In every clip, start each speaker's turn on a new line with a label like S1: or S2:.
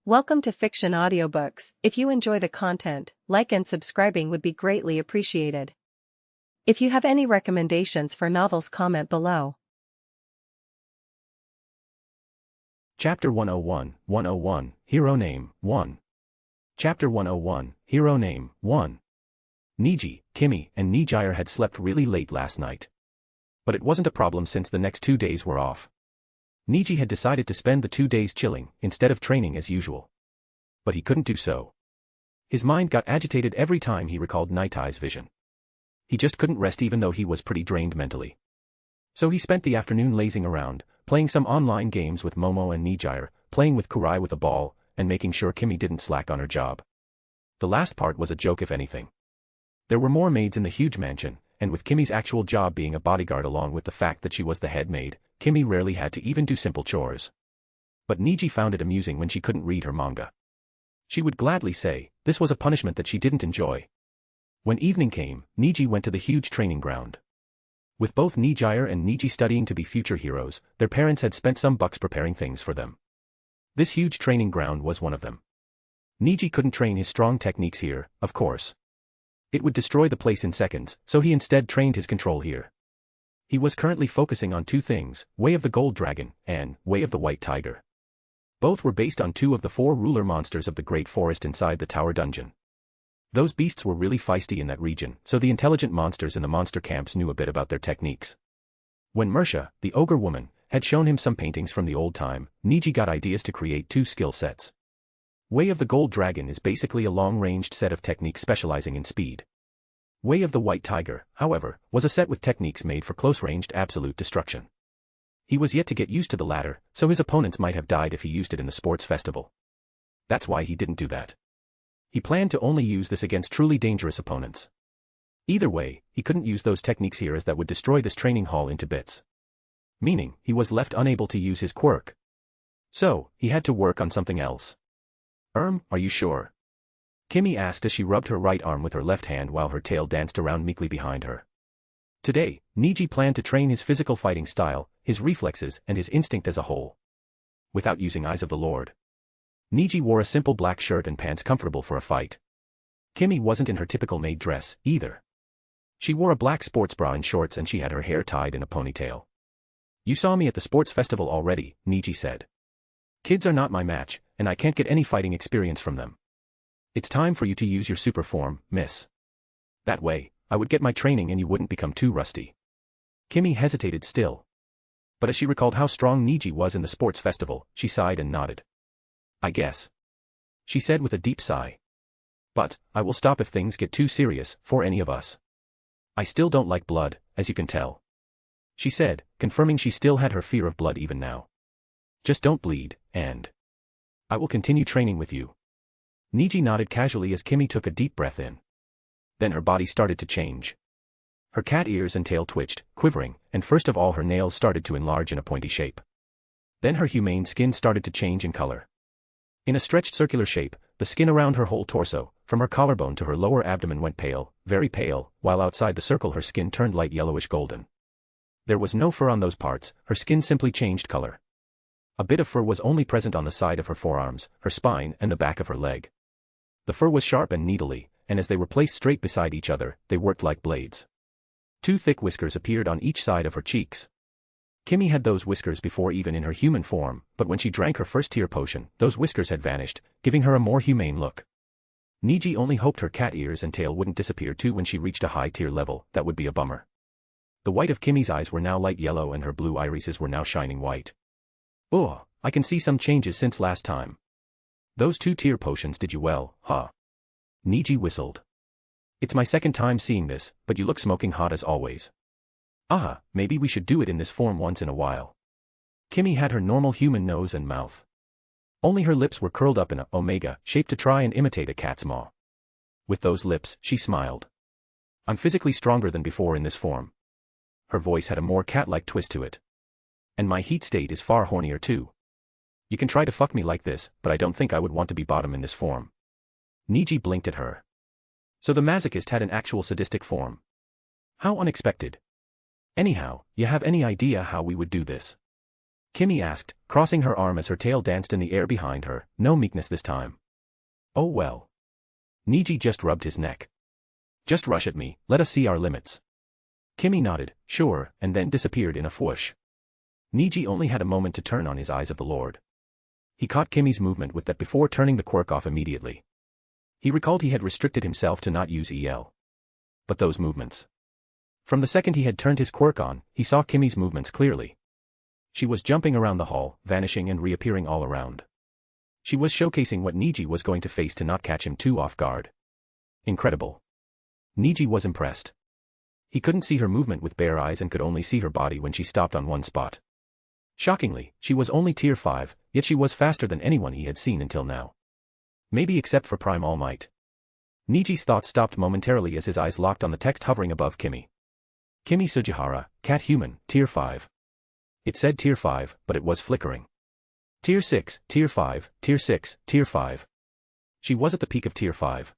S1: Welcome to Fiction Audiobooks. If you enjoy the content, like and subscribing would be greatly appreciated. If you have any recommendations for novels, comment below.
S2: Chapter 101, 101, Hero Name, 1. Chapter 101, Hero Name, 1. Niji, Kimmy, and Niji had slept really late last night. But it wasn't a problem since the next 2 days were off. Niji had decided to spend the 2 days chilling, instead of training as usual. But he couldn't do so. His mind got agitated every time he recalled Night's vision. He just couldn't rest even though he was pretty drained mentally. So he spent the afternoon lazing around, playing some online games with Momo and Niji, playing with Kurai with a ball, and making sure Kimmy didn't slack on her job. The last part was a joke if anything. There were more maids in the huge mansion, and with Kimmy's actual job being a bodyguard along with the fact that she was the head maid, Kimmy rarely had to even do simple chores. But Niji found it amusing when she couldn't read her manga. She would gladly say, this was a punishment that she didn't enjoy. When evening came, Niji went to the huge training ground. With both Niji and Niji studying to be future heroes, their parents had spent some bucks preparing things for them. This huge training ground was one of them. Niji couldn't train his strong techniques here, of course. It would destroy the place in seconds, so he instead trained his control here. He was currently focusing on two things, Way of the Gold Dragon, and Way of the White Tiger. Both were based on two of the 4 ruler monsters of the Great Forest inside the Tower Dungeon. Those beasts were really feisty in that region, so the intelligent monsters in the monster camps knew a bit about their techniques. When Mersha, the ogre woman, had shown him some paintings from the old time, Niji got ideas to create 2 skill sets. Way of the Gold Dragon is basically a long-ranged set of techniques specializing in speed. Way of the White Tiger, however, was a set with techniques made for close-ranged absolute destruction. He was yet to get used to the latter, so his opponents might have died if he used it in the sports festival. That's why he didn't do that. He planned to only use this against truly dangerous opponents. Either way, he couldn't use those techniques here as that would destroy this training hall into bits. Meaning, he was left unable to use his quirk. So, he had to work on something else. Are you sure? Kimmy asked as she rubbed her right arm with her left hand while her tail danced around meekly behind her. Today, Niji planned to train his physical fighting style, his reflexes, and his instinct as a whole. Without using Eyes of the Lord. Niji wore a simple black shirt and pants comfortable for a fight. Kimmy wasn't in her typical maid dress, either. She wore a black sports bra and shorts and she had her hair tied in a ponytail. You saw me at the sports festival already, Niji said. Kids are not my match, and I can't get any fighting experience from them. It's time for you to use your super form, miss. That way, I would get my training and you wouldn't become too rusty. Kimmy hesitated still. But as she recalled how strong Niji was in the sports festival, she sighed and nodded. I guess. She said with a deep sigh. But, I will stop if things get too serious, for any of us. I still don't like blood, as you can tell. She said, confirming she still had her fear of blood even now. Just don't bleed, and I will continue training with you. Niji nodded casually as Kimmy took a deep breath in. Then her body started to change. Her cat ears and tail twitched, quivering, and first of all her nails started to enlarge in a pointy shape. Then her humane skin started to change in color. In a stretched circular shape, the skin around her whole torso, from her collarbone to her lower abdomen went pale, very pale, while outside the circle her skin turned light yellowish golden. There was no fur on those parts, her skin simply changed color. A bit of fur was only present on the side of her forearms, her spine, and the back of her leg. The fur was sharp and needly, and as they were placed straight beside each other, they worked like blades. 2 thick whiskers appeared on each side of her cheeks. Kimmy had those whiskers before even in her human form, but when she drank her first tier potion, those whiskers had vanished, giving her a more humane look. Niji only hoped her cat ears and tail wouldn't disappear too when she reached a high tier level, that would be a bummer. The white of Kimmy's eyes were now light yellow and her blue irises were now shining white. Oh, I can see some changes since last time. Those 2 tier potions did you well, huh? Niji whistled. It's my second time seeing this, but you look smoking hot as always. Aha, maybe we should do it in this form once in a while. Kimmy had her normal human nose and mouth. Only her lips were curled up in a omega shape to try and imitate a cat's maw. With those lips, she smiled. I'm physically stronger than before in this form. Her voice had a more cat-like twist to it. And my heat state is far hornier too. You can try to fuck me like this, but I don't think I would want to be bottom in this form. Niji blinked at her. So the masochist had an actual sadistic form. How unexpected. Anyhow, you have any idea how we would do this? Kimmy asked, crossing her arm as her tail danced in the air behind her, no meekness this time. Oh well. Niji just rubbed his neck. Just rush at me, let us see our limits. Kimmy nodded, sure, and then disappeared in a whoosh. Niji only had a moment to turn on his eyes of the Lord. He caught Kimmy's movement with that before turning the quirk off immediately. He recalled he had restricted himself to not use EL. But those movements. From the second he had turned his quirk on, he saw Kimmy's movements clearly. She was jumping around the hall, vanishing and reappearing all around. She was showcasing what Niji was going to face to not catch him too off guard. Incredible. Niji was impressed. He couldn't see her movement with bare eyes and could only see her body when she stopped on one spot. Shockingly, she was only tier 5, yet she was faster than anyone he had seen until now. Maybe except for Prime All Might. Niji's thoughts stopped momentarily as his eyes locked on the text hovering above Kimmy. Kimmy Sugihara, Cat Human, tier 5. It said tier 5, but it was flickering. Tier 6, tier 5, tier 6, tier 5. She was at the peak of tier 5.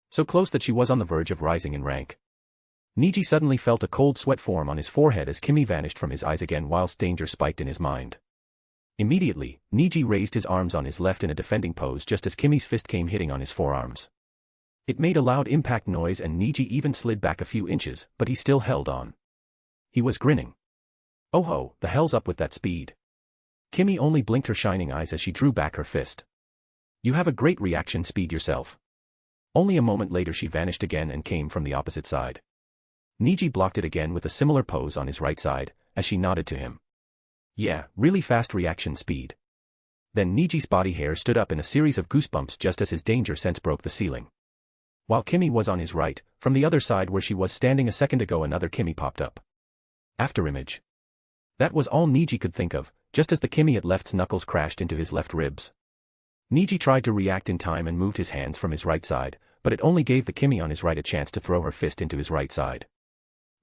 S2: So close that she was on the verge of rising in rank. Niji suddenly felt a cold sweat form on his forehead as Kimmy vanished from his eyes again whilst danger spiked in his mind. Immediately, Niji raised his arms on his left in a defending pose just as Kimmy's fist came hitting on his forearms. It made a loud impact noise and Niji even slid back a few inches, but he still held on. He was grinning. Oh ho, the hell's up with that speed? Kimmy only blinked her shining eyes as she drew back her fist. You have a great reaction speed yourself. Only a moment later she vanished again and came from the opposite side. Niji blocked it again with a similar pose on his right side, as she nodded to him. Yeah, really fast reaction speed. Then Niji's body hair stood up in a series of goosebumps just as his danger sense broke the ceiling. While Kimmy was on his right, from the other side where she was standing a second ago another Kimmy popped up. Afterimage. That was all Niji could think of, just as the Kimmy at left's knuckles crashed into his left ribs. Niji tried to react in time and moved his hands from his right side, but it only gave the Kimmy on his right a chance to throw her fist into his right side.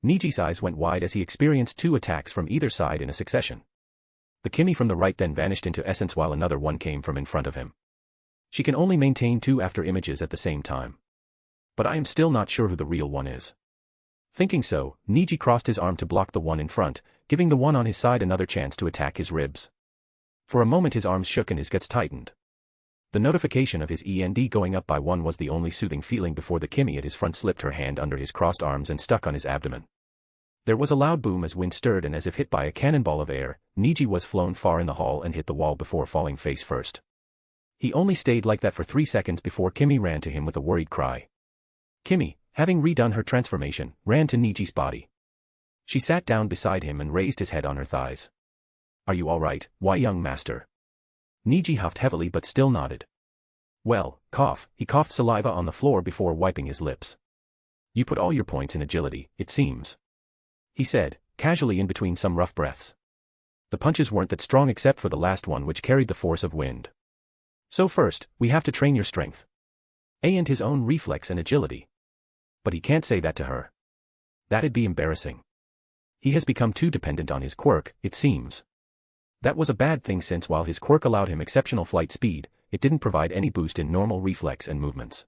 S2: Niji's eyes went wide as he experienced 2 attacks from either side in a succession. The Kimmy from the right then vanished into essence while another one came from in front of him. She can only maintain 2 after images at the same time. But I am still not sure who the real one is. Thinking so, Niji crossed his arm to block the one in front, giving the one on his side another chance to attack his ribs. For a moment his arms shook and his guts tightened. The notification of his END going up by 1 was the only soothing feeling before the Kimmy at his front slipped her hand under his crossed arms and stuck on his abdomen. There was a loud boom as wind stirred and as if hit by a cannonball of air, Niji was flown far in the hall and hit the wall before falling face first. He only stayed like that for 3 seconds before Kimmy ran to him with a worried cry. Kimmy, having redone her transformation, ran to Niji's body. She sat down beside him and raised his head on her thighs. Are you alright, why young master? Niji huffed heavily but still nodded. Well, cough, he coughed saliva on the floor before wiping his lips. You put all your points in agility, it seems. He said, casually in between some rough breaths. The punches weren't that strong except for the last one which carried the force of wind. So first, we have to train your strength. And his own reflex and agility. But he can't say that to her. That'd be embarrassing. He has become too dependent on his quirk, it seems. That was a bad thing since while his quirk allowed him exceptional flight speed, it didn't provide any boost in normal reflex and movements.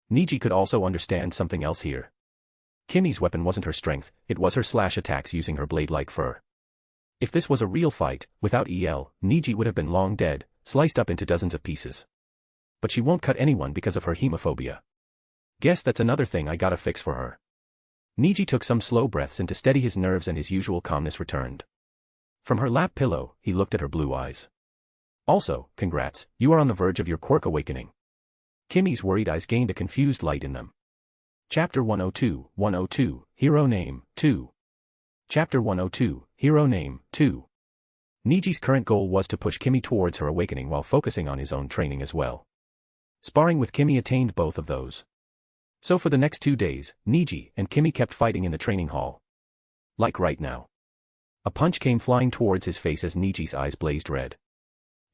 S2: Niji could also understand something else here. Kimmy's weapon wasn't her strength, it was her slash attacks using her blade-like fur. If this was a real fight, without EL, Niji would have been long dead, sliced up into dozens of pieces. But she won't cut anyone because of her hemophobia. Guess that's another thing I gotta fix for her. Niji took some slow breaths and to steady his nerves and his usual calmness returned. From her lap pillow, he looked at her blue eyes. Also, congrats, you are on the verge of your quirk awakening. Kimmy's worried eyes gained a confused light in them. Chapter 102, Hero Name, 2. Chapter 102, Hero Name, 2. Niji's current goal was to push Kimmy towards her awakening while focusing on his own training as well. Sparring with Kimmy attained both of those. So for the next 2 days, Niji and Kimmy kept fighting in the training hall. Like right now. A punch came flying towards his face as Niji's eyes blazed red.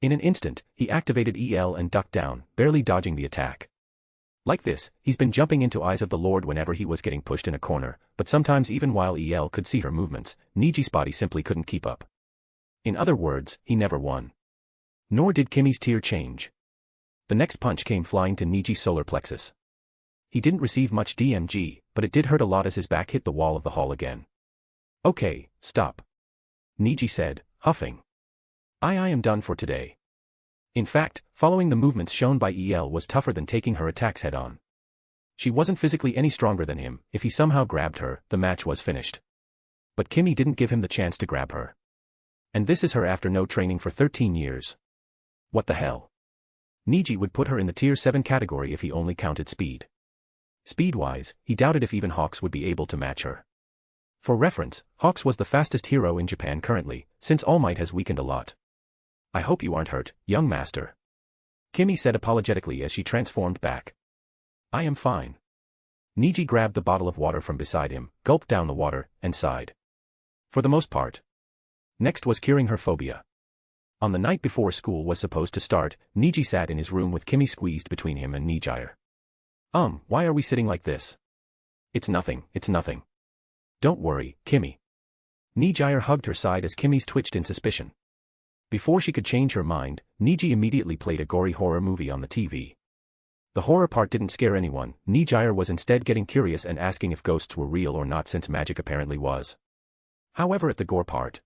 S2: In an instant, he activated EL and ducked down, barely dodging the attack. Like this, he's been jumping into Eyes of the Lord whenever he was getting pushed in a corner, but sometimes even while EL could see her movements, Niji's body simply couldn't keep up. In other words, he never won. Nor did Kimmy's tier change. The next punch came flying to Niji's solar plexus. He didn't receive much DMG, but it did hurt a lot as his back hit the wall of the hall again. Okay, stop. Niji said, huffing. I am done for today. In fact, following the movements shown by EL was tougher than taking her attacks head-on. She wasn't physically any stronger than him. If he somehow grabbed her, the match was finished. But Kimmy didn't give him the chance to grab her. And this is her after no training for 13 years. What the hell? Niji would put her in the tier 7 category if he only counted speed. Speed-wise, he doubted if even Hawks would be able to match her. For reference, Hawks was the fastest hero in Japan currently, since All Might has weakened a lot. I hope you aren't hurt, young master. Kimmy said apologetically as she transformed back. I am fine. Niji grabbed the bottle of water from beside him, gulped down the water, and sighed. For the most part. Next was curing her phobia. On the night before school was supposed to start, Niji sat in his room with Kimmy squeezed between him and Nijire. Why are we sitting like this? It's nothing, it's nothing. Don't worry, Kimmy. Nijire hugged her side as Kimmy's twitched in suspicion. Before she could change her mind, Niji immediately played a gory horror movie on the TV. The horror part didn't scare anyone. Nijire was instead getting curious and asking if ghosts were real or not since magic apparently was. However, at the gore part,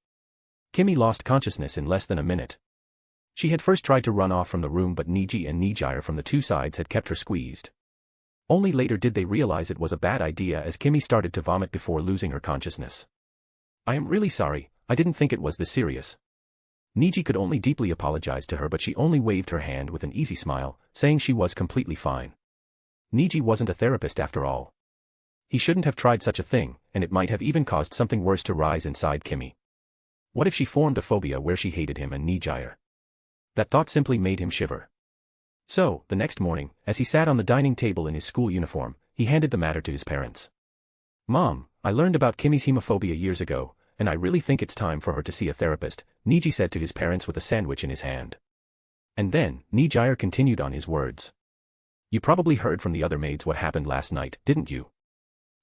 S2: Kimmy lost consciousness in less than a minute. She had first tried to run off from the room, but Niji and Nijire from the two sides had kept her squeezed. Only later did they realize it was a bad idea as Kimmy started to vomit before losing her consciousness. I am really sorry, I didn't think it was this serious. Niji could only deeply apologize to her, but she only waved her hand with an easy smile, saying she was completely fine. Niji wasn't a therapist after all. He shouldn't have tried such a thing, and it might have even caused something worse to rise inside Kimmy. What if she formed a phobia where she hated him and Nijire? That thought simply made him shiver. So, the next morning, as he sat on the dining table in his school uniform, he handed the matter to his parents. Mom, I learned about Kimmy's hemophobia years ago, and I really think it's time for her to see a therapist, Niji said to his parents with a sandwich in his hand. And then, Nijire continued on his words. You probably heard from the other maids what happened last night, didn't you?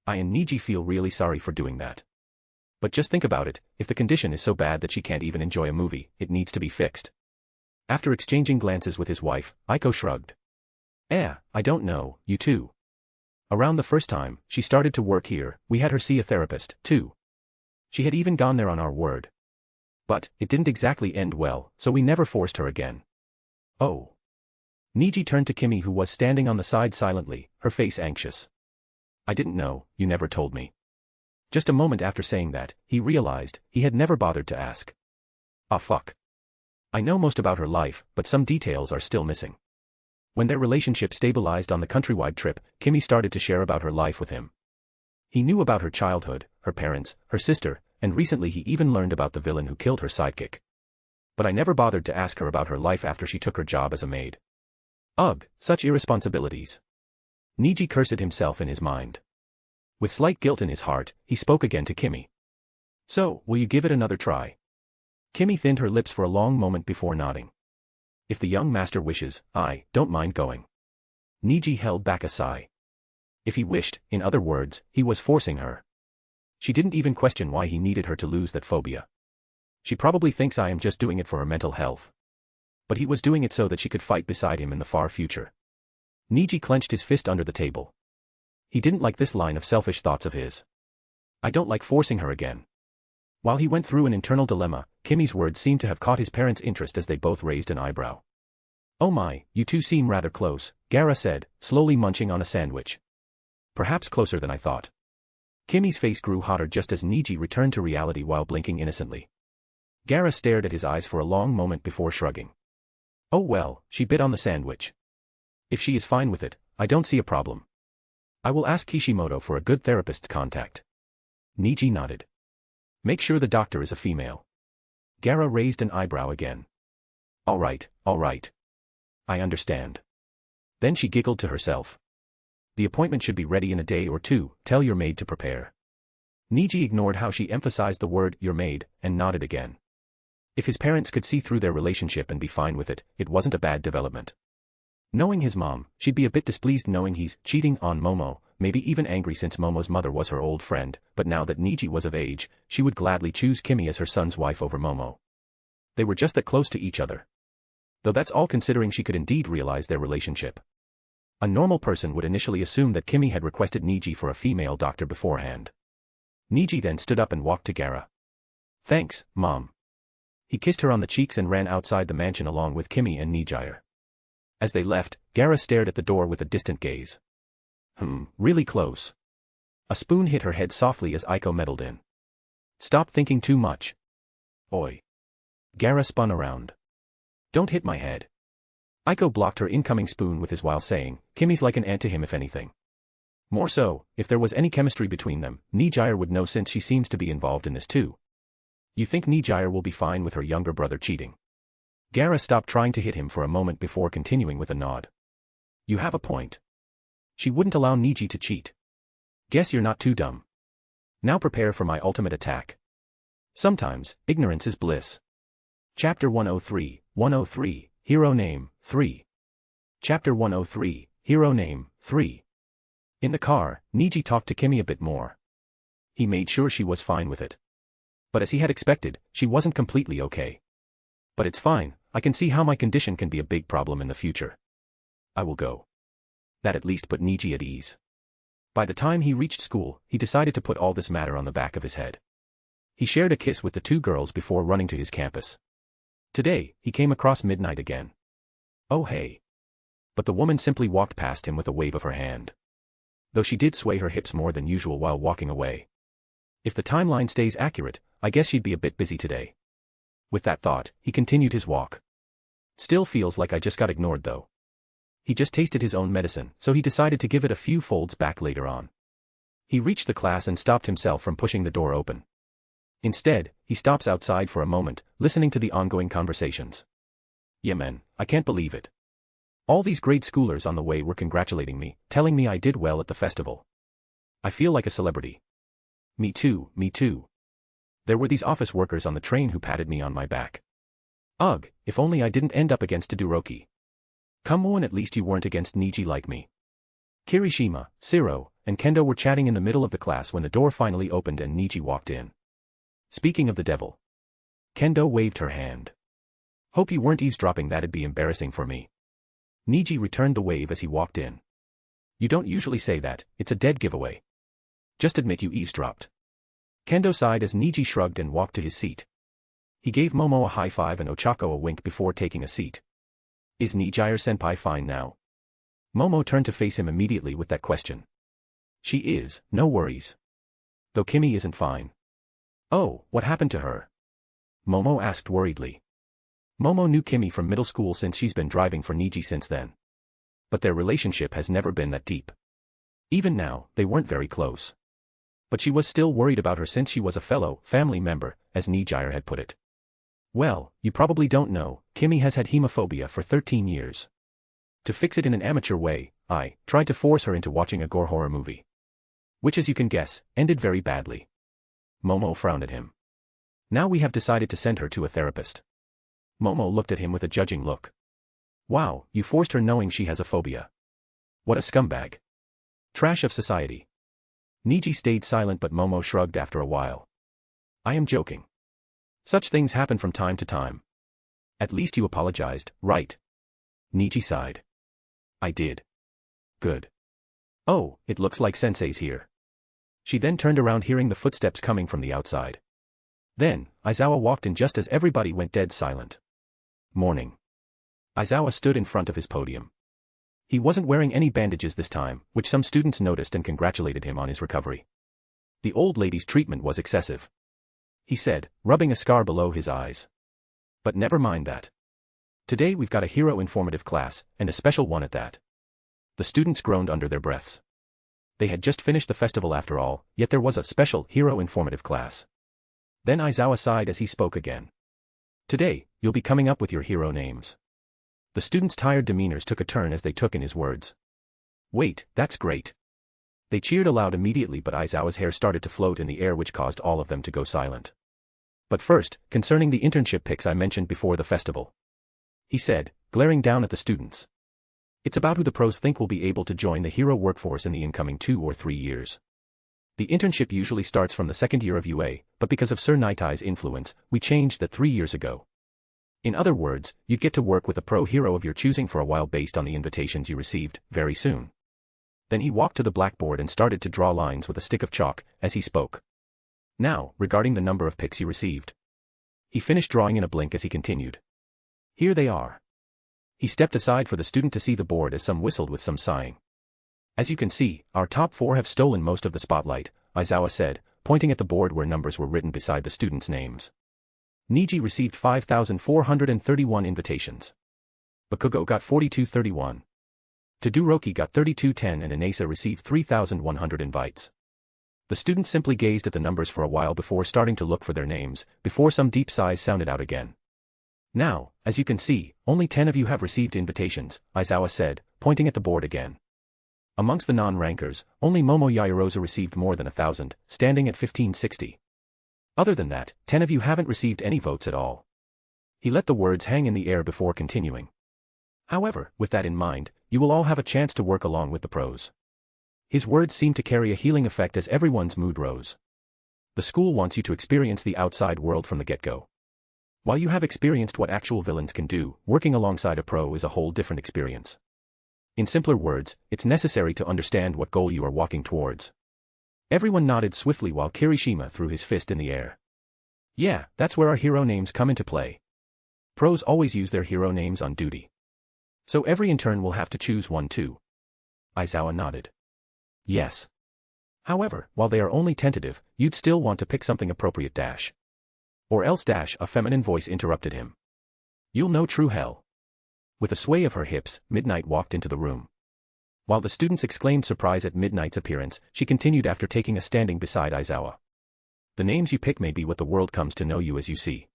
S2: I and Niji feel really sorry for doing that. But just think about it, if the condition is so bad that she can't even enjoy a movie, it needs to be fixed. After exchanging glances with his wife, Aiko shrugged. I don't know, you too. Around the first time she started to work here, we had her see a therapist, too. She had even gone there on our word. But, it didn't exactly end well, so we never forced her again. Oh. Niji turned to Kimmy, who was standing on the side silently, her face anxious. I didn't know, you never told me. Just a moment after saying that, he realized he had never bothered to ask. Ah fuck. I know most about her life, but some details are still missing. When their relationship stabilized on the countrywide trip, Kimmy started to share about her life with him. He knew about her childhood, her parents, her sister, and recently he even learned about the villain who killed her sidekick. But I never bothered to ask her about her life after she took her job as a maid. Ugh, such irresponsibilities. Niji cursed himself in his mind. With slight guilt in his heart, he spoke again to Kimmy. So, will you give it another try? Kimmy thinned her lips for a long moment before nodding. If the young master wishes, I don't mind going. Niji held back a sigh. If he wished, in other words, he was forcing her. She didn't even question why he needed her to lose that phobia. She probably thinks I am just doing it for her mental health. But he was doing it so that she could fight beside him in the far future. Niji clenched his fist under the table. He didn't like this line of selfish thoughts of his. I don't like forcing her again. While he went through an internal dilemma, Kimmy's words seemed to have caught his parents' interest as they both raised an eyebrow. Oh my, you two seem rather close, Gara said, slowly munching on a sandwich. Perhaps closer than I thought. Kimmy's face grew hotter just as Niji returned to reality while blinking innocently. Gara stared at his eyes for a long moment before shrugging. Oh well, she bit on the sandwich. If she is fine with it, I don't see a problem. I will ask Kishimoto for a good therapist's contact. Niji nodded. Make sure the doctor is a female. Gara raised an eyebrow again. All right. I understand. Then she giggled to herself. The appointment should be ready in a day or two, tell your maid to prepare. Niji ignored how she emphasized the word your maid, and nodded again. If his parents could see through their relationship and be fine with it, it wasn't a bad development. Knowing his mom, she'd be a bit displeased knowing he's cheating on Momo, maybe even angry since Momo's mother was her old friend, but now that Niji was of age, she would gladly choose Kimmy as her son's wife over Momo. They were just that close to each other. Though that's all considering she could indeed realize their relationship. A normal person would initially assume that Kimmy had requested Niji for a female doctor beforehand. Niji then stood up and walked to Gara. Thanks, Mom. He kissed her on the cheeks and ran outside the mansion along with Kimmy and Niji. As they left, Gara stared at the door with a distant gaze. Really close. A spoon hit her head softly as Aiko meddled in. Stop thinking too much. Oi. Gara spun around. Don't hit my head. Aiko blocked her incoming spoon with his while saying, Kimmy's like an aunt to him if anything. More so, if there was any chemistry between them, Niji would know since she seems to be involved in this too. You think Niji will be fine with her younger brother cheating? Gara stopped trying to hit him for a moment before continuing with a nod. You have a point. She wouldn't allow Niji to cheat. Guess you're not too dumb. Now prepare for my ultimate attack. Sometimes, ignorance is bliss. Chapter 103, Hero Name, 3. Chapter 103, Hero Name, 3. In the car, Niji talked to Kimmy a bit more. He made sure she was fine with it. But as he had expected, she wasn't completely okay. But it's fine, I can see how my condition can be a big problem in the future. I will go. That at least put Niji at ease. By the time he reached school, he decided to put all this matter on the back of his head. He shared a kiss with the two girls before running to his campus. Today, he came across Midnight again. Oh hey. But the woman simply walked past him with a wave of her hand. Though she did sway her hips more than usual while walking away. If the timeline stays accurate, I guess she'd be a bit busy today. With that thought, he continued his walk. Still feels like I just got ignored though. He just tasted his own medicine, so he decided to give it a few folds back later on. He reached the class and stopped himself from pushing the door open. Instead, he stops outside for a moment, listening to the ongoing conversations. Yeah man, I can't believe it. All these grade schoolers on the way were congratulating me, telling me I did well at the festival. I feel like a celebrity. Me too, me too. There were these office workers on the train who patted me on my back. Ugh, if only I didn't end up against Todoroki. Come on, at least you weren't against Niji like me. Kirishima, Siro, and Kendo were chatting in the middle of the class when the door finally opened and Niji walked in. Speaking of the devil. Kendo waved her hand. Hope you weren't eavesdropping, that'd be embarrassing for me. Niji returned the wave as he walked in. You don't usually say that, it's a dead giveaway. Just admit you eavesdropped. Kendo sighed as Niji shrugged and walked to his seat. He gave Momo a high five and Ochako a wink before taking a seat. Is Nijire-senpai fine now? Momo turned to face him immediately with that question. She is, no worries. Though Kimmy isn't fine. Oh, what happened to her? Momo asked worriedly. Momo knew Kimmy from middle school since she's been driving for Niji since then. But their relationship has never been that deep. Even now, they weren't very close. But she was still worried about her since she was a fellow family member, as Nijire had put it. Well, you probably don't know, Kimmy has had hemophobia for 13 years. To fix it in an amateur way, I tried to force her into watching a gore horror movie. Which, as you can guess, ended very badly. Momo frowned at him. Now we have decided to send her to a therapist. Momo looked at him with a judging look. Wow, you forced her knowing she has a phobia. What a scumbag. Trash of society. Niji stayed silent but Momo shrugged after a while. I am joking. Such things happen from time to time. At least you apologized, right? Niji sighed. I did. Good. Oh, it looks like Sensei's here. She then turned around hearing the footsteps coming from the outside. Then, Aizawa walked in just as everybody went dead silent. Morning. Aizawa stood in front of his podium. He wasn't wearing any bandages this time, which some students noticed and congratulated him on his recovery. The old lady's treatment was excessive. He said, rubbing a scar below his eyes. But never mind that. Today we've got a hero informative class, and a special one at that. The students groaned under their breaths. They had just finished the festival after all, yet there was a special hero informative class. Then Aizawa sighed as he spoke again. Today, you'll be coming up with your hero names. The students' tired demeanors took a turn as they took in his words. Wait, that's great. They cheered aloud immediately but Aizawa's hair started to float in the air which caused all of them to go silent. But first, concerning the internship pics I mentioned before the festival. He said, glaring down at the students. It's about who the pros think will be able to join the hero workforce in the incoming 2 or 3 years. The internship usually starts from the second year of UA, but because of Sir Nitai's influence, we changed that 3 years ago. In other words, you'd get to work with a pro hero of your choosing for a while based on the invitations you received, very soon. Then he walked to the blackboard and started to draw lines with a stick of chalk, as he spoke. Now, regarding the number of pics you received. He finished drawing in a blink as he continued. Here they are. He stepped aside for the student to see the board as some whistled with some sighing. As you can see, our top 4 have stolen most of the spotlight, Aizawa said, pointing at the board where numbers were written beside the students' names. Niji received 5,431 invitations. Bakugo got 4,231. Todoroki got 3,210 and Inasa received 3,100 invites. The students simply gazed at the numbers for a while before starting to look for their names, before some deep sighs sounded out again. Now, as you can see, only 10 of you have received invitations, Aizawa said, pointing at the board again. Amongst the non-rankers, only Momo Yaoyorozu received more than 1,000, standing at 1,560. Other than that, 10 of you haven't received any votes at all. He let the words hang in the air before continuing. However, with that in mind, you will all have a chance to work along with the pros. His words seemed to carry a healing effect as everyone's mood rose. The school wants you to experience the outside world from the get-go. While you have experienced what actual villains can do, working alongside a pro is a whole different experience. In simpler words, it's necessary to understand what goal you are walking towards. Everyone nodded swiftly while Kirishima threw his fist in the air. Yeah, that's where our hero names come into play. Pros always use their hero names on duty. So every intern will have to choose one too. Aizawa nodded. Yes. However, while they are only tentative, you'd still want to pick something appropriate dash. Or else dash, a feminine voice interrupted him. You'll know true hell. With a sway of her hips, Midnight walked into the room. While the students exclaimed surprise at Midnight's appearance, she continued after taking a standing beside Aizawa. The names you pick may be what the world comes to know you as you see.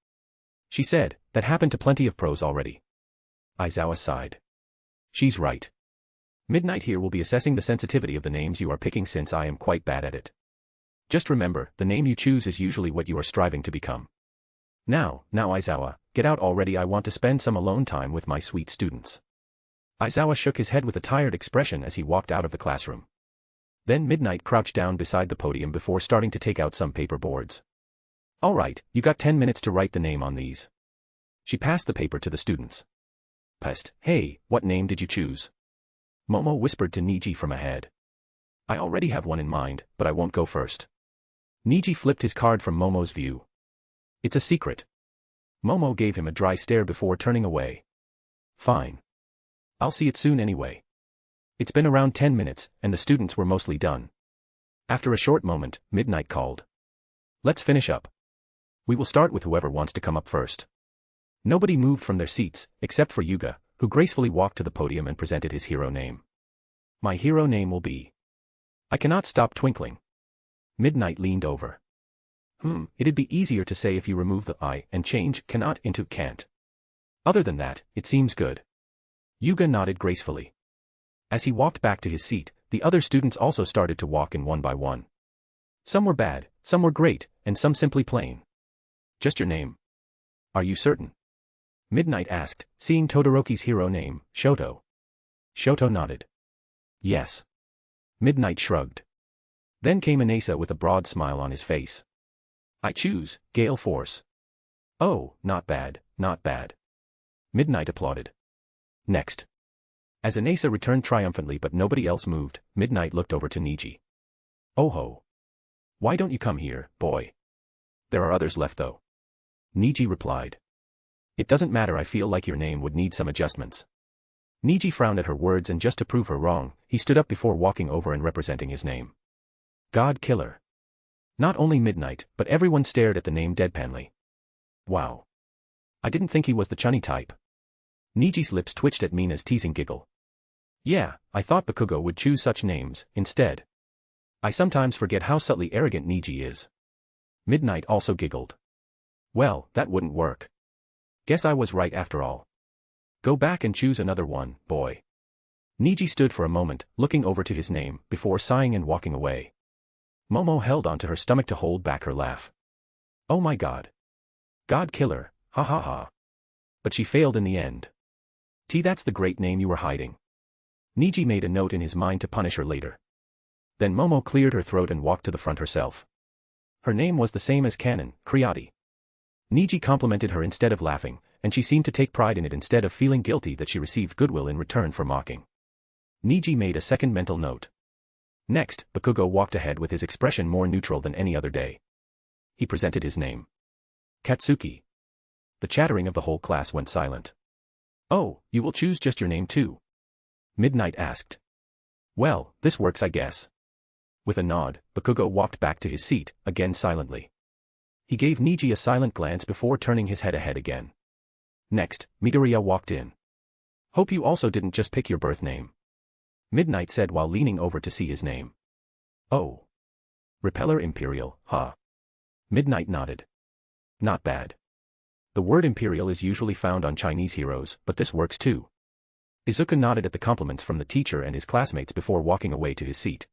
S2: She said, that happened to plenty of pros already. Aizawa sighed. She's right. Midnight here will be assessing the sensitivity of the names you are picking since I am quite bad at it. Just remember, the name you choose is usually what you are striving to become. Now Aizawa, get out already, I want to spend some alone time with my sweet students. Aizawa shook his head with a tired expression as he walked out of the classroom. Then Midnight crouched down beside the podium before starting to take out some paper boards. Alright, you got 10 minutes to write the name on these. She passed the paper to the students. Pest, hey, what name did you choose? Momo whispered to Niji from ahead. I already have one in mind, but I won't go first. Niji flipped his card from Momo's view. It's a secret. Momo gave him a dry stare before turning away. Fine. I'll see it soon anyway. It's been around 10 minutes, and the students were mostly done. After a short moment, Midnight called. Let's finish up. We will start with whoever wants to come up first. Nobody moved from their seats, except for Yuga, who gracefully walked to the podium and presented his hero name. My hero name will be... I cannot stop twinkling. Midnight leaned over. It'd be easier to say if you remove the I and change cannot into can't. Other than that, it seems good. Yuga nodded gracefully. As he walked back to his seat, the other students also started to walk in one by one. Some were bad, some were great, and some simply plain. Just your name. Are you certain? Midnight asked, seeing Todoroki's hero name, Shoto. Shoto nodded. Yes. Midnight shrugged. Then came Inasa with a broad smile on his face. I choose, Gale Force. Oh, not bad, not bad. Midnight applauded. Next. As Inasa returned triumphantly but nobody else moved, Midnight looked over to Niji. Oh ho. Why don't you come here, boy? There are others left though. Niji replied. It doesn't matter, I feel like your name would need some adjustments. Niji frowned at her words and just to prove her wrong, he stood up before walking over and representing his name. God Killer. Not only Midnight, but everyone stared at the name deadpanly. Wow. I didn't think he was the chunny type. Niji's lips twitched at Mina's teasing giggle. Yeah, I thought Bakugo would choose such names, instead. I sometimes forget how subtly arrogant Niji is. Midnight also giggled. Well, that wouldn't work. Guess I was right after all. Go back and choose another one, boy. Niji stood for a moment, looking over to his name, before sighing and walking away. Momo held onto her stomach to hold back her laugh. Oh my god. God Killer, ha ha ha. But she failed in the end. That's the great name you were hiding. Niji made a note in his mind to punish her later. Then Momo cleared her throat and walked to the front herself. Her name was the same as Canon, Kriati. Niji complimented her instead of laughing, and she seemed to take pride in it instead of feeling guilty that she received goodwill in return for mocking. Niji made a second mental note. Next, Bakugo walked ahead with his expression more neutral than any other day. He presented his name. Katsuki. The chattering of the whole class went silent. "Oh, you will choose just your name too?" Midnight asked. "Well, this works I guess." With a nod, Bakugo walked back to his seat, again silently. He gave Niji a silent glance before turning his head ahead again. Next, Midoriya walked in. "Hope you also didn't just pick your birth name," Midnight said while leaning over to see his name. "Oh. Repeller Imperial, huh?" Midnight nodded. "Not bad. The word Imperial is usually found on Chinese heroes, but this works too." Izuku nodded at the compliments from the teacher and his classmates before walking away to his seat.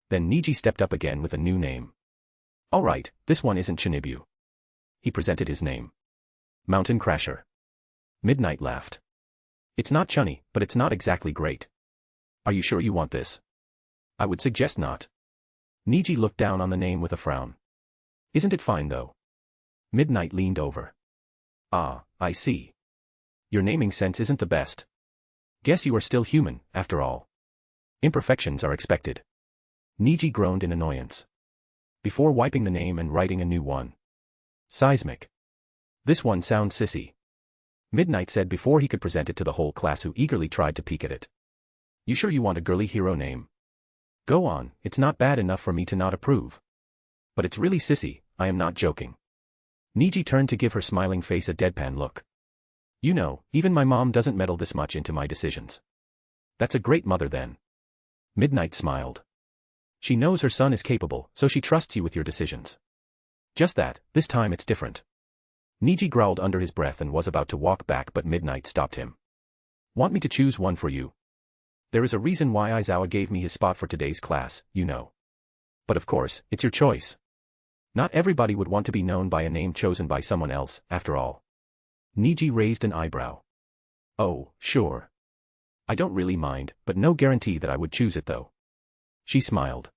S2: Then Niji stepped up again with a new name. "Alright, this one isn't Shinibu." He presented his name. "Mountain Crasher." Midnight laughed. "It's not chunny, but it's not exactly great. Are you sure you want this?" "I would suggest not." Niji looked down on the name with a frown. "Isn't it fine though?" Midnight leaned over. "Ah, I see. Your naming sense isn't the best. Guess you are still human, after all. Imperfections are expected." Niji groaned in annoyance. Before wiping the name and writing a new one. "Seismic. This one sounds sissy," Midnight said before he could present it to the whole class who eagerly tried to peek at it. "You sure you want a girly hero name?" "Go on, it's not bad enough for me to not approve. But it's really sissy, I am not joking." Niji turned to give her smiling face a deadpan look. "You know, even my mom doesn't meddle this much into my decisions." "That's a great mother then." Midnight smiled. "She knows her son is capable, so she trusts you with your decisions." "Just that, this time it's different." Niji growled under his breath and was about to walk back but Midnight stopped him. "Want me to choose one for you? There is a reason why Aizawa gave me his spot for today's class, you know. But of course, it's your choice. Not everybody would want to be known by a name chosen by someone else, after all." Niji raised an eyebrow. "Oh, sure. I don't really mind, but no guarantee that I would choose it though." She smiled.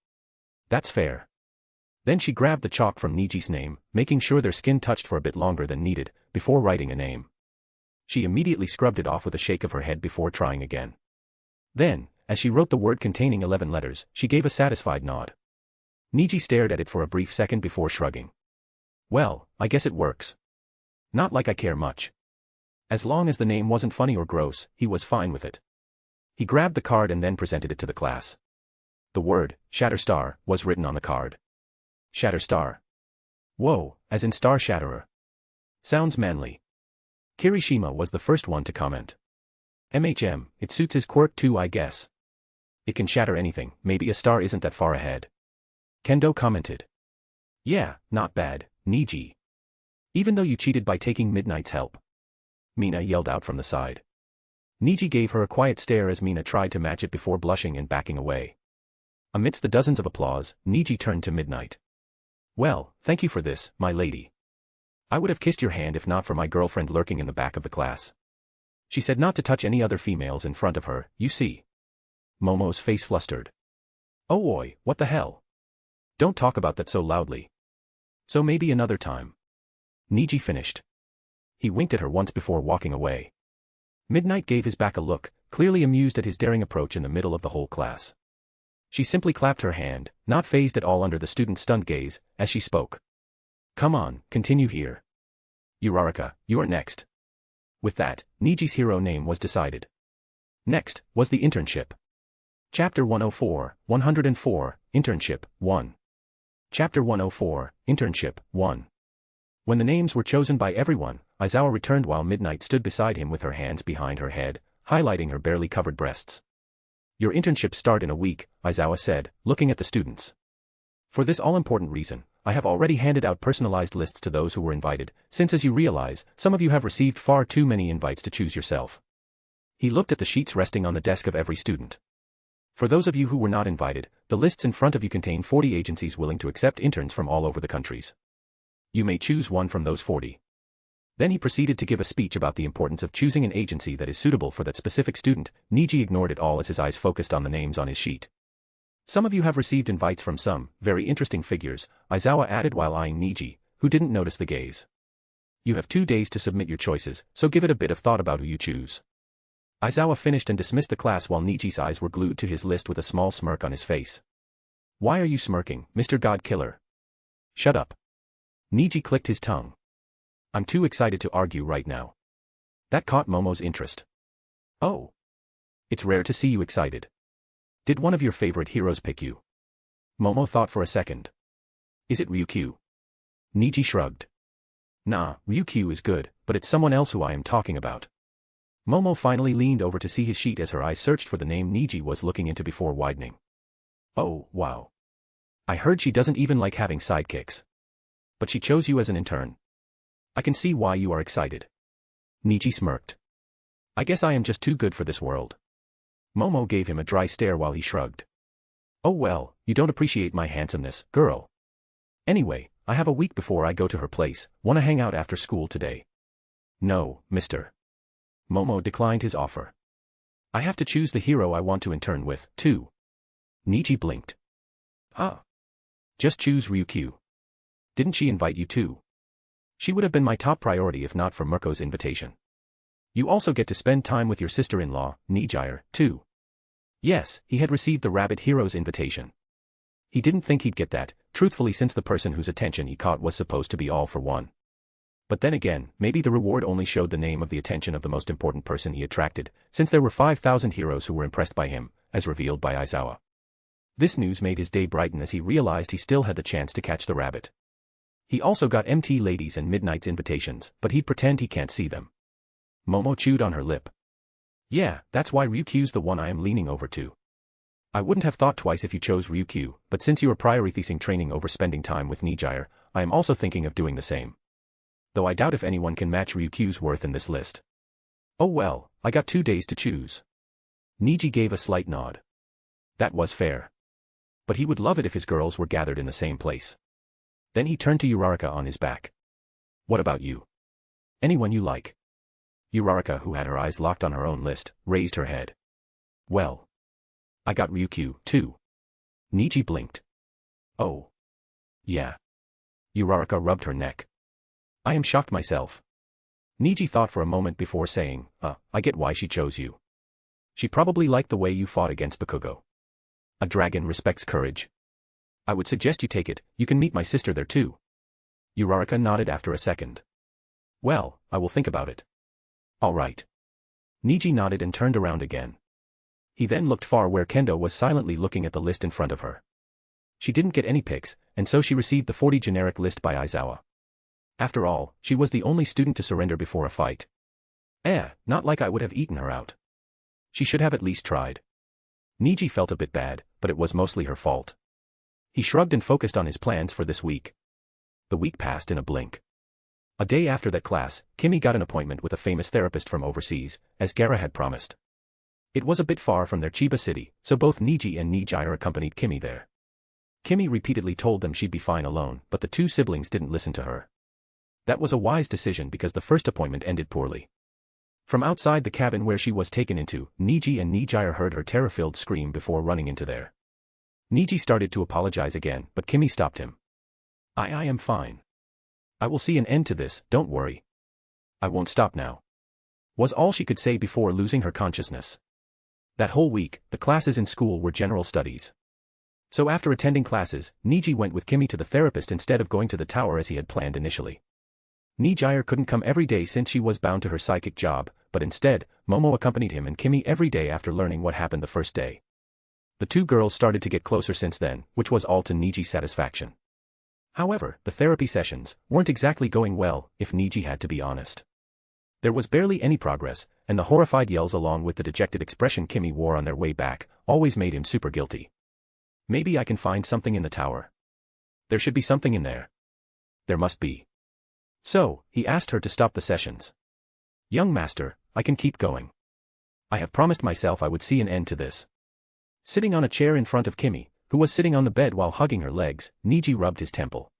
S2: "That's fair." Then she grabbed the chalk from Niji's name, making sure their skin touched for a bit longer than needed, before writing a name. She immediately scrubbed it off with a shake of her head before trying again. Then, as she wrote the word containing 11 letters, she gave a satisfied nod. Niji stared at it for a brief second before shrugging. "Well, I guess it works. Not like I care much." As long as the name wasn't funny or gross, he was fine with it. He grabbed the card and then presented it to the class. The word, Shatterstar, was written on the card. Shatterstar. Whoa, as in Star Shatterer. Sounds manly. Kirishima was the first one to comment. It suits his quirk too I guess. It can shatter anything, maybe a star isn't that far ahead. Kendo commented. Yeah, not bad, Niji. Even though you cheated by taking Midnight's help. Mina yelled out from the side. Niji gave her a quiet stare as Mina tried to match it before blushing and backing away. Amidst the dozens of applause, Niji turned to Midnight. Well, thank you for this, my lady. I would have kissed your hand if not for my girlfriend lurking in the back of the class. She said not to touch any other females in front of her, you see. Momo's face flustered. Oh oi, what the hell? Don't talk about that so loudly. So maybe another time. Niji finished. He winked at her once before walking away. Midnight gave his back a look, clearly amused at his daring approach in the middle of the whole class. She simply clapped her hand, not fazed at all under the student's stunned gaze, as she spoke. Come on, continue here. Uraraka, you are next. With that, Niji's hero name was decided. Next, was the internship. Chapter 104, 104, Internship, 1. Chapter 104, Internship, 1. When the names were chosen by everyone, Aizawa returned while Midnight stood beside him with her hands behind her head, highlighting her barely covered breasts. Your internships start in a week, Aizawa said, looking at the students. For this all-important reason, I have already handed out personalized lists to those who were invited, since as you realize, some of you have received far too many invites to choose yourself. He looked at the sheets resting on the desk of every student. For those of you who were not invited, the lists in front of you contain 40 agencies willing to accept interns from all over the countries. You may choose one from those 40. Then he proceeded to give a speech about the importance of choosing an agency that is suitable for that specific student. Niji ignored it all as his eyes focused on the names on his sheet. Some of you have received invites from some very interesting figures, Aizawa added while eyeing Niji, who didn't notice the gaze. You have 2 days to submit your choices, so give it a bit of thought about who you choose. Aizawa finished and dismissed the class while Niji's eyes were glued to his list with a small smirk on his face. Why are you smirking, Mr. God Killer? Shut up. Niji clicked his tongue. I'm too excited to argue right now. That caught Momo's interest. Oh. It's rare to see you excited. Did one of your favorite heroes pick you? Momo thought for a second. Is it Ryukyu? Niji shrugged. Nah, Ryukyu is good, but it's someone else who I am talking about. Momo finally leaned over to see his sheet as her eyes searched for the name Niji was looking into before widening. Oh, wow. I heard she doesn't even like having sidekicks. But she chose you as an intern. I can see why you are excited. Niji smirked. I guess I am just too good for this world. Momo gave him a dry stare while he shrugged. Oh well, you don't appreciate my handsomeness, girl. Anyway, I have a week before I go to her place. Wanna hang out after school today? No, mister. Momo declined his offer. I have to choose the hero I want to intern with, too. Niji blinked. Ah. Just choose Ryukyu. Didn't she invite you too? She would have been my top priority if not for Mirko's invitation. You also get to spend time with your sister-in-law, Nijire, too. Yes, he had received the Rabbit Hero's invitation. He didn't think he'd get that, truthfully, since the person whose attention he caught was supposed to be all for one. But then again, maybe the reward only showed the name of the attention of the most important person he attracted, since there were 5,000 heroes who were impressed by him, as revealed by Aizawa. This news made his day brighten as he realized he still had the chance to catch the rabbit. He also got MT ladies and Midnight's invitations, but he'd pretend he can't see them. Momo chewed on her lip. Yeah, that's why Ryukyu's the one I am leaning over to. I wouldn't have thought twice if you chose Ryukyu, but since you are prioritizing training over spending time with Nijire, I am also thinking of doing the same. Though I doubt if anyone can match Ryukyu's worth in this list. Oh well, I got 2 days to choose. Niji gave a slight nod. That was fair. But he would love it if his girls were gathered in the same place. Then he turned to Uraraka on his back. What about you? Anyone you like? Uraraka, who had her eyes locked on her own list, raised her head. Well. I got Ryukyu, too. Niji blinked. Oh. Yeah. Uraraka rubbed her neck. I am shocked myself. Niji thought for a moment before saying, I get why she chose you. She probably liked the way you fought against Bakugo. A dragon respects courage. I would suggest you take it, you can meet my sister there too. Uraraka nodded after a second. Well, I will think about it. All right. Niji nodded and turned around again. He then looked far where Kendo was silently looking at the list in front of her. She didn't get any picks, and so she received the 40 generic list by Aizawa. After all, she was the only student to surrender before a fight. Not like I would have eaten her out. She should have at least tried. Niji felt a bit bad, but it was mostly her fault. He shrugged and focused on his plans for this week. The week passed in a blink. A day after that class, Kimmy got an appointment with a famous therapist from overseas, as Gara had promised. It was a bit far from their Chiba city, so both Niji and Nijire accompanied Kimmy there. Kimmy repeatedly told them she'd be fine alone, but the two siblings didn't listen to her. That was a wise decision because the first appointment ended poorly. From outside the cabin where she was taken into, Niji and Nijire heard her terror-filled scream before running into there. Niji started to apologize again, but Kimmy stopped him. I am fine. I will see an end to this, don't worry. I won't stop now. Was all she could say before losing her consciousness. That whole week, the classes in school were general studies. So after attending classes, Niji went with Kimmy to the therapist instead of going to the tower as he had planned initially. Nijire couldn't come every day since she was bound to her psychic job, but instead, Momo accompanied him and Kimmy every day after learning what happened the first day. The two girls started to get closer since then, which was all to Niji's satisfaction. However, the therapy sessions weren't exactly going well, if Niji had to be honest. There was barely any progress, and the horrified yells along with the dejected expression Kimmy wore on their way back always made him super guilty. Maybe I can find something in the tower. There should be something in there. There must be. So, he asked her to stop the sessions. Young master, I can keep going. I have promised myself I would see an end to this. Sitting on a chair in front of Kimmy, who was sitting on the bed while hugging her legs, Niji rubbed his temple.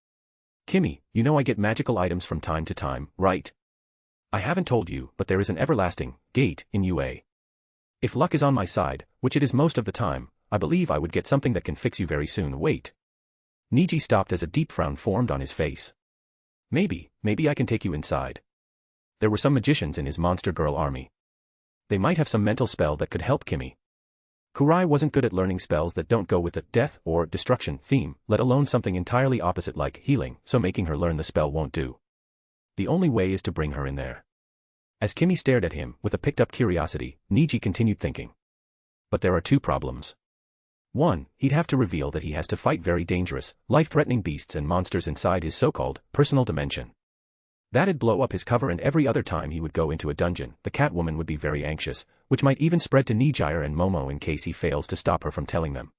S2: Kimmy, you know I get magical items from time to time, right? I haven't told you, but there is an everlasting gate in UA. If luck is on my side, which it is most of the time, I believe I would get something that can fix you very soon. Wait. Niji stopped as a deep frown formed on his face. Maybe I can take you inside. There were some magicians in his monster girl army. They might have some mental spell that could help Kimmy. Kurai wasn't good at learning spells that don't go with the death or destruction theme, let alone something entirely opposite like healing, so making her learn the spell won't do. the only way is to bring her in there. As Kimmy stared at him with a picked-up curiosity, Niji continued thinking. But there are two problems. 1. He'd have to reveal that he has to fight very dangerous, life-threatening beasts and monsters inside his so-called personal dimension. That'd blow up his cover, and every other time he would go into a dungeon, the Catwoman would be very anxious, which might even spread to Niji and Momo in case he fails to stop her from telling them.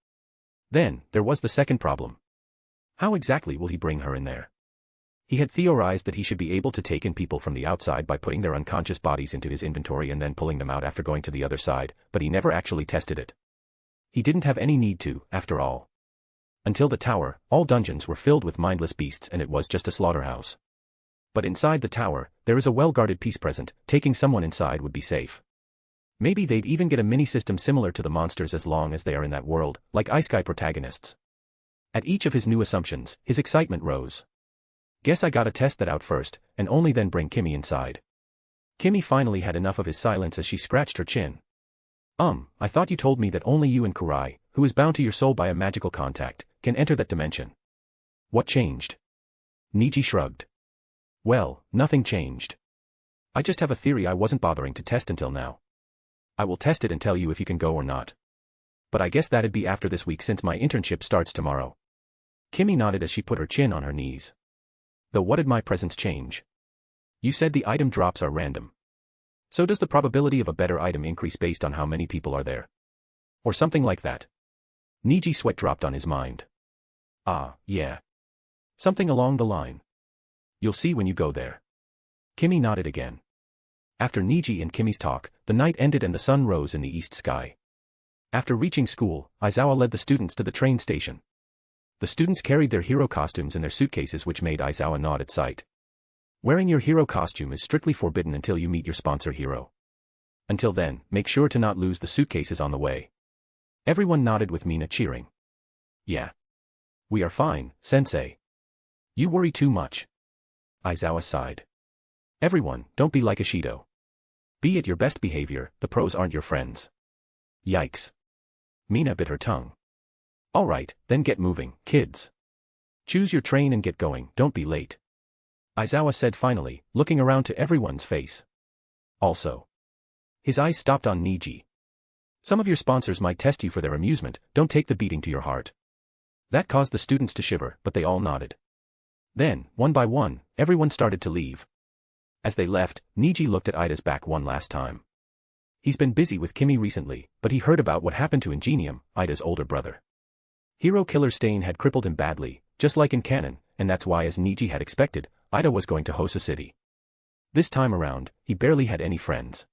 S2: Then, there was the second problem. How exactly will he bring her in there? He had theorized that he should be able to take in people from the outside by putting their unconscious bodies into his inventory and then pulling them out after going to the other side, but he never actually tested it. He didn't have any need to, after all. Until the tower, all dungeons were filled with mindless beasts and it was just a slaughterhouse. But inside the tower, there is a well-guarded piece present, taking someone inside would be safe. Maybe they'd even get a mini-system similar to the monsters as long as they are in that world, like Isekai protagonists. At each of his new assumptions, his excitement rose. Guess I gotta test that out first, and only then bring Kimmy inside. Kimmy finally had enough of his silence as she scratched her chin. I thought you told me that only you and Kurai, who is bound to your soul by a magical contact, can enter that dimension. What changed? Niji shrugged. Well, nothing changed. I just have a theory I wasn't bothering to test until now. I will test it and tell you if you can go or not. But I guess that'd be after this week since my internship starts tomorrow. Kimmy nodded as she put her chin on her knees. Though what did my presence change? You said the item drops are random. So does the probability of a better item increase based on how many people are there? Or something like that. Niji's sweat dropped on his mind. Ah, yeah. Something along the line. You'll see when you go there. Kimmy nodded again. After Niji and Kimmy's talk, the night ended and the sun rose in the east sky. After reaching school, Aizawa led the students to the train station. The students carried their hero costumes in their suitcases, which made Aizawa nod at sight. Wearing your hero costume is strictly forbidden until you meet your sponsor hero. Until then, make sure to not lose the suitcases on the way. Everyone nodded with Mina cheering. Yeah. We are fine, sensei. You worry too much. Aizawa sighed. Everyone, don't be like Ashido. Be at your best behavior, the pros aren't your friends. Yikes. Mina bit her tongue. Alright, then get moving, kids. Choose your train and get going, don't be late. Aizawa said finally, looking around to everyone's face. Also. His eyes stopped on Niji. Some of your sponsors might test you for their amusement, don't take the beating to your heart. That caused the students to shiver, but they all nodded. Then, one by one, everyone started to leave. As they left, Niji looked at Ida's back one last time. He's been busy with Kimmy recently, but he heard about what happened to Ingenium, Ida's older brother. Hero Killer Stain had crippled him badly, just like in canon, and that's why, as Niji had expected, Ida was going to Hosa City. This time around, he barely had any friends.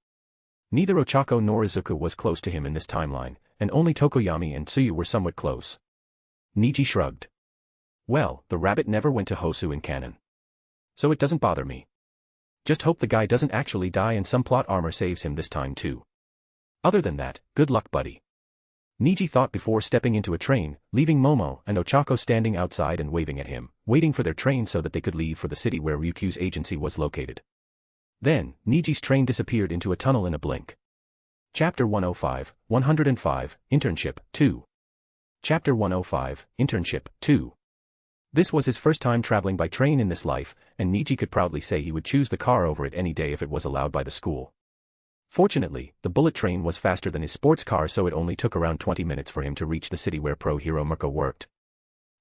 S2: Neither Ochako nor Izuku was close to him in this timeline, and only Tokoyami and Tsuyu were somewhat close. Niji shrugged. Well, the rabbit never went to Hosu in canon. So it doesn't bother me. Just hope the guy doesn't actually die and some plot armor saves him this time too. Other than that, good luck, buddy. Niji thought before stepping into a train, leaving Momo and Ochako standing outside and waving at him, waiting for their train so that they could leave for the city where Ryukyu's agency was located. Then, Niji's train disappeared into a tunnel in a blink. Chapter 105, 105, Internship, 2. Chapter 105, Internship, 2. This was his first time traveling by train in this life, and Niji could proudly say he would choose the car over it any day if it was allowed by the school. Fortunately, the bullet train was faster than his sports car, so it only took around 20 minutes for him to reach the city where pro hero Mirko worked.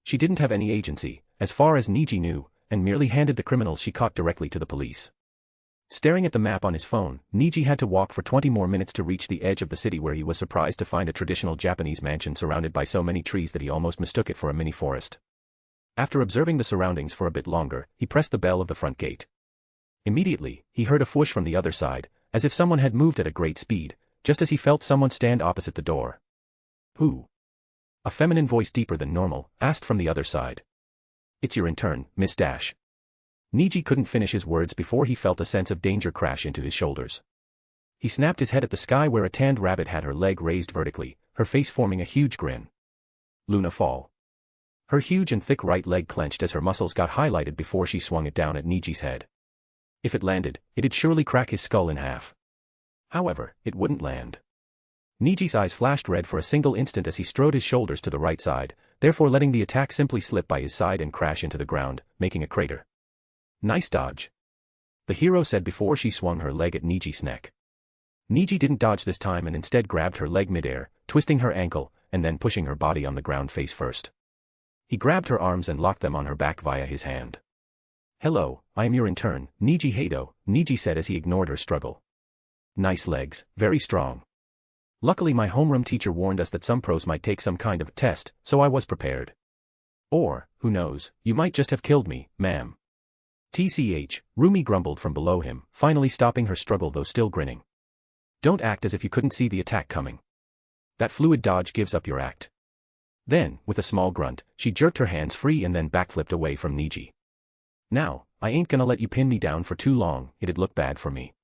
S2: She didn't have any agency, as far as Niji knew, and merely handed the criminals she caught directly to the police. Staring at the map on his phone, Niji had to walk for 20 more minutes to reach the edge of the city, where he was surprised to find a traditional Japanese mansion surrounded by so many trees that he almost mistook it for a mini forest. After observing the surroundings for a bit longer, he pressed the bell of the front gate. Immediately, he heard a whoosh from the other side, as if someone had moved at a great speed, just as he felt someone stand opposite the door. Who? A feminine voice deeper than normal asked from the other side. It's your intern, Miss Dash. Niji couldn't finish his words before he felt a sense of danger crash into his shoulders. He snapped his head at the sky where a tanned rabbit had her leg raised vertically, her face forming a huge grin. Luna Fall. Her huge and thick right leg clenched as her muscles got highlighted before she swung it down at Niji's head. If it landed, it'd surely crack his skull in half. However, it wouldn't land. Niji's eyes flashed red for a single instant as he strode his shoulders to the right side, therefore letting the attack simply slip by his side and crash into the ground, making a crater. Nice dodge. the hero said before she swung her leg at Niji's neck. Niji didn't dodge this time and instead grabbed her leg midair, twisting her ankle, and then pushing her body on the ground face first. He grabbed her arms and locked them on her back via his hand. "Hello, I am your intern, Neji Hado," Niji said as he ignored her struggle. "Nice legs, very strong. Luckily my homeroom teacher warned us that some pros might take some kind of test, so I was prepared. Or, who knows, you might just have killed me, ma'am." "TCH, Roomie grumbled from below him, finally stopping her struggle though still grinning. "Don't act as if you couldn't see the attack coming. That fluid dodge gives up your act." Then, with a small grunt, she jerked her hands free and then backflipped away from Niji. "Now, I ain't gonna let you pin me down for too long, it'd look bad for me,"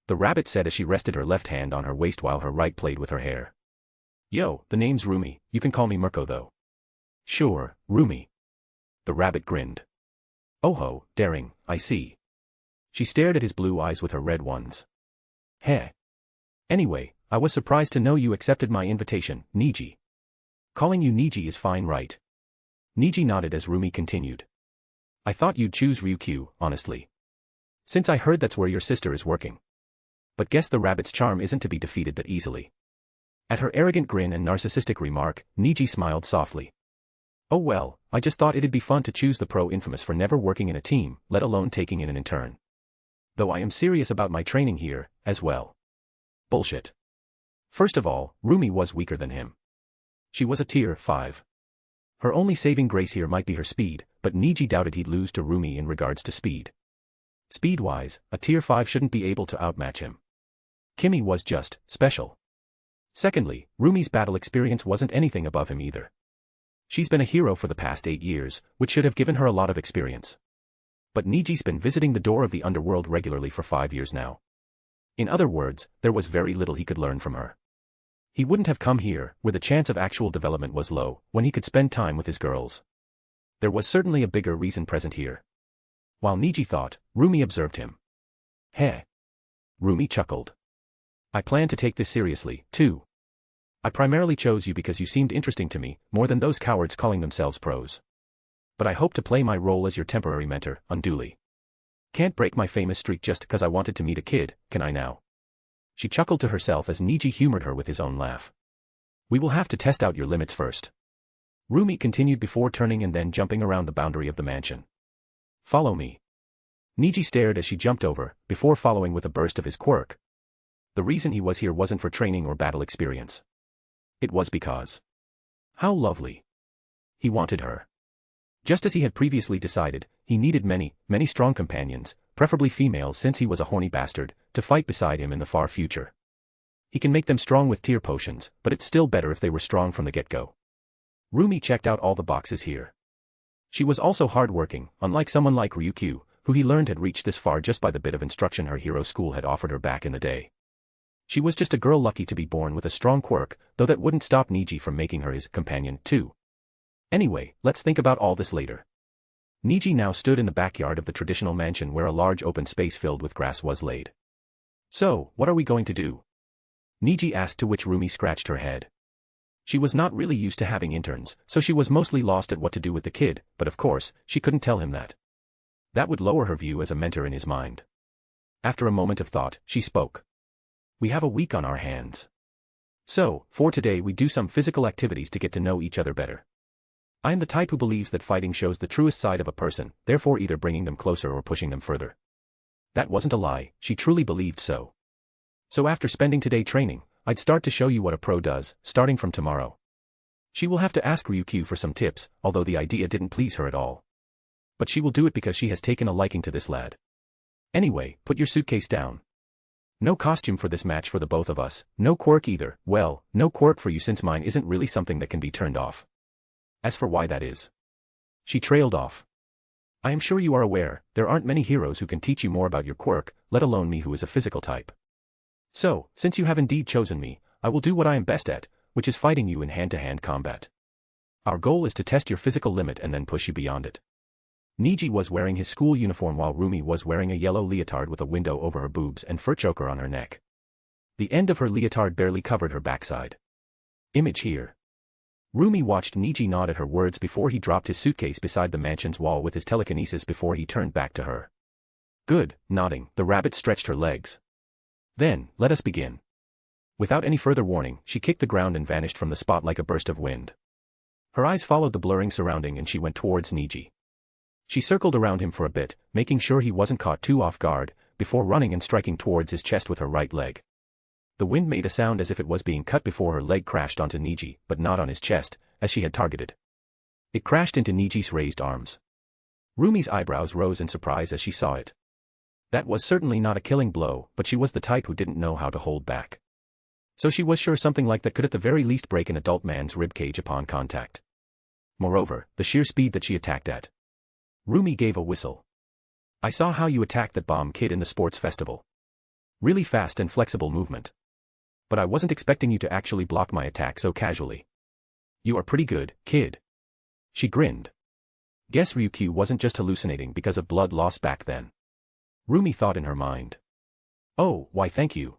S2: the rabbit said as she rested her left hand on her waist while her right played with her hair. "Yo, the name's Roomie, you can call me Mirko though." "Sure, Roomie." The rabbit grinned. "Oh ho, daring, I see." She stared at his blue eyes with her red ones. "Heh. Anyway, I was surprised to know you accepted my invitation, Niji. Calling you Niji is fine, right?" Niji nodded as Roomie continued. "I thought you'd choose Ryukyu, honestly. Since I heard that's where your sister is working. But guess the rabbit's charm isn't to be defeated that easily." At her arrogant grin and narcissistic remark, Niji smiled softly. "Oh well, I just thought it'd be fun to choose the pro infamous for never working in a team, let alone taking in an intern. Though I am serious about my training here, as well." Bullshit. First of all, Roomie was weaker than him. She was a tier 5. Her only saving grace here might be her speed, but Niji doubted he'd lose to Roomie in regards to speed. Speed-wise, a tier 5 shouldn't be able to outmatch him. Kimmy was just special. Secondly, Roomie's battle experience wasn't anything above him either. She's been a hero for the past 8 years, which should have given her a lot of experience. But Niji's been visiting the door of the underworld regularly for 5 years now. In other words, there was very little he could learn from her. He wouldn't have come here, where the chance of actual development was low, when he could spend time with his girls. There was certainly a bigger reason present here. While Niji thought, Roomie observed him. "Heh." Roomie chuckled. "I plan to take this seriously, too. I primarily chose you because you seemed interesting to me, more than those cowards calling themselves pros. But I hope to play my role as your temporary mentor, unduly. Can't break my famous streak just 'cause I wanted to meet a kid, can I now?" She chuckled to herself as Niji humored her with his own laugh. "We will have to test out your limits first." Roomie continued before turning and then jumping around the boundary of the mansion. "Follow me." Niji stared as she jumped over, before following with a burst of his quirk. The reason he was here wasn't for training or battle experience. It was because. How lovely. He wanted her. Just as he had previously decided, he needed many, many strong companions, preferably female since he was a horny bastard, to fight beside him in the far future. He can make them strong with tear potions, but it's still better if they were strong from the get-go. Roomie checked out all the boxes here. She was also hard-working, unlike someone like Ryukyu, who he learned had reached this far just by the bit of instruction her hero school had offered her back in the day. She was just a girl lucky to be born with a strong quirk, though that wouldn't stop Niji from making her his companion, too. Anyway, let's think about all this later. Niji now stood in the backyard of the traditional mansion where a large open space filled with grass was laid. "So, what are we going to do?" Niji asked, to which Roomie scratched her head. She was not really used to having interns, so she was mostly lost at what to do with the kid, but of course, she couldn't tell him that. That would lower her view as a mentor in his mind. After a moment of thought, she spoke. "We have a week on our hands. So, for today we do some physical activities to get to know each other better. I am the type who believes that fighting shows the truest side of a person, therefore either bringing them closer or pushing them further." That wasn't a lie, she truly believed so. "So after spending today training, I'd start to show you what a pro does, starting from tomorrow." She will have to ask Ryukyu for some tips, although the idea didn't please her at all. But she will do it because she has taken a liking to this lad. "Anyway, put your suitcase down. No costume for this match for the both of us, no quirk either, well, no quirk for you since mine isn't really something that can be turned off. As for why that is." She trailed off. "I am sure you are aware, there aren't many heroes who can teach you more about your quirk, let alone me who is a physical type. So, since you have indeed chosen me, I will do what I am best at, which is fighting you in hand-to-hand combat. Our goal is to test your physical limit and then push you beyond it." Niji was wearing his school uniform while Roomie was wearing a yellow leotard with a window over her boobs and fur choker on her neck. The end of her leotard barely covered her backside. Image here. Roomie watched Niji nod at her words before he dropped his suitcase beside the mansion's wall with his telekinesis before he turned back to her. Good, nodding, the rabbit stretched her legs. Then, let us begin. Without any further warning, she kicked the ground and vanished from the spot like a burst of wind. Her eyes followed the blurring surrounding and she went towards Niji. She circled around him for a bit, making sure he wasn't caught too off guard, before running and striking towards his chest with her right leg. The wind made a sound as if it was being cut before her leg crashed onto Niji, but not on his chest, as she had targeted. It crashed into Niji's raised arms. Roomie's eyebrows rose in surprise as she saw it. That was certainly not a killing blow, but she was the type who didn't know how to hold back. So she was sure something like that could at the very least break an adult man's ribcage upon contact. Moreover, the sheer speed that she attacked at. Roomie gave a whistle. I saw how you attacked that bomb kid in the sports festival. Really fast and flexible movement. But I wasn't expecting you to actually block my attack so casually. You are pretty good, kid. She grinned. Guess Ryukyu wasn't just hallucinating because of blood loss back then. Roomie thought in her mind. Oh, why thank you.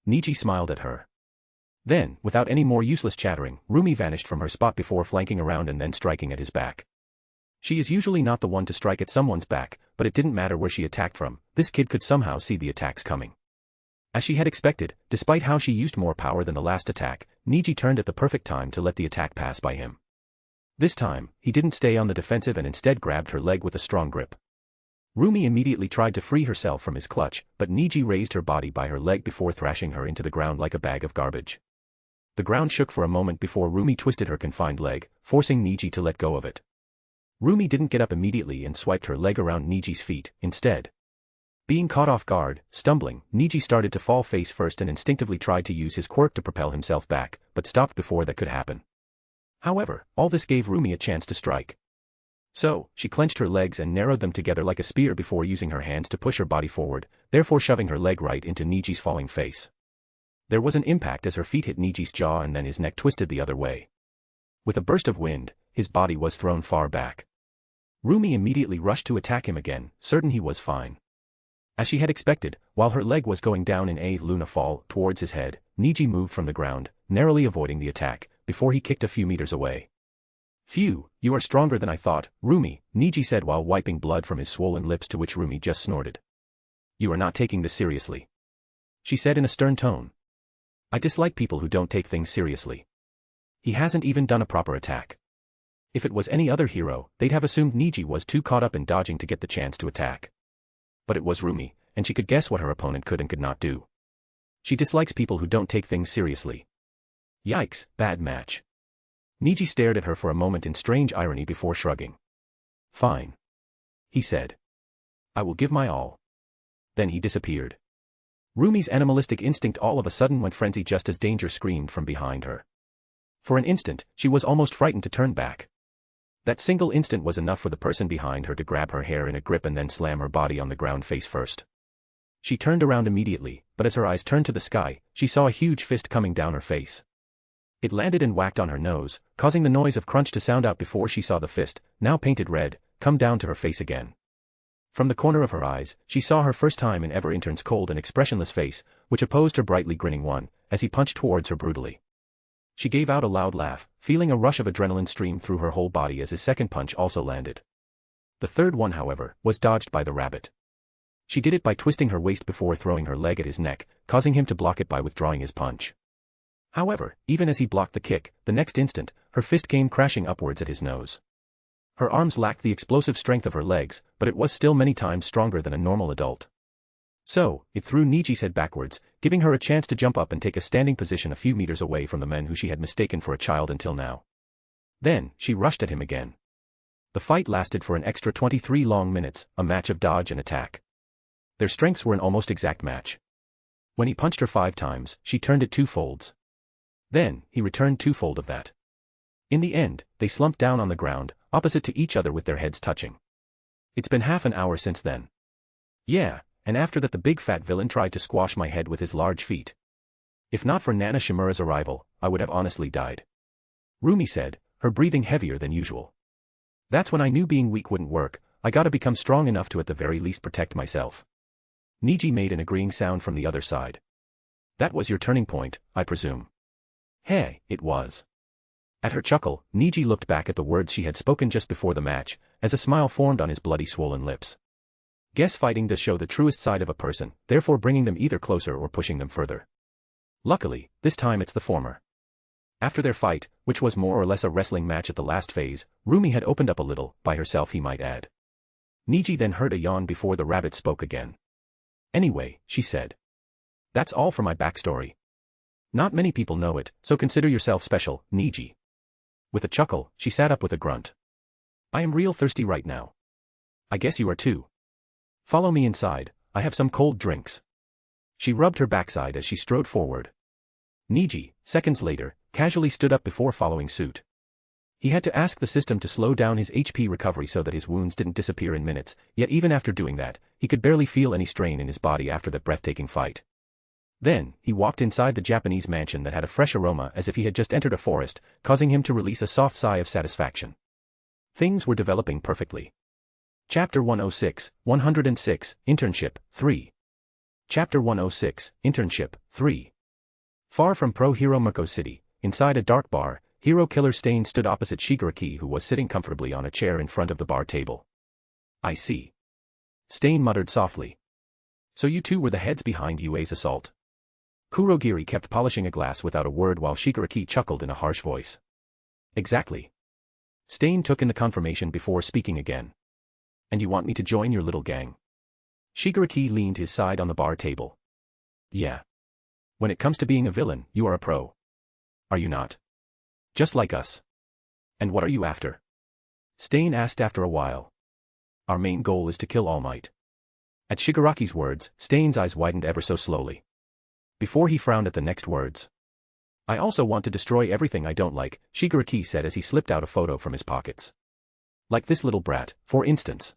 S2: Niji smiled at her. Then, without any more useless chattering, Roomie vanished from her spot before flanking around and then striking at his back. She is usually not the one to strike at someone's back, but it didn't matter where she attacked from, this kid could somehow see the attacks coming. As she had expected, despite how she used more power than the last attack, Niji turned at the perfect time to let the attack pass by him. This time, he didn't stay on the defensive and instead grabbed her leg with a strong grip. Roomie immediately tried to free herself from his clutch, but Niji raised her body by her leg before thrashing her into the ground like a bag of garbage. The ground shook for a moment before Roomie twisted her confined leg, forcing Niji to let go of it. Roomie didn't get up immediately and swiped her leg around Niji's feet, instead. Being caught off guard, stumbling, Niji started to fall face first and instinctively tried to use his quirk to propel himself back, but stopped before that could happen. However, all this gave Roomie a chance to strike. So, she clenched her legs and narrowed them together like a spear before using her hands to push her body forward, therefore shoving her leg right into Niji's falling face. There was an impact as her feet hit Niji's jaw and then his neck twisted the other way. With a burst of wind, his body was thrown far back. Roomie immediately rushed to attack him again, certain he was fine. As she had expected, while her leg was going down in a Luna fall towards his head, Niji moved from the ground, narrowly avoiding the attack, before he kicked a few meters away. Phew, you are stronger than I thought, Roomie, Niji said while wiping blood from his swollen lips, to which Roomie just snorted. You are not taking this seriously. She said in a stern tone. I dislike people who don't take things seriously. He hasn't even done a proper attack. If it was any other hero, they'd have assumed Niji was too caught up in dodging to get the chance to attack. But it was Roomie, and she could guess what her opponent could and could not do. She dislikes people who don't take things seriously. Yikes, bad match. Niji stared at her for a moment in strange irony before shrugging. Fine. He said. I will give my all. Then he disappeared. Roomie's animalistic instinct all of a sudden went frenzy just as danger screamed from behind her. For an instant, she was almost frightened to turn back. That single instant was enough for the person behind her to grab her hair in a grip and then slam her body on the ground face first. She turned around immediately, but as her eyes turned to the sky, she saw a huge fist coming down her face. It landed and whacked on her nose, causing the noise of crunch to sound out before she saw the fist, now painted red, come down to her face again. From the corner of her eyes, she saw her first time in ever intern's cold and expressionless face, which opposed her brightly grinning one, as he punched towards her brutally. She gave out a loud laugh, feeling a rush of adrenaline stream through her whole body as his second punch also landed. The third one, however, was dodged by the rabbit. She did it by twisting her waist before throwing her leg at his neck, causing him to block it by withdrawing his punch. However, even as he blocked the kick, the next instant, her fist came crashing upwards at his nose. Her arms lacked the explosive strength of her legs, but it was still many times stronger than a normal adult. So, it threw Niji's head backwards, giving her a chance to jump up and take a standing position a few meters away from the men who she had mistaken for a child until now. Then, she rushed at him again. The fight lasted for an extra 23 long minutes, a match of dodge and attack. Their strengths were an almost exact match. When he punched her 5 times, she turned it 2 folds. Then, he returned 2-fold of that. In the end, they slumped down on the ground, opposite to each other with their heads touching. It's been half an hour since then. Yeah, and after that the big fat villain tried to squash my head with his large feet. If not for Nana Shimura's arrival, I would have honestly died. Roomie said, her breathing heavier than usual. That's when I knew being weak wouldn't work, I gotta become strong enough to at the very least protect myself. Niji made an agreeing sound from the other side. That was your turning point, I presume. Hey, it was. At her chuckle, Niji looked back at the words she had spoken just before the match, as a smile formed on his bloody swollen lips. Guess fighting does show the truest side of a person, therefore bringing them either closer or pushing them further. Luckily, this time it's the former. After their fight, which was more or less a wrestling match at the last phase, Roomie had opened up a little, by herself he might add. Niji then heard a yawn before the rabbit spoke again. Anyway, she said. That's all for my backstory. Not many people know it, so consider yourself special, Niji. With a chuckle, she sat up with a grunt. I am real thirsty right now. I guess you are too. Follow me inside, I have some cold drinks. She rubbed her backside as she strode forward. Niji, seconds later, casually stood up before following suit. He had to ask the system to slow down his HP recovery so that his wounds didn't disappear in minutes, yet even after doing that, he could barely feel any strain in his body after that breathtaking fight. Then, he walked inside the Japanese mansion that had a fresh aroma as if he had just entered a forest, causing him to release a soft sigh of satisfaction. Things were developing perfectly. Chapter 106, 106, Internship, 3. Chapter 106, Internship, 3. Far from pro-hero Mirko City, inside a dark bar, hero killer Stain stood opposite Shigaraki, who was sitting comfortably on a chair in front of the bar table. I see. Stain muttered softly. So you two were the heads behind Yue's assault. Kurogiri kept polishing a glass without a word while Shigaraki chuckled in a harsh voice. Exactly. Stain took in the confirmation before speaking again. And you want me to join your little gang? Shigaraki leaned his side on the bar table. Yeah. When it comes to being a villain, you are a pro. Are you not? Just like us. And what are you after? Stain asked after a while. Our main goal is to kill All Might. At Shigaraki's words, Stain's eyes widened ever so slowly. Before he frowned at the next words. I also want to destroy everything I don't like, Shigaraki said as he slipped out a photo from his pockets. Like this little brat, for instance.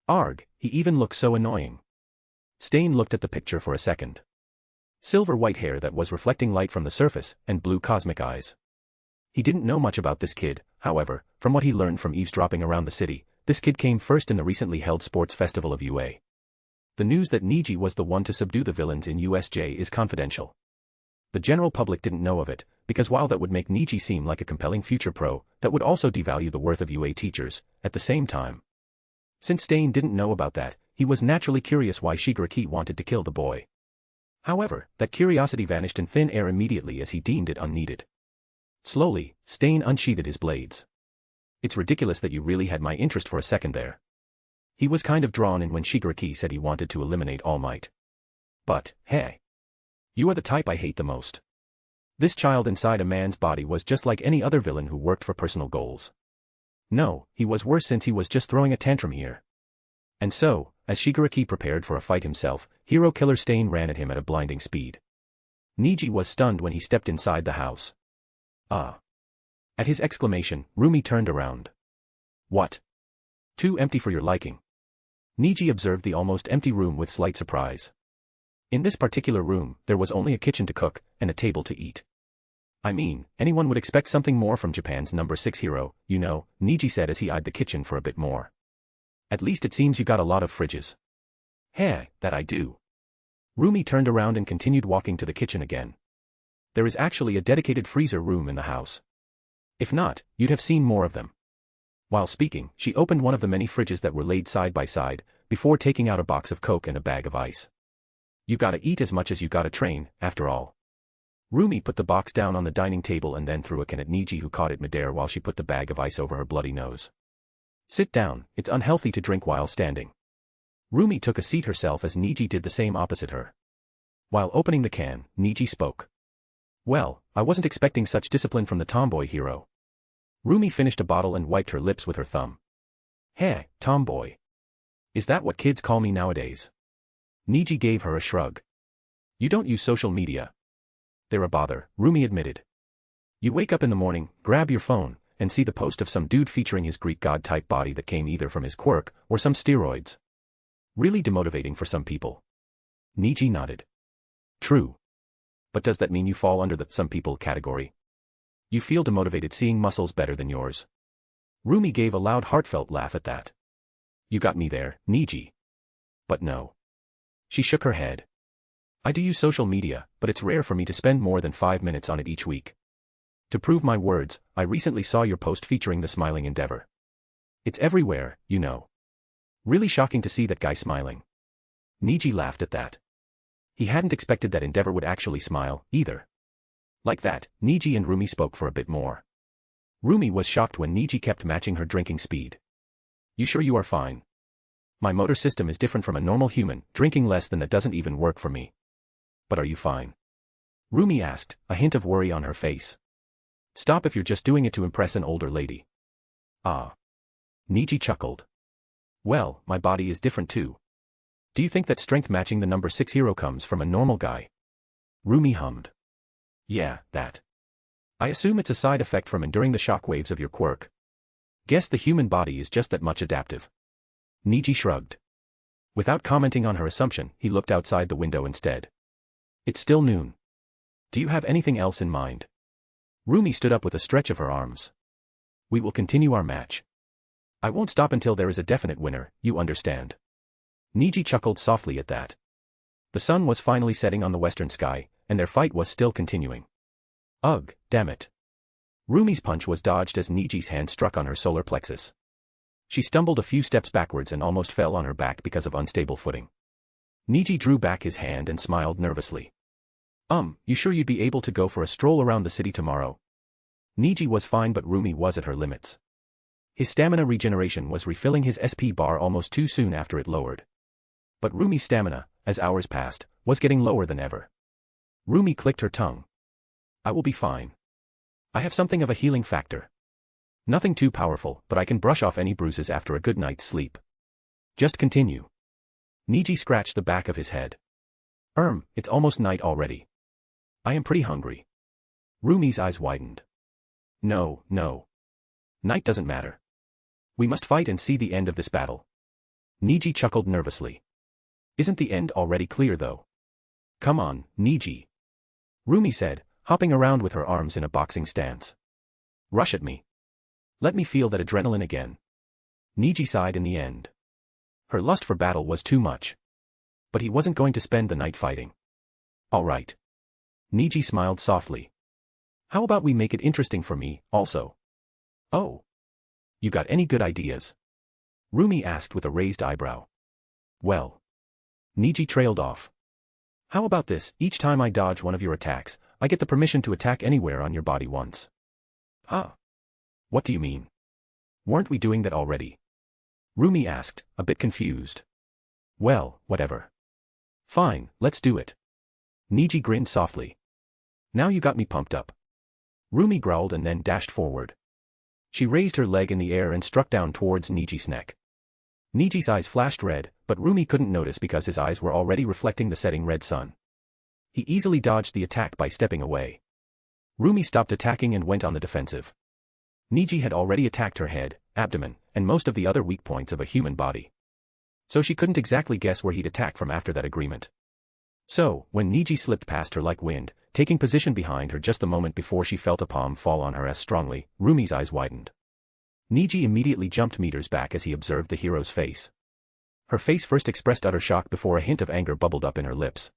S2: Arg, he even looks so annoying. Stain looked at the picture for a second. Silver white hair that was reflecting light from the surface, and blue cosmic eyes. He didn't know much about this kid, however, from what he learned from eavesdropping around the city, this kid came first in the recently held sports festival of UA. The news that Niji was the one to subdue the villains in USJ is confidential. The general public didn't know of it, because while that would make Niji seem like a compelling future pro, that would also devalue the worth of UA teachers, at the same time. Since Stain didn't know about that, he was naturally curious why Shigaraki wanted to kill the boy. However, that curiosity vanished in thin air immediately as he deemed it unneeded. Slowly, Stain unsheathed his blades. It's ridiculous that you really had my interest for a second there. He was kind of drawn in when Shigaraki said he wanted to eliminate All Might. But, hey. You are the type I hate the most. This child inside a man's body was just like any other villain who worked for personal goals. No, he was worse since he was just throwing a tantrum here. And so, as Shigaraki prepared for a fight himself, hero killer Stain ran at him at a blinding speed. Niji was stunned when he stepped inside the house. Ah. At his exclamation, Roomie turned around. What? Too empty for your liking. Niji observed the almost empty room with slight surprise. In this particular room, there was only a kitchen to cook, and a table to eat. I mean, anyone would expect something more from Japan's number 6 hero, you know, Niji said as he eyed the kitchen for a bit more. At least it seems you got a lot of fridges. Hey, that I do. Roomie turned around and continued walking to the kitchen again. There is actually a dedicated freezer room in the house. If not, you'd have seen more of them. While speaking, she opened one of the many fridges that were laid side by side, before taking out a box of Coke and a bag of ice. You gotta eat as much as you gotta train, after all. Roomie put the box down on the dining table and then threw a can at Niji, who caught it midair while she put the bag of ice over her bloody nose. Sit down, it's unhealthy to drink while standing. Roomie took a seat herself as Niji did the same opposite her. While opening the can, Niji spoke. Well, I wasn't expecting such discipline from the tomboy hero. Roomie finished a bottle and wiped her lips with her thumb. Hey, tomboy. Is that what kids call me nowadays? Niji gave her a shrug. You don't use social media. They're a bother, Roomie admitted. You wake up in the morning, grab your phone, and see the post of some dude featuring his Greek god-type body that came either from his quirk or some steroids. Really demotivating for some people. Niji nodded. True. But does that mean you fall under the some people category? You feel demotivated seeing muscles better than yours? Roomie gave a loud heartfelt laugh at that. You got me there, Niji. But no. She shook her head. I do use social media, but it's rare for me to spend more than 5 minutes on it each week. To prove my words, I recently saw your post featuring the smiling endeavor. It's everywhere, you know. Really shocking to see that guy smiling. Niji laughed at that. He hadn't expected that Endeavor would actually smile, either. Like that, Niji and Roomie spoke for a bit more. Roomie was shocked when Niji kept matching her drinking speed. You sure you are fine? My motor system is different from a normal human, drinking less than that doesn't even work for me. But are you fine? Roomie asked, a hint of worry on her face. Stop if you're just doing it to impress an older lady. Ah. Niji chuckled. Well, my body is different too. Do you think that strength matching the number 6 hero comes from a normal guy? Roomie hummed. Yeah, that. I assume it's a side effect from enduring the shockwaves of your quirk. Guess the human body is just that much adaptive. Niji shrugged. Without commenting on her assumption, he looked outside the window instead. It's still noon. Do you have anything else in mind? Roomie stood up with a stretch of her arms. We will continue our match. I won't stop until there is a definite winner, you understand. Niji chuckled softly at that. The sun was finally setting on the western sky, and their fight was still continuing. Ugh, damn it. Roomie's punch was dodged as Niji's hand struck on her solar plexus. She stumbled a few steps backwards and almost fell on her back because of unstable footing. Niji drew back his hand and smiled nervously. You sure you'd be able to go for a stroll around the city tomorrow? Niji was fine, but Roomie was at her limits. His stamina regeneration was refilling his SP bar almost too soon after it lowered. But Roomie's stamina, as hours passed, was getting lower than ever. Roomie clicked her tongue. I will be fine. I have something of a healing factor. Nothing too powerful, but I can brush off any bruises after a good night's sleep. Just continue. Niji scratched the back of his head. It's almost night already. I am pretty hungry. Roomie's eyes widened. No. Night doesn't matter. We must fight and see the end of this battle. Niji chuckled nervously. Isn't the end already clear though? Come on, Niji. Roomie said, hopping around with her arms in a boxing stance. Rush at me. Let me feel that adrenaline again. Niji sighed in the end. Her lust for battle was too much. But he wasn't going to spend the night fighting. All right. Niji smiled softly. How about we make it interesting for me, also? Oh. You got any good ideas? Roomie asked with a raised eyebrow. Well. Niji trailed off. How about this, each time I dodge one of your attacks, I get the permission to attack anywhere on your body once. Huh? What do you mean? Weren't we doing that already? Roomie asked, a bit confused. Well, whatever. Fine, let's do it. Niji grinned softly. Now you got me pumped up. Roomie growled and then dashed forward. She raised her leg in the air and struck down towards Niji's neck. Niji's eyes flashed red, but Roomie couldn't notice because his eyes were already reflecting the setting red sun. He easily dodged the attack by stepping away. Roomie stopped attacking and went on the defensive. Niji had already attacked her head, abdomen, and most of the other weak points of a human body. So she couldn't exactly guess where he'd attack from after that agreement. So, when Niji slipped past her like wind, taking position behind her just the moment before she felt a palm fall on her as strongly, Roomie's eyes widened. Niji immediately jumped meters back as he observed the hero's face. Her face first expressed utter shock before a hint of anger bubbled up in her lips.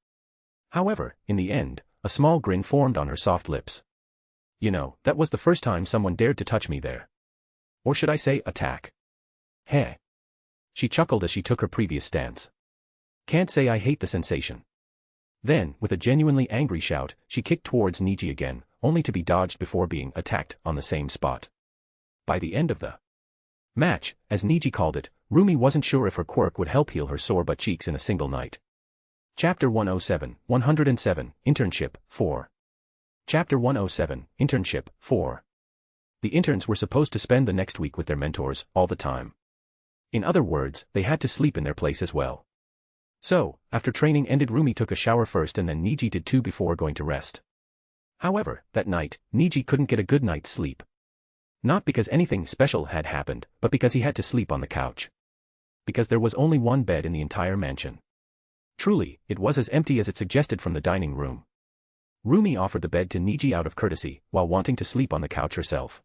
S2: However, in the end, a small grin formed on her soft lips. You know, that was the first time someone dared to touch me there. Or should I say, attack? Heh. She chuckled as she took her previous stance. Can't say I hate the sensation. Then, with a genuinely angry shout, she kicked towards Niji again, only to be dodged before being attacked on the same spot. By the end of the match, as Niji called it, Roomie wasn't sure if her quirk would help heal her sore butt cheeks in a single night. Chapter 107, 107, Internship, 4. Chapter 107, Internship, 4. The interns were supposed to spend the next week with their mentors, all the time. In other words, they had to sleep in their place as well. So, after training ended, Roomie took a shower first and then Niji did too before going to rest. However, that night, Niji couldn't get a good night's sleep. Not because anything special had happened, but because he had to sleep on the couch. Because there was only one bed in the entire mansion. Truly, it was as empty as it suggested from the dining room. Roomie offered the bed to Niji out of courtesy, while wanting to sleep on the couch herself.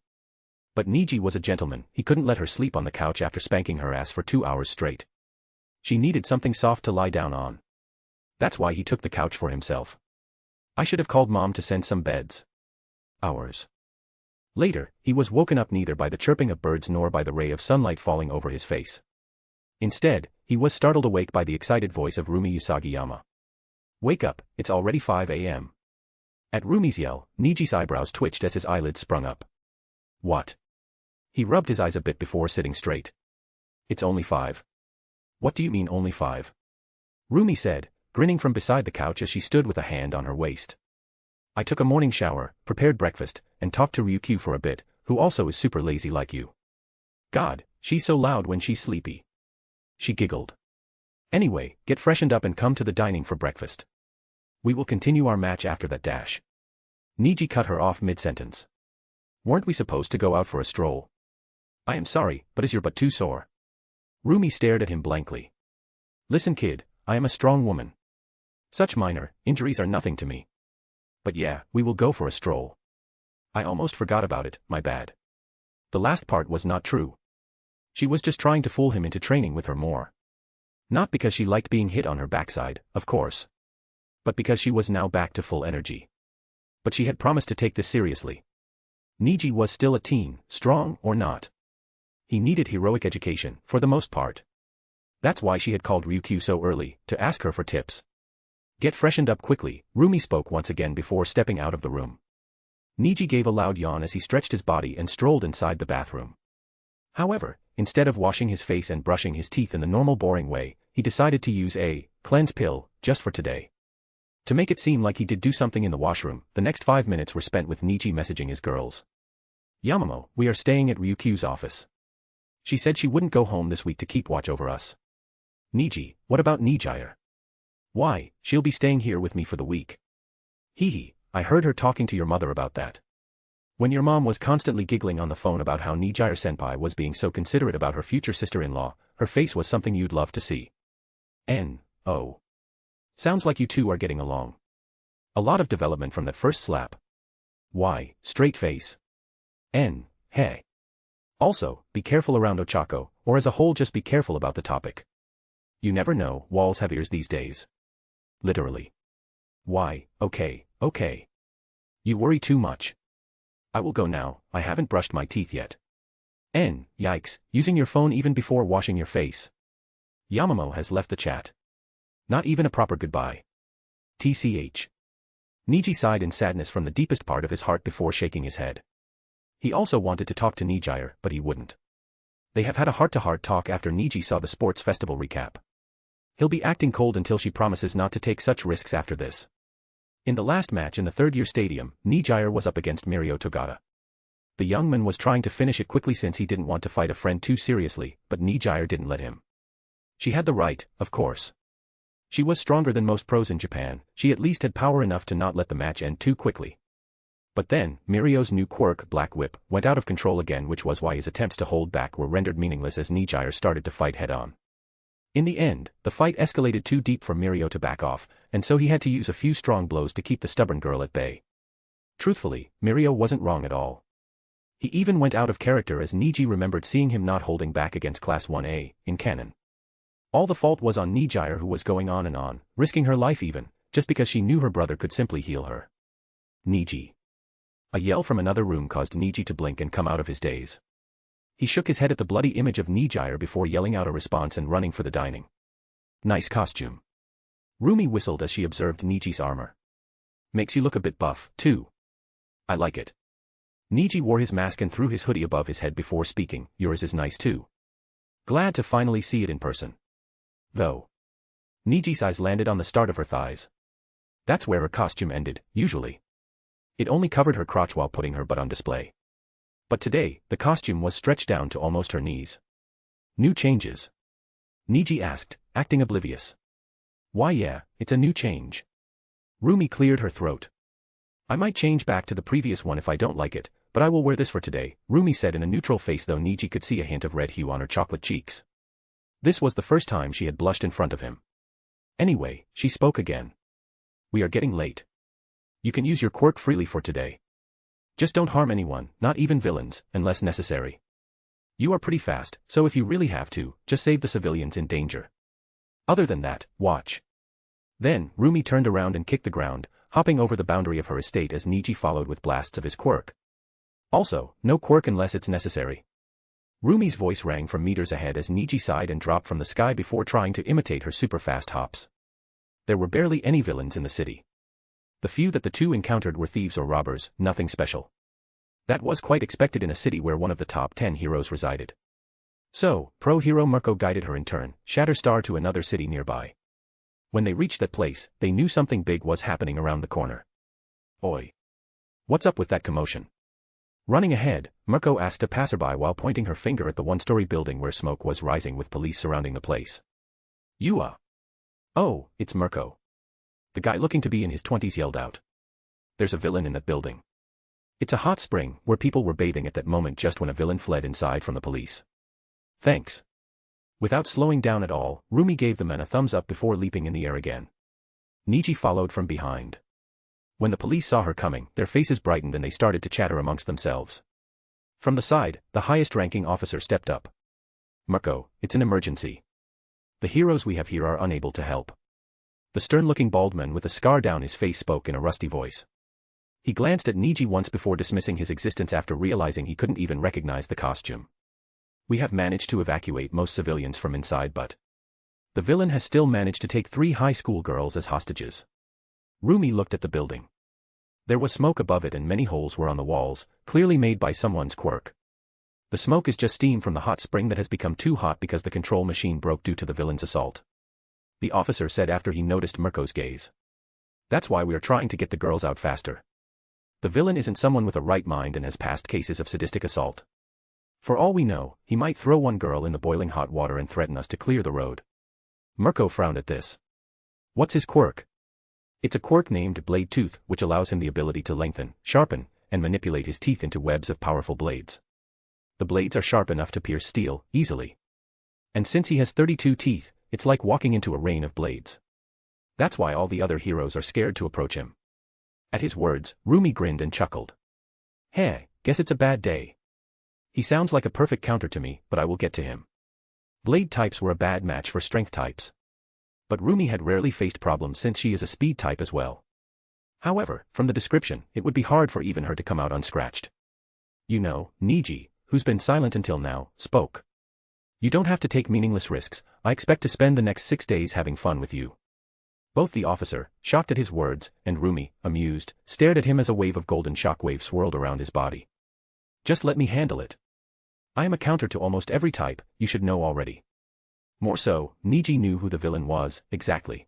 S2: But Niji was a gentleman, he couldn't let her sleep on the couch after spanking her ass for 2 hours straight. She needed something soft to lie down on. That's why he took the couch for himself. I should have called Mom to send some beds. Hours later, he was woken up neither by the chirping of birds nor by the ray of sunlight falling over his face. Instead, he was startled awake by the excited voice of Roomie Usagiyama. "Wake up, it's already 5 a.m. At Roomie's yell, Niji's eyebrows twitched as his eyelids sprung up. "What?" He rubbed his eyes a bit before sitting straight. "It's only 5. "What do you mean only 5? Roomie said, grinning from beside the couch as she stood with a hand on her waist. "I took a morning shower, prepared breakfast, and talked to Ryukyu for a bit, who also is super lazy like you. God, she's so loud when she's sleepy." She giggled. "Anyway, get freshened up and come to the dining for breakfast. We will continue our match after that dash." Niji cut her off mid-sentence. "Weren't we supposed to go out for a stroll?" "I am sorry, but is your butt too sore?" Roomie stared at him blankly. "Listen kid, I am a strong woman. Such minor injuries are nothing to me. But yeah, we will go for a stroll. I almost forgot about it, my bad." The last part was not true. She was just trying to fool him into training with her more. Not because she liked being hit on her backside, of course. But because she was now back to full energy. But she had promised to take this seriously. Niji was still a teen, strong or not. He needed heroic education, for the most part. That's why she had called Ryukyu so early, to ask her for tips. "Get freshened up quickly," Roomie spoke once again before stepping out of the room. Niji gave a loud yawn as he stretched his body and strolled inside the bathroom. However, instead of washing his face and brushing his teeth in the normal boring way, he decided to use a cleanse pill, just for today. To make it seem like he did do something in the washroom, the next 5 minutes were spent with Niji messaging his girls. "Yamamo, we are staying at Ryukyu's office. She said she wouldn't go home this week to keep watch over us." "Niji, what about Nijire?" "Why, she'll be staying here with me for the week." "Hee, I heard her talking to your mother about that. When your mom was constantly giggling on the phone about how Nijire-senpai was being so considerate about her future sister-in-law, her face was something you'd love to see." "Oh. Sounds like you two are getting along. A lot of development from that first slap." "Why, straight face." Hey. Also, be careful around Ochako, or as a whole just be careful about the topic. You never know, walls have ears these days. Literally. "Why, okay. You worry too much. I will go now, I haven't brushed my teeth yet." Yikes, using your phone even before washing your face. Yamamo has left the chat. Not even a proper goodbye. TCH. Niji sighed in sadness from the deepest part of his heart before shaking his head. He also wanted to talk to Nijire, but he wouldn't. They have had a heart-to-heart talk after Niji saw the sports festival recap. He'll be acting cold until she promises not to take such risks after this. In the last match in the third-year stadium, Nijire was up against Mirio Togata. The young man was trying to finish it quickly since he didn't want to fight a friend too seriously, but Nijire didn't let him. She had the right, of course. She was stronger than most pros in Japan, she at least had power enough to not let the match end too quickly. But then, Mirio's new quirk, Black Whip, went out of control again, which was why his attempts to hold back were rendered meaningless as Nijire started to fight head-on. In the end, the fight escalated too deep for Mirio to back off, and so he had to use a few strong blows to keep the stubborn girl at bay. Truthfully, Mirio wasn't wrong at all. He even went out of character as Niji remembered seeing him not holding back against Class 1A, in canon. All the fault was on Nijire, who was going on and on, risking her life even, just because she knew her brother could simply heal her. Niji. A yell from another room caused Niji to blink and come out of his daze. He shook his head at the bloody image of Nijire before yelling out a response and running for the dining. "Nice costume." Roomie whistled as she observed Niji's armor. "Makes you look a bit buff, too." "I like it." Niji wore his mask and threw his hoodie above his head before speaking. "Yours is nice too. Glad to finally see it in person. Though." Niji's eyes landed on the start of her thighs. That's where her costume ended, usually. It only covered her crotch while putting her butt on display. But today, the costume was stretched down to almost her knees. "New changes?" Niji asked, acting oblivious. "Why yeah, it's a new change." Roomie cleared her throat. "I might change back to the previous one if I don't like it, but I will wear this for today," Roomie said in a neutral face, though Niji could see a hint of red hue on her chocolate cheeks. This was the first time she had blushed in front of him. Anyway, she spoke again. "We are getting late. You can use your quirk freely for today. Just don't harm anyone, not even villains, unless necessary. You are pretty fast, so if you really have to, just save the civilians in danger. Other than that, watch." Then, Roomie turned around and kicked the ground, hopping over the boundary of her estate as Niji followed with blasts of his quirk. Also, no quirk unless it's necessary. Rumi's voice rang from meters ahead as Niji sighed and dropped from the sky before trying to imitate her super-fast hops. There were barely any villains in the city. The few that the two encountered were thieves or robbers, nothing special. That was quite expected in a city where one of the top 10 heroes resided. So, pro-hero Mirko guided her in turn, Shatterstar to another city nearby. When they reached that place, they knew something big was happening around the corner. Oi! What's up with that commotion? Running ahead, Mirko asked a passerby while pointing her finger at the one-story building where smoke was rising with police surrounding the place. Oh, it's Mirko. The guy looking to be in his 20s yelled out. There's a villain in that building. It's a hot spring where people were bathing at that moment just when a villain fled inside from the police. Thanks. Without slowing down at all, Rumi gave the men a thumbs up before leaping in the air again. Niji followed from behind. When the police saw her coming, their faces brightened and they started to chatter amongst themselves. From the side, the highest-ranking officer stepped up. Mirko, it's an emergency. The heroes we have here are unable to help. The stern-looking bald man with a scar down his face spoke in a rusty voice. He glanced at Niji once before dismissing his existence after realizing he couldn't even recognize the costume. We have managed to evacuate most civilians from inside, but the villain has still managed to take 3 high school girls as hostages. Rumi looked at the building. There was smoke above it and many holes were on the walls, clearly made by someone's quirk. The smoke is just steam from the hot spring that has become too hot because the control machine broke due to the villain's assault. The officer said after he noticed Mirko's gaze. That's why we are trying to get the girls out faster. The villain isn't someone with a right mind and has past cases of sadistic assault. For all we know, he might throw one girl in the boiling hot water and threaten us to clear the road. Mirko frowned at this. What's his quirk? It's a quirk named Blade Tooth, which allows him the ability to lengthen, sharpen, and manipulate his teeth into webs of powerful blades. The blades are sharp enough to pierce steel, easily. And since he has 32 teeth, it's like walking into a rain of blades. That's why all the other heroes are scared to approach him. At his words, Rumi grinned and chuckled. Hey, guess it's a bad day. He sounds like a perfect counter to me, but I will get to him. Blade types were a bad match for strength types. But Rumi had rarely faced problems since she is a speed type as well. However, from the description, it would be hard for even her to come out unscratched. You know, Niji, who's been silent until now, spoke. You don't have to take meaningless risks. I expect to spend the next 6 days having fun with you. Both the officer, shocked at his words, and Rumi, amused, stared at him as a wave of golden shockwave swirled around his body. Just let me handle it. I am a counter to almost every type, you should know already. More so, Niji knew who the villain was, exactly.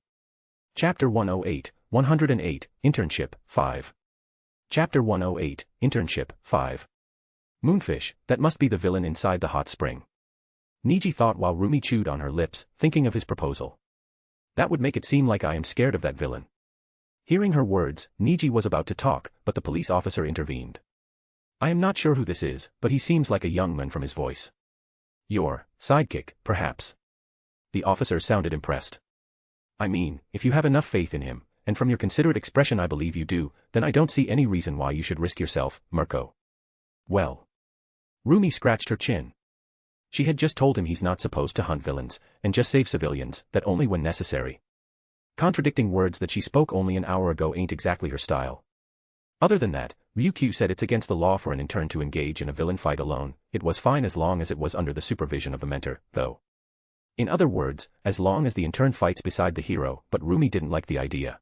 S2: Chapter 108, 108, Internship, 5. Chapter 108, Internship, 5. Moonfish, that must be the villain inside the hot spring. Niji thought while Rumi chewed on her lips, thinking of his proposal. That would make it seem like I am scared of that villain. Hearing her words, Niji was about to talk, but the police officer intervened. I am not sure who this is, but he seems like a young man from his voice. Your sidekick, perhaps. The officer sounded impressed. I mean, if you have enough faith in him, and from your considerate expression I believe you do, then I don't see any reason why you should risk yourself, Mirko. Well. Rumi scratched her chin. She had just told him he's not supposed to hunt villains, and just save civilians, that only when necessary. Contradicting words that she spoke only an hour ago ain't exactly her style. Other than that, Ryukyu said it's against the law for an intern to engage in a villain fight alone. It was fine as long as it was under the supervision of the mentor, though. In other words, as long as the intern fights beside the hero, but Rumi didn't like the idea.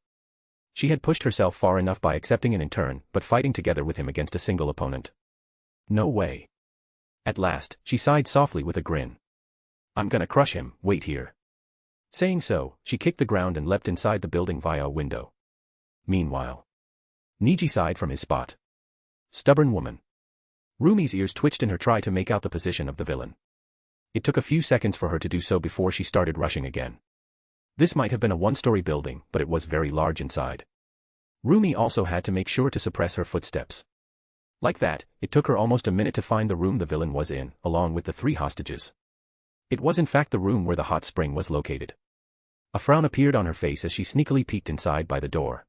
S2: She had pushed herself far enough by accepting an intern, but fighting together with him against a single opponent. No way. At last, she sighed softly with a grin. I'm gonna crush him, wait here. Saying so, she kicked the ground and leapt inside the building via a window. Meanwhile, Niji sighed from his spot. Stubborn woman. Rumi's ears twitched in her try to make out the position of the villain. It took a few seconds for her to do so before she started rushing again. This might have been a one-story building, but it was very large inside. Rumi also had to make sure to suppress her footsteps. Like that, it took her almost a minute to find the room the villain was in, along with the 3 hostages. It was in fact the room where the hot spring was located. A frown appeared on her face as she sneakily peeked inside by the door.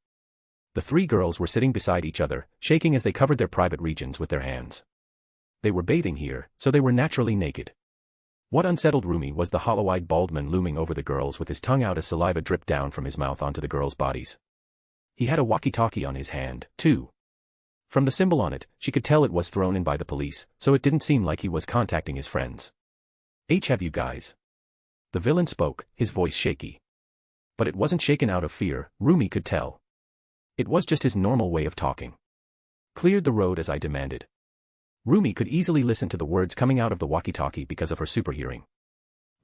S2: The 3 girls were sitting beside each other, shaking as they covered their private regions with their hands. They were bathing here, so they were naturally naked. What unsettled Rumi was the hollow-eyed bald man looming over the girls with his tongue out as saliva dripped down from his mouth onto the girls' bodies. He had a walkie-talkie on his hand, too. From the symbol on it, she could tell it was thrown in by the police, so it didn't seem like he was contacting his friends. Have you guys? The villain spoke, his voice shaky. But it wasn't shaken out of fear, Roomie could tell. It was just his normal way of talking. Cleared the road as I demanded. Roomie could easily listen to the words coming out of the walkie-talkie because of her super hearing.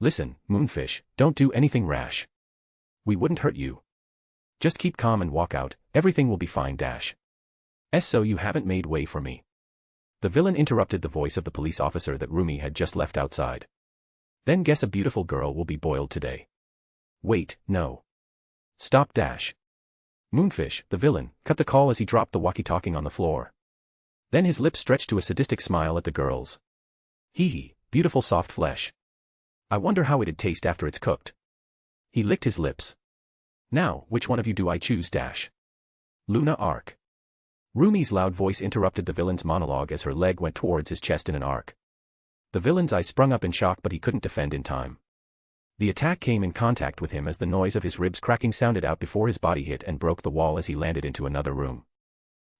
S2: Listen, Moonfish, don't do anything rash. We wouldn't hurt you. Just keep calm and walk out, everything will be fine dash. So you haven't made way for me. The villain interrupted the voice of the police officer that Roomie had just left outside. Then guess a beautiful girl will be boiled today. Wait, no. Stop dash. Moonfish, the villain, cut the call as he dropped the walkie-talkie on the floor. Then his lips stretched to a sadistic smile at the girls. Hee hee, beautiful soft flesh. I wonder how it'd taste after it's cooked. He licked his lips. Now, which one of you do I choose dash? Luna arc. Roomie's loud voice interrupted the villain's monologue as her leg went towards his chest in an arc. The villain's eyes sprung up in shock, but he couldn't defend in time. The attack came in contact with him as the noise of his ribs cracking sounded out before his body hit and broke the wall as he landed into another room.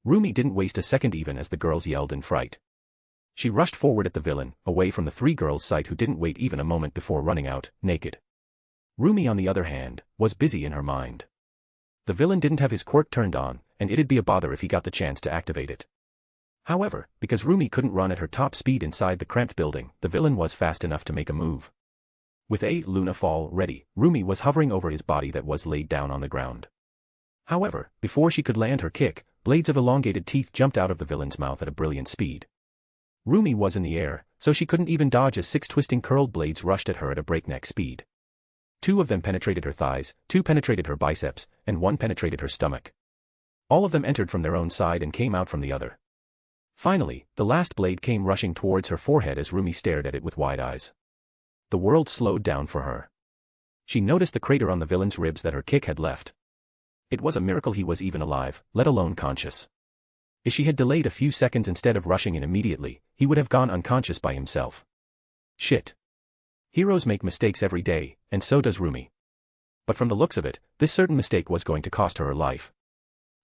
S2: Roomie didn't waste a second even as the girls yelled in fright. She rushed forward at the villain, away from the three girls' sight who didn't wait even a moment before running out, naked. Roomie on the other hand, was busy in her mind. The villain didn't have his quirk turned on, and it'd be a bother if he got the chance to activate it. However, because Roomie couldn't run at her top speed inside the cramped building, the villain was fast enough to make a move. With a Luna fall ready, Roomie was hovering over his body that was laid down on the ground. However, before she could land her kick, blades of elongated teeth jumped out of the villain's mouth at a brilliant speed. Roomie was in the air, so she couldn't even dodge as 6 twisting curled blades rushed at her at a breakneck speed. 2 of them penetrated her thighs, 2 penetrated her biceps, and 1 penetrated her stomach. All of them entered from their own side and came out from the other. Finally, the last blade came rushing towards her forehead as Roomie stared at it with wide eyes. The world slowed down for her. She noticed the crater on the villain's ribs that her kick had left. It was a miracle he was even alive, let alone conscious. If she had delayed a few seconds instead of rushing in immediately, he would have gone unconscious by himself. Shit. Heroes make mistakes every day, and so does Roomie. But from the looks of it, this certain mistake was going to cost her her life.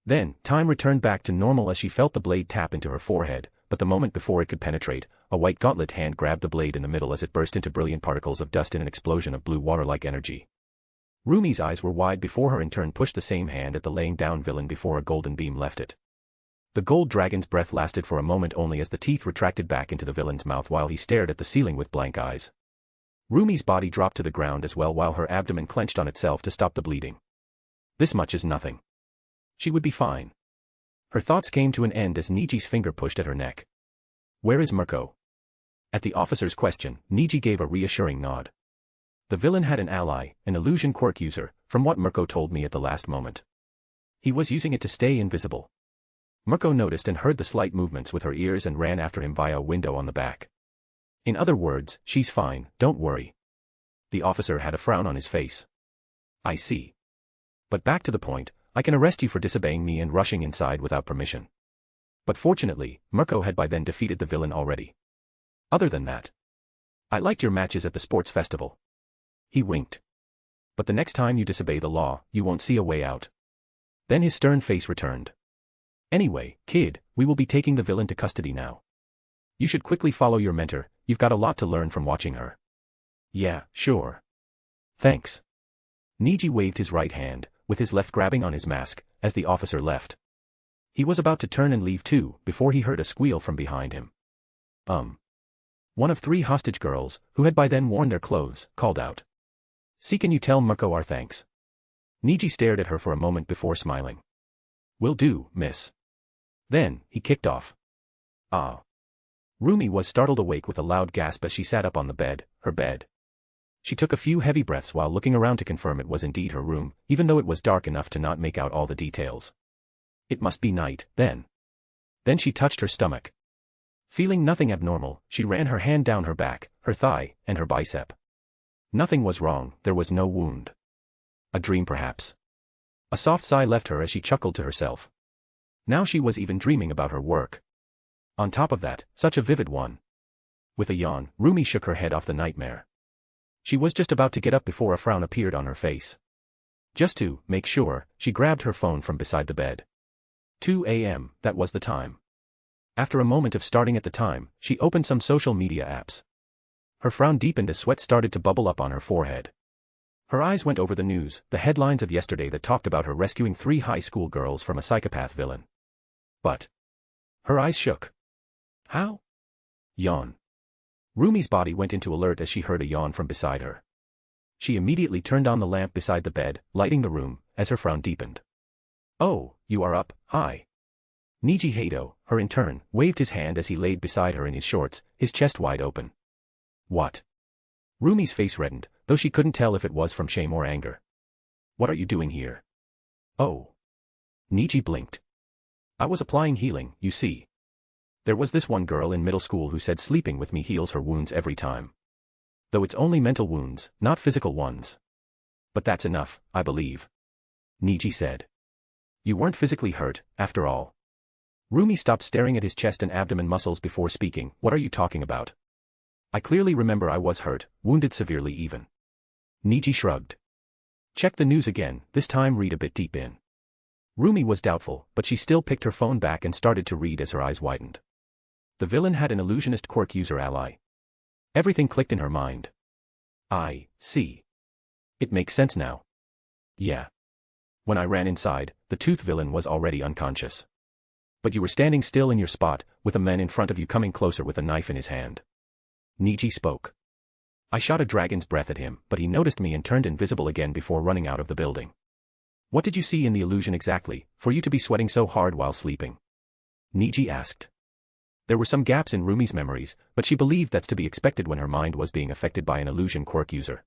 S2: Then, time returned back to normal as she felt the blade tap into her forehead, but the moment before it could penetrate, a white gauntlet hand grabbed the blade in the middle as it burst into brilliant particles of dust in an explosion of blue water-like energy. Roomie's eyes were wide before her in turn pushed the same hand at the laying down villain before a golden beam left it. The gold dragon's breath lasted for a moment only as the teeth retracted back into the villain's mouth while he stared at the ceiling with blank eyes. Roomie's body dropped to the ground as well while her abdomen clenched on itself to stop the bleeding. This much is nothing. She would be fine. Her thoughts came to an end as Niji's finger pushed at her neck. Where is Mirko? At the officer's question, Niji gave a reassuring nod. The villain had an ally, an illusion quirk user, from what Mirko told me at the last moment. He was using it to stay invisible. Mirko noticed and heard the slight movements with her ears and ran after him via a window on the back. In other words, she's fine, don't worry. The officer had a frown on his face. I see. But back to the point, I can arrest you for disobeying me and rushing inside without permission. But fortunately, Mirko had by then defeated the villain already. Other than that, I liked your matches at the sports festival. He winked. But the next time you disobey the law, you won't see a way out. Then his stern face returned. Anyway, kid, we will be taking the villain to custody now. You should quickly follow your mentor, you've got a lot to learn from watching her. Yeah, sure. Thanks. Niji waved his right hand, with his left grabbing on his mask, as the officer left. He was about to turn and leave too, before he heard a squeal from behind him. One of 3 hostage girls, who had by then worn their clothes, called out. See, can you tell Mirko our thanks? Niji stared at her for a moment before smiling. Will do, miss. Then, he kicked off. Ah. Roomie was startled awake with a loud gasp as she sat up on the bed, her bed. She took a few heavy breaths while looking around to confirm it was indeed her room, even though it was dark enough to not make out all the details. It must be night, then. Then she touched her stomach. Feeling nothing abnormal, she ran her hand down her back, her thigh, and her bicep. Nothing was wrong, there was no wound. A dream perhaps. A soft sigh left her as she chuckled to herself. Now she was even dreaming about her work. On top of that, such a vivid one. With a yawn, Roomie shook her head off the nightmare. She was just about to get up before a frown appeared on her face. Just to make sure, she grabbed her phone from beside the bed. 2 a.m., that was the time. After a moment of starting at the time, she opened some social media apps. Her frown deepened as sweat started to bubble up on her forehead. Her eyes went over the news, the headlines of yesterday that talked about her rescuing 3 high school girls from a psychopath villain. But her eyes shook. How? Yawn. Roomie's body went into alert as she heard a yawn from beside her. She immediately turned on the lamp beside the bed, lighting the room, as her frown deepened. Oh, you are up, hi. Neji Hado, her intern, waved his hand as he laid beside her in his shorts, his chest wide open. What? Roomie's face reddened, though she couldn't tell if it was from shame or anger. What are you doing here? Oh. Neji blinked. I was applying healing, you see. There was this one girl in middle school who said sleeping with me heals her wounds every time. Though it's only mental wounds, not physical ones. But that's enough, I believe. Neji said. You weren't physically hurt, after all. Roomie stopped staring at his chest and abdomen muscles before speaking. What are you talking about? I clearly remember I was hurt, wounded severely even. Neji shrugged. Check the news again, this time read a bit deep in. Roomie was doubtful, but she still picked her phone back and started to read as her eyes widened. The villain had an illusionist quirk user ally. Everything clicked in her mind. I see. It makes sense now. Yeah. When I ran inside, the tooth villain was already unconscious. But you were standing still in your spot, with a man in front of you coming closer with a knife in his hand. Neji spoke. I shot a dragon's breath at him, but he noticed me and turned invisible again before running out of the building. What did you see in the illusion exactly, for you to be sweating so hard while sleeping? Neji asked. There were some gaps in Roomie's memories, but she believed that's to be expected when her mind was being affected by an illusion quirk user.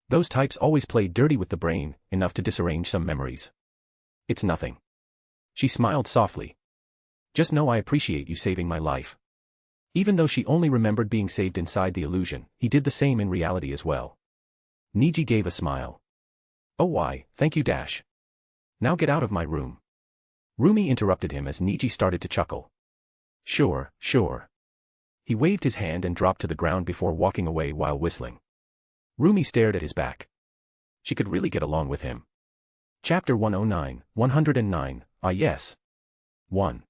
S2: Those types always play dirty with the brain, enough to disarrange some memories. It's nothing. She smiled softly. Just know I appreciate you saving my life. Even though she only remembered being saved inside the illusion, he did the same in reality as well. Neji gave a smile. Oh why, thank you dash. Now get out of my room. Roomie interrupted him as Neji started to chuckle. Sure, sure. He waved his hand and dropped to the ground before walking away while whistling. Roomie stared at his back. She could really get along with him. Chapter 109, 109, ah yes. 1.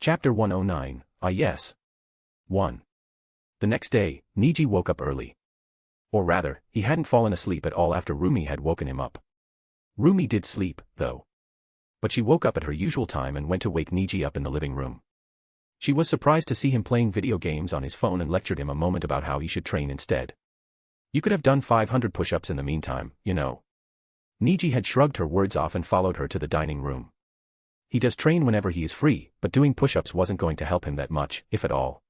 S2: Chapter 109, ah yes. 1. The next day, Neji woke up early. Or rather, he hadn't fallen asleep at all after Roomie had woken him up. Roomie did sleep, though. But she woke up at her usual time and went to wake Neji up in the living room. She was surprised to see him playing video games on his phone and lectured him a moment about how he should train instead. You could have done 500 push-ups in the meantime, you know. Neji had shrugged her words off and followed her to the dining room. He does train whenever he is free, but doing push-ups wasn't going to help him that much, if at all.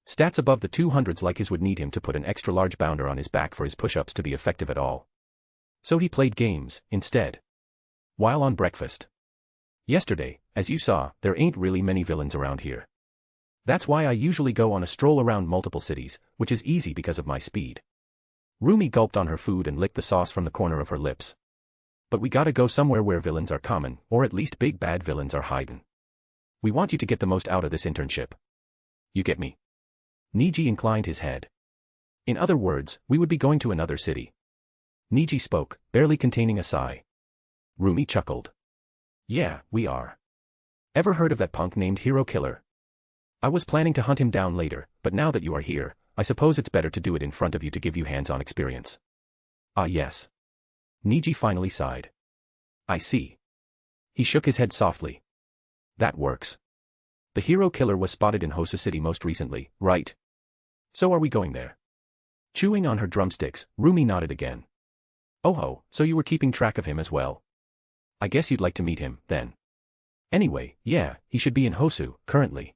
S2: Stats above the 200s like his would need him to put an extra large bounder on his back for his push-ups to be effective at all. So he played games, instead. While on breakfast. Yesterday, as you saw, there ain't really many villains around here. That's why I usually go on a stroll around multiple cities, which is easy because of my speed. Roomie gulped on her food and licked the sauce from the corner of her lips. But we gotta go somewhere where villains are common, or at least big bad villains are hiding. We want you to get the most out of this internship. You get me? Neji inclined his head. In other words, we would be going to another city. Neji spoke, barely containing a sigh. Roomie chuckled. Yeah, we are. Ever heard of that punk named Hero Killer? I was planning to hunt him down later, but now that you are here, I suppose it's better to do it in front of you to give you hands-on experience. Ah yes. Neji finally sighed. I see. He shook his head softly. That works. The hero killer was spotted in Hosu City most recently, right? So are we going there? Chewing on her drumsticks, Roomie nodded again. Oh ho, so you were keeping track of him as well. I guess you'd like to meet him, then. Anyway, yeah, he should be in Hosu, currently.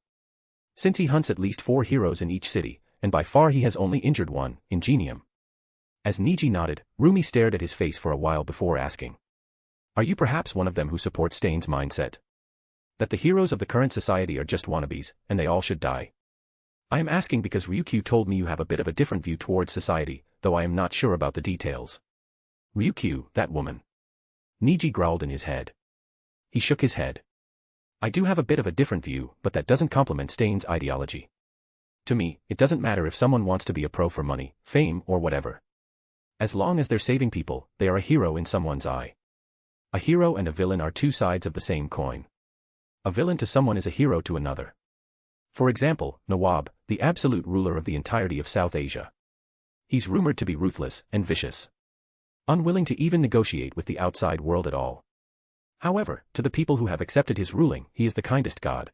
S2: Since he hunts at least 4 heroes in each city, and by far he has only injured one, Ingenium. As Neji nodded, Roomie stared at his face for a while before asking. Are you perhaps one of them who support Stain's mindset? That the heroes of the current society are just wannabes, and they all should die? I am asking because Ryukyu told me you have a bit of a different view towards society, though I am not sure about the details. Ryukyu, that woman. Neji growled in his head. He shook his head. I do have a bit of a different view, but that doesn't complement Stain's ideology. To me, it doesn't matter if someone wants to be a pro for money, fame, or whatever. As long as they're saving people, they are a hero in someone's eye. A hero and a villain are 2 sides of the same coin. A villain to someone is a hero to another. For example, Nawab, the absolute ruler of the entirety of South Asia. He's rumored to be ruthless and vicious, unwilling to even negotiate with the outside world at all. However, to the people who have accepted his ruling, he is the kindest god.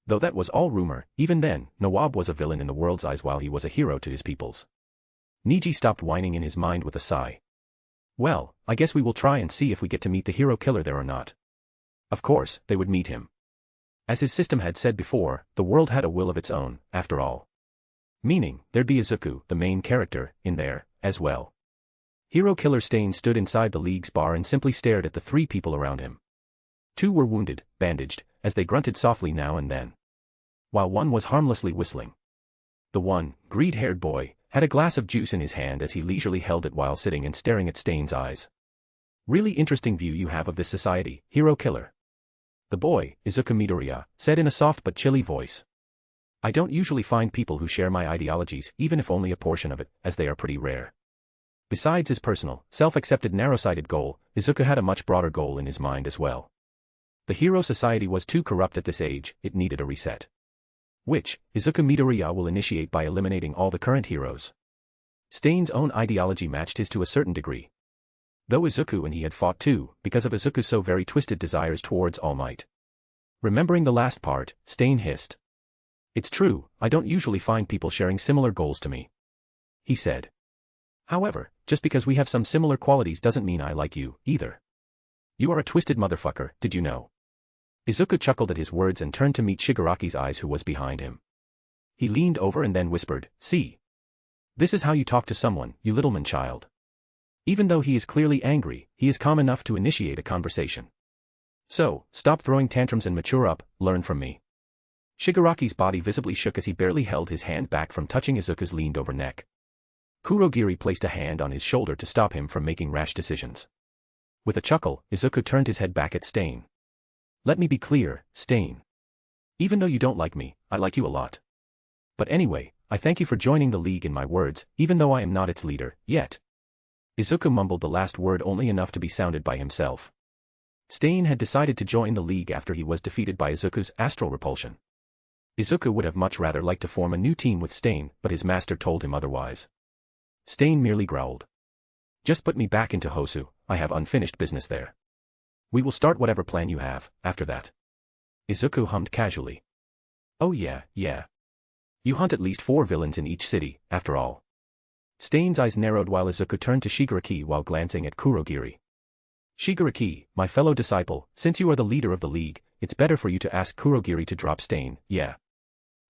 S2: Though that was all rumor, even then, Nawab was a villain in the world's eyes while he was a hero to his peoples. Niji stopped whining in his mind with a sigh. Well, I guess we will try and see if we get to meet the hero killer there or not. Of course, they would meet him. As his system had said before, the world had a will of its own, after all. Meaning, there'd be Izuku, the main character, in there, as well. Hero killer Stain stood inside the league's bar and simply stared at the three people around him. Two were wounded, bandaged, as they grunted softly now and then, while one was harmlessly whistling. The one, greed-haired boy, had a glass of juice in his hand as he leisurely held it while sitting and staring at Stain's eyes. Really interesting view you have of this society, hero killer. The boy, Izuku Midoriya, said in a soft but chilly voice. I don't usually find people who share my ideologies, even if only a portion of it, as they are pretty rare. Besides his personal, self-accepted narrow-sighted goal, Izuku had a much broader goal in his mind as well. The hero society was too corrupt at this age, it needed a reset. Which, Izuku Midoriya will initiate by eliminating all the current heroes. Stain's own ideology matched his to a certain degree. Though Izuku and he had fought too, because of Izuku's so very twisted desires towards All Might. Remembering the last part, Stain hissed. It's true, I don't usually find people sharing similar goals to me, he said. However, just because we have some similar qualities doesn't mean I like you, either. You are a twisted motherfucker, did you know? Izuku chuckled at his words and turned to meet Shigaraki's eyes who was behind him. He leaned over and then whispered, see. This is how you talk to someone, you little man child. Even though he is clearly angry, he is calm enough to initiate a conversation. So, stop throwing tantrums and mature up, learn from me. Shigaraki's body visibly shook as he barely held his hand back from touching Izuku's leaned-over neck. Kurogiri placed a hand on his shoulder to stop him from making rash decisions. With a chuckle, Izuku turned his head back at Stain. Let me be clear, Stain. Even though you don't like me, I like you a lot. But anyway, I thank you for joining the league in my words, even though I am not its leader, yet. Izuku mumbled the last word only enough to be sounded by himself. Stain had decided to join the league after he was defeated by Izuku's astral repulsion. Izuku would have much rather liked to form a new team with Stain, but his master told him otherwise. Stain merely growled. Just put me back into Hosu, I have unfinished business there. We will start whatever plan you have, after that. Izuku hummed casually. Oh yeah. You hunt at least 4 villains in each city, after all. Stain's eyes narrowed while Izuku turned to Shigaraki while glancing at Kurogiri. Shigaraki, my fellow disciple, since you are the leader of the league, it's better for you to ask Kurogiri to drop Stain, yeah.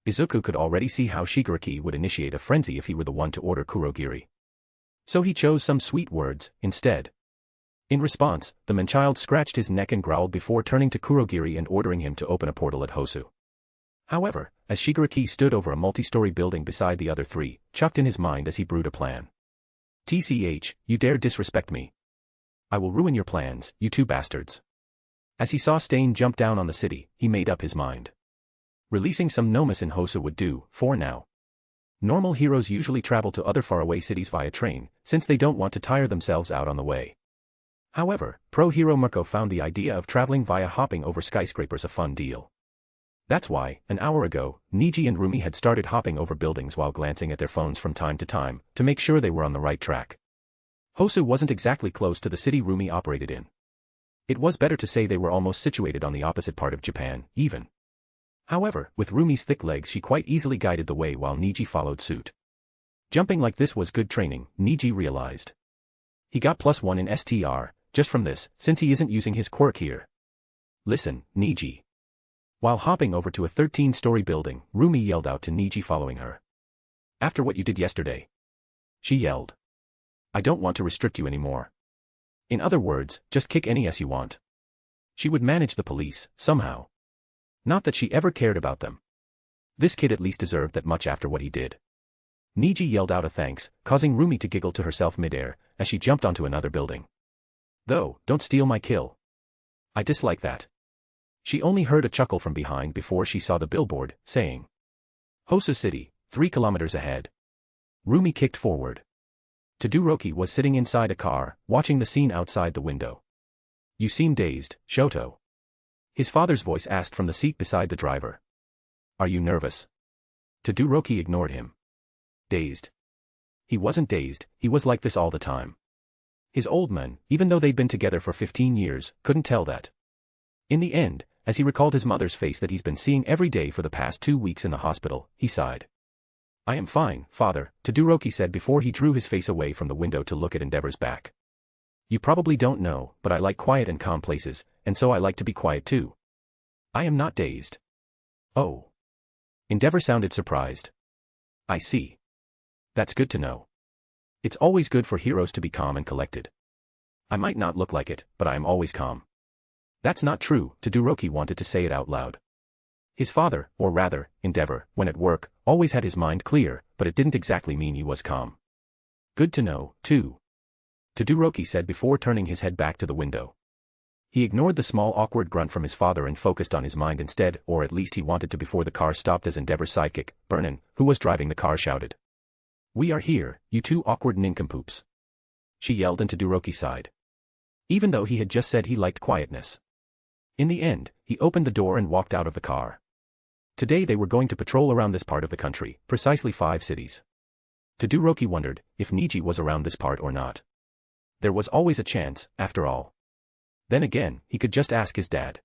S2: Izuku could already see how Shigaraki would initiate a frenzy if he were the one to order Kurogiri. So he chose some sweet words, instead. In response, the man-child scratched his neck and growled before turning to Kurogiri and ordering him to open a portal at Hosu. However, as Shigaraki stood over a multi-story building beside the other 3, chucked in his mind as he brewed a plan. TCH, you dare disrespect me. I will ruin your plans, you 2 bastards. As he saw Stain jump down on the city, he made up his mind. Releasing some nomas in Hosu would do, for now. Normal heroes usually travel to other faraway cities via train, since they don't want to tire themselves out on the way. However, pro-hero Mirko found the idea of traveling via hopping over skyscrapers a fun deal. That's why, an hour ago, Niji and Roomie had started hopping over buildings while glancing at their phones from time to make sure they were on the right track. Hosu wasn't exactly close to the city Roomie operated in. It was better to say they were almost situated on the opposite part of Japan, even. However, with Roomie's thick legs she quite easily guided the way while Niji followed suit. Jumping like this was good training, Niji realized. He got +1 in STR, just from this, since he isn't using his quirk here. Listen, Niji. While hopping over to a 13-story building, Roomie yelled out to Niji following her. After what you did yesterday. She yelled. I don't want to restrict you anymore. In other words, just kick any ass you want. She would manage the police, somehow. Not that she ever cared about them. This kid at least deserved that much after what he did. Niji yelled out a thanks, causing Roomie to giggle to herself midair, as she jumped onto another building. Though, don't steal my kill. I dislike that. She only heard a chuckle from behind before she saw the billboard, saying. Hosu City, 3 kilometers ahead. Roomie kicked forward. Todoroki was sitting inside a car, watching the scene outside the window. You seem dazed, Shoto. His father's voice asked from the seat beside the driver. Are you nervous? Todoroki ignored him. Dazed. He wasn't dazed, he was like this all the time. His old man, even though they'd been together for 15 years, couldn't tell that. In the end, as he recalled his mother's face that he's been seeing every day for the past 2 weeks in the hospital, he sighed. I am fine, father, Todoroki said before he drew his face away from the window to look at Endeavor's back. You probably don't know, but I like quiet and calm places, and so I like to be quiet too. I am not dazed. Oh. Endeavor sounded surprised. I see. That's good to know. It's always good for heroes to be calm and collected. I might not look like it, but I am always calm. That's not true, Todoroki wanted to say it out loud. His father, or rather, Endeavor, when at work, always had his mind clear, but it didn't exactly mean he was calm. Good to know, too. Todoroki said before turning his head back to the window. He ignored the small awkward grunt from his father and focused on his mind instead, or at least he wanted to before the car stopped as Endeavor's sidekick, Burnin, who was driving the car shouted. We are here, you two awkward nincompoops. She yelled and Todoroki sighed. Even though he had just said he liked quietness. In the end, he opened the door and walked out of the car. Today they were going to patrol around this part of the country, precisely 5 cities. Todoroki wondered if Niji was around this part or not. There was always a chance, after all. Then again, he could just ask his dad.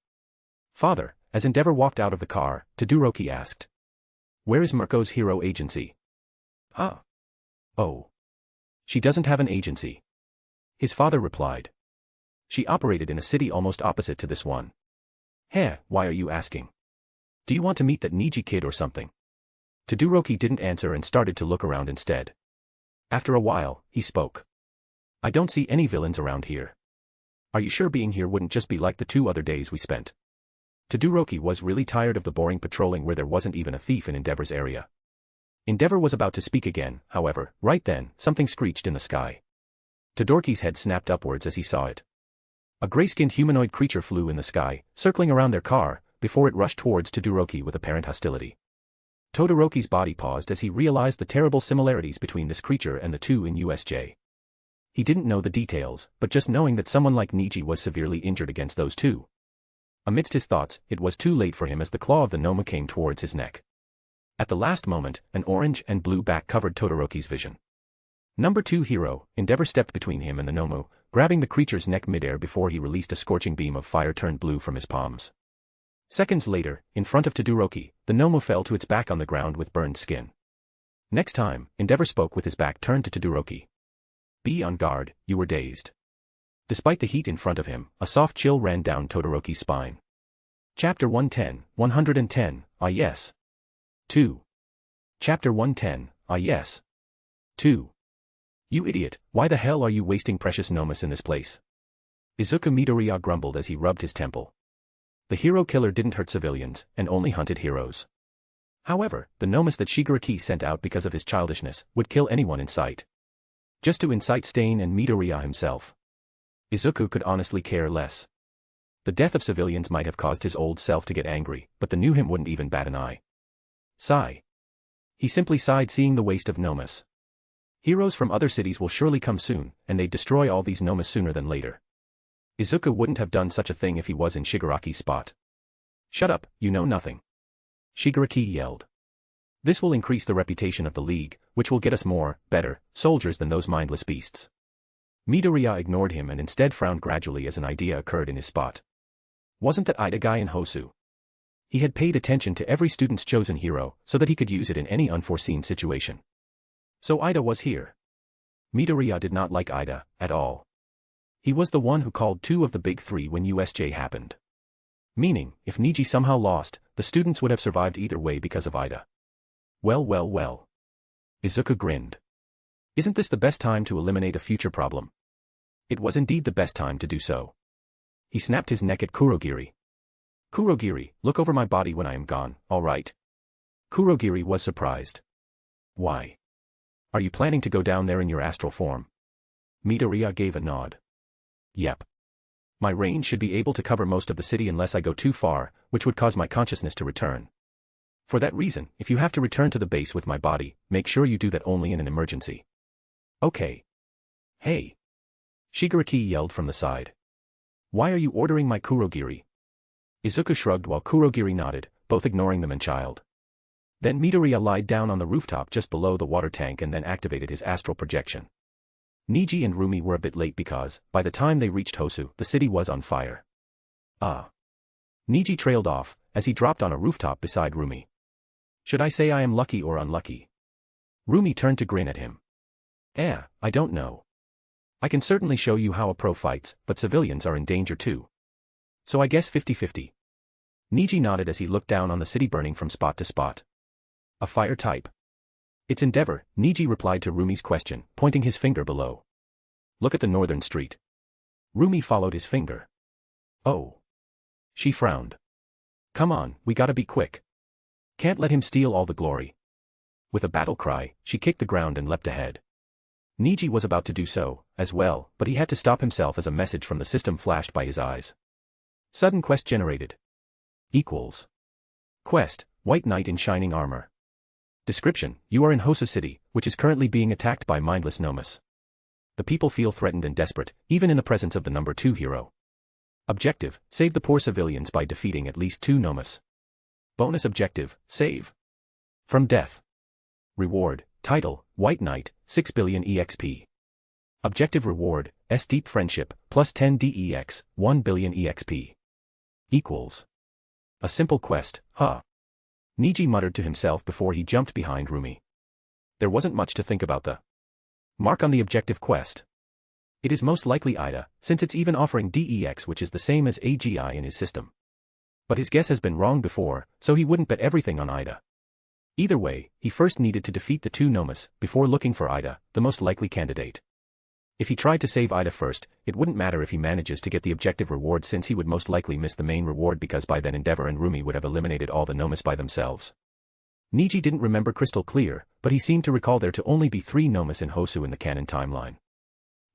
S2: Father, as Endeavor walked out of the car, Todoroki asked. Where is Mirko's hero agency? Huh? Oh. She doesn't have an agency. His father replied. She operated in a city almost opposite to this one. Heh, why are you asking? Do you want to meet that Niji kid or something? Todoroki didn't answer and started to look around instead. After a while, he spoke. I don't see any villains around here. Are you sure being here wouldn't just be like the 2 other days we spent? Todoroki was really tired of the boring patrolling where there wasn't even a thief in Endeavor's area. Endeavor was about to speak again, however, right then, something screeched in the sky. Todoroki's head snapped upwards as he saw it. A gray-skinned humanoid creature flew in the sky, circling around their car, before it rushed towards Todoroki with apparent hostility. Todoroki's body paused as he realized the terrible similarities between this creature and the 2 in USJ. He didn't know the details, but just knowing that someone like Niji was severely injured against those 2. Amidst his thoughts, it was too late for him as the claw of the Noma came towards his neck. At the last moment, an orange and blue back covered Todoroki's vision. Number 2 hero, Endeavor stepped between him and the Nomu, grabbing the creature's neck midair before he released a scorching beam of fire turned blue from his palms. Seconds later, in front of Todoroki, the Nomu fell to its back on the ground with burned skin. Next time, Endeavor spoke with his back turned to Todoroki. Be on guard, you were dazed. Despite the heat in front of him, a soft chill ran down Todoroki's spine. Chapter 110, ah yes. 2. Chapter 110, ah yes. 2. You idiot, why the hell are you wasting precious nomas in this place? Izuku Midoriya grumbled as he rubbed his temple. The hero killer didn't hurt civilians, and only hunted heroes. However, the nomas that Shigaraki sent out because of his childishness would kill anyone in sight. Just to incite Stain and Midoriya himself. Izuku could honestly care less. The death of civilians might have caused his old self to get angry, but the new him wouldn't even bat an eye. Sigh. He simply sighed seeing the waste of nomas. Heroes from other cities will surely come soon, and they'd destroy all these nomas sooner than later. Izuku wouldn't have done such a thing if he was in Shigaraki's spot. Shut up, you know nothing. Shigaraki yelled. This will increase the reputation of the League, which will get us more, better, soldiers than those mindless beasts. Midoriya ignored him and instead frowned gradually as an idea occurred in his spot. Wasn't that Ida guy in Hosu? He had paid attention to every student's chosen hero, so that he could use it in any unforeseen situation. So Ida was here. Midoriya did not like Ida, at all. He was the one who called 2 of the big 3 when USJ happened. Meaning, if Niji somehow lost, the students would have survived either way because of Ida. Well well well. Izuku grinned. Isn't this the best time to eliminate a future problem? It was indeed the best time to do so. He snapped his neck at Kurogiri. Kurogiri, look over my body when I am gone, alright? Kurogiri was surprised. Why? Are you planning to go down there in your astral form? Midoriya gave a nod. Yep. My range should be able to cover most of the city unless I go too far, which would cause my consciousness to return. For that reason, if you have to return to the base with my body, make sure you do that only in an emergency. Okay. Hey. Shigaraki yelled from the side. Why are you ordering my Kurogiri? Izuku shrugged while Kurogiri nodded, both ignoring the man-child. Then Midoriya lied down on the rooftop just below the water tank and then activated his astral projection. Niji and Roomie were a bit late because, by the time they reached Hosu, the city was on fire. Niji trailed off, as he dropped on a rooftop beside Roomie. Should I say I am lucky or unlucky? Roomie turned to grin at him. I don't know. I can certainly show you how a pro fights, but civilians are in danger too. So I guess 50-50. Niji nodded as he looked down on the city burning from spot to spot. A fire type. It's Endeavor, Niji replied to Roomie's question, pointing his finger below. Look at the northern street. Roomie followed his finger. Oh. She frowned. Come on, we gotta be quick. Can't let him steal all the glory. With a battle cry, she kicked the ground and leapt ahead. Niji was about to do so, as well, but he had to stop himself as a message from the system flashed by his eyes. Sudden quest generated. Equals. Quest, White Knight in Shining Armor. Description, you are in Hosu City, which is currently being attacked by mindless Nomas. The people feel threatened and desperate, even in the presence of the number 2 hero. Objective, save the poor civilians by defeating at least 2 Nomas. Bonus objective, save from death. Reward, title, White Knight, 6 billion EXP. Objective reward, Deep Friendship, plus 10 DEX, 1 billion EXP. Equals. A simple quest, huh? Niji muttered to himself before he jumped behind Roomie. There wasn't much to think about the mark on the objective quest. It is most likely Ida, since it's even offering DEX, which is the same as AGI in his system. But his guess has been wrong before, so he wouldn't bet everything on Ida. Either way, he first needed to defeat the 2 Nomas, before looking for Ida, the most likely candidate. If he tried to save Ida first, it wouldn't matter if he manages to get the objective reward, since he would most likely miss the main reward because by then Endeavor and Roomie would have eliminated all the Nomas by themselves. Niji didn't remember crystal clear, but he seemed to recall there to only be 3 Nomas in Hosu in the canon timeline.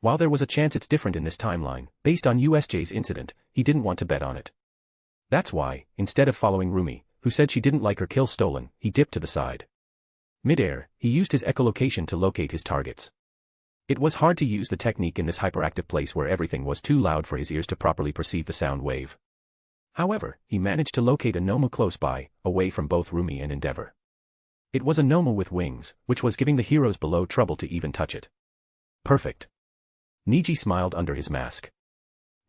S2: While there was a chance it's different in this timeline, based on USJ's incident, he didn't want to bet on it. That's why, instead of following Roomie, who said she didn't like her kill stolen, he dipped to the side. Mid-air, he used his echolocation to locate his targets. It was hard to use the technique in this hyperactive place where everything was too loud for his ears to properly perceive the sound wave. However, he managed to locate a Noma close by, away from both Roomie and Endeavor. It was a Noma with wings, which was giving the heroes below trouble to even touch it. Perfect. Niji smiled under his mask.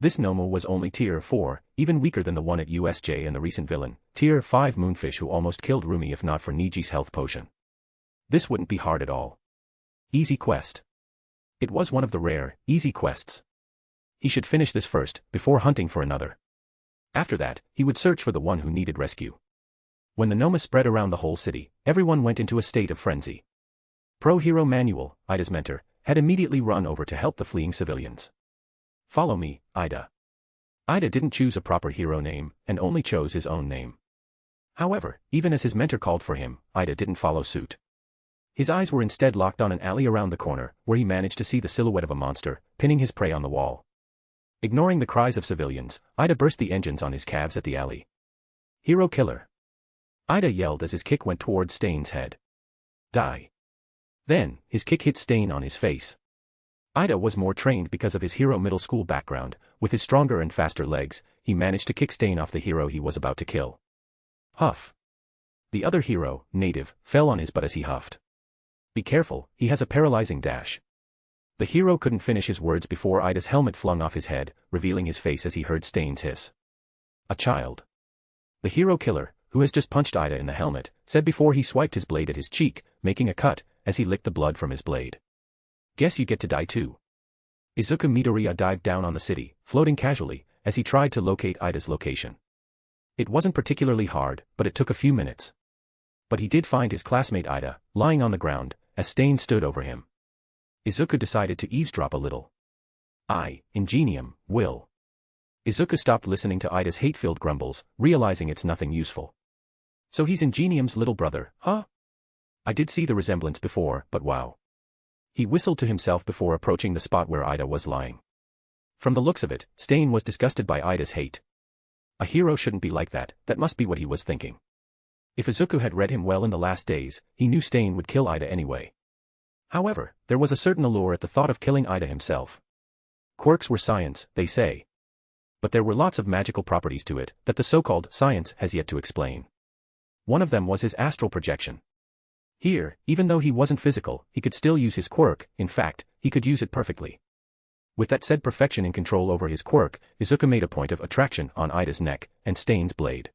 S2: This Noma was only tier 4, even weaker than the one at USJ and the recent villain, tier 5 Moonfish who almost killed Roomie if not for Niji's health potion. This wouldn't be hard at all. Easy quest. It was one of the rare, easy quests. He should finish this first, before hunting for another. After that, he would search for the one who needed rescue. When the Noma spread around the whole city, everyone went into a state of frenzy. Pro Hero Manual, Ida's mentor, had immediately run over to help the fleeing civilians. Follow me, Ida. Ida didn't choose a proper hero name, and only chose his own name. However, even as his mentor called for him, Ida didn't follow suit. His eyes were instead locked on an alley around the corner, where he managed to see the silhouette of a monster, pinning his prey on the wall. Ignoring the cries of civilians, Ida burst the engines on his calves at the alley. Hero killer. Ida yelled as his kick went toward Stain's head. Die. Then, his kick hit Stain on his face. Ida was more trained because of his hero middle school background. With his stronger and faster legs, he managed to kick Stain off the hero he was about to kill. Huff. The other hero, Native, fell on his butt as he huffed. Be careful, he has a paralyzing dash. The hero couldn't finish his words before Ida's helmet flung off his head, revealing his face as he heard Stain's hiss. A child. The hero killer, who has just punched Ida in the helmet, said before he swiped his blade at his cheek, making a cut, as he licked the blood from his blade. Guess you get to die too. Izuku Midoriya dived down on the city, floating casually, as he tried to locate Ida's location. It wasn't particularly hard, but it took a few minutes. But he did find his classmate Ida, lying on the ground, as Stain stood over him. Izuku decided to eavesdrop a little. Ingenium, will. Izuku stopped listening to Ida's hate-filled grumbles, realizing it's nothing useful. So he's Ingenium's little brother, huh? I did see the resemblance before, but wow. He whistled to himself before approaching the spot where Ida was lying. From the looks of it, Stain was disgusted by Ida's hate. A hero shouldn't be like that, that must be what he was thinking. If Izuku had read him well in the last days, he knew Stain would kill Ida anyway. However, there was a certain allure at the thought of killing Ida himself. Quirks were science, they say. But there were lots of magical properties to it that the so-called science has yet to explain. One of them was his astral projection. Here, even though he wasn't physical, he could still use his quirk. In fact, he could use it perfectly. With that said perfection in control over his quirk, Izuku made a point of attraction on Ida's neck and Stain's blade.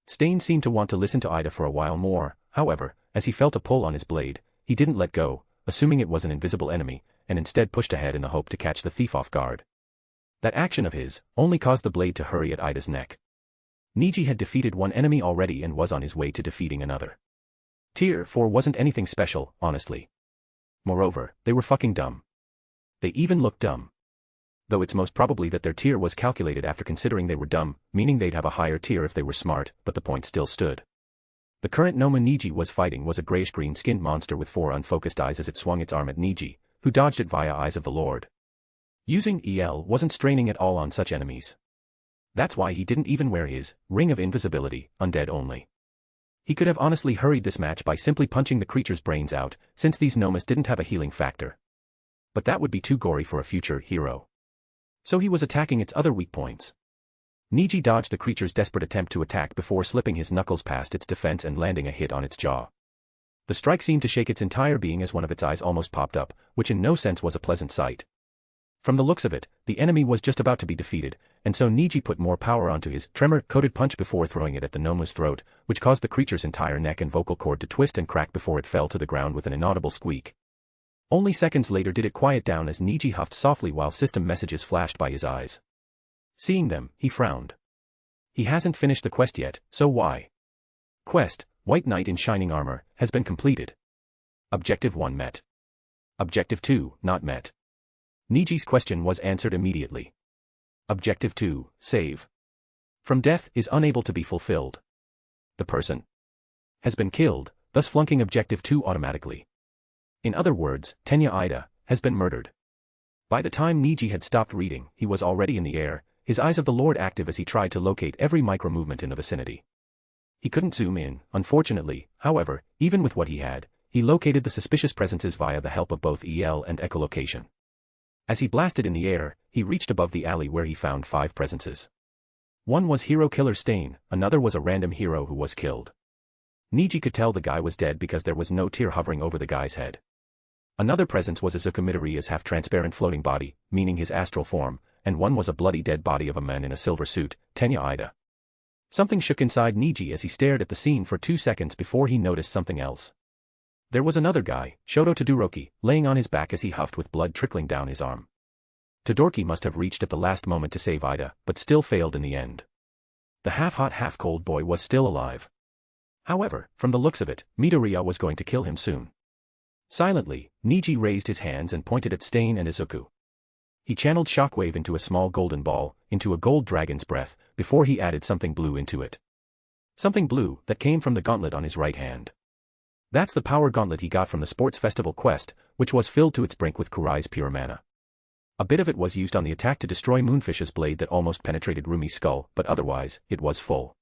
S2: Stain seemed to want to listen to Ida for a while more, however, as he felt a pull on his blade, he didn't let go, assuming it was an invisible enemy, and instead pushed ahead in the hope to catch the thief off guard. That action of his only caused the blade to hurry at Ida's neck. Niji had defeated one enemy already and was on his way to defeating another. Tier 4 wasn't anything special, honestly. Moreover, they were fucking dumb. They even looked dumb. Though it's most probably that their tier was calculated after considering they were dumb, meaning they'd have a higher tier if they were smart, but the point still stood. The current Noma Niji was fighting was a grayish-green skinned monster with 4 unfocused eyes as it swung its arm at Niji, who dodged it via Eyes of the Lord. Using EL wasn't straining at all on such enemies. That's why he didn't even wear his Ring of Invisibility, undead only. He could have honestly hurried this match by simply punching the creature's brains out, since these Nomas didn't have a healing factor. But that would be too gory for a future hero. So he was attacking its other weak points. Niji dodged the creature's desperate attempt to attack before slipping his knuckles past its defense and landing a hit on its jaw. The strike seemed to shake its entire being as one of its eyes almost popped up, which in no sense was a pleasant sight. From the looks of it, the enemy was just about to be defeated, and so Niji put more power onto his tremor-coated punch before throwing it at the Noma's throat, which caused the creature's entire neck and vocal cord to twist and crack before it fell to the ground with an inaudible squeak. Only seconds later did it quiet down as Niji huffed softly while system messages flashed by his eyes. Seeing them, he frowned. He hasn't finished the quest yet, so why? Quest, White Knight in Shining Armor, has been completed. Objective 1 met. Objective 2, not met. Niji's question was answered immediately. Objective 2, save from death, is unable to be fulfilled. The person has been killed, thus flunking Objective 2 automatically. In other words, Tenya Ida has been murdered. By the time Niji had stopped reading, he was already in the air, his Eyes of the Lord active as he tried to locate every micro-movement in the vicinity. He couldn't zoom in, unfortunately, however, even with what he had, he located the suspicious presences via the help of both EL and echolocation. As he blasted in the air, he reached above the alley where he found 5 presences. One was Hero Killer Stain, another was a random hero who was killed. Niji could tell the guy was dead because there was no tear hovering over the guy's head. Another presence was Izuku Midoriya's half-transparent floating body, meaning his astral form, and one was a bloody dead body of a man in a silver suit, Tenya Ida. Something shook inside Niji as he stared at the scene for 2 seconds before he noticed something else. There was another guy, Shoto Todoroki, laying on his back as he huffed with blood trickling down his arm. Todoroki must have reached at the last moment to save Ida, but still failed in the end. The half-hot half-cold boy was still alive. However, from the looks of it, Midoriya was going to kill him soon. Silently, Niji raised his hands and pointed at Stain and Izuku. He channeled Shockwave into a small golden ball, into a gold dragon's breath, before he added something blue into it. Something blue that came from the gauntlet on his right hand. That's the power gauntlet he got from the Sports Festival quest, which was filled to its brink with Kurai's pure mana. A bit of it was used on the attack to destroy Moonfish's blade that almost penetrated Rumi's skull, but otherwise, it was full.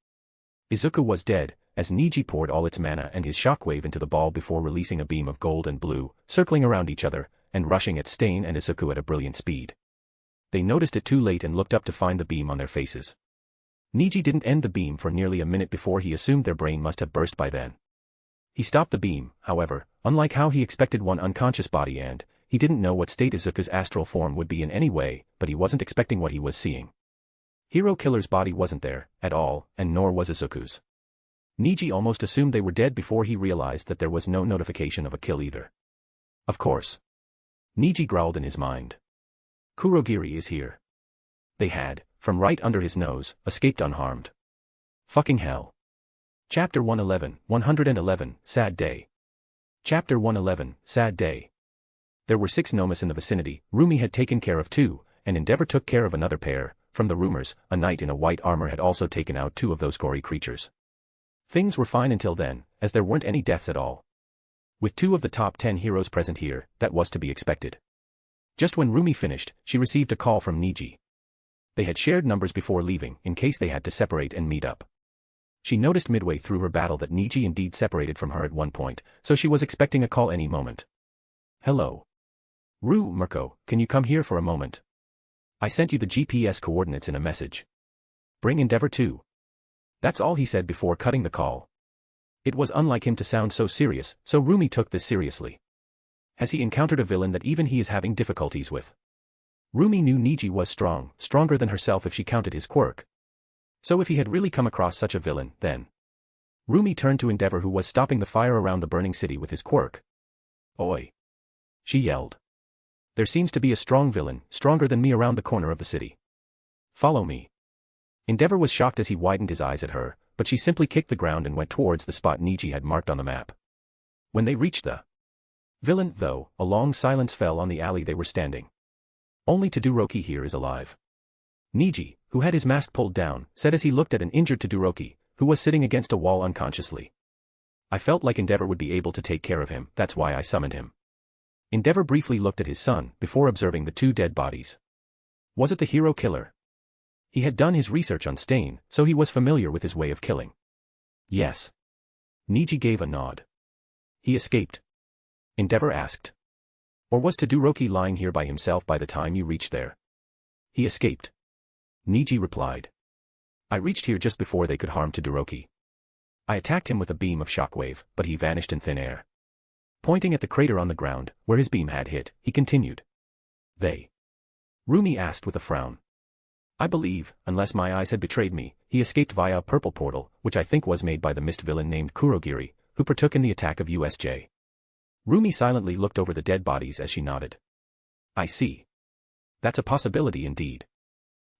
S2: Izuku was dead, as Niji poured all its mana and his shockwave into the ball before releasing a beam of gold and blue, circling around each other, and rushing at Stain and Izuku at a brilliant speed. They noticed it too late and looked up to find the beam on their faces. Niji didn't end the beam for nearly a minute before he assumed their brain must have burst by then. He stopped the beam, however, unlike how he expected one unconscious body and, he didn't know what state Izuku's astral form would be in any way, but he wasn't expecting what he was seeing. Hero Killer's body wasn't there, at all, and nor was Izuku's. Niji almost assumed they were dead before he realized that there was no notification of a kill either. Of course. Niji growled in his mind. Kurogiri is here. They had, from right under his nose, escaped unharmed. Fucking hell. Chapter 111, Sad Day. Chapter 111, Sad Day. There were 6 Nomas in the vicinity, Roomie had taken care of 2, and Endeavor took care of another pair. From the rumors, a knight in a white armor had also taken out 2 of those gory creatures. Things were fine until then, as there weren't any deaths at all. With 2 of the top 10 heroes present here, that was to be expected. Just when Roomie finished, she received a call from Niji. They had shared numbers before leaving, in case they had to separate and meet up. She noticed midway through her battle that Niji indeed separated from her at one point, so she was expecting a call any moment. Hello. Mirko, can you come here for a moment? I sent you the GPS coordinates in a message. Bring Endeavor too. That's all he said before cutting the call. It was unlike him to sound so serious, so Roomie took this seriously. Has he encountered a villain that even he is having difficulties with? Roomie knew Niji was strong, stronger than herself if she counted his quirk. So if he had really come across such a villain, then... Roomie turned to Endeavor, who was stopping the fire around the burning city with his quirk. Oi! She yelled. There seems to be a strong villain, stronger than me, around the corner of the city. Follow me. Endeavor was shocked as he widened his eyes at her, but she simply kicked the ground and went towards the spot Niji had marked on the map. When they reached the villain, though, a long silence fell on the alley they were standing. Only Todoroki here is alive. Niji, who had his mask pulled down, said as he looked at an injured Todoroki, who was sitting against a wall unconsciously. I felt like Endeavor would be able to take care of him, that's why I summoned him. Endeavor briefly looked at his son, before observing the two dead bodies. Was it the hero killer? He had done his research on Stain, so he was familiar with his way of killing. Yes. Niji gave a nod. He escaped? Endeavor asked. Or was Todoroki lying here by himself by the time you reached there? He escaped. Niji replied. I reached here just before they could harm Todoroki. I attacked him with a beam of shockwave, but he vanished in thin air. Pointing at the crater on the ground, where his beam had hit, he continued. They? Roomie asked with a frown. I believe, unless my eyes had betrayed me, he escaped via a purple portal, which I think was made by the mist villain named Kurogiri, who partook in the attack of USJ. Roomie silently looked over the dead bodies as she nodded. I see. That's a possibility indeed.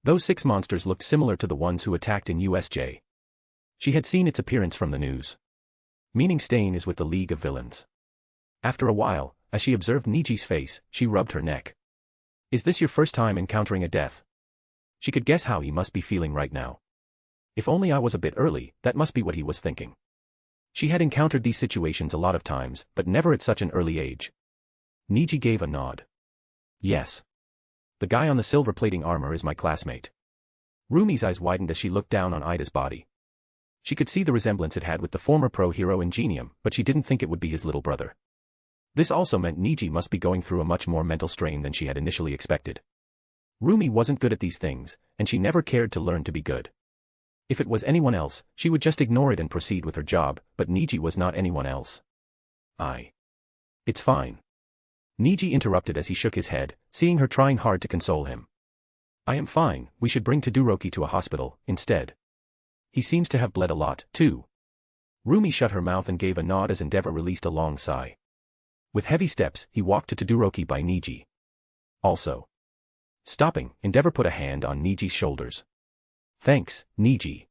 S2: Those 6 monsters looked similar to the ones who attacked in USJ. She had seen its appearance from the news. Meaning Stain is with the League of Villains. After a while, as she observed Niji's face, she rubbed her neck. Is this your first time encountering a death? She could guess how he must be feeling right now. If only I was a bit early, that must be what he was thinking. She had encountered these situations a lot of times, but never at such an early age. Niji gave a nod. Yes. The guy on the silver plating armor is my classmate. Roomie's eyes widened as she looked down on Ida's body. She could see the resemblance it had with the former pro hero Ingenium, but she didn't think it would be his little brother. This also meant Niji must be going through a much more mental strain than she had initially expected. Roomie wasn't good at these things, and she never cared to learn to be good. If it was anyone else, she would just ignore it and proceed with her job, but Niji was not anyone else. It's fine. Niji interrupted as he shook his head, seeing her trying hard to console him. I am fine, we should bring Todoroki to a hospital, instead. He seems to have bled a lot, too. Roomie shut her mouth and gave a nod as Endeavor released a long sigh. With heavy steps, he walked to Todoroki by Niji. Also. Stopping, Endeavor put a hand on Niji's shoulders. Thanks, Niji.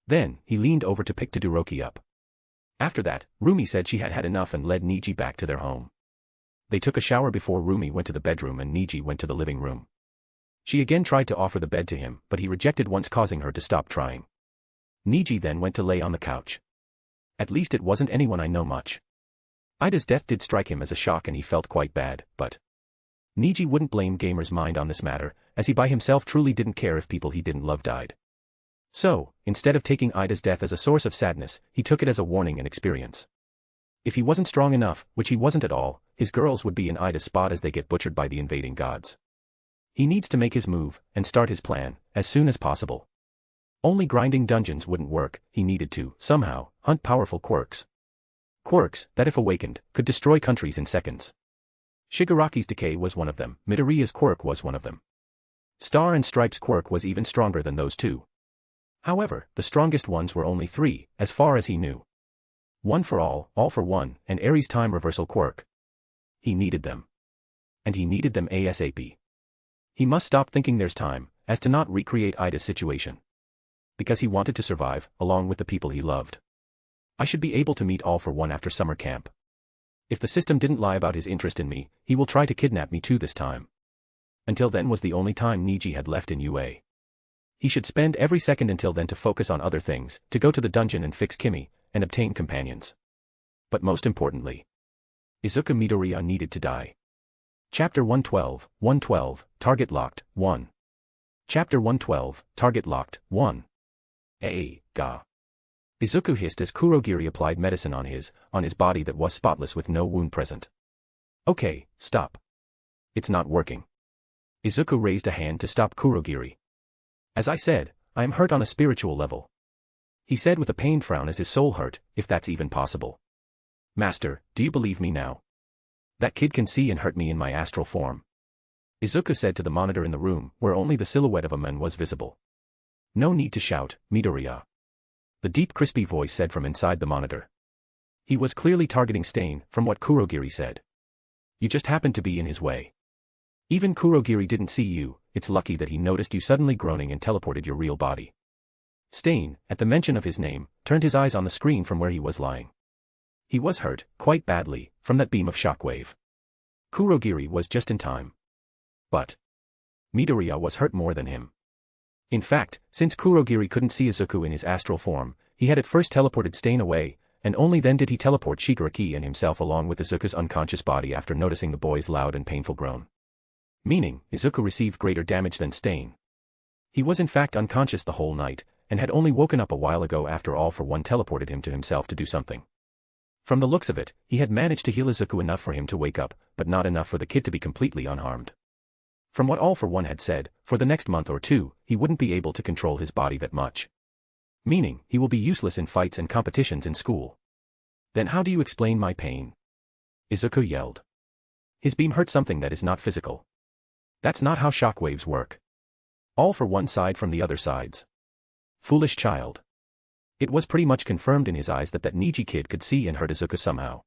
S2: Then, he leaned over to pick Todoroki up. After that, Roomie said she had had enough and led Niji back to their home. They took a shower before Roomie went to the bedroom and Niji went to the living room. She again tried to offer the bed to him, but he rejected once, causing her to stop trying. Niji then went to lay on the couch. At least it wasn't anyone I know much. Ida's death did strike him as a shock and he felt quite bad, but Niji wouldn't blame Gamer's mind on this matter, as he by himself truly didn't care if people he didn't love died. So, instead of taking Ida's death as a source of sadness, he took it as a warning and experience. If he wasn't strong enough, which he wasn't at all, his girls would be in Ida's spot as they get butchered by the invading gods. He needs to make his move, and start his plan, as soon as possible. Only grinding dungeons wouldn't work, he needed to, somehow, hunt powerful quirks. Quirks, that if awakened, could destroy countries in seconds. Shigaraki's decay was one of them, Midoriya's quirk was one of them. Star and Stripe's quirk was even stronger than those two. However, the strongest ones were only 3, as far as he knew. One for all for one, and Ares' time reversal quirk. He needed them. And he needed them ASAP. He must stop thinking there's time, as to not recreate Ida's situation. Because he wanted to survive, along with the people he loved. I should be able to meet all for one after summer camp. If the system didn't lie about his interest in me, he will try to kidnap me too this time. Until then was the only time Niji had left in UA. He should spend every second until then to focus on other things, to go to the dungeon and fix Kimmy, and obtain companions. But most importantly, Izuku Midoriya needed to die. Chapter 112, Target Locked, 1. Chapter 112, Target Locked, 1. Ga. Izuku hissed as Kurogiri applied medicine on his body that was spotless with no wound present. Okay, stop. It's not working. Izuku raised a hand to stop Kurogiri. As I said, I am hurt on a spiritual level. He said with a pained frown as his soul hurt, if that's even possible. Master, do you believe me now? That kid can see and hurt me in my astral form. Izuku said to the monitor in the room, where only the silhouette of a man was visible. No need to shout, Midoriya. The deep crispy voice said from inside the monitor. He was clearly targeting Stain, from what Kurogiri said. You just happened to be in his way. Even Kurogiri didn't see you, it's lucky that he noticed you suddenly groaning and teleported your real body. Stain, at the mention of his name, turned his eyes on the screen from where he was lying. He was hurt, quite badly, from that beam of shockwave. Kurogiri was just in time. But Midoriya was hurt more than him. In fact, since Kurogiri couldn't see Izuku in his astral form, he had at first teleported Stain away, and only then did he teleport Shigaraki and himself along with Izuku's unconscious body after noticing the boy's loud and painful groan. Meaning, Izuku received greater damage than Stain. He was in fact unconscious the whole night, and had only woken up a while ago after All for One teleported him to himself to do something. From the looks of it, he had managed to heal Izuku enough for him to wake up, but not enough for the kid to be completely unharmed. From what All for One had said, for the next month or two, he wouldn't be able to control his body that much. Meaning, he will be useless in fights and competitions in school. Then how do you explain my pain? Izuku yelled. His beam hurt something that is not physical. That's not how shockwaves work. All for one side from the other sides. Foolish child. It was pretty much confirmed in his eyes that Neji kid could see and hurt Izuku somehow.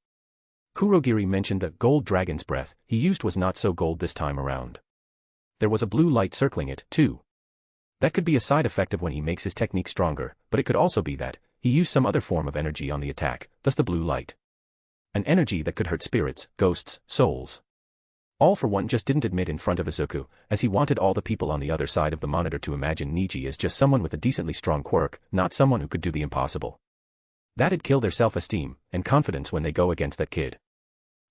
S2: Kurogiri mentioned that gold dragon's breath he used was not so gold this time around. There was a blue light circling it, too. That could be a side effect of when he makes his technique stronger, but it could also be that he used some other form of energy on the attack, thus the blue light. An energy that could hurt spirits, ghosts, souls. All for One just didn't admit in front of Izuku, as he wanted all the people on the other side of the monitor to imagine Neji as just someone with a decently strong quirk, not someone who could do the impossible. That'd kill their self-esteem and confidence when they go against that kid.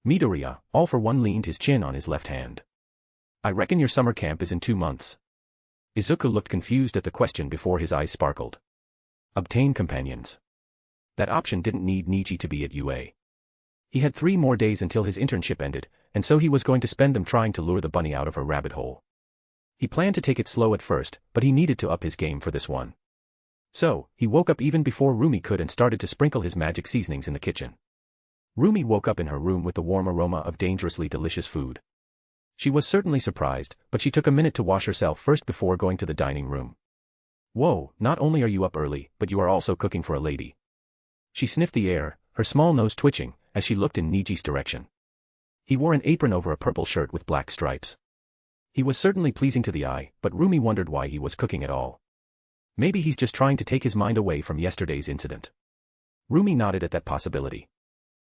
S2: Midoriya, All for One leaned his chin on his left hand. I reckon your summer camp is in 2 months. Izuku looked confused at the question before his eyes sparkled. Obtain companions. That option didn't need Neji to be at UA. He had 3 more days until his internship ended, and so he was going to spend them trying to lure the bunny out of her rabbit hole. He planned to take it slow at first, but he needed to up his game for this one. So, he woke up even before Roomie could and started to sprinkle his magic seasonings in the kitchen. Roomie woke up in her room with the warm aroma of dangerously delicious food. She was certainly surprised, but she took a minute to wash herself first before going to the dining room. Whoa, not only are you up early, but you are also cooking for a lady. She sniffed the air, her small nose twitching, as she looked in Neji's direction. He wore an apron over a purple shirt with black stripes. He was certainly pleasing to the eye, but Roomie wondered why he was cooking at all. Maybe he's just trying to take his mind away from yesterday's incident. Roomie nodded at that possibility.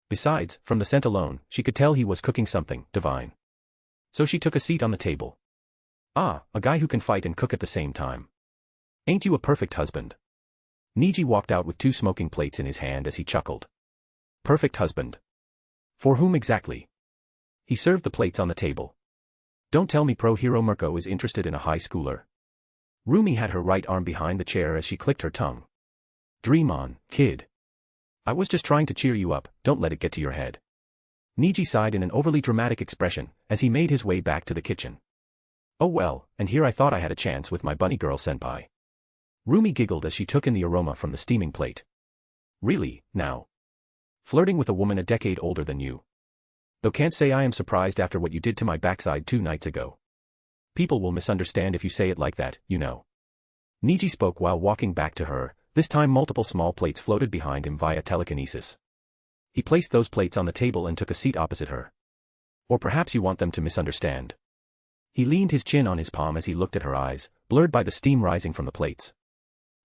S2: Besides, from the scent alone, she could tell he was cooking something divine. So she took a seat on the table. Ah, a guy who can fight and cook at the same time. Ain't you a perfect husband? Neji walked out with 2 smoking plates in his hand as he chuckled. Perfect husband. For whom exactly? He served the plates on the table. Don't tell me pro hero Mirko is interested in a high schooler. Roomie had her right arm behind the chair as she clicked her tongue. Dream on, kid. I was just trying to cheer you up, don't let it get to your head. Neji sighed in an overly dramatic expression, as he made his way back to the kitchen. Oh well, and here I thought I had a chance with my bunny girl senpai. Roomie giggled as she took in the aroma from the steaming plate. Really, now? Flirting with a woman a decade older than you. Though can't say I am surprised after what you did to my backside 2 nights ago. People will misunderstand if you say it like that, you know. Neji spoke while walking back to her, this time multiple small plates floated behind him via telekinesis. He placed those plates on the table and took a seat opposite her. Or perhaps you want them to misunderstand. He leaned his chin on his palm as he looked at her eyes, blurred by the steam rising from the plates.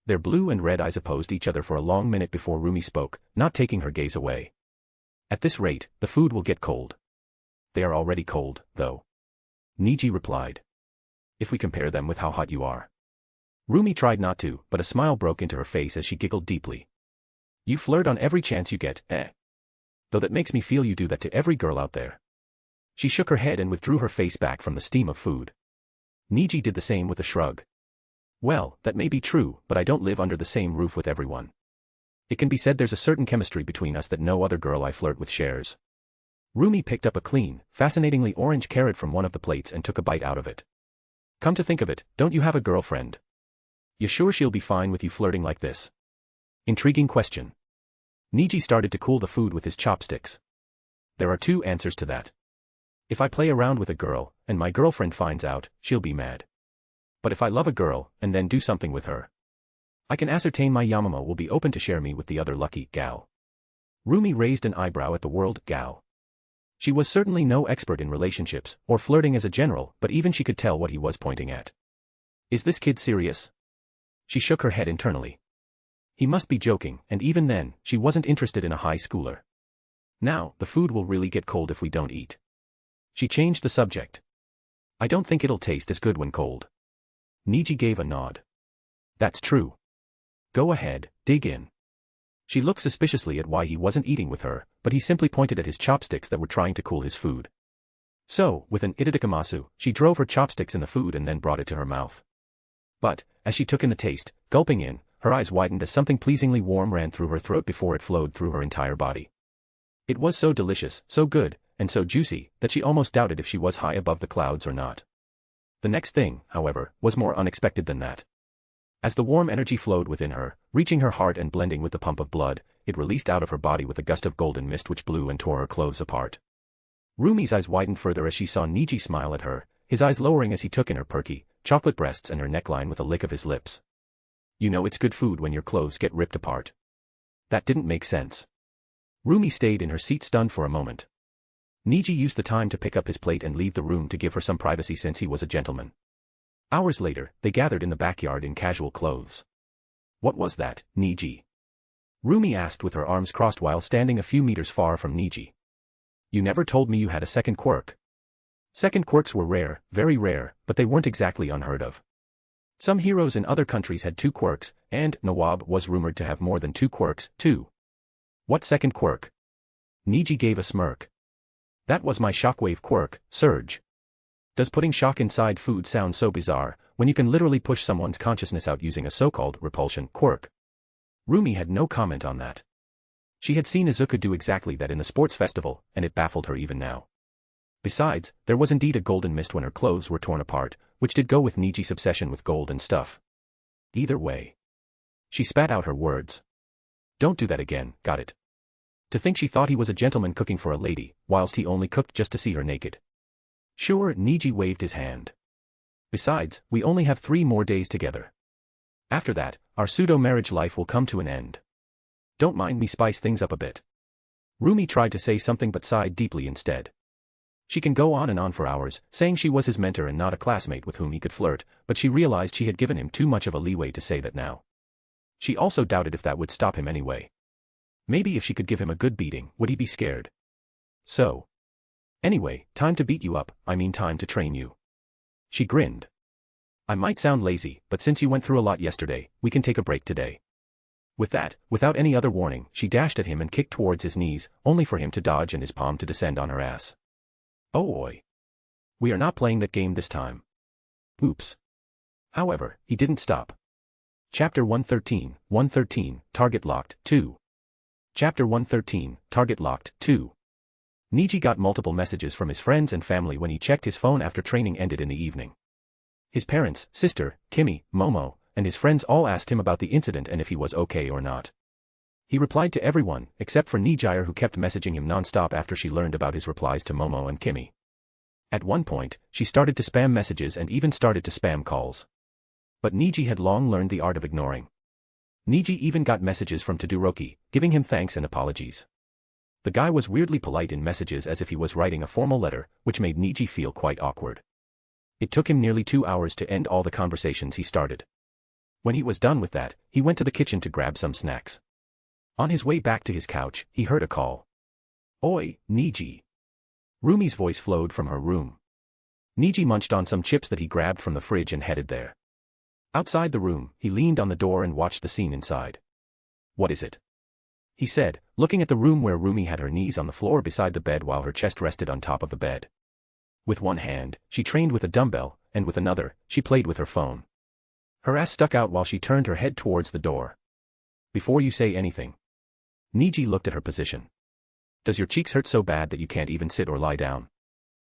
S2: Their blue and red eyes opposed each other for a long minute before Roomie spoke, not taking her gaze away. At this rate, the food will get cold. They are already cold, though. Neji replied. If we compare them with how hot you are. Roomie tried not to, but a smile broke into her face as she giggled deeply. You flirt on every chance you get, eh? Though that makes me feel you do that to every girl out there. She shook her head and withdrew her face back from the steam of food. Neji did the same with a shrug. Well, that may be true, but I don't live under the same roof with everyone. It can be said there's a certain chemistry between us that no other girl I flirt with shares. Roomie picked up a clean, fascinatingly orange carrot from one of the plates and took a bite out of it. Come to think of it, don't you have a girlfriend? You sure she'll be fine with you flirting like this? Intriguing question. Niji started to cool the food with his chopsticks. There are two answers to that. If I play around with a girl, and my girlfriend finds out, she'll be mad. But if I love a girl, and then do something with her, I can ascertain my Yamamo will be open to share me with the other lucky gal. Roomie raised an eyebrow at the word gal. She was certainly no expert in relationships, or flirting as a general, but even she could tell what he was pointing at. Is this kid serious? She shook her head internally. He must be joking, and even then, she wasn't interested in a high schooler. Now, the food will really get cold if we don't eat. She changed the subject. I don't think it'll taste as good when cold. Niji gave a nod. That's true. Go ahead, dig in. She looked suspiciously at why he wasn't eating with her, but he simply pointed at his chopsticks that were trying to cool his food. So, with an itadikamasu, she drove her chopsticks in the food and then brought it to her mouth. But, as she took in the taste, gulping in, her eyes widened as something pleasingly warm ran through her throat before it flowed through her entire body. It was so delicious, so good, and so juicy, that she almost doubted if she was high above the clouds or not. The next thing, however, was more unexpected than that. As the warm energy flowed within her, reaching her heart and blending with the pump of blood, it released out of her body with a gust of golden mist which blew and tore her clothes apart. Roomie's eyes widened further as she saw Niji smile at her, his eyes lowering as he took in her perky, chocolate breasts and her neckline with a lick of his lips. You know it's good food when your clothes get ripped apart. That didn't make sense. Roomie stayed in her seat stunned for a moment. Niji used the time to pick up his plate and leave the room to give her some privacy since he was a gentleman. Hours later, they gathered in the backyard in casual clothes. What was that, Niji? Roomie asked with her arms crossed while standing a few meters far from Niji. You never told me you had a second quirk. Second quirks were rare, very rare, but they weren't exactly unheard of. Some heroes in other countries had 2 quirks, and Nawab was rumored to have more than 2 quirks, too. What second quirk? Niji gave a smirk. That was my shockwave quirk, Surge. Does putting shock inside food sound so bizarre, when you can literally push someone's consciousness out using a so-called repulsion quirk? Roomie had no comment on that. She had seen Izuku do exactly that in the sports festival, and it baffled her even now. Besides, there was indeed a golden mist when her clothes were torn apart, which did go with Niji's obsession with gold and stuff. Either way. She spat out her words. Don't do that again, got it? To think she thought he was a gentleman cooking for a lady, whilst he only cooked just to see her naked. Sure, Niji waved his hand. Besides, we only have 3 more days together. After that, our pseudo-marriage life will come to an end. Don't mind me spice things up a bit. Roomie tried to say something but sighed deeply instead. She can go on and on for hours, saying she was his mentor and not a classmate with whom he could flirt, but she realized she had given him too much of a leeway to say that now. She also doubted if that would stop him anyway. Maybe if she could give him a good beating, would he be scared? So. Anyway, time to beat you up, I mean time to train you. She grinned. I might sound lazy, but since you went through a lot yesterday, we can take a break today. With that, without any other warning, she dashed at him and kicked towards his knees, only for him to dodge and his palm to descend on her ass. Oh oi. We are not playing that game this time. Oops. However, he didn't stop. Chapter 113, Target Locked, 2. Chapter 113, Target Locked, 2. Niji got multiple messages from his friends and family when he checked his phone after training ended in the evening. His parents, sister, Kimmy, Momo, and his friends all asked him about the incident and if he was okay or not. He replied to everyone, except for Neji, who kept messaging him non-stop after she learned about his replies to Momo and Kimmy. At one point, she started to spam messages and even started to spam calls. But Niji had long learned the art of ignoring. Niji even got messages from Todoroki, giving him thanks and apologies. The guy was weirdly polite in messages as if he was writing a formal letter, which made Niji feel quite awkward. It took him nearly 2 hours to end all the conversations he started. When he was done with that, he went to the kitchen to grab some snacks. On his way back to his couch, he heard a call. Oi, Niji. Roomie's voice flowed from her room. Niji munched on some chips that he grabbed from the fridge and headed there. Outside the room, he leaned on the door and watched the scene inside. What is it? He said, looking at the room where Roomie had her knees on the floor beside the bed while her chest rested on top of the bed. With one hand, she trained with a dumbbell, and with another, she played with her phone. Her ass stuck out while she turned her head towards the door. Before you say anything. Niji looked at her position. Does your cheeks hurt so bad that you can't even sit or lie down?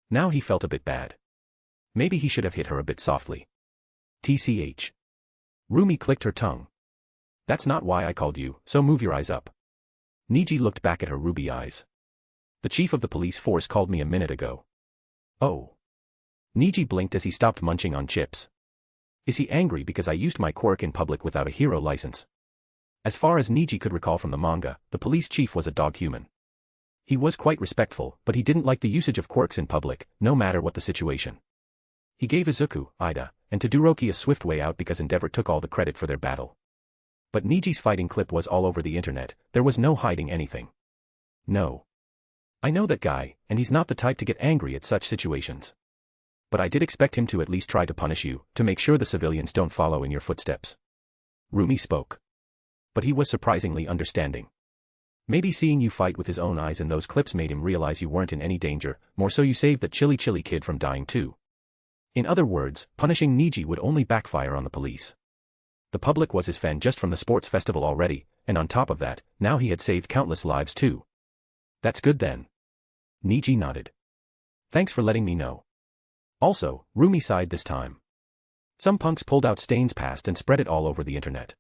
S2: Now he felt a bit bad. Maybe he should have hit her a bit softly. TCH. Roomie clicked her tongue. That's not why I called you, so move your eyes up. Niji looked back at her ruby eyes. The chief of the police force called me a minute ago. Oh. Niji blinked as he stopped munching on chips. Is he angry because I used my quirk in public without a hero license? As far as Niji could recall from the manga, the police chief was a dog human. He was quite respectful, but he didn't like the usage of quirks in public, no matter what the situation. He gave Izuku, Ida, and Todoroki a swift way out because Endeavor took all the credit for their battle. But Niji's fighting clip was all over the internet, there was no hiding anything. No. I know that guy, and he's not the type to get angry at such situations. But I did expect him to at least try to punish you, to make sure the civilians don't follow in your footsteps. Roomie spoke. But he was surprisingly understanding. Maybe seeing you fight with his own eyes in those clips made him realize you weren't in any danger, more so you saved that chilly kid from dying too. In other words, punishing Niji would only backfire on the police. The public was his fan just from the sports festival already, and on top of that, now he had saved countless lives too. That's good then. Niji nodded. Thanks for letting me know. Also, Roomie sighed this time. Some punks pulled out Stain's past and spread it all over the internet.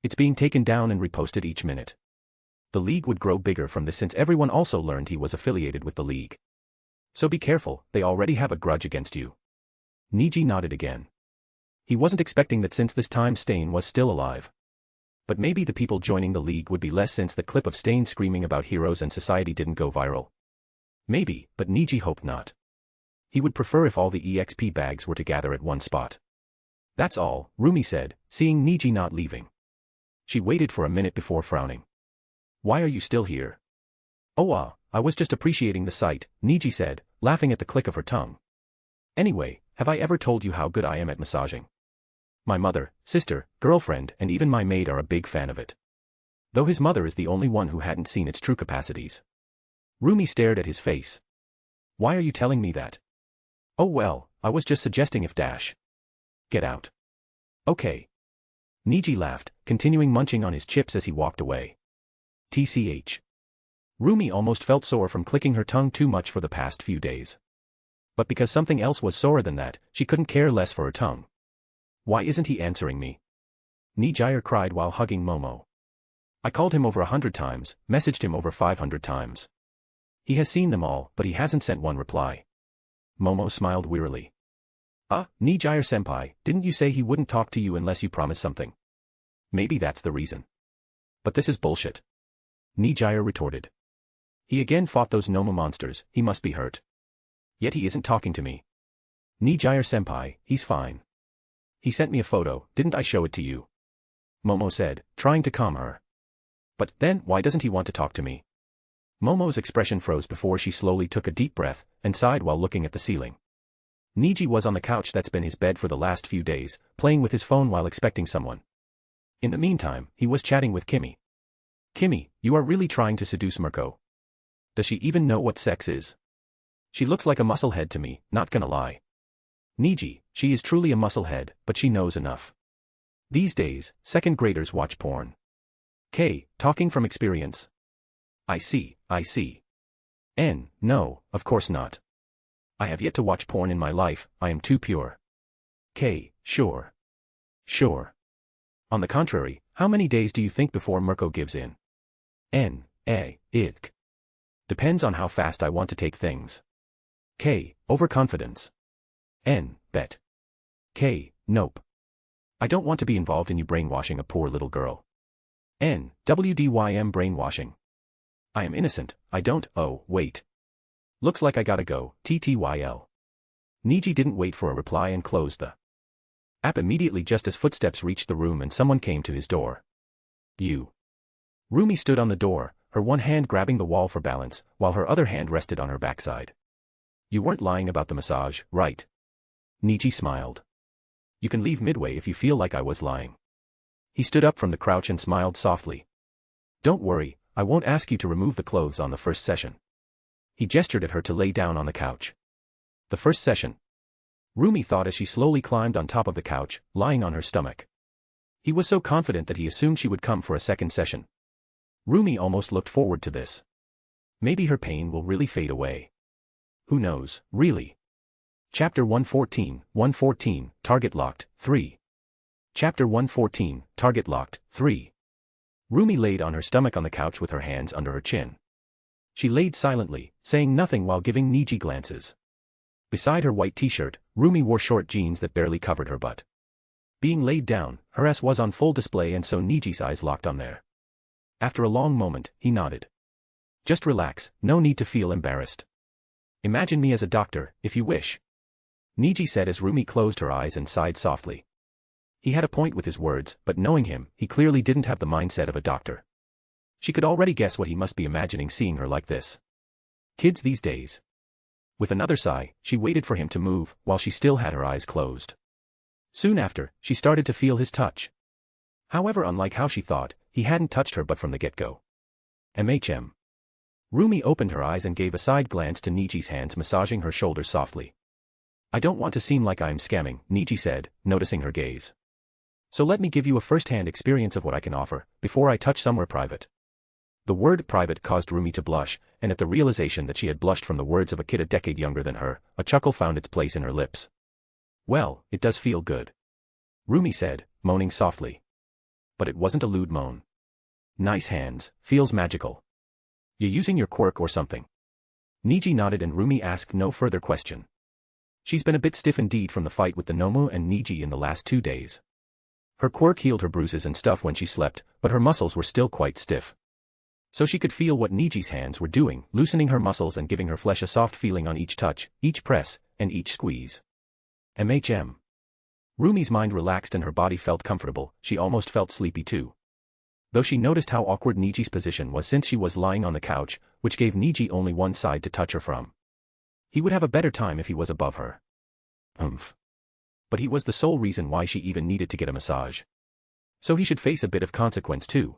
S2: It's being taken down and reposted each minute. The league would grow bigger from this since everyone also learned he was affiliated with the league. So be careful, they already have a grudge against you. Niji nodded again. He wasn't expecting that since this time Stain was still alive. But maybe the people joining the league would be less since the clip of Stain screaming about heroes and society didn't go viral. Maybe, but Niji hoped not. He would prefer if all the EXP bags were to gather at one spot. That's all, Roomie said, seeing Niji not leaving. She waited for a minute before frowning. Why are you still here? Oh I was just appreciating the sight, Niji said, laughing at the click of her tongue. Anyway, have I ever told you how good I am at massaging? My mother, sister, girlfriend, and even my maid are a big fan of it. Though his mother is the only one who hadn't seen its true capacities. Roomie stared at his face. Why are you telling me that? Oh well, I was just suggesting if dash. Get out. Okay. Niji laughed, continuing munching on his chips as he walked away. TCH. Roomie almost felt sore from clicking her tongue too much for the past few days. But because something else was sorer than that, she couldn't care less for her tongue. Why isn't he answering me? Nijire cried while hugging Momo. I called him over 100 times, messaged him over 500 times. He has seen them all, but he hasn't sent one reply. Momo smiled wearily. Nijire-senpai, didn't you say he wouldn't talk to you unless you promise something? Maybe that's the reason. But this is bullshit. Nijire retorted. He again fought those Noma monsters, he must be hurt. Yet he isn't talking to me. Nijire-senpai, he's fine. He sent me a photo, didn't I show it to you? Momo said, trying to calm her. But then, why doesn't he want to talk to me? Momo's expression froze before she slowly took a deep breath, and sighed while looking at the ceiling. Niji was on the couch that's been his bed for the last few days, playing with his phone while expecting someone. In the meantime, he was chatting with Kimmy. Kimmy, you are really trying to seduce Mirko. Does she even know what sex is? She looks like a musclehead to me, not gonna lie. Niji, she is truly a musclehead, but she knows enough. These days, second graders watch porn. K, talking from experience. I see. N, no, of course not. I have yet to watch porn in my life, I am too pure. K, sure. On the contrary, how many days do you think before Mirko gives in? N, ick. Depends on how fast I want to take things. K, overconfidence. N, bet. K, nope. I don't want to be involved in you brainwashing a poor little girl. N, WDYM brainwashing. I am innocent, I don't, oh, wait. Looks like I gotta go, TTYL. Niji didn't wait for a reply and closed the app immediately just as footsteps reached the room and someone came to his door. You. Roomie stood on the door, her one hand grabbing the wall for balance, while her other hand rested on her backside. You weren't lying about the massage, right? Niji smiled. You can leave midway if you feel like I was lying. He stood up from the couch and smiled softly. Don't worry, I won't ask you to remove the clothes on the first session. He gestured at her to lay down on the couch. The first session. Roomie thought as she slowly climbed on top of the couch, lying on her stomach. He was so confident that he assumed she would come for a second session. Roomie almost looked forward to this. Maybe her pain will really fade away. Who knows, really? Chapter 114, Target Locked, 3. Chapter 114, Target Locked, 3. Roomie laid on her stomach on the couch with her hands under her chin. She laid silently, saying nothing while giving Niji glances. Beside her white t-shirt, Roomie wore short jeans that barely covered her butt. Being laid down, her ass was on full display and so Niji's eyes locked on there. After a long moment, he nodded. Just relax, no need to feel embarrassed. Imagine me as a doctor, if you wish. Niji said as Roomie closed her eyes and sighed softly. He had a point with his words, but knowing him, he clearly didn't have the mindset of a doctor. She could already guess what he must be imagining seeing her like this. Kids these days. With another sigh, she waited for him to move, while she still had her eyes closed. Soon after, she started to feel his touch. However, unlike how she thought, he hadn't touched her but from the get-go. MHM. Roomie opened her eyes and gave a side glance to Niji's hands massaging her shoulders softly. I don't want to seem like I'm scamming, Niji said, noticing her gaze. So let me give you a first-hand experience of what I can offer, before I touch somewhere private. The word private caused Roomie to blush, and at the realization that she had blushed from the words of a kid a decade younger than her, a chuckle found its place in her lips. Well, it does feel good. Roomie said, moaning softly. But it wasn't a lewd moan. Nice hands, feels magical. You using your quirk or something? Niji nodded and Roomie asked no further question. She's been a bit stiff indeed from the fight with the Nomu and Niji in the last 2 days. Her quirk healed her bruises and stuff when she slept, but her muscles were still quite stiff. So she could feel what Niji's hands were doing, loosening her muscles and giving her flesh a soft feeling on each touch, each press, and each squeeze. MHM. Roomie's mind relaxed and her body felt comfortable, she almost felt sleepy too. Though she noticed how awkward Niji's position was since she was lying on the couch, which gave Niji only one side to touch her from. He would have a better time if he was above her. But he was the sole reason why she even needed to get a massage. So he should face a bit of consequence too.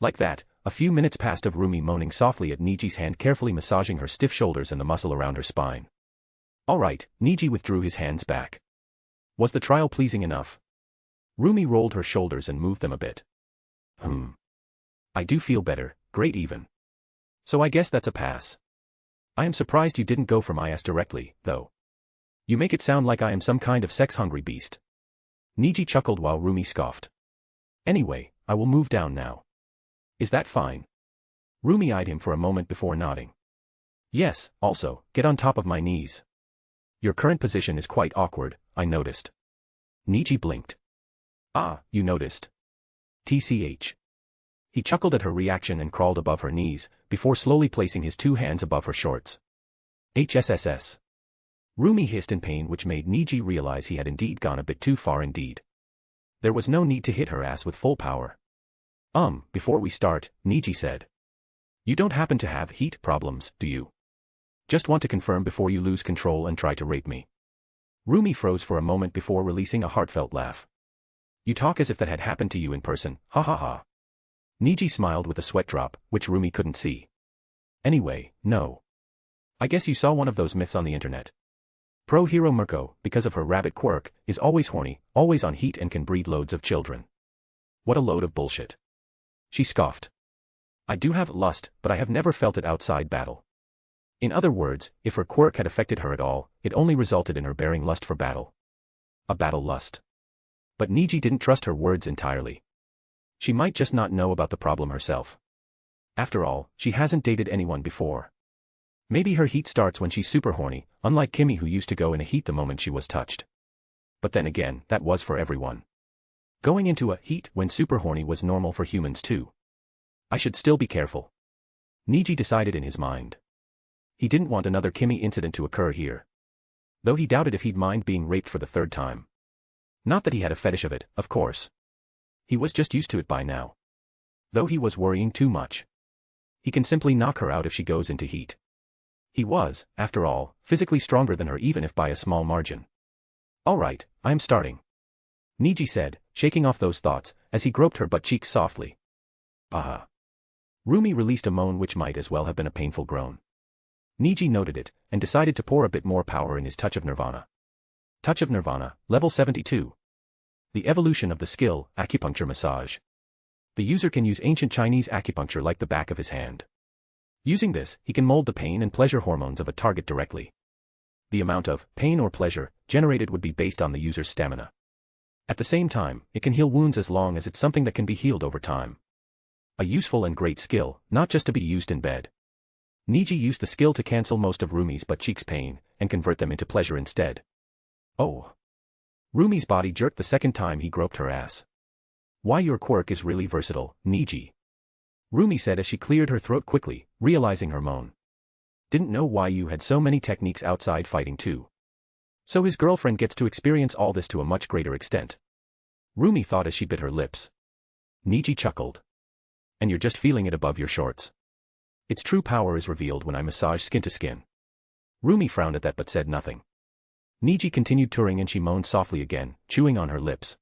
S2: Like that, a few minutes passed of Roomie moaning softly at Niji's hand carefully massaging her stiff shoulders and the muscle around her spine. Alright, Niji withdrew his hands back. Was the trial pleasing enough? Roomie rolled her shoulders and moved them a bit. I do feel better, great even. So I guess that's a pass. I am surprised you didn't go for my ass directly, though. You make it sound like I am some kind of sex-hungry beast. Niji chuckled while Roomie scoffed. Anyway, I will move down now. Is that fine? Roomie eyed him for a moment before nodding. Yes, also, get on top of my knees. Your current position is quite awkward, I noticed. Niji blinked. Ah, you noticed. TCH. He chuckled at her reaction and crawled above her knees, before slowly placing his 2 hands above her shorts. HSSS. Roomie hissed in pain which made Niji realize he had indeed gone a bit too far indeed. There was no need to hit her ass with full power. Before we start, Niji said. You don't happen to have heat problems, do you? Just want to confirm before you lose control and try to rape me. Roomie froze for a moment before releasing a heartfelt laugh. You talk as if that had happened to you in person, ha ha ha. Niji smiled with a sweat drop, which Roomie couldn't see. Anyway, no. I guess you saw one of those myths on the internet. Pro hero Mirko, because of her rabbit quirk, is always horny, always on heat and can breed loads of children. What a load of bullshit. She scoffed. I do have lust, but I have never felt it outside battle. In other words, if her quirk had affected her at all, it only resulted in her bearing lust for battle. A battle lust. But Niji didn't trust her words entirely. She might just not know about the problem herself. After all, she hasn't dated anyone before. Maybe her heat starts when she's super horny, unlike Kimmy who used to go in a heat the moment she was touched. But then again, that was for everyone. Going into a heat when super horny was normal for humans too. I should still be careful. Niji decided in his mind. He didn't want another Kimmy incident to occur here. Though he doubted if he'd mind being raped for the 3rd time. Not that he had a fetish of it, of course. He was just used to it by now. Though he was worrying too much. He can simply knock her out if she goes into heat. He was, after all, physically stronger than her even if by a small margin. Alright, I'm starting. Niji said, shaking off those thoughts, as he groped her butt cheeks softly. Aha. Roomie released a moan which might as well have been a painful groan. Niji noted it, and decided to pour a bit more power in his Touch of Nirvana. Touch of Nirvana, level 72. The evolution of the skill, acupuncture massage. The user can use ancient Chinese acupuncture like the back of his hand. Using this, he can mold the pain and pleasure hormones of a target directly. The amount of pain or pleasure generated would be based on the user's stamina. At the same time, it can heal wounds as long as it's something that can be healed over time. A useful and great skill, not just to be used in bed. Niji used the skill to cancel most of Rumi's butt cheeks pain, and convert them into pleasure instead. Oh. Rumi's body jerked the second time he groped her ass. Why, your quirk is really versatile, Niji. Rumi said as she cleared her throat quickly, realizing her moan. Didn't know why you had so many techniques outside fighting too. So his girlfriend gets to experience all this to a much greater extent. Rumi thought as she bit her lips. Niji chuckled. And you're just feeling it above your shorts. Its true power is revealed when I massage skin to skin. Rumi frowned at that but said nothing. Niji continued touring and she moaned softly again, chewing on her lips.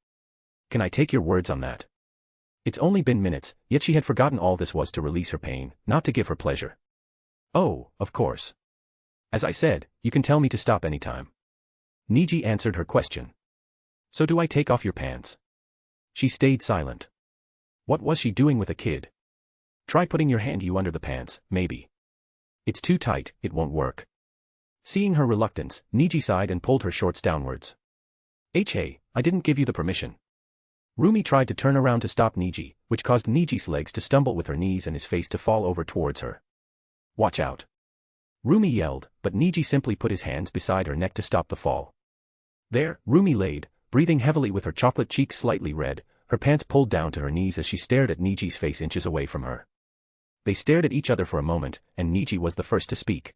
S2: Can I take your words on that? It's only been minutes, yet she had forgotten all this was to release her pain, not to give her pleasure. Oh, of course. As I said, you can tell me to stop anytime. Niji answered her question. So do I take off your pants? She stayed silent. What was she doing with a kid? Try putting your hand under the pants, maybe. It's too tight, it won't work. Seeing her reluctance, Niji sighed and pulled her shorts downwards. Hey, I didn't give you the permission. Rumi tried to turn around to stop Niji, which caused Niji's legs to stumble with her knees and his face to fall over towards her. Watch out. Rumi yelled, but Niji simply put his hands beside her neck to stop the fall. There, Rumi laid, breathing heavily with her chocolate cheeks slightly red, her pants pulled down to her knees as she stared at Niji's face inches away from her. They stared at each other for a moment, and Niji was the first to speak.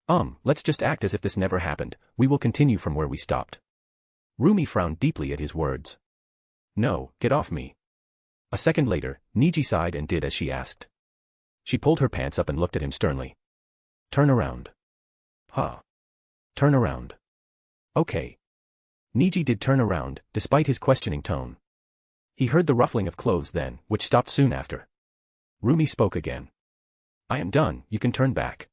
S2: Let's just act as if this never happened, we will continue from where we stopped. Rumi frowned deeply at his words. No, get off me. A second later, Niji sighed and did as she asked. She pulled her pants up and looked at him sternly. Turn around. Huh. Turn around. Okay. Niji did turn around, despite his questioning tone. He heard the ruffling of clothes then, which stopped soon after. Rumi spoke again. I am done, you can turn back.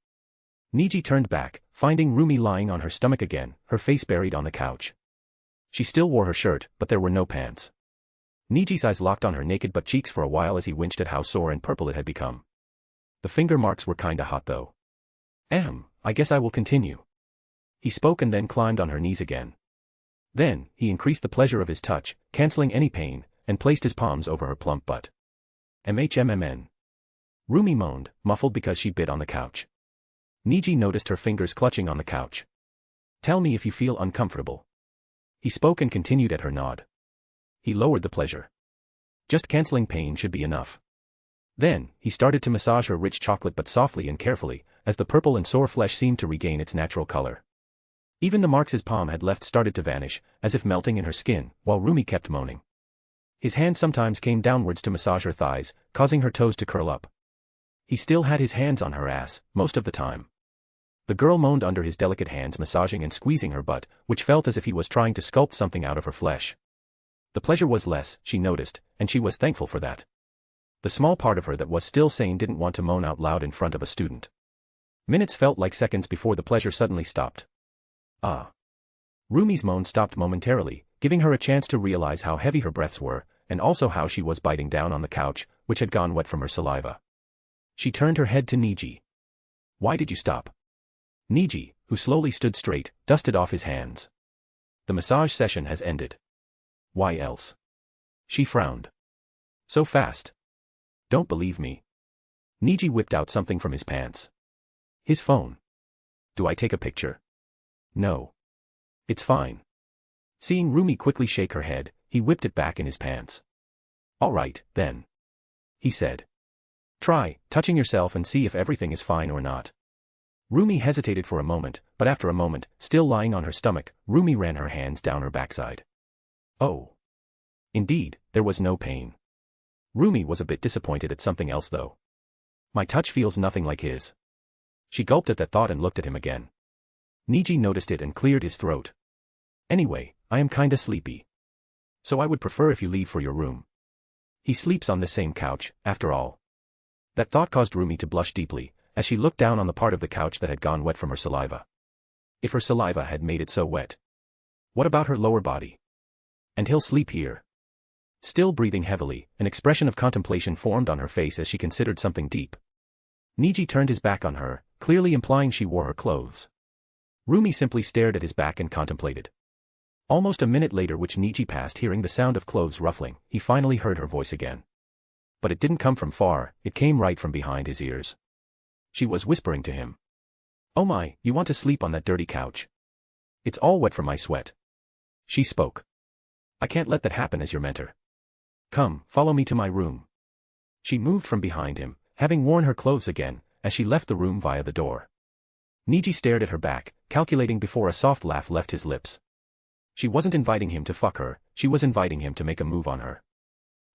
S2: Niji turned back, finding Rumi lying on her stomach again, her face buried on the couch. She still wore her shirt, but there were no pants. Niji's eyes locked on her naked butt cheeks for a while as he winced at how sore and purple it had become. The finger marks were kinda hot though. I guess I will continue. He spoke and then climbed on her knees again. Then, he increased the pleasure of his touch, cancelling any pain, and placed his palms over her plump butt. MHMMN. Rumi moaned, muffled because she bit on the couch. Niji noticed her fingers clutching on the couch. Tell me if you feel uncomfortable. He spoke and continued at her nod. He lowered the pleasure. Just cancelling pain should be enough. Then, he started to massage her rich chocolate but softly and carefully, as the purple and sore flesh seemed to regain its natural color. Even the marks his palm had left started to vanish, as if melting in her skin, while Rumi kept moaning. His hand sometimes came downwards to massage her thighs, causing her toes to curl up. He still had his hands on her ass, most of the time. The girl moaned under his delicate hands massaging and squeezing her butt, which felt as if he was trying to sculpt something out of her flesh. The pleasure was less, she noticed, and she was thankful for that. The small part of her that was still sane didn't want to moan out loud in front of a student. Minutes felt like seconds before the pleasure suddenly stopped. Rumi's moan stopped momentarily, giving her a chance to realize how heavy her breaths were, and also how she was biting down on the couch, which had gone wet from her saliva. She turned her head to Niji. Why did you stop? Niji, who slowly stood straight, dusted off his hands. The massage session has ended. Why else? She frowned. So fast. Don't believe me. Niji whipped out something from his pants. His phone. Do I take a picture? No. It's fine. Seeing Rumi quickly shake her head, he whipped it back in his pants. All right, then. He said. Try, touching yourself and see if everything is fine or not. Rumi hesitated for a moment, but after a moment, still lying on her stomach, Rumi ran her hands down her backside. Oh. Indeed, there was no pain. Rumi was a bit disappointed at something else though. My touch feels nothing like his. She gulped at that thought and looked at him again. Niji noticed it and cleared his throat. Anyway, I am kinda sleepy. So I would prefer if you leave for your room. He sleeps on the same couch, after all. That thought caused Rumi to blush deeply, as she looked down on the part of the couch that had gone wet from her saliva. If her saliva had made it so wet. What about her lower body? And he'll sleep here. Still breathing heavily, an expression of contemplation formed on her face as she considered something deep. Niji turned his back on her, clearly implying she wore her clothes. Rumi simply stared at his back and contemplated. Almost a minute later, which Niji passed hearing the sound of clothes ruffling, he finally heard her voice again. But it didn't come from far, it came right from behind his ears. She was whispering to him. "Oh my, you want to sleep on that dirty couch? It's all wet from my sweat." She spoke. "I can't let that happen as your mentor. Come, follow me to my room." She moved from behind him, having worn her clothes again, as she left the room via the door. Niji stared at her back, calculating before a soft laugh left his lips. She wasn't inviting him to fuck her, she was inviting him to make a move on her.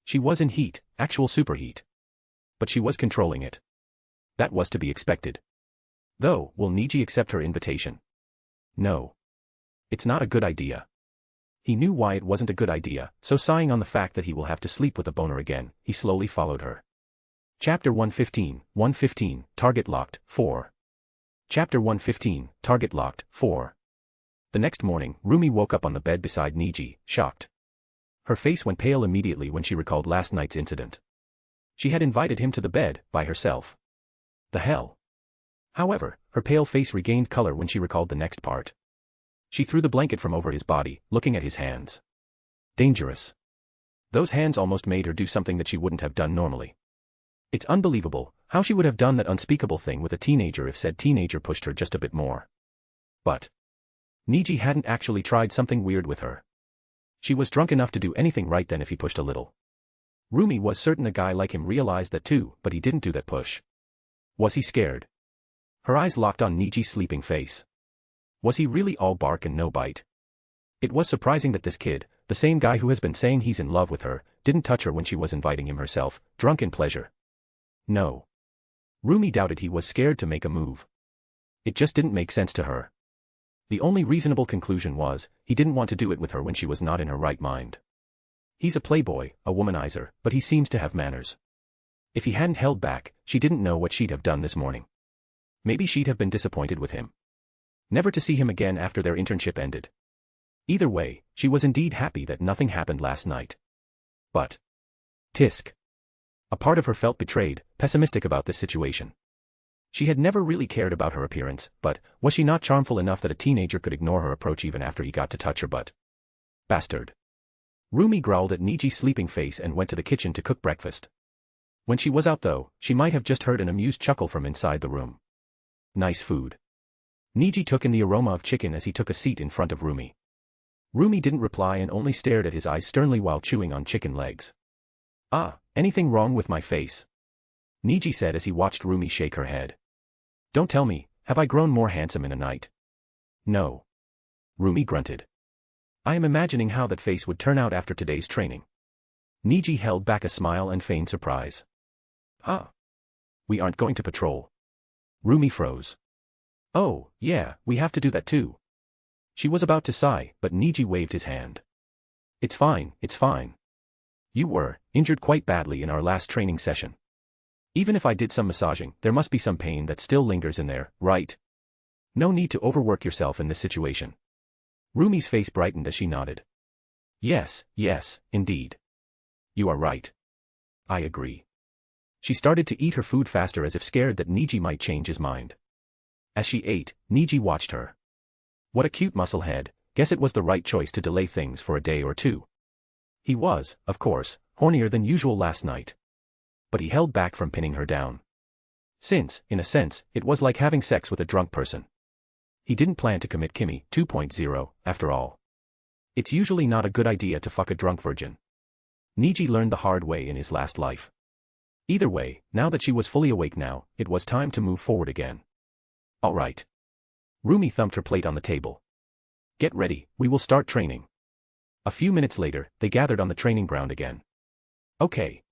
S2: She was in heat, actual superheat. But she was controlling it. That was to be expected. Though, will Niji accept her invitation? No. It's not a good idea. He knew why it wasn't a good idea, so sighing on the fact that he will have to sleep with a boner again, he slowly followed her. Chapter 115, Target Locked, 4. Chapter 115, Target Locked, 4. The next morning, Roomie woke up on the bed beside Niji, shocked. Her face went pale immediately when she recalled last night's incident. She had invited him to the bed, by herself. The hell? However, her pale face regained color when she recalled the next part. She threw the blanket from over his body, looking at his hands. Dangerous. Those hands almost made her do something that she wouldn't have done normally. It's unbelievable how she would have done that unspeakable thing with a teenager if said teenager pushed her just a bit more. But Niji hadn't actually tried something weird with her. She was drunk enough to do anything right then if he pushed a little. Roomie was certain a guy like him realized that too, but he didn't do that push. Was he scared? Her eyes locked on Niji's sleeping face. Was he really all bark and no bite? It was surprising that this kid, the same guy who has been saying he's in love with her, didn't touch her when she was inviting him herself, drunk in pleasure. No. Roomie doubted he was scared to make a move. It just didn't make sense to her. The only reasonable conclusion was, he didn't want to do it with her when she was not in her right mind. He's a playboy, a womanizer, but he seems to have manners. If he hadn't held back, she didn't know what she'd have done this morning. Maybe she'd have been disappointed with him. Never to see him again after their internship ended. Either way, she was indeed happy that nothing happened last night. But tisk. A part of her felt betrayed, pessimistic about this situation. She had never really cared about her appearance, but was she not charmful enough that a teenager could ignore her approach even after he got to touch her butt? Bastard. Roomie growled at Niji's sleeping face and went to the kitchen to cook breakfast. When she was out though, she might have just heard an amused chuckle from inside the room. Nice food. Niji took in the aroma of chicken as he took a seat in front of Roomie. Roomie didn't reply and only stared at his eyes sternly while chewing on chicken legs. "Ah, anything wrong with my face?" Niji said as he watched Roomie shake her head. "Don't tell me, have I grown more handsome in a night?" "No." Roomie grunted. "I am imagining how that face would turn out after today's training." Niji held back a smile and feigned surprise. "Ah. We aren't going to patrol." Roomie froze. "Oh, yeah, we have to do that too." She was about to sigh, but Niji waved his hand. It's fine, it's fine. You were injured quite badly in our last training session. Even if I did some massaging, there must be some pain that still lingers in there, right? No need to overwork yourself in this situation." Roomie's face brightened as she nodded. Yes, indeed. You are right. I agree." She started to eat her food faster as if scared that Niji might change his mind. As she ate, Niji watched her. What a cute musclehead, guess it was the right choice to delay things for a day or two. He was, of course, hornier than usual last night. But he held back from pinning her down. Since, in a sense, it was like having sex with a drunk person. He didn't plan to commit Kimmy 2.0, after all. It's usually not a good idea to fuck a drunk virgin. Niji learned the hard way in his last life. Either way, now that she was fully awake now, it was time to move forward again. All right. Roomie thumped her plate on the table. Get ready, we will start training. A few minutes later, they gathered on the training ground again. Okay.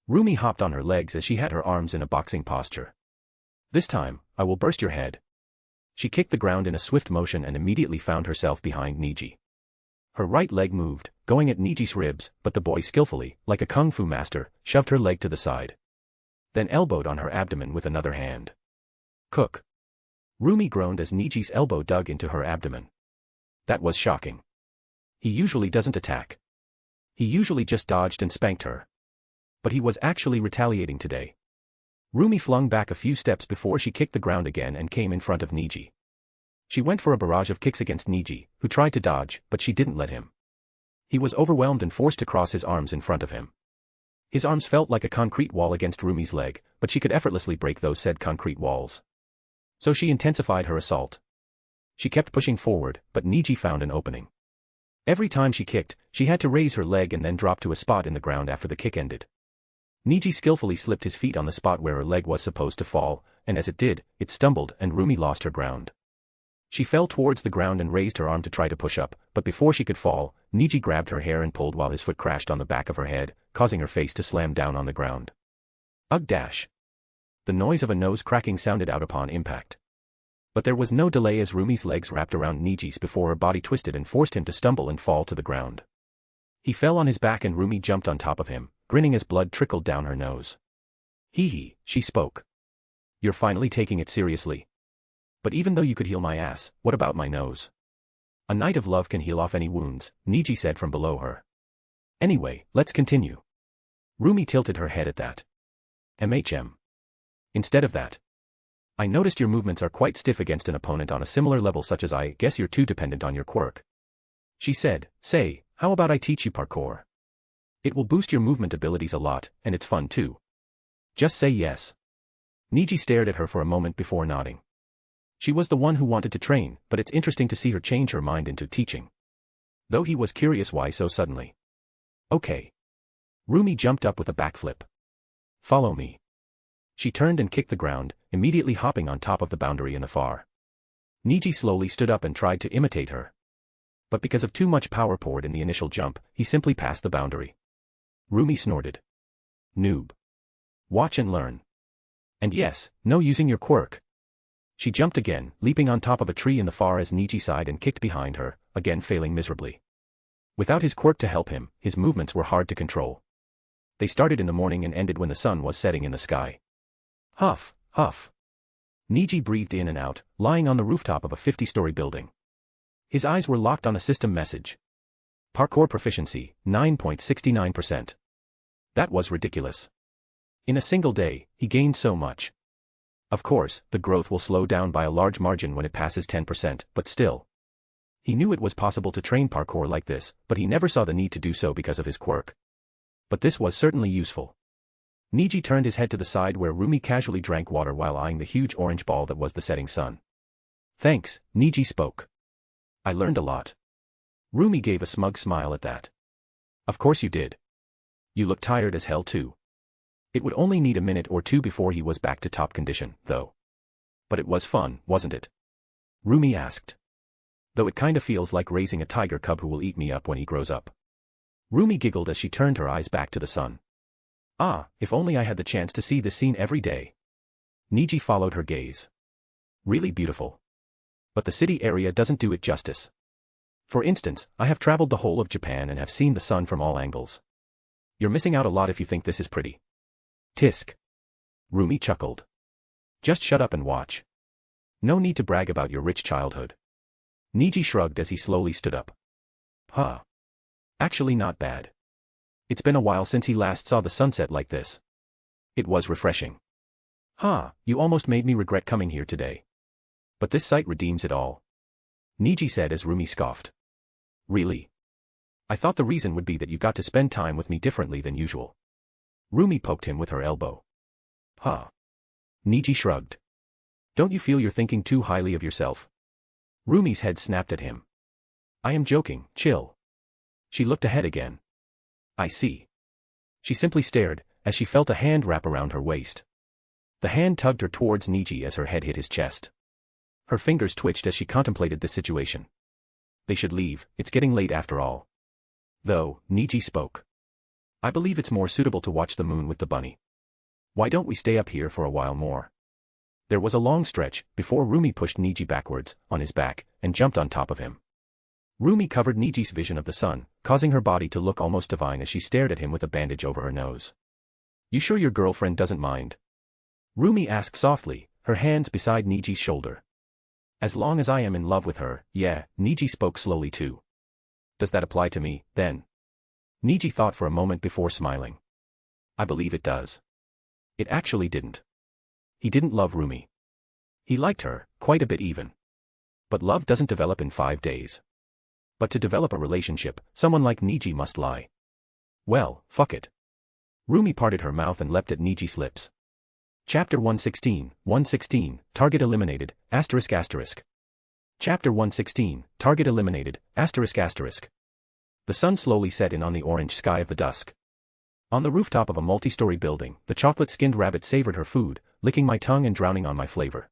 S2: Roomie hopped on her legs as she had her arms in a boxing posture. This time, I will burst your head. She kicked the ground in a swift motion and immediately found herself behind Niji. Her right leg moved, going at Niji's ribs, but the boy skillfully, like a kung fu master, shoved her leg to the side. Then elbowed on her abdomen with another hand. Cook. Roomie groaned as Niji's elbow dug into her abdomen. That was shocking. He usually doesn't attack. He usually just dodged and spanked her. But he was actually retaliating today. Roomie flung back a few steps before she kicked the ground again and came in front of Niji. She went for a barrage of kicks against Niji, who tried to dodge, but she didn't let him. He was overwhelmed and forced to cross his arms in front of him. His arms felt like a concrete wall against Rumi's leg, but she could effortlessly break those said concrete walls. So she intensified her assault. She kept pushing forward, but Niji found an opening. Every time she kicked, she had to raise her leg and then drop to a spot in the ground after the kick ended. Niji skillfully slipped his feet on the spot where her leg was supposed to fall, and as it did, it stumbled and Rumi lost her ground. She fell towards the ground and raised her arm to try to push up, but before she could fall, Niji grabbed her hair and pulled while his foot crashed on the back of her head, causing her face to slam down on the ground. Ugh dash. The noise of a nose cracking sounded out upon impact. But there was no delay as Rumi's legs wrapped around Niji's before her body twisted and forced him to stumble and fall to the ground. He fell on his back and Rumi jumped on top of him, grinning as blood trickled down her nose. Hee hee, she spoke. You're finally taking it seriously. But even though you could heal my ass, what about my nose? A night of love can heal off any wounds, Niji said from below her. Anyway, let's continue. Rumi tilted her head at that. Instead of that. I noticed your movements are quite stiff against an opponent on a similar level such as I guess you're too dependent on your quirk. She said, say, how about I teach you parkour? It will boost your movement abilities a lot, and it's fun too. Just say yes. Niji stared at her for a moment before nodding. She was the one who wanted to train, but it's interesting to see her change her mind into teaching. Though he was curious why so suddenly. Okay. Rumi jumped up with a backflip. Follow me. She turned and kicked the ground, immediately hopping on top of the boundary in the far. Niji slowly stood up and tried to imitate her. But because of too much power poured in the initial jump, he simply passed the boundary. Rumi snorted. Noob. Watch and learn. And yes, no using your quirk. She jumped again, leaping on top of a tree in the far as Niji sighed and kicked behind her, again failing miserably. Without his quirk to help him, his movements were hard to control. They started in the morning and ended when the sun was setting in the sky. Huff, huff. Niji breathed in and out, lying on the rooftop of a 50-story building. His eyes were locked on a system message. Parkour proficiency, 9.69%. That was ridiculous. In a single day, he gained so much. Of course, the growth will slow down by a large margin when it passes 10%, but still. He knew it was possible to train parkour like this, but he never saw the need to do so because of his quirk. But this was certainly useful. Niji turned his head to the side where Rumi casually drank water while eyeing the huge orange ball that was the setting sun. Thanks, Niji spoke. I learned a lot. Rumi gave a smug smile at that. Of course you did. You look tired as hell too. It would only need a minute or two before he was back to top condition, though. But it was fun, wasn't it? Rumi asked. Though it kinda feels like raising a tiger cub who will eat me up when he grows up. Rumi giggled as she turned her eyes back to the sun. Ah, if only I had the chance to see this scene every day. Niji followed her gaze. Really beautiful. But the city area doesn't do it justice. For instance, I have traveled the whole of Japan and have seen the sun from all angles. You're missing out a lot if you think this is pretty. Tisk. Rumi chuckled. Just shut up and watch. No need to brag about your rich childhood. Niji shrugged as he slowly stood up. Huh. Actually not bad. It's been a while since he last saw the sunset like this. It was refreshing. Huh, you almost made me regret coming here today. But this sight redeems it all. Niji said as Rumi scoffed. Really? I thought the reason would be that you got to spend time with me differently than usual. Rumi poked him with her elbow. Huh. Niji shrugged. Don't you feel you're thinking too highly of yourself? Rumi's head snapped at him. I am joking, chill. She looked ahead again. I see. She simply stared, as she felt a hand wrap around her waist. The hand tugged her towards Niji as her head hit his chest. Her fingers twitched as she contemplated the situation. They should leave, it's getting late after all. Though, Niji spoke. I believe it's more suitable to watch the moon with the bunny. Why don't we stay up here for a while more? There was a long stretch, before Rumi pushed Niji backwards, on his back, and jumped on top of him. Rumi covered Niji's vision of the sun, causing her body to look almost divine as she stared at him with a bandage over her nose. You sure your girlfriend doesn't mind? Rumi asked softly, her hands beside Niji's shoulder. As long as I am in love with her, yeah, Niji spoke slowly too. Does that apply to me, then? Niji thought for a moment before smiling. I believe it does. It actually didn't. He didn't love Rumi. He liked her, quite a bit even. But love doesn't develop in 5 days. But to develop a relationship, someone like Niji must lie. Well, fuck it. Roomie parted her mouth and leapt at Niji's lips. Chapter 116, Target eliminated, asterisk asterisk. Chapter 116, Target eliminated, asterisk asterisk. The sun slowly set in on the orange sky of the dusk. On the rooftop of a multi-story building, the chocolate-skinned rabbit savored her food, licking my tongue and drowning on my flavor.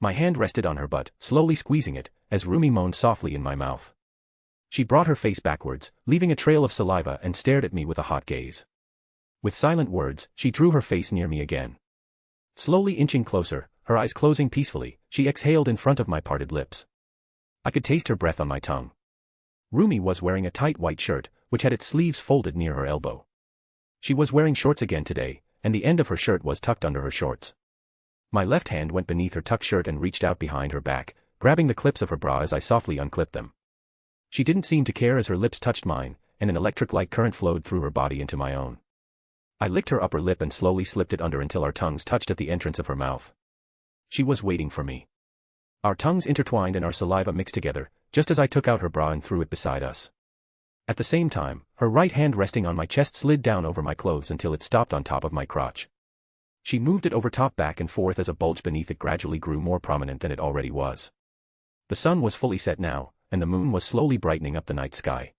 S2: My hand rested on her butt, slowly squeezing it, as Roomie moaned softly in my mouth. She brought her face backwards, leaving a trail of saliva, and stared at me with a hot gaze. With silent words, she drew her face near me again. Slowly inching closer, her eyes closing peacefully, she exhaled in front of my parted lips. I could taste her breath on my tongue. Roomie was wearing a tight white shirt, which had its sleeves folded near her elbow. She was wearing shorts again today, and the end of her shirt was tucked under her shorts. My left hand went beneath her tucked shirt and reached out behind her back, grabbing the clips of her bra as I softly unclipped them. She didn't seem to care as her lips touched mine, and an electric-like current flowed through her body into my own. I licked her upper lip and slowly slipped it under until our tongues touched at the entrance of her mouth. She was waiting for me. Our tongues intertwined and our saliva mixed together, just as I took out her bra and threw it beside us. At the same time, her right hand resting on my chest slid down over my clothes until it stopped on top of my crotch. She moved it over top back and forth as a bulge beneath it gradually grew more prominent than it already was. The sun was fully set now, and the moon was slowly brightening up the night sky.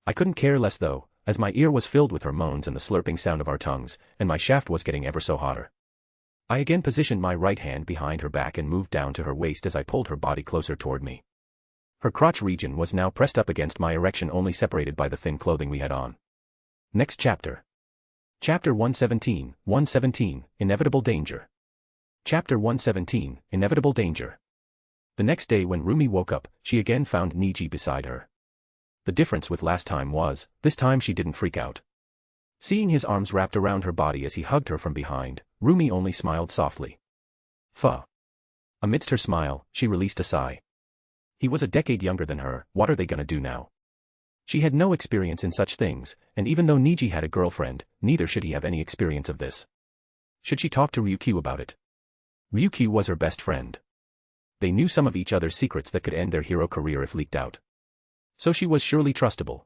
S2: I couldn't care less though, as my ear was filled with her moans and the slurping sound of our tongues, and my shaft was getting ever so hotter. I again positioned my right hand behind her back and moved down to her waist as I pulled her body closer toward me. Her crotch region was now pressed up against my erection, only separated by the thin clothing we had on. Next chapter. Chapter 117, Inevitable Danger. Chapter 117, Inevitable Danger. The next day when Roomie woke up, she again found Niji beside her. The difference with last time was, this time she didn't freak out. Seeing his arms wrapped around her body as he hugged her from behind, Roomie only smiled softly. Fuh. Amidst her smile, she released a sigh. He was a decade younger than her, what are they gonna do now? She had no experience in such things, and even though Niji had a girlfriend, neither should he have any experience of this. Should she talk to Ryukyu about it? Ryukyu was her best friend. They knew some of each other's secrets that could end their hero career if leaked out. So she was surely trustable.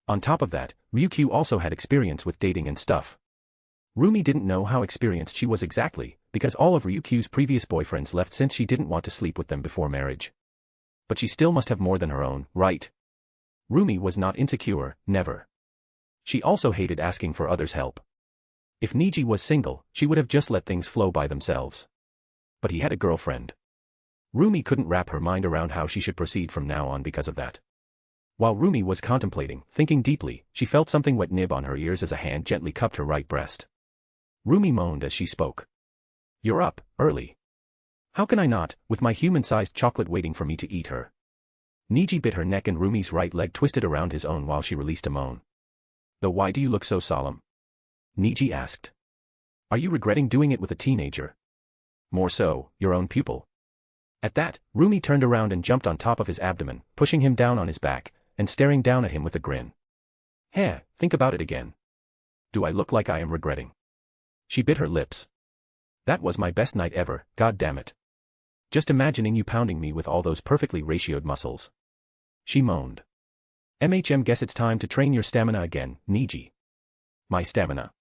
S2: On top of that, Ryukyu also had experience with dating and stuff. Roomie didn't know how experienced she was exactly, because all of Ryukyu's previous boyfriends left since she didn't want to sleep with them before marriage. But she still must have more than her own, right? Roomie was not insecure, never. She also hated asking for others' help. If Niji was single, she would have just let things flow by themselves. But he had a girlfriend. Roomie couldn't wrap her mind around how she should proceed from now on because of that. While Roomie was contemplating, thinking deeply, she felt something wet nib on her ears as a hand gently cupped her right breast. Roomie moaned as she spoke. You're up, early. How can I not, with my human-sized chocolate waiting for me to eat her? Niji bit her neck and Roomie's right leg twisted around his own while she released a moan. Though why do you look so solemn? Niji asked. Are you regretting doing it with a teenager? More so, your own pupil. At that, Roomie turned around and jumped on top of his abdomen, pushing him down on his back, and staring down at him with a grin. Heh, think about it again. Do I look like I am regretting? She bit her lips. That was my best night ever, god damn it. Just imagining you pounding me with all those perfectly ratioed muscles. She moaned. Guess it's time to train your stamina again, Niji. My stamina.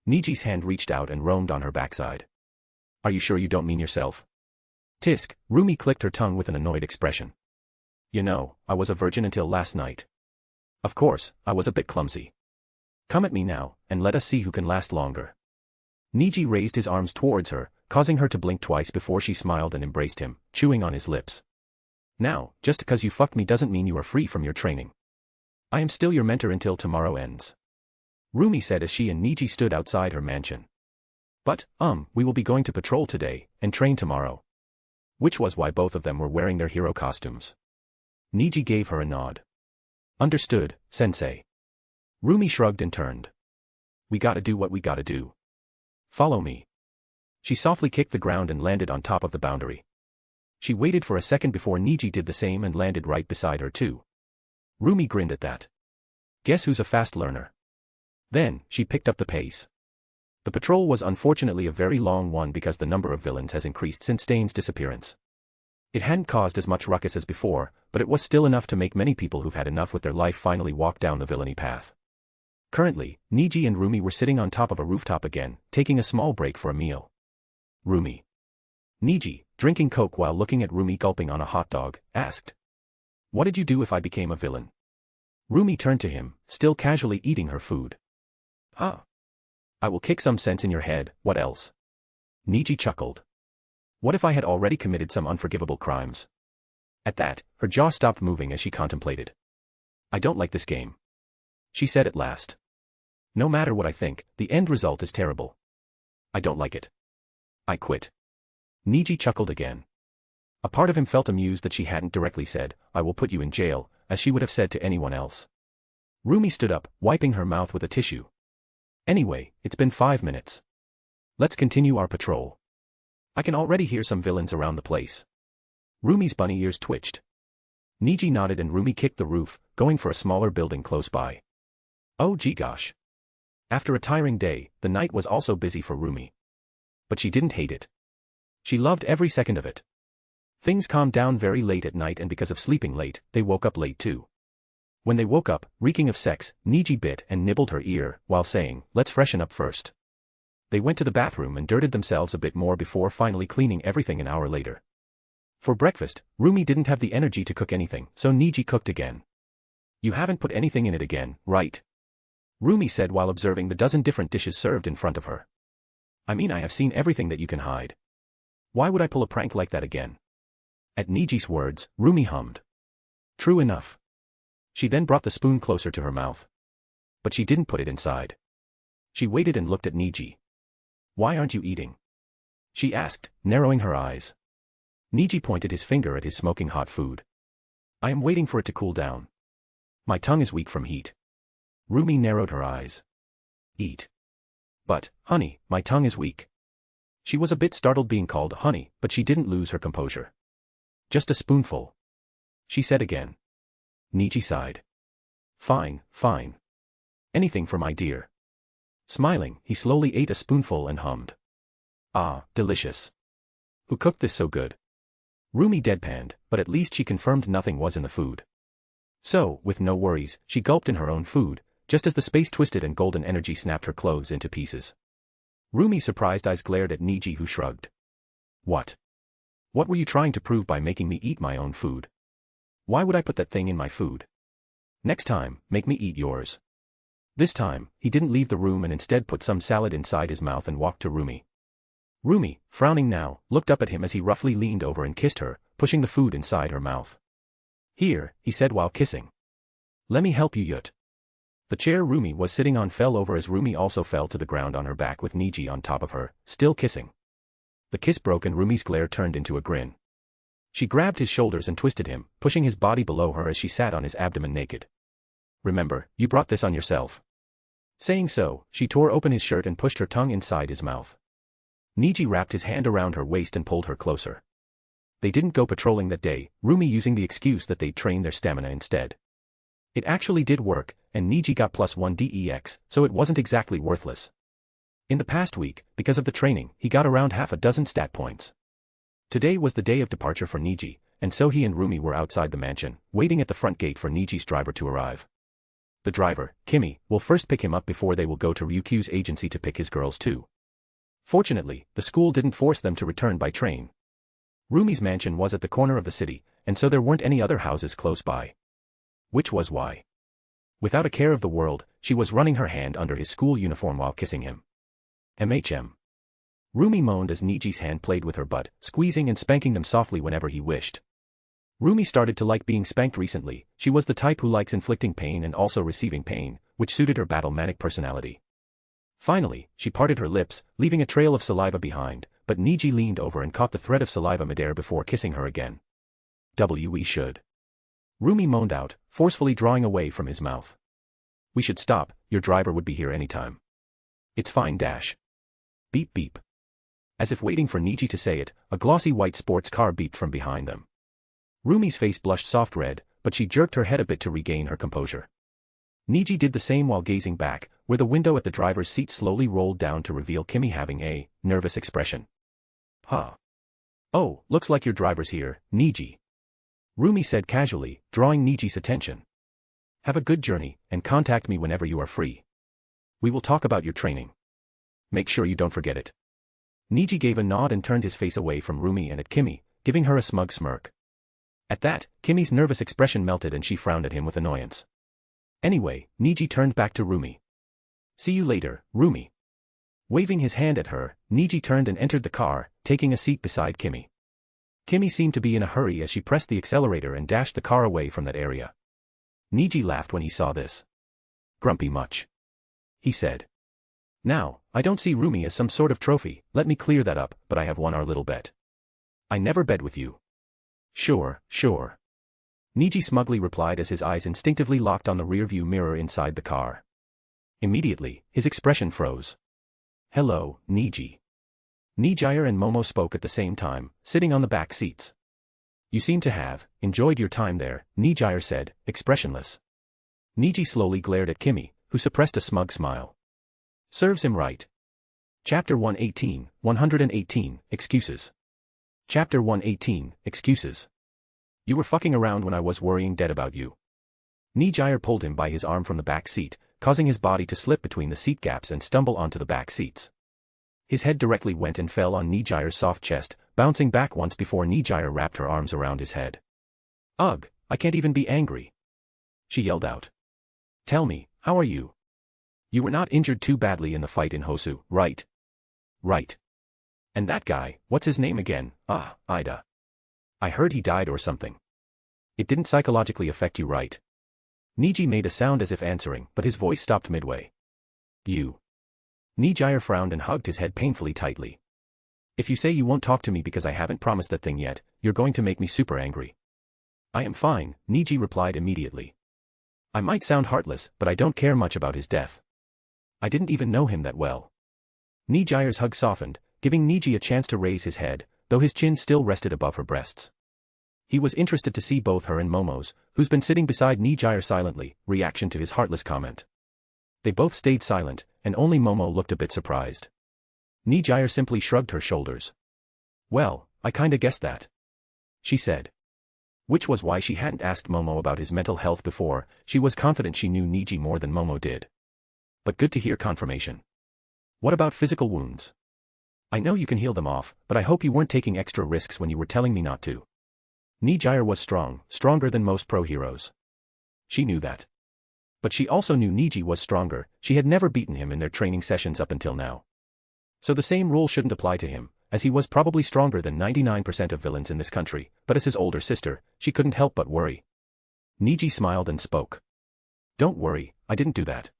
S2: Niji's hand reached out and roamed on her backside. Are you sure you don't mean yourself? Tisk, Roomie clicked her tongue with an annoyed expression. You know, I was a virgin until last night. Of course, I was a bit clumsy. Come at me now, and let us see who can last longer. Niji raised his arms towards her, causing her to blink twice before she smiled and embraced him, chewing on his lips. Now, just because you fucked me doesn't mean you are free from your training. I am still your mentor until tomorrow ends. Roomie said as she and Niji stood outside her mansion. But, we will be going to patrol today, and train tomorrow. Which was why both of them were wearing their hero costumes. Niji gave her a nod. Understood, sensei. Roomie shrugged and turned. We gotta do what we gotta do. Follow me. She softly kicked the ground and landed on top of the boundary. She waited for a second before Niji did the same and landed right beside her too. Roomie grinned at that. Guess who's a fast learner? Then, she picked up the pace. The patrol was unfortunately a very long one because the number of villains has increased since Stain's disappearance. It hadn't caused as much ruckus as before, but it was still enough to make many people who've had enough with their life finally walk down the villainy path. Currently, Niji and Roomie were sitting on top of a rooftop again, taking a small break for a meal. Roomie. Niji, drinking Coke while looking at Roomie gulping on a hot dog, asked. What did you do if I became a villain? Roomie turned to him, still casually eating her food. Huh. I will kick some sense in your head, what else? Niji chuckled. What if I had already committed some unforgivable crimes? At that, her jaw stopped moving as she contemplated. I don't like this game. She said at last. No matter what I think, the end result is terrible. I don't like it. I quit. Niji chuckled again. A part of him felt amused that she hadn't directly said, I will put you in jail, as she would have said to anyone else. Roomie stood up, wiping her mouth with a tissue. Anyway, it's been 5 minutes. Let's continue our patrol. I can already hear some villains around the place. Roomie's bunny ears twitched. Niji nodded and Roomie kicked the roof, going for a smaller building close by. Oh gee gosh. After a tiring day, the night was also busy for Roomie. But she didn't hate it. She loved every second of it. Things calmed down very late at night and because of sleeping late, they woke up late too. When they woke up, reeking of sex, Niji bit and nibbled her ear, while saying, let's freshen up first. They went to the bathroom and dirtied themselves a bit more before finally cleaning everything an hour later. For breakfast, Roomie didn't have the energy to cook anything, so Niji cooked again. You haven't put anything in it again, right? Roomie said while observing the dozen different dishes served in front of her. I mean, I have seen everything that you can hide. Why would I pull a prank like that again? At Niji's words, Roomie hummed. True enough. She then brought the spoon closer to her mouth. But she didn't put it inside. She waited and looked at Niji. Why aren't you eating? She asked, narrowing her eyes. Niji pointed his finger at his smoking hot food. I am waiting for it to cool down. My tongue is weak from heat. Roomie narrowed her eyes. Eat. But, honey, my tongue is weak. She was a bit startled being called honey, but she didn't lose her composure. Just a spoonful. She said again. Niji sighed. Fine, fine. Anything for my dear. Smiling, he slowly ate a spoonful and hummed. Ah, delicious. Who cooked this so good? Roomie deadpanned, but at least she confirmed nothing was in the food. So, with no worries, she gulped in her own food, just as the space twisted and golden energy snapped her clothes into pieces. Roomie's surprised eyes glared at Niji, who shrugged. What? What were you trying to prove by making me eat my own food? Why would I put that thing in my food? Next time, make me eat yours. This time, he didn't leave the room and instead put some salad inside his mouth and walked to Roomie. Roomie, frowning now, looked up at him as he roughly leaned over and kissed her, pushing the food inside her mouth. Here, he said while kissing. Let me help you yut. The chair Roomie was sitting on fell over as Roomie also fell to the ground on her back with Niji on top of her, still kissing. The kiss broke and Roomie's glare turned into a grin. She grabbed his shoulders and twisted him, pushing his body below her as she sat on his abdomen naked. Remember, you brought this on yourself. Saying so, she tore open his shirt and pushed her tongue inside his mouth. Niji wrapped his hand around her waist and pulled her closer. They didn't go patrolling that day, Roomie using the excuse that they'd train their stamina instead. It actually did work, and Niji got +1 DEX, so it wasn't exactly worthless. In the past week, because of the training, he got around half a dozen stat points. Today was the day of departure for Niji, and so he and Roomie were outside the mansion, waiting at the front gate for Niji's driver to arrive. The driver, Kimmy, will first pick him up before they will go to Ryukyu's agency to pick his girls too. Fortunately, the school didn't force them to return by train. Roomie's mansion was at the corner of the city, and so there weren't any other houses close by. Which was why. Without a care of the world, she was running her hand under his school uniform while kissing him. MHM. Roomie moaned as Niji's hand played with her butt, squeezing and spanking them softly whenever he wished. Roomie started to like being spanked recently. She was the type who likes inflicting pain and also receiving pain, which suited her battle-manic personality. Finally, she parted her lips, leaving a trail of saliva behind, but Niji leaned over and caught the thread of saliva midair before kissing her again. We should. Roomie moaned out, forcefully drawing away from his mouth. We should stop, your driver would be here anytime. It's fine dash. Beep beep. As if waiting for Niji to say it, a glossy white sports car beeped from behind them. Roomie's face blushed soft red, but she jerked her head a bit to regain her composure. Niji did the same while gazing back, where the window at the driver's seat slowly rolled down to reveal Kimmy having a nervous expression. Huh. Oh, looks like your driver's here, Niji. Roomie said casually, drawing Niji's attention. Have a good journey, and contact me whenever you are free. We will talk about your training. Make sure you don't forget it. Niji gave a nod and turned his face away from Roomie and at Kimmy, giving her a smug smirk. At that, Kimmy's nervous expression melted and she frowned at him with annoyance. Anyway, Niji turned back to Roomie. See you later, Roomie. Waving his hand at her, Niji turned and entered the car, taking a seat beside Kimmy. Kimmy seemed to be in a hurry as she pressed the accelerator and dashed the car away from that area. Niji laughed when he saw this. Grumpy much? He said. Now, I don't see Roomie as some sort of trophy, let me clear that up, but I have won our little bet. I never bet with you. Sure, sure. Niji smugly replied as his eyes instinctively locked on the rearview mirror inside the car. Immediately, his expression froze. Hello, Niji. Nijire and Momo spoke at the same time, sitting on the back seats. You seem to have enjoyed your time there, Nijire said, expressionless. Niji slowly glared at Kimmy, who suppressed a smug smile. Serves him right. Chapter 118, Excuses. Chapter 118, Excuses. You were fucking around when I was worrying dead about you. Nijire pulled him by his arm from the back seat, causing his body to slip between the seat gaps and stumble onto the back seats. His head directly went and fell on Nijire's soft chest, bouncing back once before Nijire wrapped her arms around his head. Ugh, I can't even be angry. She yelled out. Tell me, how are you? You were not injured too badly in the fight in Hosu, right? Right. And that guy, what's his name again? Ida. I heard he died or something. It didn't psychologically affect you, right? Niji made a sound as if answering, but his voice stopped midway. You. Nijire frowned and hugged his head painfully tightly. If you say you won't talk to me because I haven't promised that thing yet, you're going to make me super angry. I am fine, Niji replied immediately. I might sound heartless, but I don't care much about his death. I didn't even know him that well. Nijire's hug softened, giving Niji a chance to raise his head, though his chin still rested above her breasts. He was interested to see both her and Momo's, who's been sitting beside Nijire silently, reaction to his heartless comment. They both stayed silent, and only Momo looked a bit surprised. Nijire simply shrugged her shoulders. Well, I kinda guessed that. She said. Which was why she hadn't asked Momo about his mental health before, she was confident she knew Niji more than Momo did. But good to hear confirmation. What about physical wounds? I know you can heal them off, but I hope you weren't taking extra risks when you were telling me not to. Nijire was strong, stronger than most pro heroes. She knew that. But she also knew Niji was stronger, she had never beaten him in their training sessions up until now. So the same rule shouldn't apply to him, as he was probably stronger than 99% of villains in this country, but as his older sister, she couldn't help but worry. Niji smiled and spoke. Don't worry, I didn't do that.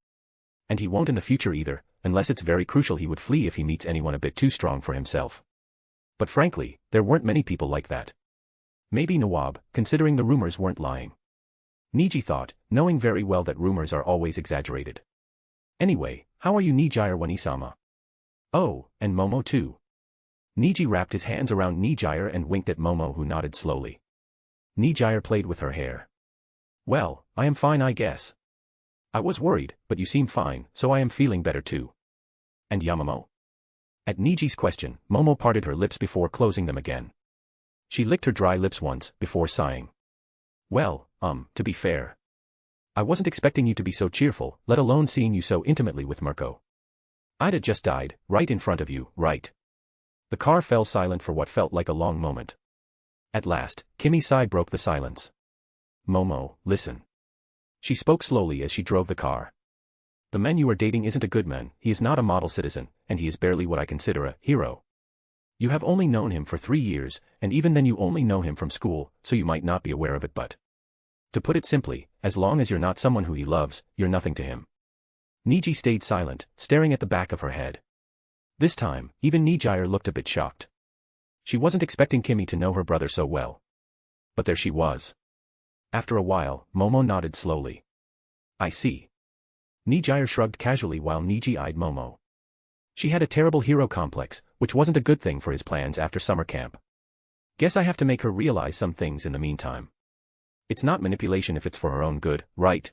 S2: And he won't in the future either, unless it's very crucial he would flee if he meets anyone a bit too strong for himself. But frankly, there weren't many people like that. Maybe Nawab, considering the rumors weren't lying. Niji thought, knowing very well that rumors are always exaggerated. Anyway, how are you Nijire Wani-sama? Oh, and Momo too. Niji wrapped his hands around Nijire and winked at Momo, who nodded slowly. Nijire played with her hair. Well, I am fine, I guess. I was worried, but you seem fine, so I am feeling better too. And Yamamo? At Niji's question, Momo parted her lips before closing them again. She licked her dry lips once, before sighing. Well, to be fair. I wasn't expecting you to be so cheerful, let alone seeing you so intimately with Mirko. Ida just died, right in front of you, right? The car fell silent for what felt like a long moment. At last, Kimmy's sigh broke the silence. Momo, listen. She spoke slowly as she drove the car. The man you are dating isn't a good man, he is not a model citizen, and he is barely what I consider a hero. You have only known him for 3 years, and even then you only know him from school, so you might not be aware of it, but... To put it simply, as long as you're not someone who he loves, you're nothing to him. Niji stayed silent, staring at the back of her head. This time, even Nijire looked a bit shocked. She wasn't expecting Kimmy to know her brother so well. But there she was. After a while, Momo nodded slowly. I see. Nijire shrugged casually while Niji eyed Momo. She had a terrible hero complex, which wasn't a good thing for his plans after summer camp. Guess I have to make her realize some things in the meantime. It's not manipulation if it's for her own good, right?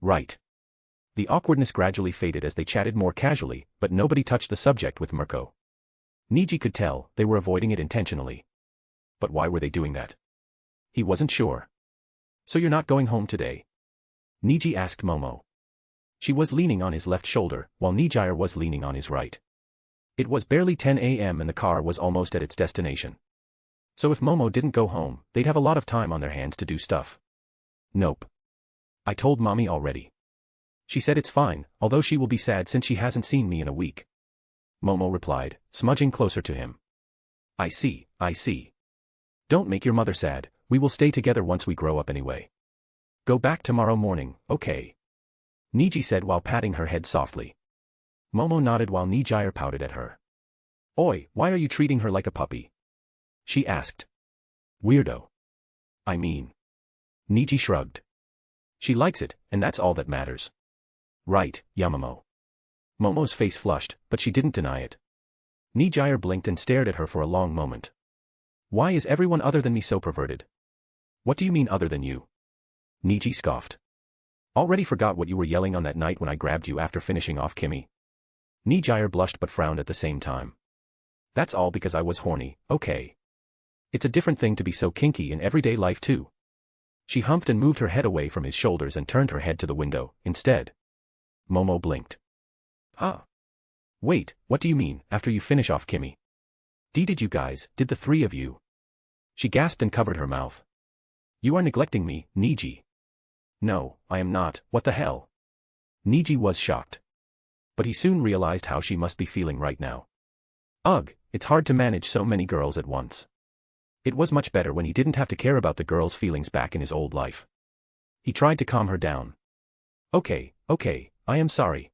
S2: Right. The awkwardness gradually faded as they chatted more casually, but nobody touched the subject with Mirko. Niji could tell, they were avoiding it intentionally. But why were they doing that? He wasn't sure. So you're not going home today? Niji asked Momo. She was leaning on his left shoulder, while Nijire was leaning on his right. It was barely 10 a.m. and the car was almost at its destination. So if Momo didn't go home, they'd have a lot of time on their hands to do stuff. Nope. I told Mommy already. She said it's fine, although she will be sad since she hasn't seen me in a week. Momo replied, smudging closer to him. I see, I see. Don't make your mother sad, we will stay together once we grow up anyway. Go back tomorrow morning, okay? Niji said while patting her head softly. Momo nodded while Nijire pouted at her. Oi, why are you treating her like a puppy? She asked. Weirdo. I mean. Niji shrugged. She likes it, and that's all that matters. Right, Yamamo. Momo's face flushed, but she didn't deny it. Nijire blinked and stared at her for a long moment. Why is everyone other than me so perverted? What do you mean other than you? Niji scoffed. Already forgot what you were yelling on that night when I grabbed you after finishing off Kimmy. Nijire blushed but frowned at the same time. That's all because I was horny, okay. It's a different thing to be so kinky in everyday life too. She humphed and moved her head away from his shoulders and turned her head to the window, instead. Momo blinked. Huh? Wait, what do you mean, after you finish off Kimmy? Did you guys, did the three of you? She gasped and covered her mouth. You are neglecting me, Niji. No, I am not, what the hell? Niji was shocked. But he soon realized how she must be feeling right now. Ugh, it's hard to manage so many girls at once. It was much better when he didn't have to care about the girl's feelings back in his old life. He tried to calm her down. Okay, I am sorry.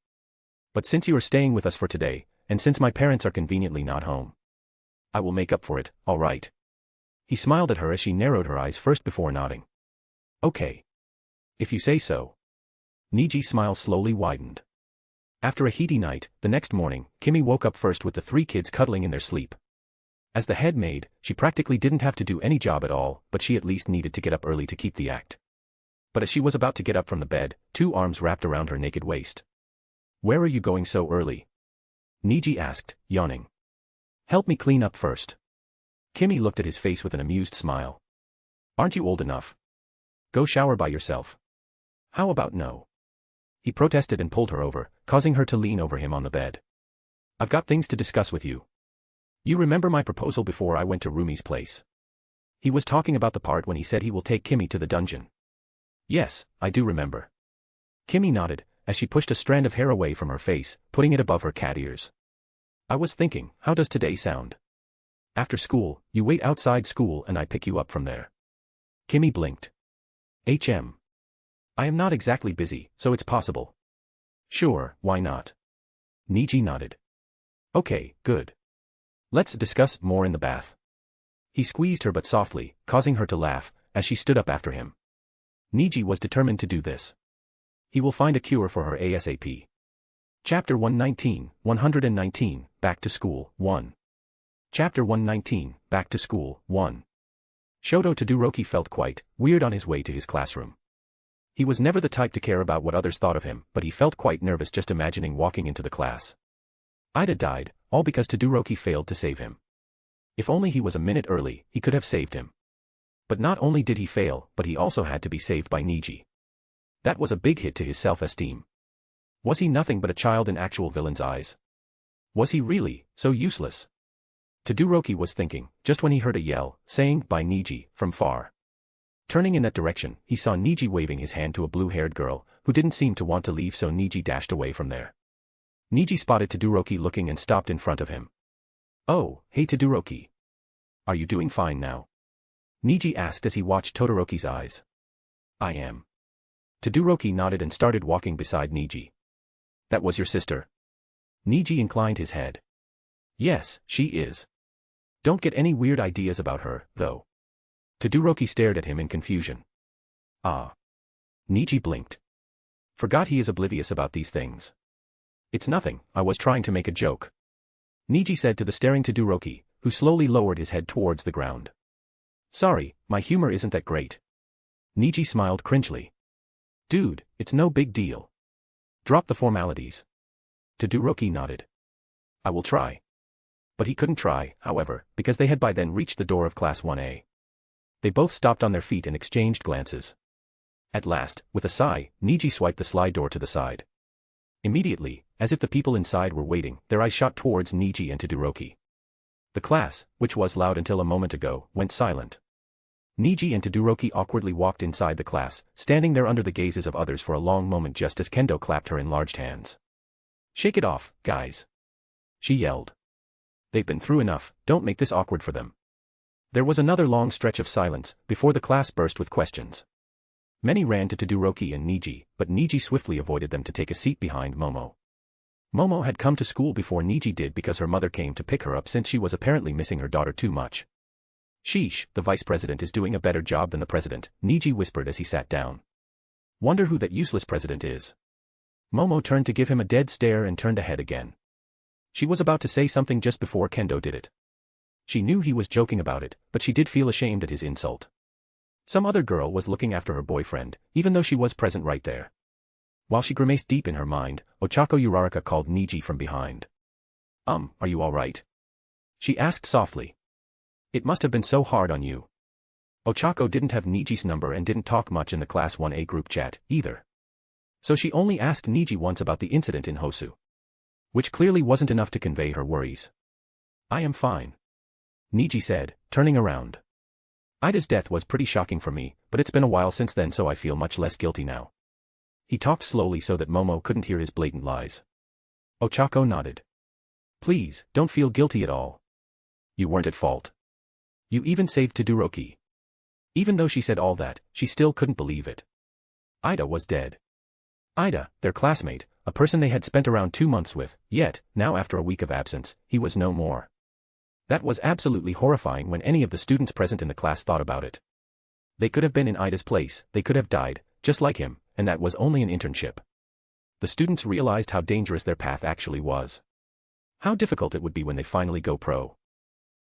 S2: But since you are staying with us for today, and since my parents are conveniently not home, I will make up for it, all right. He smiled at her as she narrowed her eyes first before nodding. Okay. If you say so. Niji's smile slowly widened. After a heaty night, the next morning, Kimmy woke up first with the three kids cuddling in their sleep. As the head maid, she practically didn't have to do any job at all, but she at least needed to get up early to keep the act. But as she was about to get up from the bed, two arms wrapped around her naked waist. Where are you going so early? Niji asked, yawning. Help me clean up first. Kimmy looked at his face with an amused smile. Aren't you old enough? Go shower by yourself. How about no? He protested and pulled her over, causing her to lean over him on the bed. I've got things to discuss with you. You remember my proposal before I went to Roomie's place? He was talking about the part when he said he will take Kimmy to the dungeon. Yes, I do remember. Kimmy nodded, as she pushed a strand of hair away from her face, putting it above her cat ears. I was thinking, how does today sound? After school, you wait outside school and I pick you up from there. Kimmy blinked. I am not exactly busy, so it's possible. Sure, why not? Niji nodded. Okay, good. Let's discuss more in the bath. He squeezed her but softly, causing her to laugh, as she stood up after him. Niji was determined to do this. He will find a cure for her ASAP. Chapter 119, Back to School, 1. Chapter 119, Back to School, 1. Shoto Todoroki felt quite weird on his way to his classroom. He was never the type to care about what others thought of him, but he felt quite nervous just imagining walking into the class. Ida died, all because Todoroki failed to save him. If only he was a minute early, he could have saved him. But not only did he fail, but he also had to be saved by Niji. That was a big hit to his self-esteem. Was he nothing but a child in actual villain's eyes? Was he really so useless? Todoroki was thinking, just when he heard a yell, saying, by Niji, from far. Turning in that direction, he saw Niji waving his hand to a blue-haired girl, who didn't seem to want to leave, so Niji dashed away from there. Niji spotted Todoroki looking and stopped in front of him. Oh, hey Todoroki. Are you doing fine now? Niji asked as he watched Todoroki's eyes. I am. Todoroki nodded and started walking beside Niji. That was your sister? Niji inclined his head. Yes, she is. Don't get any weird ideas about her, though. Todoroki stared at him in confusion. Ah. Niji blinked. Forgot he is oblivious about these things. It's nothing, I was trying to make a joke. Niji said to the staring Todoroki, who slowly lowered his head towards the ground. Sorry, my humor isn't that great. Niji smiled cringely. Dude, it's no big deal. Drop the formalities. Todoroki nodded. I will try. But he couldn't try, however, because they had by then reached the door of Class 1A. They both stopped on their feet and exchanged glances. At last, with a sigh, Niji swiped the slide door to the side. Immediately, as if the people inside were waiting, their eyes shot towards Niji and Todoroki. The class, which was loud until a moment ago, went silent. Niji and Todoroki awkwardly walked inside the class, standing there under the gazes of others for a long moment just as Kendo clapped her enlarged hands. "Shake it off, guys," she yelled. "They've been through enough, don't make this awkward for them." There was another long stretch of silence, before the class burst with questions. Many ran to Todoroki and Niji, but Niji swiftly avoided them to take a seat behind Momo. Momo had come to school before Niji did because her mother came to pick her up since she was apparently missing her daughter too much. "Sheesh, the vice president is doing a better job than the president," Niji whispered as he sat down. "Wonder who that useless president is." Momo turned to give him a dead stare and turned ahead again. She was about to say something just before Kendo did it. She knew he was joking about it, but she did feel ashamed at his insult. Some other girl was looking after her boyfriend, even though she was present right there. While she grimaced deep in her mind, Ochako Uraraka called Niji from behind. Are you alright?" she asked softly. "It must have been so hard on you." Ochako didn't have Niji's number and didn't talk much in the Class 1A group chat, either. So she only asked Niji once about the incident in Hosu. Which clearly wasn't enough to convey her worries. "I am fine," Niji said, turning around. "Ida's death was pretty shocking for me, but it's been a while since then so I feel much less guilty now." He talked slowly so that Momo couldn't hear his blatant lies. Ochako nodded. "Please, don't feel guilty at all. You weren't at fault. You even saved Todoroki." Even though she said all that, she still couldn't believe it. Ida was dead. Ida, their classmate, a person they had spent around 2 months with, yet, now after a week of absence, he was no more. That was absolutely horrifying when any of the students present in the class thought about it. They could have been in Ida's place, they could have died, just like him, and that was only an internship. The students realized how dangerous their path actually was. How difficult it would be when they finally go pro.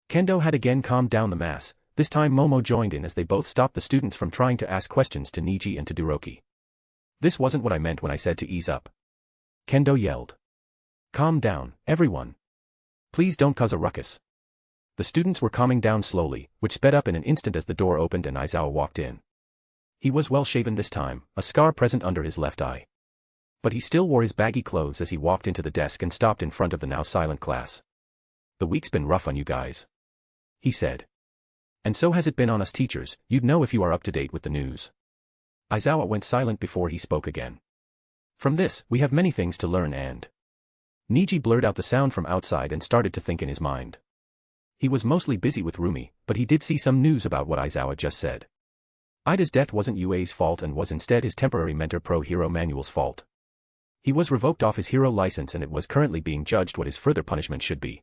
S2: Kendo had again calmed down the mass, this time Momo joined in as they both stopped the students from trying to ask questions to Niji and Todoroki. "This wasn't what I meant when I said to ease up," Kendo yelled. "Calm down, everyone. Please don't cause a ruckus." The students were calming down slowly, which sped up in an instant as the door opened and Aizawa walked in. He was well shaven this time, a scar present under his left eye. But he still wore his baggy clothes as he walked into the desk and stopped in front of the now silent class. "The week's been rough on you guys," he said. "And so has it been on us teachers, you'd know if you are up to date with the news." Aizawa went silent before he spoke again. "From this, we have many things to learn and..." Niji blurred out the sound from outside and started to think in his mind. He was mostly busy with Roomie, but he did see some news about what Aizawa just said. Ida's death wasn't UA's fault and was instead his temporary mentor Pro Hero Manual's fault. He was revoked off his hero license and it was currently being judged what his further punishment should be.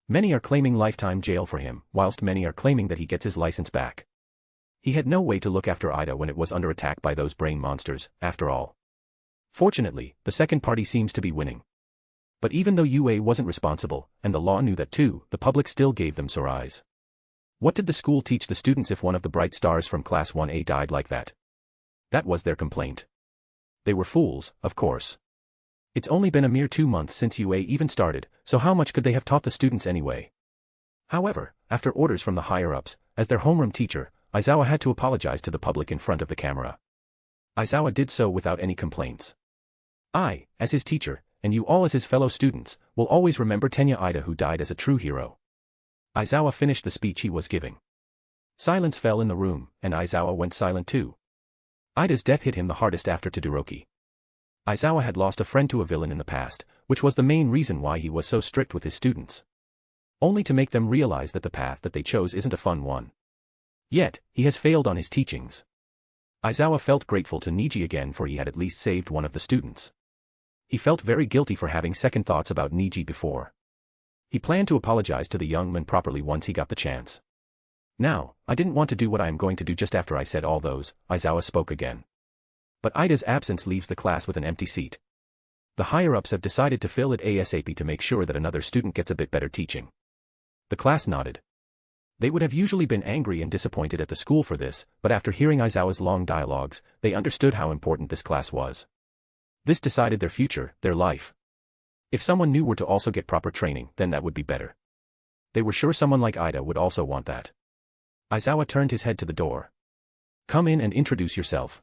S2: Many are claiming lifetime jail for him, whilst many are claiming that he gets his license back. He had no way to look after Ida when it was under attack by those brain monsters, after all. Fortunately, the second party seems to be winning. But even though UA wasn't responsible, and the law knew that too, the public still gave them sore eyes. What did the school teach the students if one of the bright stars from Class 1A died like that? That was their complaint. They were fools, of course. It's only been a mere 2 months since UA even started, so how much could they have taught the students anyway? However, after orders from the higher-ups, as their homeroom teacher, Aizawa had to apologize to the public in front of the camera. Aizawa did so without any complaints. "I, as his teacher, and you all as his fellow students, will always remember Tenya Ida who died as a true hero." Aizawa finished the speech he was giving. Silence fell in the room, and Aizawa went silent too. Ida's death hit him the hardest after Todoroki. Aizawa had lost a friend to a villain in the past, which was the main reason why he was so strict with his students. Only to make them realize that the path that they chose isn't a fun one. Yet, he has failed on his teachings. Aizawa felt grateful to Niji again for he had at least saved one of the students. He felt very guilty for having second thoughts about Niji before. He planned to apologize to the young man properly once he got the chance. "Now, I didn't want to do what I am going to do just after I said all those," Aizawa spoke again. "But Ida's absence leaves the class with an empty seat. The higher-ups have decided to fill it ASAP to make sure that another student gets a bit better teaching." The class nodded. They would have usually been angry and disappointed at the school for this, but after hearing Aizawa's long dialogues, they understood how important this class was. This decided their future, their life. If someone new were to also get proper training, then that would be better. They were sure someone like Ida would also want that. Aizawa turned his head to the door. Come in and introduce yourself.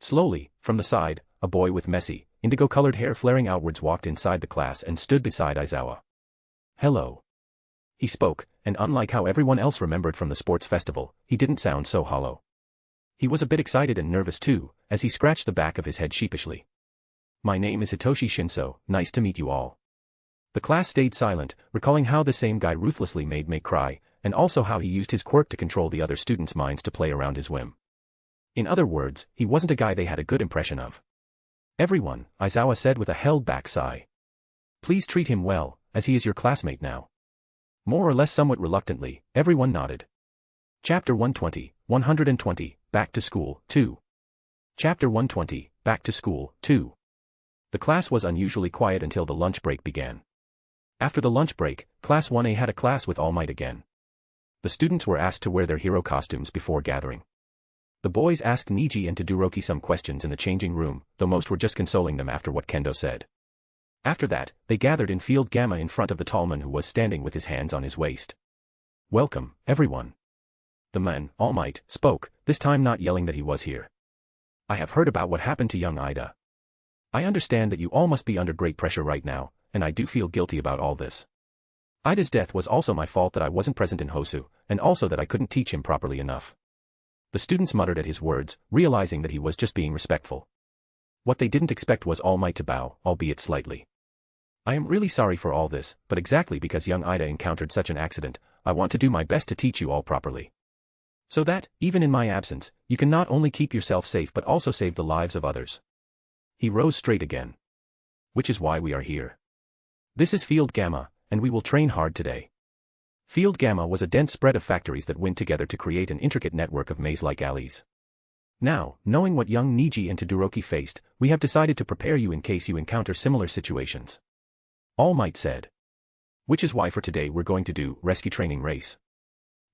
S2: Slowly, from the side, a boy with messy, indigo-colored hair flaring outwards walked inside the class and stood beside Aizawa. Hello. He spoke, and unlike how everyone else remembered from the sports festival, he didn't sound so hollow. He was a bit excited and nervous too, as he scratched the back of his head sheepishly. My name is Hitoshi Shinso, nice to meet you all. The class stayed silent, recalling how the same guy ruthlessly made May cry, and also how he used his quirk to control the other students' minds to play around his whim. In other words, he wasn't a guy they had a good impression of. Everyone, Aizawa said with a held-back sigh. Please treat him well, as he is your classmate now. More or less somewhat reluctantly, everyone nodded. Chapter 120, Back to School, 2. Chapter 120, Back to School, 2. The class was unusually quiet until the lunch break began. After the lunch break, Class 1A had a class with All Might again. The students were asked to wear their hero costumes before gathering. The boys asked Niji and Todoroki some questions in the changing room, though most were just consoling them after what Kendo said. After that, they gathered in Field Gamma in front of the tall man who was standing with his hands on his waist. Welcome, everyone. The man, All Might, spoke, this time not yelling that he was here. I have heard about what happened to young Ida. I understand that you all must be under great pressure right now, and I do feel guilty about all this. Ida's death was also my fault that I wasn't present in Hosu, and also that I couldn't teach him properly enough. The students muttered at his words, realizing that he was just being respectful. What they didn't expect was All Might to bow, albeit slightly. I am really sorry for all this, but exactly because young Ida encountered such an accident, I want to do my best to teach you all properly. So that, even in my absence, you can not only keep yourself safe but also save the lives of others. He rose straight again. Which is why we are here. This is Field Gamma, and we will train hard today. Field Gamma was a dense spread of factories that went together to create an intricate network of maze-like alleys. Now, knowing what young Niji and Todoroki faced, we have decided to prepare you in case you encounter similar situations. All Might said. Which is why for today we're going to do rescue training race.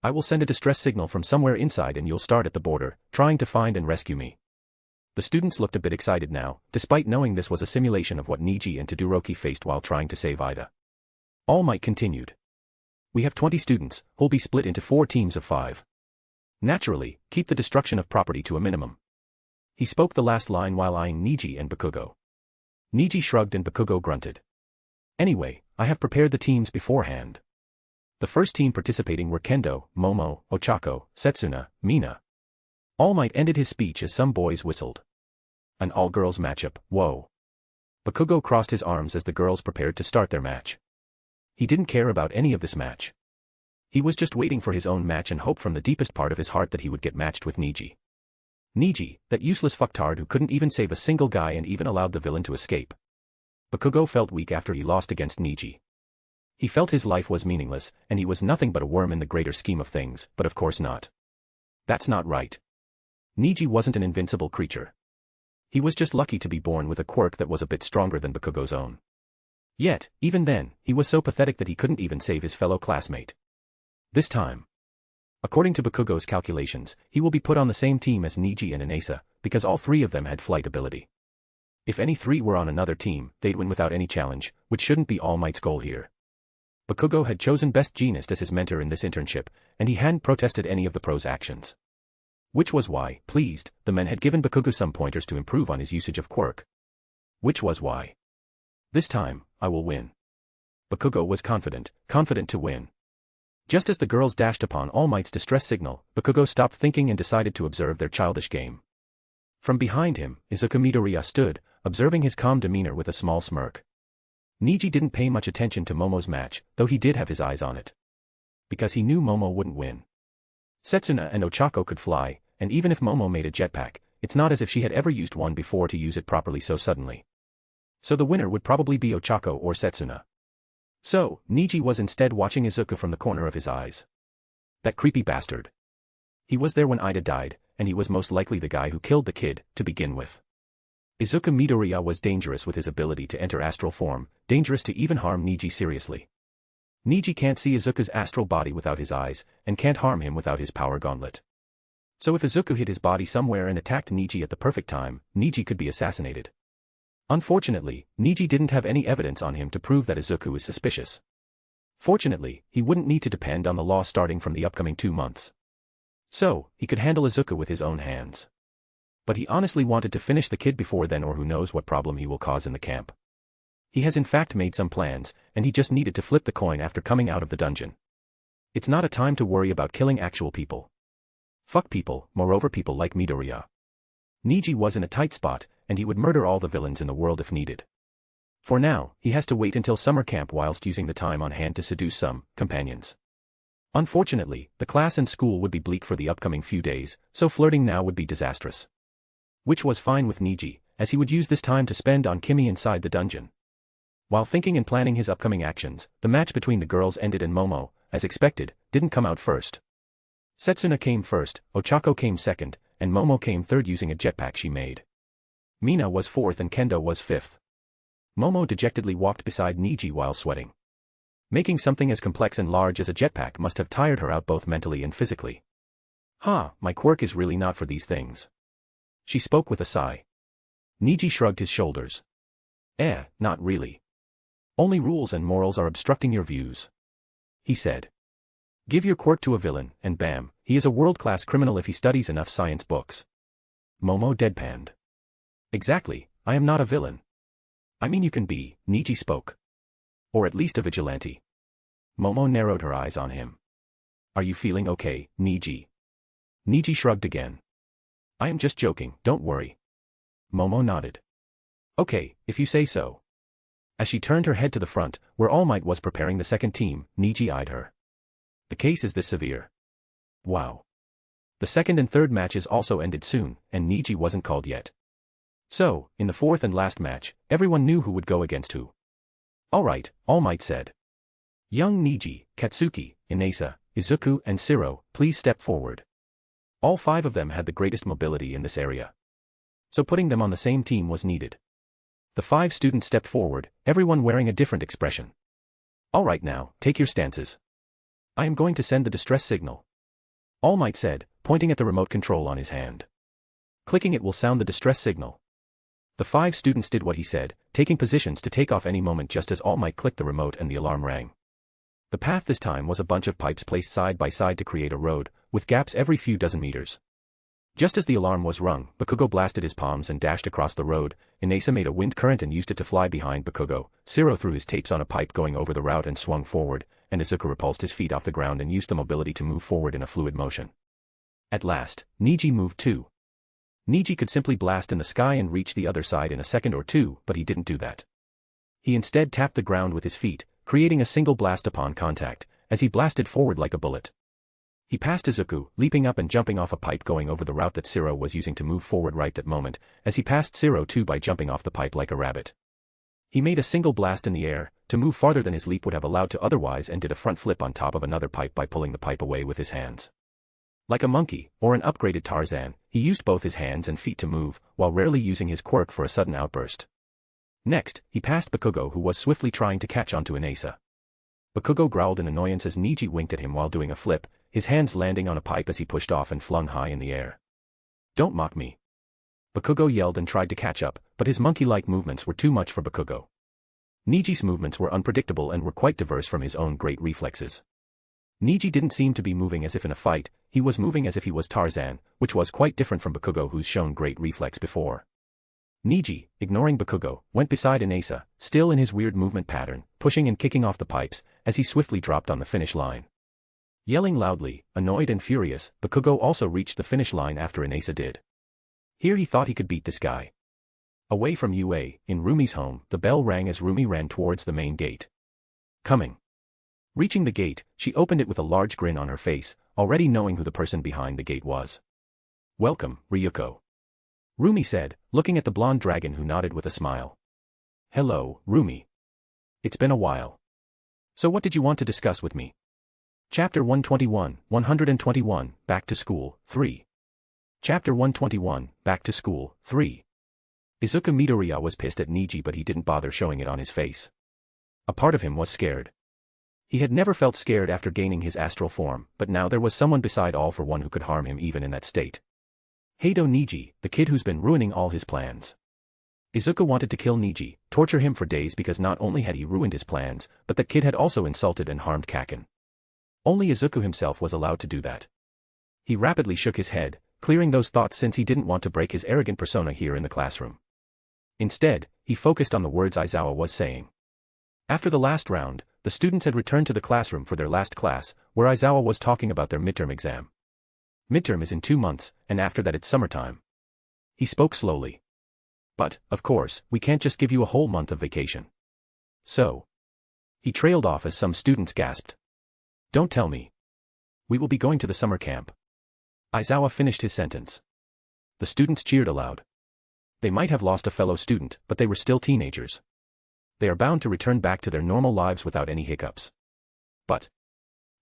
S2: I will send a distress signal from somewhere inside and you'll start at the border, trying to find and rescue me. The students looked a bit excited now, despite knowing this was a simulation of what Niji and Todoroki faced while trying to save Ida. All Might continued. We have 20 students, who'll be split into 4 teams of 5. Naturally, keep the destruction of property to a minimum. He spoke the last line while eyeing Niji and Bakugo. Niji shrugged and Bakugo grunted. Anyway, I have prepared the teams beforehand. The first team participating were Kendo, Momo, Ochako, Setsuna, Mina. All Might ended his speech as some boys whistled. An all-girls matchup, whoa. Bakugo crossed his arms as the girls prepared to start their match. He didn't care about any of this match. He was just waiting for his own match and hoped from the deepest part of his heart that he would get matched with Niji. Niji, that useless fucktard who couldn't even save a single guy and even allowed the villain to escape. Bakugo felt weak after he lost against Niji. He felt his life was meaningless, and he was nothing but a worm in the greater scheme of things, but of course not. That's not right. Niji wasn't an invincible creature. He was just lucky to be born with a quirk that was a bit stronger than Bakugo's own. Yet, even then, he was so pathetic that he couldn't even save his fellow classmate. This time. According to Bakugo's calculations, he will be put on the same team as Niji and Inasa, because all 3 of them had flight ability. If any 3 were on another team, they'd win without any challenge, which shouldn't be All Might's goal here. Bakugo had chosen Best Jeanist as his mentor in this internship, and he hadn't protested any of the pros' actions. Which was why, pleased, the men had given Bakugo some pointers to improve on his usage of quirk. Which was why. This time, I will win. Bakugo was confident to win. Just as the girls dashed upon All Might's distress signal, Bakugo stopped thinking and decided to observe their childish game. From behind him, Izuku Midoriya stood, observing his calm demeanor with a small smirk. Niji didn't pay much attention to Momo's match, though he did have his eyes on it. Because he knew Momo wouldn't win. Setsuna and Ochako could fly, and even if Momo made a jetpack, it's not as if she had ever used one before to use it properly so suddenly. So the winner would probably be Ochako or Setsuna. So, Niji was instead watching Izuku from the corner of his eyes. That creepy bastard. He was there when Ida died, and he was most likely the guy who killed the kid, to begin with. Izuku Midoriya was dangerous with his ability to enter astral form, dangerous to even harm Niji seriously. Niji can't see Izuku's astral body without his eyes, and can't harm him without his power gauntlet. So if Izuku hid his body somewhere and attacked Niji at the perfect time, Niji could be assassinated. Unfortunately, Niji didn't have any evidence on him to prove that Izuku is suspicious. Fortunately, he wouldn't need to depend on the law starting from the upcoming 2 months. So, he could handle Izuku with his own hands. But he honestly wanted to finish the kid before then, or who knows what problem he will cause in the camp. He has in fact made some plans, and he just needed to flip the coin after coming out of the dungeon. It's not a time to worry about killing actual people. Fuck people, moreover people like Midoriya. Niji was in a tight spot, and he would murder all the villains in the world if needed. For now, he has to wait until summer camp whilst using the time on hand to seduce some companions. Unfortunately, the class and school would be bleak for the upcoming few days, so flirting now would be disastrous. Which was fine with Niji, as he would use this time to spend on Kimmy inside the dungeon. While thinking and planning his upcoming actions, the match between the girls ended and Momo, as expected, didn't come out first. Setsuna came first, Ochako came second, and Momo came third using a jetpack she made. Mina was fourth and Kendo was fifth. Momo dejectedly walked beside Niji while sweating. Making something as complex and large as a jetpack must have tired her out both mentally and physically. My quirk is really not for these things. She spoke with a sigh. Niji shrugged his shoulders. Not really. Only rules and morals are obstructing your views. He said. Give your quirk to a villain, and bam, he is a world-class criminal if he studies enough science books. Momo deadpanned. Exactly, I am not a villain. I mean you can be, Niji spoke. Or at least a vigilante. Momo narrowed her eyes on him. Are you feeling okay, Niji? Niji shrugged again. I am just joking, don't worry. Momo nodded. Okay, if you say so. As she turned her head to the front, where All Might was preparing the second team, Niji eyed her. The case is this severe. Wow. The second and third matches also ended soon, and Niji wasn't called yet. So, in the fourth and last match, everyone knew who would go against who. Alright, All Might said. Young Niji, Katsuki, Inasa, Izuku and Shiro, please step forward. All 5 of them had the greatest mobility in this area. So putting them on the same team was needed. The 5 students stepped forward, everyone wearing a different expression. Alright now, take your stances. I am going to send the distress signal. All Might said, pointing at the remote control on his hand. Clicking it will sound the distress signal. The 5 students did what he said, taking positions to take off any moment just as All Might clicked the remote and the alarm rang. The path this time was a bunch of pipes placed side by side to create a road, with gaps every few dozen meters. Just as the alarm was rung, Bakugo blasted his palms and dashed across the road. Inasa made a wind current and used it to fly behind Bakugo. Shiro threw his tapes on a pipe going over the route and swung forward, and Izuku repulsed his feet off the ground and used the mobility to move forward in a fluid motion. At last, Niji moved too. Niji could simply blast in the sky and reach the other side in a second or two, but he didn't do that. He instead tapped the ground with his feet, creating a single blast upon contact, as he blasted forward like a bullet. He passed Izuku, leaping up and jumping off a pipe going over the route that Shiro was using to move forward right that moment, as he passed Shiro too by jumping off the pipe like a rabbit. He made a single blast in the air, to move farther than his leap would have allowed to otherwise, and did a front flip on top of another pipe by pulling the pipe away with his hands. Like a monkey, or an upgraded Tarzan, he used both his hands and feet to move, while rarely using his quirk for a sudden outburst. Next, he passed Bakugo who was swiftly trying to catch onto Inasa. Bakugo growled in annoyance as Niji winked at him while doing a flip, his hands landing on a pipe as he pushed off and flung high in the air. Don't mock me. Bakugo yelled and tried to catch up, but his monkey-like movements were too much for Bakugo. Niji's movements were unpredictable and were quite diverse from his own great reflexes. Niji didn't seem to be moving as if in a fight, he was moving as if he was Tarzan, which was quite different from Bakugo who's shown great reflex before. Niji, ignoring Bakugo, went beside Inasa, still in his weird movement pattern, pushing and kicking off the pipes, as he swiftly dropped on the finish line. Yelling loudly, annoyed and furious, Bakugo also reached the finish line after Inasa did. Here he thought he could beat this guy. Away from UA, in Rumi's home, the bell rang as Rumi ran towards the main gate. Coming. Reaching the gate, she opened it with a large grin on her face, already knowing who the person behind the gate was. Welcome, Ryuko. Rumi said, looking at the blonde dragon who nodded with a smile. Hello, Rumi. It's been a while. So what did you want to discuss with me? Chapter 121, Back to School, 3. Chapter 121, Back to School, 3. Izuku Midoriya was pissed at Niji, but he didn't bother showing it on his face. A part of him was scared. He had never felt scared after gaining his astral form, but now there was someone beside All for One who could harm him even in that state. Hado Niji, the kid who's been ruining all his plans. Izuku wanted to kill Niji, torture him for days because not only had he ruined his plans, but the kid had also insulted and harmed Kaken. Only Izuku himself was allowed to do that. He rapidly shook his head, clearing those thoughts since he didn't want to break his arrogant persona here in the classroom. Instead, he focused on the words Aizawa was saying. After the last round, the students had returned to the classroom for their last class, where Aizawa was talking about their midterm exam. Midterm is in 2 months, and after that it's summertime. He spoke slowly. But, of course, we can't just give you a whole month of vacation. So. He trailed off as some students gasped. Don't tell me. We will be going to the summer camp. Aizawa finished his sentence. The students cheered aloud. They might have lost a fellow student, but they were still teenagers. They are bound to return back to their normal lives without any hiccups. But.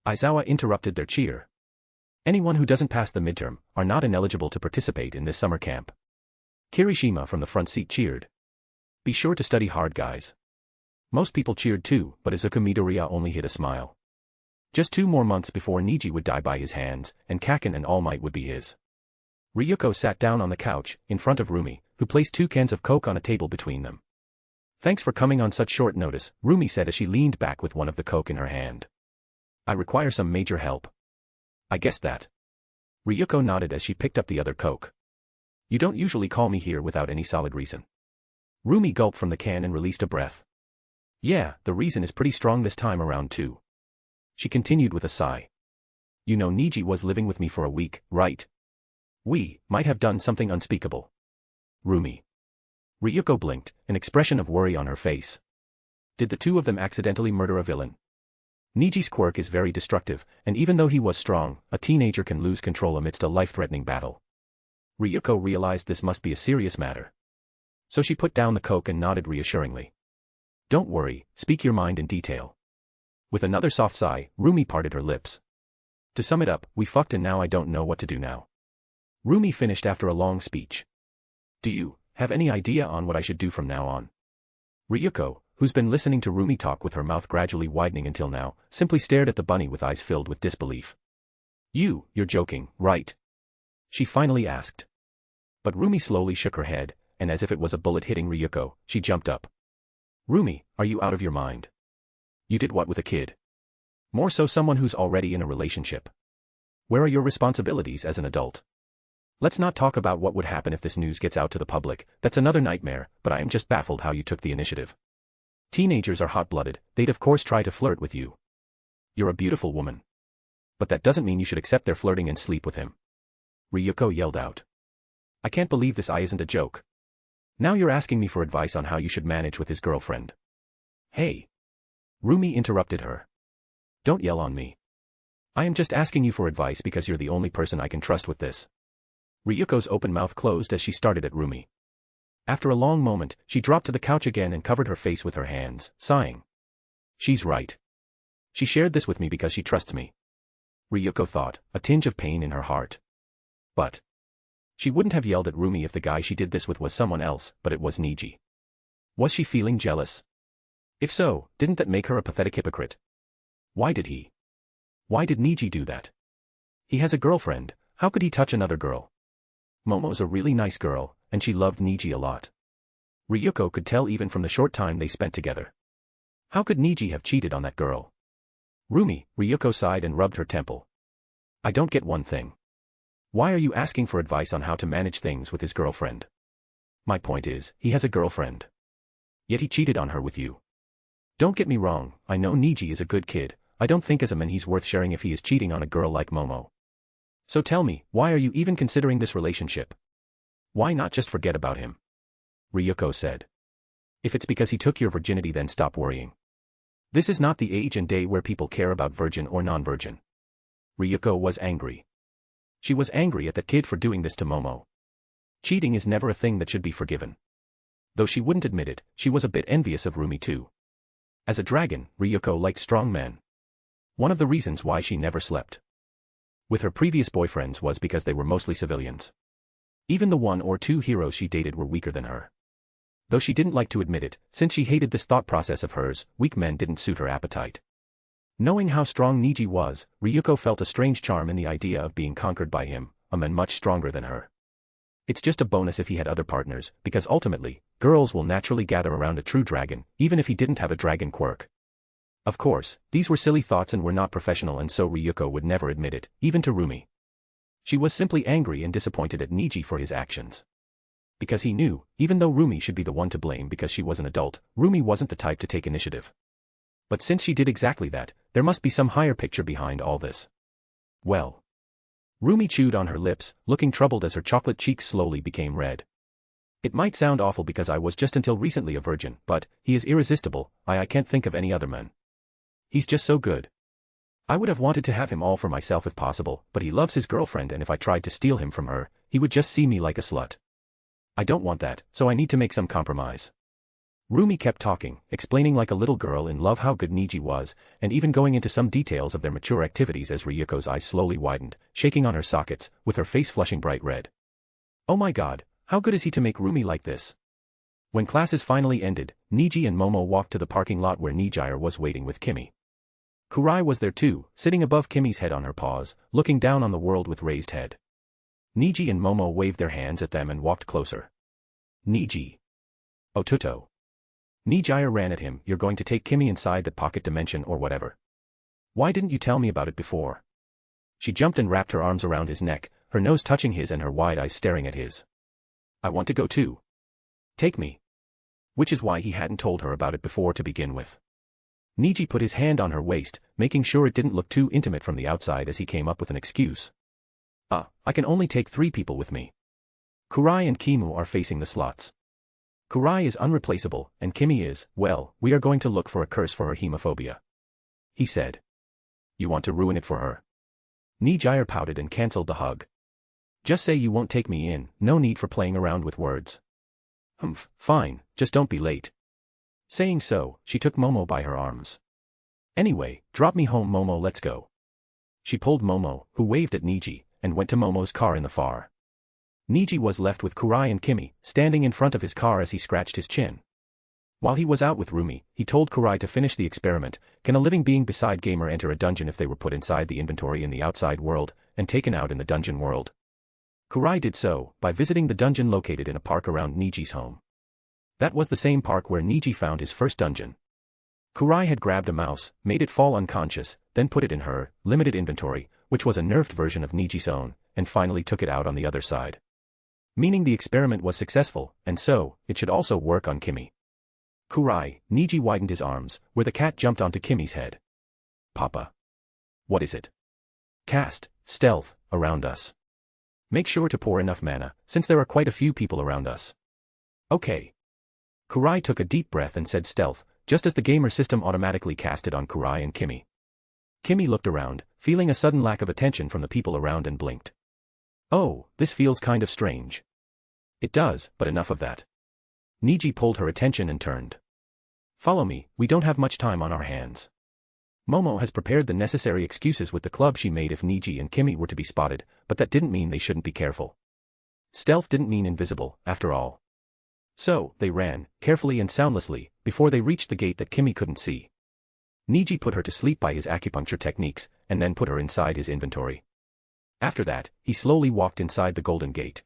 S2: Aizawa interrupted their cheer. Anyone who doesn't pass the midterm are not ineligible to participate in this summer camp. Kirishima from the front seat cheered. Be sure to study hard, guys. Most people cheered too, but Izuku Midoriya only hid a smile. Just 2 more months before Niji would die by his hands, and Kaken and All Might would be his. Ryuko sat down on the couch, in front of Rumi, who placed 2 cans of Coke on a table between them. Thanks for coming on such short notice, Rumi said as she leaned back with one of the Coke in her hand. I require some major help. I guessed that. Ryuko nodded as she picked up the other Coke. You don't usually call me here without any solid reason. Rumi gulped from the can and released a breath. Yeah, the reason is pretty strong this time around too. She continued with a sigh. You know Niji was living with me for a week, right? We might have done something unspeakable. Rumi. Ryuko blinked, an expression of worry on her face. Did the 2 of them accidentally murder a villain? Niji's quirk is very destructive, and even though he was strong, a teenager can lose control amidst a life-threatening battle. Ryuko realized this must be a serious matter. So she put down the Coke and nodded reassuringly. Don't worry, speak your mind in detail. With another soft sigh, Rumi parted her lips. To sum it up, we fucked and now I don't know what to do now. Rumi finished after a long speech. Do you have any idea on what I should do from now on? Ryuko, who's been listening to Rumi talk with her mouth gradually widening until now, simply stared at the bunny with eyes filled with disbelief. You're joking, right? She finally asked. But Rumi slowly shook her head, and as if it was a bullet hitting Ryuko, she jumped up. Rumi, are you out of your mind? You did what with a kid? More so someone who's already in a relationship. Where are your responsibilities as an adult? Let's not talk about what would happen if this news gets out to the public, that's another nightmare, but I am just baffled how you took the initiative. Teenagers are hot-blooded, they'd of course try to flirt with you. You're a beautiful woman. But that doesn't mean you should accept their flirting and sleep with him. Ryuko yelled out. I can't believe this isn't a joke. Now you're asking me for advice on how you should manage with his girlfriend. Hey. Rumi interrupted her. Don't yell on me. I am just asking you for advice because you're the only person I can trust with this. Ryuko's open mouth closed as she started at Rumi. After a long moment, she dropped to the couch again and covered her face with her hands, sighing. She's right. She shared this with me because she trusts me. Ryuko thought, a tinge of pain in her heart. But she wouldn't have yelled at Rumi if the guy she did this with was someone else, but it was Niji. Was she feeling jealous? If so, didn't that make her a pathetic hypocrite? Why did Niji do that? He has a girlfriend, how could he touch another girl? Momo's a really nice girl, and she loved Niji a lot. Ryuko could tell even from the short time they spent together. How could Niji have cheated on that girl? Rumi, Ryuko sighed and rubbed her temple. I don't get one thing. Why are you asking for advice on how to manage things with his girlfriend? My point is, he has a girlfriend. Yet he cheated on her with you. Don't get me wrong, I know Niji is a good kid, I don't think as a man he's worth sharing if he is cheating on a girl like Momo. So tell me, why are you even considering this relationship? Why not just forget about him? Ryuko said. If it's because he took your virginity then stop worrying. This is not the age and day where people care about virgin or non-virgin. Ryuko was angry. She was angry at that kid for doing this to Momo. Cheating is never a thing that should be forgiven. Though she wouldn't admit it, she was a bit envious of Rumi too. As a dragon, Ryuko liked strong men. One of the reasons why she never slept with her previous boyfriends was because they were mostly civilians. Even the 1 or 2 heroes she dated were weaker than her. Though she didn't like to admit it, since she hated this thought process of hers, weak men didn't suit her appetite. Knowing how strong Niji was, Ryuko felt a strange charm in the idea of being conquered by him, a man much stronger than her. It's just a bonus if he had other partners, because ultimately, girls will naturally gather around a true dragon, even if he didn't have a dragon quirk. Of course, these were silly thoughts and were not professional, and so Ryuko would never admit it, even to Roomie. She was simply angry and disappointed at Niji for his actions. Because he knew, even though Roomie should be the one to blame because she was an adult, Roomie wasn't the type to take initiative. But since she did exactly that, there must be some higher picture behind all this. Well. Roomie chewed on her lips, looking troubled as her chocolate cheeks slowly became red. It might sound awful because I was just until recently a virgin, but he is irresistible. I can't think of any other man. He's just so good. I would have wanted to have him all for myself if possible, but he loves his girlfriend, and if I tried to steal him from her, he would just see me like a slut. I don't want that, so I need to make some compromise. Roomie kept talking, explaining like a little girl in love how good Niji was, and even going into some details of their mature activities as Ryuko's eyes slowly widened, shaking on her sockets, with her face flushing bright red. Oh my god, how good is he to make Roomie like this? When classes finally ended, Niji and Momo walked to the parking lot where Nijire was waiting with Kimmy. Kurai was there too, sitting above Kimmy's head on her paws, looking down on the world with raised head. Niji and Momo waved their hands at them and walked closer. Niji. Otuto. Nijire ran at him. You're going to take Kimmy inside the pocket dimension or whatever. Why didn't you tell me about it before? She jumped and wrapped her arms around his neck, her nose touching his and her wide eyes staring at his. I want to go too. Take me. Which is why he hadn't told her about it before to begin with. Niji put his hand on her waist, making sure it didn't look too intimate from the outside as he came up with an excuse. I can only take 3 people with me. Kurai and Kimu are facing the slots. Kurai is unreplaceable, and Kimmy is, well, we are going to look for a curse for her hemophobia. He said. You want to ruin it for her? Nijire pouted and cancelled the hug. Just say you won't take me in, no need for playing around with words. Fine, just don't be late. Saying so, she took Momo by her arms. Anyway, drop me home, Momo, let's go. She pulled Momo, who waved at Niji, and went to Momo's car in the far. Niji was left with Kurai and Kimmy, standing in front of his car as he scratched his chin. While he was out with Roomie, he told Kurai to finish the experiment. Can a living being beside Gamer enter a dungeon if they were put inside the inventory in the outside world, and taken out in the dungeon world? Kurai did so, by visiting the dungeon located in a park around Niji's home. That was the same park where Niji found his first dungeon. Kurai had grabbed a mouse, made it fall unconscious, then put it in her limited inventory, which was a nerfed version of Niji's own, and finally took it out on the other side. Meaning the experiment was successful, and so, it should also work on Kimmy. Kurai, Niji widened his arms, where the cat jumped onto Kimmy's head. Papa. What is it? Cast, stealth, around us. Make sure to pour enough mana, since there are quite a few people around us. Okay. Kurai took a deep breath and said stealth, just as the gamer system automatically cast it on Kurai and Kimmy. Kimmy looked around, feeling a sudden lack of attention from the people around and blinked. Oh, this feels kind of strange. It does, but enough of that. Niji pulled her attention and turned. Follow me, we don't have much time on our hands. Momo has prepared the necessary excuses with the club she made if Niji and Kimmy were to be spotted, but that didn't mean they shouldn't be careful. Stealth didn't mean invisible, after all. So, they ran, carefully and soundlessly, before they reached the gate that Kimmy couldn't see. Niji put her to sleep by his acupuncture techniques, and then put her inside his inventory. After that, he slowly walked inside the Golden Gate.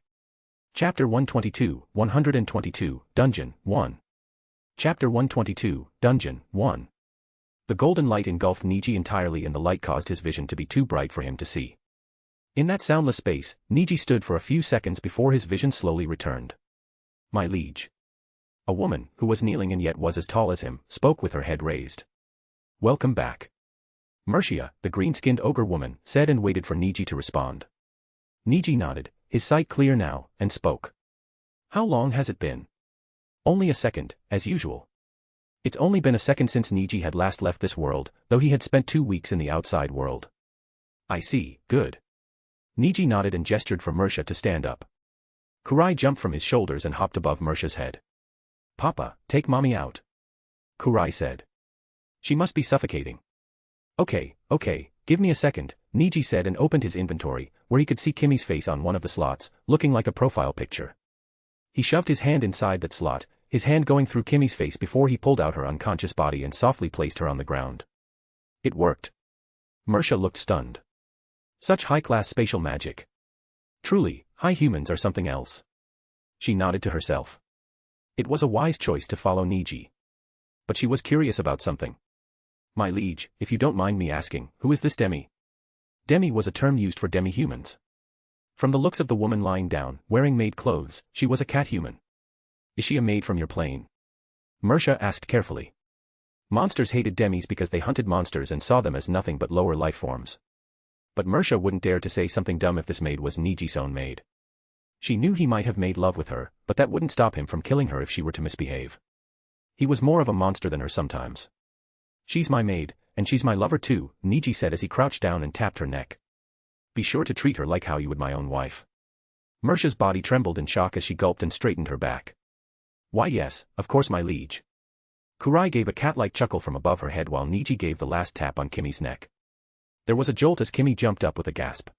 S2: Chapter 122, Dungeon 1. Chapter 122, Dungeon 1. The golden light engulfed Niji entirely, and the light caused his vision to be too bright for him to see. In that soundless space, Niji stood for a few seconds before his vision slowly returned. My liege. A woman, who was kneeling and yet was as tall as him, spoke with her head raised. Welcome back. Mirko, the green-skinned ogre woman, said and waited for Niji to respond. Niji nodded, his sight clear now, and spoke. How long has it been? Only a second, as usual. It's only been a second since Niji had last left this world, though he had spent 2 weeks in the outside world. I see, good. Niji nodded and gestured for Mirko to stand up. Kurai jumped from his shoulders and hopped above Mirko's head. Papa, take mommy out. Kurai said. She must be suffocating. Okay, give me a second, Niji said and opened his inventory, where he could see Kimmy's face on one of the slots, looking like a profile picture. He shoved his hand inside that slot, his hand going through Kimmy's face before he pulled out her unconscious body and softly placed her on the ground. It worked. Mirko looked stunned. Such high-class spatial magic. Truly, high humans are something else. She nodded to herself. It was a wise choice to follow Niji. But she was curious about something. My liege, if you don't mind me asking, who is this Demi? Demi was a term used for demi-humans. From the looks of the woman lying down, wearing maid clothes, she was a cat-human. Is she a maid from your plane? Mirko asked carefully. Monsters hated demis because they hunted monsters and saw them as nothing but lower life forms. But Mirko wouldn't dare to say something dumb if this maid was Niji's own maid. She knew he might have made love with her, but that wouldn't stop him from killing her if she were to misbehave. He was more of a monster than her sometimes. She's my maid, and she's my lover too, Niji said as he crouched down and tapped her neck. Be sure to treat her like how you would my own wife. Mirko's body trembled in shock as she gulped and straightened her back. Why yes, of course my liege. Kurai gave a cat-like chuckle from above her head while Niji gave the last tap on Kimmy's neck. There was a jolt as Kimmy jumped up with a gasp.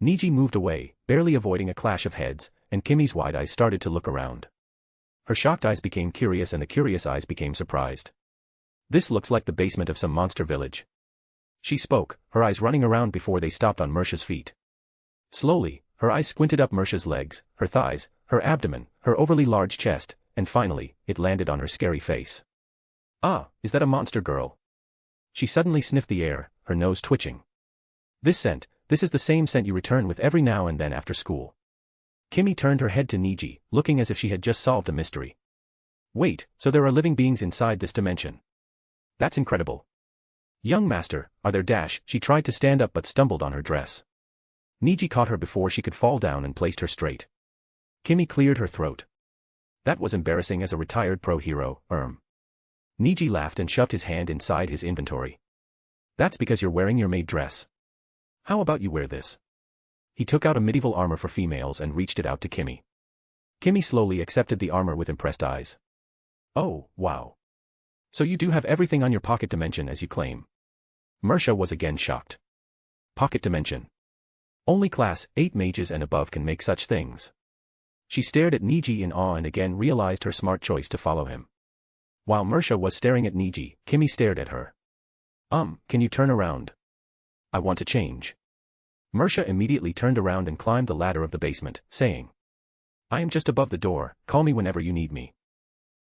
S2: Niji moved away, barely avoiding a clash of heads, and Kimmy's wide eyes started to look around. Her shocked eyes became curious and the curious eyes became surprised. This looks like the basement of some monster village. She spoke, her eyes running around before they stopped on Mirko's feet. Slowly, her eyes squinted up Mirko's legs, her thighs, her abdomen, her overly large chest, and finally, it landed on her scary face. Ah, is that a monster girl? She suddenly sniffed the air, her nose twitching. This is the same scent you return with every now and then after school. Kimmy turned her head to Niji, looking as if she had just solved a mystery. Wait, so there are living beings inside this dimension. That's incredible. Young master, are there dash? She tried to stand up but stumbled on her dress. Niji caught her before she could fall down and placed her straight. Kimmy cleared her throat. That was embarrassing as a retired pro-hero, Niji laughed and shoved his hand inside his inventory. That's because you're wearing your maid dress. How about you wear this? He took out a medieval armor for females and reached it out to Kimmy. Kimmy slowly accepted the armor with impressed eyes. Oh, wow. So you do have everything on your pocket dimension as you claim. Mirko was again shocked. Pocket dimension. Only class 8 mages and above can make such things. She stared at Niji in awe and again realized her smart choice to follow him. While Mirko was staring at Niji, Kimmy stared at her. Can you turn around? I want to change. Mirko immediately turned around and climbed the ladder of the basement, saying, I am just above the door, call me whenever you need me.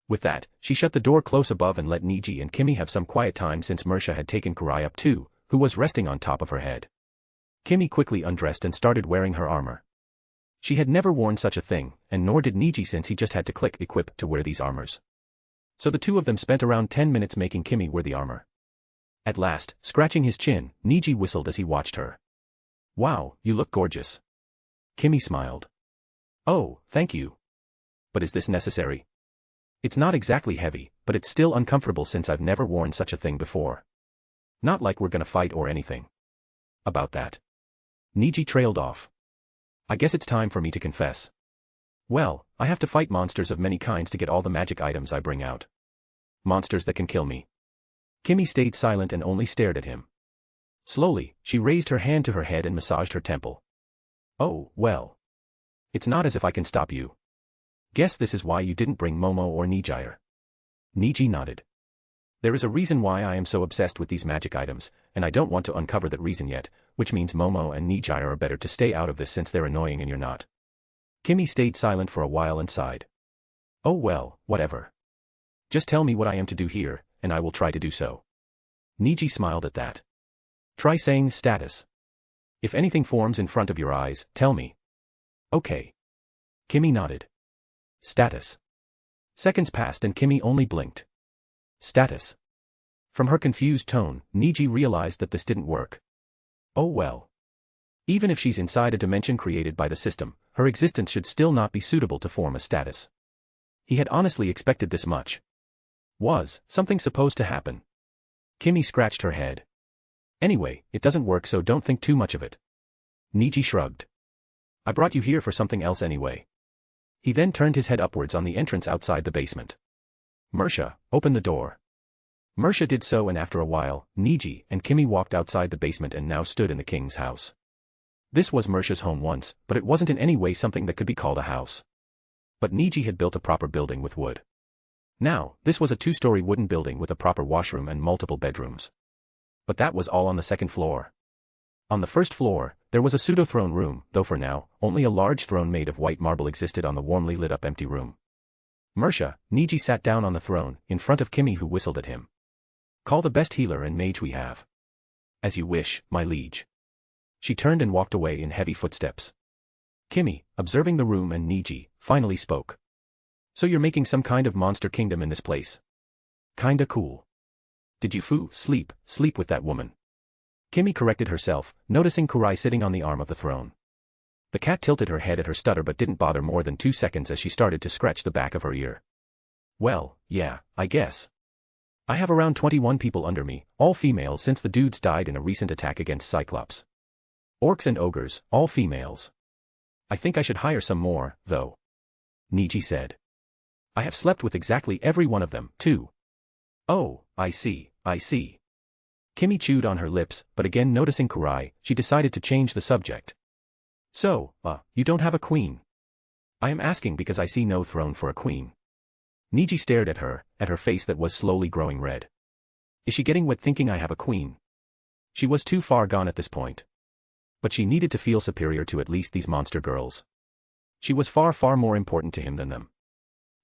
S2: With that, she shut the door close above and let Niji and Kimmy have some quiet time since Mirko had taken Kurai up too, who was resting on top of her head. Kimmy quickly undressed and started wearing her armor. She had never worn such a thing, and nor did Niji since he just had to click equip to wear these armors. So the two of them spent around 10 minutes making Kimmy wear the armor. At last, scratching his chin, Niji whistled as he watched her. Wow, you look gorgeous. Kimmy smiled. Oh, thank you. But is this necessary? It's not exactly heavy, but it's still uncomfortable since I've never worn such a thing before. Not like we're gonna fight or anything. About that. Niji trailed off. I guess it's time for me to confess. Well, I have to fight monsters of many kinds to get all the magic items I bring out. Monsters that can kill me. Kimmy stayed silent and only stared at him. Slowly, she raised her hand to her head and massaged her temple. Oh, well. It's not as if I can stop you. Guess this is why you didn't bring Momo or Nijire. Niji nodded. There is a reason why I am so obsessed with these magic items, and I don't want to uncover that reason yet, which means Momo and Nijire are better to stay out of this since they're annoying and you're not. Kimmy stayed silent for a while and sighed. Oh well, whatever. Just tell me what I am to do here, and I will try to do so. Niji smiled at that. Try saying status. If anything forms in front of your eyes, tell me. Okay. Kimmy nodded. Status. Seconds passed and Kimmy only blinked. Status. From her confused tone, Niji realized that this didn't work. Oh well. Even if she's inside a dimension created by the system, her existence should still not be suitable to form a status. He had honestly expected this much. Was something supposed to happen? Kimmy scratched her head. Anyway, it doesn't work so don't think too much of it. Niji shrugged. I brought you here for something else anyway. He then turned his head upwards on the entrance outside the basement. Mirko, open the door. Mirko did so and after a while, Niji and Kimmy walked outside the basement and now stood in the king's house. This was Mirko's home once, but it wasn't in any way something that could be called a house. But Niji had built a proper building with wood. Now, this was a 2-story wooden building with a proper washroom and multiple bedrooms. But that was all on the second floor. On the first floor, there was a pseudo-throne room, though for now, only a large throne made of white marble existed on the warmly lit-up empty room. Niji sat down on the throne, in front of Kimmy, who whistled at him. "Call the best healer and mage we have." "As you wish, my liege." She turned and walked away in heavy footsteps. Kimmy, observing the room and Niji, finally spoke. "So you're making some kind of monster kingdom in this place? Kinda cool. Did you sleep with that woman?" Kimmy corrected herself, noticing Kurai sitting on the arm of the throne. The cat tilted her head at her stutter but didn't bother more than 2 seconds as she started to scratch the back of her ear. "Well, yeah, I guess. I have around 21 people under me, all females since the dudes died in a recent attack against Cyclops. Orcs and ogres, all females. I think I should hire some more, though," Niji said. "I have slept with exactly every one of them, too." "Oh, I see. Kimmy chewed on her lips, but again noticing Kurai, she decided to change the subject. "So, you don't have a queen?" "I am asking because I see no throne for a queen." Niji stared at her face that was slowly growing red. "Is she getting wet thinking I have a queen?" She was too far gone at this point. But she needed to feel superior to at least these monster girls. She was far more important to him than them.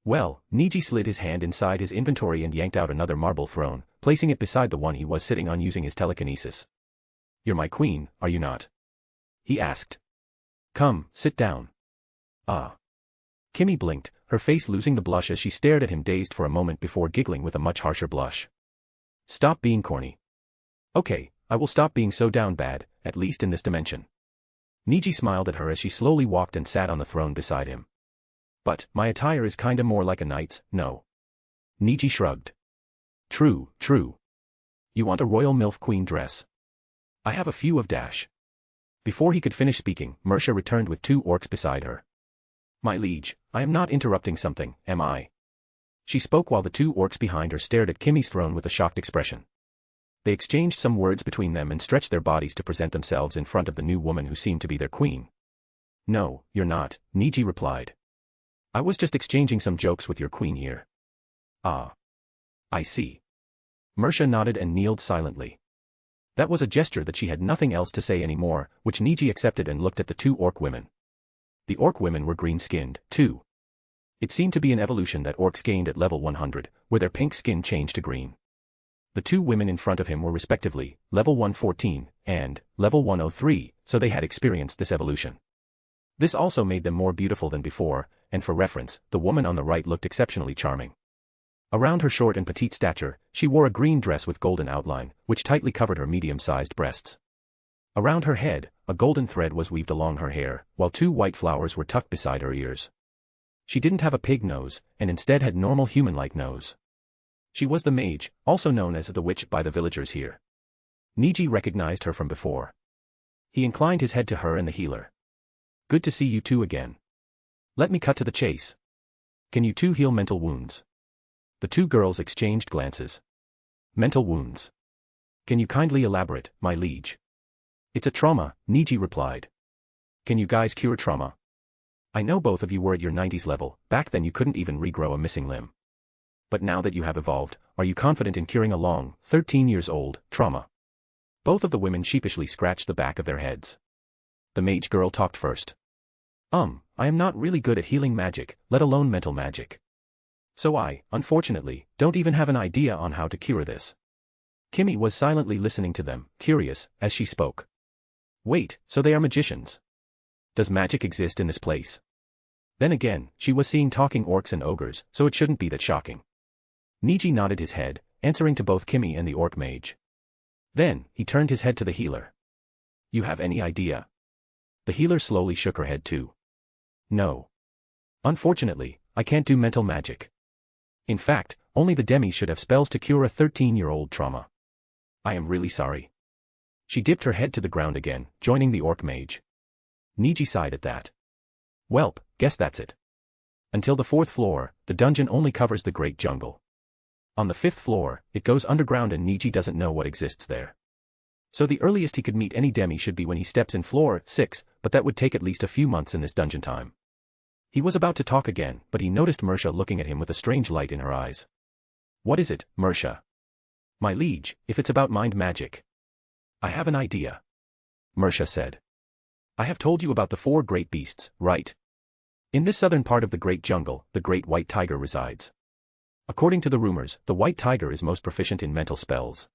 S2: Well, Niji slid his hand inside his inventory and yanked out another marble throne, placing it beside the one he was sitting on using his telekinesis. "You're my queen, are you not?" he asked. "Come, sit down." Kimmy blinked, her face losing the blush as she stared at him dazed for a moment before giggling with a much harsher blush. "Stop being corny." "Okay, I will stop being so down bad, at least in this dimension." Niji smiled at her as she slowly walked and sat on the throne beside him. "But, my attire is kinda more like a knight's, no?" Niji shrugged. True. You want a royal MILF queen dress? I have a few of dash." Before he could finish speaking, Mirko returned with 2 orcs beside her. "My liege, I am not interrupting something, am I?" She spoke while the 2 orcs behind her stared at Kimmy's throne with a shocked expression. They exchanged some words between them and stretched their bodies to present themselves in front of the new woman who seemed to be their queen. "No, you're not," Niji replied. "I was just exchanging some jokes with your queen here." "Ah. I see." Mirko nodded and kneeled silently. That was a gesture that she had nothing else to say anymore, which Niji accepted and looked at the 2 orc women. The orc women were green-skinned, too. It seemed to be an evolution that orcs gained at level 100, where their pink skin changed to green. The 2 women in front of him were respectively, level 114, and level 103, so they had experienced this evolution. This also made them more beautiful than before, and for reference, the woman on the right looked exceptionally charming. Around her short and petite stature, she wore a green dress with golden outline, which tightly covered her medium-sized breasts. Around her head, a golden thread was weaved along her hair, while 2 white flowers were tucked beside her ears. She didn't have a pig nose, and instead had normal human-like nose. She was the mage, also known as the witch by the villagers here. Niji recognized her from before. He inclined his head to her and the healer. "Good to see you 2 again. Let me cut to the chase. Can you 2 heal mental wounds?" The 2 girls exchanged glances. "Mental wounds? Can you kindly elaborate, my liege?" "It's a trauma," Niji replied. "Can you guys cure trauma? I know both of you were at your 90s level, back then you couldn't even regrow a missing limb. But now that you have evolved, are you confident in curing a long, 13 years old, trauma?" Both of the women sheepishly scratched the back of their heads. The mage girl talked first. I am not really good at healing magic, let alone mental magic. So I, unfortunately, don't even have an idea on how to cure this." Kimmy was silently listening to them, curious, as she spoke. "Wait, so they are magicians? Does magic exist in this place?" Then again, she was seeing talking orcs and ogres, so it shouldn't be that shocking. Niji nodded his head, answering to both Kimmy and the orc mage. Then, he turned his head to the healer. "You have any idea?" The healer slowly shook her head too. "No. Unfortunately, I can't do mental magic. In fact, only the demis should have spells to cure a 13-year-old trauma. I am really sorry." She dipped her head to the ground again, joining the orc mage. Niji sighed at that. "Welp, guess that's it. Until the 4th floor, the dungeon only covers the Great Jungle. On the 5th floor, it goes underground and Niji doesn't know what exists there. So the earliest he could meet any demi should be when he steps in floor 6, but that would take at least a few months in this dungeon time." He was about to talk again, but he noticed Mirko looking at him with a strange light in her eyes. "What is it, Mirko?" "My liege, if it's about mind magic, I have an idea." Mirsha said. I have told you about the 4 great beasts, right? In this southern part of the great jungle, the great white tiger resides. According to the rumors, the white tiger is most proficient in mental spells.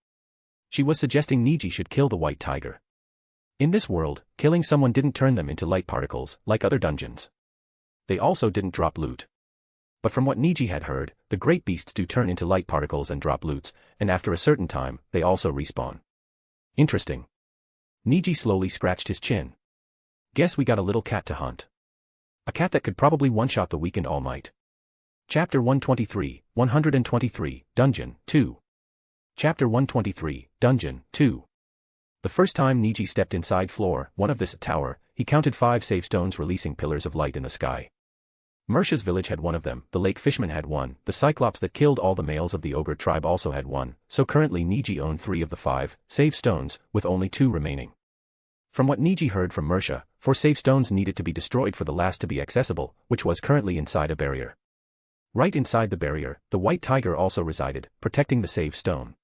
S2: She was suggesting Niji should kill the white tiger. In this world, killing someone didn't turn them into light particles, like other dungeons. They also didn't drop loot. But from what Niji had heard, the great beasts do turn into light particles and drop loots, and after a certain time, they also respawn. Interesting. Niji slowly scratched his chin. Guess we got a little cat to hunt. A cat that could probably one-shot the weakened All Might. Chapter 123, Dungeon 2. Chapter 123, Dungeon 2. The first time Niji stepped inside floor 1 of this tower, he counted 5 save stones releasing pillars of light in the sky. Mirsha's village had 1 of them, the lake fishman had 1, the cyclops that killed all the males of the ogre tribe also had 1, so currently Niji owned 3 of the 5 save stones, with only 2 remaining. From what Niji heard from Mirsha, 4 save stones needed to be destroyed for the last to be accessible, which was currently inside a barrier. Right inside the barrier, the white tiger also resided, protecting the save stone.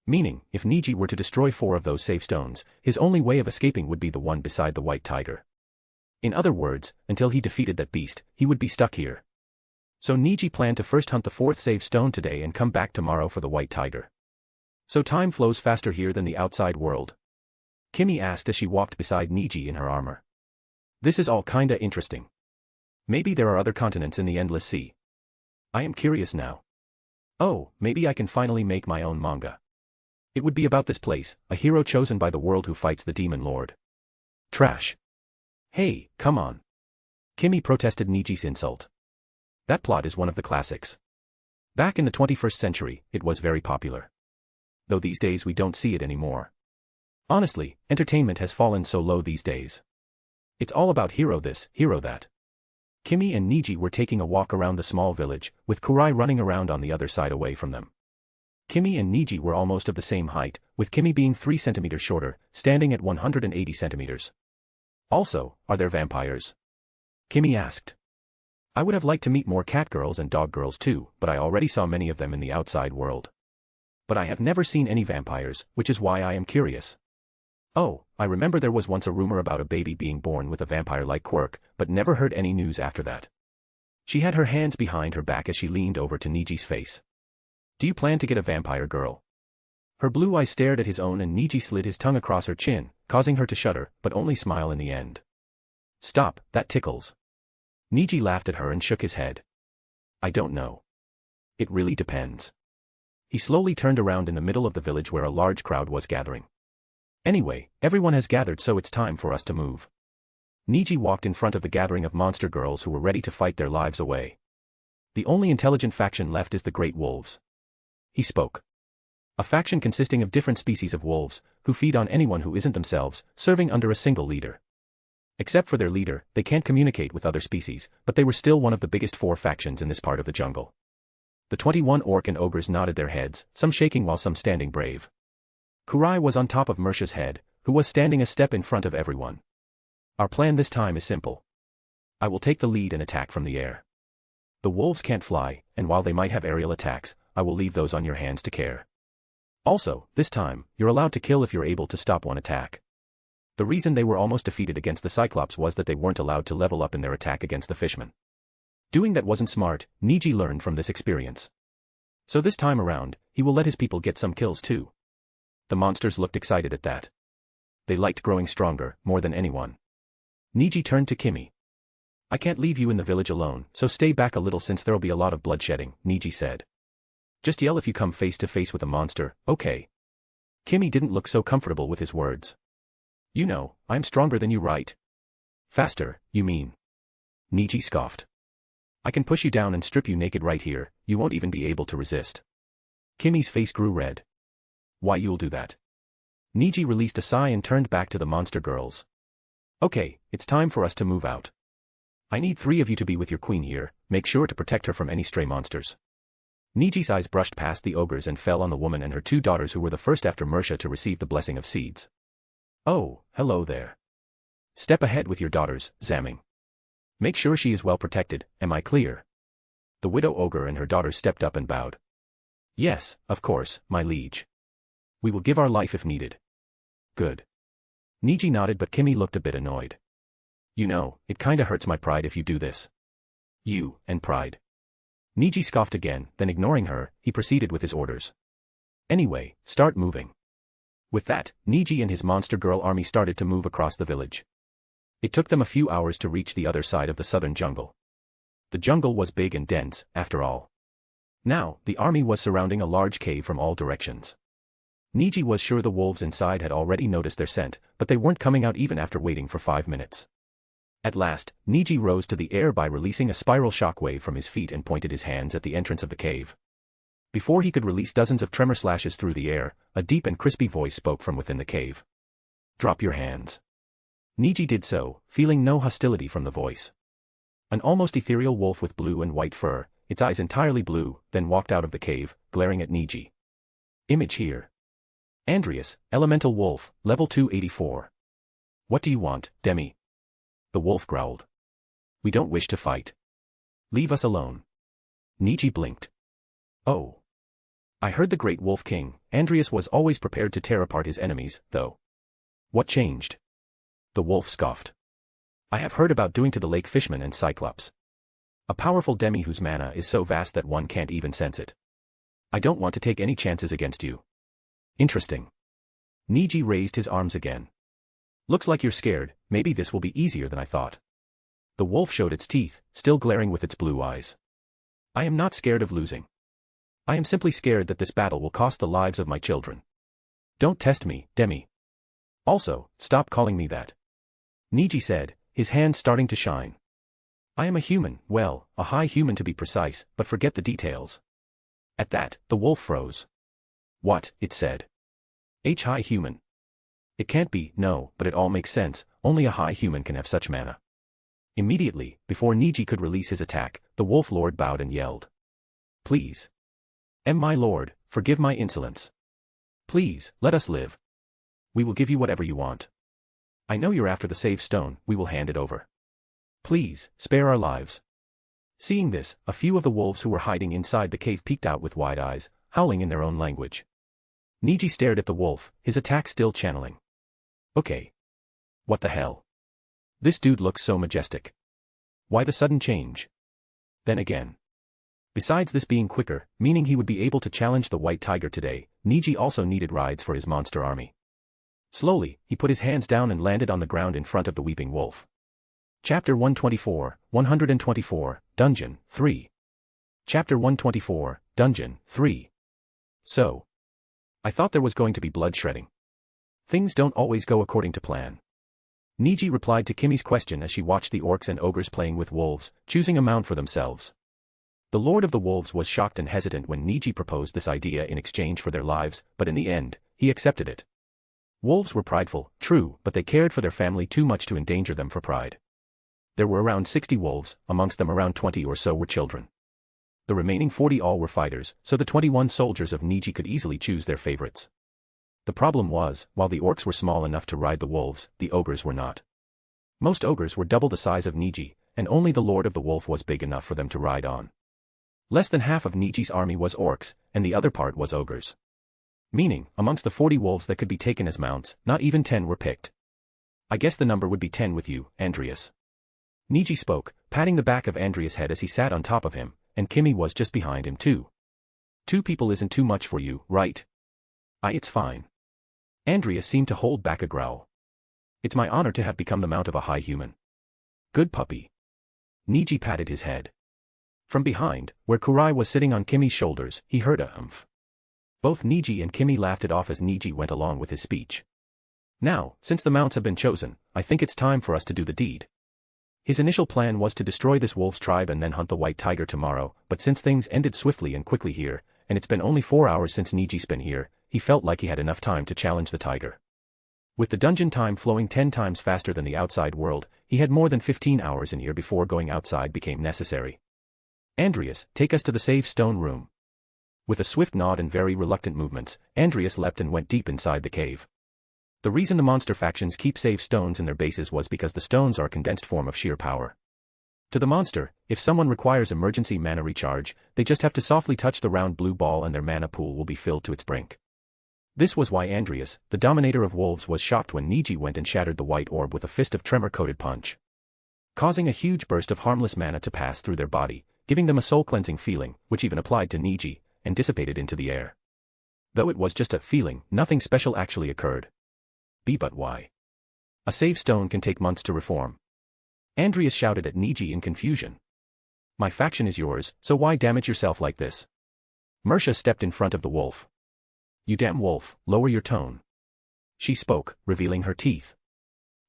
S2: Meaning, if Niji were to destroy 4 of those save stones, his only way of escaping would be the one beside the white tiger. In other words, until he defeated that beast, he would be stuck here. So Niji planned to first hunt the 4th save stone today and come back tomorrow for the white tiger. So time flows faster here than the outside world. Kimmy asked as she walked beside Niji in her armor. This is all kinda interesting. Maybe there are other continents in the endless sea. I am curious now. Oh, maybe I can finally make my own manga. It would be about this place, a hero chosen by the world who fights the demon lord. Trash. Hey, come on. Kimmy protested Niji's insult. That plot is one of the classics. Back in the 21st century, it was very popular. Though these days we don't see it anymore. Honestly, entertainment has fallen so low these days. It's all about hero this, hero that. Kimmy and Niji were taking a walk around the small village, with Kurai running around on the other side away from them. Kimmy and Niji were almost of the same height, with Kimmy being 3 centimeters shorter, standing at 180 centimeters. Also, are there vampires? Kimmy asked. I would have liked to meet more cat girls and dog girls too, but I already saw many of them in the outside world. But I have never seen any vampires, which is why I am curious. Oh, I remember there was once a rumor about a baby being born with a vampire-like quirk, but never heard any news after that. She had her hands behind her back as she leaned over to Niji's face. Do you plan to get a vampire girl? Her blue eyes stared at his own and Niji slid his tongue across her chin, causing her to shudder, but only smile in the end. Stop, that tickles. Niji laughed at her and shook his head. I don't know. It really depends. He slowly turned around in the middle of the village where a large crowd was gathering. Anyway, everyone has gathered so it's time for us to move. Niji walked in front of the gathering of monster girls who were ready to fight their lives away. The only intelligent faction left is the Great Wolves. He spoke. A faction consisting of different species of wolves, who feed on anyone who isn't themselves, serving under a single leader. Except for their leader, they can't communicate with other species, but they were still one of the biggest 4 factions in this part of the jungle. The 21 orc and ogres nodded their heads, some shaking while some standing brave. Kurai was on top of Mirsha's head, who was standing a step in front of everyone. Our plan this time is simple. I will take the lead and attack from the air. The wolves can't fly, and while they might have aerial attacks, I will leave those on your hands to care. Also, this time, you're allowed to kill if you're able to stop one attack. The reason they were almost defeated against the Cyclops was that they weren't allowed to level up in their attack against the Fishman. Doing that wasn't smart, Niji learned from this experience. So this time around, he will let his people get some kills too. The monsters looked excited at that. They liked growing stronger, more than anyone. Niji turned to Kimmy. I can't leave you in the village alone, so stay back a little since there'll be a lot of bloodshedding, Niji said. Just yell if you come face to face with a monster, okay? Kimmy didn't look so comfortable with his words. You know, I'm stronger than you, right? Faster, you mean? Niji scoffed. I can push you down and strip you naked right here, you won't even be able to resist. Kimmy's face grew red. Why you'll do that? Niji released a sigh and turned back to the monster girls. Okay, it's time for us to move out. I need 3 of you to be with your queen here, make sure to protect her from any stray monsters. Niji's eyes brushed past the ogres and fell on the woman and her 2 daughters who were the first after Mirsha to receive the blessing of seeds. Oh, hello there. Step ahead with your daughters, Zamming. Make sure she is well protected, am I clear? The widow ogre and her daughters stepped up and bowed. Yes, of course, my liege. We will give our life if needed. Good. Niji nodded, but Kimmy looked a bit annoyed. You know, it kinda hurts my pride if you do this. You, and pride. Niji scoffed again, then ignoring her, he proceeded with his orders. Anyway, start moving. With that, Niji and his monster girl army started to move across the village. It took them a few hours to reach the other side of the southern jungle. The jungle was big and dense, after all. Now, the army was surrounding a large cave from all directions. Niji was sure the wolves inside had already noticed their scent, but they weren't coming out even after waiting for 5 minutes. At last, Niji rose to the air by releasing a spiral shockwave from his feet and pointed his hands at the entrance of the cave. Before he could release dozens of tremor slashes through the air, a deep and crispy voice spoke from within the cave. Drop your hands. Niji did so, feeling no hostility from the voice. An almost ethereal wolf with blue and white fur, its eyes entirely blue, then walked out of the cave, glaring at Niji. Image here. Andreas, Elemental Wolf, Level 284. What do you want, Demi? The wolf growled. We don't wish to fight. Leave us alone. Niji blinked. Oh. I heard the Great Wolf King, Andreas was always prepared to tear apart his enemies, though. What changed? The wolf scoffed. I have heard about doing to the lake fishman and Cyclops. A powerful demi whose mana is so vast that one can't even sense it. I don't want to take any chances against you. Interesting. Niji raised his arms again. Looks like you're scared, maybe this will be easier than I thought. The wolf showed its teeth, still glaring with its blue eyes. I am not scared of losing. I am simply scared that this battle will cost the lives of my children. Don't test me, Demi. Also, stop calling me that. Niji said, his hands starting to shine. I am a human, well, a high human to be precise, but forget the details. At that, the wolf froze. What, it said. High human. It can't be, no, but it all makes sense, only a high human can have such mana. Immediately, before Niji could release his attack, the wolf lord bowed and yelled. Please. My lord, forgive my insolence. Please, let us live. We will give you whatever you want. I know you're after the save stone, we will hand it over. Please, spare our lives. Seeing this, a few of the wolves who were hiding inside the cave peeked out with wide eyes, howling in their own language. Niji stared at the wolf, his attack still channeling. Okay. What the hell? This dude looks so majestic. Why the sudden change? Then again. Besides this being quicker, meaning he would be able to challenge the white tiger today, Niji also needed rides for his monster army. Slowly, he put his hands down and landed on the ground in front of the weeping wolf. Chapter 124, Dungeon 3. Chapter 124, Dungeon 3. So. I thought there was going to be blood shedding. Things don't always go according to plan. Niji replied to Kimmy's question as she watched the orcs and ogres playing with wolves, choosing a mount for themselves. The Lord of the Wolves was shocked and hesitant when Niji proposed this idea in exchange for their lives, but in the end, he accepted it. Wolves were prideful, true, but they cared for their family too much to endanger them for pride. There were around 60 wolves, amongst them around 20 or so were children. The remaining 40 all were fighters, so the 21 soldiers of Niji could easily choose their favorites. The problem was, while the orcs were small enough to ride the wolves, the ogres were not. Most ogres were double the size of Niji, and only the Lord of the Wolf was big enough for them to ride on. Less than half of Niji's army was orcs, and the other part was ogres. Meaning, amongst the 40 wolves that could be taken as mounts, not even 10 were picked. I guess the number would be 10 with you, Andreas. Niji spoke, patting the back of Andreas' head as he sat on top of him, and Kimmy was just behind him too. 2 people isn't too much for you, right? It's fine. Andreas seemed to hold back a growl. It's my honor to have become the mount of a high human. Good puppy. Niji patted his head. From behind, where Kurai was sitting on Kimmy's shoulders, he heard a humph. Both Niji and Kimmy laughed it off as Niji went along with his speech. Now, since the mounts have been chosen, I think it's time for us to do the deed. His initial plan was to destroy this wolf's tribe and then hunt the white tiger tomorrow, but since things ended swiftly and quickly here, and it's been only 4 hours since Niji's been here, he felt like he had enough time to challenge the tiger. With the dungeon time flowing 10 times faster than the outside world, he had more than 15 hours in here before going outside became necessary. Andreas, take us to the save stone room. With a swift nod and very reluctant movements, Andreas leapt and went deep inside the cave. The reason the monster factions keep save stones in their bases was because the stones are a condensed form of sheer power. To the monster, if someone requires emergency mana recharge, they just have to softly touch the round blue ball and their mana pool will be filled to its brink. This was why Andreas, the dominator of wolves, was shocked when Niji went and shattered the white orb with a fist of tremor-coated punch, causing a huge burst of harmless mana to pass through their body, giving them a soul-cleansing feeling, which even applied to Niji, and dissipated into the air. Though it was just a feeling, nothing special actually occurred. But why? A save stone can take months to reform. Andreas shouted at Niji in confusion. My faction is yours, so why damage yourself like this? Mirko stepped in front of the wolf. You damn wolf, lower your tone. She spoke, revealing her teeth.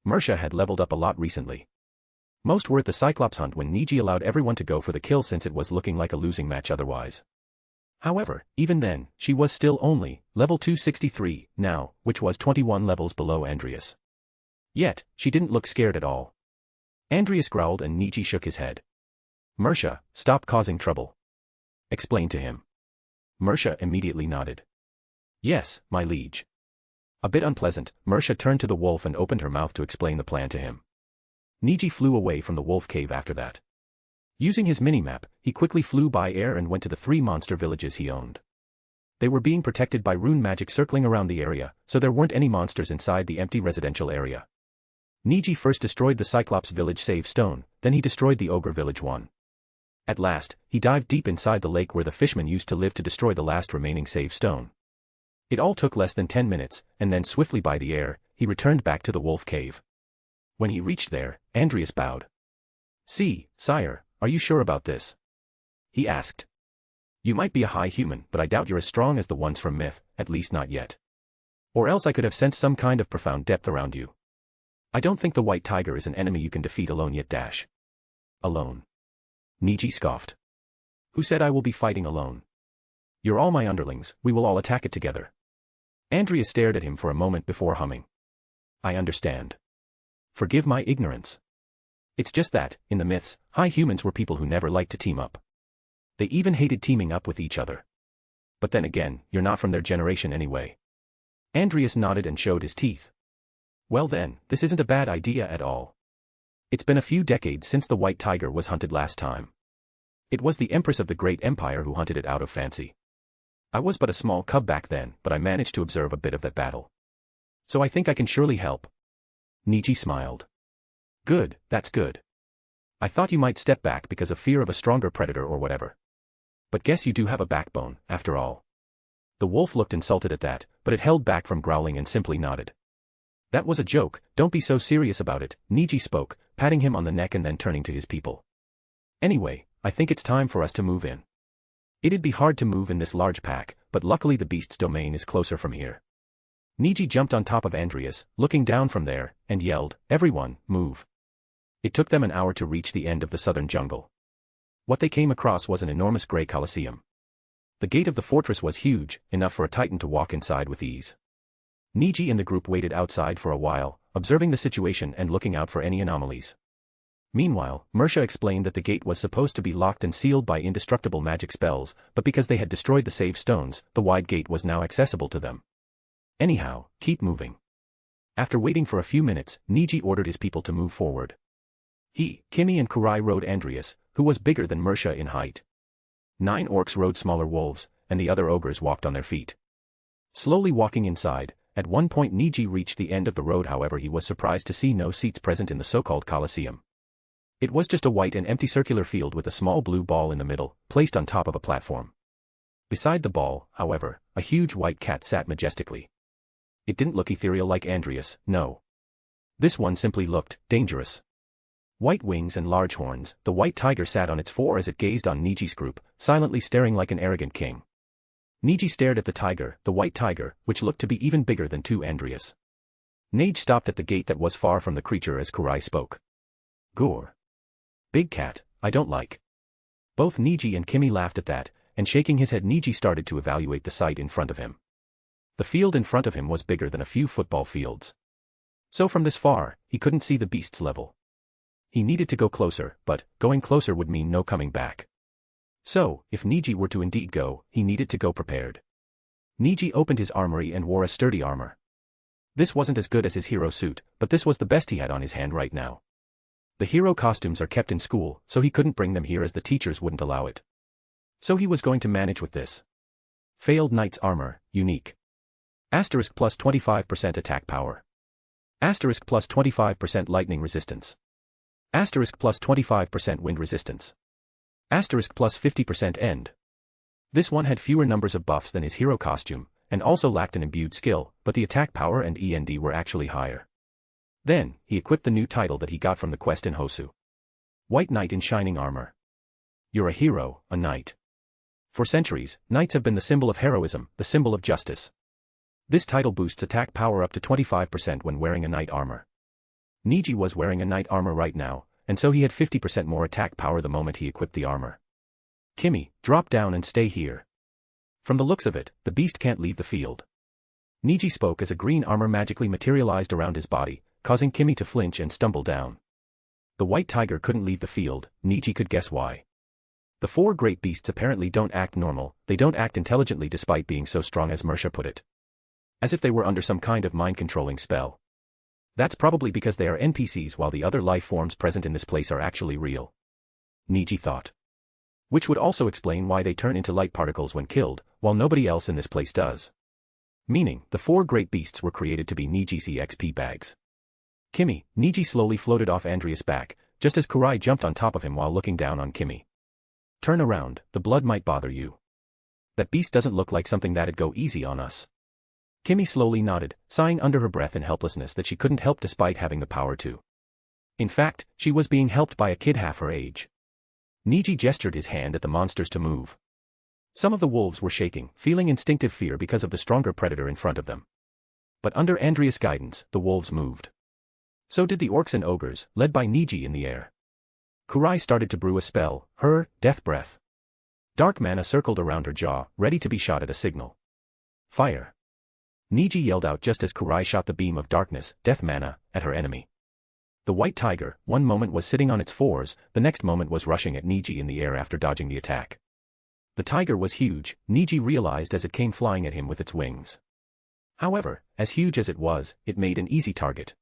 S2: Mirko had leveled up a lot recently. Most were at the Cyclops hunt when Niji allowed everyone to go for the kill since it was looking like a losing match otherwise. However, even then, she was still only level 263 now, which was 21 levels below Andreas. Yet, she didn't look scared at all. Andreas growled and Niji shook his head. Mirko, stop causing trouble. Explain to him. Mirko immediately nodded. Yes, my liege. A bit unpleasant, Mirko turned to the wolf and opened her mouth to explain the plan to him. Niji flew away from the wolf cave after that. Using his minimap, he quickly flew by air and went to the 3 monster villages he owned. They were being protected by rune magic circling around the area, so there weren't any monsters inside the empty residential area. Niji first destroyed the Cyclops village save stone, then he destroyed the ogre village one. At last, he dived deep inside the lake where the fishmen used to live to destroy the last remaining save stone. It all took less than 10 minutes, and then swiftly by the air, he returned back to the wolf cave. When he reached there, Andreas bowed. See, sire, are you sure about this? He asked. You might be a high human, but I doubt you're as strong as the ones from myth, at least not yet. Or else I could have sensed some kind of profound depth around you. I don't think the white tiger is an enemy you can defeat alone yet. Alone? Niji scoffed. Who said I will be fighting alone? You're all my underlings, we will all attack it together. Andreas stared at him for a moment before humming. I understand. Forgive my ignorance. It's just that, in the myths, high humans were people who never liked to team up. They even hated teaming up with each other. But then again, you're not from their generation anyway. Andreas nodded and showed his teeth. Well then, this isn't a bad idea at all. It's been a few decades since the white tiger was hunted last time. It was the Empress of the Great Empire who hunted it out of fancy. I was but a small cub back then, but I managed to observe a bit of that battle. So I think I can surely help. Niji smiled. Good, that's good. I thought you might step back because of fear of a stronger predator or whatever. But guess you do have a backbone, after all. The wolf looked insulted at that, but it held back from growling and simply nodded. That was a joke, don't be so serious about it, Niji spoke, patting him on the neck and then turning to his people. Anyway, I think it's time for us to move in. It'd be hard to move in this large pack, but luckily the beast's domain is closer from here. Niji jumped on top of Andreas, looking down from there, and yelled, Everyone, move. It took them an hour to reach the end of the southern jungle. What they came across was an enormous grey coliseum. The gate of the fortress was huge, enough for a titan to walk inside with ease. Niji and the group waited outside for a while, observing the situation and looking out for any anomalies. Meanwhile, Mirko explained that the gate was supposed to be locked and sealed by indestructible magic spells, but because they had destroyed the save stones, the wide gate was now accessible to them. Anyhow, keep moving. After waiting for a few minutes, Niji ordered his people to move forward. He, Kimmy and Kurai rode Andreas, who was bigger than Mirko in height. 9 orcs rode smaller wolves, and the other ogres walked on their feet. Slowly walking inside, at one point Niji reached the end of the road. However, he was surprised to see no seats present in the so-called Colosseum. It was just a white and empty circular field with a small blue ball in the middle, placed on top of a platform. Beside the ball, however, a huge white cat sat majestically. It didn't look ethereal like Andreas, no. This one simply looked dangerous. White wings and large horns, the white tiger sat on its 4 as it gazed on Niji's group, silently staring like an arrogant king. Niji stared at the white tiger, which looked to be even bigger than Andreas. Neji stopped at the gate that was far from the creature as Kurai spoke. Gore. Big cat, I don't like. Both Niji and Kimmy laughed at that, and shaking his head Niji started to evaluate the site in front of him. The field in front of him was bigger than a few football fields. So from this far, he couldn't see the beast's level. He needed to go closer, but going closer would mean no coming back. So, if Niji were to indeed go, he needed to go prepared. Niji opened his armory and wore a sturdy armor. This wasn't as good as his hero suit, but this was the best he had on his hand right now. The hero costumes are kept in school, so he couldn't bring them here as the teachers wouldn't allow it. So he was going to manage with this. Failed knight's armor, unique. Asterisk plus 25% attack power. Asterisk plus 25% lightning resistance. Asterisk plus 25% wind resistance. Asterisk plus 50% end. This one had fewer numbers of buffs than his hero costume, and also lacked an imbued skill, but the attack power and END were actually higher. Then, he equipped the new title that he got from the quest in Hosu. White Knight in Shining Armor. You're a hero, a knight. For centuries, knights have been the symbol of heroism, the symbol of justice. This title boosts attack power up to 25% when wearing a knight armor. Niji was wearing a knight armor right now, and so he had 50% more attack power the moment he equipped the armor. Kimmy, drop down and stay here. From the looks of it, the beast can't leave the field. Niji spoke as a green armor magically materialized around his body, causing Kimmy to flinch and stumble down. The white tiger couldn't leave the field, Niji could guess why. The four great beasts apparently don't act normal, they don't act intelligently despite being so strong as Mirsha put it. As if they were under some kind of mind-controlling spell. That's probably because they are NPCs while the other life forms present in this place are actually real. Niji thought. Which would also explain why they turn into light particles when killed, while nobody else in this place does. Meaning, the four great beasts were created to be Niji's EXP bags. Kimmy, Niji slowly floated off Andreas' back, just as Kurai jumped on top of him while looking down on Kimmy. Turn around, the blood might bother you. That beast doesn't look like something that'd go easy on us. Kimmy slowly nodded, sighing under her breath in helplessness that she couldn't help despite having the power to. In fact, she was being helped by a kid half her age. Niji gestured his hand at the monsters to move. Some of the wolves were shaking, feeling instinctive fear because of the stronger predator in front of them. But under Andreas' guidance, the wolves moved. So did the orcs and ogres, led by Niji in the air. Kurai started to brew a spell, her death breath. Dark mana circled around her jaw, ready to be shot at a signal. Fire. Niji yelled out just as Kurai shot the beam of darkness, death mana, at her enemy. The white tiger, one moment was sitting on its fours, the next moment was rushing at Niji in the air after dodging the attack. The tiger was huge, Niji realized as it came flying at him with its wings. However, as huge as it was, it made an easy target.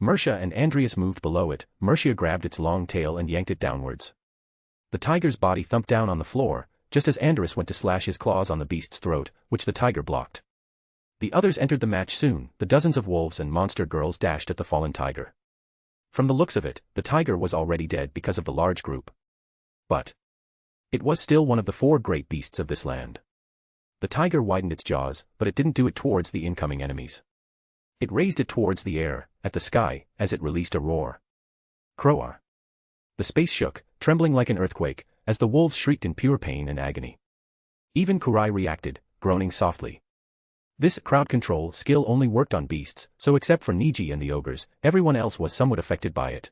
S2: Mirsha and Andreas moved below it, Mirsha grabbed its long tail and yanked it downwards. The tiger's body thumped down on the floor, just as Andreas went to slash his claws on the beast's throat, which the tiger blocked. The others entered the match soon, the dozens of wolves and monster girls dashed at the fallen tiger. From the looks of it, the tiger was already dead because of the large group. But it was still one of the four great beasts of this land. The tiger widened its jaws, but it didn't do it towards the incoming enemies. It raised it towards the air, at the sky, as it released a roar. Croar. The space shook, trembling like an earthquake, as the wolves shrieked in pure pain and agony. Even Kurai reacted, groaning softly. This crowd control skill only worked on beasts, so except for Niji and the ogres, everyone else was somewhat affected by it.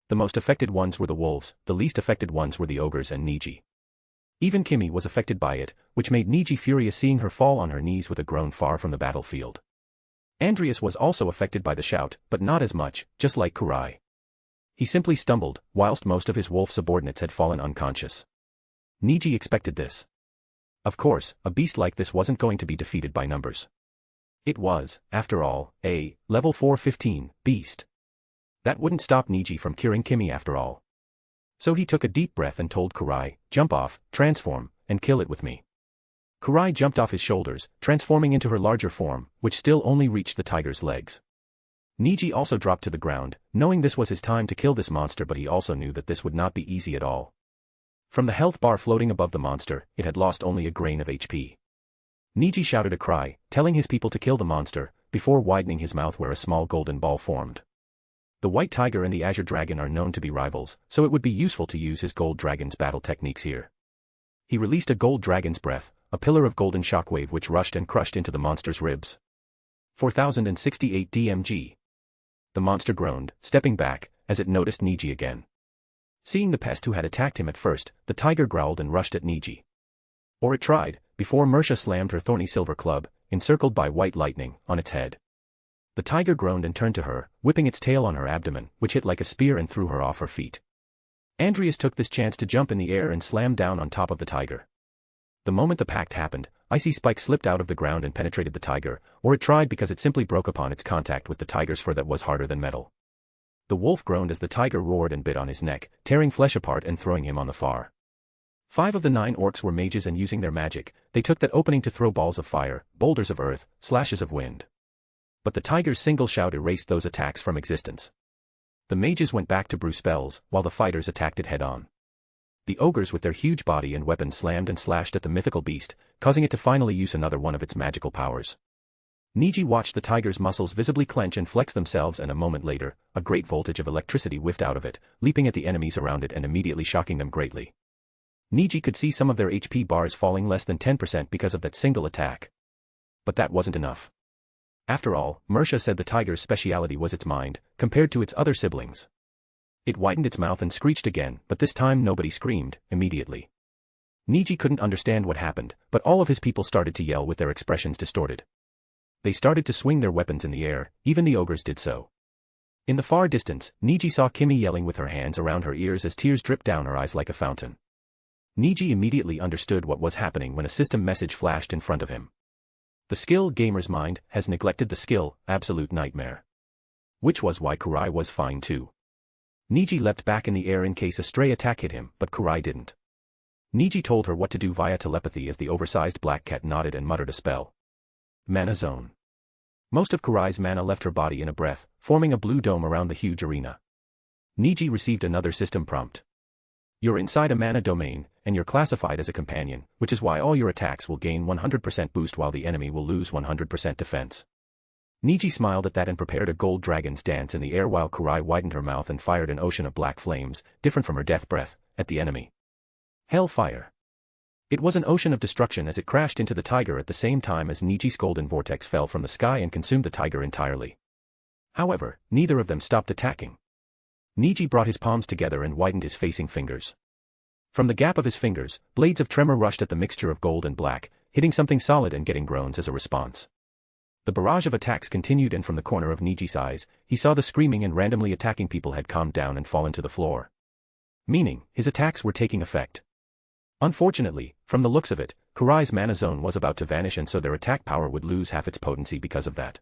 S2: The most affected ones were the wolves, the least affected ones were the ogres and Niji. Even Kimmy was affected by it, which made Niji furious seeing her fall on her knees with a groan far from the battlefield. Andreas was also affected by the shout, but not as much, just like Kurai. He simply stumbled, whilst most of his wolf subordinates had fallen unconscious. Niji expected this. Of course, a beast like this wasn't going to be defeated by numbers. It was, after all, a level 415 beast. That wouldn't stop Niji from curing Kimmy after all. So he took a deep breath and told Kurai, jump off, transform, and kill it with me. Kurai jumped off his shoulders, transforming into her larger form, which still only reached the tiger's legs. Niji also dropped to the ground, knowing this was his time to kill this monster, but he also knew that this would not be easy at all. From the health bar floating above the monster, it had lost only a grain of HP. Niji shouted a cry, telling his people to kill the monster, before widening his mouth where a small golden ball formed. The white tiger and the azure dragon are known to be rivals, so it would be useful to use his gold dragon's battle techniques here. He released a gold dragon's breath, a pillar of golden shockwave which rushed and crushed into the monster's ribs. 4068 DMG. The monster groaned, stepping back, as it noticed Niji again. Seeing the pest who had attacked him at first, the tiger growled and rushed at Niji. Or it tried, before Mirsha slammed her thorny silver club, encircled by white lightning, on its head. The tiger groaned and turned to her, whipping its tail on her abdomen, which hit like a spear and threw her off her feet. Andreas took this chance to jump in the air and slam down on top of the tiger. The moment the pact happened, icy spikes slipped out of the ground and penetrated the tiger, or it tried because it simply broke upon its contact with the tiger's fur that was harder than metal. The wolf groaned as the tiger roared and bit on his neck, tearing flesh apart and throwing him on the far. 5 of the 9 orcs were mages, and using their magic, they took that opening to throw balls of fire, boulders of earth, slashes of wind. But the tiger's single shout erased those attacks from existence. The mages went back to brew spells, while the fighters attacked it head-on. The ogres with their huge body and weapons slammed and slashed at the mythical beast, causing it to finally use another one of its magical powers. Niji watched the tiger's muscles visibly clench and flex themselves, and a moment later, a great voltage of electricity whiffed out of it, leaping at the enemies around it and immediately shocking them greatly. Niji could see some of their HP bars falling less than 10% because of that single attack. But that wasn't enough. After all, Mirko said the tiger's speciality was its mind, compared to its other siblings. It widened its mouth and screeched again, but this time nobody screamed, immediately. Niji couldn't understand what happened, but all of his people started to yell with their expressions distorted. They started to swing their weapons in the air, even the ogres did so. In the far distance, Niji saw Kimmy yelling with her hands around her ears as tears dripped down her eyes like a fountain. Niji immediately understood what was happening when a system message flashed in front of him. The skill gamer's mind has neglected the skill absolute nightmare. Which was why Kurai was fine too. Niji leapt back in the air in case a stray attack hit him, but Kurai didn't. Niji told her what to do via telepathy as the oversized black cat nodded and muttered a spell. Mana zone. Most of Kurai's mana left her body in a breath, forming a blue dome around the huge arena. Niji received another system prompt. You're inside a mana domain, and you're classified as a companion, which is why all your attacks will gain 100% boost while the enemy will lose 100% defense. Niji smiled at that and prepared a gold dragon's dance in the air while Kurai widened her mouth and fired an ocean of black flames, different from her death breath, at the enemy. Hellfire. It was an ocean of destruction as it crashed into the tiger at the same time as Niji's golden vortex fell from the sky and consumed the tiger entirely. However, neither of them stopped attacking. Niji brought his palms together and widened his facing fingers. From the gap of his fingers, blades of tremor rushed at the mixture of gold and black, hitting something solid and getting groans as a response. The barrage of attacks continued, and from the corner of Niji's eyes, he saw the screaming and randomly attacking people had calmed down and fallen to the floor. Meaning, his attacks were taking effect. Unfortunately, from the looks of it, Kurai's mana zone was about to vanish, and so their attack power would lose half its potency because of that.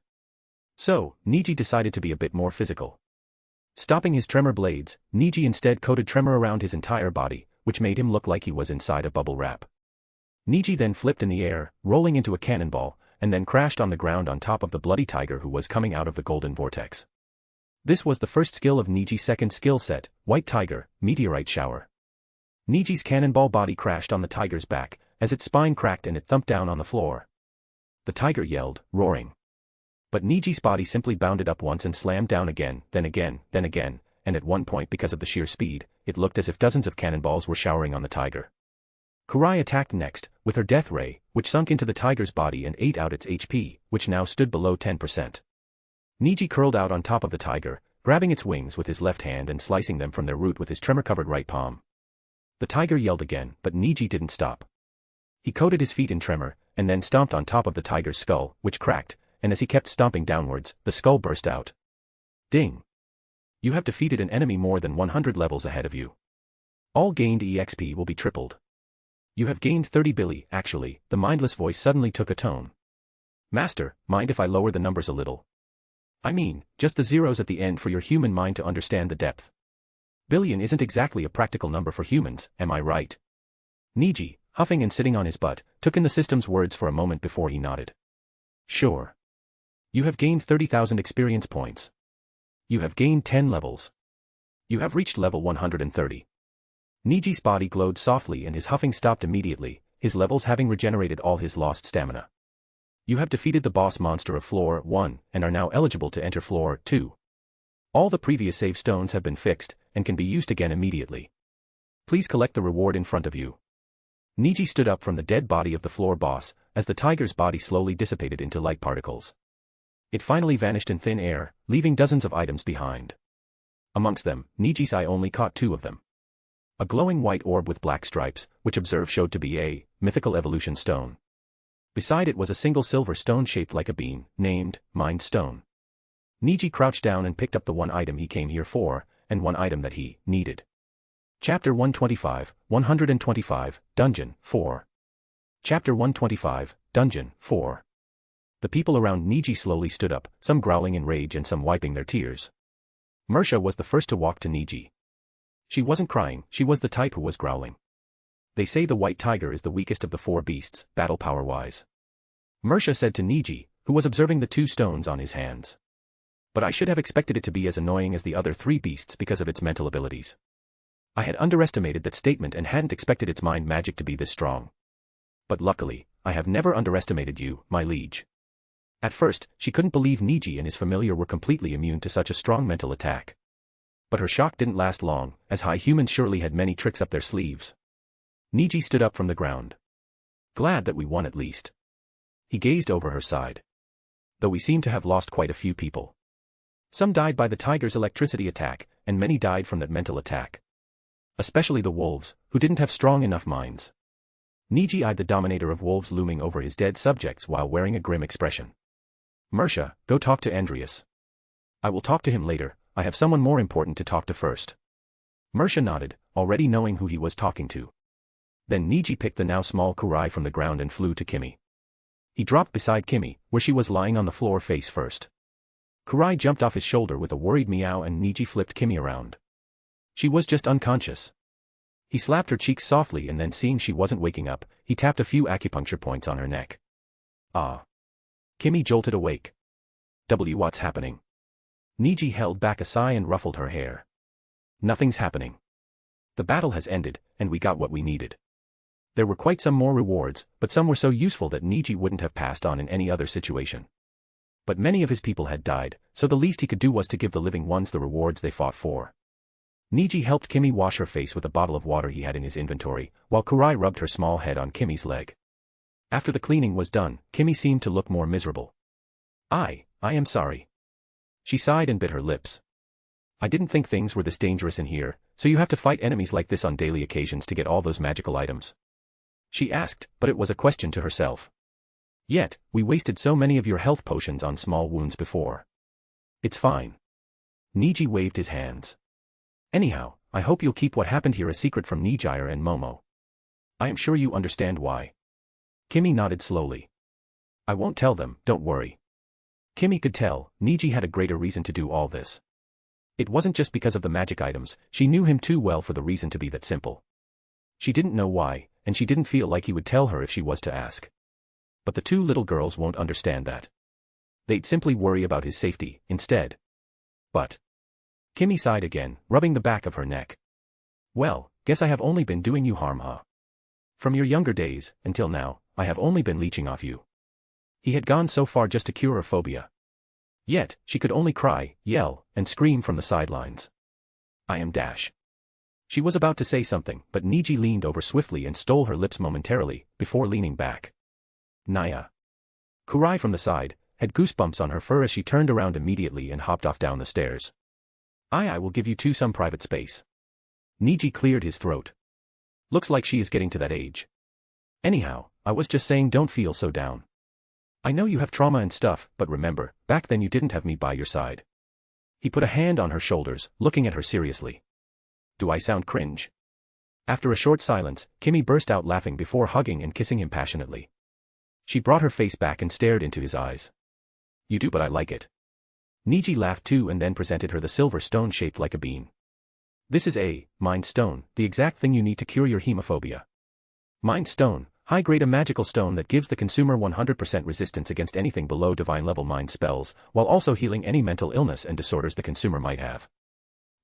S2: So, Niji decided to be a bit more physical. Stopping his tremor blades, Niji instead coated tremor around his entire body, which made him look like he was inside a bubble wrap. Niji then flipped in the air, rolling into a cannonball, and then crashed on the ground on top of the bloody tiger who was coming out of the golden vortex. This was the first skill of Niji's second skill set, White Tiger, Meteorite Shower. Niji's cannonball body crashed on the tiger's back, as its spine cracked and it thumped down on the floor. The tiger yelled, roaring. But Niji's body simply bounded up once and slammed down again, then again, then again, and at one point, because of the sheer speed, it looked as if dozens of cannonballs were showering on the tiger. Kurai attacked next, with her death ray, which sunk into the tiger's body and ate out its HP, which now stood below 10%. Niji curled out on top of the tiger, grabbing its wings with his left hand and slicing them from their root with his tremor-covered right palm. The tiger yelled again, but Niji didn't stop. He coated his feet in tremor, and then stomped on top of the tiger's skull, which cracked, and as he kept stomping downwards, the skull burst out. Ding! You have defeated an enemy more than 100 levels ahead of you. All gained EXP will be tripled. You have gained 30 billy. Actually, the mindless voice suddenly took a tone. Master, mind if I lower the numbers a little? I mean, just the zeros at the end for your human mind to understand the depth. Billion isn't exactly a practical number for humans, am I right? Niji, huffing and sitting on his butt, took in the system's words for a moment before he nodded. Sure. You have gained 30,000 experience points. You have gained 10 levels. You have reached level 130. Niji's body glowed softly and his huffing stopped immediately, his levels having regenerated all his lost stamina. You have defeated the boss monster of floor 1 and are now eligible to enter floor 2. All the previous save stones have been fixed and can be used again immediately. Please collect the reward in front of you. Niji stood up from the dead body of the floor boss as the tiger's body slowly dissipated into light particles. It finally vanished in thin air, leaving dozens of items behind. Amongst them, Niji's eye only caught 2 of them. A glowing white orb with black stripes, which Observe showed to be a mythical evolution stone. Beside it was a single silver stone shaped like a bean, named Mind Stone. Niji crouched down and picked up the one item he came here for, and one item that he needed. Chapter 125, 125, Dungeon 4. Chapter 125, Dungeon 4. The people around Niji slowly stood up, some growling in rage and some wiping their tears. Mirko was the first to walk to Niji. She wasn't crying, she was the type who was growling. They say the white tiger is the weakest of the four beasts, battle power-wise. Mirko said to Neji, who was observing the two stones on his hands. But I should have expected it to be as annoying as the other three beasts because of its mental abilities. I had underestimated that statement and hadn't expected its mind magic to be this strong. But luckily, I have never underestimated you, my liege. At first, she couldn't believe Neji and his familiar were completely immune to such a strong mental attack. But her shock didn't last long, as high humans surely had many tricks up their sleeves. Neji stood up from the ground. Glad that we won at least. He gazed over her side. Though we seem to have lost quite a few people. Some died by the tiger's electricity attack, and many died from that mental attack. Especially the wolves, who didn't have strong enough minds. Neji eyed the dominator of wolves looming over his dead subjects while wearing a grim expression. Mirko, go talk to Andreas. I will talk to him later, I have someone more important to talk to first. Mirko nodded, already knowing who he was talking to. Then Neji picked the now small Kurai from the ground and flew to Kimmy. He dropped beside Kimmy, where she was lying on the floor face first. Kurai jumped off his shoulder with a worried meow and Neji flipped Kimmy around. She was just unconscious. He slapped her cheeks softly and then seeing she wasn't waking up, he tapped a few acupuncture points on her neck. Ah. Kimmy jolted awake. What's happening? Neji held back a sigh and ruffled her hair. Nothing's happening. The battle has ended, and we got what we needed. There were quite some more rewards, but some were so useful that Neji wouldn't have passed on in any other situation. But many of his people had died, so the least he could do was to give the living ones the rewards they fought for. Neji helped Kimmy wash her face with a bottle of water he had in his inventory, while Kurai rubbed her small head on Kimmy's leg. After the cleaning was done, Kimmy seemed to look more miserable. I am sorry. She sighed and bit her lips. I didn't think things were this dangerous in here, so you have to fight enemies like this on daily occasions to get all those magical items? She asked, but it was a question to herself. Yet, we wasted so many of your health potions on small wounds before. It's fine. Neji waved his hands. Anyhow, I hope you'll keep what happened here a secret from Neji and Momo. I am sure you understand why. Kimmy nodded slowly. I won't tell them, don't worry. Kimmy could tell, Neji had a greater reason to do all this. It wasn't just because of the magic items, she knew him too well for the reason to be that simple. She didn't know why, and she didn't feel like he would tell her if she was to ask. But the two little girls won't understand that. They'd simply worry about his safety, instead. But... Kimmy sighed again, rubbing the back of her neck. Well, guess I have only been doing you harm, huh? From your younger days, until now, I have only been leeching off you. He had gone so far just to cure her phobia. Yet, she could only cry, yell, and scream from the sidelines. I am Dash. She was about to say something, but Neji leaned over swiftly and stole her lips momentarily, before leaning back. Naya. Kurai from the side, had goosebumps on her fur as she turned around immediately and hopped off down the stairs. I will give you two some private space. Neji cleared his throat. Looks like she is getting to that age. Anyhow, I was just saying don't feel so down. I know you have trauma and stuff, but remember, back then you didn't have me by your side. He put a hand on her shoulders, looking at her seriously. Do I sound cringe? After a short silence, Kimmy burst out laughing before hugging and kissing him passionately. She brought her face back and stared into his eyes. You do, but I like it. Neji laughed too and then presented her the silver stone shaped like a bean. This is a mind stone, the exact thing you need to cure your hemophobia. Mind stone, high-grade, a magical stone that gives the consumer 100% resistance against anything below divine-level mind spells, while also healing any mental illness and disorders the consumer might have.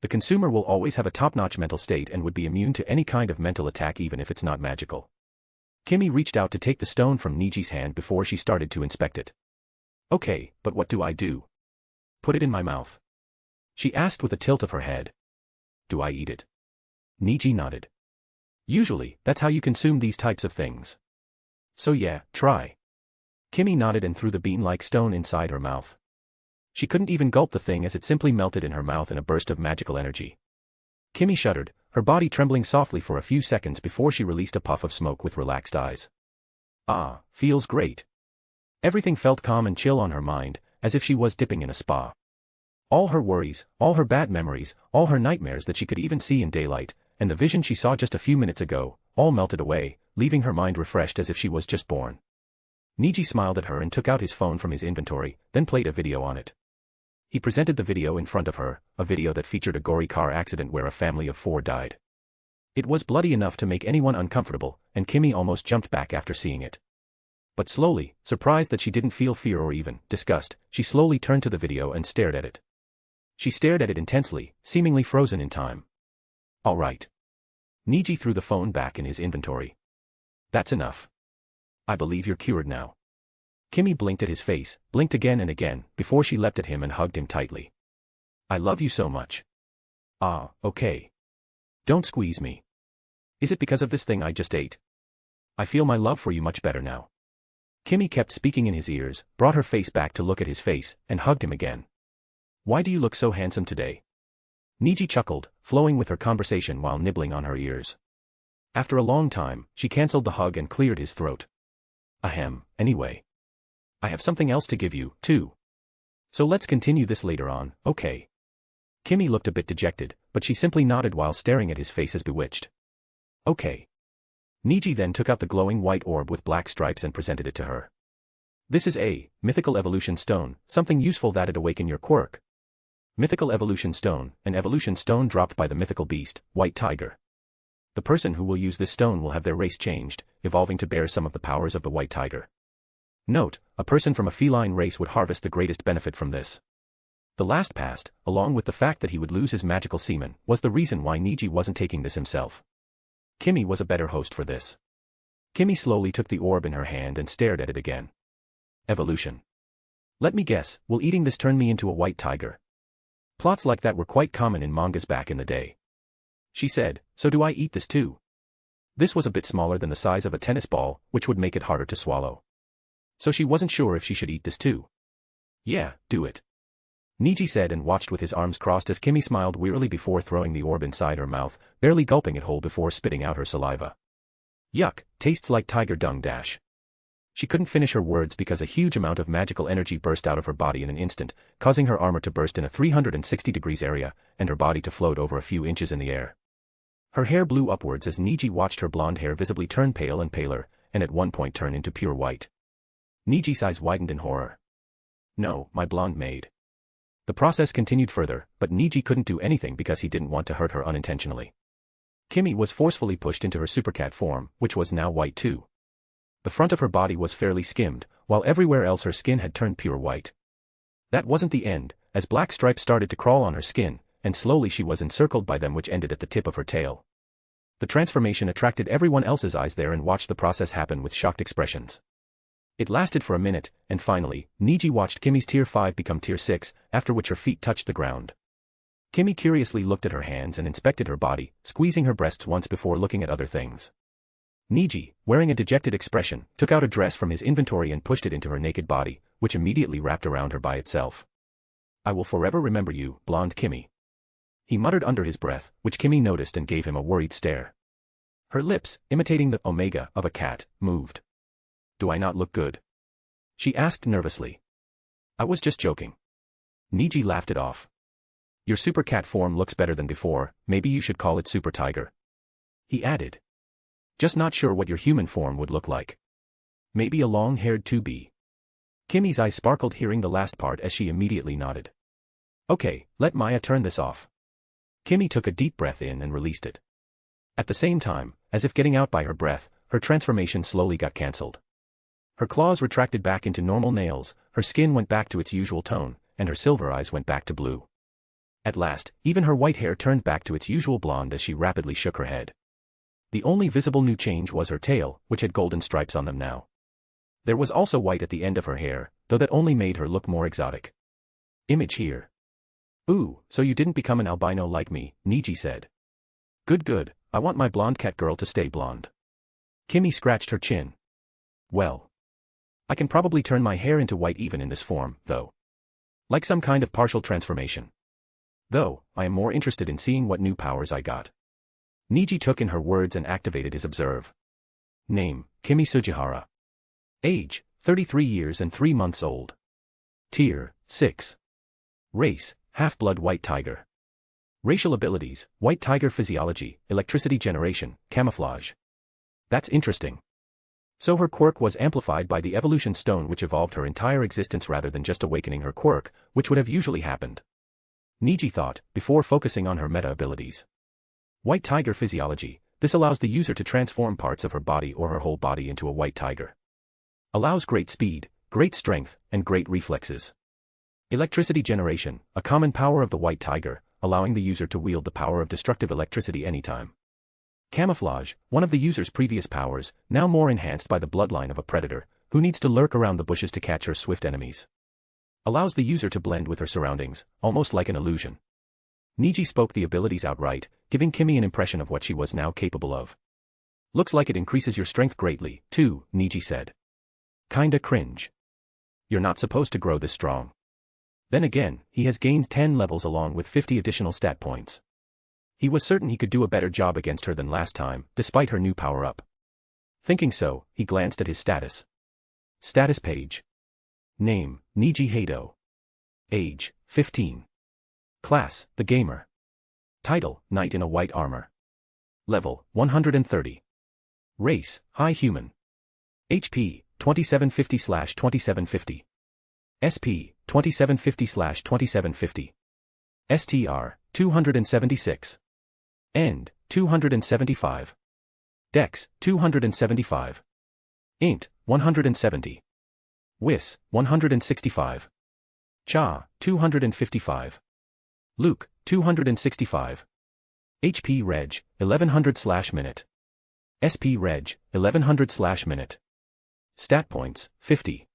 S2: The consumer will always have a top-notch mental state and would be immune to any kind of mental attack even if it's not magical. Kimmy reached out to take the stone from Neji's hand before she started to inspect it. Okay, but what do I do? Put it in my mouth. She asked with a tilt of her head. Do I eat it? Neji nodded. Usually, that's how you consume these types of things. So yeah, try. Kimmy nodded and threw the bean-like stone inside her mouth. She couldn't even gulp the thing as it simply melted in her mouth in a burst of magical energy. Kimmy shuddered, her body trembling softly for a few seconds before she released a puff of smoke with relaxed eyes. Ah, feels great. Everything felt calm and chill on her mind, as if she was dipping in a spa. All her worries, all her bad memories, all her nightmares that she could even see in daylight, and the vision she saw just a few minutes ago, all melted away, leaving her mind refreshed as if she was just born. Neji smiled at her and took out his phone from his inventory, then played a video on it. He presented the video in front of her, a video that featured a gory car accident where a family of 4 died. It was bloody enough to make anyone uncomfortable, and Kimmy almost jumped back after seeing it. But slowly, surprised that she didn't feel fear or even disgust, she slowly turned to the video and stared at it. She stared at it intensely, seemingly frozen in time. All right. Niji threw the phone back in his inventory. That's enough. I believe you're cured now. Kimmy blinked at his face, blinked again and again, before she leapt at him and hugged him tightly. I love you so much. Ah, okay. Don't squeeze me. Is it because of this thing I just ate? I feel my love for you much better now. Kimmy kept speaking in his ears, brought her face back to look at his face, and hugged him again. Why do you look so handsome today? Niji chuckled, flowing with her conversation while nibbling on her ears. After a long time, she cancelled the hug and cleared his throat. Ahem, anyway. I have something else to give you, too. So let's continue this later on, okay? Kimmy looked a bit dejected, but she simply nodded while staring at his face as bewitched. Okay. Niji then took out the glowing white orb with black stripes and presented it to her. This is a mythical evolution stone, something useful that'd awaken your quirk. Mythical evolution stone, an evolution stone dropped by the mythical beast, White Tiger. The person who will use this stone will have their race changed, evolving to bear some of the powers of the White Tiger. Note, a person from a feline race would harvest the greatest benefit from this. The last past, along with the fact that he would lose his magical semen, was the reason why Niji wasn't taking this himself. Kimmy was a better host for this. Kimmy slowly took the orb in her hand and stared at it again. Evolution. Let me guess, will eating this turn me into a white tiger? Plots like that were quite common in mangas back in the day. She said, so do I eat this too? This was a bit smaller than the size of a tennis ball, which would make it harder to swallow. So she wasn't sure if she should eat this too. Yeah, do it. Niji said and watched with his arms crossed as Kimmy smiled wearily before throwing the orb inside her mouth, barely gulping it whole before spitting out her saliva. Yuck, tastes like tiger dung dash. She couldn't finish her words because a huge amount of magical energy burst out of her body in an instant, causing her armor to burst in a 360 degrees area, and her body to float over a few inches in the air. Her hair blew upwards as Niji watched her blonde hair visibly turn pale and paler, and at one point turn into pure white. Niji's eyes widened in horror. No, my blonde maid. The process continued further, but Niji couldn't do anything because he didn't want to hurt her unintentionally. Kimmy was forcefully pushed into her supercat form, which was now white too. The front of her body was fairly skimmed, while everywhere else her skin had turned pure white. That wasn't the end, as black stripes started to crawl on her skin, and slowly she was encircled by them, which ended at the tip of her tail. The transformation attracted everyone else's eyes there and watched the process happen with shocked expressions. It lasted for a minute, and finally, Niji watched Kimmy's Tier 5 become Tier 6, after which her feet touched the ground. Kimmy curiously looked at her hands and inspected her body, squeezing her breasts once before looking at other things. Niji, wearing a dejected expression, took out a dress from his inventory and pushed it into her naked body, which immediately wrapped around her by itself. I will forever remember you, blonde Kimmy. He muttered under his breath, which Kimmy noticed and gave him a worried stare. Her lips, imitating the omega of a cat, moved. Do I not look good? She asked nervously. I was just joking. Niji laughed it off. Your super cat form looks better than before, maybe you should call it super tiger. He added. Just not sure what your human form would look like. Maybe a long-haired 2B. Kimmy's eyes sparkled hearing the last part as she immediately nodded. Okay, let Maya turn this off. Kimmy took a deep breath in and released it. At the same time, as if getting out by her breath, her transformation slowly got cancelled. Her claws retracted back into normal nails, her skin went back to its usual tone, and her silver eyes went back to blue. At last, even her white hair turned back to its usual blonde as she rapidly shook her head. The only visible new change was her tail, which had golden stripes on them now. There was also white at the end of her hair, though that only made her look more exotic. Image here. Ooh, so you didn't become an albino like me, Niji said. Good, I want my blonde cat girl to stay blonde. Kimmy scratched her chin. Well. I can probably turn my hair into white even in this form, though. Like some kind of partial transformation. Though, I am more interested in seeing what new powers I got. Niji took in her words and activated his observe. Name, Kimmy Sugihara. Age, 33 years and 3 months old. Tier, 6. Race, half-blood white tiger. Racial abilities, white tiger physiology, electricity generation, camouflage. That's interesting. So her quirk was amplified by the evolution stone which evolved her entire existence rather than just awakening her quirk, which would have usually happened. Niji thought, before focusing on her meta abilities. White tiger physiology, this allows the user to transform parts of her body or her whole body into a white tiger. Allows great speed, great strength, and great reflexes. Electricity generation, a common power of the white tiger, allowing the user to wield the power of destructive electricity anytime. Camouflage, one of the user's previous powers, now more enhanced by the bloodline of a predator, who needs to lurk around the bushes to catch her swift enemies. Allows the user to blend with her surroundings, almost like an illusion. Niji spoke the abilities outright, giving Kimmy an impression of what she was now capable of. Looks like it increases your strength greatly, too, Niji said. Kinda cringe. You're not supposed to grow this strong. Then again, he has gained 10 levels along with 50 additional stat points. He was certain he could do a better job against her than last time, despite her new power-up. Thinking so, he glanced at his status. Status page. Name, Neji Hado. Age, 15. Class, the gamer. Title, Knight in a White Armor. Level, 130. Race, High Human. HP, 2750/2750. SP, 2750/2750. STR, 276. End, 275. Dex, 275. Int, 170. Wis, 165. Cha, 255. Luke, 265. HP Reg, 1100/minute. SP Reg, 1100/minute. Stat points, 50.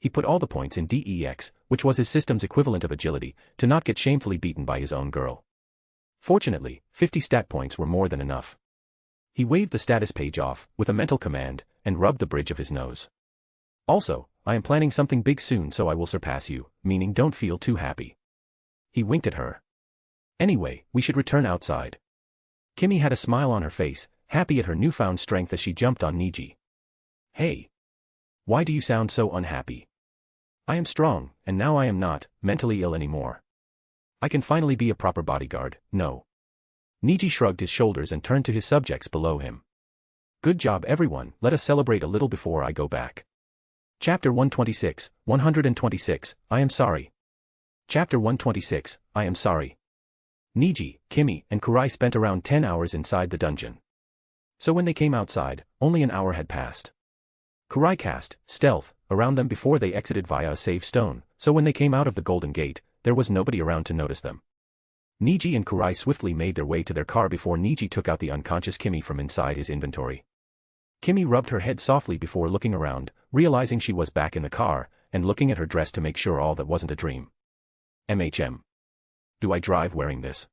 S2: He put all the points in DEX, which was his system's equivalent of agility, to not get shamefully beaten by his own girl. Fortunately, 50 stat points were more than enough. He waved the status page off, with a mental command, and rubbed the bridge of his nose. Also, I am planning something big soon, so I will surpass you, meaning don't feel too happy. He winked at her. Anyway, we should return outside. Kimmy had a smile on her face, happy at her newfound strength as she jumped on Niji. Hey. Why do you sound so unhappy? I am strong, and now I am not mentally ill anymore. I can finally be a proper bodyguard, no. Niji shrugged his shoulders and turned to his subjects below him. Good job everyone, let us celebrate a little before I go back. Chapter 126, 126, I am sorry. Chapter 126, I am sorry. Niji, Kimmy, and Kurai spent around 10 hours inside the dungeon. So when they came outside, only an hour had passed. Kurai cast stealth around them before they exited via a save stone, so when they came out of the Golden Gate, there was nobody around to notice them. Niji and Kurai swiftly made their way to their car before Niji took out the unconscious Kimmy from inside his inventory. Kimmy rubbed her head softly before looking around, realizing she was back in the car, and looking at her dress to make sure all that wasn't a dream. Do I drive wearing this?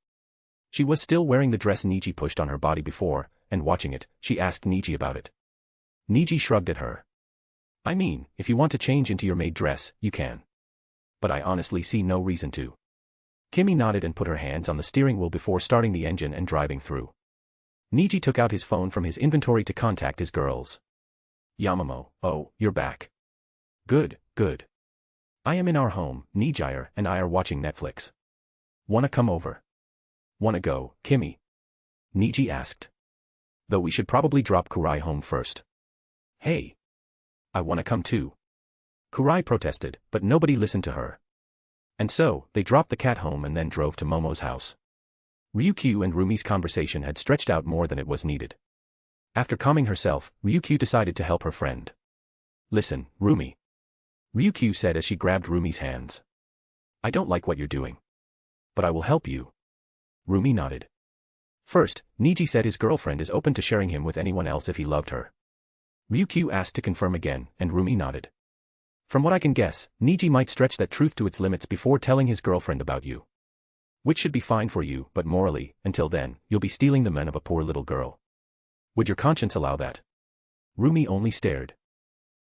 S2: She was still wearing the dress Niji pushed on her body before, and watching it, she asked Niji about it. Niji shrugged at her. I mean, if you want to change into your maid dress, you can. But I honestly see no reason to. Kimmy nodded and put her hands on the steering wheel before starting the engine and driving through. Niji took out his phone from his inventory to contact his girls. Yamamoto, oh, you're back. Good, good. I am in our home, Nijire and I are watching Netflix. Wanna come over? Wanna go, Kimmy? Niji asked. Though we should probably drop Kurai home first. Hey. I wanna come too. Kurai protested, but nobody listened to her. And so, they dropped the cat home and then drove to Momo's house. Ryukyu and Rumi's conversation had stretched out more than it was needed. After calming herself, Ryukyu decided to help her friend. Listen, Rumi. Ryukyu said as she grabbed Rumi's hands. I don't like what you're doing. But I will help you. Rumi nodded. First, Niji said his girlfriend is open to sharing him with anyone else if he loved her. Ryukyu asked to confirm again, and Rumi nodded. From what I can guess, Niji might stretch that truth to its limits before telling his girlfriend about you. Which should be fine for you, but morally, until then, you'll be stealing the men of a poor little girl. Would your conscience allow that? Rumi only stared.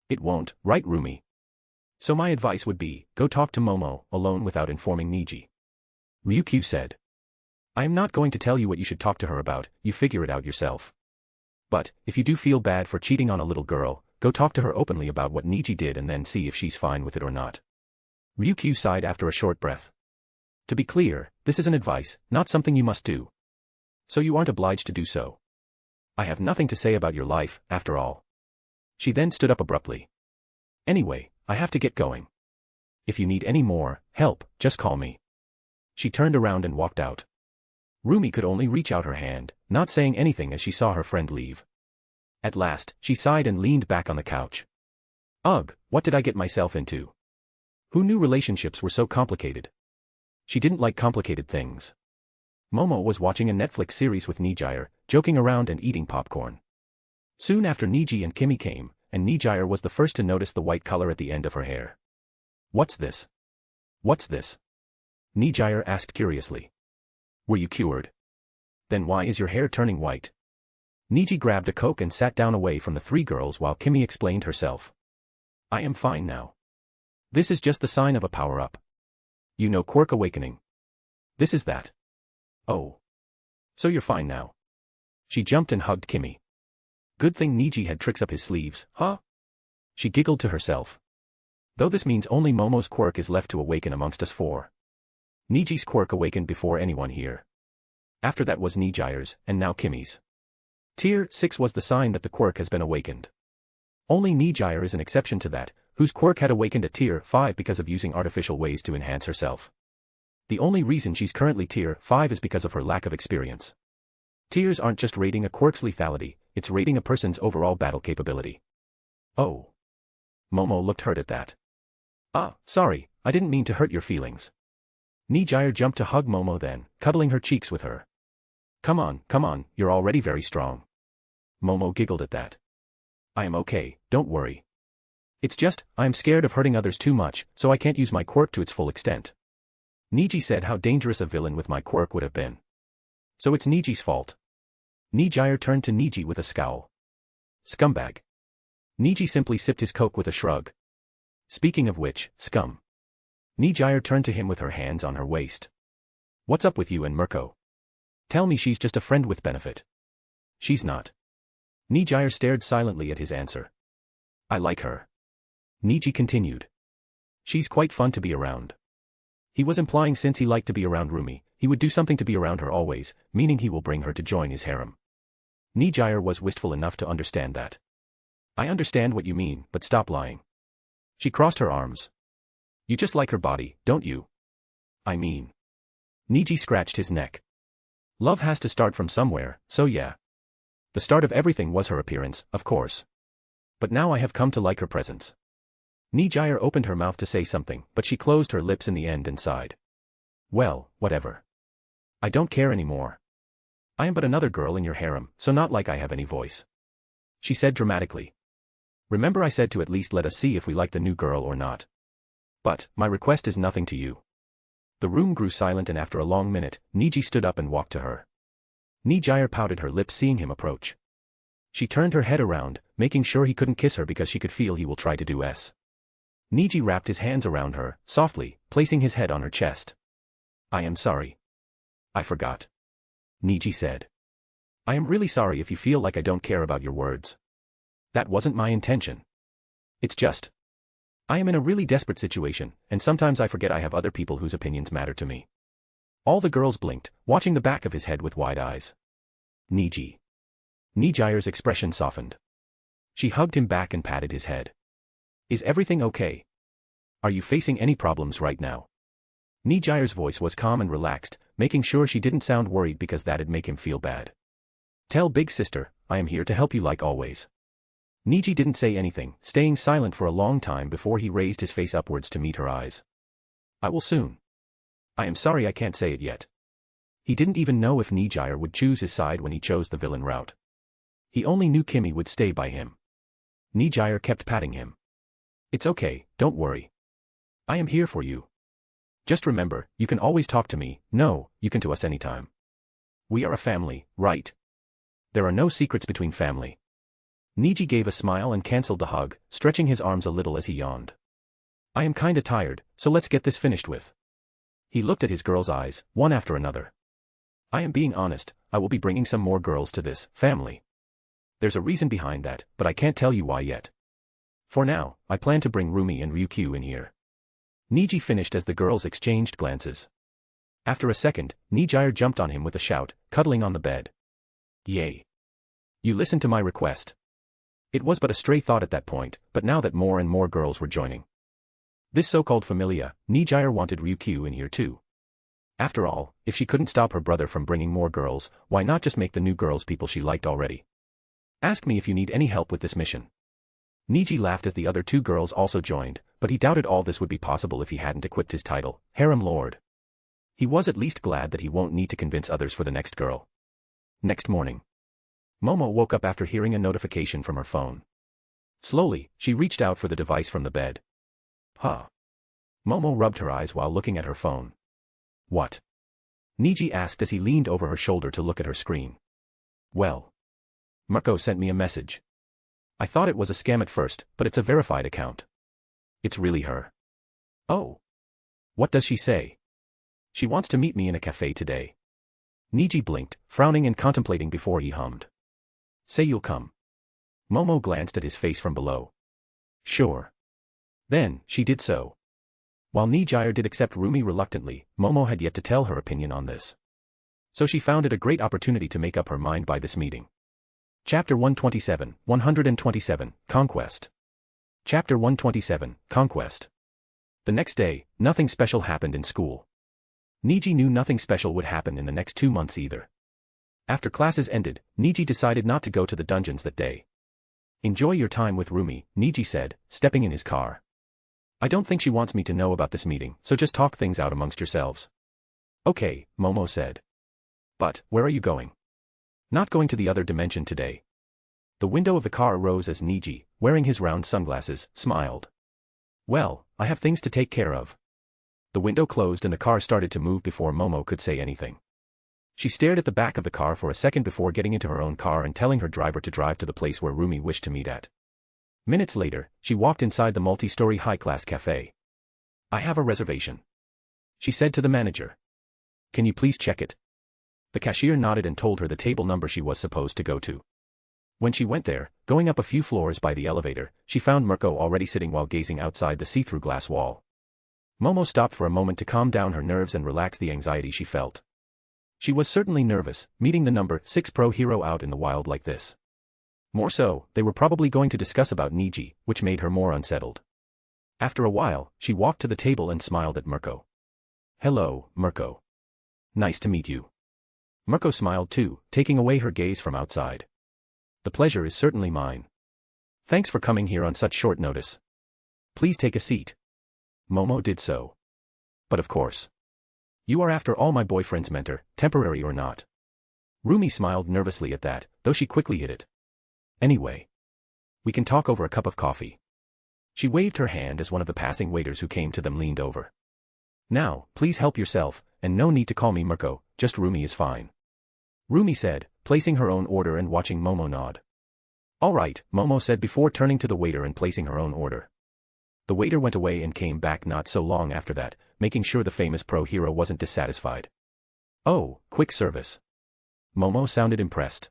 S2: It won't, right, Rumi? So my advice would be, go talk to Momo, alone without informing Niji. Ryukyu said. I am not going to tell you what you should talk to her about, you figure it out yourself. But, if you do feel bad for cheating on a little girl, go talk to her openly about what Niji did and then see if she's fine with it or not. Ryukyu sighed after a short breath. To be clear, this is an advice, not something you must do. So you aren't obliged to do so. I have nothing to say about your life, after all. She then stood up abruptly. Anyway, I have to get going. If you need any more help, just call me. She turned around and walked out. Roomie could only reach out her hand, not saying anything as she saw her friend leave. At last, she sighed and leaned back on the couch. Ugh, what did I get myself into? Who knew relationships were so complicated? She didn't like complicated things. Momo was watching a Netflix series with Niji, joking around and eating popcorn. Soon after Niji and Kimmy came, and Niji was the first to notice the white color at the end of her hair. What's this? What's this? Niji asked curiously. Were you cured? Then why is your hair turning white? Niji grabbed a Coke and sat down away from the three girls while Kimmy explained herself. I am fine now. This is just the sign of a power-up. You know, quirk awakening. This is that. Oh. So you're fine now. She jumped and hugged Kimmy. Good thing Niji had tricks up his sleeves, huh? She giggled to herself. Though this means only Momo's quirk is left to awaken amongst us four. Niji's quirk awakened before anyone here. After that was Niji's, and now Kimmy's. Tier 6 was the sign that the quirk has been awakened. Only Niji is an exception to that, whose quirk had awakened at Tier 5 because of using artificial ways to enhance herself. The only reason she's currently Tier 5 is because of her lack of experience. Tiers aren't just rating a quirk's lethality, it's rating a person's overall battle capability. Oh. Momo looked hurt at that. Ah, sorry, I didn't mean to hurt your feelings. Niji jumped to hug Momo then, cuddling her cheeks with her. Come on, you're already very strong. Momo giggled at that. I am okay, don't worry. It's just, I'm scared of hurting others too much, so I can't use my quirk to its full extent. Niji said how dangerous a villain with my quirk would have been. So it's Niji's fault. Niji turned to Niji with a scowl. Scumbag. Niji simply sipped his Coke with a shrug. Speaking of which, scum. Niji turned to him with her hands on her waist. What's up with you and Mirko? Tell me she's just a friend with benefit. She's not. Niji stared silently at his answer. I like her. Niji continued. She's quite fun to be around. He was implying since he liked to be around Roomie, he would do something to be around her always, meaning he will bring her to join his harem. Niji was wistful enough to understand that. I understand what you mean, but stop lying. She crossed her arms. You just like her body, don't you? I mean. Niji scratched his neck. Love has to start from somewhere, so yeah. The start of everything was her appearance, of course. But now I have come to like her presence. Niji opened her mouth to say something, but she closed her lips in the end and sighed. Well, whatever. I don't care anymore. I am but another girl in your harem, so not like I have any voice. She said dramatically. Remember I said to at least let us see if we like the new girl or not. But, my request is nothing to you. The room grew silent and after a long minute, Niji stood up and walked to her. Niji pouted her lips seeing him approach. She turned her head around, making sure he couldn't kiss her because she could feel he will try to do s. Niji wrapped his hands around her, softly, placing his head on her chest. I am sorry. I forgot. Niji said. I am really sorry if you feel like I don't care about your words. That wasn't my intention. It's just. I am in a really desperate situation, and sometimes I forget I have other people whose opinions matter to me. All the girls blinked, watching the back of his head with wide eyes. Niji. Niji's expression softened. She hugged him back and patted his head. Is everything okay? Are you facing any problems right now? Niji's voice was calm and relaxed, making sure she didn't sound worried because that'd make him feel bad. Tell big sister, I am here to help you like always. Niji didn't say anything, staying silent for a long time before he raised his face upwards to meet her eyes. I will soon. I am sorry I can't say it yet. He didn't even know if Niji would choose his side when he chose the villain route. He only knew Kimmy would stay by him. Niji kept patting him. It's okay, don't worry. I am here for you. Just remember, you can always talk to me, no, you can to us anytime. We are a family, right? There are no secrets between family. Niji gave a smile and cancelled the hug, stretching his arms a little as he yawned. I am kinda tired, so let's get this finished with. He looked at his girls' eyes, one after another. I am being honest, I will be bringing some more girls to this family. There's a reason behind that, but I can't tell you why yet. For now, I plan to bring Roomie and Ryukyu in here. Niji finished as the girls exchanged glances. After a second, Niji jumped on him with a shout, cuddling on the bed. Yay. You listened to my request. It was but a stray thought at that point, but now that more and more girls were joining this so-called familia, Niji wanted Ryukyu in here too. After all, if she couldn't stop her brother from bringing more girls, why not just make the new girls people she liked already? Ask me if you need any help with this mission. Niji laughed as the other two girls also joined, but he doubted all this would be possible if he hadn't equipped his title, Harem Lord. He was at least glad that he won't need to convince others for the next girl. Next morning, Momo woke up after hearing a notification from her phone. Slowly, she reached out for the device from the bed. Huh. Momo rubbed her eyes while looking at her phone. What? Niji asked as he leaned over her shoulder to look at her screen. Well, Mirko sent me a message. I thought it was a scam at first, but it's a verified account. It's really her. Oh. What does she say? She wants to meet me in a cafe today. Niji blinked, frowning and contemplating before he hummed. Say you'll come. Momo glanced at his face from below. Sure. Then, she did so. While Niji did accept Roomie reluctantly, Momo had yet to tell her opinion on this. So she found it a great opportunity to make up her mind by this meeting. Chapter 127, Conquest. Chapter 127, Conquest. The next day, nothing special happened in school. Niji knew nothing special would happen in the next 2 months either. After classes ended, Niji decided not to go to the dungeons that day. Enjoy your time with Roomie, Niji said, stepping in his car. I don't think she wants me to know about this meeting, so just talk things out amongst yourselves. Okay, Momo said. But, where are you going? Not going to the other dimension today. The window of the car rose as Niji, wearing his round sunglasses, smiled. Well, I have things to take care of. The window closed and the car started to move before Momo could say anything. She stared at the back of the car for a second before getting into her own car and telling her driver to drive to the place where Roomie wished to meet at. Minutes later, she walked inside the multi-story high-class cafe. I have a reservation, she said to the manager. Can you please check it? The cashier nodded and told her the table number she was supposed to go to. When she went there, going up a few floors by the elevator, she found Mirko already sitting while gazing outside the see-through glass wall. Momo stopped for a moment to calm down her nerves and relax the anxiety she felt. She was certainly nervous, meeting the number 6 pro hero out in the wild like this. More so, they were probably going to discuss about Niji, which made her more unsettled. After a while, she walked to the table and smiled at Mirko. Hello, Mirko. Nice to meet you. Mirko smiled too, taking away her gaze from outside. The pleasure is certainly mine. Thanks for coming here on such short notice. Please take a seat. Momo did so. But of course. You are after all my boyfriend's mentor, temporary or not. Roomie smiled nervously at that, though she quickly hid it. Anyway. We can talk over a cup of coffee. She waved her hand as one of the passing waiters who came to them leaned over. Now, please help yourself, and no need to call me Mirko, just Roomie is fine. Roomie said, placing her own order and watching Momo nod. All right, Momo said before turning to the waiter and placing her own order. The waiter went away and came back not so long after that, making sure the famous pro hero wasn't dissatisfied. Oh, quick service. Momo sounded impressed.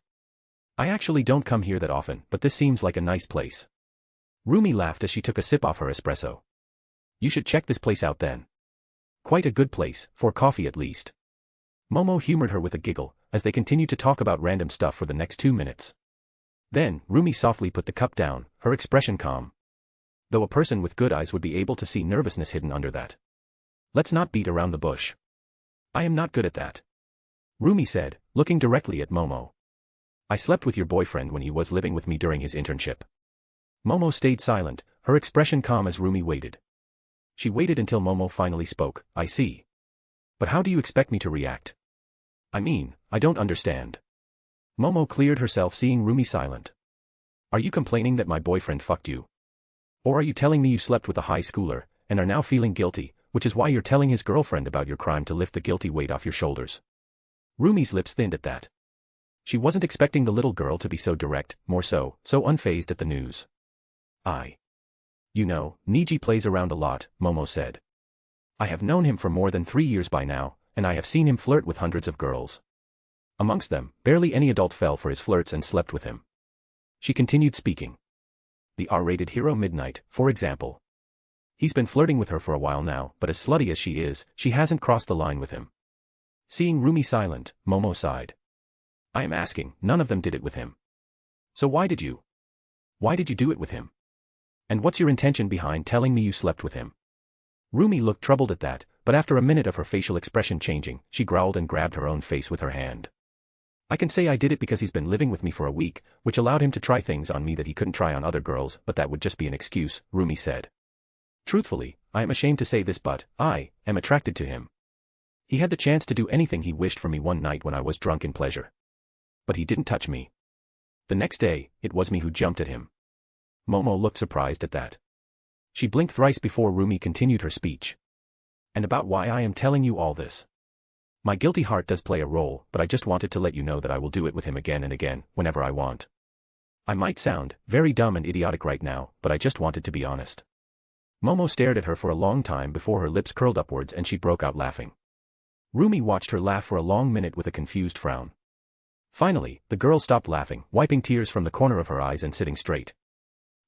S2: I actually don't come here that often, but this seems like a nice place. Roomie laughed as she took a sip off her espresso. You should check this place out then. Quite a good place, for coffee at least. Momo humored her with a giggle, as they continued to talk about random stuff for the next 2 minutes. Then, Roomie softly put the cup down, her expression calm. Though a person with good eyes would be able to see nervousness hidden under that. Let's not beat around the bush. I am not good at that. Roomie said, looking directly at Momo. I slept with your boyfriend when he was living with me during his internship. Momo stayed silent, her expression calm as Roomie waited. She waited until Momo finally spoke. I see. But how do you expect me to react? I mean, I don't understand. Momo cleared herself seeing Roomie silent. Are you complaining that my boyfriend fucked you? Or are you telling me you slept with a high schooler, and are now feeling guilty, which is why you're telling his girlfriend about your crime to lift the guilty weight off your shoulders? Roomie's lips thinned at that. She wasn't expecting the little girl to be so direct, more so unfazed at the news. You know, Niji plays around a lot, Momo said. I have known him for more than 3 years by now, and I have seen him flirt with hundreds of girls. Amongst them, barely any adult fell for his flirts and slept with him. She continued speaking. The R-rated hero Midnight, for example. He's been flirting with her for a while now, but as slutty as she is, she hasn't crossed the line with him. Seeing Roomie silent, Momo sighed. I am asking, none of them did it with him. So why did you? Why did you do it with him? And what's your intention behind telling me you slept with him? Roomie looked troubled at that, but after a minute of her facial expression changing, she growled and grabbed her own face with her hand. I can say I did it because he's been living with me for a week, which allowed him to try things on me that he couldn't try on other girls, but that would just be an excuse, Roomie said. Truthfully, I am ashamed to say this, but I am attracted to him. He had the chance to do anything he wished for me one night when I was drunk in pleasure. But he didn't touch me. The next day, it was me who jumped at him. Momo looked surprised at that. She blinked thrice before Roomie continued her speech. And about why I am telling you all this. My guilty heart does play a role, but I just wanted to let you know that I will do it with him again and again, whenever I want. I might sound very dumb and idiotic right now, but I just wanted to be honest. Momo stared at her for a long time before her lips curled upwards and she broke out laughing. Roomie watched her laugh for a long minute with a confused frown. Finally, the girl stopped laughing, wiping tears from the corner of her eyes and sitting straight.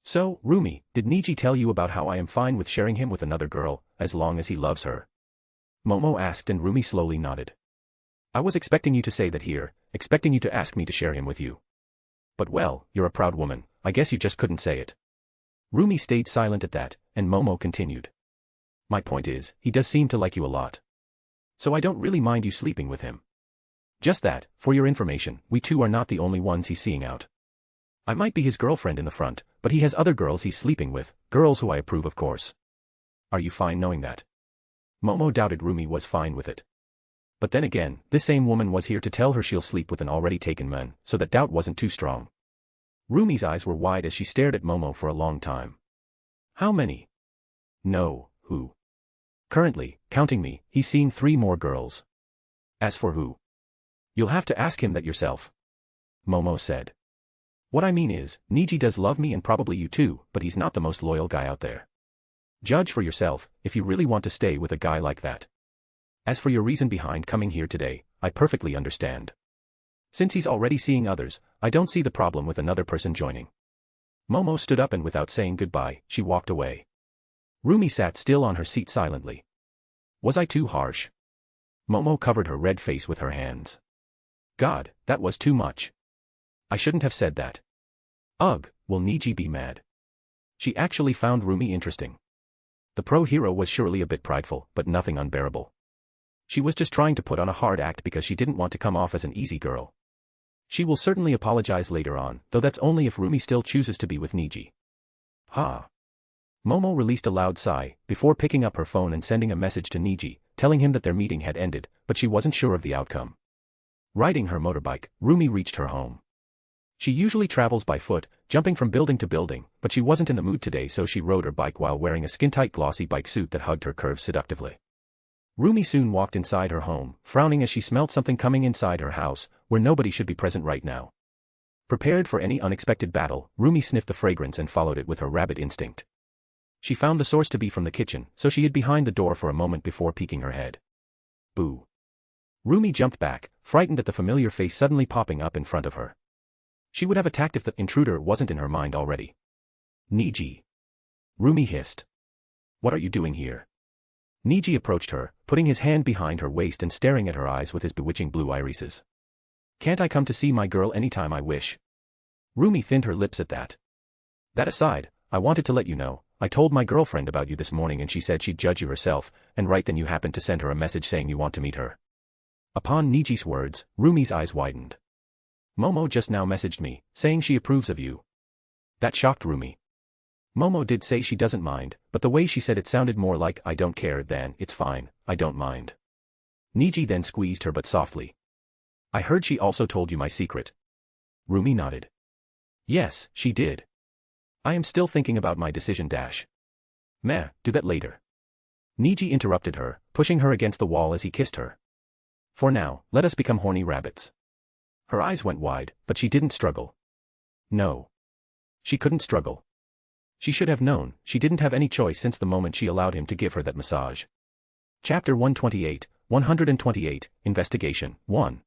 S2: So, Roomie, did Niji tell you about how I am fine with sharing him with another girl, as long as he loves her? Momo asked and Roomie slowly nodded. I was expecting you to say that here, expecting you to ask me to share him with you. But well, you're a proud woman, I guess you just couldn't say it. Roomie stayed silent at that, and Momo continued. My point is, he does seem to like you a lot. So I don't really mind you sleeping with him. Just that, for your information, we two are not the only ones he's seeing out. I might be his girlfriend in the front, but he has other girls he's sleeping with, girls who I approve of course. Are you fine knowing that? Momo doubted Roomie was fine with it. But then again, this same woman was here to tell her she'll sleep with an already taken man, so that doubt wasn't too strong. Roomie's eyes were wide as she stared at Momo for a long time. How many? No, who? Currently, counting me, he's seeing 3 more girls. As for who? You'll have to ask him that yourself. Momo said. What I mean is, Niji does love me and probably you too, but he's not the most loyal guy out there. Judge for yourself, if you really want to stay with a guy like that. As for your reason behind coming here today, I perfectly understand. Since he's already seeing others, I don't see the problem with another person joining. Momo stood up and without saying goodbye, she walked away. Roomie sat still on her seat silently. Was I too harsh? Momo covered her red face with her hands. God, that was too much. I shouldn't have said that. Ugh, will Niji be mad? She actually found Roomie interesting. The pro-hero was surely a bit prideful, but nothing unbearable. She was just trying to put on a hard act because she didn't want to come off as an easy girl. She will certainly apologize later on, though that's only if Roomie still chooses to be with Niji. Ha. Momo released a loud sigh, before picking up her phone and sending a message to Niji, telling him that their meeting had ended, but she wasn't sure of the outcome. Riding her motorbike, Roomie reached her home. She usually travels by foot, jumping from building to building, but she wasn't in the mood today so she rode her bike while wearing a skin-tight glossy bike suit that hugged her curves seductively. Roomie soon walked inside her home, frowning as she smelled something coming inside her house, where nobody should be present right now. Prepared for any unexpected battle, Roomie sniffed the fragrance and followed it with her rabbit instinct. She found the source to be from the kitchen, so she hid behind the door for a moment before peeking her head. Boo. Roomie jumped back, frightened at the familiar face suddenly popping up in front of her. She would have attacked if the intruder wasn't in her mind already. Niji. Roomie hissed. What are you doing here? Niji approached her, putting his hand behind her waist and staring at her eyes with his bewitching blue irises. Can't I come to see my girl anytime I wish? Roomie thinned her lips at that. That aside, I wanted to let you know, I told my girlfriend about you this morning and she said she'd judge you herself, and right then you happened to send her a message saying you want to meet her. Upon Niji's words, Roomie's eyes widened. Momo just now messaged me, saying she approves of you. That shocked Roomie. Momo did say she doesn't mind, but the way she said it sounded more like I don't care than it's fine, I don't mind. Niji then squeezed her but softly. I heard she also told you my secret. Roomie nodded. Yes, she did. I am still thinking about my decision dash. Meh, do that later. Niji interrupted her, pushing her against the wall as he kissed her. For now, let us become horny rabbits. Her eyes went wide, but she didn't struggle. No. She couldn't struggle. She should have known, she didn't have any choice since the moment she allowed him to give her that massage. Chapter 128, Investigation, 1.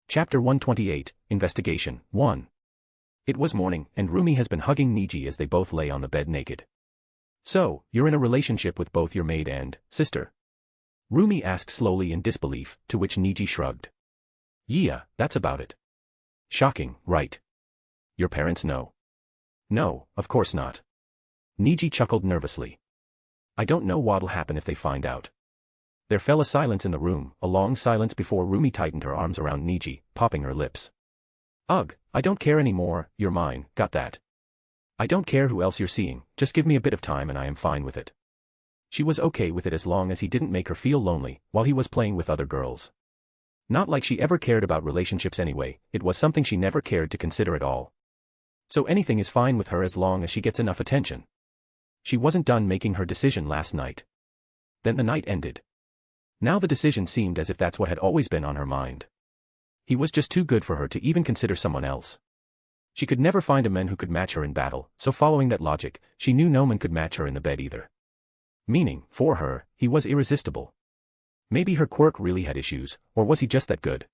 S2: Chapter 128, Investigation, 1. It was morning, and Roomie has been hugging Niji as they both lay on the bed naked. So, you're in a relationship with both your maid and sister? Roomie asked slowly in disbelief, to which Niji shrugged. Yeah, that's about it. Shocking, right? Your parents know? No, of course not. Niji chuckled nervously. I don't know what'll happen if they find out. There fell a silence in the room, a long silence before Roomie tightened her arms around Niji, popping her lips. Ugh, I don't care anymore, you're mine, got that? I don't care who else you're seeing, just give me a bit of time and I am fine with it. She was okay with it as long as he didn't make her feel lonely, while he was playing with other girls. Not like she ever cared about relationships anyway, it was something she never cared to consider at all. So anything is fine with her as long as she gets enough attention. She wasn't done making her decision last night. Then the night ended. Now the decision seemed as if that's what had always been on her mind. He was just too good for her to even consider someone else. She could never find a man who could match her in battle, so following that logic, she knew no man could match her in the bed either. Meaning, for her, he was irresistible. Maybe her quirk really had issues, or was he just that good?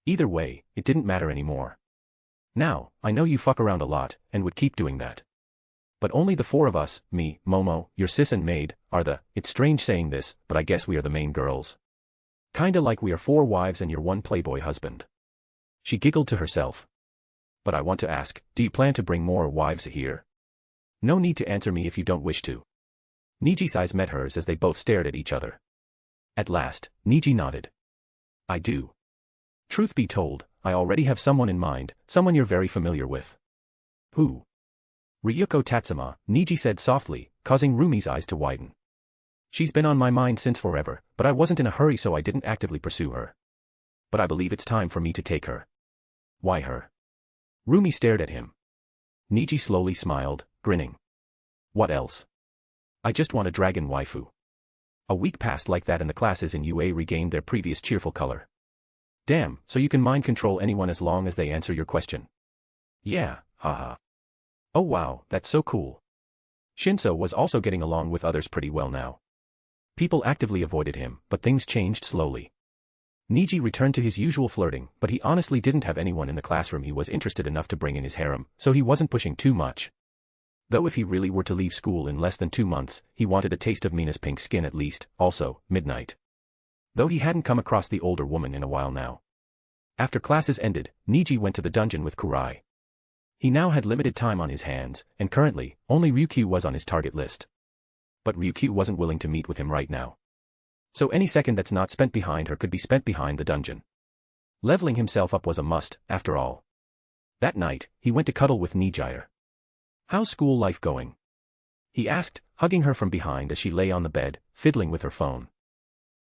S2: Either way, it didn't matter anymore. Now, I know you fuck around a lot, and would keep doing that. But only the four of us, me, Momo, your sis and maid, are the, it's strange saying this, but I guess we are the main girls. Kinda like we are 4 wives and your one playboy husband. She giggled to herself. But I want to ask, do you plan to bring more wives here? No need to answer me if you don't wish to. Niji's eyes met hers as they both stared at each other. At last, Niji nodded. I do. Truth be told, I already have someone in mind, someone you're very familiar with. Who? Ryuko Tatsuma, Niji said softly, causing Rumi's eyes to widen. She's been on my mind since forever, but I wasn't in a hurry so I didn't actively pursue her. But I believe it's time for me to take her. Why her? Rumi stared at him. Niji slowly smiled, grinning. What else? I just want a dragon waifu. A week passed like that and the classes in UA regained their previous cheerful color. Damn, so you can mind control anyone as long as they answer your question. Yeah, haha. Oh wow, that's so cool. Shinso was also getting along with others pretty well now. People actively avoided him, but things changed slowly. Niji returned to his usual flirting, but he honestly didn't have anyone in the classroom he was interested enough to bring in his harem, so he wasn't pushing too much. Though if he really were to leave school in less than 2 months, he wanted a taste of Mina's pink skin at least, also, midnight. Though he hadn't come across the older woman in a while now. After classes ended, Niji went to the dungeon with Kurai. He now had limited time on his hands, and currently, only Ryukyu was on his target list. But Ryukyu wasn't willing to meet with him right now. So any second that's not spent behind her could be spent behind the dungeon. Leveling himself up was a must, after all. That night, he went to cuddle with Nijire. How's school life going? He asked, hugging her from behind as she lay on the bed, fiddling with her phone.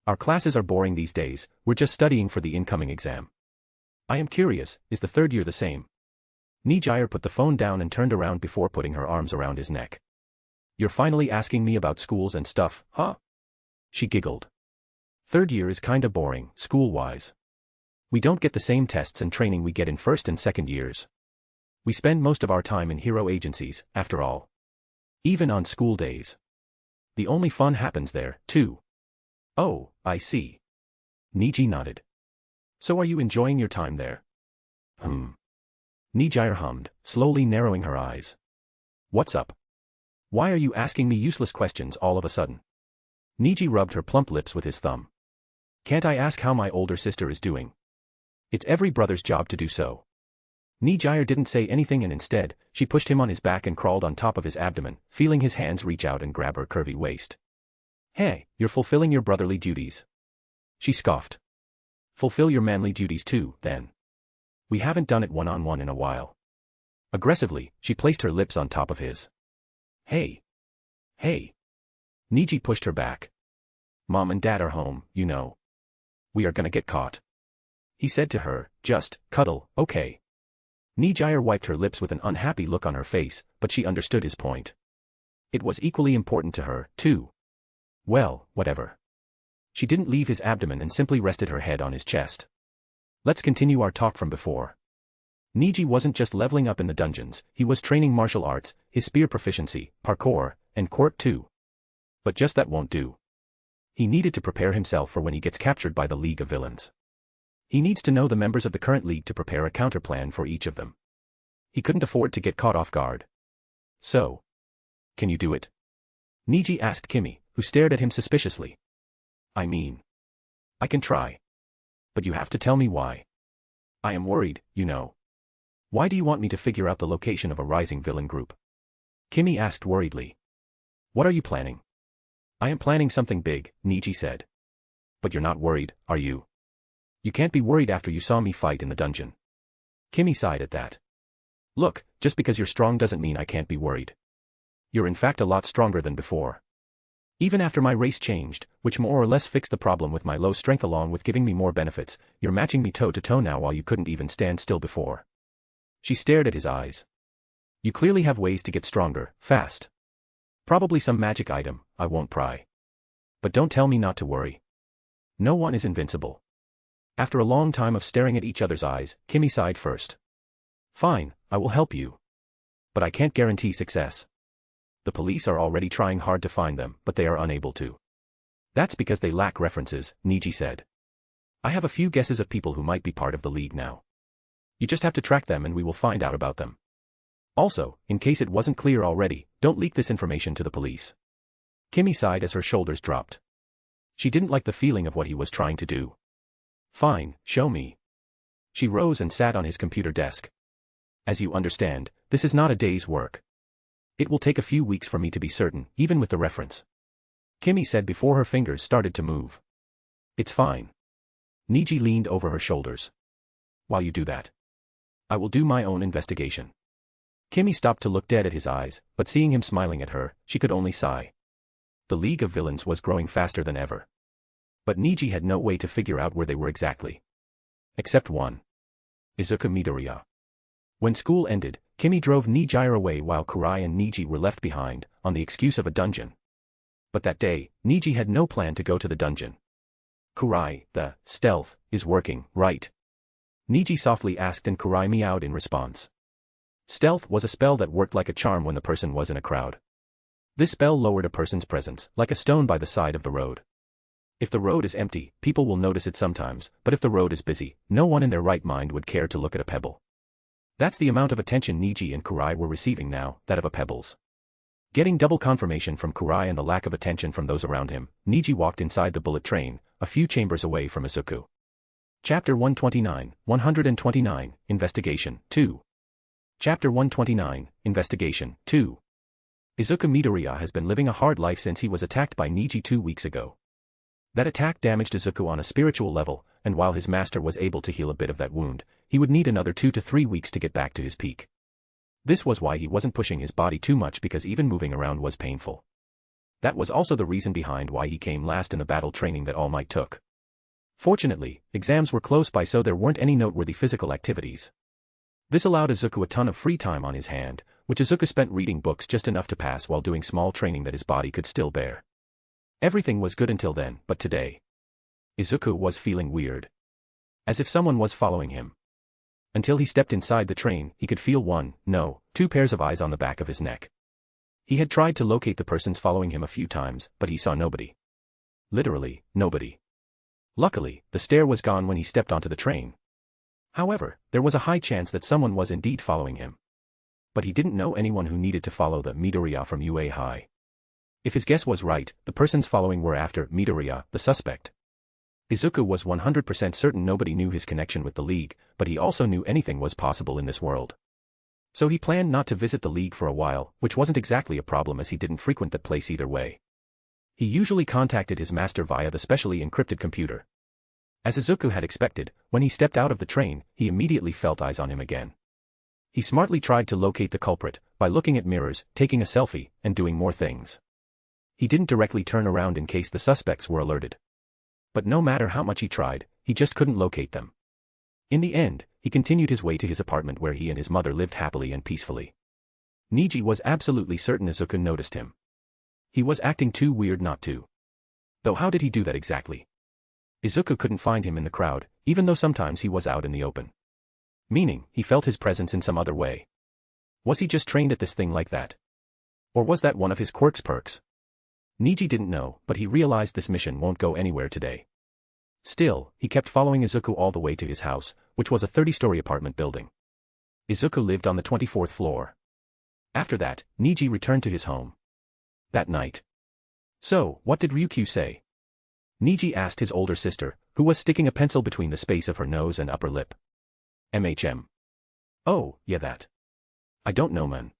S2: Our classes are boring these days, we're just studying for the incoming exam. I am curious, is the 3rd year the same? Nijire put the phone down and turned around before putting her arms around his neck. You're finally asking me about schools and stuff, huh? She giggled. 3rd year is kinda boring, school-wise. We don't get the same tests and training we get in 1st and 2nd years. We spend most of our time in hero agencies, after all. Even on school days. The only fun happens there, too. Oh, I see. Niji nodded. So are you enjoying your time there? Nijire hummed, slowly narrowing her eyes. What's up? Why are you asking me useless questions all of a sudden? Niji rubbed her plump lips with his thumb. Can't I ask how my older sister is doing? It's every brother's job to do so. Nijire didn't say anything and instead, she pushed him on his back and crawled on top of his abdomen, feeling his hands reach out and grab her curvy waist. Hey, you're fulfilling your brotherly duties. She scoffed. Fulfill your manly duties too, then. We haven't done it one-on-one in a while. Aggressively, she placed her lips on top of his. Hey. Hey. Niji pushed her back. Mom and Dad are home, you know. We are gonna get caught. He said to her, just, cuddle, okay. Nijire wiped her lips with an unhappy look on her face, but she understood his point. It was equally important to her, too. Well, whatever. She didn't leave his abdomen and simply rested her head on his chest. Let's continue our talk from before. Niji wasn't just leveling up in the dungeons, he was training martial arts, his spear proficiency, parkour, and quirk too. But just that won't do. He needed to prepare himself for when he gets captured by the League of Villains. He needs to know the members of the current league to prepare a counterplan for each of them. He couldn't afford to get caught off guard. So. Can you do it? Niji asked Kimmy, who stared at him suspiciously. I mean. I can try. But you have to tell me why. I am worried, you know. Why do you want me to figure out the location of a rising villain group? Kimmy asked worriedly. What are you planning? I am planning something big, Niji said. But you're not worried, are you? You can't be worried after you saw me fight in the dungeon. Kimmy sighed at that. Look, just because you're strong doesn't mean I can't be worried. You're in fact a lot stronger than before. Even after my race changed, which more or less fixed the problem with my low strength along with giving me more benefits, you're matching me toe to toe now while you couldn't even stand still before. She stared at his eyes. You clearly have ways to get stronger, fast. Probably some magic item, I won't pry. But don't tell me not to worry. No one is invincible. After a long time of staring at each other's eyes, Kimmy sighed first. Fine, I will help you. But I can't guarantee success. The police are already trying hard to find them, but they are unable to. That's because they lack references, Niji said. I have a few guesses of people who might be part of the league now. You just have to track them and we will find out about them. Also, in case it wasn't clear already, don't leak this information to the police. Kimmy sighed as her shoulders dropped. She didn't like the feeling of what he was trying to do. Fine, show me. She rose and sat on his computer desk. As you understand, this is not a day's work. It will take a few weeks for me to be certain, even with the reference. Kimmy said before her fingers started to move. It's fine. Niji leaned over her shoulders. While you do that, I will do my own investigation. Kimmy stopped to look dead at his eyes, but seeing him smiling at her, she could only sigh. The League of Villains was growing faster than ever. But Niji had no way to figure out where they were exactly. Except one. Izuku Midoriya. When school ended, Kimmy drove Niji away while Kurai and Niji were left behind, on the excuse of a dungeon. But that day, Niji had no plan to go to the dungeon. Kurai, the stealth, is working, right? Niji softly asked and Kurai meowed in response. Stealth was a spell that worked like a charm when the person was in a crowd. This spell lowered a person's presence, like a stone by the side of the road. If the road is empty, people will notice it sometimes, but if the road is busy, no one in their right mind would care to look at a pebble. That's the amount of attention Niji and Kurai were receiving now, that of a pebbles. Getting double confirmation from Kurai and the lack of attention from those around him, Niji walked inside the bullet train, a few chambers away from Izuku. Chapter 129, Investigation 2. Chapter 129, Investigation 2. Izuku Midoriya has been living a hard life since he was attacked by Niji 2 weeks ago. That attack damaged Izuku on a spiritual level, and while his master was able to heal a bit of that wound, he would need another 2 to 3 weeks to get back to his peak. This was why he wasn't pushing his body too much because even moving around was painful. That was also the reason behind why he came last in the battle training that All Might took. Fortunately, exams were close by so there weren't any noteworthy physical activities. This allowed Izuku a ton of free time on his hand, which Izuku spent reading books just enough to pass while doing small training that his body could still bear. Everything was good until then, but today, Izuku was feeling weird. As if someone was following him. Until he stepped inside the train, he could feel 2 pairs of eyes on the back of his neck. He had tried to locate the persons following him a few times, but he saw nobody. Literally, nobody. Luckily, the stare was gone when he stepped onto the train. However, there was a high chance that someone was indeed following him. But he didn't know anyone who needed to follow the Midoriya from UA High. If his guess was right, the persons following were after Midoriya, the suspect. Izuku was 100% certain nobody knew his connection with the League, but he also knew anything was possible in this world. So he planned not to visit the League for a while, which wasn't exactly a problem as he didn't frequent that place either way. He usually contacted his master via the specially encrypted computer. As Izuku had expected, when he stepped out of the train, he immediately felt eyes on him again. He smartly tried to locate the culprit, by looking at mirrors, taking a selfie, and doing more things. He didn't directly turn around in case the suspects were alerted. But no matter how much he tried, he just couldn't locate them. In the end, he continued his way to his apartment where he and his mother lived happily and peacefully. Niji was absolutely certain Izuku noticed him. He was acting too weird not to. Though how did he do that exactly? Izuku couldn't find him in the crowd, even though sometimes he was out in the open. Meaning, he felt his presence in some other way. Was he just trained at this thing like that? Or was that one of his perks? Niji didn't know, but he realized this mission won't go anywhere today. Still, he kept following Izuku all the way to his house, which was a 30-story apartment building. Izuku lived on the 24th floor. After that, Niji returned to his home. That night. So, what did Ryukyu say? Niji asked his older sister, who was sticking a pencil between the space of her nose and upper lip. Oh, yeah that. I don't know man.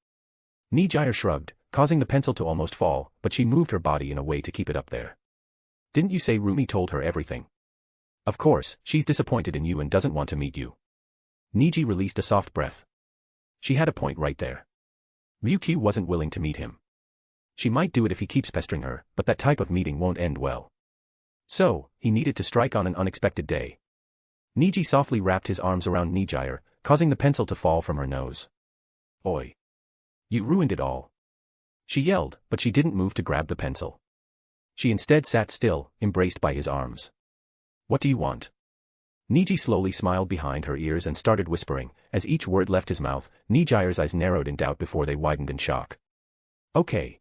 S2: Niji shrugged, causing the pencil to almost fall, but she moved her body in a way to keep it up there. Didn't you say Roomie told her everything? Of course, she's disappointed in you and doesn't want to meet you. Niji released a soft breath. She had a point right there. Ryukyu wasn't willing to meet him. She might do it if he keeps pestering her, but that type of meeting won't end well. So, he needed to strike on an unexpected day. Niji softly wrapped his arms around Nijire, causing the pencil to fall from her nose. Oi. You ruined it all. She yelled, but she didn't move to grab the pencil. She instead sat still, embraced by his arms. What do you want? Niji slowly smiled behind her ears and started whispering. As each word left his mouth, Nijire's eyes narrowed in doubt before they widened in shock. Okay.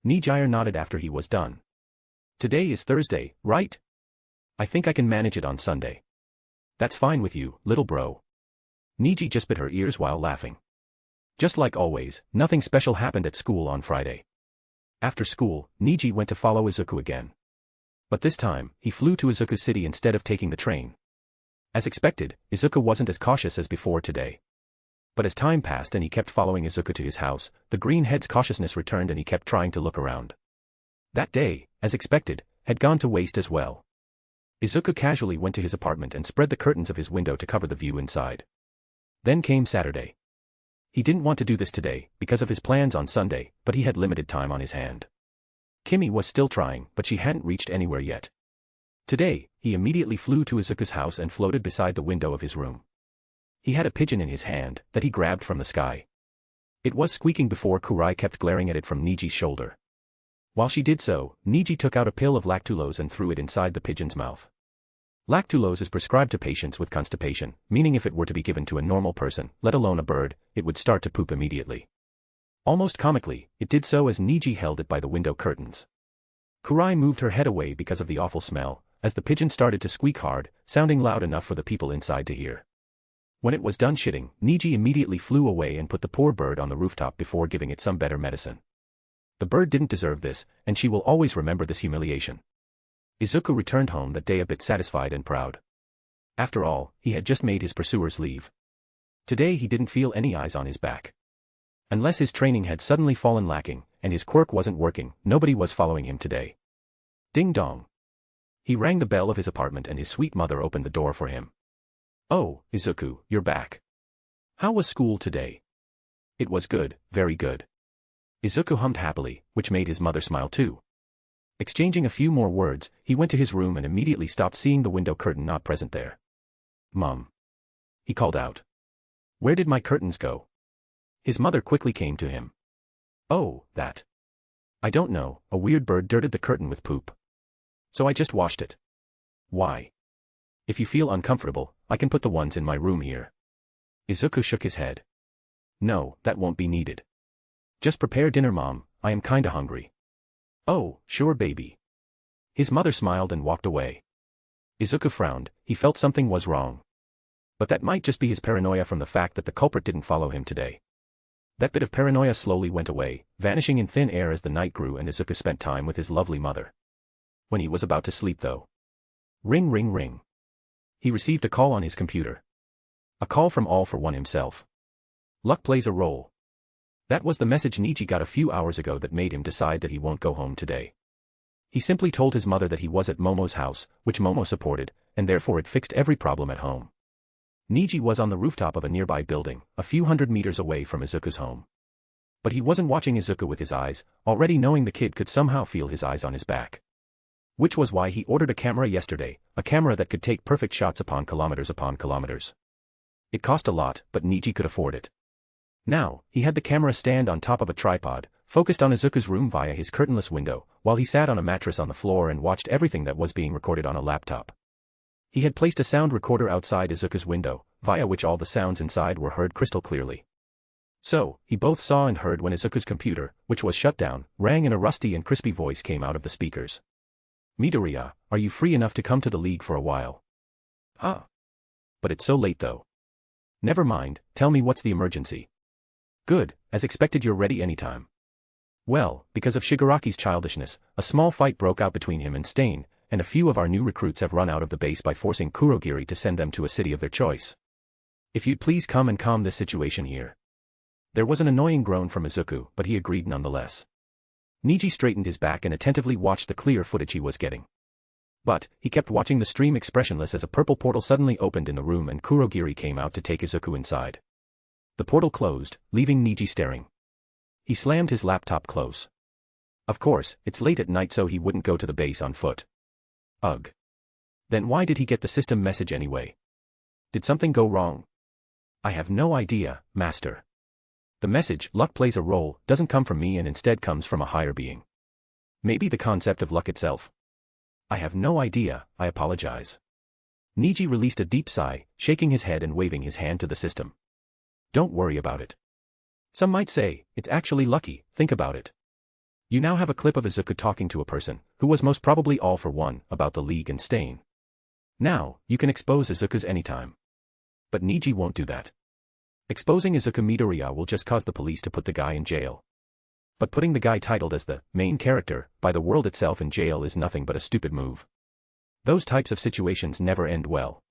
S2: Nijire nodded after he was done. Today is Thursday, right? I think I can manage it on Sunday. That's fine with you, little bro. Niji just bit her ears while laughing. Just like always, nothing special happened at school on Friday. After school, Niji went to follow Izuku again. But this time, he flew to Izuku City instead of taking the train. As expected, Izuku wasn't as cautious as before today. But as time passed and he kept following Izuku to his house, the greenhead's cautiousness returned and he kept trying to look around. That day, as expected, had gone to waste as well. Izuku casually went to his apartment and spread the curtains of his window to cover the view inside. Then came Saturday. He didn't want to do this today, because of his plans on Sunday, but he had limited time on his hand. Kimmy was still trying, but she hadn't reached anywhere yet. Today, he immediately flew to Izuku's house and floated beside the window of his room. He had a pigeon in his hand, that he grabbed from the sky. It was squeaking before Kurai kept glaring at it from Niji's shoulder. While she did so, Niji took out a pill of lactulose and threw it inside the pigeon's mouth. Lactulose is prescribed to patients with constipation, meaning if it were to be given to a normal person, let alone a bird, it would start to poop immediately. Almost comically, it did so as Niji held it by the window curtains. Kurai moved her head away because of the awful smell, as the pigeon started to squeak hard, sounding loud enough for the people inside to hear. When it was done shitting, Niji immediately flew away and put the poor bird on the rooftop before giving it some better medicine. The bird didn't deserve this, and she will always remember this humiliation. Izuku returned home that day a bit satisfied and proud. After all, he had just made his pursuers leave. Today he didn't feel any eyes on his back. Unless his training had suddenly fallen lacking, and his quirk wasn't working, nobody was following him today. Ding dong. He rang the bell of his apartment and his sweet mother opened the door for him. Oh, Izuku, you're back. How was school today? It was good, very good. Izuku hummed happily, which made his mother smile too. Exchanging a few more words, he went to his room and immediately stopped seeing the window curtain not present there. Mom. He called out. Where did my curtains go? His mother quickly came to him. Oh, that. I don't know, a weird bird dirted the curtain with poop. So I just washed it. Why? If you feel uncomfortable, I can put the ones in my room here. Izuku shook his head. No, that won't be needed. Just prepare dinner, Mom, I am kinda hungry. Oh, sure baby. His mother smiled and walked away. Izuku frowned, he felt something was wrong. But that might just be his paranoia from the fact that the culprit didn't follow him today. That bit of paranoia slowly went away, vanishing in thin air as the night grew and Izuku spent time with his lovely mother. When he was about to sleep though. Ring ring ring. He received a call on his computer. A call from All for One himself. Luck plays a role. That was the message Niji got a few hours ago that made him decide that he won't go home today. He simply told his mother that he was at Momo's house, which Momo supported, and therefore it fixed every problem at home. Niji was on the rooftop of a nearby building, a few hundred meters away from Izuku's home. But he wasn't watching Izuku with his eyes, already knowing the kid could somehow feel his eyes on his back. Which was why he ordered a camera yesterday, a camera that could take perfect shots upon kilometers. It cost a lot, but Niji could afford it. Now, he had the camera stand on top of a tripod, focused on Izuku's room via his curtainless window, while he sat on a mattress on the floor and watched everything that was being recorded on a laptop. He had placed a sound recorder outside Izuku's window, via which all the sounds inside were heard crystal clearly. So, he both saw and heard when Izuku's computer, which was shut down, rang and a rusty and crispy voice came out of the speakers. Midoriya, are you free enough to come to the league for a while? Huh. But it's so late though. Never mind, tell me what's the emergency. Good, as expected you're ready anytime. Well, because of Shigaraki's childishness, a small fight broke out between him and Stain, and a few of our new recruits have run out of the base by forcing Kurogiri to send them to a city of their choice. If you'd please come and calm this situation here. There was an annoying groan from Izuku, but he agreed nonetheless. Niji straightened his back and attentively watched the clear footage he was getting. But, he kept watching the stream expressionless as a purple portal suddenly opened in the room and Kurogiri came out to take Izuku inside. The portal closed, leaving Niji staring. He slammed his laptop close. Of course, it's late at night so he wouldn't go to the base on foot. Ugh. Then why did he get the system message anyway? Did something go wrong? I have no idea, Master. The message, luck plays a role, doesn't come from me and instead comes from a higher being. Maybe the concept of luck itself. I have no idea, I apologize. Niji released a deep sigh, shaking his head and waving his hand to the system. Don't worry about it. Some might say, it's actually lucky, think about it. You now have a clip of Izuku talking to a person, who was most probably all for one, about the League and Stain. Now, you can expose Izuku's anytime. But Niji won't do that. Exposing Izuku Midoriya will just cause the police to put the guy in jail. But putting the guy titled as the main character by the world itself in jail is nothing but a stupid move. Those types of situations never end well.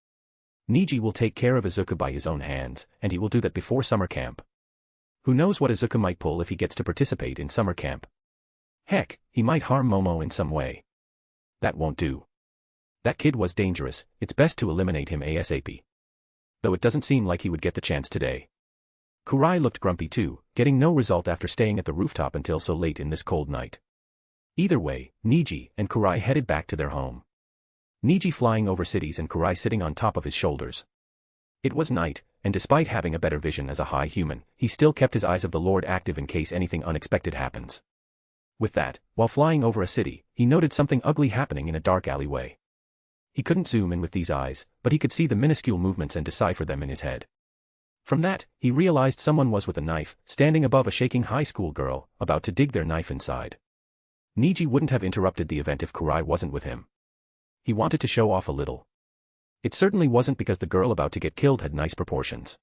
S2: Niji will take care of Izuku by his own hands, and he will do that before summer camp. Who knows what Izuku might pull if he gets to participate in summer camp? Heck, he might harm Momo in some way. That won't do. That kid was dangerous, it's best to eliminate him ASAP. Though it doesn't seem like he would get the chance today. Kurai looked grumpy too, getting no result after staying at the rooftop until so late in this cold night. Either way, Niji and Kurai headed back to their home. Niji flying over cities and Kurai sitting on top of his shoulders. It was night, and despite having a better vision as a high human, he still kept his eyes of the Lord active in case anything unexpected happens. With that, while flying over a city, he noted something ugly happening in a dark alleyway. He couldn't zoom in with these eyes, but he could see the minuscule movements and decipher them in his head. From that, he realized someone was with a knife, standing above a shaking high school girl, about to dig their knife inside. Niji wouldn't have interrupted the event if Kurai wasn't with him. He wanted to show off a little. It certainly wasn't because the girl about to get killed had nice proportions.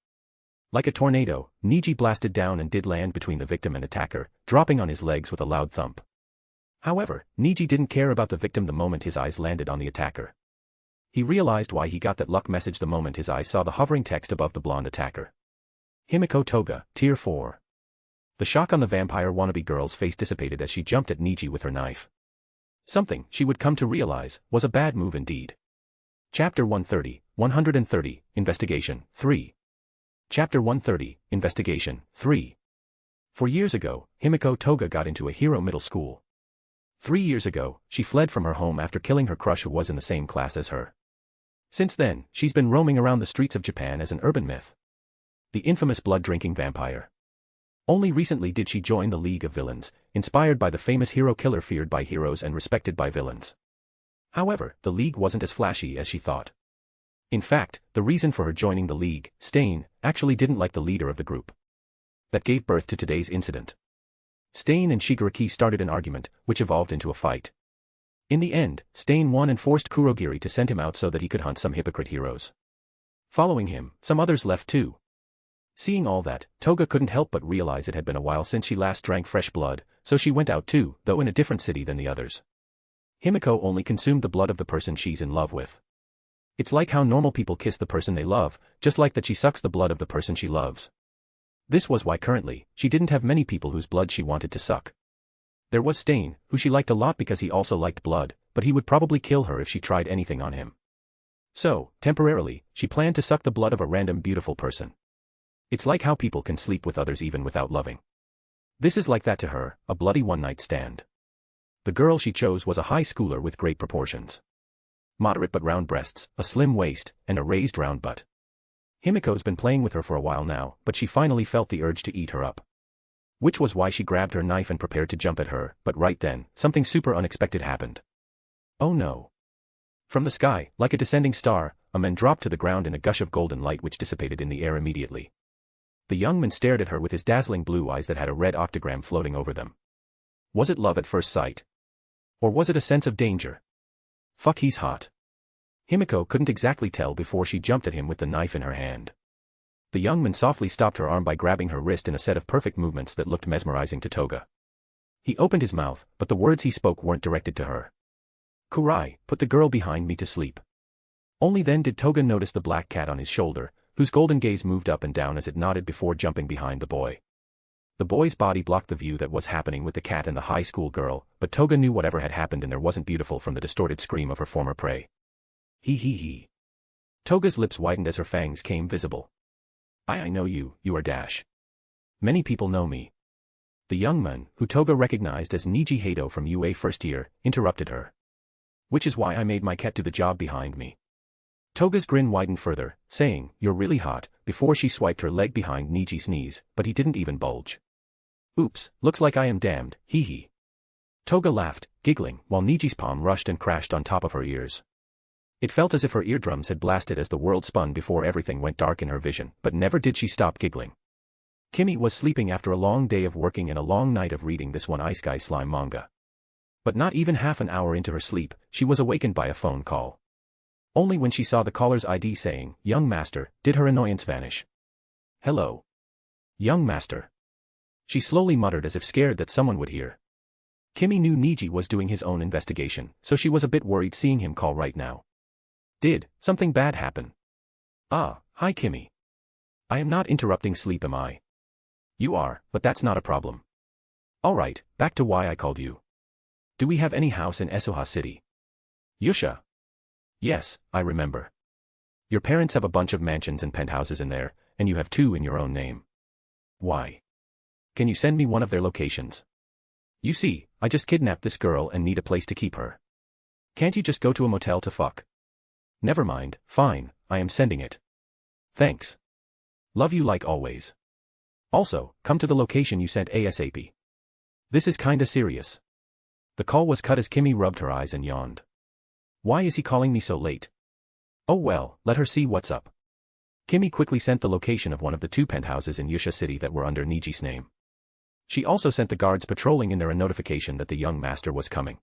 S2: Like a tornado, Niji blasted down and did land between the victim and attacker, dropping on his legs with a loud thump. However, Niji didn't care about the victim the moment his eyes landed on the attacker. He realized why he got that luck message the moment his eyes saw the hovering text above the blonde attacker. Himiko Toga, Tier 4. The shock on the vampire wannabe girl's face dissipated as she jumped at Niji with her knife. Something, she would come to realize, was a bad move indeed. Chapter 130, Investigation, 3. Chapter 130, Investigation, 3. 4 years ago, Himiko Toga got into a hero middle school. 3 years ago, she fled from her home after killing her crush who was in the same class as her. Since then, she's been roaming around the streets of Japan as an urban myth. The infamous blood-drinking vampire. Only recently did she join the League of Villains, inspired by the famous hero killer feared by heroes and respected by villains. However, the League wasn't as flashy as she thought. In fact, the reason for her joining the League, Stain, actually didn't like the leader of the group. That gave birth to today's incident. Stain and Shigaraki started an argument, which evolved into a fight. In the end, Stain won and forced Kurogiri to send him out so that he could hunt some hypocrite heroes. Following him, some others left too. Seeing all that, Toga couldn't help but realize it had been a while since she last drank fresh blood, so she went out too, though in a different city than the others. Himiko only consumed the blood of the person she's in love with. It's like how normal people kiss the person they love, just like that she sucks the blood of the person she loves. This was why currently, she didn't have many people whose blood she wanted to suck. There was Stain, who she liked a lot because he also liked blood, but he would probably kill her if she tried anything on him. So, temporarily, she planned to suck the blood of a random beautiful person. It's like how people can sleep with others even without loving. This is like that to her, a bloody one-night stand. The girl she chose was a high schooler with great proportions. Moderate but round breasts, a slim waist, and a raised round butt. Himiko's been playing with her for a while now, but she finally felt the urge to eat her up. Which was why she grabbed her knife and prepared to jump at her, but right then, something super unexpected happened. Oh no. From the sky, like a descending star, a man dropped to the ground in a gush of golden light which dissipated in the air immediately. The young man stared at her with his dazzling blue eyes that had a red octagram floating over them. Was it love at first sight? Or was it a sense of danger? Fuck, he's hot. Himiko couldn't exactly tell before she jumped at him with the knife in her hand. The young man softly stopped her arm by grabbing her wrist in a set of perfect movements that looked mesmerizing to Toga. He opened his mouth, but the words he spoke weren't directed to her. Kurai, put the girl behind me to sleep. Only then did Toga notice the black cat on his shoulder, whose golden gaze moved up and down as it nodded before jumping behind the boy. The boy's body blocked the view that was happening with the cat and the high school girl, but Toga knew whatever had happened in there wasn't beautiful from the distorted scream of her former prey. He. Toga's lips widened as her fangs came visible. I know you are Dash. Many people know me. The young man, who Toga recognized as Neji Hado from UA first year, interrupted her. Which is why I made my cat do the job behind me. Toga's grin widened further, saying, "You're really hot," before she swiped her leg behind Niji's knees, but he didn't even bulge. Oops, looks like I am damned, hee. Toga laughed, giggling, while Niji's palm rushed and crashed on top of her ears. It felt as if her eardrums had blasted as the world spun before everything went dark in her vision, but never did she stop giggling. Kimmy was sleeping after a long day of working and a long night of reading this one Ice Guy Slime manga. But not even half an hour into her sleep, she was awakened by a phone call. Only when she saw the caller's ID saying, "Young Master," did her annoyance vanish. "Hello. Young Master." She slowly muttered as if scared that someone would hear. Kimmy knew Neji was doing his own investigation, so she was a bit worried seeing him call right now. Did something bad happen? Ah, hi Kimmy. I am not interrupting sleep, am I? You are, but that's not a problem. Alright, back to why I called you. Do we have any house in Esoha City? Yusha. Yes, I remember. Your parents have a bunch of mansions and penthouses in there, and you have 2 in your own name. Why? Can you send me one of their locations? You see, I just kidnapped this girl and need a place to keep her. Can't you just go to a motel to fuck? Never mind, fine, I am sending it. Thanks. Love you like always. Also, come to the location you sent ASAP. This is kinda serious. The call was cut as Kimmy rubbed her eyes and yawned. Why is he calling me so late? Oh well, let her see what's up. Kimmy quickly sent the location of one of the 2 penthouses in Yusha City that were under Niji's name. She also sent the guards patrolling in there a notification that the young master was coming.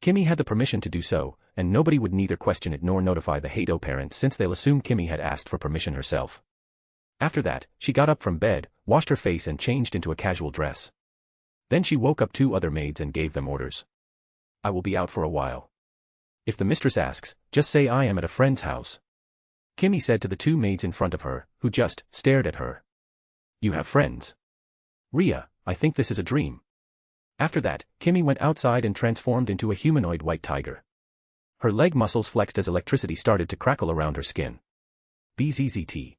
S2: Kimmy had the permission to do so, and nobody would neither question it nor notify the Hado parents since they'll assume Kimmy had asked for permission herself. After that, she got up from bed, washed her face and changed into a casual dress. Then she woke up 2 other maids and gave them orders. I will be out for a while. If the mistress asks, just say I am at a friend's house. Kimmy said to the 2 maids in front of her, who just stared at her. You have friends? Ria, I think this is a dream. After that, Kimmy went outside and transformed into a humanoid white tiger. Her leg muscles flexed as electricity started to crackle around her skin. BZZT.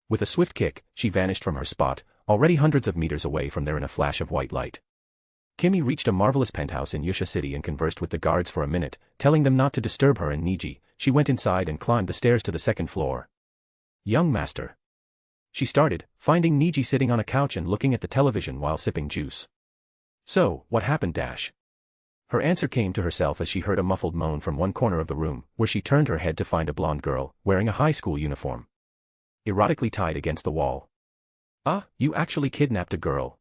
S2: With a swift kick, she vanished from her spot, already hundreds of meters away from there in a flash of white light. Kimmy reached a marvelous penthouse in Yusha City and conversed with the guards for a minute, telling them not to disturb her and Niji. She went inside and climbed the stairs to the 2nd floor. Young master. She started, finding Niji sitting on a couch and looking at the television while sipping juice. So, what happened, Dash? Her answer came to herself as she heard a muffled moan from one corner of the room, where she turned her head to find a blonde girl, wearing a high school uniform, erotically tied against the wall. Ah, you actually kidnapped a girl.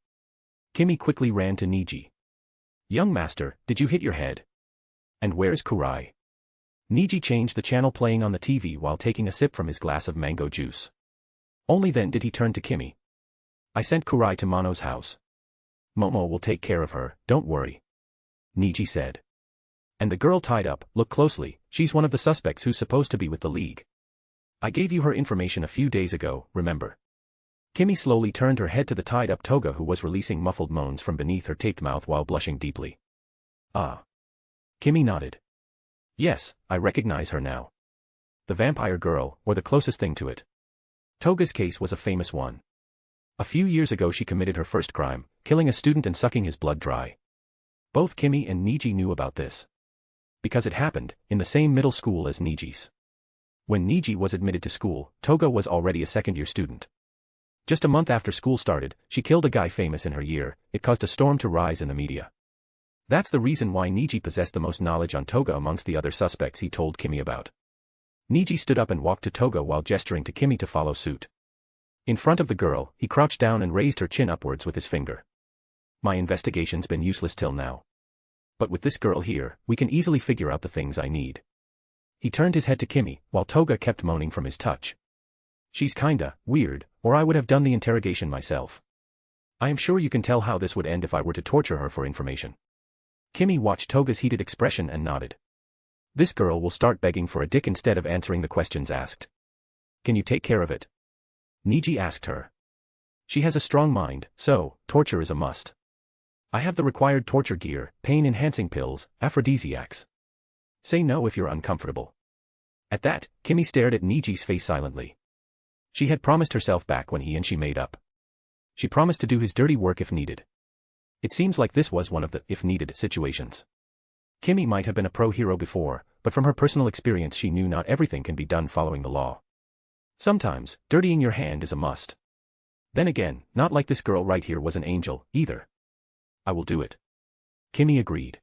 S2: Kimmy quickly ran to Niji. Young master, did you hit your head? And where's Kurai? Niji changed the channel playing on the TV while taking a sip from his glass of mango juice. Only then did he turn to Kimmy. I sent Kurai to Mono's house. Momo will take care of her, don't worry. Niji said. And the girl tied up, look closely, she's one of the suspects who's supposed to be with the League. I gave you her information a few days ago, remember? Kimmy slowly turned her head to the tied-up Toga who was releasing muffled moans from beneath her taped mouth while blushing deeply. Ah. Kimmy nodded. Yes, I recognize her now. The vampire girl, or the closest thing to it. Toga's case was a famous one. A few years ago she committed her first crime, killing a student and sucking his blood dry. Both Kimmy and Niji knew about this. Because it happened, in the same middle school as Niji's. When Niji was admitted to school, Toga was already a second-year student. Just a month after school started, she killed a guy famous in her year. It caused a storm to rise in the media. That's the reason why Niji possessed the most knowledge on Toga amongst the other suspects he told Kimmy about. Niji stood up and walked to Toga while gesturing to Kimmy to follow suit. In front of the girl, he crouched down and raised her chin upwards with his finger. My investigation's been useless till now. But with this girl here, we can easily figure out the things I need. He turned his head to Kimmy, while Toga kept moaning from his touch. She's kinda weird, or I would have done the interrogation myself. I am sure you can tell how this would end if I were to torture her for information. Kimmy watched Toga's heated expression and nodded. This girl will start begging for a dick instead of answering the questions asked. Can you take care of it? Niji asked her. She has a strong mind, so, torture is a must. I have the required torture gear, pain-enhancing pills, aphrodisiacs. Say no if you're uncomfortable. At that, Kimmy stared at Niji's face silently. She had promised herself back when he and she made up. She promised to do his dirty work if needed. It seems like this was one of the if-needed situations. Kimmy might have been a pro-hero before, but from her personal experience she knew not everything can be done following the law. Sometimes, dirtying your hand is a must. Then again, not like this girl right here was an angel, either. I will do it. Kimmy agreed.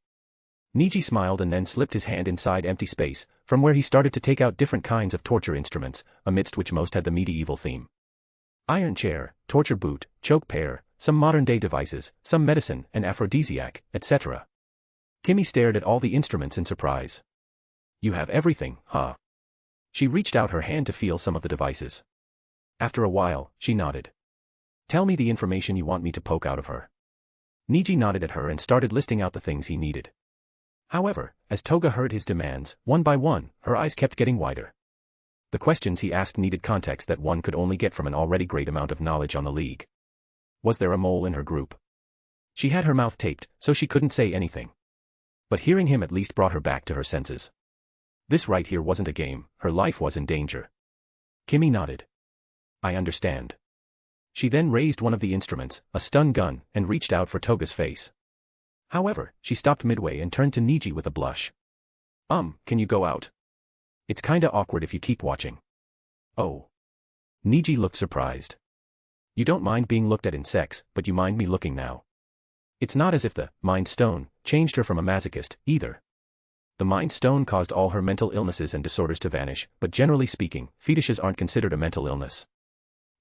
S2: Niji smiled and then slipped his hand inside empty space, from where he started to take out different kinds of torture instruments, amidst which most had the medieval theme. Iron chair, torture boot, choke pear, some modern-day devices, some medicine, an aphrodisiac, etc. Kimmy stared at all the instruments in surprise. You have everything, huh? She reached out her hand to feel some of the devices. After a while, she nodded. Tell me the information you want me to poke out of her. Niji nodded at her and started listing out the things he needed. However, as Toga heard his demands, one by one, her eyes kept getting wider. The questions he asked needed context that one could only get from an already great amount of knowledge on the League. Was there a mole in her group? She had her mouth taped, so she couldn't say anything. But hearing him at least brought her back to her senses. This right here wasn't a game, her life was in danger. Kimmy nodded. I understand. She then raised one of the instruments, a stun gun, and reached out for Toga's face. However, she stopped midway and turned to Niji with a blush. Can you go out? It's kinda awkward if you keep watching. Oh. Niji looked surprised. You don't mind being looked at in sex, but you mind me looking now. It's not as if the Mind Stone changed her from a masochist, either. The Mind Stone caused all her mental illnesses and disorders to vanish, but generally speaking, fetishes aren't considered a mental illness.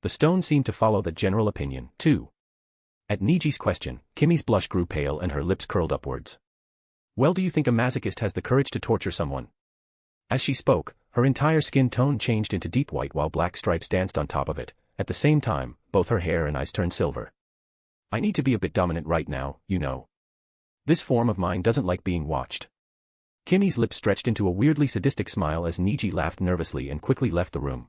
S2: The stone seemed to follow that general opinion, too. At Niji's question, Kimmy's blush grew pale and her lips curled upwards. Well, do you think a masochist has the courage to torture someone? As she spoke, her entire skin tone changed into deep white while black stripes danced on top of it. At the same time, both her hair and eyes turned silver. I need to be a bit dominant right now, you know. This form of mine doesn't like being watched. Kimmy's lips stretched into a weirdly sadistic smile as Niji laughed nervously and quickly left the room.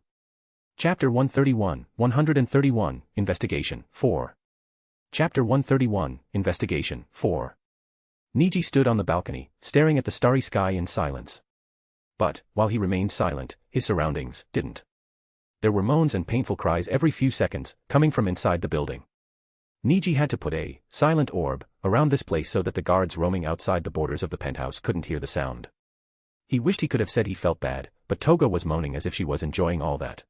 S2: Chapter 131, Investigation, 4. Chapter 131, Investigation, 4. Niji stood on the balcony, staring at the starry sky in silence. But, while he remained silent, his surroundings didn't. There were moans and painful cries every few seconds, coming from inside the building. Niji had to put a silent orb around this place so that the guards roaming outside the borders of the penthouse couldn't hear the sound. He wished he could have said he felt bad, but Toga was moaning as if she was enjoying all that.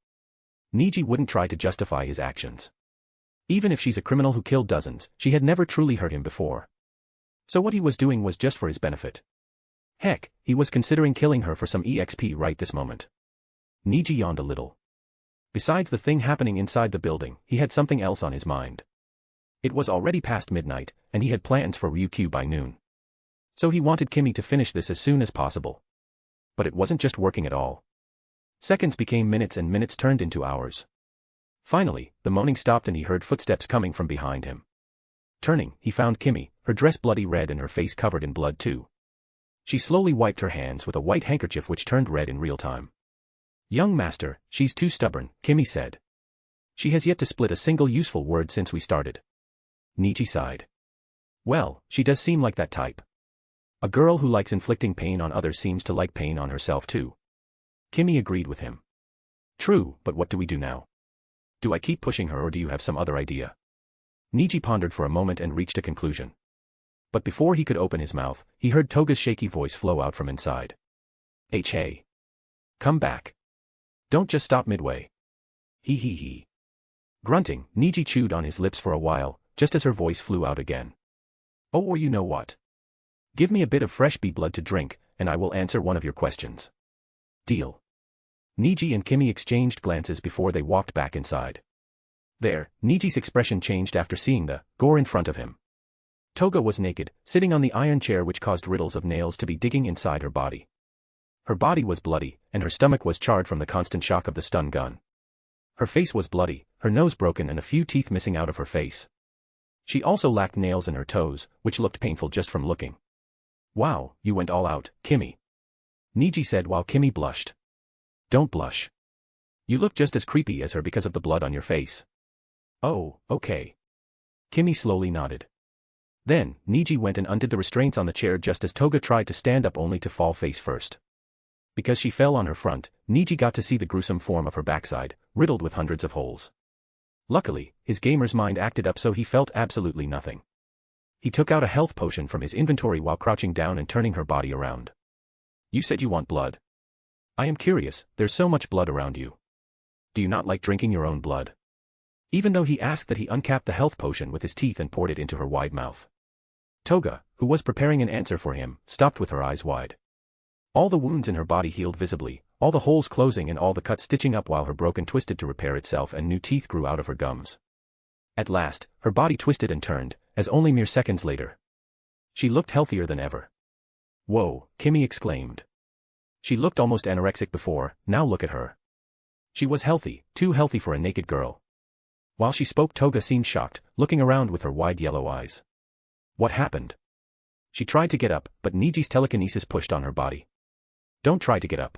S2: Niji wouldn't try to justify his actions. Even if she's a criminal who killed dozens, she had never truly hurt him before. So what he was doing was just for his benefit. Heck, he was considering killing her for some EXP right this moment. Niji yawned a little. Besides the thing happening inside the building, he had something else on his mind. It was already past midnight, and he had plans for Ryukyu by noon. So he wanted Kimmy to finish this as soon as possible. But it wasn't just working at all. Seconds became minutes and minutes turned into hours. Finally, the moaning stopped and he heard footsteps coming from behind him. Turning, he found Kimmy, her dress bloody red and her face covered in blood too. She slowly wiped her hands with a white handkerchief which turned red in real time. Young master, she's too stubborn, Kimmy said. She has yet to split a single useful word since we started. Niji sighed. Well, she does seem like that type. A girl who likes inflicting pain on others seems to like pain on herself too. Kimmy agreed with him. True, but what do we do now? Do I keep pushing her or do you have some other idea? Niji pondered for a moment and reached a conclusion. But before he could open his mouth, he heard Toga's shaky voice flow out from inside. Hey. Come back. Don't just stop midway. He. Grunting, Niji chewed on his lips for a while, just as her voice flew out again. Oh, or you know what? Give me a bit of fresh bee blood to drink, and I will answer one of your questions. Deal. Niji and Kimmy exchanged glances before they walked back inside. There, Niji's expression changed after seeing the gore in front of him. Toga was naked, sitting on the iron chair which caused riddles of nails to be digging inside her body. Her body was bloody, and her stomach was charred from the constant shock of the stun gun. Her face was bloody, her nose broken and a few teeth missing out of her face. She also lacked nails in her toes, which looked painful just from looking. Wow, you went all out, Kimmy. Niji said while Kimmy blushed. Don't blush. You look just as creepy as her because of the blood on your face. Oh, okay. Kimmy slowly nodded. Then, Niji went and undid the restraints on the chair just as Toga tried to stand up only to fall face first. Because she fell on her front, Niji got to see the gruesome form of her backside, riddled with hundreds of holes. Luckily, his gamer's mind acted up so he felt absolutely nothing. He took out a health potion from his inventory while crouching down and turning her body around. You said you want blood. I am curious, there's so much blood around you. Do you not like drinking your own blood? Even though he asked that he uncapped the health potion with his teeth and poured it into her wide mouth. Toga, who was preparing an answer for him, stopped with her eyes wide. All the wounds in her body healed visibly, all the holes closing and all the cuts stitching up while her broken twisted to repair itself and new teeth grew out of her gums. At last, her body twisted and turned, as only mere seconds later. She looked healthier than ever. Whoa, Kimmy exclaimed. She looked almost anorexic before, now look at her. She was healthy, too healthy for a naked girl. While she spoke, Toga seemed shocked, looking around with her wide yellow eyes. What happened? She tried to get up, but Niji's telekinesis pushed on her body. Don't try to get up.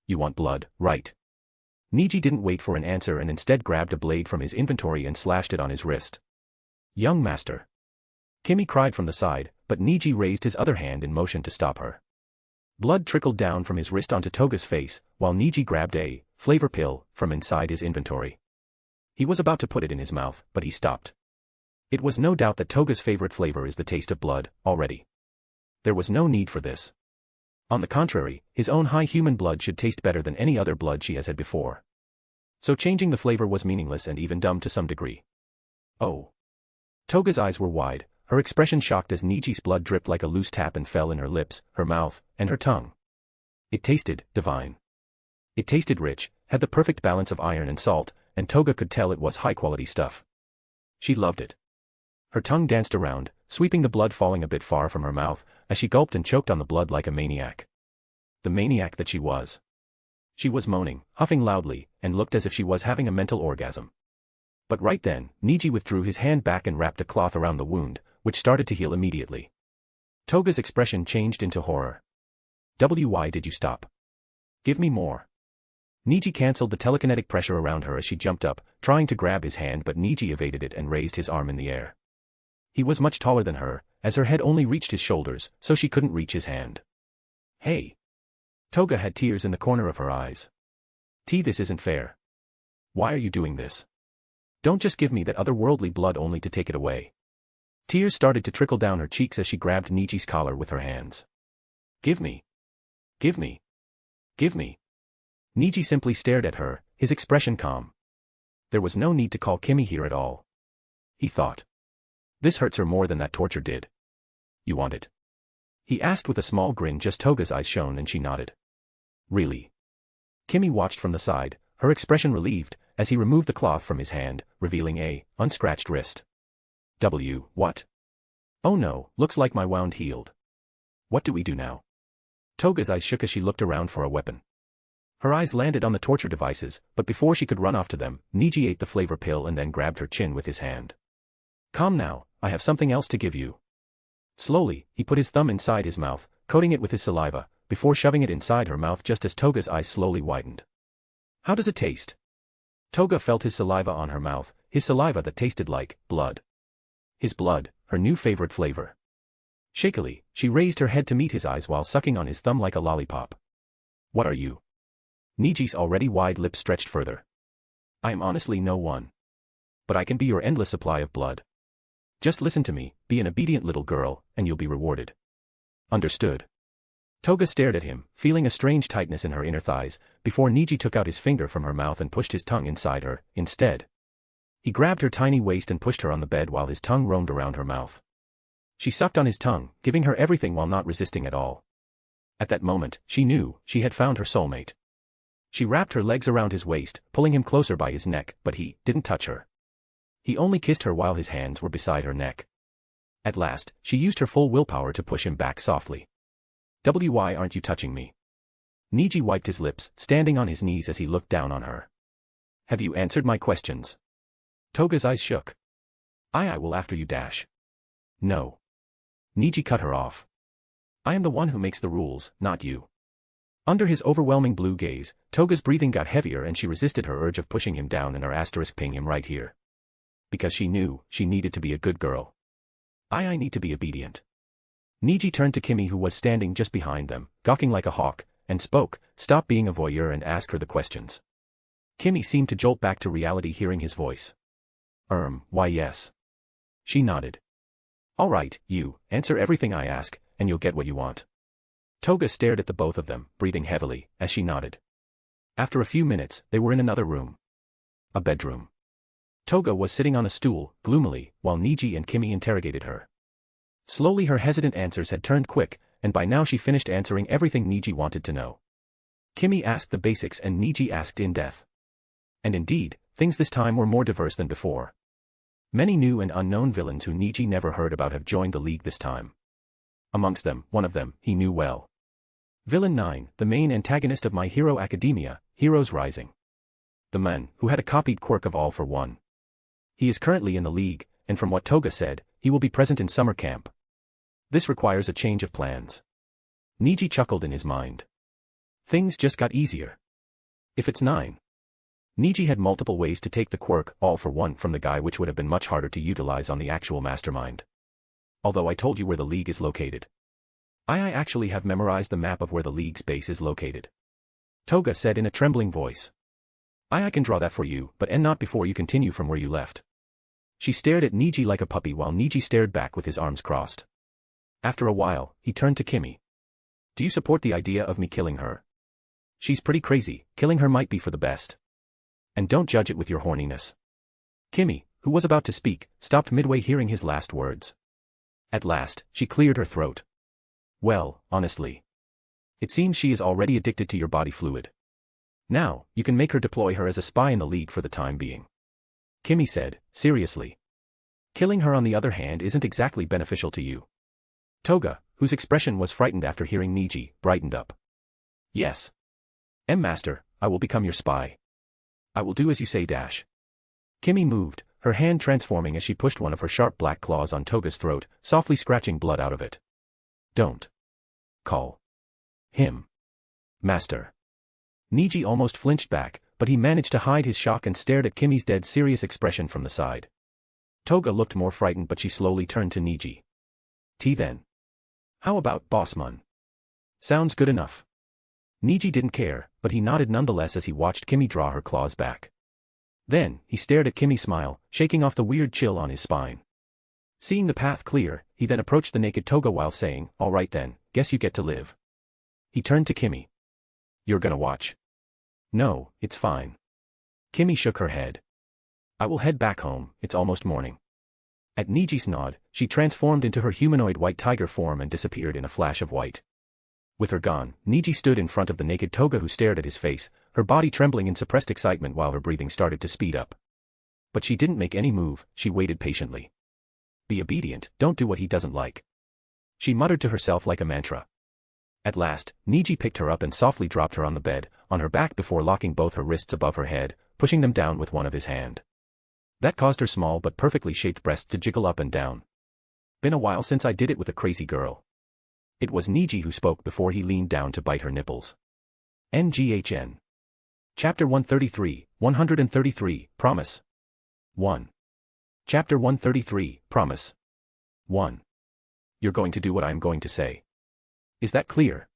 S2: You want blood, right? Niji didn't wait for an answer and instead grabbed a blade from his inventory and slashed it on his wrist. Young master. Kimmy cried from the side, but Niji raised his other hand in motion to stop her. Blood trickled down from his wrist onto Toga's face, while Niji grabbed a flavor pill from inside his inventory. He was about to put it in his mouth, but he stopped. It was no doubt that Toga's favorite flavor is the taste of blood, already. There was no need for this. On the contrary, his own high human blood should taste better than any other blood she has had before. So changing the flavor was meaningless and even dumb to some degree. Oh. Toga's eyes were wide, her expression shocked as Niji's blood dripped like a loose tap and fell in her lips, her mouth, and her tongue. It tasted divine. It tasted rich, had the perfect balance of iron and salt, and Toga could tell it was high-quality stuff. She loved it. Her tongue danced around, sweeping the blood falling a bit far from her mouth, as she gulped and choked on the blood like a maniac. The maniac that she was. She was moaning, huffing loudly, and looked as if she was having a mental orgasm. But right then, Niji withdrew his hand back and wrapped a cloth around the wound, which started to heal immediately. Toga's expression changed into horror. Why did you stop? Give me more. Niji cancelled the telekinetic pressure around her as she jumped up, trying to grab his hand, but Niji evaded it and raised his arm in the air. He was much taller than her, as her head only reached his shoulders, so she couldn't reach his hand. Hey! Toga had tears in the corner of her eyes. This isn't fair. Why are you doing this? Don't just give me that otherworldly blood only to take it away. Tears started to trickle down her cheeks as she grabbed Niji's collar with her hands. Give me. Give me. Give me. Niji simply stared at her, his expression calm. There was no need to call Kimmy here at all. He thought. This hurts her more than that torture did. You want it? He asked with a small grin. Just Toga's eyes shone and she nodded. Really? Kimmy watched from the side, her expression relieved, as he removed the cloth from his hand, revealing a unscratched wrist. What? Oh no, looks like my wound healed. What do we do now? Toga's eyes shook as she looked around for a weapon. Her eyes landed on the torture devices, but before she could run off to them, Niji ate the flavor pill and then grabbed her chin with his hand. Calm now, I have something else to give you. Slowly, he put his thumb inside his mouth, coating it with his saliva, before shoving it inside her mouth just as Toga's eyes slowly widened. How does it taste? Toga felt his saliva on her mouth, his saliva that tasted like blood. His blood, her new favorite flavor. Shakily, she raised her head to meet his eyes while sucking on his thumb like a lollipop. What are you? Niji's already wide lips stretched further. I am honestly no one. But I can be your endless supply of blood. Just listen to me, be an obedient little girl, and you'll be rewarded. Understood. Toga stared at him, feeling a strange tightness in her inner thighs, before Niji took out his finger from her mouth and pushed his tongue inside her, instead. He grabbed her tiny waist and pushed her on the bed while his tongue roamed around her mouth. She sucked on his tongue, giving her everything while not resisting at all. At that moment, she knew she had found her soulmate. She wrapped her legs around his waist, pulling him closer by his neck, but he didn't touch her. He only kissed her while his hands were beside her neck. At last, she used her full willpower to push him back softly. Why aren't you touching me? Niji wiped his lips, standing on his knees as he looked down on her. Have you answered my questions? Toga's eyes shook. I will after you dash. No. Niji cut her off. I am the one who makes the rules, not you. Under his overwhelming blue gaze, Toga's breathing got heavier and she resisted her urge of pushing him down and her asterisk ping him right here. Because she knew she needed to be a good girl. I need to be obedient. Niji turned to Kimmy, who was standing just behind them, gawking like a hawk, and spoke, "Stop being a voyeur and ask her the questions." Kimmy seemed to jolt back to reality hearing his voice. Why yes. She nodded. All right, you, answer everything I ask, and you'll get what you want. Toga stared at the both of them, breathing heavily, as she nodded. After a few minutes, they were in another room. A bedroom. Toga was sitting on a stool, gloomily, while Niji and Kimmy interrogated her. Slowly her hesitant answers had turned quick, and by now she finished answering everything Niji wanted to know. Kimmy asked the basics and Niji asked in depth. And indeed, things this time were more diverse than before. Many new and unknown villains who Niji never heard about have joined the league this time. Amongst them, one of them, he knew well. Villain 9, the main antagonist of My Hero Academia, Heroes Rising. The man, who had a copied quirk of All for One. He is currently in the league, and from what Toga said, he will be present in summer camp. This requires a change of plans. Niji chuckled in his mind. Things just got easier. If it's 9. Niji had multiple ways to take the quirk, All for One, from the guy, which would have been much harder to utilize on the actual mastermind. Although I told you where the league is located. I actually have memorized the map of where the league's base is located. Toga said in a trembling voice. I can draw that for you, but not before you continue from where you left. She stared at Niji like a puppy while Niji stared back with his arms crossed. After a while, he turned to Kimmy. Do you support the idea of me killing her? She's pretty crazy, killing her might be for the best. And don't judge it with your horniness. Kimmy, who was about to speak, stopped midway hearing his last words. At last, she cleared her throat. Well, honestly. It seems she is already addicted to your body fluid. Now, you can make her deploy her as a spy in the league for the time being. Kimmy said, seriously. Killing her on the other hand isn't exactly beneficial to you. Toga, whose expression was frightened after hearing Niji, brightened up. Yes. Master, I will become your spy. I will do as you say. Kimmy moved, her hand transforming as she pushed one of her sharp black claws on Toga's throat, softly scratching blood out of it. Don't call him Master. Niji almost flinched back, but he managed to hide his shock and stared at Kimmy's dead serious expression from the side. Toga looked more frightened, but she slowly turned to Niji. Then. How about Bossman? Sounds good enough. Niji didn't care, but he nodded nonetheless as he watched Kimmy draw her claws back. Then, he stared at Kimmy smile, shaking off the weird chill on his spine. Seeing the path clear, he then approached the naked Toga while saying, all right then, guess you get to live. He turned to Kimmy. You're gonna watch? No, it's fine. Kimmy shook her head. I will head back home, it's almost morning. At Niji's nod, she transformed into her humanoid white tiger form and disappeared in a flash of white. With her gone, Niji stood in front of the naked Toga, who stared at his face, her body trembling in suppressed excitement while her breathing started to speed up. But she didn't make any move, she waited patiently. Be obedient, don't do what he doesn't like. She muttered to herself like a mantra. At last, Niji picked her up and softly dropped her on the bed, on her back before locking both her wrists above her head, pushing them down with one of his hand. That caused her small but perfectly shaped breasts to jiggle up and down. Been a while since I did it with a crazy girl. It was Niji who spoke before he leaned down to bite her nipples. NGHN. Chapter 133, Promise. 1. Chapter 133, Promise. 1. You're going to do what I'm going to say. Is that clear?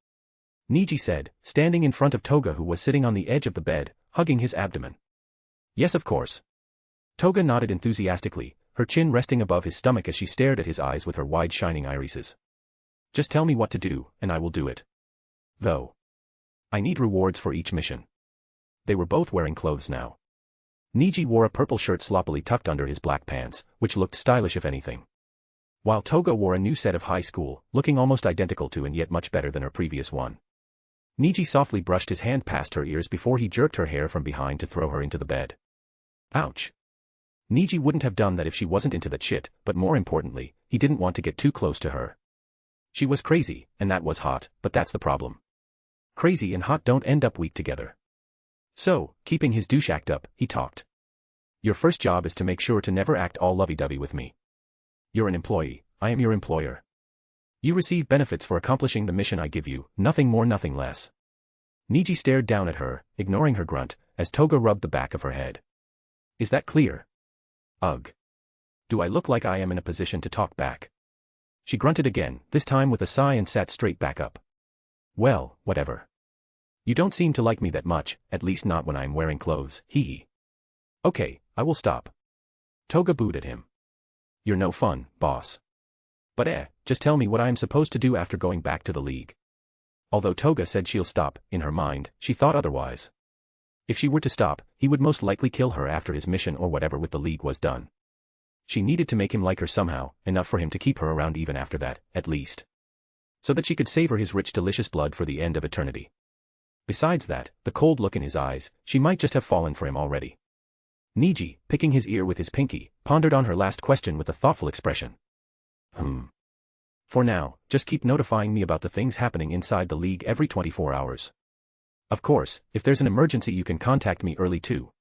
S2: Niji said, standing in front of Toga, who was sitting on the edge of the bed, hugging his abdomen. Yes, of course. Toga nodded enthusiastically, her chin resting above his stomach as she stared at his eyes with her wide shining irises. Just tell me what to do, and I will do it. Though. I need rewards for each mission. They were both wearing clothes now. Niji wore a purple shirt sloppily tucked under his black pants, which looked stylish if anything. While Toga wore a new set of high school, looking almost identical to and yet much better than her previous one. Niji softly brushed his hand past her ears before he jerked her hair from behind to throw her into the bed. Ouch. Niji wouldn't have done that if she wasn't into that shit, but more importantly, he didn't want to get too close to her. She was crazy, and that was hot, but that's the problem. Crazy and hot don't end up weak together. So, keeping his douche act up, he talked. Your first job is to make sure to never act all lovey-dovey with me. You're an employee, I am your employer. You receive benefits for accomplishing the mission I give you, nothing more, nothing less. Niji stared down at her, ignoring her grunt, as Toga rubbed the back of her head. Is that clear? Ugh. Do I look like I am in a position to talk back? She grunted again, this time with a sigh, and sat straight back up. Well, whatever. You don't seem to like me that much, at least not when I'm wearing clothes, hee. Okay, I will stop. Toga booed at him. You're no fun, boss. But just tell me what I am supposed to do after going back to the league. Although Toga said she'll stop, in her mind, she thought otherwise. If she were to stop, he would most likely kill her after his mission or whatever with the league was done. She needed to make him like her somehow, enough for him to keep her around even after that, at least. So that she could savor his rich delicious blood for the end of eternity. Besides that, the cold look in his eyes, she might just have fallen for him already. Niji, picking his ear with his pinky, pondered on her last question with a thoughtful expression. For now, just keep notifying me about the things happening inside the league every 24 hours. Of course, if there's an emergency you can contact me early too.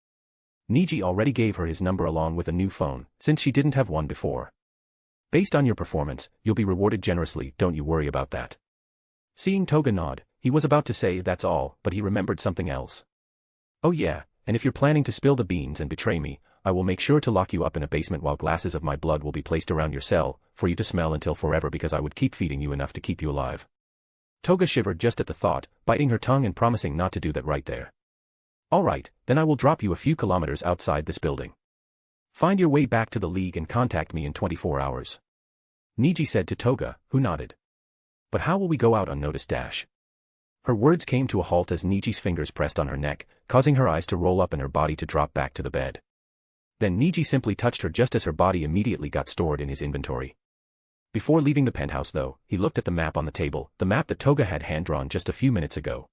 S2: Niji already gave her his number along with a new phone, since she didn't have one before. Based on your performance, you'll be rewarded generously, don't you worry about that. Seeing Toga nod, he was about to say that's all, but he remembered something else. Oh yeah, and if you're planning to spill the beans and betray me, I will make sure to lock you up in a basement while glasses of my blood will be placed around your cell, for you to smell until forever because I would keep feeding you enough to keep you alive. Toga shivered just at the thought, biting her tongue and promising not to do that right there. Alright, then I will drop you a few kilometers outside this building. Find your way back to the league and contact me in 24 hours. Niji said to Toga, who nodded. But how will we go out unnoticed dash? Her words came to a halt as Niji's fingers pressed on her neck, causing her eyes to roll up and her body to drop back to the bed. Then Niji simply touched her just as her body immediately got stored in his inventory. Before leaving the penthouse though, he looked at the map on the table, the map that Toga had hand-drawn just a few minutes ago.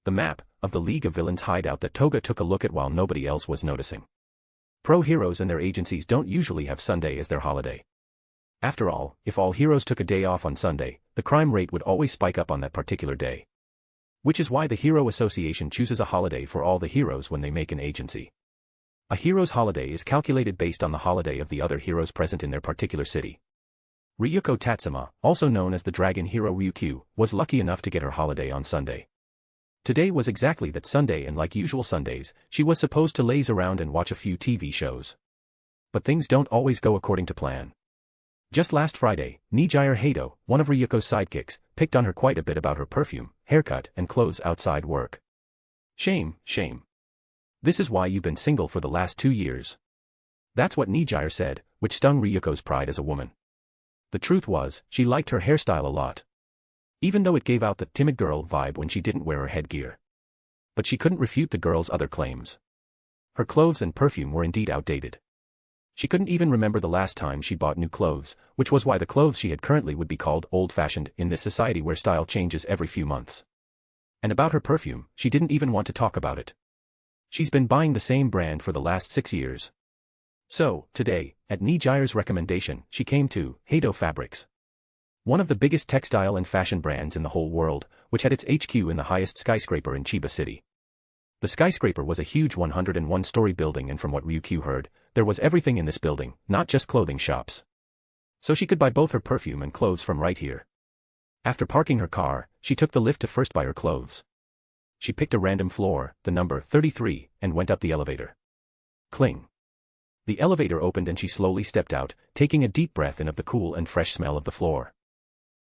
S2: The map of the League of Villains hideout that Toga took a look at while nobody else was noticing. Pro heroes and their agencies don't usually have Sunday as their holiday. After all, if all heroes took a day off on Sunday, the crime rate would always spike up on that particular day. Which is why the Hero Association chooses a holiday for all the heroes when they make an agency. A hero's holiday is calculated based on the holiday of the other heroes present in their particular city. Ryuko Tatsuma, also known as the dragon hero Ryukyu, was lucky enough to get her holiday on Sunday. Today was exactly that Sunday, and like usual Sundays, she was supposed to laze around and watch a few TV shows. But things don't always go according to plan. Just last Friday, Neji Hado, one of Ryuko's sidekicks, picked on her quite a bit about her perfume, haircut, and clothes outside work. Shame, shame. This is why you've been single for the last 2 years. That's what Neji said, which stung Ryuko's pride as a woman. The truth was, she liked her hairstyle a lot. Even though it gave out the timid girl vibe when she didn't wear her headgear. But she couldn't refute the girl's other claims. Her clothes and perfume were indeed outdated. She couldn't even remember the last time she bought new clothes, which was why the clothes she had currently would be called old-fashioned in this society where style changes every few months. And about her perfume, she didn't even want to talk about it. She's been buying the same brand for the last 6 years. So, today, at Neji's recommendation, she came to Hado Fabrics. One of the biggest textile and fashion brands in the whole world, which had its HQ in the highest skyscraper in Chiba City. The skyscraper was a huge 101-story building, and from what Ryukyu heard, there was everything in this building, not just clothing shops. So she could buy both her perfume and clothes from right here. After parking her car, she took the lift to first buy her clothes. She picked a random floor, the number 33, and went up the elevator. Cling. The elevator opened and she slowly stepped out, taking a deep breath in of the cool and fresh smell of the floor.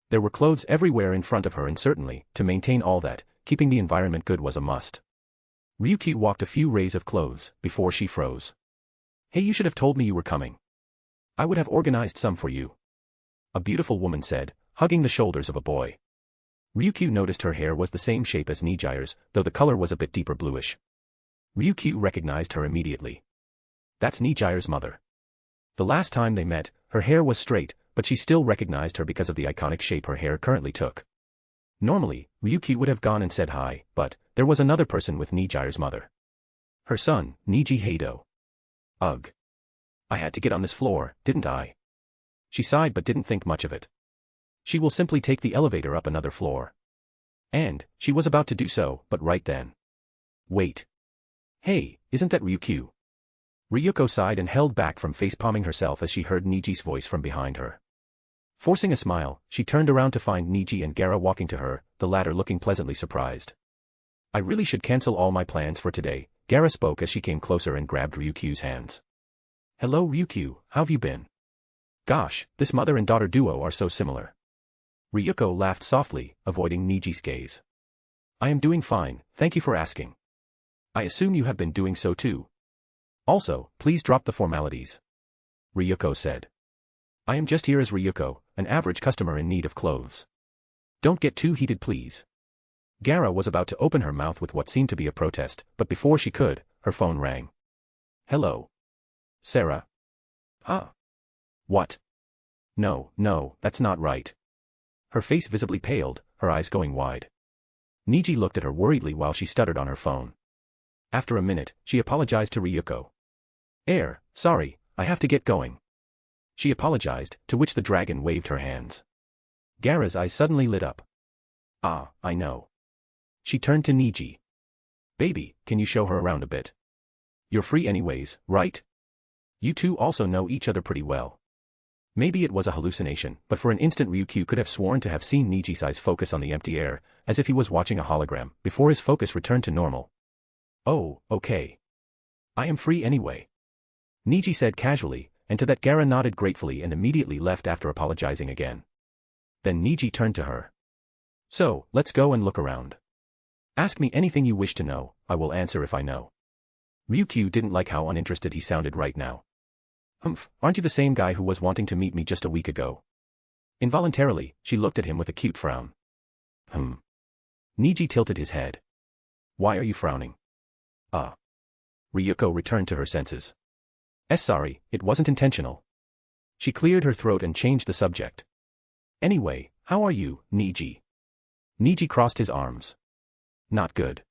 S2: There were clothes everywhere in front of her, and certainly, to maintain all that, keeping the environment good was a must. Ryukyu walked a few rays of clothes, before she froze. Hey, you should have told me you were coming. I would have organized some for you. A beautiful woman said, hugging the shoulders of a boy. Ryukyu noticed her hair was the same shape as Neji's, though the color was a bit deeper bluish. Ryukyu recognized her immediately. That's Neji's mother. The last time they met, her hair was straight, but she still recognized her because of the iconic shape her hair currently took. Normally, Ryukyu would have gone and said hi, but there was another person with Neji's mother. Her son, Neji Hado. Ugh. I had to get on this floor, didn't I? She sighed but didn't think much of it. She will simply take the elevator up another floor. And, she was about to do so, but right then. Wait. Hey, isn't that Ryukyu? Ryuko sighed and held back from face-palming herself as she heard Niji's voice from behind her. Forcing a smile, she turned around to find Niji and Gara walking to her, the latter looking pleasantly surprised. I really should cancel all my plans for today, Gara spoke as she came closer and grabbed Ryukyu's hands. Hello Ryukyu, how've you been? Gosh, this mother and daughter duo are so similar. Ryuko laughed softly, avoiding Niji's gaze. I am doing fine, thank you for asking. I assume you have been doing so too. Also, please drop the formalities. Ryuko said. I am just here as Ryuko, an average customer in need of clothes. Don't get too heated please. Gara was about to open her mouth with what seemed to be a protest, but before she could, her phone rang. Hello. Sarah. Huh? What? No, that's not right. Her face visibly paled, her eyes going wide. Niji looked at her worriedly while she stuttered on her phone. After a minute, she apologized to Ryuko. Sorry, I have to get going. She apologized, to which the dragon waved her hands. Gara's eyes suddenly lit up. Ah, I know. She turned to Niji. Baby, can you show her around a bit? You're free anyways, right? You two also know each other pretty well. Maybe it was a hallucination, but for an instant Ryukyu could have sworn to have seen Niji's eyes focus on the empty air, as if he was watching a hologram, before his focus returned to normal. Oh, okay. I am free anyway. Niji said casually, and to that Gara nodded gratefully and immediately left after apologizing again. Then Niji turned to her. So, let's go and look around. Ask me anything you wish to know, I will answer if I know. Ryukyu didn't like how uninterested he sounded right now. Aren't you the same guy who was wanting to meet me just a week ago? Involuntarily, she looked at him with a cute frown. Niji tilted his head. Why are you frowning? Ryuko returned to her senses. Sorry, it wasn't intentional. She cleared her throat and changed the subject. Anyway, how are you, Niji? Niji crossed his arms. Not good.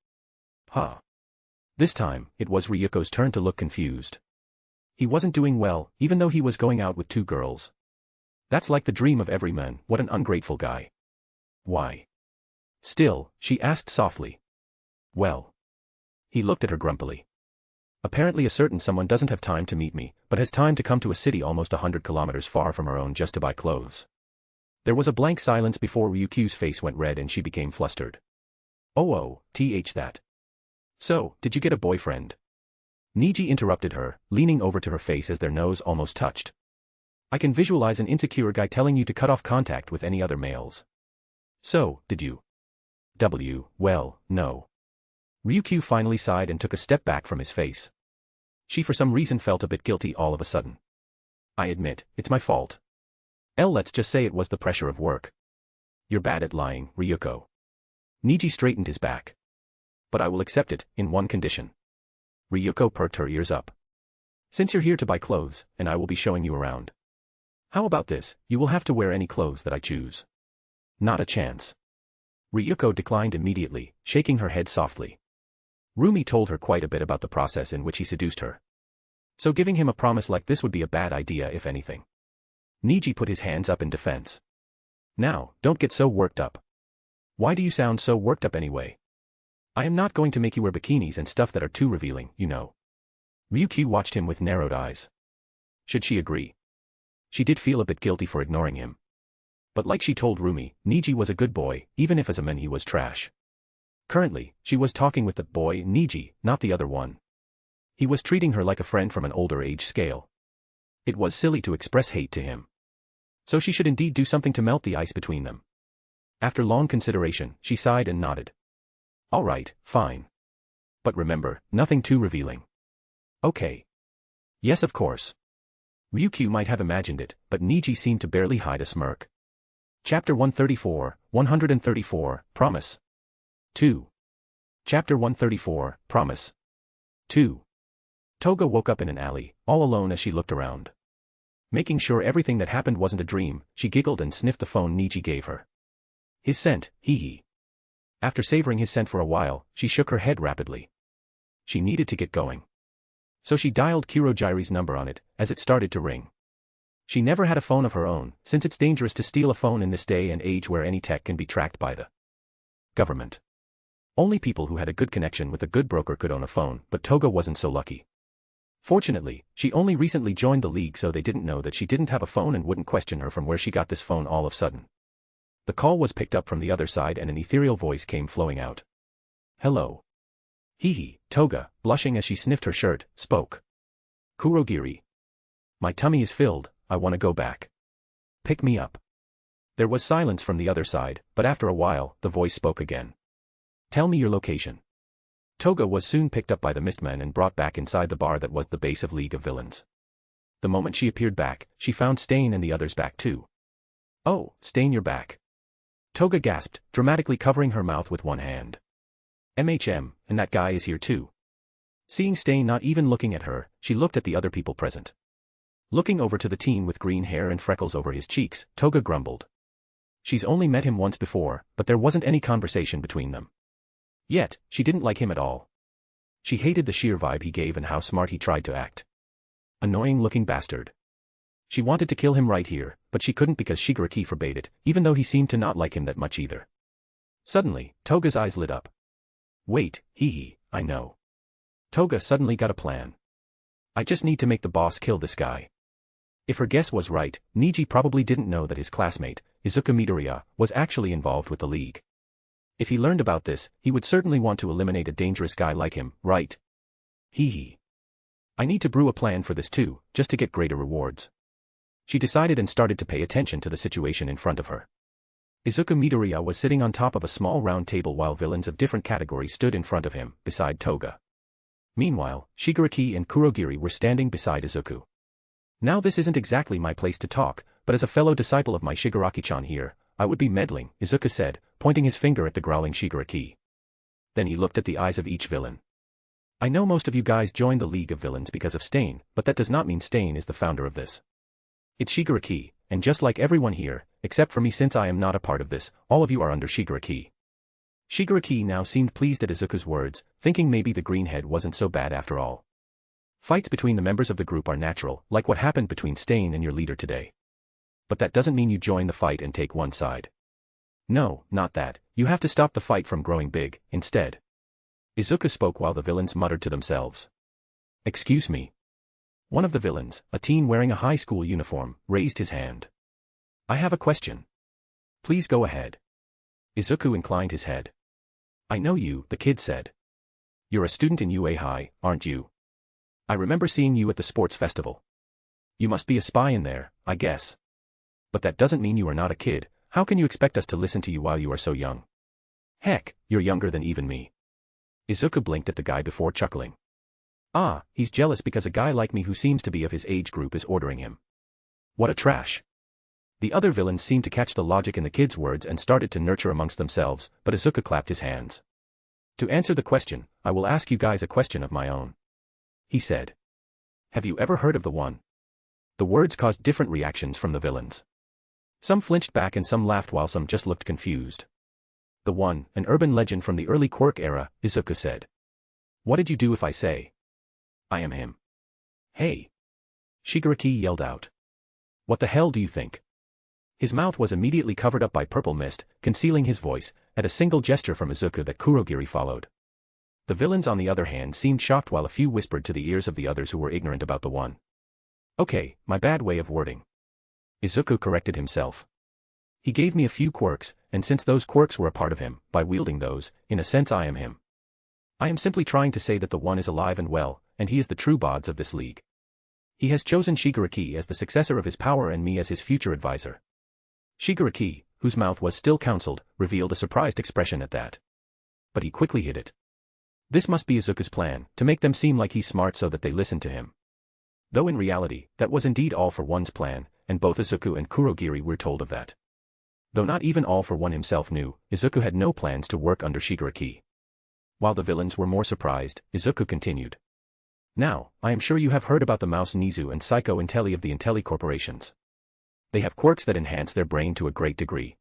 S2: This time, it was Ryuko's turn to look confused. He wasn't doing well, even though he was going out with 2 girls. That's like the dream of every man, what an ungrateful guy. Why? Still, she asked softly. Well. He looked at her grumpily. Apparently a certain someone doesn't have time to meet me, but has time to come to a city almost 100 kilometers far from her own just to buy clothes. There was a blank silence before Ryukyu's face went red and she became flustered. That. So, did you get a boyfriend? Niji interrupted her, leaning over to her face as their nose almost touched. I can visualize an insecure guy telling you to cut off contact with any other males. So, did you? Well, no. Ryukyu finally sighed and took a step back from his face. She for some reason felt a bit guilty all of a sudden. I admit, it's my fault. Let's just say it was the pressure of work. You're bad at lying, Ryuko. Niji straightened his back. But I will accept it, in one condition. Ryuko perked her ears up. Since you're here to buy clothes, and I will be showing you around. How about this, you will have to wear any clothes that I choose. Not a chance. Ryuko declined immediately, shaking her head softly. Roomie told her quite a bit about the process in which he seduced her. So giving him a promise like this would be a bad idea if anything. Niji put his hands up in defense. Now, don't get so worked up. Why do you sound so worked up anyway? I am not going to make you wear bikinis and stuff that are too revealing, you know. Ryukyu watched him with narrowed eyes. Should she agree? She did feel a bit guilty for ignoring him. But like she told Roomie, Niji was a good boy, even if as a man he was trash. Currently, she was talking with the boy Niji, not the other one. He was treating her like a friend from an older age scale. It was silly to express hate to him. So she should indeed do something to melt the ice between them. After long consideration, she sighed and nodded. All right, fine. But remember, nothing too revealing. Okay. Yes, of course. Ryukyu might have imagined it, but Niji seemed to barely hide a smirk. Chapter 134, Promise. 2. Chapter 134, Promise. 2. Toga woke up in an alley, all alone as she looked around. Making sure everything that happened wasn't a dream, she giggled and sniffed the phone Niji gave her. His scent, hee. After savoring his scent for a while, she shook her head rapidly. She needed to get going. So she dialed Kurogiri's number on it, as it started to ring. She never had a phone of her own, since it's dangerous to steal a phone in this day and age where any tech can be tracked by the government. Only people who had a good connection with a good broker could own a phone, but Toga wasn't so lucky. Fortunately, she only recently joined the league, so they didn't know that she didn't have a phone and wouldn't question her from where she got this phone all of a sudden. The call was picked up from the other side and an ethereal voice came flowing out. Hello. Toga, blushing as she sniffed her shirt, spoke. Kurogiri. My tummy is filled, I want to go back. Pick me up. There was silence from the other side, but after a while, the voice spoke again. Tell me your location. Toga was soon picked up by the Mistman and brought back inside the bar that was the base of League of Villains. The moment she appeared back, she found Stain and the others back too. Oh, Stain, you're back. Toga gasped, dramatically covering her mouth with one hand. And that guy is here too. Seeing Stain not even looking at her, she looked at the other people present. Looking over to the teen with green hair and freckles over his cheeks, Toga grumbled. She's only met him once before, but there wasn't any conversation between them. Yet, she didn't like him at all. She hated the sheer vibe he gave and how smart he tried to act. Annoying-looking bastard. She wanted to kill him right here, but she couldn't because Shigaraki forbade it, even though he seemed to not like him that much either. Suddenly, Toga's eyes lit up. Wait, I know. Toga suddenly got a plan. I just need to make the boss kill this guy. If her guess was right, Niji probably didn't know that his classmate, Izuku Midoriya, was actually involved with the League. If he learned about this, he would certainly want to eliminate a dangerous guy like him, right? I need to brew a plan for this too, just to get greater rewards. She decided and started to pay attention to the situation in front of her. Izuku Midoriya was sitting on top of a small round table while villains of different categories stood in front of him, beside Toga. Meanwhile, Shigaraki and Kurogiri were standing beside Izuku. Now this isn't exactly my place to talk, but as a fellow disciple of my Shigaraki-chan here, I would be meddling, Izuku said, pointing his finger at the growling Shigaraki. Then he looked at the eyes of each villain. I know most of you guys joined the League of Villains because of Stain, but that does not mean Stain is the founder of this. It's Shigaraki, and just like everyone here, except for me since I am not a part of this, all of you are under Shigaraki. Shigaraki now seemed pleased at Izuku's words, thinking maybe the greenhead wasn't so bad after all. Fights between the members of the group are natural, like what happened between Stain and your leader today. But that doesn't mean you join the fight and take one side. No, not that, you have to stop the fight from growing big, instead. Izuku spoke while the villains muttered to themselves. Excuse me. One of the villains, a teen wearing a high school uniform, raised his hand. I have a question. Please go ahead. Izuku inclined his head. I know you, the kid said. You're a student in UA High, aren't you? I remember seeing you at the sports festival. You must be a spy in there, I guess. But that doesn't mean you are not a kid. How can you expect us to listen to you while you are so young? Heck, you're younger than even me. Izuku blinked at the guy before chuckling. Ah, he's jealous because a guy like me who seems to be of his age group is ordering him. What a trash. The other villains seemed to catch the logic in the kid's words and started to nurture amongst themselves, but Izuku clapped his hands. To answer the question, I will ask you guys a question of my own. He said. Have you ever heard of the One? The words caused different reactions from the villains. Some flinched back and some laughed while some just looked confused. The One, an urban legend from the early Quirk era, Izuku said. What did you do if I say? I am him. Hey! Shigaraki yelled out. What the hell do you think? His mouth was immediately covered up by purple mist, concealing his voice, at a single gesture from Izuku that Kurogiri followed. The villains on the other hand seemed shocked while a few whispered to the ears of the others who were ignorant about the One. Okay, my bad way of wording. Izuku corrected himself. He gave me a few quirks, and since those quirks were a part of him, by wielding those, in a sense I am him. I am simply trying to say that the One is alive and well, and he is the true boss of this league. He has chosen Shigaraki as the successor of his power and me as his future advisor. Shigaraki, whose mouth was still counseled, revealed a surprised expression at that. But he quickly hid it. This must be Izuku's plan, to make them seem like he's smart so that they listen to him. Though in reality, that was indeed All for One's plan, and both Izuku and Kurogiri were told of that. Though not even All for One himself knew, Izuku had no plans to work under Shigaraki. While the villains were more surprised, Izuku continued. Now, I am sure you have heard about the Mouse Nizu and Psycho Intelli of the Intelli corporations. They have quirks that enhance their brain to a great degree.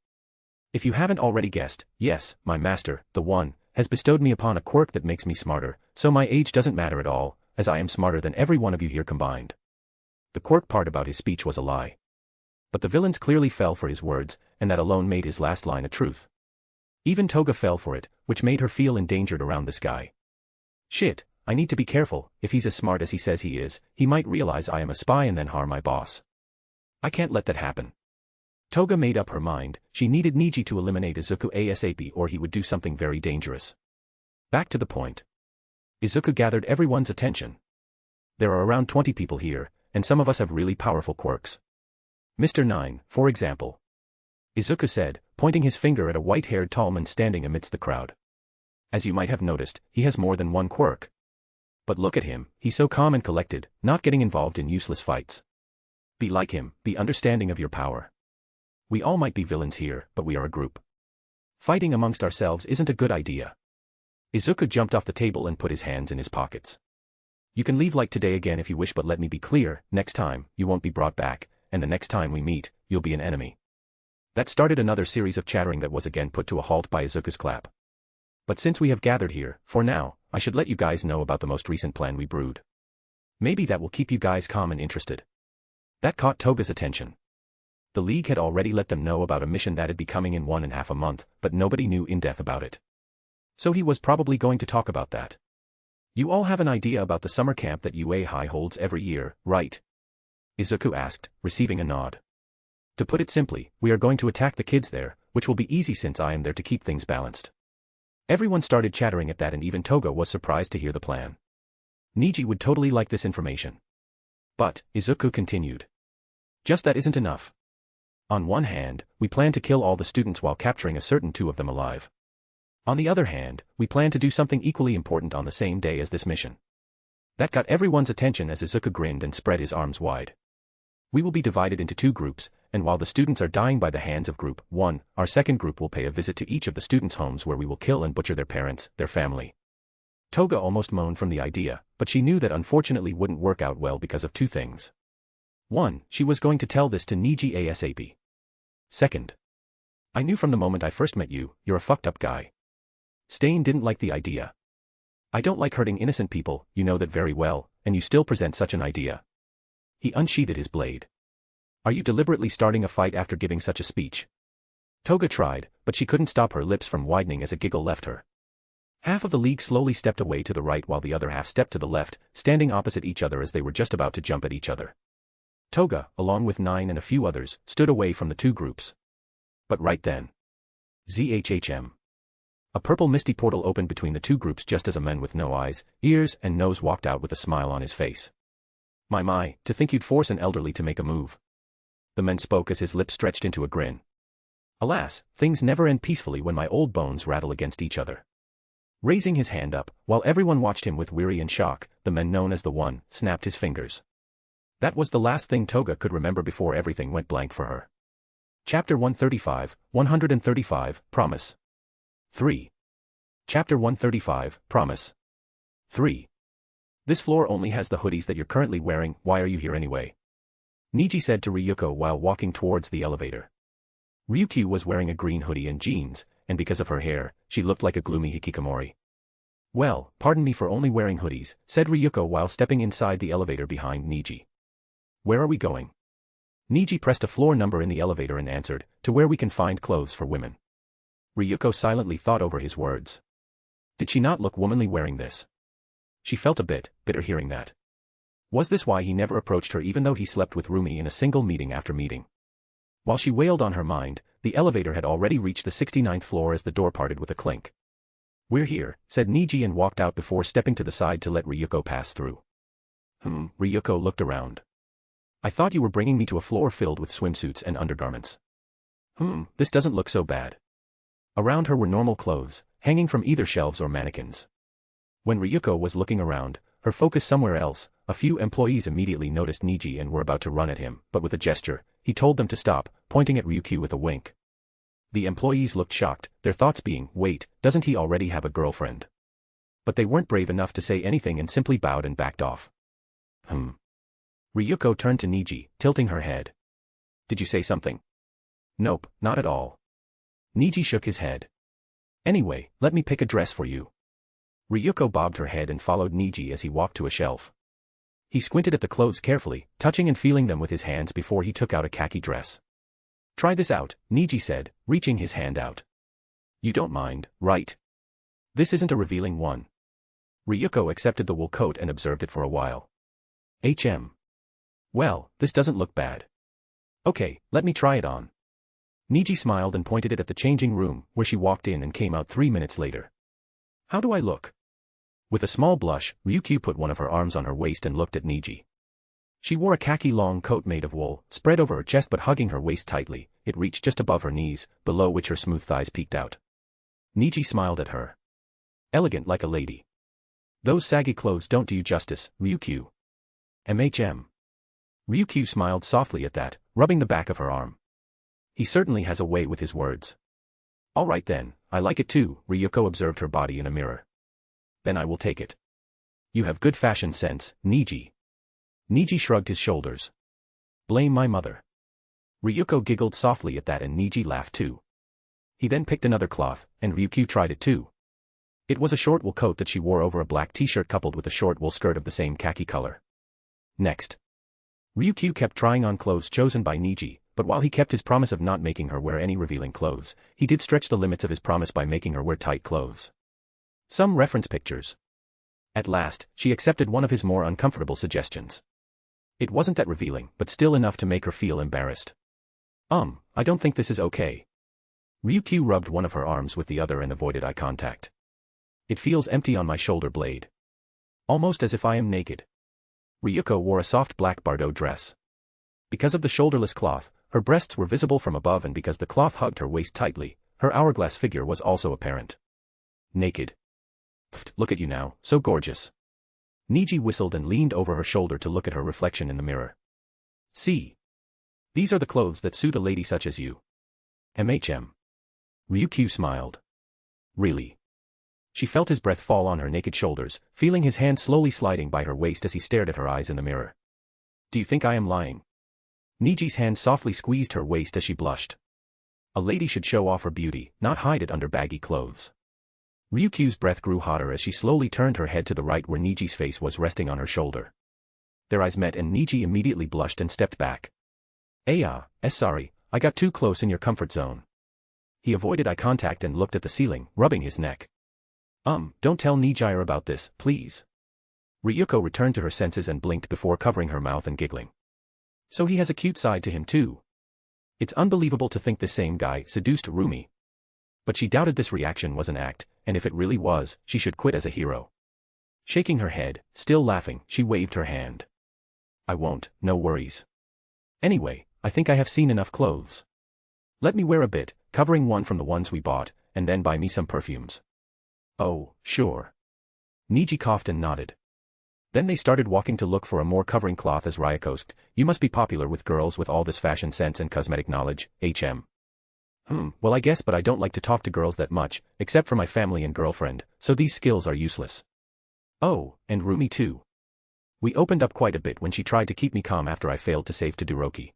S2: If you haven't already guessed, yes, my master, the One, has bestowed me upon a quirk that makes me smarter, so my age doesn't matter at all, as I am smarter than every one of you here combined. The quirk part about his speech was a lie. But the villains clearly fell for his words, and that alone made his last line a truth. Even Toga fell for it, which made her feel endangered around this guy. Shit, I need to be careful. If he's as smart as he says he is, he might realize I am a spy and then harm my boss. I can't let that happen. Toga made up her mind. She needed Niji to eliminate Izuku ASAP or he would do something very dangerous. Back to the point. Izuku gathered everyone's attention. There are around 20 people here, and some of us have really powerful quirks. Mr. 9, for example. Izuku said, pointing his finger at a white-haired tall man standing amidst the crowd. As you might have noticed, he has more than one quirk. But look at him, he's so calm and collected, not getting involved in useless fights. Be like him, be understanding of your power. We all might be villains here, but we are a group. Fighting amongst ourselves isn't a good idea. Izuku jumped off the table and put his hands in his pockets. You can leave like today again if you wish, but let me be clear, next time, you won't be brought back, and the next time we meet, you'll be an enemy. That started another series of chattering that was again put to a halt by Izuku's clap. But since we have gathered here, for now, I should let you guys know about the most recent plan we brewed. Maybe that will keep you guys calm and interested. That caught Toga's attention. The League had already let them know about a mission that'd be coming in 1.5 months, but nobody knew in depth about it. So he was probably going to talk about that. You all have an idea about the summer camp that UA High holds every year, right? Izuku asked, receiving a nod. To put it simply, we are going to attack the kids there, which will be easy since I am there to keep things balanced. Everyone started chattering at that, and even Toga was surprised to hear the plan. Niji would totally like this information. But, Izuku continued. Just that isn't enough. On one hand, we plan to kill all the students while capturing a certain 2 of them alive. On the other hand, we plan to do something equally important on the same day as this mission. That got everyone's attention as Izuku grinned and spread his arms wide. We will be divided into 2 groups, and while the students are dying by the hands of Group 1, our second group will pay a visit to each of the students' homes where we will kill and butcher their parents, their family. Toga almost moaned from the idea, but she knew that unfortunately wouldn't work out well because of 2 things. 1, she was going to tell this to Niji ASAP. Second, I knew from the moment I first met you, you're a fucked up guy. Stain didn't like the idea. I don't like hurting innocent people, you know that very well, and you still present such an idea. He unsheathed his blade. Are you deliberately starting a fight after giving such a speech? Toga tried, but she couldn't stop her lips from widening as a giggle left her. Half of the League slowly stepped away to the right while the other half stepped to the left, standing opposite each other as they were just about to jump at each other. Toga, along with 9 and a few others, stood away from the 2 groups. But right then. ZHHM. A purple misty portal opened between the 2 groups just as a man with no eyes, ears, and nose walked out with a smile on his face. My, to think you'd force an elderly to make a move. The man spoke as his lips stretched into a grin. Alas, things never end peacefully when my old bones rattle against each other. Raising his hand up, while everyone watched him with weary and shock, the man known as the One snapped his fingers. That was the last thing Toga could remember before everything went blank for her. Chapter 135, Promise. 3. Chapter 135, Promise. 3. This floor only has the hoodies that you're currently wearing, why are you here anyway? Niji said to Ryuko while walking towards the elevator. Ryuko was wearing a green hoodie and jeans, and because of her hair, she looked like a gloomy hikikomori. Well, pardon me for only wearing hoodies, said Ryuko while stepping inside the elevator behind Niji. Where are we going? Niji pressed a floor number in the elevator and answered, to where we can find clothes for women. Ryuko silently thought over his words. Did she not look womanly wearing this? She felt a bit bitter hearing that. Was this why he never approached her even though he slept with Roomie in a single meeting after meeting? While she wailed on her mind, the elevator had already reached the 69th floor as the door parted with a clink. We're here, said Niji and walked out before stepping to the side to let Ryuko pass through. Ryuko looked around. I thought you were bringing me to a floor filled with swimsuits and undergarments. This doesn't look so bad. Around her were normal clothes, hanging from either shelves or mannequins. When Ryuko was looking around, her focus somewhere else, a few employees immediately noticed Niji and were about to run at him, but with a gesture, he told them to stop, pointing at Ryuko with a wink. The employees looked shocked, their thoughts being, wait, doesn't he already have a girlfriend? But they weren't brave enough to say anything and simply bowed and backed off. Ryuko turned to Niji, tilting her head. Did you say something? Nope, not at all. Niji shook his head. Anyway, let me pick a dress for you. Ryuko bobbed her head and followed Niji as he walked to a shelf. He squinted at the clothes carefully, touching and feeling them with his hands before he took out a khaki dress. Try this out, Niji said, reaching his hand out. You don't mind, right? This isn't a revealing one. Ryuko accepted the wool coat and observed it for a while. Well, this doesn't look bad. Okay, let me try it on. Niji smiled and pointed it at the changing room, where she walked in and came out 3 minutes later. How do I look? With a small blush, Ryuko put one of her arms on her waist and looked at Niji. She wore a khaki long coat made of wool, spread over her chest but hugging her waist tightly. It reached just above her knees, below which her smooth thighs peeked out. Niji smiled at her. Elegant like a lady. Those saggy clothes don't do you justice, Ryukyu. Ryukyu smiled softly at that, rubbing the back of her arm. He certainly has a way with his words. All right then, I like it too, Ryuko observed her body in a mirror. Then I will take it. You have good fashion sense, Niji. Niji shrugged his shoulders. Blame my mother. Ryuko giggled softly at that and Niji laughed too. He then picked another cloth, and Ryukyu tried it too. It was a short wool coat that she wore over a black t-shirt coupled with a short wool skirt of the same khaki color. Next. Ryukyu kept trying on clothes chosen by Niji, but while he kept his promise of not making her wear any revealing clothes, he did stretch the limits of his promise by making her wear tight clothes. Some reference pictures. At last, she accepted one of his more uncomfortable suggestions. It wasn't that revealing, but still enough to make her feel embarrassed. I don't think this is okay. Ryukyu rubbed one of her arms with the other and avoided eye contact. It feels empty on my shoulder blade. Almost as if I am naked. Ryuko wore a soft black Bardot dress. Because of the shoulderless cloth, her breasts were visible from above and because the cloth hugged her waist tightly, her hourglass figure was also apparent. Naked. Pfft, look at you now, so gorgeous. Niji whistled and leaned over her shoulder to look at her reflection in the mirror. See. These are the clothes that suit a lady such as you. Ryukyu smiled. Really? She felt his breath fall on her naked shoulders, feeling his hand slowly sliding by her waist as he stared at her eyes in the mirror. Do you think I am lying? Niji's hand softly squeezed her waist as she blushed. A lady should show off her beauty, not hide it under baggy clothes. Ryukyu's breath grew hotter as she slowly turned her head to the right where Niji's face was resting on her shoulder. Their eyes met and Niji immediately blushed and stepped back. Sorry, I got too close in your comfort zone. He avoided eye contact and looked at the ceiling, rubbing his neck. Don't tell Nijire about this, please. Ryuko returned to her senses and blinked before covering her mouth and giggling. So he has a cute side to him too. It's unbelievable to think the same guy seduced Roomie. But she doubted this reaction was an act, and if it really was, she should quit as a hero. Shaking her head, still laughing, she waved her hand. I won't, no worries. Anyway, I think I have seen enough clothes. Let me wear a bit, covering one from the ones we bought, and then buy me some perfumes. Oh, sure. Niji coughed and nodded. Then they started walking to look for a more covering cloth as Ryuko asked, you must be popular with girls with all this fashion sense and cosmetic knowledge, Well I guess but I don't like to talk to girls that much, except for my family and girlfriend, so these skills are useless. Oh, and Roomie too. We opened up quite a bit when she tried to keep me calm after I failed to save Todoroki.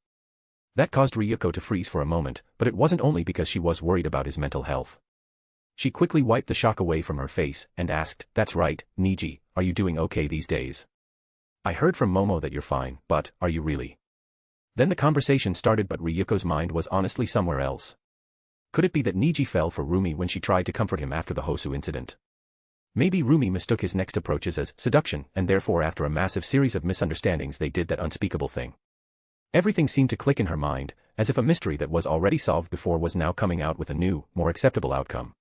S2: That caused Ryuko to freeze for a moment, but it wasn't only because she was worried about his mental health. She quickly wiped the shock away from her face and asked, that's right, Niji, are you doing okay these days? I heard from Momo that you're fine, but, are you really? Then the conversation started but Ryuko's mind was honestly somewhere else. Could it be that Niji fell for Roomie when she tried to comfort him after the Hosu incident? Maybe Roomie mistook his next approaches as seduction and therefore after a massive series of misunderstandings they did that unspeakable thing. Everything seemed to click in her mind, as if a mystery that was already solved before was now coming out with a new, more acceptable outcome.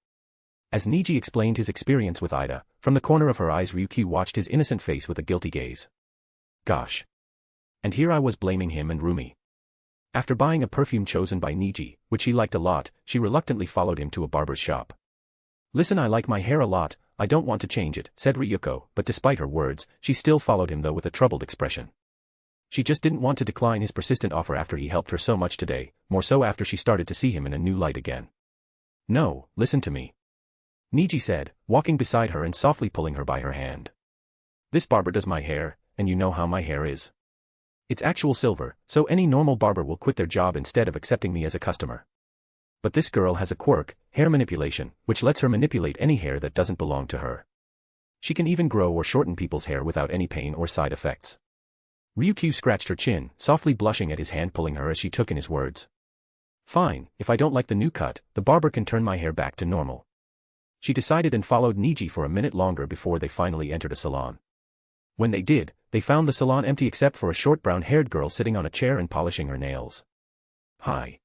S2: As Niji explained his experience with Ida, from the corner of her eyes Ryukyu watched his innocent face with a guilty gaze. Gosh. And here I was blaming him and Roomie. After buying a perfume chosen by Niji, which she liked a lot, she reluctantly followed him to a barber's shop. Listen, I like my hair a lot, I don't want to change it, said Ryuko, but despite her words, she still followed him though with a troubled expression. She just didn't want to decline his persistent offer after he helped her so much today, more so after she started to see him in a new light again. No, listen to me. Niji said, walking beside her and softly pulling her by her hand. This barber does my hair, and you know how my hair is. It's actual silver, so any normal barber will quit their job instead of accepting me as a customer. But this girl has a quirk, hair manipulation, which lets her manipulate any hair that doesn't belong to her. She can even grow or shorten people's hair without any pain or side effects. Ryukyu scratched her chin, softly blushing at his hand pulling her as she took in his words. Fine, if I don't like the new cut, the barber can turn my hair back to normal. She decided and followed Niji for a minute longer before they finally entered a salon. When they did, they found the salon empty except for a short brown-haired girl sitting on a chair and polishing her nails. Hi.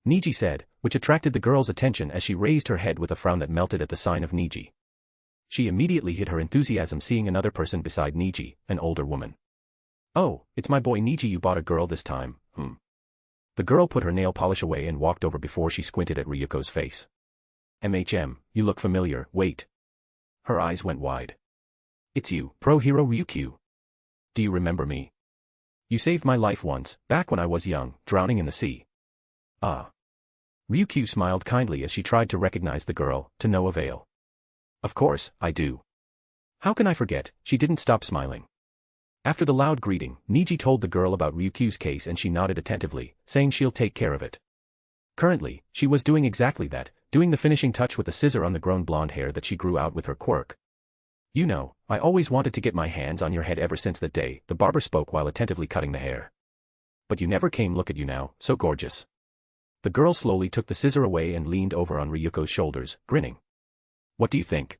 S2: Niji said, which attracted the girl's attention as she raised her head with a frown that melted at the sign of Niji. She immediately hid her enthusiasm seeing another person beside Niji, an older woman. Oh, it's my boy Niji. You bought a girl this time, hmm. The girl put her nail polish away and walked over before she squinted at Ryuko's face. You look familiar, wait. Her eyes went wide. It's you, pro hero Ryukyu. Do you remember me? You saved my life once, back when I was young, drowning in the sea. Ah. Ryukyu smiled kindly as she tried to recognize the girl, to no avail. Of course, I do. How can I forget? She didn't stop smiling. After the loud greeting, Niji told the girl about Ryukyu's case and she nodded attentively, saying she'll take care of it. Currently, she was doing exactly that, doing the finishing touch with a scissor on the grown blonde hair that she grew out with her quirk. You know, I always wanted to get my hands on your head ever since that day, the barber spoke while attentively cutting the hair. But you never came. Look at you now, so gorgeous. The girl slowly took the scissor away and leaned over on Ryuko's shoulders, grinning. What do you think?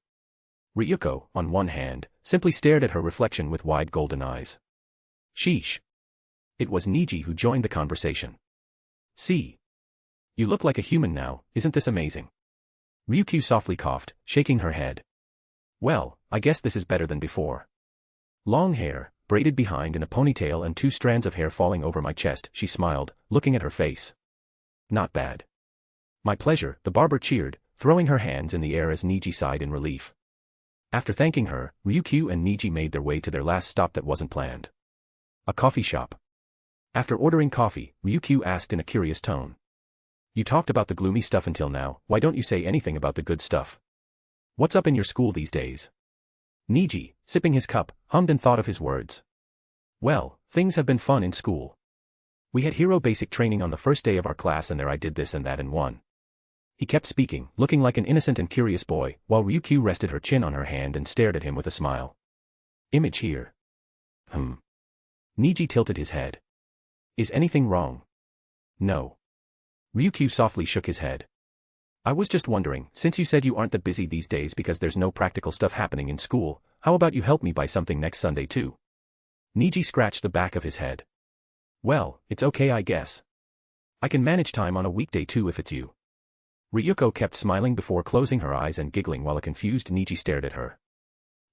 S2: Ryuko, on one hand, simply stared at her reflection with wide golden eyes. Sheesh. It was Niji who joined the conversation. See. You look like a human now, isn't this amazing? Ryukyu softly coughed, shaking her head. Well, I guess this is better than before. Long hair, braided behind in a ponytail and 2 strands of hair falling over my chest, she smiled, looking at her face. Not bad. My pleasure, the barber cheered, throwing her hands in the air as Niji sighed in relief. After thanking her, Ryukyu and Niji made their way to their last stop that wasn't planned. A coffee shop. After ordering coffee, Ryukyu asked in a curious tone. You talked about the gloomy stuff until now, why don't you say anything about the good stuff? What's up in your school these days? Niji, sipping his cup, hummed and thought of his words. Well, things have been fun in school. We had hero basic training on the first day of our class and there I did this and that and one. He kept speaking, looking like an innocent and curious boy, while Ryukyu rested her chin on her hand and stared at him with a smile. Image here. Niji tilted his head. Is anything wrong? No. Ryukyu softly shook his head. I was just wondering, since you said you aren't that busy these days because there's no practical stuff happening in school, how about you help me buy something next Sunday too? Niji scratched the back of his head. Well, it's okay I guess. I can manage time on a weekday too if it's you. Ryuko kept smiling before closing her eyes and giggling while a confused Niji stared at her.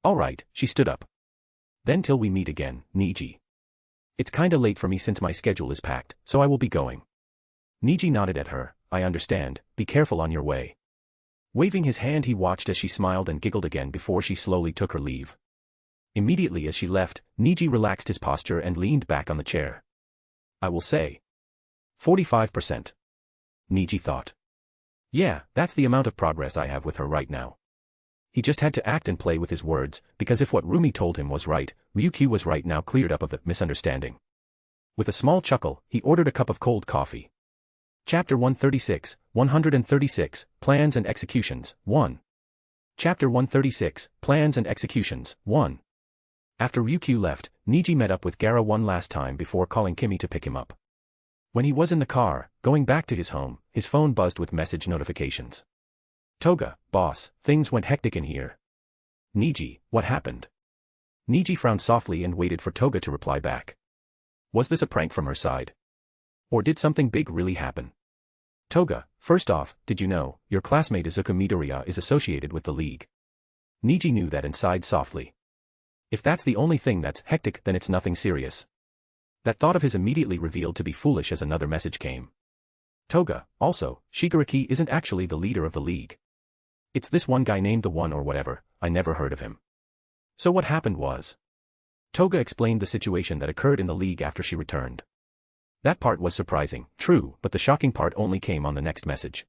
S2: Alright, she stood up. Then till we meet again, Niji. It's kinda late for me since my schedule is packed, so I will be going. Niji nodded at her. I understand, be careful on your way. Waving his hand he watched as she smiled and giggled again before she slowly took her leave. Immediately as she left, Niji relaxed his posture and leaned back on the chair. I will say. 45%. Niji thought. Yeah, that's the amount of progress I have with her right now. He just had to act and play with his words, because if what Roomie told him was right, Ryukyu was right now cleared up of the misunderstanding. With a small chuckle, he ordered a cup of cold coffee. Chapter 136, Plans and Executions, 1. Chapter 136, Plans and Executions, 1. After Ryukyu left, Niji met up with Gara one last time before calling Kimmy to pick him up. When he was in the car, going back to his home, his phone buzzed with message notifications. Toga, boss, things went hectic in here. Niji, what happened? Niji frowned softly and waited for Toga to reply back. Was this a prank from her side? Or did something big really happen? Toga, first off, did you know, your classmate Assassinating Midoriya is associated with the League? Niji knew that and sighed softly. If that's the only thing that's hectic then it's nothing serious. That thought of his immediately revealed to be foolish as another message came. Toga, also, Shigaraki isn't actually the leader of the League. It's this one guy named the One or whatever, I never heard of him. So what happened was. Toga explained the situation that occurred in the League after she returned. That part was surprising, true, but the shocking part only came on the next message.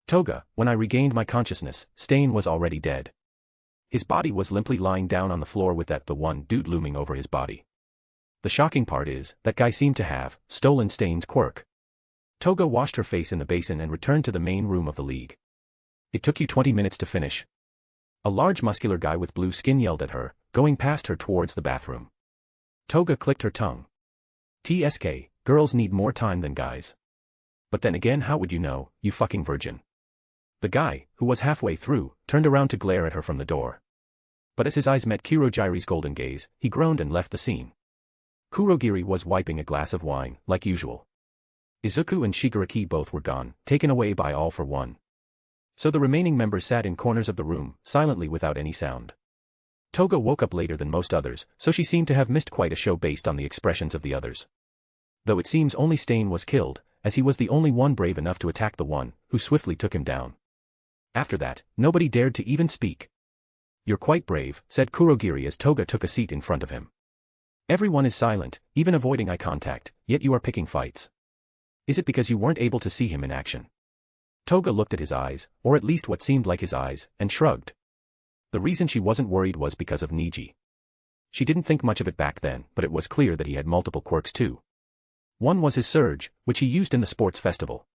S2: Toga, when I regained my consciousness, Stain was already dead. His body was limply lying down on the floor with the one dude looming over his body. The shocking part is, that guy seemed to have stolen Stain's quirk. Toga washed her face in the basin and returned to the main room of the League. It took you 20 minutes to finish. A large muscular guy with blue skin yelled at her, going past her towards the bathroom. Toga clicked her tongue. TSK, girls need more time than guys. But then again, how would you know, you fucking virgin? The guy, who was halfway through, turned around to glare at her from the door. But as his eyes met Kurogiri's golden gaze, he groaned and left the scene. Kurogiri was wiping a glass of wine, like usual. Izuku and Shigaraki both were gone, taken away by All for One. So the remaining members sat in corners of the room, silently without any sound. Toga woke up later than most others, so she seemed to have missed quite a show based on the expressions of the others. Though it seems only Stain was killed, as he was the only one brave enough to attack the one who swiftly took him down. After that, nobody dared to even speak. "You're quite brave," said Kurogiri as Toga took a seat in front of him. "Everyone is silent, even avoiding eye contact, yet you are picking fights. Is it because you weren't able to see him in action?" Toga looked at his eyes, or at least what seemed like his eyes, and shrugged. The reason she wasn't worried was because of Niji. She didn't think much of it back then, but it was clear that he had multiple quirks too. One was his surge, which he used in the sports festival.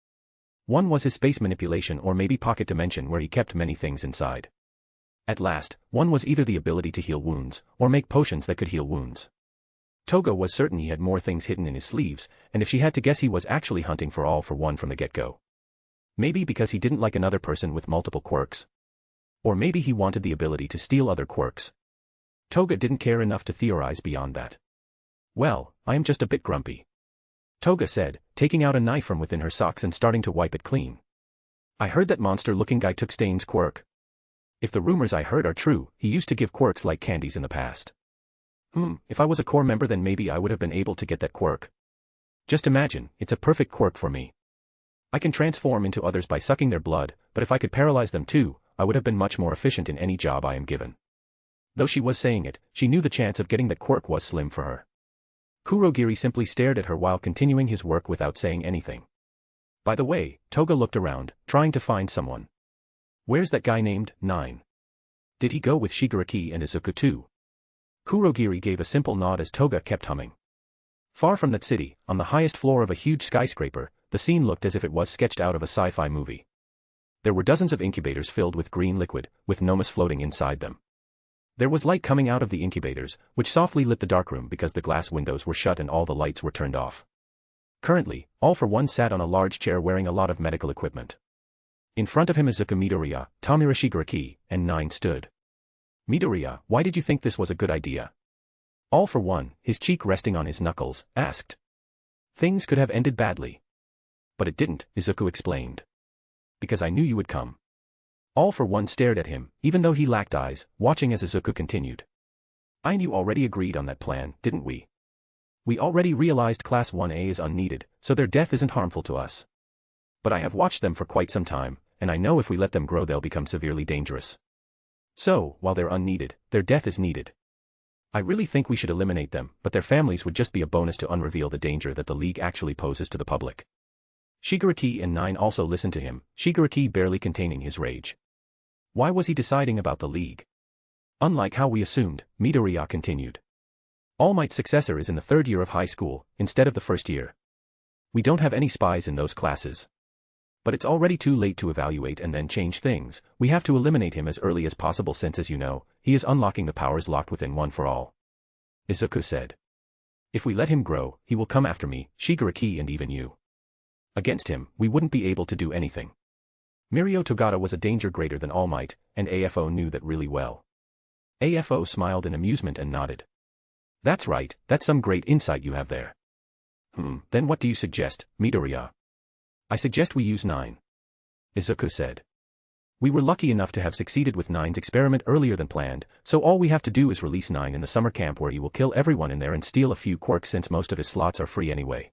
S2: One was his space manipulation or maybe pocket dimension where he kept many things inside. At last, one was either the ability to heal wounds, or make potions that could heal wounds. Toga was certain he had more things hidden in his sleeves, and if she had to guess he was actually hunting for all for one from the get-go. Maybe because he didn't like another person with multiple quirks. Or maybe he wanted the ability to steal other quirks. Toga didn't care enough to theorize beyond that. "Well, I am just a bit grumpy," Toga said, taking out a knife from within her socks and starting to wipe it clean. "I heard that monster-looking guy took Stain's quirk. If the rumors I heard are true, he used to give quirks like candies in the past. If I was a core member then maybe I would have been able to get that quirk. Just imagine, it's a perfect quirk for me. I can transform into others by sucking their blood, but if I could paralyze them too, I would have been much more efficient in any job I am given." Though she was saying it, she knew the chance of getting that quirk was slim for her. Kurogiri simply stared at her while continuing his work without saying anything. By the way, Toga looked around, trying to find someone. "Where's that guy named 9? Did he go with Shigaraki and Izuku too?" Kurogiri gave a simple nod as Toga kept humming. Far from that city, on the highest floor of a huge skyscraper, the scene looked as if it was sketched out of a sci-fi movie. There were dozens of incubators filled with green liquid, with gnomes floating inside them. There was light coming out of the incubators, which softly lit the darkroom because the glass windows were shut and all the lights were turned off. Currently, All for One sat on a large chair wearing a lot of medical equipment. In front of him Izuku Midoriya, Tamura Shigaraki, and 9 stood. "Midoriya, why did you think this was a good idea?" All for One, his cheek resting on his knuckles, asked. "Things could have ended badly. But it didn't," Izuku explained. "Because I knew you would come." All for One stared at him, even though he lacked eyes, watching as Izuku continued. "I and you already agreed on that plan, didn't we? We already realized Class 1A is unneeded, so their death isn't harmful to us. But I have watched them for quite some time, and I know if we let them grow they'll become severely dangerous. So, while they're unneeded, their death is needed. I really think we should eliminate them, but their families would just be a bonus to unreveal the danger that the League actually poses to the public." Shigaraki and 9 also listened to him, Shigaraki barely containing his rage. Why was he deciding about the League? "Unlike how we assumed," Midoriya continued. "All Might's successor is in the 3rd year of high school, instead of the 1st year. We don't have any spies in those classes. But it's already too late to evaluate and then change things. We have to eliminate him as early as possible since, as you know, he is unlocking the powers locked within One for All," Izuku said. "If we let him grow, he will come after me, Shigaraki, and even you. Against him, we wouldn't be able to do anything." Mirio Togata was a danger greater than All Might, and AFO knew that really well. AFO smiled in amusement and nodded. "That's right, that's some great insight you have there." Then what do you suggest, Midoriya?" "I suggest we use 9. Izuku said. "We were lucky enough to have succeeded with 9's experiment earlier than planned, so all we have to do is release 9 in the summer camp where he will kill everyone in there and steal a few quirks since most of his slots are free anyway.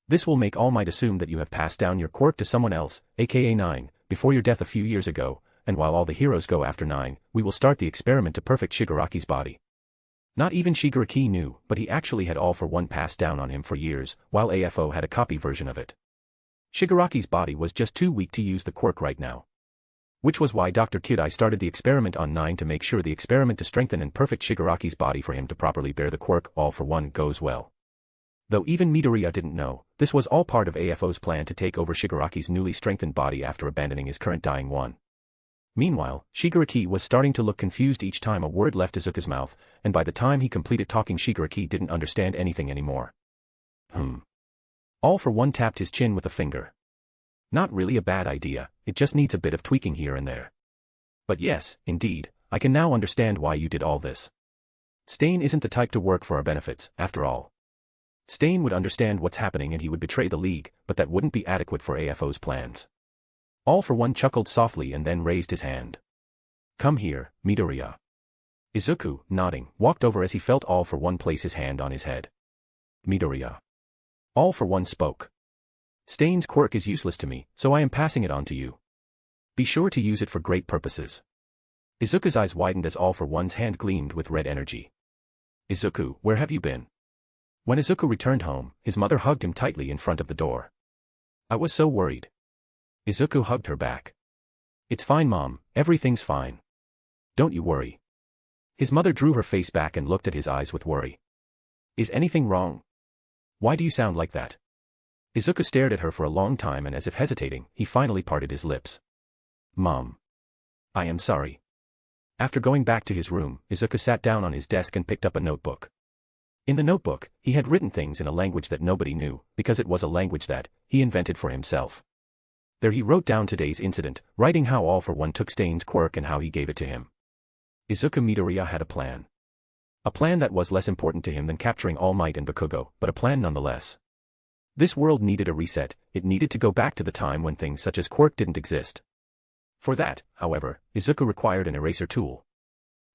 S2: This will make All Might assume that you have passed down your quirk to someone else, aka 9, before your death a few years ago, and while all the heroes go after 9, we will start the experiment to perfect Shigaraki's body." Not even Shigaraki knew, but he actually had All for One passed down on him for years, while AFO had a copy version of it. Shigaraki's body was just too weak to use the quirk right now. Which was why Dr. Kidai started the experiment on 9 to make sure the experiment to strengthen and perfect Shigaraki's body for him to properly bear the quirk All for One goes well. Though even Midoriya didn't know, this was all part of AFO's plan to take over Shigaraki's newly strengthened body after abandoning his current dying one. Meanwhile, Shigaraki was starting to look confused each time a word left Izuku's mouth, and by the time he completed talking Shigaraki didn't understand anything anymore. All for One tapped his chin with a finger. "Not really a bad idea, it just needs a bit of tweaking here and there. But yes, indeed, I can now understand why you did all this. Stain isn't the type to work for our benefits, after all. Stain would understand what's happening and he would betray the League, but that wouldn't be adequate for AFO's plans." All for One chuckled softly and then raised his hand. "Come here, Midoriya. Izuku, nodding, walked over as he felt All for One place his hand on his head. Midoriya. All for One spoke. Stain's quirk is useless to me, so I am passing it on to you. Be sure to use it for great purposes. Izuku's eyes widened as All for One's hand gleamed with red energy. Izuku, where have you been? When Izuku returned home, his mother hugged him tightly in front of the door. I was so worried. Izuku hugged her back. It's fine, Mom, everything's fine. Don't you worry. His mother drew her face back and looked at his eyes with worry. Is anything wrong? Why do you sound like that? Izuku stared at her for a long time and as if hesitating, he finally parted his lips. Mom. I am sorry. After going back to his room, Izuku sat down on his desk and picked up a notebook. In the notebook, he had written things in a language that nobody knew, because it was a language that he invented for himself. There he wrote down today's incident, writing how All for One took Stain's quirk and how he gave it to him. Izuku Midoriya had a plan. A plan that was less important to him than capturing All Might and Bakugo, but a plan nonetheless. This world needed a reset, it needed to go back to the time when things such as quirk didn't exist. For that, however, Izuku required an eraser tool.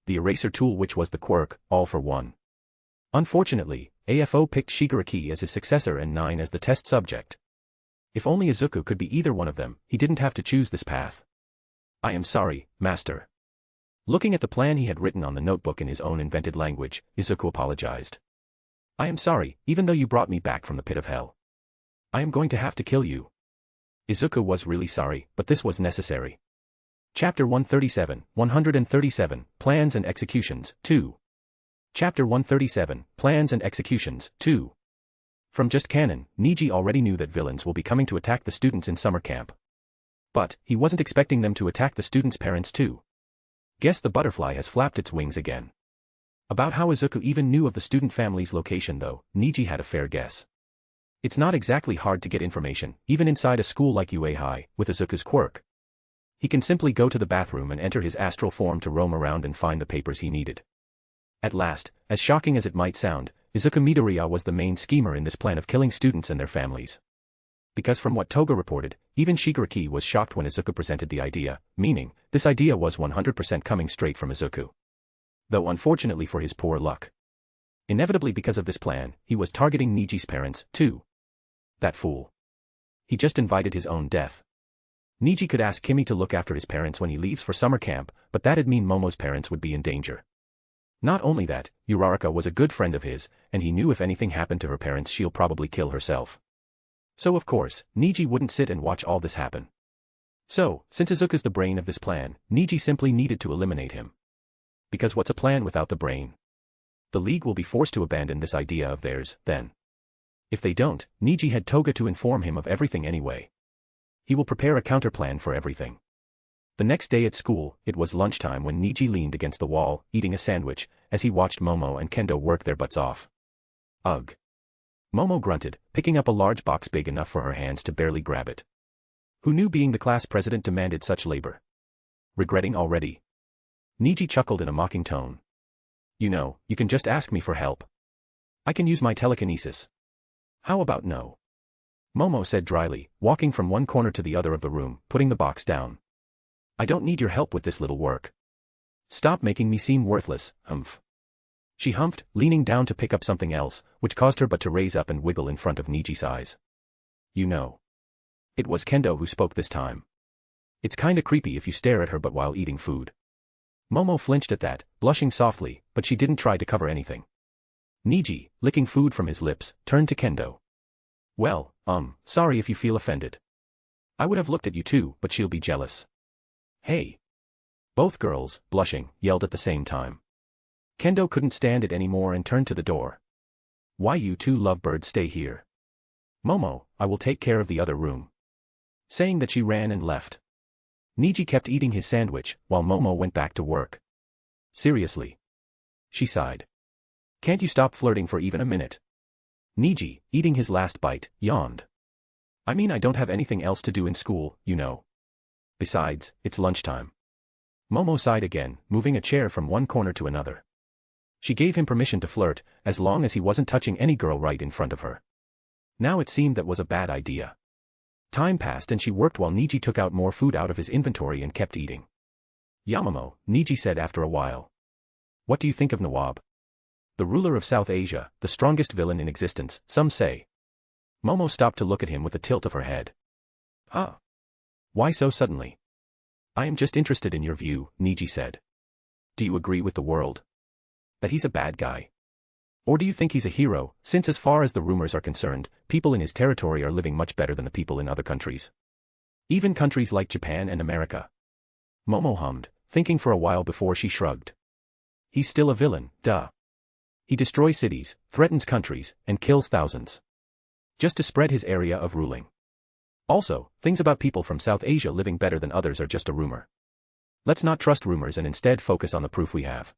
S2: The eraser tool which was the quirk, All for One. Unfortunately, AFO picked Shigaraki as his successor and 9 as the test subject. If only Izuku could be either one of them, he didn't have to choose this path. I am sorry, Master. Looking at the plan he had written on the notebook in his own invented language, Izuku apologized. I am sorry, even though you brought me back from the pit of hell. I am going to have to kill you. Izuku was really sorry, but this was necessary. Chapter 137, Plans and Executions, 2. Chapter 137, Plans and Executions, 2. From just canon, Niji already knew that villains will be coming to attack the students in summer camp. But, he wasn't expecting them to attack the students' parents too. Guess the butterfly has flapped its wings again. About how Izuku even knew of the student family's location though, Niji had a fair guess. It's not exactly hard to get information, even inside a school like UA High, with Izuku's quirk. He can simply go to the bathroom and enter his astral form to roam around and find the papers he needed. At last, as shocking as it might sound, Izuku Midoriya was the main schemer in this plan of killing students and their families. Because from what Toga reported, even Shigaraki was shocked when Izuku presented the idea, meaning, this idea was 100% coming straight from Izuku. Though unfortunately for his poor luck. Inevitably because of this plan, he was targeting Niji's parents, too. That fool. He just invited his own death. Niji could ask Kimmy to look after his parents when he leaves for summer camp, but that'd mean Momo's parents would be in danger. Not only that, Uraraka was a good friend of his, and he knew if anything happened to her parents she'll probably kill herself. So of course, Niji wouldn't sit and watch all this happen. So, since Izuku's the brain of this plan, Niji simply needed to eliminate him. Because what's a plan without the brain? The League will be forced to abandon this idea of theirs, then. If they don't, Niji had Toga to inform him of everything anyway. He will prepare a counterplan for everything. The next day at school, it was lunchtime when Niji leaned against the wall, eating a sandwich, as he watched Momo and Kendo work their butts off. Ugh. Momo grunted, picking up a large box big enough for her hands to barely grab it. Who knew being the class president demanded such labor? Regretting already? Niji chuckled in a mocking tone. You know, you can just ask me for help. I can use my telekinesis. How about no? Momo said dryly, walking from one corner to the other of the room, putting the box down. I don't need your help with this little work. Stop making me seem worthless, humph. She humphed, leaning down to pick up something else, which caused her but to raise up and wiggle in front of Niji's eyes. You know. It was Kendo who spoke this time. It's kinda creepy if you stare at her but while eating food. Momo flinched at that, blushing softly, but she didn't try to cover anything. Niji, licking food from his lips, turned to Kendo. Well, sorry if you feel offended. I would have looked at you too, but she'll be jealous. Hey. Both girls, blushing, yelled at the same time. Kendo couldn't stand it anymore and turned to the door. Why you two lovebirds stay here? Momo, I will take care of the other room. Saying that she ran and left. Niji kept eating his sandwich, while Momo went back to work. Seriously. She sighed. Can't you stop flirting for even a minute? Niji, eating his last bite, yawned. I mean I don't have anything else to do in school, you know. Besides, it's lunchtime. Momo sighed again, moving a chair from one corner to another. She gave him permission to flirt, as long as he wasn't touching any girl right in front of her. Now it seemed that was a bad idea. Time passed and she worked while Niji took out more food out of his inventory and kept eating. Yamamo, Niji said after a while. What do you think of Nawab? The ruler of South Asia, the strongest villain in existence, some say. Momo stopped to look at him with a tilt of her head. Huh? Why so suddenly? I am just interested in your view, Niji said. Do you agree with the world? That he's a bad guy? Or do you think he's a hero, since as far as the rumors are concerned, people in his territory are living much better than the people in other countries? Even countries like Japan and America. Momo hummed, thinking for a while before she shrugged. He's still a villain, duh. He destroys cities, threatens countries, and kills thousands. Just to spread his area of ruling. Also, things about people from South Asia living better than others are just a rumor. Let's not trust rumors and instead focus on the proof we have.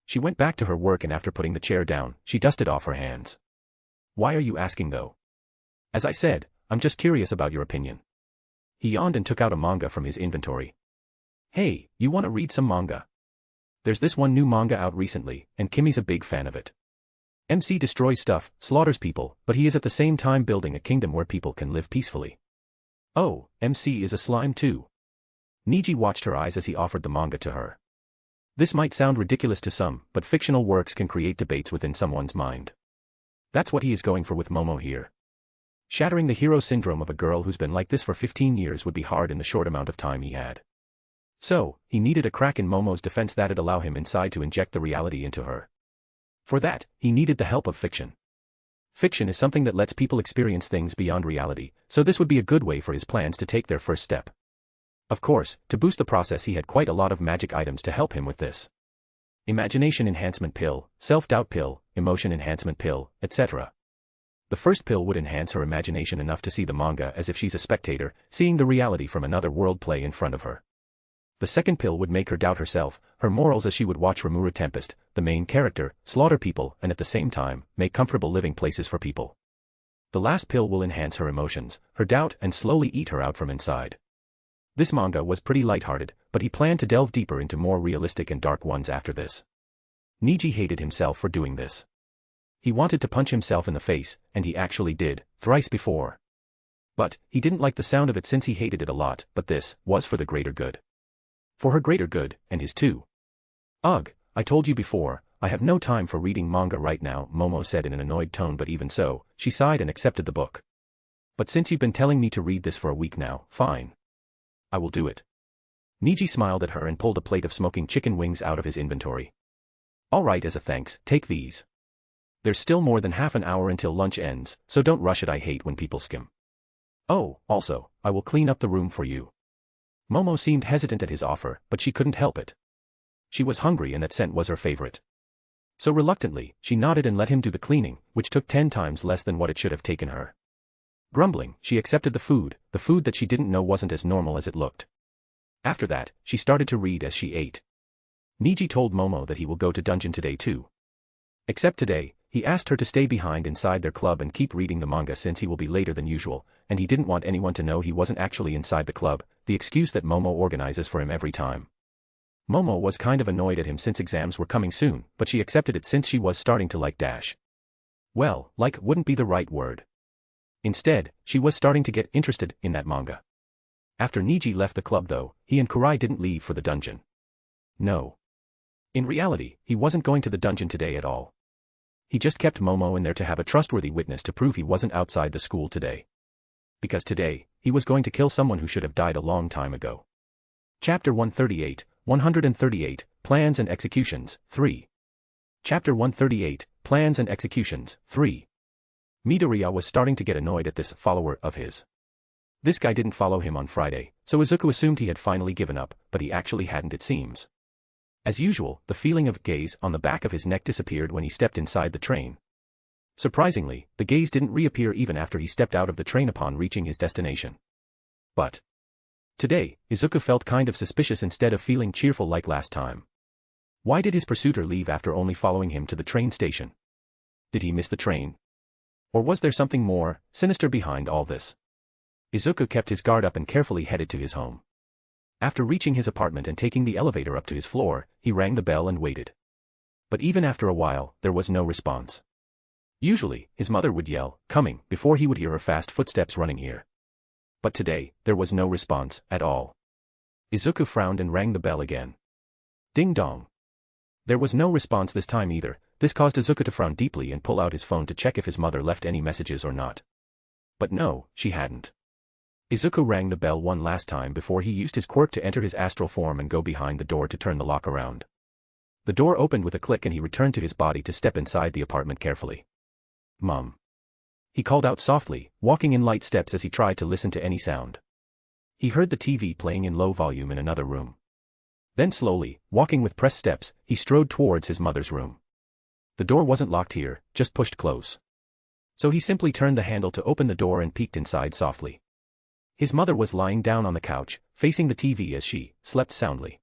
S2: She went back to her work and after putting the chair down, she dusted off her hands. Why are you asking though? As I said, I'm just curious about your opinion. He yawned and took out a manga from his inventory. Hey, you want to read some manga? There's this one new manga out recently, and Kimmy's a big fan of it. MC destroys stuff, slaughters people, but he is at the same time building a kingdom where people can live peacefully. Oh, MC is a slime too. Niji watched her eyes as he offered the manga to her. This might sound ridiculous to some, but fictional works can create debates within someone's mind. That's what he is going for with Momo here. Shattering the hero syndrome of a girl who's been like this for 15 years would be hard in the short amount of time he had. So, he needed a crack in Momo's defense that'd allow him inside to inject the reality into her. For that, he needed the help of fiction. Fiction is something that lets people experience things beyond reality, so this would be a good way for his plans to take their first step. Of course, to boost the process he had quite a lot of magic items to help him with this. Imagination enhancement pill, self-doubt pill, emotion enhancement pill, etc. The first pill would enhance her imagination enough to see the manga as if she's a spectator, seeing the reality from another world play in front of her. The second pill would make her doubt herself, her morals as she would watch Rimuru Tempest, the main character, slaughter people and at the same time, make comfortable living places for people. The last pill will enhance her emotions, her doubt and slowly eat her out from inside. This manga was pretty lighthearted, but he planned to delve deeper into more realistic and dark ones after this. Niji hated himself for doing this. He wanted to punch himself in the face, and he actually did, thrice before. But, he didn't like the sound of it since he hated it a lot, but this was for the greater good. For her greater good, and his too. Ugh, I told you before, I have no time for reading manga right now, Momo said in an annoyed tone, but even so, she sighed and accepted the book. But since you've been telling me to read this for a week now, fine. I will do it. Niji smiled at her and pulled a plate of smoking chicken wings out of his inventory. Alright, as a thanks, take these. There's still more than half an hour until lunch ends, so don't rush it. I hate when people skim. Oh, also, I will clean up the room for you. Momo seemed hesitant at his offer, but she couldn't help it. She was hungry and that scent was her favorite. So reluctantly, she nodded and let him do the cleaning, which took 10 times less than what it should have taken her. Grumbling, she accepted the food that she didn't know wasn't as normal as it looked. After that, she started to read as she ate. Niji told Momo that he will go to dungeon today too. Except today, he asked her to stay behind inside their club and keep reading the manga since he will be later than usual, and he didn't want anyone to know he wasn't actually inside the club, the excuse that Momo organizes for him every time. Momo was kind of annoyed at him since exams were coming soon, but she accepted it since she was starting to like Dash. Well, like wouldn't be the right word. Instead, she was starting to get interested in that manga. After Niji left the club though, he and Kurai didn't leave for the dungeon. No. In reality, he wasn't going to the dungeon today at all. He just kept Momo in there to have a trustworthy witness to prove he wasn't outside the school today. Because today, he was going to kill someone who should have died a long time ago. Chapter 138, Plans and Executions, 3. Chapter 138, Plans and Executions, 3. Midoriya was starting to get annoyed at this follower of his. This guy didn't follow him on Friday, so Izuku assumed he had finally given up, but he actually hadn't, it seems. As usual, the feeling of gaze on the back of his neck disappeared when he stepped inside the train. Surprisingly, the gaze didn't reappear even after he stepped out of the train upon reaching his destination. But today, Izuku felt kind of suspicious instead of feeling cheerful like last time. Why did his pursuer leave after only following him to the train station? Did he miss the train? Or was there something more sinister behind all this? Izuku kept his guard up and carefully headed to his home. After reaching his apartment and taking the elevator up to his floor, he rang the bell and waited. But even after a while, there was no response. Usually, his mother would yell, "Coming," before he would hear her fast footsteps running here. But today, there was no response at all. Izuku frowned and rang the bell again. Ding dong. There was no response this time either. This caused Izuku to frown deeply and pull out his phone to check if his mother left any messages or not. But no, she hadn't. Izuku rang the bell one last time before he used his quirk to enter his astral form and go behind the door to turn the lock around. The door opened with a click and he returned to his body to step inside the apartment carefully. "Mom." He called out softly, walking in light steps as he tried to listen to any sound. He heard the TV playing in low volume in another room. Then slowly, walking with pressed steps, he strode towards his mother's room. The door wasn't locked here, just pushed close. So he simply turned the handle to open the door and peeked inside softly. His mother was lying down on the couch, facing the TV as she slept soundly.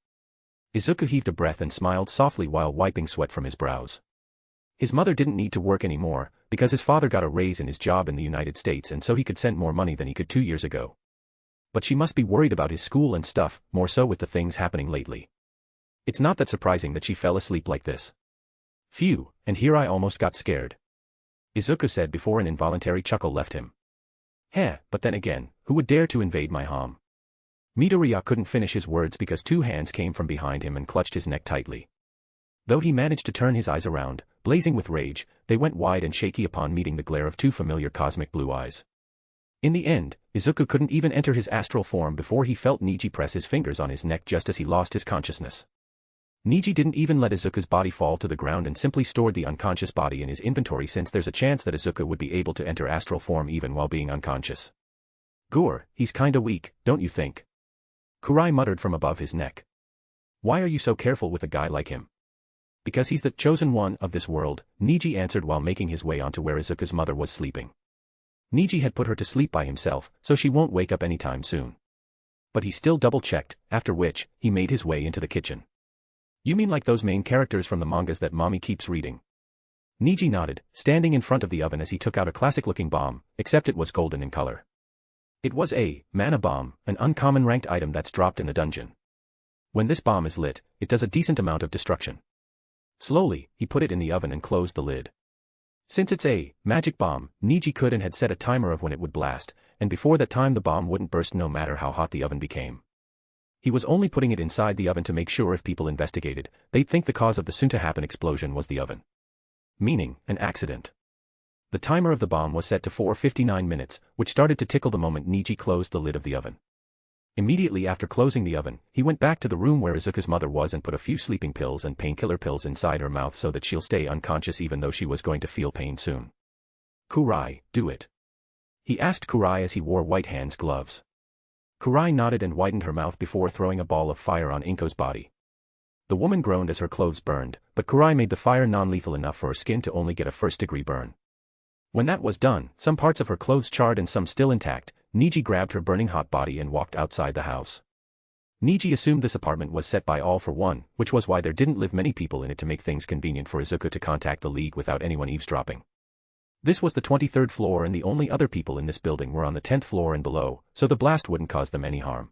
S2: Izuku heaved a breath and smiled softly while wiping sweat from his brows. His mother didn't need to work anymore, because his father got a raise in his job in the United States and so he could send more money than he could 2 years ago. But she must be worried about his school and stuff, more so with the things happening lately. It's not that surprising that she fell asleep like this. Phew, and here I almost got scared. Izuku said before an involuntary chuckle left him. Heh, but then again, who would dare to invade my home? Midoriya couldn't finish his words because 2 hands came from behind him and clutched his neck tightly. Though he managed to turn his eyes around, blazing with rage, they went wide and shaky upon meeting the glare of 2 familiar cosmic blue eyes. In the end, Izuku couldn't even enter his astral form before he felt Niji press his fingers on his neck just as he lost his consciousness. Niji didn't even let Izuku's body fall to the ground and simply stored the unconscious body in his inventory since there's a chance that Izuku would be able to enter astral form even while being unconscious. Gore, he's kinda weak, don't you think? Kurai muttered from above his neck. Why are you so careful with a guy like him? Because he's the chosen one of this world, Niji answered while making his way onto where Izuku's mother was sleeping. Niji had put her to sleep by himself, so she won't wake up anytime soon. But he still double-checked, after which, he made his way into the kitchen. You mean like those main characters from the mangas that mommy keeps reading? Niji nodded, standing in front of the oven as he took out a classic-looking bomb, except it was golden in color. It was a mana bomb, an uncommon ranked item that's dropped in the dungeon. When this bomb is lit, it does a decent amount of destruction. Slowly, he put it in the oven and closed the lid. Since it's a magic bomb, Niji could and had set a timer of when it would blast, and before that time the bomb wouldn't burst no matter how hot the oven became. He was only putting it inside the oven to make sure if people investigated, they'd think the cause of the soon-to-happen explosion was the oven. Meaning, an accident. The timer of the bomb was set to 4:59 minutes, which started to tickle the moment Niji closed the lid of the oven. Immediately after closing the oven, he went back to the room where Izuku's mother was and put a few sleeping pills and painkiller pills inside her mouth so that she'll stay unconscious even though she was going to feel pain soon. Kurai, do it. He asked Kurai as he wore white hands gloves. Kurai nodded and widened her mouth before throwing a ball of fire on Inko's body. The woman groaned as her clothes burned, but Kurai made the fire non-lethal enough for her skin to only get a first-degree burn. When that was done, some parts of her clothes charred and some still intact, Niji grabbed her burning hot body and walked outside the house. Niji assumed this apartment was set by All for One, which was why there didn't live many people in it to make things convenient for Izuku to contact the League without anyone eavesdropping. This was the 23rd floor and the only other people in this building were on the 10th floor and below, so the blast wouldn't cause them any harm.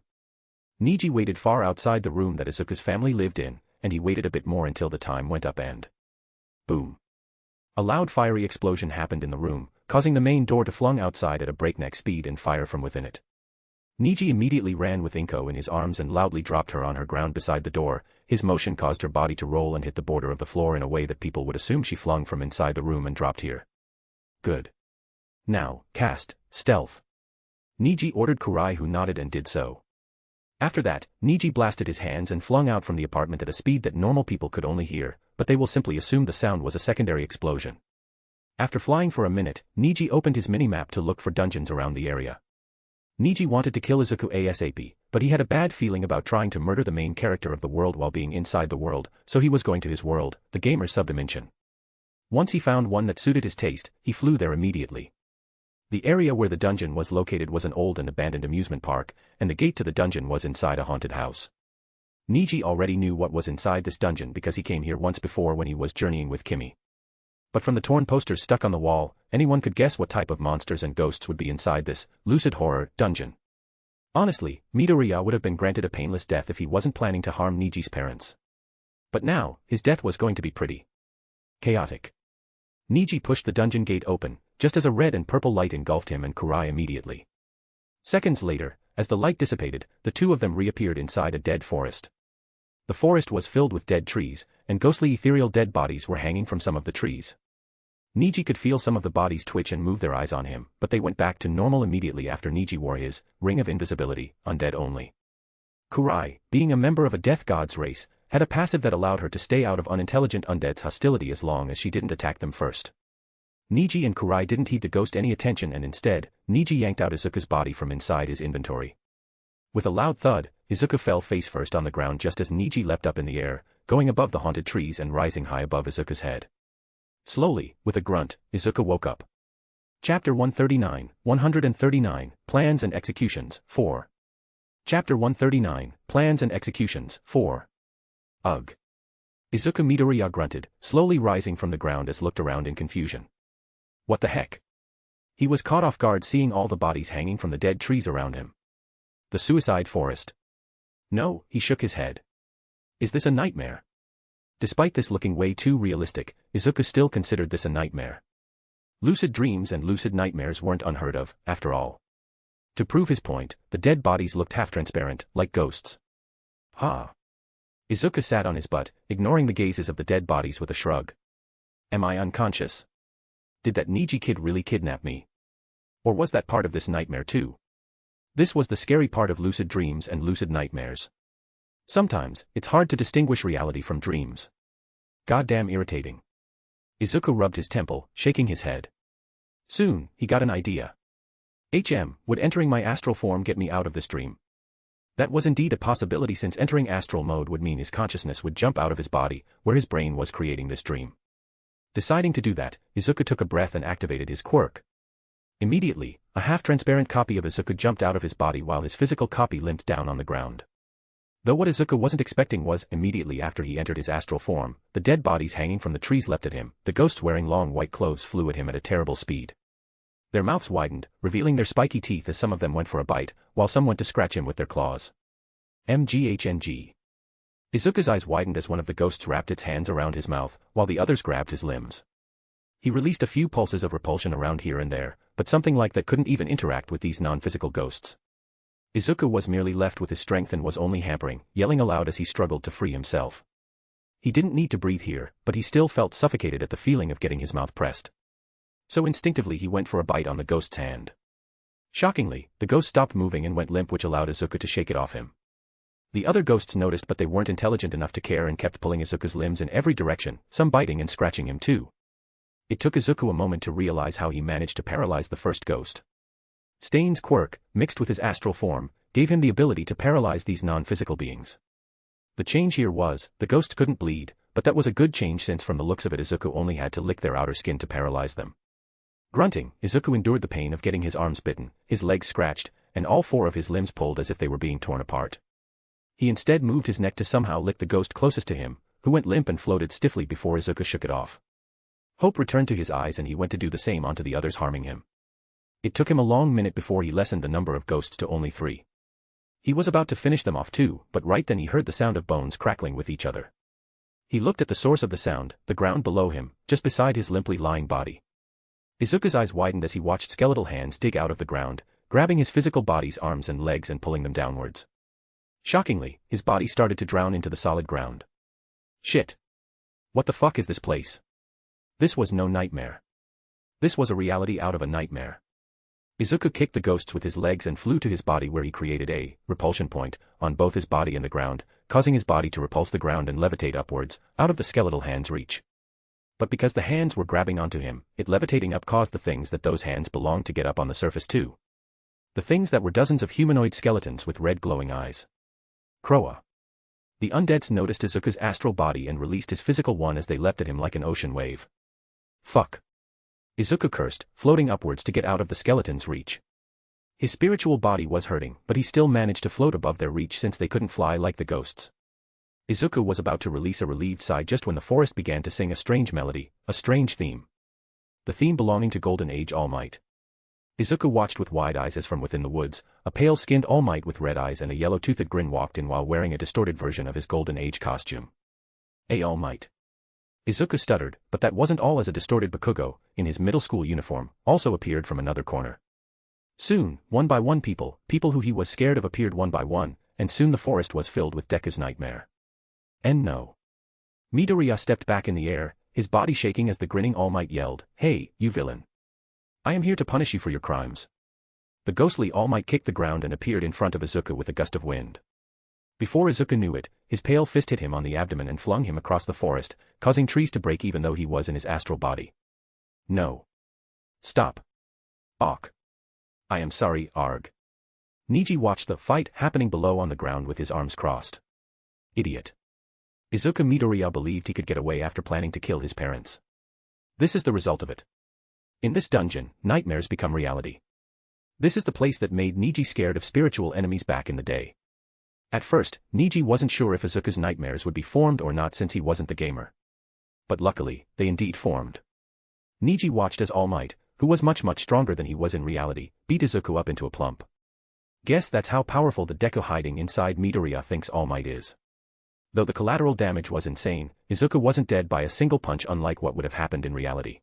S2: Niji waited far outside the room that Izuku's family lived in, and he waited a bit more until the time went up and... boom. A loud fiery explosion happened in the room, causing the main door to flung outside at a breakneck speed and fire from within it. Niji immediately ran with Inko in his arms and loudly dropped her on her ground beside the door. His motion caused her body to roll and hit the border of the floor in a way that people would assume she flung from inside the room and dropped here. Good. Now, cast stealth. Niji ordered Kurai, who nodded and did so. After that, Niji blasted his hands and flung out from the apartment at a speed that normal people could only hear, but they will simply assume the sound was a secondary explosion. After flying for a minute, Niji opened his mini-map to look for dungeons around the area. Niji wanted to kill Izuku ASAP, but he had a bad feeling about trying to murder the main character of the world while being inside the world, so he was going to his world, the gamer's subdimension. Once he found one that suited his taste, he flew there immediately. The area where the dungeon was located was an old and abandoned amusement park, and the gate to the dungeon was inside a haunted house. Niji already knew what was inside this dungeon because he came here once before when he was journeying with Kimmy. But from the torn posters stuck on the wall, anyone could guess what type of monsters and ghosts would be inside this lucid horror dungeon. Honestly, Midoriya would have been granted a painless death if he wasn't planning to harm Niji's parents. But now, his death was going to be pretty chaotic. Niji pushed the dungeon gate open, just as a red and purple light engulfed him and Kurai immediately. Seconds later, as the light dissipated, the two of them reappeared inside a dead forest. The forest was filled with dead trees, and ghostly ethereal dead bodies were hanging from some of the trees. Niji could feel some of the bodies twitch and move their eyes on him, but they went back to normal immediately after Niji wore his ring of invisibility, undead only. Kurai, being a member of a death god's race, had a passive that allowed her to stay out of unintelligent undead's hostility as long as she didn't attack them first. Niji and Kurai didn't heed the ghost any attention, and instead, Niji yanked out Izuku's body from inside his inventory. With a loud thud, Izuku fell face first on the ground just as Niji leapt up in the air, going above the haunted trees and rising high above Izuku's head. Slowly, with a grunt, Izuku woke up. Chapter 139, Plans and Executions, 4. Chapter 139, Plans and Executions, 4. Ugh. Izuku Midoriya grunted, slowly rising from the ground as looked around in confusion. What the heck? He was caught off guard seeing all the bodies hanging from the dead trees around him. The suicide forest. No, he shook his head. Is this a nightmare? Despite this looking way too realistic, Izuku still considered this a nightmare. Lucid dreams and lucid nightmares weren't unheard of, after all. To prove his point, the dead bodies looked half-transparent, like ghosts. Ha! Izuku sat on his butt, ignoring the gazes of the dead bodies with a shrug. Am I unconscious? Did that Niji kid really kidnap me? Or was that part of this nightmare too? This was the scary part of lucid dreams and lucid nightmares. Sometimes, it's hard to distinguish reality from dreams. Goddamn irritating. Izuku rubbed his temple, shaking his head. Soon, he got an idea. Would entering my astral form get me out of this dream? That was indeed a possibility, since entering astral mode would mean his consciousness would jump out of his body, where his brain was creating this dream. Deciding to do that, Izuku took a breath and activated his quirk. Immediately, a half-transparent copy of Izuku jumped out of his body while his physical copy limped down on the ground. Though what Izuku wasn't expecting was, immediately after he entered his astral form, the dead bodies hanging from the trees leapt at him, the ghosts wearing long white clothes flew at him at a terrible speed. Their mouths widened, revealing their spiky teeth as some of them went for a bite, while some went to scratch him with their claws. MGHNG. Izuku's eyes widened as one of the ghosts wrapped its hands around his mouth, while the others grabbed his limbs. He released a few pulses of repulsion around here and there, but something like that couldn't even interact with these non-physical ghosts. Izuku was merely left with his strength and was only hampering, yelling aloud as he struggled to free himself. He didn't need to breathe here, but he still felt suffocated at the feeling of getting his mouth pressed. So instinctively he went for a bite on the ghost's hand. Shockingly, the ghost stopped moving and went limp, which allowed Izuku to shake it off him. The other ghosts noticed, but they weren't intelligent enough to care and kept pulling Izuku's limbs in every direction, some biting and scratching him too. It took Izuku a moment to realize how he managed to paralyze the first ghost. Stain's quirk, mixed with his astral form, gave him the ability to paralyze these non-physical beings. The change here was, the ghost couldn't bleed, but that was a good change since from the looks of it Izuku only had to lick their outer skin to paralyze them. Grunting, Izuku endured the pain of getting his arms bitten, his legs scratched, and all four of his limbs pulled as if they were being torn apart. He instead moved his neck to somehow lick the ghost closest to him, who went limp and floated stiffly before Izuku shook it off. Hope returned to his eyes and he went to do the same onto the others harming him. It took him a long minute before he lessened the number of ghosts to only 3. He was about to finish them off too, but right then he heard the sound of bones crackling with each other. He looked at the source of the sound, the ground below him, just beside his limply lying body. Izuku's eyes widened as he watched skeletal hands dig out of the ground, grabbing his physical body's arms and legs and pulling them downwards. Shockingly, his body started to drown into the solid ground. Shit. What the fuck is this place? This was no nightmare. This was a reality out of a nightmare. Izuku kicked the ghosts with his legs and flew to his body, where he created a repulsion point on both his body and the ground, causing his body to repulse the ground and levitate upwards, out of the skeletal hands' reach. But because the hands were grabbing onto him, it levitating up caused the things that those hands belonged to get up on the surface too. The things that were dozens of humanoid skeletons with red glowing eyes. Kroa. The undeads noticed Izuku's astral body and released his physical one as they leapt at him like an ocean wave. Fuck. Izuku cursed, floating upwards to get out of the skeleton's reach. His spiritual body was hurting, but he still managed to float above their reach since they couldn't fly like the ghosts. Izuku was about to release a relieved sigh just when the forest began to sing a strange melody, a strange theme. The theme belonging to Golden Age All Might. Izuku watched with wide eyes as from within the woods, a pale-skinned All Might with red eyes and a yellow-toothed grin walked in while wearing a distorted version of his Golden Age costume. A All Might. Izuku stuttered, but that wasn't all, as a distorted Bakugo, in his middle school uniform, also appeared from another corner. Soon, one by one people who he was scared of appeared one by one, and soon the forest was filled with Deku's nightmare. And no. Midoriya stepped back in the air, his body shaking as the grinning All Might yelled, "Hey, you villain. I am here to punish you for your crimes." The ghostly All Might kicked the ground and appeared in front of Izuku with a gust of wind. Before Izuku knew it, his pale fist hit him on the abdomen and flung him across the forest, causing trees to break even though he was in his astral body. No. Stop. Awk. I am sorry, Arg. Niji watched the fight happening below on the ground with his arms crossed. Idiot. Izuku Midoriya believed he could get away after planning to kill his parents. This is the result of it. In this dungeon, nightmares become reality. This is the place that made Niji scared of spiritual enemies back in the day. At first, Niji wasn't sure if Izuku's nightmares would be formed or not since he wasn't the gamer. But luckily, they indeed formed. Niji watched as All Might, who was much stronger than he was in reality, beat Izuku up into a plump. Guess that's how powerful the Deku hiding inside Midoriya thinks All Might is. Though the collateral damage was insane, Izuku wasn't dead by a single punch unlike what would have happened in reality.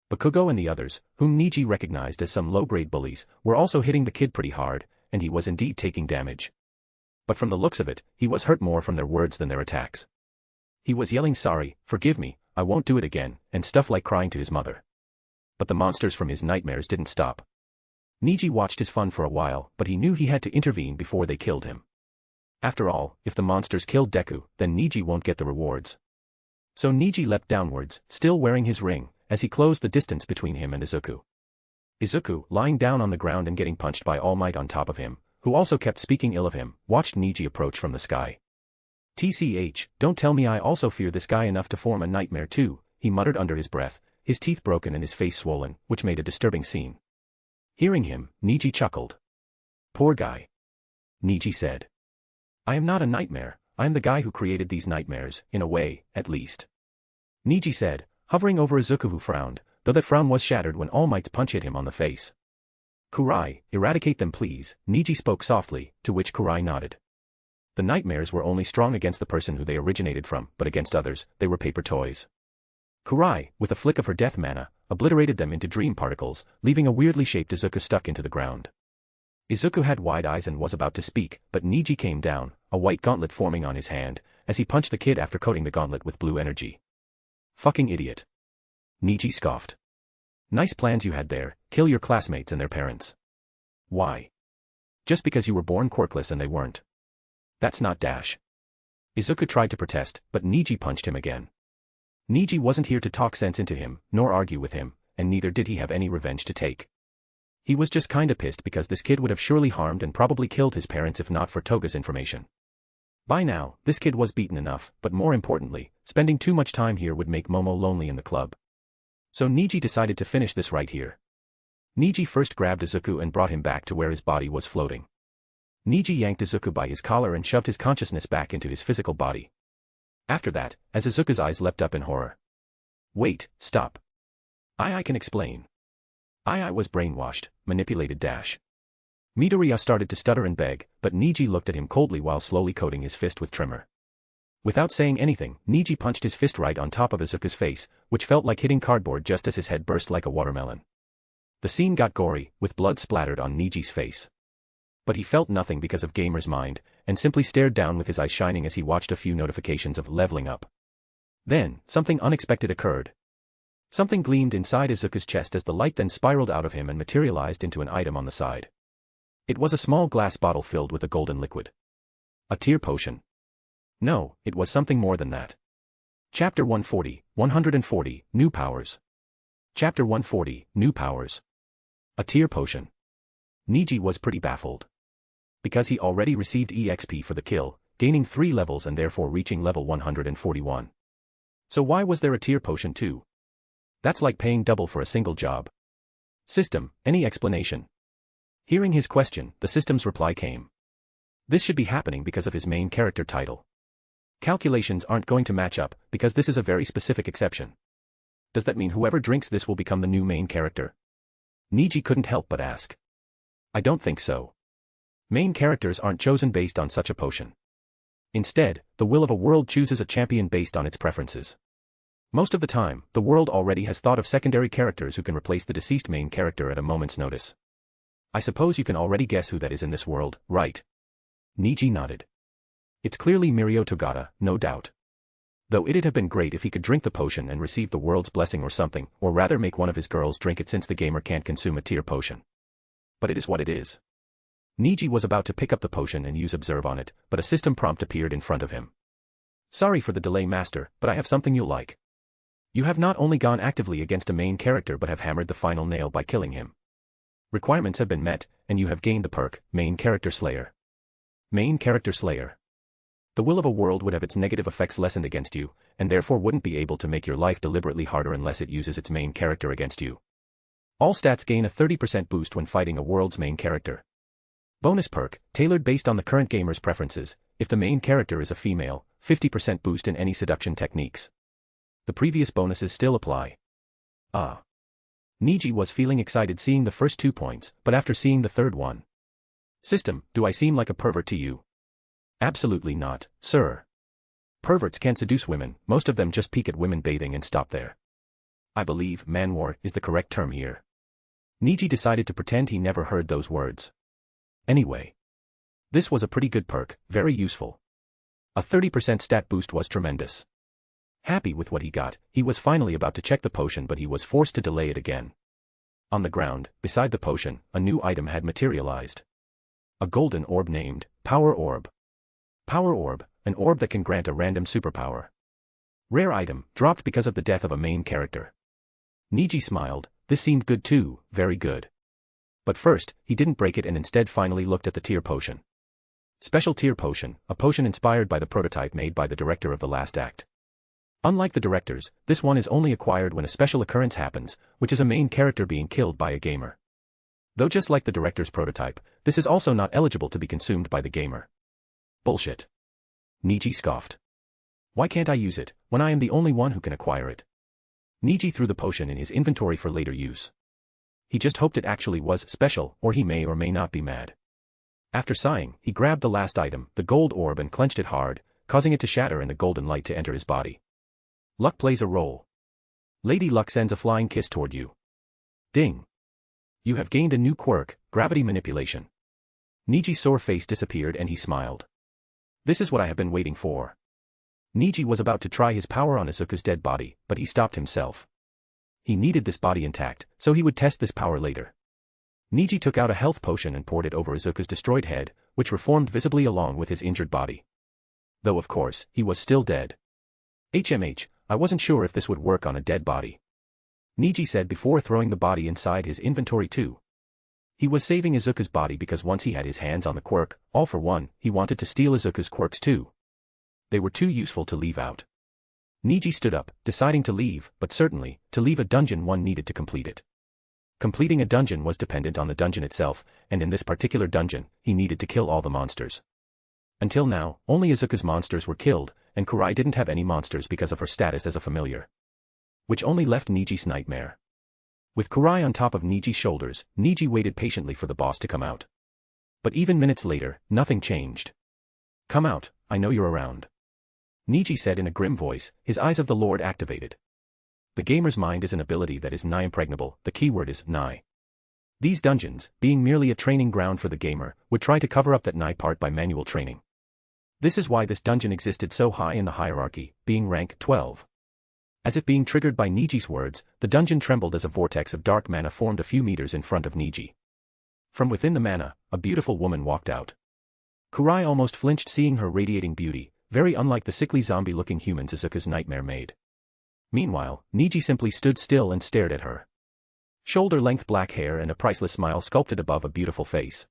S2: Bakugo and the others, whom Niji recognized as some low-grade bullies, were also hitting the kid pretty hard, and he was indeed taking damage. But from the looks of it, he was hurt more from their words than their attacks. He was yelling sorry, forgive me, I won't do it again, and stuff like crying to his mother. But the monsters from his nightmares didn't stop. Niji watched his fun for a while, but he knew he had to intervene before they killed him. After all, if the monsters killed Deku, then Niji won't get the rewards. So Niji leapt downwards, still wearing his ring, as he closed the distance between him and Izuku. Izuku, lying down on the ground and getting punched by All Might on top of him, who also kept speaking ill of him, watched Niji approach from the sky. "TCH, don't tell me I also fear this guy enough to form a nightmare too," he muttered under his breath, his teeth broken and his face swollen, which made a disturbing scene. Hearing him, Niji chuckled. "Poor guy." Niji said. "I am not a nightmare, I am the guy who created these nightmares, in a way, at least." Niji said, hovering over Izuku who frowned, though that frown was shattered when All Might's punch hit him on the face. "Kurai, eradicate them please," Niji spoke softly, to which Kurai nodded. The nightmares were only strong against the person who they originated from, but against others, they were paper toys. Kurai, with a flick of her death mana, obliterated them into dream particles, leaving a weirdly shaped Izuku stuck into the ground. Izuku had wide eyes and was about to speak, but Niji came down, a white gauntlet forming on his hand, as he punched the kid after coating the gauntlet with blue energy. "Fucking idiot." Niji scoffed. "Nice plans you had there, kill your classmates and their parents. Why? Just because you were born quirkless and they weren't. That's not dash." Izuku tried to protest, but Niji punched him again. Niji wasn't here to talk sense into him, nor argue with him, and neither did he have any revenge to take. He was just kinda pissed because this kid would have surely harmed and probably killed his parents if not for Toga's information. By now, this kid was beaten enough, but more importantly, spending too much time here would make Momo lonely in the club. So Niji decided to finish this right here. Niji first grabbed Izuku and brought him back to where his body was floating. Niji yanked Izuku by his collar and shoved his consciousness back into his physical body. After that, as Izuku's eyes leapt up in horror. "Wait, stop. I can explain. I was brainwashed, manipulated dash." Midoriya started to stutter and beg, but Niji looked at him coldly while slowly coating his fist with tremor. Without saying anything, Niji punched his fist right on top of Izuku's face, which felt like hitting cardboard just as his head burst like a watermelon. The scene got gory, with blood splattered on Niji's face. But he felt nothing because of Gamer's mind, and simply stared down with his eyes shining as he watched a few notifications of leveling up. Then, something unexpected occurred. Something gleamed inside Izuku's chest as the light then spiraled out of him and materialized into an item on the side. It was a small glass bottle filled with a golden liquid. A tear potion. No, it was something more than that. Chapter 140, New Powers. Chapter 140, New Powers. A tear potion. Niji was pretty baffled. Because he already received EXP for the kill, gaining 3 levels and therefore reaching level 141. So why was there a tear potion too? That's like paying double for a single job. System, any explanation? Hearing his question, the system's reply came. This should be happening because of his main character title. Calculations aren't going to match up, because this is a very specific exception. Does that mean whoever drinks this will become the new main character? Niji couldn't help but ask. I don't think so. Main characters aren't chosen based on such a potion. Instead, the will of a world chooses a champion based on its preferences. Most of the time, the world already has thought of secondary characters who can replace the deceased main character at a moment's notice. I suppose you can already guess who that is in this world, right? Niji nodded. It's clearly Mirko Togata, no doubt. Though it'd have been great if he could drink the potion and receive the world's blessing or something, or rather make one of his girls drink it since the gamer can't consume a tear potion. But it is what it is. Niji was about to pick up the potion and use observe on it, but a system prompt appeared in front of him. Sorry for the delay, master, but I have something you'll like. You have not only gone actively against a main character but have hammered the final nail by killing him. Requirements have been met, and you have gained the perk, Main Character Slayer. Main Character Slayer. The will of a world would have its negative effects lessened against you, and therefore wouldn't be able to make your life deliberately harder unless it uses its main character against you. All stats gain a 30% boost when fighting a world's main character. Bonus perk, tailored based on the current gamer's preferences, if the main character is a female, 50% boost in any seduction techniques. The previous bonuses still apply. Niji was feeling excited seeing the first 2 points, but after seeing the third one. System, do I seem like a pervert to you? Absolutely not, sir. Perverts can't seduce women, most of them just peek at women bathing and stop there. I believe manwar is the correct term here. Niji decided to pretend he never heard those words. Anyway. This was a pretty good perk, very useful. A 30% stat boost was tremendous. Happy with what he got, he was finally about to check the potion but he was forced to delay it again. On the ground, beside the potion, a new item had materialized. A golden orb named Power Orb. Power Orb, an orb that can grant a random superpower. Rare item, dropped because of the death of a main character. Niji smiled, this seemed good too, very good. But first, he didn't break it and instead finally looked at the tear potion. Special tear potion, a potion inspired by the prototype made by the director of the last act. Unlike the directors, this one is only acquired when a special occurrence happens, which is a main character being killed by a gamer. Though just like the director's prototype, this is also not eligible to be consumed by the gamer. Bullshit. Niji scoffed. Why can't I use it, when I am the only one who can acquire it? Niji threw the potion in his inventory for later use. He just hoped it actually was special, or he may or may not be mad. After sighing, he grabbed the last item, the gold orb, and clenched it hard, causing it to shatter and the golden light to enter his body. Luck plays a role. Lady Luck sends a flying kiss toward you. Ding. You have gained a new quirk, gravity manipulation. Niji's sore face disappeared and he smiled. This is what I have been waiting for. Niji was about to try his power on Izuku's dead body, but he stopped himself. He needed this body intact, so he would test this power later. Niji took out a health potion and poured it over Izuku's destroyed head, which reformed visibly along with his injured body. Though of course, he was still dead. HMH, I wasn't sure if this would work on a dead body. Niji said before throwing the body inside his inventory too. He was saving Izuku's body because once he had his hands on the quirk, all for one, he wanted to steal Izuku's quirks too. They were too useful to leave out. Niji stood up, deciding to leave, but certainly, to leave a dungeon one needed to complete it. Completing a dungeon was dependent on the dungeon itself, and in this particular dungeon, he needed to kill all the monsters. Until now, only Izuku's monsters were killed, and Kurai didn't have any monsters because of her status as a familiar. Which only left Niji's nightmare. With Kurai on top of Niji's shoulders, Niji waited patiently for the boss to come out. But even minutes later, nothing changed. Come out, I know you're around. Niji said in a grim voice, his eyes of the Lord activated. The gamer's mind is an ability that is nigh impregnable, the keyword is nigh. These dungeons, being merely a training ground for the gamer, would try to cover up that nigh part by manual training. This is why this dungeon existed so high in the hierarchy, being rank 12. As if being triggered by Niji's words, the dungeon trembled as a vortex of dark mana formed a few meters in front of Niji. From within the mana, a beautiful woman walked out. Kurai almost flinched seeing her radiating beauty, very unlike the sickly zombie-looking humans Izuku's nightmare made. Meanwhile, Niji simply stood still and stared at her. Shoulder-length black hair and a priceless smile sculpted above a beautiful face.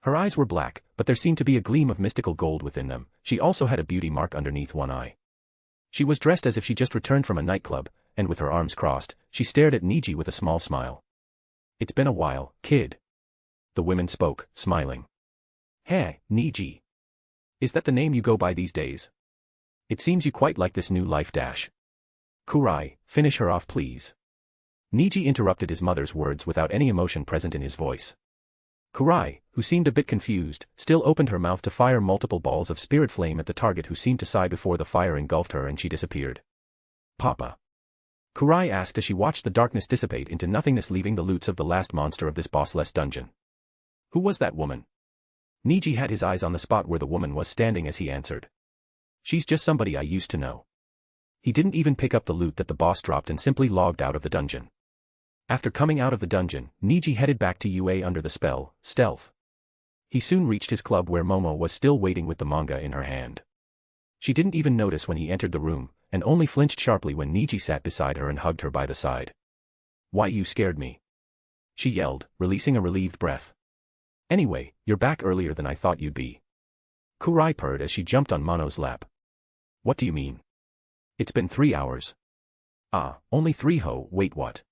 S2: Her eyes were black, but there seemed to be a gleam of mystical gold within them. She also had a beauty mark underneath one eye. She was dressed as if she just returned from a nightclub, and with her arms crossed, she stared at Niji with a small smile. It's been a while, kid. The woman spoke, smiling. Hey, Niji. Is that the name you go by these days? It seems you quite like this new life dash. Kurai, finish her off please. Niji interrupted his mother's words without any emotion present in his voice. Kurai, who seemed a bit confused, still opened her mouth to fire multiple balls of spirit flame at the target who seemed to sigh before the fire engulfed her and she disappeared. Papa. Kurai asked as she watched the darkness dissipate into nothingness leaving the loots of the last monster of this bossless dungeon. Who was that woman? Niji had his eyes on the spot where the woman was standing as he answered. She's just somebody I used to know. He didn't even pick up the loot that the boss dropped and simply logged out of the dungeon. After coming out of the dungeon, Niji headed back to UA under the spell, Stealth. He soon reached his club where Momo was still waiting with the manga in her hand. She didn't even notice when he entered the room, and only flinched sharply when Niji sat beside her and hugged her by the side. "Why, you scared me," she yelled, releasing a relieved breath. "Anyway, you're back earlier than I thought you'd be." Kurai purred as she jumped on Mono's lap. "What do you mean? It's been 3 hours. Ah, only 3 ho, wait what?"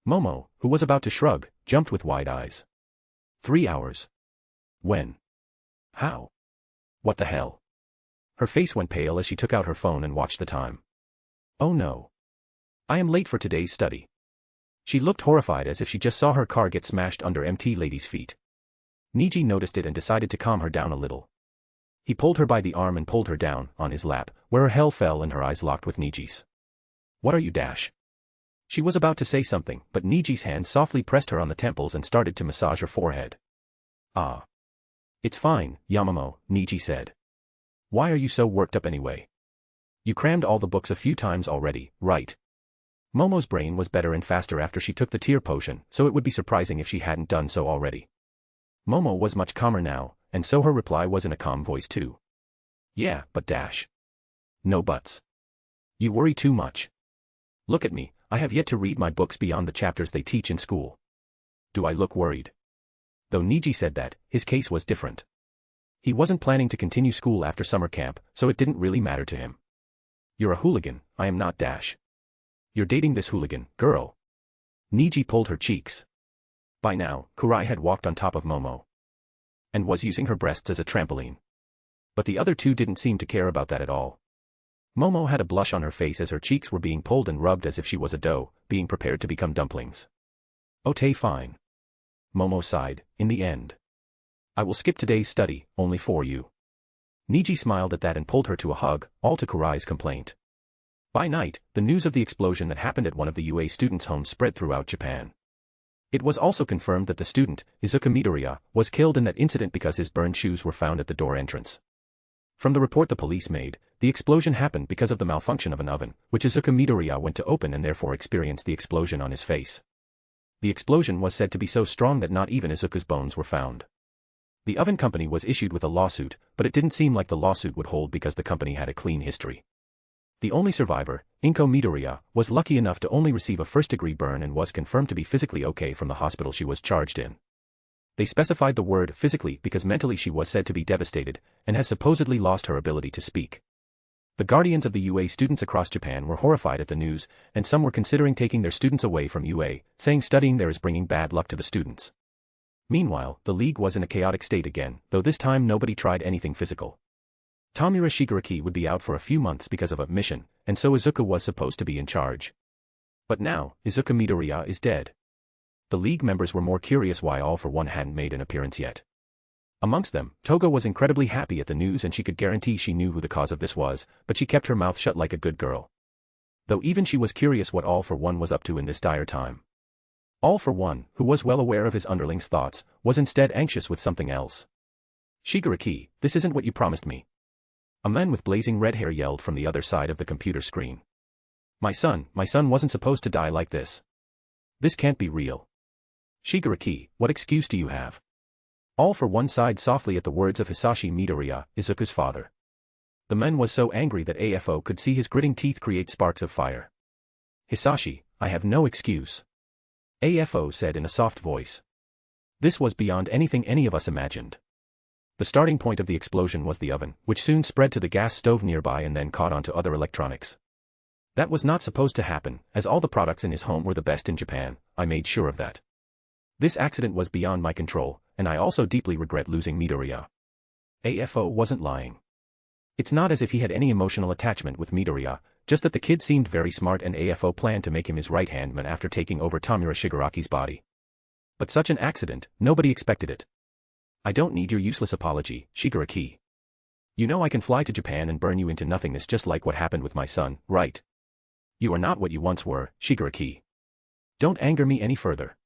S2: Momo, who was about to shrug, jumped with wide eyes. 3 hours? When? How? What the hell? Her face went pale as she took out her phone and watched the time. "Oh no. I am late for today's study." She looked horrified as if she just saw her car get smashed under MT Lady's feet. Niji noticed it and decided to calm her down a little. He pulled her by the arm and pulled her down on his lap, where her hell fell and her eyes locked with Niji's. "What are you dash?" She was about to say something, but Niji's hand softly pressed her on the temples and started to massage her forehead. "Ah. It's fine, Yamamo," Niji said. "Why are you so worked up anyway? You crammed all the books a few times already, right?" Momo's brain was better and faster after she took the tear potion, so it would be surprising if she hadn't done so already. Momo was much calmer now, and so her reply was in a calm voice too. "Yeah, but dash. No buts. You worry too much. Look at me, I have yet to read my books beyond the chapters they teach in school. Do I look worried?" Though Niji said that, his case was different. He wasn't planning to continue school after summer camp, so it didn't really matter to him. "You're a hooligan, I am not dash. You're dating this hooligan, girl." Niji pulled her cheeks. By now, Kurai had walked on top of Momo and was using her breasts as a trampoline. But the other two didn't seem to care about that at all. Momo had a blush on her face as her cheeks were being pulled and rubbed as if she was a dough, being prepared to become dumplings. "Okay, fine." Momo sighed, "In the end. I will skip today's study, only for you." Niji smiled at that and pulled her to a hug, all to Kurai's complaint. By night, the news of the explosion that happened at one of the UA students' homes spread throughout Japan. It was also confirmed that the student, Izuku Midoriya, was killed in that incident because his burned shoes were found at the door entrance. From the report the police made, the explosion happened because of the malfunction of an oven, which Izuku Midoriya went to open and therefore experienced the explosion on his face. The explosion was said to be so strong that not even Izuku's bones were found. The oven company was issued with a lawsuit, but it didn't seem like the lawsuit would hold because the company had a clean history. The only survivor, Inko Midoriya, was lucky enough to only receive a first-degree burn and was confirmed to be physically okay from the hospital she was charged in. They specified the word physically because mentally she was said to be devastated, and has supposedly lost her ability to speak. The guardians of the UA students across Japan were horrified at the news, and some were considering taking their students away from UA, saying studying there is bringing bad luck to the students. Meanwhile, the league was in a chaotic state again, though this time nobody tried anything physical. Tamura Shigaraki would be out for a few months because of a mission, and so Izuku was supposed to be in charge. But now, Izuku Midoriya is dead. The league members were more curious why All for One hadn't made an appearance yet. Amongst them, Toga was incredibly happy at the news and she could guarantee she knew who the cause of this was, but she kept her mouth shut like a good girl. Though even she was curious what All for One was up to in this dire time. All for One, who was well aware of his underlings' thoughts, was instead anxious with something else. "Shigaraki, this isn't what you promised me." A man with blazing red hair yelled from the other side of the computer screen. My son wasn't supposed to die like this. This can't be real. Shigaraki, what excuse do you have?" All for One sighed softly at the words of Hisashi Midoriya, Izuku's father. The man was so angry that AFO could see his gritting teeth create sparks of fire. "Hisashi, I have no excuse," AFO said in a soft voice. This was beyond anything any of us imagined. The starting point of the explosion was the oven, which soon spread to the gas stove nearby and then caught onto other electronics. That was not supposed to happen, as all the products in his home were the best in Japan. I made sure of that. This accident was beyond my control, and I also deeply regret losing Midoriya. AFO wasn't lying. It's not as if he had any emotional attachment with Midoriya, just that the kid seemed very smart and AFO planned to make him his right-hand man after taking over Tamura Shigaraki's body. But such an accident, nobody expected it. I don't need your useless apology, Shigaraki. You know I can fly to Japan and burn you into nothingness just like what happened with my son, right? You are not what you once were, Shigaraki. Don't anger me any further.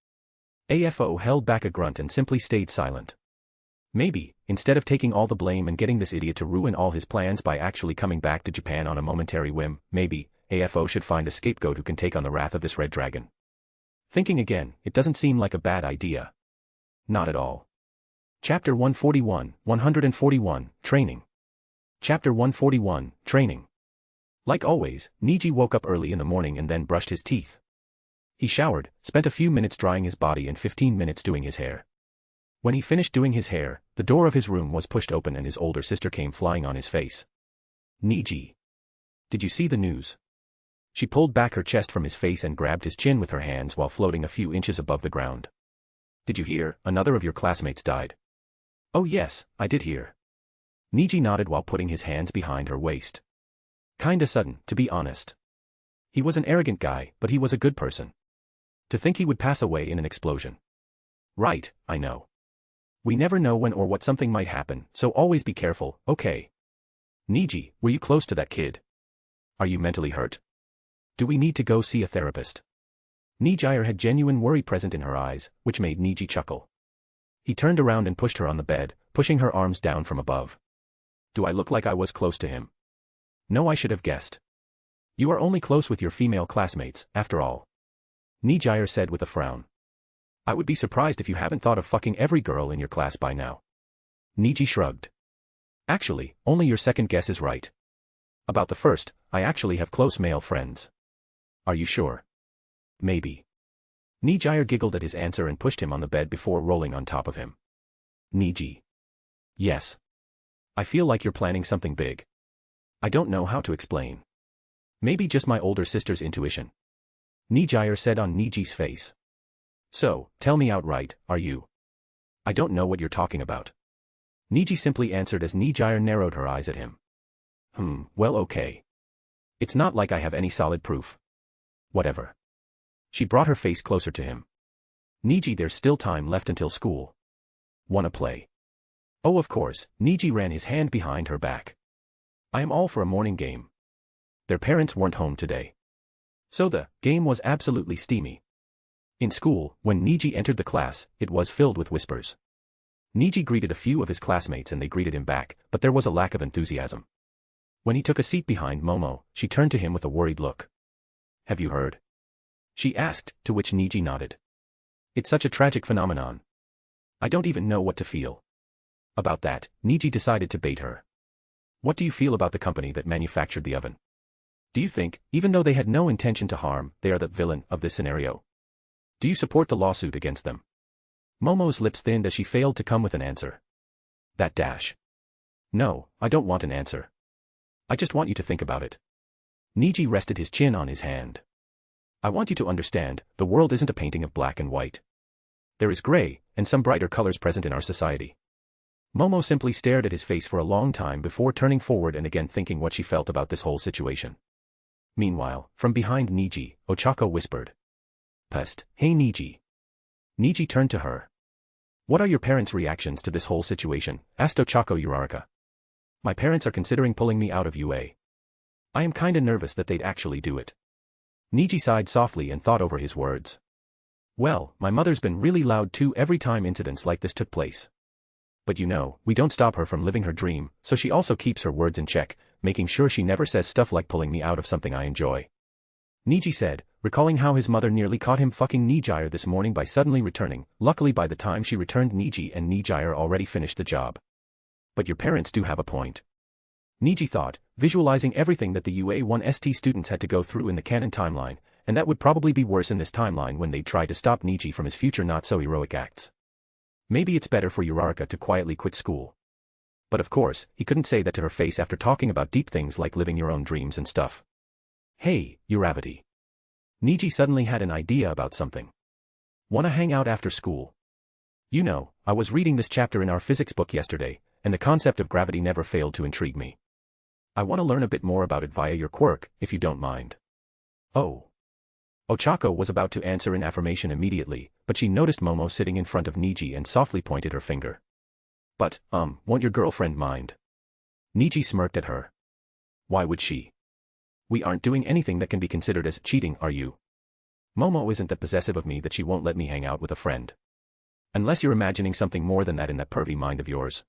S2: AFO held back a grunt and simply stayed silent. Maybe, instead of taking all the blame and getting this idiot to ruin all his plans by actually coming back to Japan on a momentary whim, maybe, AFO should find a scapegoat who can take on the wrath of this red dragon. Thinking again, it doesn't seem like a bad idea. Not at all. Chapter 141, Training. Chapter 141, Training. Like always, Niji woke up early in the morning and then brushed his teeth. He showered, spent a few minutes drying his body and 15 minutes doing his hair. When he finished doing his hair, the door of his room was pushed open and his older sister came flying on his face. Niji. Did you see the news? She pulled back her chest from his face and grabbed his chin with her hands while floating a few inches above the ground. Did you hear, another of your classmates died? Oh yes, I did hear. Niji nodded while putting his hands behind her waist. Kinda sudden, to be honest. He was an arrogant guy, but he was a good person. To think he would pass away in an explosion. Right, I know. We never know when or what something might happen, so always be careful, okay? Niji, were you close to that kid? Are you mentally hurt? Do we need to go see a therapist? Niji had genuine worry present in her eyes, which made Niji chuckle. He turned around and pushed her on the bed, pushing her arms down from above. Do I look like I was close to him? No, I should have guessed. You are only close with your female classmates, after all. Niji said with a frown. I would be surprised if you haven't thought of fucking every girl in your class by now. Niji shrugged. Actually, only your second guess is right. About the first, I actually have close male friends. Are you sure? Maybe. Niji giggled at his answer and pushed him on the bed before rolling on top of him. Niji. Yes. I feel like you're planning something big. I don't know how to explain. Maybe just my older sister's intuition. Niji said on Niji's face. So, tell me outright, are you? I don't know what you're talking about. Niji simply answered as Niji narrowed her eyes at him. Well okay. It's not like I have any solid proof. Whatever. She brought her face closer to him. Niji, there's still time left until school. Wanna play? Oh of course, Niji ran his hand behind her back. I am all for a morning game. Their parents weren't home today. So the game was absolutely steamy. In school, when Niji entered the class, it was filled with whispers. Niji greeted a few of his classmates and they greeted him back, but there was a lack of enthusiasm. When he took a seat behind Momo, she turned to him with a worried look. Have you heard? She asked, to which Niji nodded. It's such a tragic phenomenon. I don't even know what to feel. About that, Niji decided to bait her. What do you feel about the company that manufactured the oven? Do you think, even though they had no intention to harm, they are the villain of this scenario? Do you support the lawsuit against them? Momo's lips thinned as she failed to come with an answer. That dash. No, I don't want an answer. I just want you to think about it. Niji rested his chin on his hand. I want you to understand, the world isn't a painting of black and white. There is gray, and some brighter colors present in our society. Momo simply stared at his face for a long time before turning forward and again thinking what she felt about this whole situation. Meanwhile, from behind Niji, Ochako whispered. Pest, hey Niji. Niji turned to her. What are your parents' reactions to this whole situation? Asked Ochako Uraraka. My parents are considering pulling me out of UA. I am kinda nervous that they'd actually do it. Niji sighed softly and thought over his words. Well, my mother's been really loud too every time incidents like this took place. But you know, we don't stop her from living her dream, so she also keeps her words in check, making sure she never says stuff like pulling me out of something I enjoy. Niji said, recalling how his mother nearly caught him fucking Niji this morning by suddenly returning. Luckily by the time she returned Niji and Niji already finished the job. But your parents do have a point. Niji thought, visualizing everything that the UA1ST students had to go through in the canon timeline, and that would probably be worse in this timeline when they try to stop Niji from his future not-so-heroic acts. Maybe it's better for Uraraka to quietly quit school. But of course, he couldn't say that to her face after talking about deep things like living your own dreams and stuff. Hey, Uravati. Niji suddenly had an idea about something. Wanna hang out after school? You know, I was reading this chapter in our physics book yesterday, and the concept of gravity never failed to intrigue me. I wanna learn a bit more about it via your quirk, if you don't mind. Oh. Ochako was about to answer in affirmation immediately, but she noticed Momo sitting in front of Niji and softly pointed her finger. But, won't your girlfriend mind? Niji smirked at her. Why would she? We aren't doing anything that can be considered as cheating, are you? Momo isn't that possessive of me that she won't let me hang out with a friend. Unless you're imagining something more than that in that pervy mind of yours.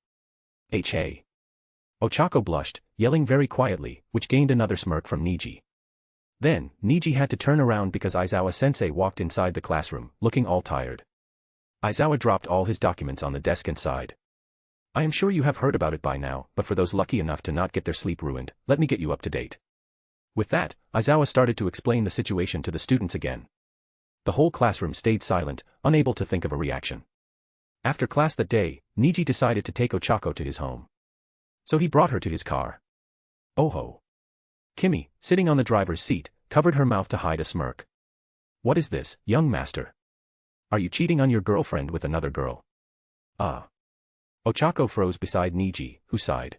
S2: Hey. Ochako blushed, yelling very quietly, which gained another smirk from Niji. Then, Niji had to turn around because Aizawa-sensei walked inside the classroom, looking all tired. Aizawa dropped all his documents on the desk and sighed. I am sure you have heard about it by now, but for those lucky enough to not get their sleep ruined, let me get you up to date. With that, Aizawa started to explain the situation to the students again. The whole classroom stayed silent, unable to think of a reaction. After class that day, Niji decided to take Ochako to his home. So he brought her to his car. Oh ho. Kimmy, sitting on the driver's seat, covered her mouth to hide a smirk. What is this, young master? Are you cheating on your girlfriend with another girl? Ochako froze beside Niji, who sighed.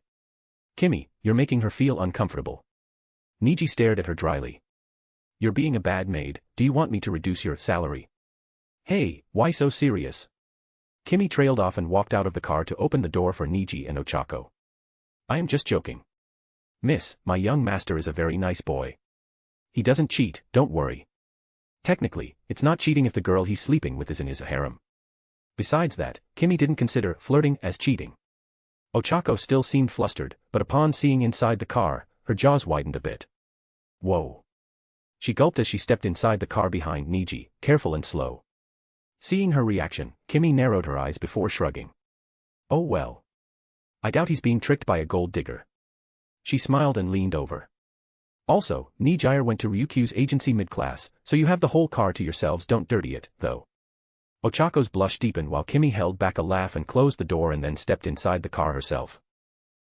S2: Kimmy, you're making her feel uncomfortable. Niji stared at her dryly. You're being a bad maid, do you want me to reduce your salary? Hey, why so serious? Kimmy trailed off and walked out of the car to open the door for Niji and Ochako. I am just joking. Miss, my young master is a very nice boy. He doesn't cheat, don't worry. Technically, it's not cheating if the girl he's sleeping with is in his harem. Besides that, Kimmy didn't consider flirting as cheating. Ochako still seemed flustered, but upon seeing inside the car, her jaws widened a bit. Whoa. She gulped as she stepped inside the car behind Niji, careful and slow. Seeing her reaction, Kimmy narrowed her eyes before shrugging. Oh well. I doubt he's being tricked by a gold digger. She smiled and leaned over. Also, Nijire went to Ryukyu's agency mid-class, so you have the whole car to yourselves, don't dirty it, though. Ochako's blush deepened while Kimmy held back a laugh and closed the door and then stepped inside the car herself.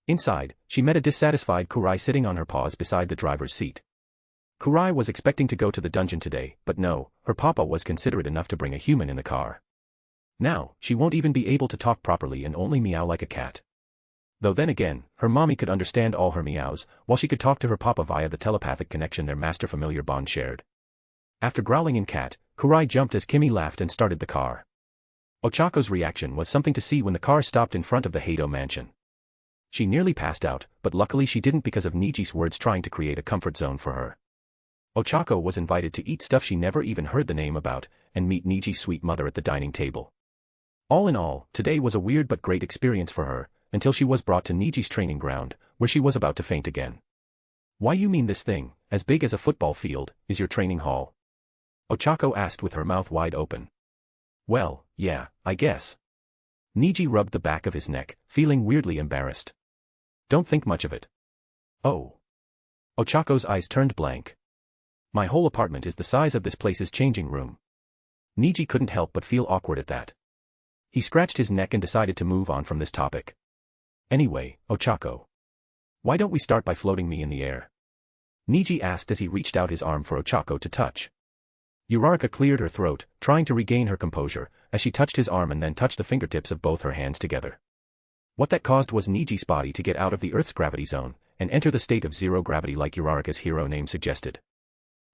S2: Inside, she met a dissatisfied Kurai sitting on her paws beside the driver's seat. Kurai was expecting to go to the dungeon today, but no, her papa was considerate enough to bring a human in the car. Now, she won't even be able to talk properly and only meow like a cat. Though then again, her mommy could understand all her meows, while she could talk to her papa via the telepathic connection their master-familiar bond shared. After growling in cat, Kurai jumped as Kimmy laughed and started the car. Ochako's reaction was something to see when the car stopped in front of the Hado mansion. She nearly passed out, but luckily she didn't because of Niji's words trying to create a comfort zone for her. Ochako was invited to eat stuff she never even heard the name about, and meet Niji's sweet mother at the dining table. All in all, today was a weird but great experience for her, until she was brought to Niji's training ground, where she was about to faint again. Why you mean this thing, as big as a football field, is your training hall? Ochako asked with her mouth wide open. Well, yeah, I guess. Niji rubbed the back of his neck, feeling weirdly embarrassed. Don't think much of it. Oh. Ochako's eyes turned blank. My whole apartment is the size of this place's changing room. Niji couldn't help but feel awkward at that. He scratched his neck and decided to move on from this topic. Anyway, Ochako. Why don't we start by floating me in the air? Niji asked as he reached out his arm for Ochako to touch. Uraraka cleared her throat, trying to regain her composure, as she touched his arm and then touched the fingertips of both her hands together. What that caused was Niji's body to get out of the Earth's gravity zone, and enter the state of zero gravity like Uraraka's hero name suggested.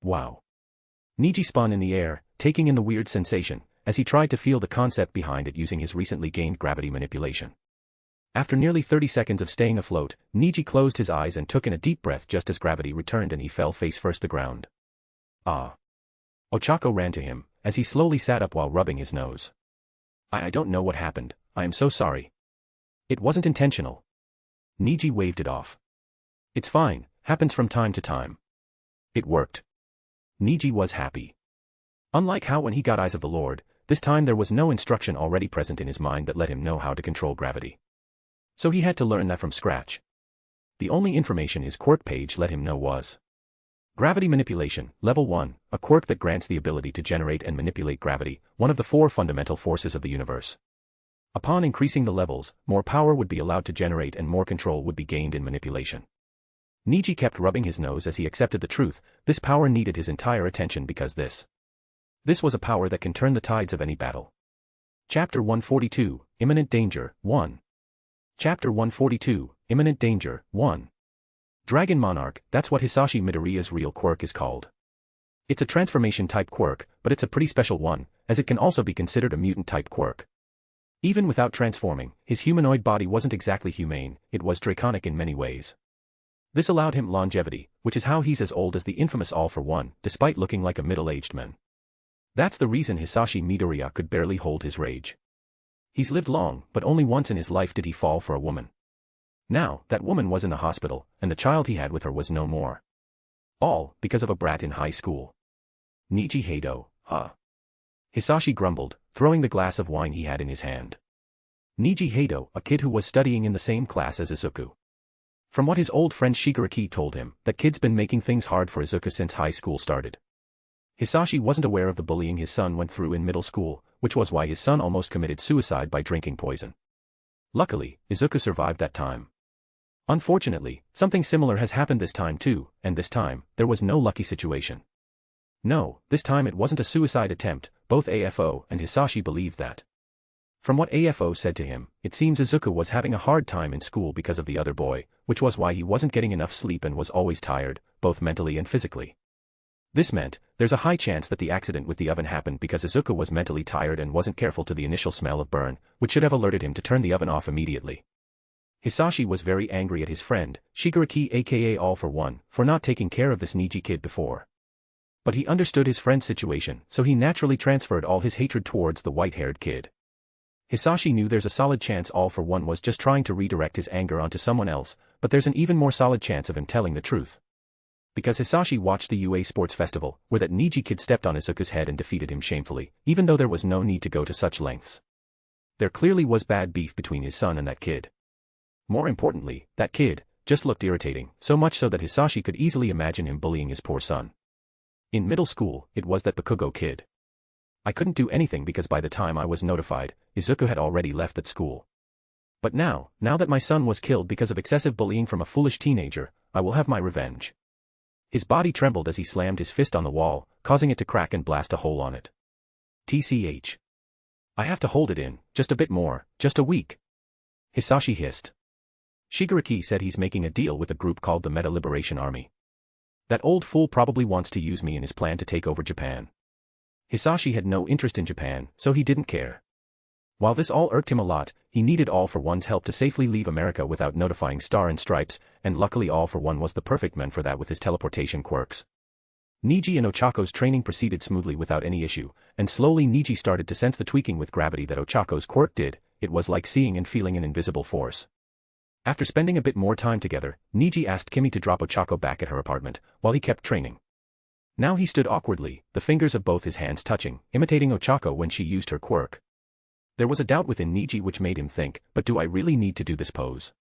S2: Wow. Niji spun in the air, taking in the weird sensation, as he tried to feel the concept behind it using his recently gained gravity manipulation. After nearly 30 seconds of staying afloat, Niji closed his eyes and took in a deep breath just as gravity returned and he fell face first to the ground. Ah. Ochako ran to him, as he slowly sat up while rubbing his nose. I don't know what happened, I am so sorry. It wasn't intentional. Niji waved it off. It's fine, happens from time to time. It worked. Niji was happy. Unlike how when he got Eyes of the Lord, this time there was no instruction already present in his mind that let him know how to control gravity. So he had to learn that from scratch. The only information his quirk page let him know was Gravity Manipulation, Level 1, a quirk that grants the ability to generate and manipulate gravity, one of the 4 fundamental forces of the universe. Upon increasing the levels, more power would be allowed to generate and more control would be gained in manipulation. Niji kept rubbing his nose as he accepted the truth, this power needed his entire attention because this was a power that can turn the tides of any battle. Chapter 142, Imminent Danger, 1. Chapter 142, Imminent Danger, 1. Dragon Monarch, that's what Hisashi Midoriya's real quirk is called. It's a transformation-type quirk, but it's a pretty special one, as it can also be considered a mutant-type quirk. Even without transforming, his humanoid body wasn't exactly humane, it was draconic in many ways. This allowed him longevity, which is how he's as old as the infamous All for One, despite looking like a middle-aged man. That's the reason Hisashi Midoriya could barely hold his rage. He's lived long, but only once in his life did he fall for a woman. Now, that woman was in the hospital, and the child he had with her was no more. All because of a brat in high school. Neji Hado, huh? Hisashi grumbled, throwing the glass of wine he had in his hand. Neji Hado, a kid who was studying in the same class as Izuku. From what his old friend Shigaraki told him, that kid's been making things hard for Izuku since high school started. Hisashi wasn't aware of the bullying his son went through in middle school, which was why his son almost committed suicide by drinking poison. Luckily, Izuku survived that time. Unfortunately, something similar has happened this time too, and this time, there was no lucky situation. No, this time it wasn't a suicide attempt, both AFO and Hisashi believed that. From what AFO said to him, it seems Izuku was having a hard time in school because of the other boy, which was why he wasn't getting enough sleep and was always tired, both mentally and physically. This meant, there's a high chance that the accident with the oven happened because Izuku was mentally tired and wasn't careful to the initial smell of burn, which should have alerted him to turn the oven off immediately. Hisashi was very angry at his friend, Shigaraki aka All for One, for not taking care of this Neji kid before. But he understood his friend's situation, so he naturally transferred all his hatred towards the white-haired kid. Hisashi knew there's a solid chance All for One was just trying to redirect his anger onto someone else, but there's an even more solid chance of him telling the truth. Because Hisashi watched the UA Sports Festival, where that Neji kid stepped on Izuku's head and defeated him shamefully, even though there was no need to go to such lengths. There clearly was bad beef between his son and that kid. More importantly, that kid just looked irritating, so much so that Hisashi could easily imagine him bullying his poor son. In middle school, it was that Bakugo kid. I couldn't do anything because by the time I was notified, Izuku had already left that school. But now that my son was killed because of excessive bullying from a foolish teenager, I will have my revenge. His body trembled as he slammed his fist on the wall, causing it to crack and blast a hole on it. TCH. I have to hold it in, just a bit more, just a week. Hisashi hissed. Shigaraki said he's making a deal with a group called the Meta Liberation Army. That old fool probably wants to use me in his plan to take over Japan. Hisashi had no interest in Japan, so he didn't care. While this all irked him a lot, he needed All for One's help to safely leave America without notifying Star and Stripes, and luckily All for One was the perfect man for that with his teleportation quirks. Neji and Ochako's training proceeded smoothly without any issue, and slowly Neji started to sense the tweaking with gravity that Ochako's quirk did. It was like seeing and feeling an invisible force. After spending a bit more time together, Neji asked Kimmy to drop Ochako back at her apartment, while he kept training. Now he stood awkwardly, the fingers of both his hands touching, imitating Ochako when she used her quirk. There was a doubt within Neji which made him think, but do I really need to do this pose?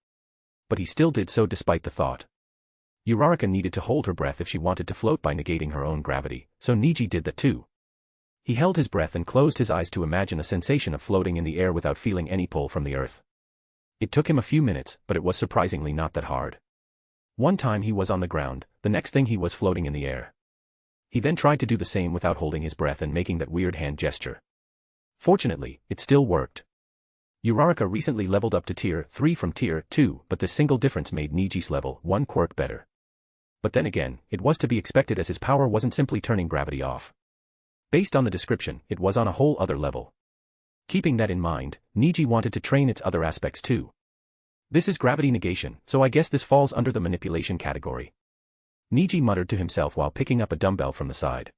S2: But he still did so despite the thought. Uraraka needed to hold her breath if she wanted to float by negating her own gravity, so Neji did that too. He held his breath and closed his eyes to imagine a sensation of floating in the air without feeling any pull from the earth. It took him a few minutes, but it was surprisingly not that hard. One time he was on the ground, the next thing he was floating in the air. He then tried to do the same without holding his breath and making that weird hand gesture. Fortunately, it still worked. Uraraka recently leveled up to Tier 3 from Tier 2, but this single difference made Neji's level 1 quirk better. But then again, it was to be expected as his power wasn't simply turning gravity off. Based on the description, it was on a whole other level. Keeping that in mind, Neji wanted to train its other aspects too. This is gravity negation, so I guess this falls under the manipulation category. Neji muttered to himself while picking up a dumbbell from the side.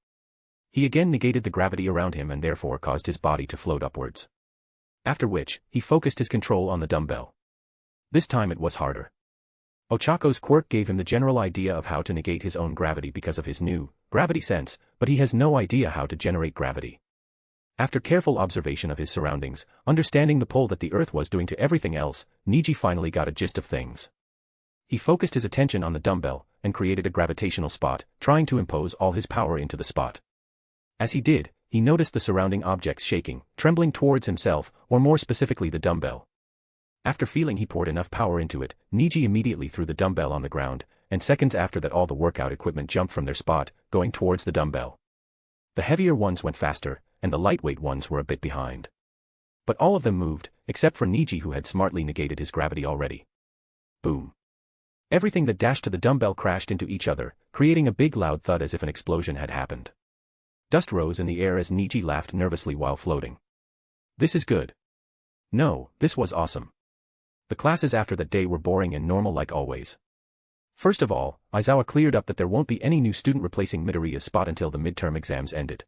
S2: He again negated the gravity around him and therefore caused his body to float upwards. After which, he focused his control on the dumbbell. This time it was harder. Ochako's quirk gave him the general idea of how to negate his own gravity because of his new gravity sense, but he has no idea how to generate gravity. After careful observation of his surroundings, understanding the pull that the earth was doing to everything else, Neji finally got a gist of things. He focused his attention on the dumbbell, and created a gravitational spot, trying to impose all his power into the spot. As he did, he noticed the surrounding objects shaking, trembling towards himself, or more specifically the dumbbell. After feeling he poured enough power into it, Neji immediately threw the dumbbell on the ground, and seconds after that all the workout equipment jumped from their spot, going towards the dumbbell. The heavier ones went faster, and the lightweight ones were a bit behind. But all of them moved, except for Neji who had smartly negated his gravity already. Boom. Everything that dashed to the dumbbell crashed into each other, creating a big loud thud as if an explosion had happened. Dust rose in the air as Neji laughed nervously while floating. This is good. No, this was awesome. The classes after that day were boring and normal like always. First of all, Aizawa cleared up that there won't be any new student replacing Midoriya's spot until the midterm exams ended.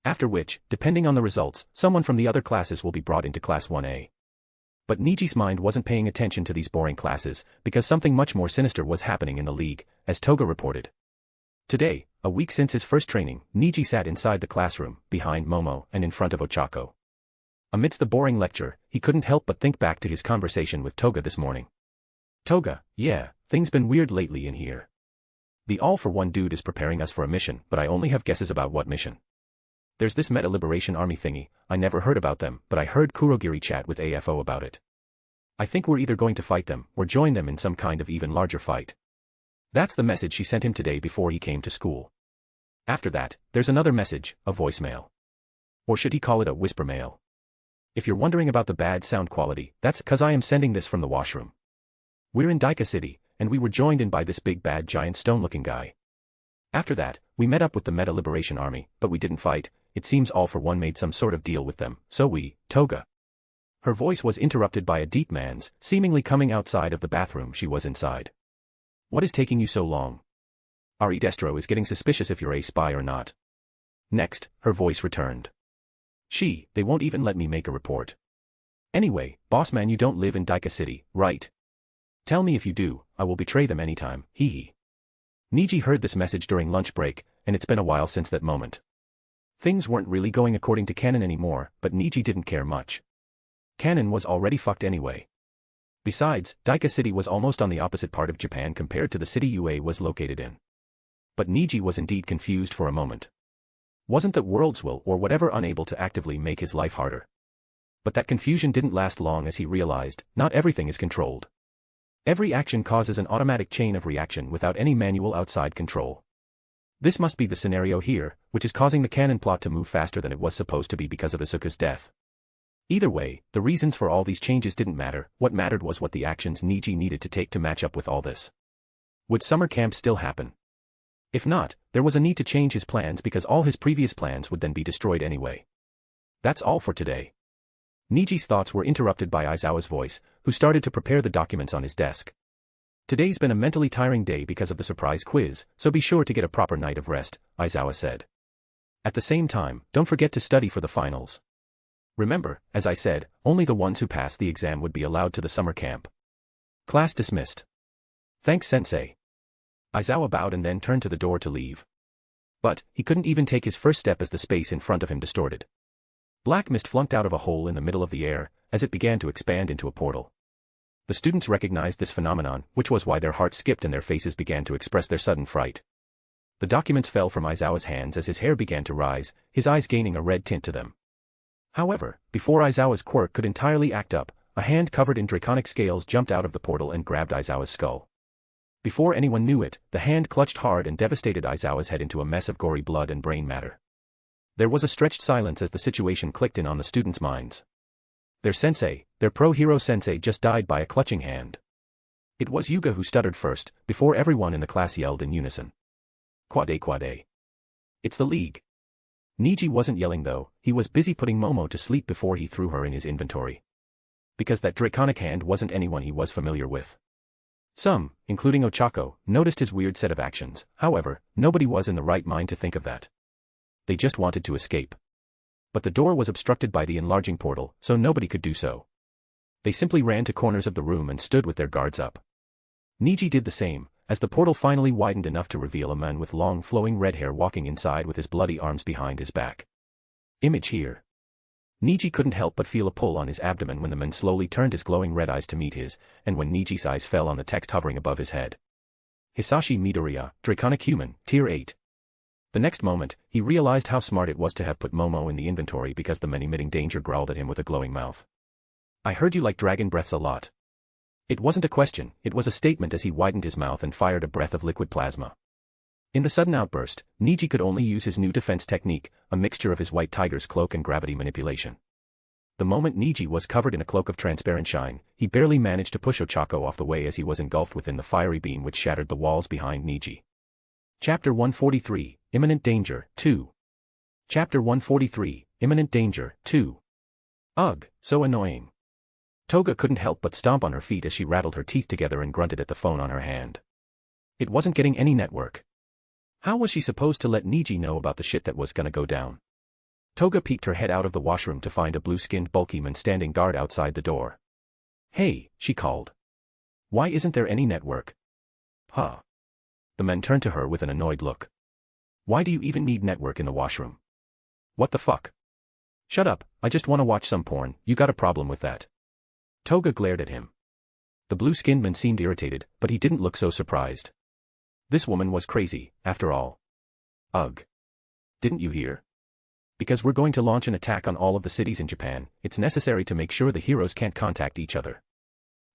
S2: After which, depending on the results, someone from the other classes will be brought into Class 1A. But Niji's mind wasn't paying attention to these boring classes, because something much more sinister was happening in the league, as Toga reported. Today, a week since his first training, Niji sat inside the classroom, behind Momo and in front of Ochako. Amidst the boring lecture, he couldn't help but think back to his conversation with Toga this morning. Toga, yeah, things been weird lately in here. The all-for-one dude is preparing us for a mission, but I only have guesses about what mission. There's this Meta Liberation Army thingy, I never heard about them, but I heard Kurogiri chat with AFO about it. I think we're either going to fight them, or join them in some kind of even larger fight. That's the message she sent him today before he came to school. After that, there's another message, a voicemail. Or should he call it a whisper mail? If you're wondering about the bad sound quality, that's 'cause I am sending this from the washroom. We're in Daika City, and we were joined in by this big bad giant stone-looking guy. After that, we met up with the Meta Liberation Army, but we didn't fight. It seems all for one made some sort of deal with them, so Toga. Her voice was interrupted by a deep man's, seemingly coming outside of the bathroom she was inside. What is taking you so long? Ari Destro is getting suspicious if you're a spy or not. Next, her voice returned. They won't even let me make a report. Anyway, boss man, you don't live in Daika City, right? Tell me if you do, I will betray them anytime, hee. Niji heard this message during lunch break, and it's been a while since that moment. Things weren't really going according to canon anymore, but Niji didn't care much. Canon was already fucked anyway. Besides, Daika City was almost on the opposite part of Japan compared to the city UA was located in. But Niji was indeed confused for a moment. Wasn't that world's will or whatever unable to actively make his life harder? But that confusion didn't last long as he realized, not everything is controlled. Every action causes an automatic chain of reaction without any manual outside control. This must be the scenario here, which is causing the canon plot to move faster than it was supposed to be because of Asuka's death. Either way, the reasons for all these changes didn't matter, what mattered was what the actions Niji needed to take to match up with all this. Would summer camp still happen? If not, there was a need to change his plans because all his previous plans would then be destroyed anyway. That's all for today. Niji's thoughts were interrupted by Aizawa's voice, who started to prepare the documents on his desk. Today's been a mentally tiring day because of the surprise quiz, so be sure to get a proper night of rest, Aizawa said. At the same time, don't forget to study for the finals. Remember, as I said, only the ones who passed the exam would be allowed to the summer camp. Class dismissed. Thanks, sensei. Aizawa bowed and then turned to the door to leave. But, he couldn't even take his first step as the space in front of him distorted. Black mist flunked out of a hole in the middle of the air, as it began to expand into a portal. The students recognized this phenomenon, which was why their hearts skipped and their faces began to express their sudden fright. The documents fell from Aizawa's hands as his hair began to rise, his eyes gaining a red tint to them. However, before Aizawa's quirk could entirely act up, a hand covered in draconic scales jumped out of the portal and grabbed Aizawa's skull. Before anyone knew it, the hand clutched hard and devastated Aizawa's head into a mess of gory blood and brain matter. There was a stretched silence as the situation clicked in on the students' minds. Their sensei, their pro-hero sensei just died by a clutching hand. It was Yuga who stuttered first, before everyone in the class yelled in unison. Quade. It's the league. Niji wasn't yelling though, he was busy putting Momo to sleep before he threw her in his inventory. Because that draconic hand wasn't anyone he was familiar with. Some, including Ochako, noticed his weird set of actions, however, nobody was in the right mind to think of that. They just wanted to escape. But the door was obstructed by the enlarging portal, so nobody could do so. They simply ran to corners of the room and stood with their guards up. Niji did the same, as the portal finally widened enough to reveal a man with long flowing red hair walking inside with his bloody arms behind his back. Image here. Niji couldn't help but feel a pull on his abdomen when the man slowly turned his glowing red eyes to meet his, and when Niji's eyes fell on the text hovering above his head. Hisashi Midoriya, Draconic Human, Tier 8. The next moment, he realized how smart it was to have put Momo in the inventory because the man emitting danger growled at him with a glowing mouth. I heard you like dragon breaths a lot. It wasn't a question, it was a statement as he widened his mouth and fired a breath of liquid plasma. In the sudden outburst, Niji could only use his new defense technique, a mixture of his white tiger's cloak and gravity manipulation. The moment Niji was covered in a cloak of transparent shine, he barely managed to push Ochako off the way as he was engulfed within the fiery beam which shattered the walls behind Niji. Chapter 143, Imminent Danger, 2. Chapter 143, Imminent Danger, 2. Ugh, so annoying. Toga couldn't help but stomp on her feet as she rattled her teeth together and grunted at the phone on her hand. It wasn't getting any network. How was she supposed to let Niji know about the shit that was gonna go down? Toga peeked her head out of the washroom to find a blue-skinned bulky man standing guard outside the door. "Hey," she called. "Why isn't there any network?" "Huh." The man turned to her with an annoyed look. "Why do you even need network in the washroom? What the fuck?" "Shut up, I just wanna watch some porn, you got a problem with that?" Toga glared at him. The blue-skinned man seemed irritated, but he didn't look so surprised. This woman was crazy, after all. "Ugh. Didn't you hear? Because we're going to launch an attack on all of the cities in Japan, it's necessary to make sure the heroes can't contact each other.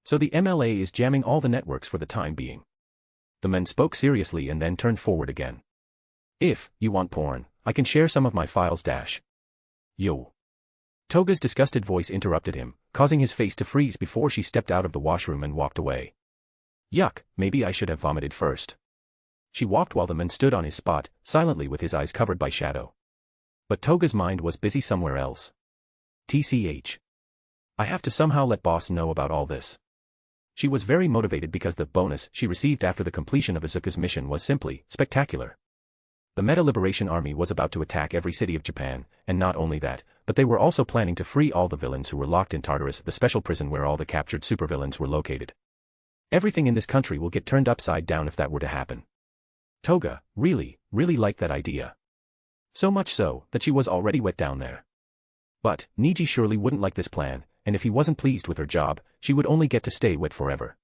S2: So the MLA is jamming all the networks for the time being." The man spoke seriously and then turned forward again. "If you want porn, I can share some of my files dash." "Yo." Toga's disgusted voice interrupted him, causing his face to freeze before she stepped out of the washroom and walked away. "Yuck, maybe I should have vomited first." She walked while the man stood on his spot, silently with his eyes covered by shadow. But Toga's mind was busy somewhere else. TCH. I have to somehow let boss know about all this. She was very motivated because the bonus she received after the completion of Izuku's mission was simply spectacular. The Meta Liberation Army was about to attack every city of Japan, and not only that, but they were also planning to free all the villains who were locked in Tartarus, the special prison where all the captured supervillains were located. Everything in this country will get turned upside down if that were to happen. Toga really liked that idea. So much so, that she was already wet down there. But Niji surely wouldn't like this plan, and if he wasn't pleased with her job, she would only get to stay wet forever.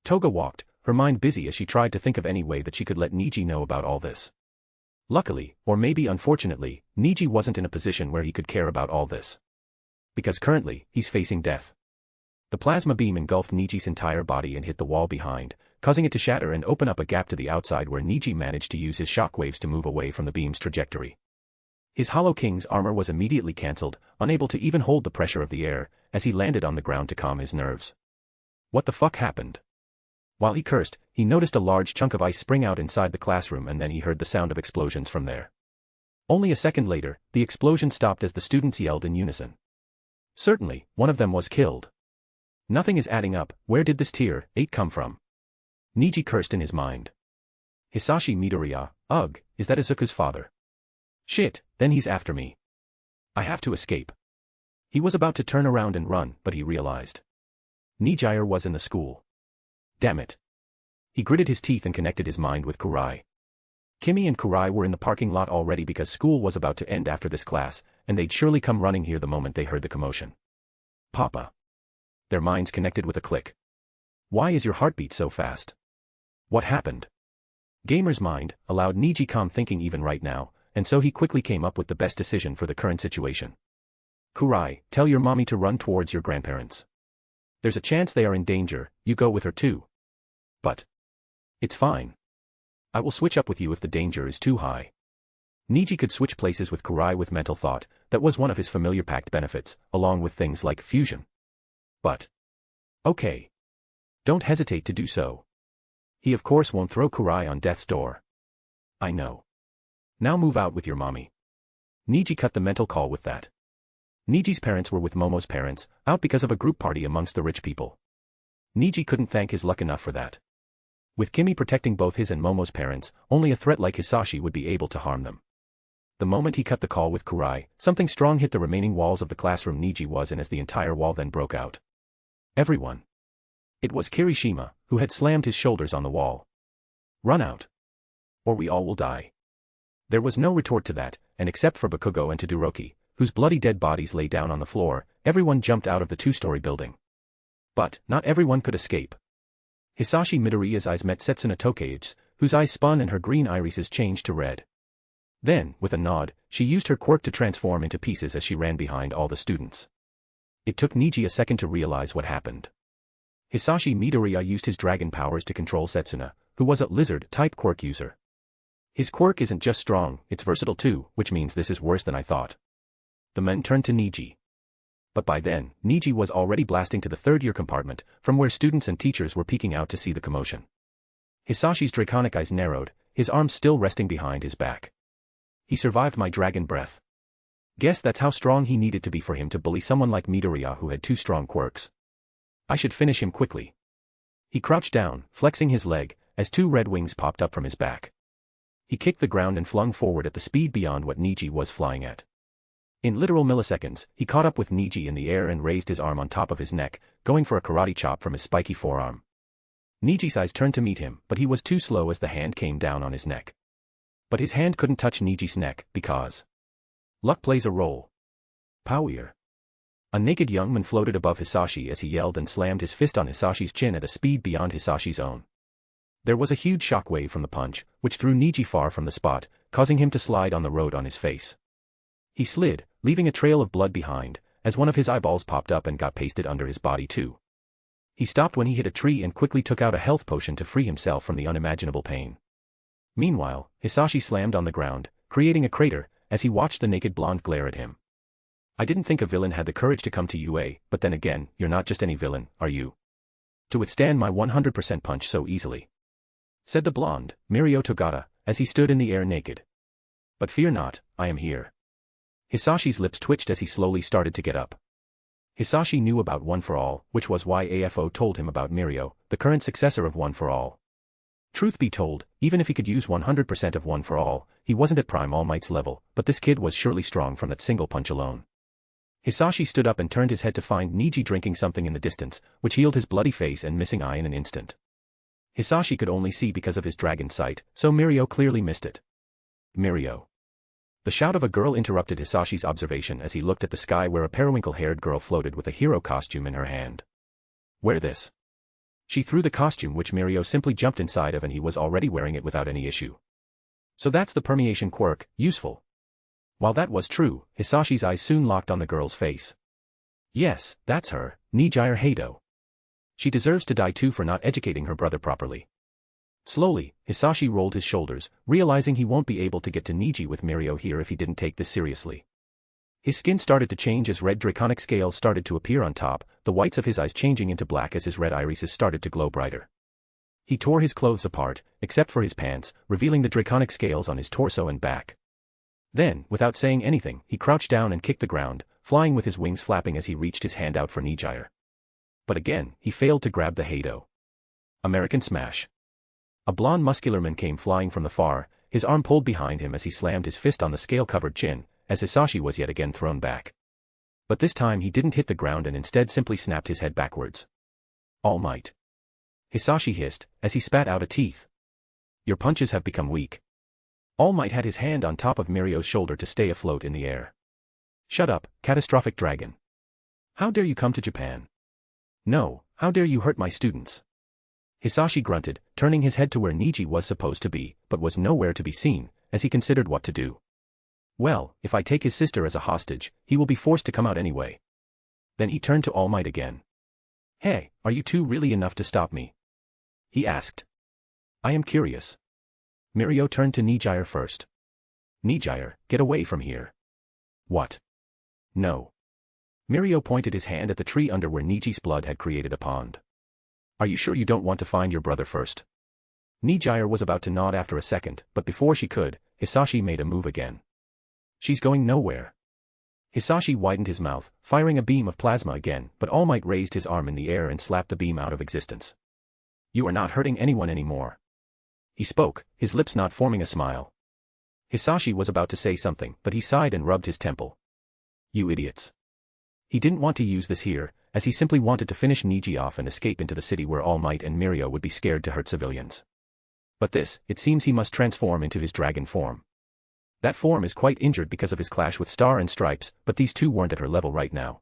S2: Toga walked, her mind busy as she tried to think of any way that she could let Niji know about all this. Luckily, or maybe unfortunately, Niji wasn't in a position where he could care about all this. Because currently, he's facing death. The plasma beam engulfed Niji's entire body and hit the wall behind, causing it to shatter and open up a gap to the outside where Niji managed to use his shockwaves to move away from the beam's trajectory. His Hollow King's armor was immediately cancelled, unable to even hold the pressure of the air, as he landed on the ground to calm his nerves. What the fuck happened? While he cursed, he noticed a large chunk of ice spring out inside the classroom and then he heard the sound of explosions from there. Only a second later, the explosion stopped as the students yelled in unison. Certainly, one of them was killed. Nothing is adding up, where did this tier 8 come from? Niji cursed in his mind. Hisashi Midoriya, ugh, is that Izuku's father? Shit, then he's after me. I have to escape. He was about to turn around and run, but he realized. Nijire was in the school. Damn it. He gritted his teeth and connected his mind with Kurai. Kimmy and Kurai were in the parking lot already because school was about to end after this class, and they'd surely come running here the moment they heard the commotion. Papa. Their minds connected with a click. Why is your heartbeat so fast? What happened? Gamer's mind allowed Niji calm thinking even right now, and so he quickly came up with the best decision for the current situation. Kurai, tell your mommy to run towards your grandparents. There's a chance they are in danger, you go with her too. But. It's fine. I will switch up with you if the danger is too high. Niji could switch places with Kurai with mental thought, that was one of his familiar pact benefits, along with things like fusion. But. Okay. Don't hesitate to do so. He of course won't throw Kurai on death's door. I know. Now move out with your mommy. Niji cut the mental call with that. Niji's parents were with Momo's parents, out because of a group party amongst the rich people. Niji couldn't thank his luck enough for that. With Kimmy protecting both his and Momo's parents, only a threat like Hisashi would be able to harm them. The moment he cut the call with Kurai, something strong hit the remaining walls of the classroom Niji was in as the entire wall then broke out. Everyone. It was Kirishima, who had slammed his shoulders on the wall. Run out. Or we all will die. There was no retort to that, and except for Bakugo and Todoroki, whose bloody dead bodies lay down on the floor, everyone jumped out of the two-story building. But, not everyone could escape. Hisashi Midoriya's eyes met Setsuna Tokai's, whose eyes spun and her green irises changed to red. Then, with a nod, she used her quirk to transform into pieces as she ran behind all the students. It took Niji a second to realize what happened. Hisashi Midoriya used his dragon powers to control Setsuna, who was a lizard-type quirk user. His quirk isn't just strong, it's versatile too, which means this is worse than I thought. The men turned to Niji. But by then, Niji was already blasting to the third-year compartment, from where students and teachers were peeking out to see the commotion. Hisashi's draconic eyes narrowed, his arms still resting behind his back. He survived my dragon breath. Guess that's how strong he needed to be for him to bully someone like Midoriya who had two strong quirks. I should finish him quickly. He crouched down, flexing his leg, as two red wings popped up from his back. He kicked the ground and flung forward at the speed beyond what Niji was flying at. In literal milliseconds, he caught up with Niji in the air and raised his arm on top of his neck, going for a karate chop from his spiky forearm. Niji's eyes turned to meet him, but he was too slow as the hand came down on his neck. But his hand couldn't touch Niji's neck, because luck plays a role. Power. A naked young man floated above Hisashi as he yelled and slammed his fist on Hisashi's chin at a speed beyond Hisashi's own. There was a huge shockwave from the punch, which threw Niji far from the spot, causing him to slide on the road on his face. He slid, leaving a trail of blood behind, as one of his eyeballs popped up and got pasted under his body too. He stopped when he hit a tree and quickly took out a health potion to free himself from the unimaginable pain. Meanwhile, Hisashi slammed on the ground, creating a crater, as he watched the naked blonde glare at him. I didn't think a villain had the courage to come to you, but then again, you're not just any villain, are you? To withstand my 100% punch so easily, said the blonde, Mirko Togata, as he stood in the air naked. But fear not, I am here. Hisashi's lips twitched as he slowly started to get up. Hisashi knew about One for All, which was why AFO told him about Mirko, the current successor of One for All. Truth be told, even if he could use 100% of One for All, he wasn't at Prime All Might's level, but this kid was surely strong from that single punch alone. Hisashi stood up and turned his head to find Niji drinking something in the distance, which healed his bloody face and missing eye in an instant. Hisashi could only see because of his dragon sight, so Mirko clearly missed it. Mirko. The shout of a girl interrupted Hisashi's observation as he looked at the sky where a periwinkle-haired girl floated with a hero costume in her hand. Wear this. She threw the costume which Mirko simply jumped inside of and he was already wearing it without any issue. So that's the permeation quirk, useful. While that was true, Hisashi's eyes soon locked on the girl's face. Yes, that's her, Neji Hado. She deserves to die too for not educating her brother properly. Slowly, Hisashi rolled his shoulders, realizing he won't be able to get to Niji with Mirko here if he didn't take this seriously. His skin started to change as red draconic scales started to appear on top, the whites of his eyes changing into black as his red irises started to glow brighter. He tore his clothes apart, except for his pants, revealing the draconic scales on his torso and back. Then, without saying anything, he crouched down and kicked the ground, flying with his wings flapping as he reached his hand out for Niji. But again, he failed to grab the Hado. American Smash. A blonde muscular man came flying from the far, his arm pulled behind him as he slammed his fist on the scale-covered chin, as Hisashi was yet again thrown back. But this time he didn't hit the ground and instead simply snapped his head backwards. All Might. Hisashi hissed, as he spat out a teeth. Your punches have become weak. All Might had his hand on top of Mirko's shoulder to stay afloat in the air. Shut up, catastrophic dragon. How dare you come to Japan? No, how dare you hurt my students? Hisashi grunted, turning his head to where Niji was supposed to be, but was nowhere to be seen, as he considered what to do. Well, if I take his sister as a hostage, he will be forced to come out anyway. Then he turned to All Might again. Hey, are you two really enough to stop me? He asked. I am curious. Mirko turned to Niji first. Niji, get away from here. What? No. Mirko pointed his hand at the tree under where Niji's blood had created a pond. Are you sure you don't want to find your brother first? Niji was about to nod after a second, but before she could, Hisashi made a move again. She's going nowhere. Hisashi widened his mouth, firing a beam of plasma again, but All Might raised his arm in the air and slapped the beam out of existence. You are not hurting anyone anymore. He spoke, his lips not forming a smile. Hisashi was about to say something, but he sighed and rubbed his temple. You idiots. He didn't want to use this here, as he simply wanted to finish Niji off and escape into the city where All Might and Mirko would be scared to hurt civilians. But this, it seems he must transform into his dragon form. That form is quite injured because of his clash with Star and Stripes, but these two weren't at her level right now.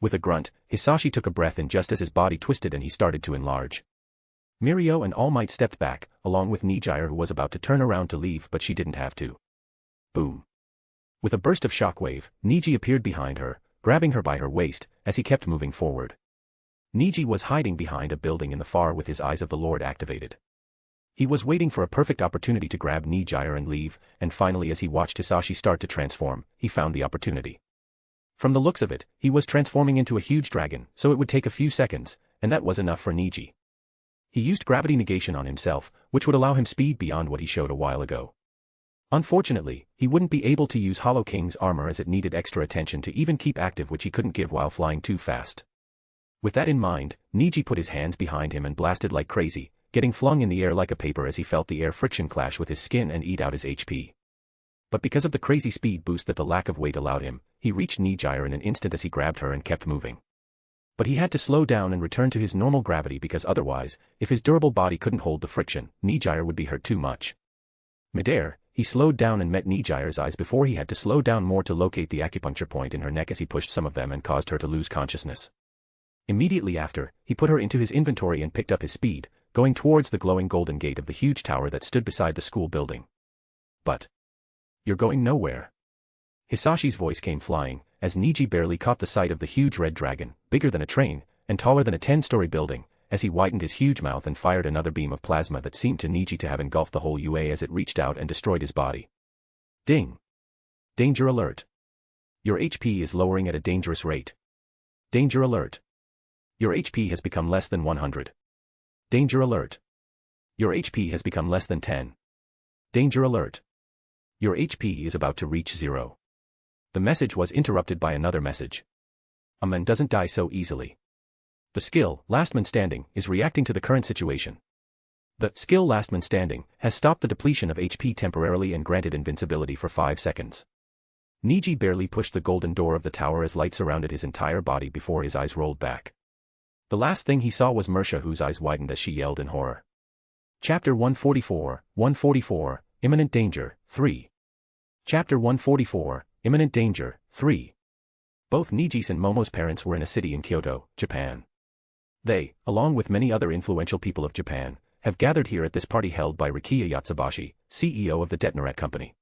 S2: With a grunt, Hisashi took a breath in just as his body twisted and he started to enlarge. Mirko and All Might stepped back, along with Niji who was about to turn around to leave but she didn't have to. Boom. With a burst of shockwave, Niji appeared behind her, grabbing her by her waist, as he kept moving forward. Niji was hiding behind a building in the far with his Eyes of the Lord activated. He was waiting for a perfect opportunity to grab Niji and leave, and finally as he watched Hisashi start to transform, he found the opportunity. From the looks of it, he was transforming into a huge dragon, so it would take a few seconds, and that was enough for Niji. He used gravity negation on himself, which would allow him speed beyond what he showed a while ago. Unfortunately, he wouldn't be able to use Hollow King's armor as it needed extra attention to even keep active, which he couldn't give while flying too fast. With that in mind, Niji put his hands behind him and blasted like crazy, getting flung in the air like a paper as he felt the air friction clash with his skin and eat out his HP. But because of the crazy speed boost that the lack of weight allowed him, he reached Niji in an instant as he grabbed her and kept moving. But he had to slow down and return to his normal gravity because otherwise, if his durable body couldn't hold the friction, Niji would be hurt too much. Midair, he slowed down and met Niji's eyes before he had to slow down more to locate the acupuncture point in her neck as he pushed some of them and caused her to lose consciousness. Immediately after, he put her into his inventory and picked up his speed, going towards the glowing golden gate of the huge tower that stood beside the school building. But you're going nowhere. Hisashi's voice came flying, as Niji barely caught the sight of the huge red dragon, bigger than a train, and taller than a 10-story building, as he widened his huge mouth and fired another beam of plasma that seemed to Niji to have engulfed the whole UA as it reached out and destroyed his body. Ding! Danger alert! Your HP is lowering at a dangerous rate. Danger alert! Your HP has become less than 100. Danger alert! Your HP has become less than 10. Danger alert! Your HP is about to reach 0. The message was interrupted by another message. A man doesn't die so easily. The skill, Last Man Standing, is reacting to the current situation. The skill Last Man Standing has stopped the depletion of HP temporarily and granted invincibility for 5 seconds. Niji barely pushed the golden door of the tower as light surrounded his entire body before his eyes rolled back. The last thing he saw was Mirsha, whose eyes widened as she yelled in horror. Chapter 144, Imminent Danger, 3. Chapter 144, Imminent Danger, 3. Both Niji's and Momo's parents were in a city in Kyoto, Japan. They, along with many other influential people of Japan, have gathered here at this party held by Rikiya Yatsubashi, CEO of the Detnerette Company.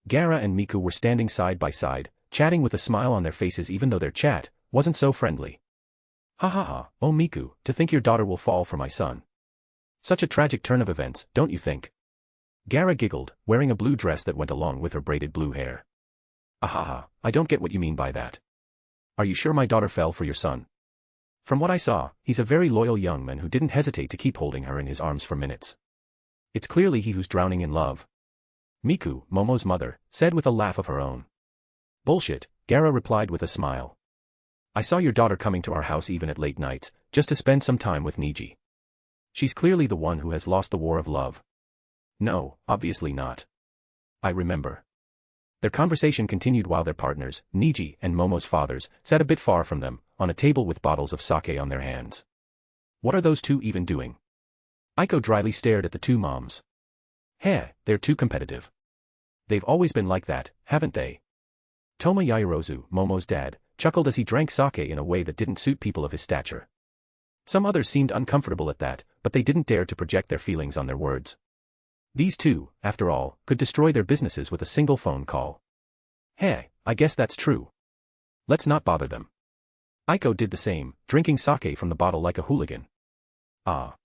S2: Gara and Miku were standing side by side, chatting with a smile on their faces even though their chat wasn't so friendly. Ha ha ha, oh Miku, to think your daughter will fall for my son. Such a tragic turn of events, don't you think? Gara giggled, wearing a blue dress that went along with her braided blue hair. Ahaha, I don't get what you mean by that. Are you sure my daughter fell for your son? From what I saw, he's a very loyal young man who didn't hesitate to keep holding her in his arms for minutes. It's clearly he who's drowning in love. Miku, Momo's mother, said with a laugh of her own. Bullshit, Gara replied with a smile. I saw your daughter coming to our house even at late nights, just to spend some time with Niji. She's clearly the one who has lost the war of love. No, obviously not. I remember. Their conversation continued while their partners, Niji and Momo's fathers, sat a bit far from them, on a table with bottles of sake on their hands. What are those two even doing? Aiko dryly stared at the two moms. Heh, they're too competitive. They've always been like that, haven't they? Toma Yaoyorozu, Momo's dad, chuckled as he drank sake in a way that didn't suit people of his stature. Some others seemed uncomfortable at that, but they didn't dare to project their feelings on their words. These two, after all, could destroy their businesses with a single phone call. Hey, I guess that's true. Let's not bother them. Aiko did the same, drinking sake from the bottle like a hooligan. Ah.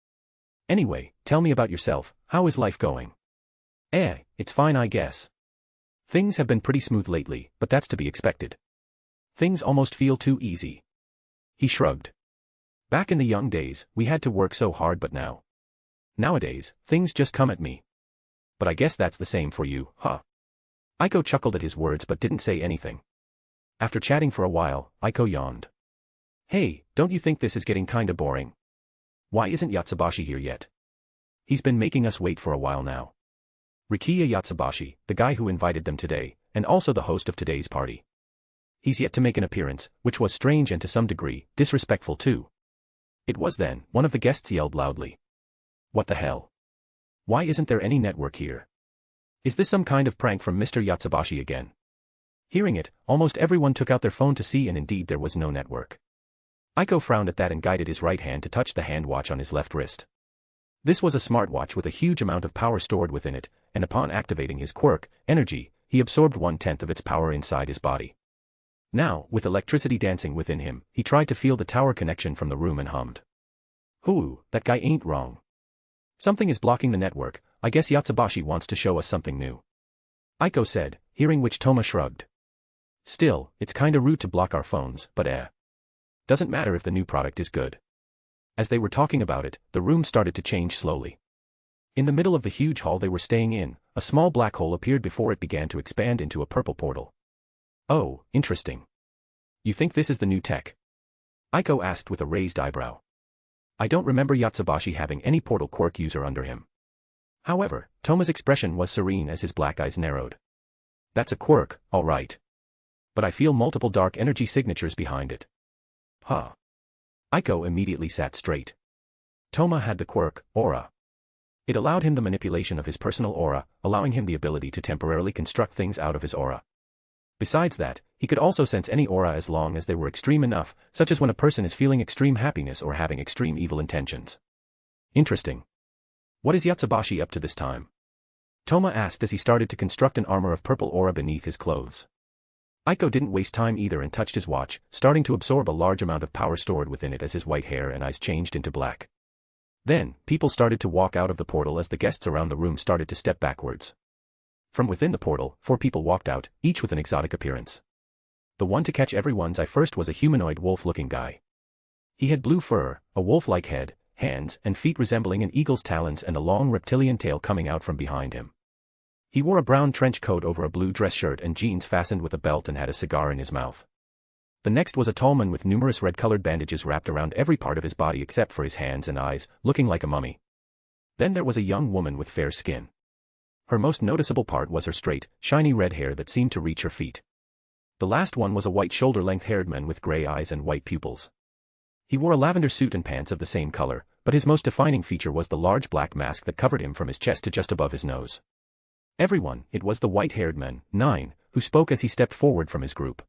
S2: Anyway, tell me about yourself, how is life going? It's fine I guess. Things have been pretty smooth lately, but that's to be expected. Things almost feel too easy. He shrugged. Back in the young days, we had to work so hard but now. Nowadays, things just come at me. But I guess that's the same for you, huh? Aiko chuckled at his words but didn't say anything. After chatting for a while, Aiko yawned. Hey, don't you think this is getting kinda boring? Why isn't Yatsubashi here yet? He's been making us wait for a while now. Rikiya Yatsubashi, the guy who invited them today, and also the host of today's party. He's yet to make an appearance, which was strange and to some degree, disrespectful too. It was then, one of the guests yelled loudly. What the hell? Why isn't there any network here? Is this some kind of prank from Mr. Yatsubashi again? Hearing it, almost everyone took out their phone to see and indeed there was no network. Aiko frowned at that and guided his right hand to touch the hand watch on his left wrist. This was a smartwatch with a huge amount of power stored within it, and upon activating his quirk, energy, he absorbed 1/10 of its power inside his body. Now, with electricity dancing within him, he tried to feel the tower connection from the room and hummed. Hoo, that guy ain't wrong. Something is blocking the network, I guess Yatsubashi wants to show us something new. Aiko said, hearing which Toma shrugged. Still, it's kinda rude to block our phones, but doesn't matter if the new product is good. As they were talking about it, the room started to change slowly. In the middle of the huge hall they were staying in, a small black hole appeared before it began to expand into a purple portal. Oh, interesting. You think this is the new tech? Aiko asked with a raised eyebrow. I don't remember Yatsubashi having any portal quirk user under him. However, Toma's expression was serene as his black eyes narrowed. That's a quirk, all right. but I feel multiple dark energy signatures behind it. Huh. Aiko immediately sat straight. Toma had the quirk, aura. It allowed him the manipulation of his personal aura, allowing him the ability to temporarily construct things out of his aura. Besides that, he could also sense any aura as long as they were extreme enough, such as when a person is feeling extreme happiness or having extreme evil intentions. Interesting. What is Yatsubashi up to this time? Toma asked as he started to construct an armor of purple aura beneath his clothes. Aiko didn't waste time either and touched his watch, starting to absorb a large amount of power stored within it as his white hair and eyes changed into black. Then, people started to walk out of the portal as the guests around the room started to step backwards. From within the portal, 4 people walked out, each with an exotic appearance. The one to catch everyone's eye first was a humanoid wolf-looking guy. He had blue fur, a wolf-like head, hands and feet resembling an eagle's talons and a long reptilian tail coming out from behind him. He wore a brown trench coat over a blue dress shirt and jeans fastened with a belt and had a cigar in his mouth. The next was a tall man with numerous red-colored bandages wrapped around every part of his body except for his hands and eyes, looking like a mummy. Then there was a young woman with fair skin. Her most noticeable part was her straight, shiny red hair that seemed to reach her feet. The last one was a white shoulder-length haired man with gray eyes and white pupils. He wore a lavender suit and pants of the same color, but his most defining feature was the large black mask that covered him from his chest to just above his nose. Everyone, it was the white-haired man, 9, who spoke as he stepped forward from his group.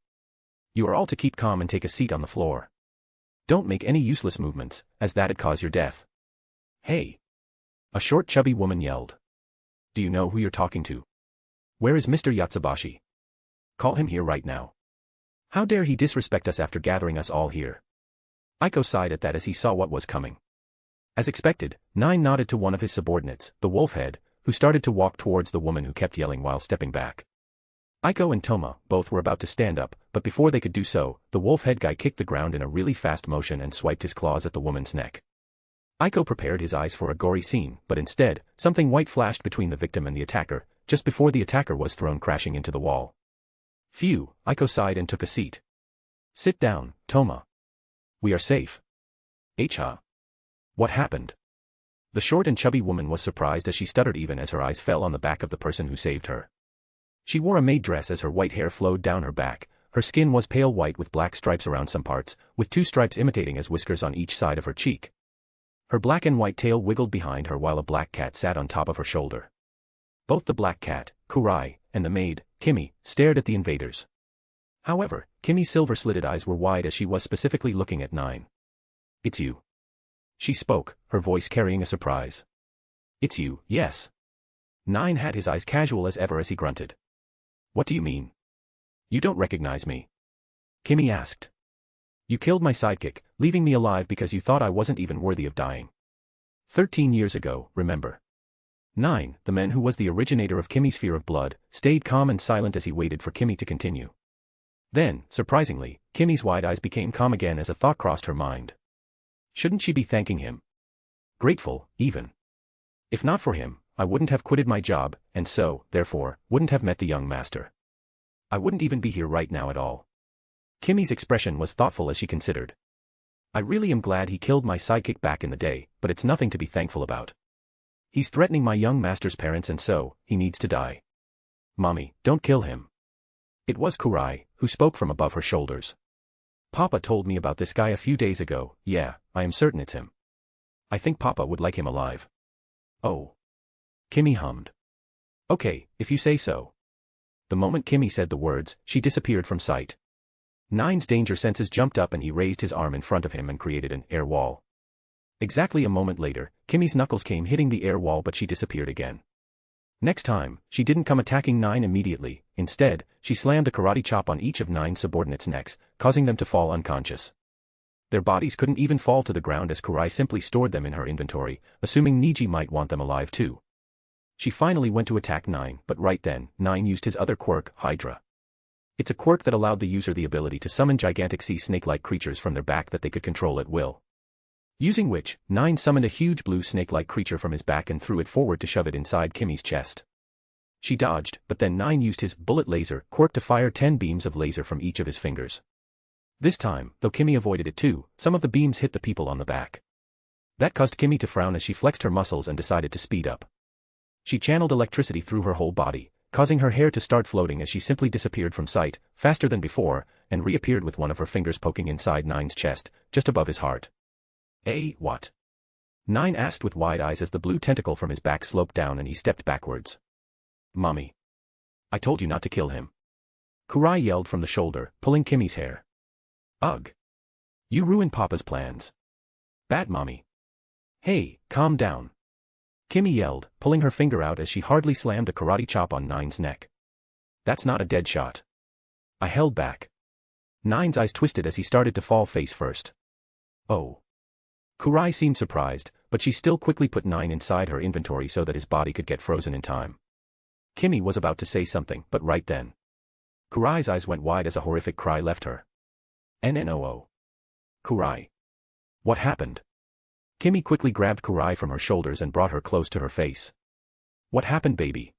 S2: You are all to keep calm and take a seat on the floor. Don't make any useless movements, as that'd cause your death. Hey! A short chubby woman yelled. Do you know who you're talking to? Where is Mr. Yatsubashi? Call him here right now. How dare he disrespect us after gathering us all here? Aiko sighed at that as he saw what was coming. As expected, 9 nodded to one of his subordinates, the wolfhead, who started to walk towards the woman who kept yelling while stepping back. Aiko and Toma both were about to stand up, but before they could do so, the wolf-head guy kicked the ground in a really fast motion and swiped his claws at the woman's neck. Aiko prepared his eyes for a gory scene, but instead, something white flashed between the victim and the attacker, just before the attacker was thrown crashing into the wall. Phew, Aiko sighed and took a seat. Sit down, Toma. We are safe. Ha. What happened? The short and chubby woman was surprised as she stuttered even as her eyes fell on the back of the person who saved her. She wore a maid dress as her white hair flowed down her back, her skin was pale white with black stripes around some parts, with 2 stripes imitating as whiskers on each side of her cheek. Her black and white tail wiggled behind her while a black cat sat on top of her shoulder. Both the black cat, Kurai, and the maid, Kimmy, stared at the invaders. However, Kimmy's silver-slitted eyes were wide as she was specifically looking at 9. It's you. She spoke, her voice carrying a surprise. It's you, yes. 9 had his eyes casual as ever as he grunted. What do you mean? You don't recognize me? Kimmy asked. You killed my sidekick, leaving me alive because you thought I wasn't even worthy of dying. 13 years ago, remember? 9, the man who was the originator of Kimmy's fear of blood, stayed calm and silent as he waited for Kimmy to continue. Then, surprisingly, Kimmy's wide eyes became calm again as a thought crossed her mind. Shouldn't she be thanking him? Grateful, even. If not for him, I wouldn't have quitted my job, and so, therefore, wouldn't have met the young master. I wouldn't even be here right now at all. Kimmy's expression was thoughtful as she considered. I really am glad he killed my sidekick back in the day, but it's nothing to be thankful about. He's threatening my young master's parents and so, he needs to die. Mommy, don't kill him. It was Kurai, who spoke from above her shoulders. Papa told me about this guy a few days ago, yeah, I am certain it's him. I think Papa would like him alive. Oh. Kimmy hummed. Okay, if you say so. The moment Kimmy said the words, she disappeared from sight. 9's danger senses jumped up and he raised his arm in front of him and created an air wall. Exactly a moment later, Kimmy's knuckles came hitting the air wall but she disappeared again. Next time, she didn't come attacking 9 immediately, instead, she slammed a karate chop on each of 9's subordinates' necks, causing them to fall unconscious. Their bodies couldn't even fall to the ground as Kurai simply stored them in her inventory, assuming Niji might want them alive too. She finally went to attack 9, but right then, 9 used his other quirk, Hydra. It's a quirk that allowed the user the ability to summon gigantic sea snake-like creatures from their back that they could control at will. Using which, 9 summoned a huge blue snake-like creature from his back and threw it forward to shove it inside Kimmy's chest. She dodged, but then 9 used his bullet laser quirk to fire 10 beams of laser from each of his fingers. This time, though Kimmy avoided it too, some of the beams hit the people on the back. That caused Kimmy to frown as she flexed her muscles and decided to speed up. She channeled electricity through her whole body, causing her hair to start floating as she simply disappeared from sight, faster than before, and reappeared with one of her fingers poking inside Nine's chest, just above his heart. What? Nine asked with wide eyes as the blue tentacle from his back sloped down and he stepped backwards. Mommy. I told you not to kill him. Kurai yelled from the shoulder, pulling Kimmy's hair. Ugh. You ruined Papa's plans. Bad mommy. Hey, calm down. Kimmy yelled, pulling her finger out as she hardly slammed a karate chop on Nine's neck. That's not a dead shot. I held back. Nine's eyes twisted as he started to fall face first. Oh. Kurai seemed surprised, but she still quickly put Nine inside her inventory so that his body could get frozen in time. Kimmy was about to say something, but right then. Kurai's eyes went wide as a horrific cry left her. NNOO. Kurai. What happened? Kimmy quickly grabbed Kurai from her shoulders and brought her close to her face. What happened, baby?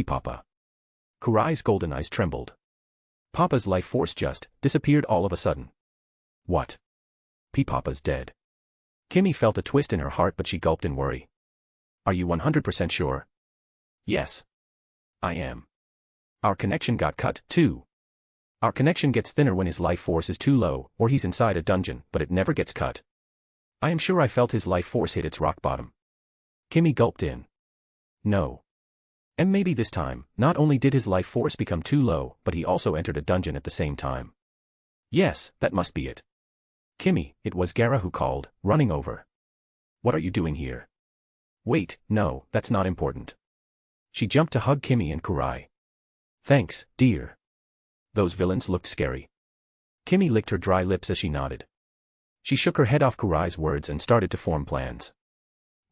S2: Papa. Kurai's golden eyes trembled. Papa's life force just disappeared all of a sudden. What? Papa's dead. Kimmy felt a twist in her heart, but she gulped in worry. Are you 100% sure? Yes. I am. Our connection got cut, too. Our connection gets thinner when his life force is too low, or he's inside a dungeon, but it never gets cut. I am sure I felt his life force hit its rock bottom. Kimmy gulped in. No. And maybe this time, not only did his life force become too low, but he also entered a dungeon at the same time. Yes, that must be it. Kimmy, it was Gara who called, running over. What are you doing here? Wait, no, that's not important. She jumped to hug Kimmy and Kurai. Thanks, dear. Those villains looked scary. Kimmy licked her dry lips as she nodded. She shook her head off Kurai's words and started to form plans.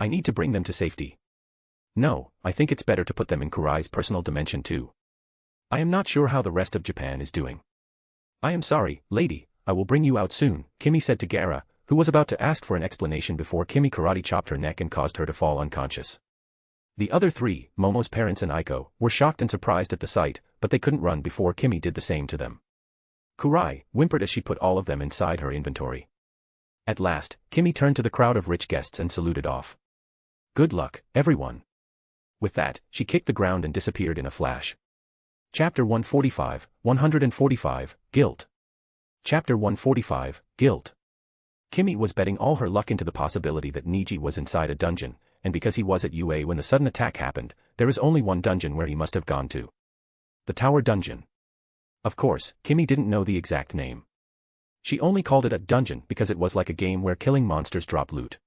S2: I need to bring them to safety. No, I think it's better to put them in Kurai's personal dimension too. I am not sure how the rest of Japan is doing. I am sorry, lady, I will bring you out soon, Kimmy said to Gara, who was about to ask for an explanation before Kimmy karate chopped her neck and caused her to fall unconscious. The other three, Momo's parents and Aiko, were shocked and surprised at the sight, but they couldn't run before Kimmy did the same to them. Kurai whimpered as she put all of them inside her inventory. At last, Kimmy turned to the crowd of rich guests and saluted off. Good luck, everyone. With that, she kicked the ground and disappeared in a flash. Chapter 145, Guilt. Chapter 145, Guilt. Kimmy was betting all her luck into the possibility that Niji was inside a dungeon, and because he was at UA when the sudden attack happened, there is only one dungeon where he must have gone to. The Tower Dungeon. Of course, Kimmy didn't know the exact name. She only called it a dungeon because it was like a game where killing monsters drop loot.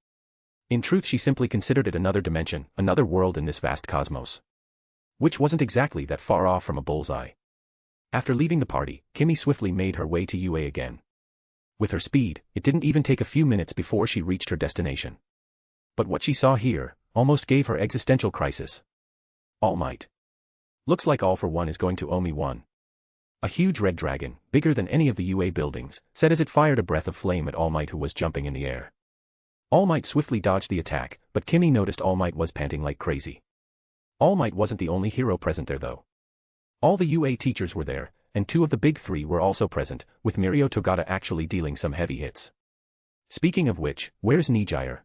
S2: In truth, she simply considered it another dimension, another world in this vast cosmos. Which wasn't exactly that far off from a bullseye. After leaving the party, Kimmy swiftly made her way to UA again. With her speed, it didn't even take a few minutes before she reached her destination. But what she saw here almost gave her existential crisis. All Might. Looks like All for One is going to owe me one. A huge red dragon, bigger than any of the UA buildings, said as it fired a breath of flame at All Might, who was jumping in the air. All Might swiftly dodged the attack, but Kimmy noticed All Might was panting like crazy. All Might wasn't the only hero present there though. All the UA teachers were there, and two of the big three were also present, with Mirko Togata actually dealing some heavy hits. Speaking of which, where's Niji?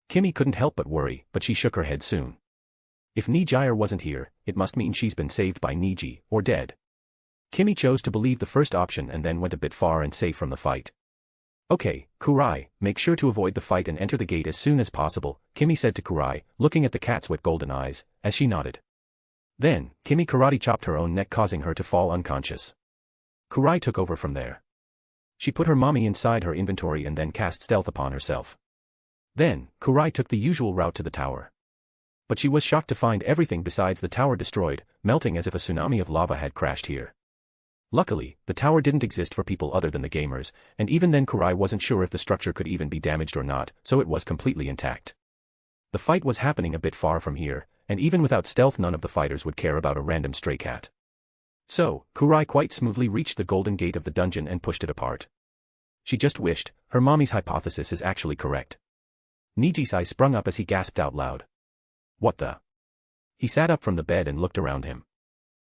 S2: Kimmy couldn't help but worry, but she shook her head soon. If Niji wasn't here, it must mean she's been saved by Niji, or dead. Kimmy chose to believe the first option and then went a bit far and safe from the fight. Okay, Kurai, make sure to avoid the fight and enter the gate as soon as possible, Kimmy said to Kurai, looking at the cat's wet golden eyes, as she nodded. Then, Kimmy karate chopped her own neck, causing her to fall unconscious. Kurai took over from there. She put her mommy inside her inventory and then cast stealth upon herself. Then, Kurai took the usual route to the tower. But she was shocked to find everything besides the tower destroyed, melting as if a tsunami of lava had crashed here. Luckily, the tower didn't exist for people other than the gamers, and even then Kurai wasn't sure if the structure could even be damaged or not, so it was completely intact. The fight was happening a bit far from here, and even without stealth none of the fighters would care about a random stray cat. So, Kurai quite smoothly reached the golden gate of the dungeon and pushed it apart. She just wished her mommy's hypothesis is actually correct. Niji's eye sprung up as he gasped out loud. What the? He sat up from the bed and looked around him.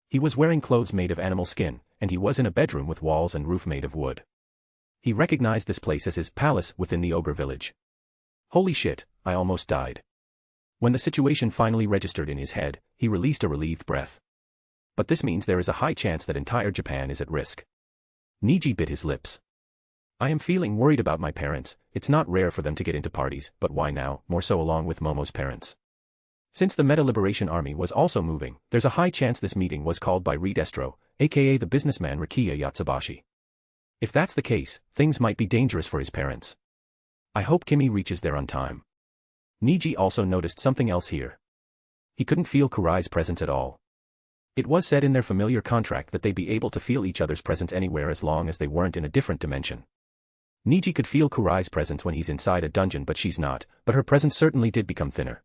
S2: He was wearing clothes made of animal skin, and he was in a bedroom with walls and roof made of wood. He recognized this place as his palace within the ogre village. Holy shit, I almost died. When the situation finally registered in his head, he released a relieved breath. But this means there is a high chance that entire Japan is at risk. Niji bit his lips. I am feeling worried about my parents. It's not rare for them to get into parties, but why now, more so along with Momo's parents? Since the Meta Liberation Army was also moving, there's a high chance this meeting was called by Redestro, aka the businessman Rikiya Yatsubashi. If that's the case, things might be dangerous for his parents. I hope Kimmy reaches there on time. Niji also noticed something else here. He couldn't feel Kurai's presence at all. It was said in their familiar contract that they'd be able to feel each other's presence anywhere as long as they weren't in a different dimension. Niji could feel Kurai's presence when he's inside a dungeon, but she's not, but her presence certainly did become thinner.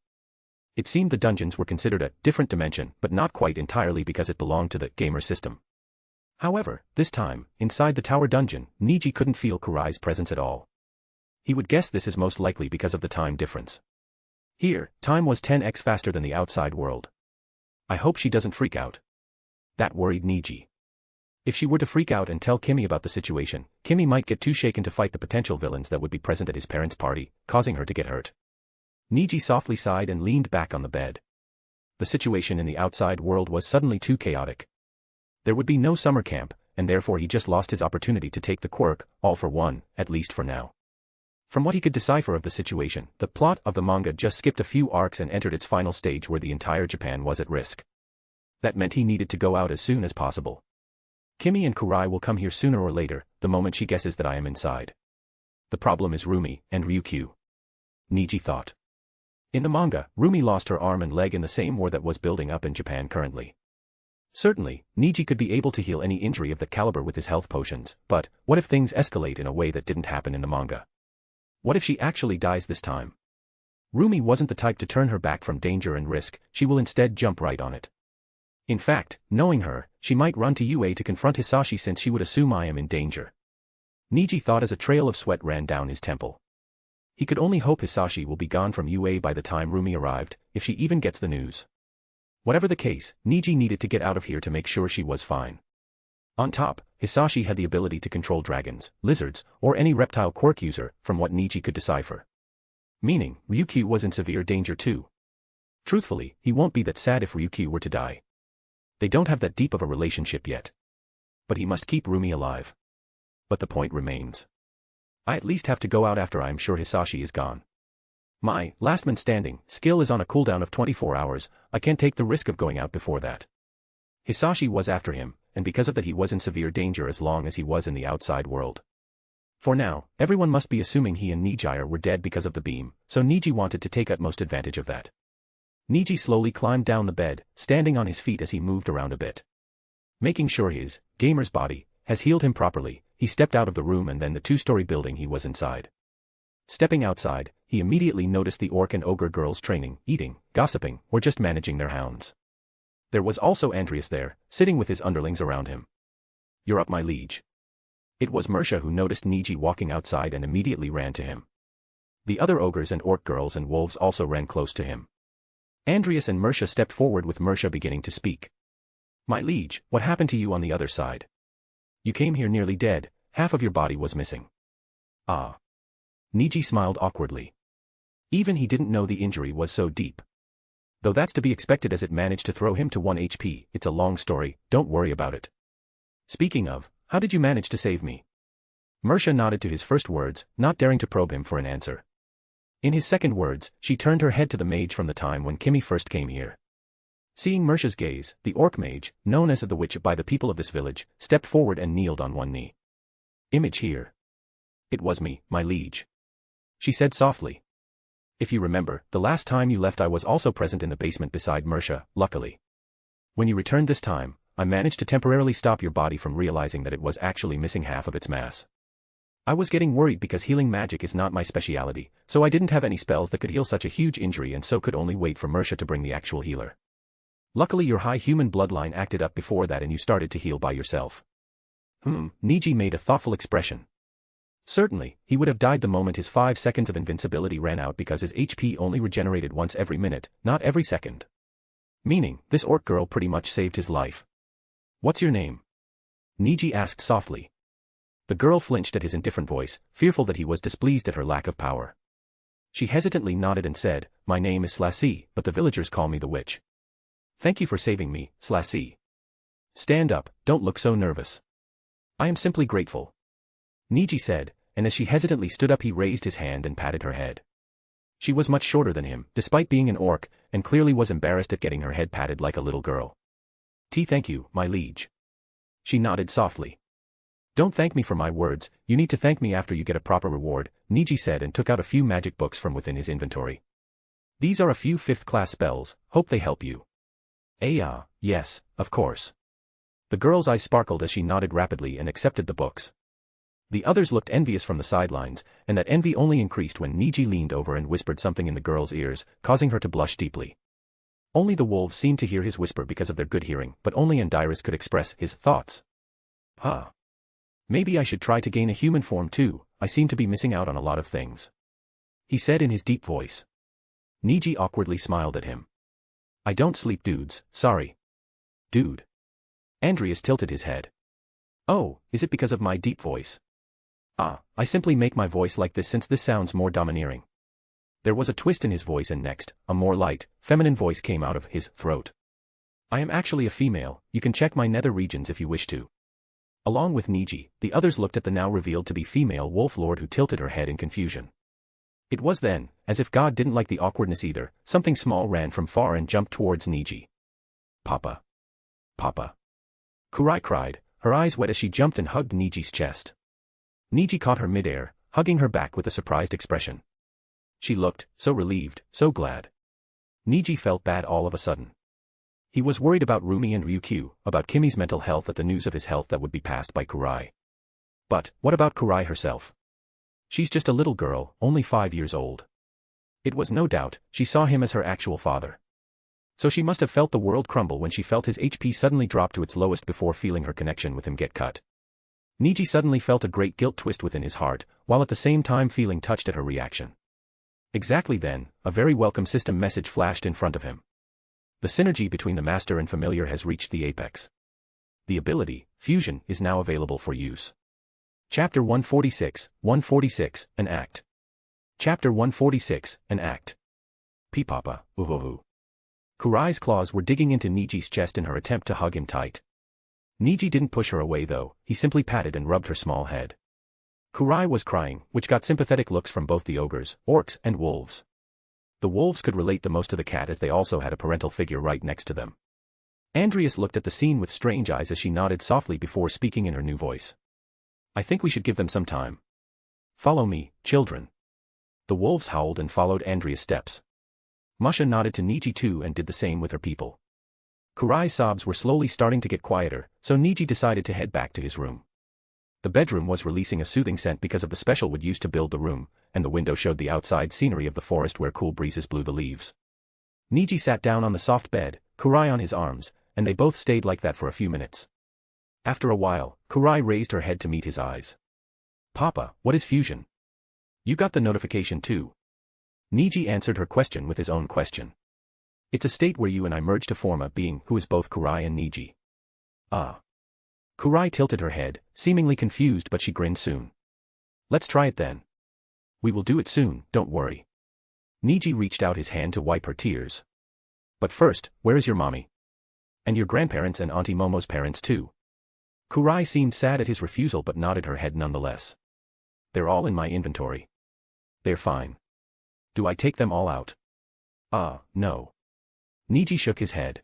S2: It seemed the dungeons were considered a different dimension, but not quite entirely because it belonged to the gamer system. However, this time, inside the tower dungeon, Niji couldn't feel Kurai's presence at all. He would guess this is most likely because of the time difference. Here, time was 10x faster than the outside world. I hope she doesn't freak out. That worried Niji. If she were to freak out and tell Kimmy about the situation, Kimmy might get too shaken to fight the potential villains that would be present at his parents' party, causing her to get hurt. Niji softly sighed and leaned back on the bed. The situation in the outside world was suddenly too chaotic. There would be no summer camp, and therefore he just lost his opportunity to take the quirk, all for one, at least for now. From what he could decipher of the situation, the plot of the manga just skipped a few arcs and entered its final stage where the entire Japan was at risk. That meant he needed to go out as soon as possible. Kimmy and Kurai will come here sooner or later, the moment she guesses that I am inside. The problem is Roomie and Ryukyu. Niji thought. In the manga, Roomie lost her arm and leg in the same war that was building up in Japan currently. Certainly, Niji could be able to heal any injury of that caliber with his health potions, but what if things escalate in a way that didn't happen in the manga? What if she actually dies this time? Roomie wasn't the type to turn her back from danger and risk, she will instead jump right on it. In fact, knowing her, she might run to UA to confront Hisashi since she would assume I am in danger. Niji thought as a trail of sweat ran down his temple. He could only hope Hisashi will be gone from UA by the time Roomie arrived, if she even gets the news. Whatever the case, Niji needed to get out of here to make sure she was fine. On top, Hisashi had the ability to control dragons, lizards, or any reptile quirk user, from what Niji could decipher. Meaning, Ryukyu was in severe danger too. Truthfully, he won't be that sad if Ryukyu were to die. They don't have that deep of a relationship yet. But he must keep Roomie alive. But the point remains. I at least have to go out after I am sure Hisashi is gone. My last man standing skill is on a cooldown of 24 hours, I can't take the risk of going out before that. Hisashi was after him, and because of that he was in severe danger as long as he was in the outside world. For now, everyone must be assuming he and Niji were dead because of the beam, so Niji wanted to take utmost advantage of that. Niji slowly climbed down the bed, standing on his feet as he moved around a bit. Making sure his gamer's body has healed him properly, he stepped out of the room and then the two-story building he was inside. Stepping outside, he immediately noticed the orc and ogre girls training, eating, gossiping, or just managing their hounds. There was also Andreas there, sitting with his underlings around him. You're up, my liege. It was Mersha who noticed Niji walking outside and immediately ran to him. The other ogres and orc girls and wolves also ran close to him. Andreas and Mersha stepped forward with Mersha beginning to speak. My liege, what happened to you on the other side? You came here nearly dead, half of your body was missing. Ah. Niji smiled awkwardly. Even he didn't know the injury was so deep. Though that's to be expected as it managed to throw him to 1 HP, it's a long story, don't worry about it. Speaking of, how did you manage to save me? Mersha nodded to his first words, not daring to probe him for an answer. In his second words, she turned her head to the mage from the time when Kimmy first came here. Seeing Mersha's gaze, the orc mage, known as the witch by the people of this village, stepped forward and kneeled on one knee. Image here. It was me, my liege. She said softly. If you remember, the last time you left I was also present in the basement beside Mersha, luckily. When you returned this time, I managed to temporarily stop your body from realizing that it was actually missing half of its mass. I was getting worried because healing magic is not my speciality, so I didn't have any spells that could heal such a huge injury and so could only wait for Mersha to bring the actual healer. Luckily your high human bloodline acted up before that and you started to heal by yourself. Niji made a thoughtful expression. Certainly, he would have died the moment his 5 seconds of invincibility ran out because his HP only regenerated once every minute, not every second. Meaning, this orc girl pretty much saved his life. What's your name? Niji asked softly. The girl flinched at his indifferent voice, fearful that he was displeased at her lack of power. She hesitantly nodded and said, My name is Slassie, but the villagers call me the witch. Thank you for saving me, Slassie. Stand up, don't look so nervous. I am simply grateful. Niji said, and as she hesitantly stood up he raised his hand and patted her head. She was much shorter than him, despite being an orc, and clearly was embarrassed at getting her head patted like a little girl. Thank you, my liege. She nodded softly. Don't thank me for my words, you need to thank me after you get a proper reward, Niji said and took out a few magic books from within his inventory. These are a few 5th-class spells, hope they help you. Yes, of course. The girl's eyes sparkled as she nodded rapidly and accepted the books. The others looked envious from the sidelines, and that envy only increased when Niji leaned over and whispered something in the girl's ears, causing her to blush deeply. Only the wolves seemed to hear his whisper because of their good hearing, but only Andirus could express his thoughts. Maybe I should try to gain a human form too, I seem to be missing out on a lot of things. He said in his deep voice. Niji awkwardly smiled at him. I don't sleep dudes, sorry. Dude. Andreas tilted his head. Oh, is it because of my deep voice? I simply make my voice like this since this sounds more domineering. There was a twist in his voice and next, a more light, feminine voice came out of his throat. I am actually a female, you can check my nether regions if you wish to. Along with Niji, the others looked at the now revealed to be female wolf lord who tilted her head in confusion. It was then, as if God didn't like the awkwardness either, something small ran from far and jumped towards Niji. Papa. Papa. Kurai cried, her eyes wet as she jumped and hugged Niji's chest. Niji caught her midair, hugging her back with a surprised expression. She looked, so relieved, so glad. Niji felt bad all of a sudden. He was worried about Roomie and Ryukyu, about Kimmy's mental health at the news of his health that would be passed by Kurai. But, what about Kurai herself? She's just a little girl, only 5 years old. It was no doubt, she saw him as her actual father. So she must have felt the world crumble when she felt his HP suddenly drop to its lowest before feeling her connection with him get cut. Niji suddenly felt a great guilt twist within his heart, while at the same time feeling touched at her reaction. Exactly then, a very welcome system message flashed in front of him. The synergy between the master and familiar has reached the apex. The ability, Fusion, is now available for use. Chapter 146, an act. Chapter 146, an act. Papa, ooh. Kurai's claws were digging into Niji's chest in her attempt to hug him tight. Niji didn't push her away though, he simply patted and rubbed her small head. Kurai was crying, which got sympathetic looks from both the ogres, orcs, and wolves. The wolves could relate the most to the cat as they also had a parental figure right next to them. Andreas looked at the scene with strange eyes as she nodded softly before speaking in her new voice. I think we should give them some time. Follow me, children. The wolves howled and followed Andreas' steps. Masha nodded to Niji too and did the same with her people. Kurai's sobs were slowly starting to get quieter, so Niji decided to head back to his room. The bedroom was releasing a soothing scent because of the special wood used to build the room, and the window showed the outside scenery of the forest where cool breezes blew the leaves. Niji sat down on the soft bed, Kurai on his arms, and they both stayed like that for a few minutes. After a while, Kurai raised her head to meet his eyes. Papa, what is fusion? You got the notification too. Niji answered her question with his own question. It's a state where you and I merge to form a being who is both Kurai and Niji. Kurai tilted her head, seemingly confused but she grinned soon. Let's try it then. We will do it soon, don't worry. Niji reached out his hand to wipe her tears. But first, where is your mommy? And your grandparents and Auntie Momo's parents too? Kurai seemed sad at his refusal but nodded her head nonetheless. They're all in my inventory. They're fine. Do I take them all out? No. Niji shook his head.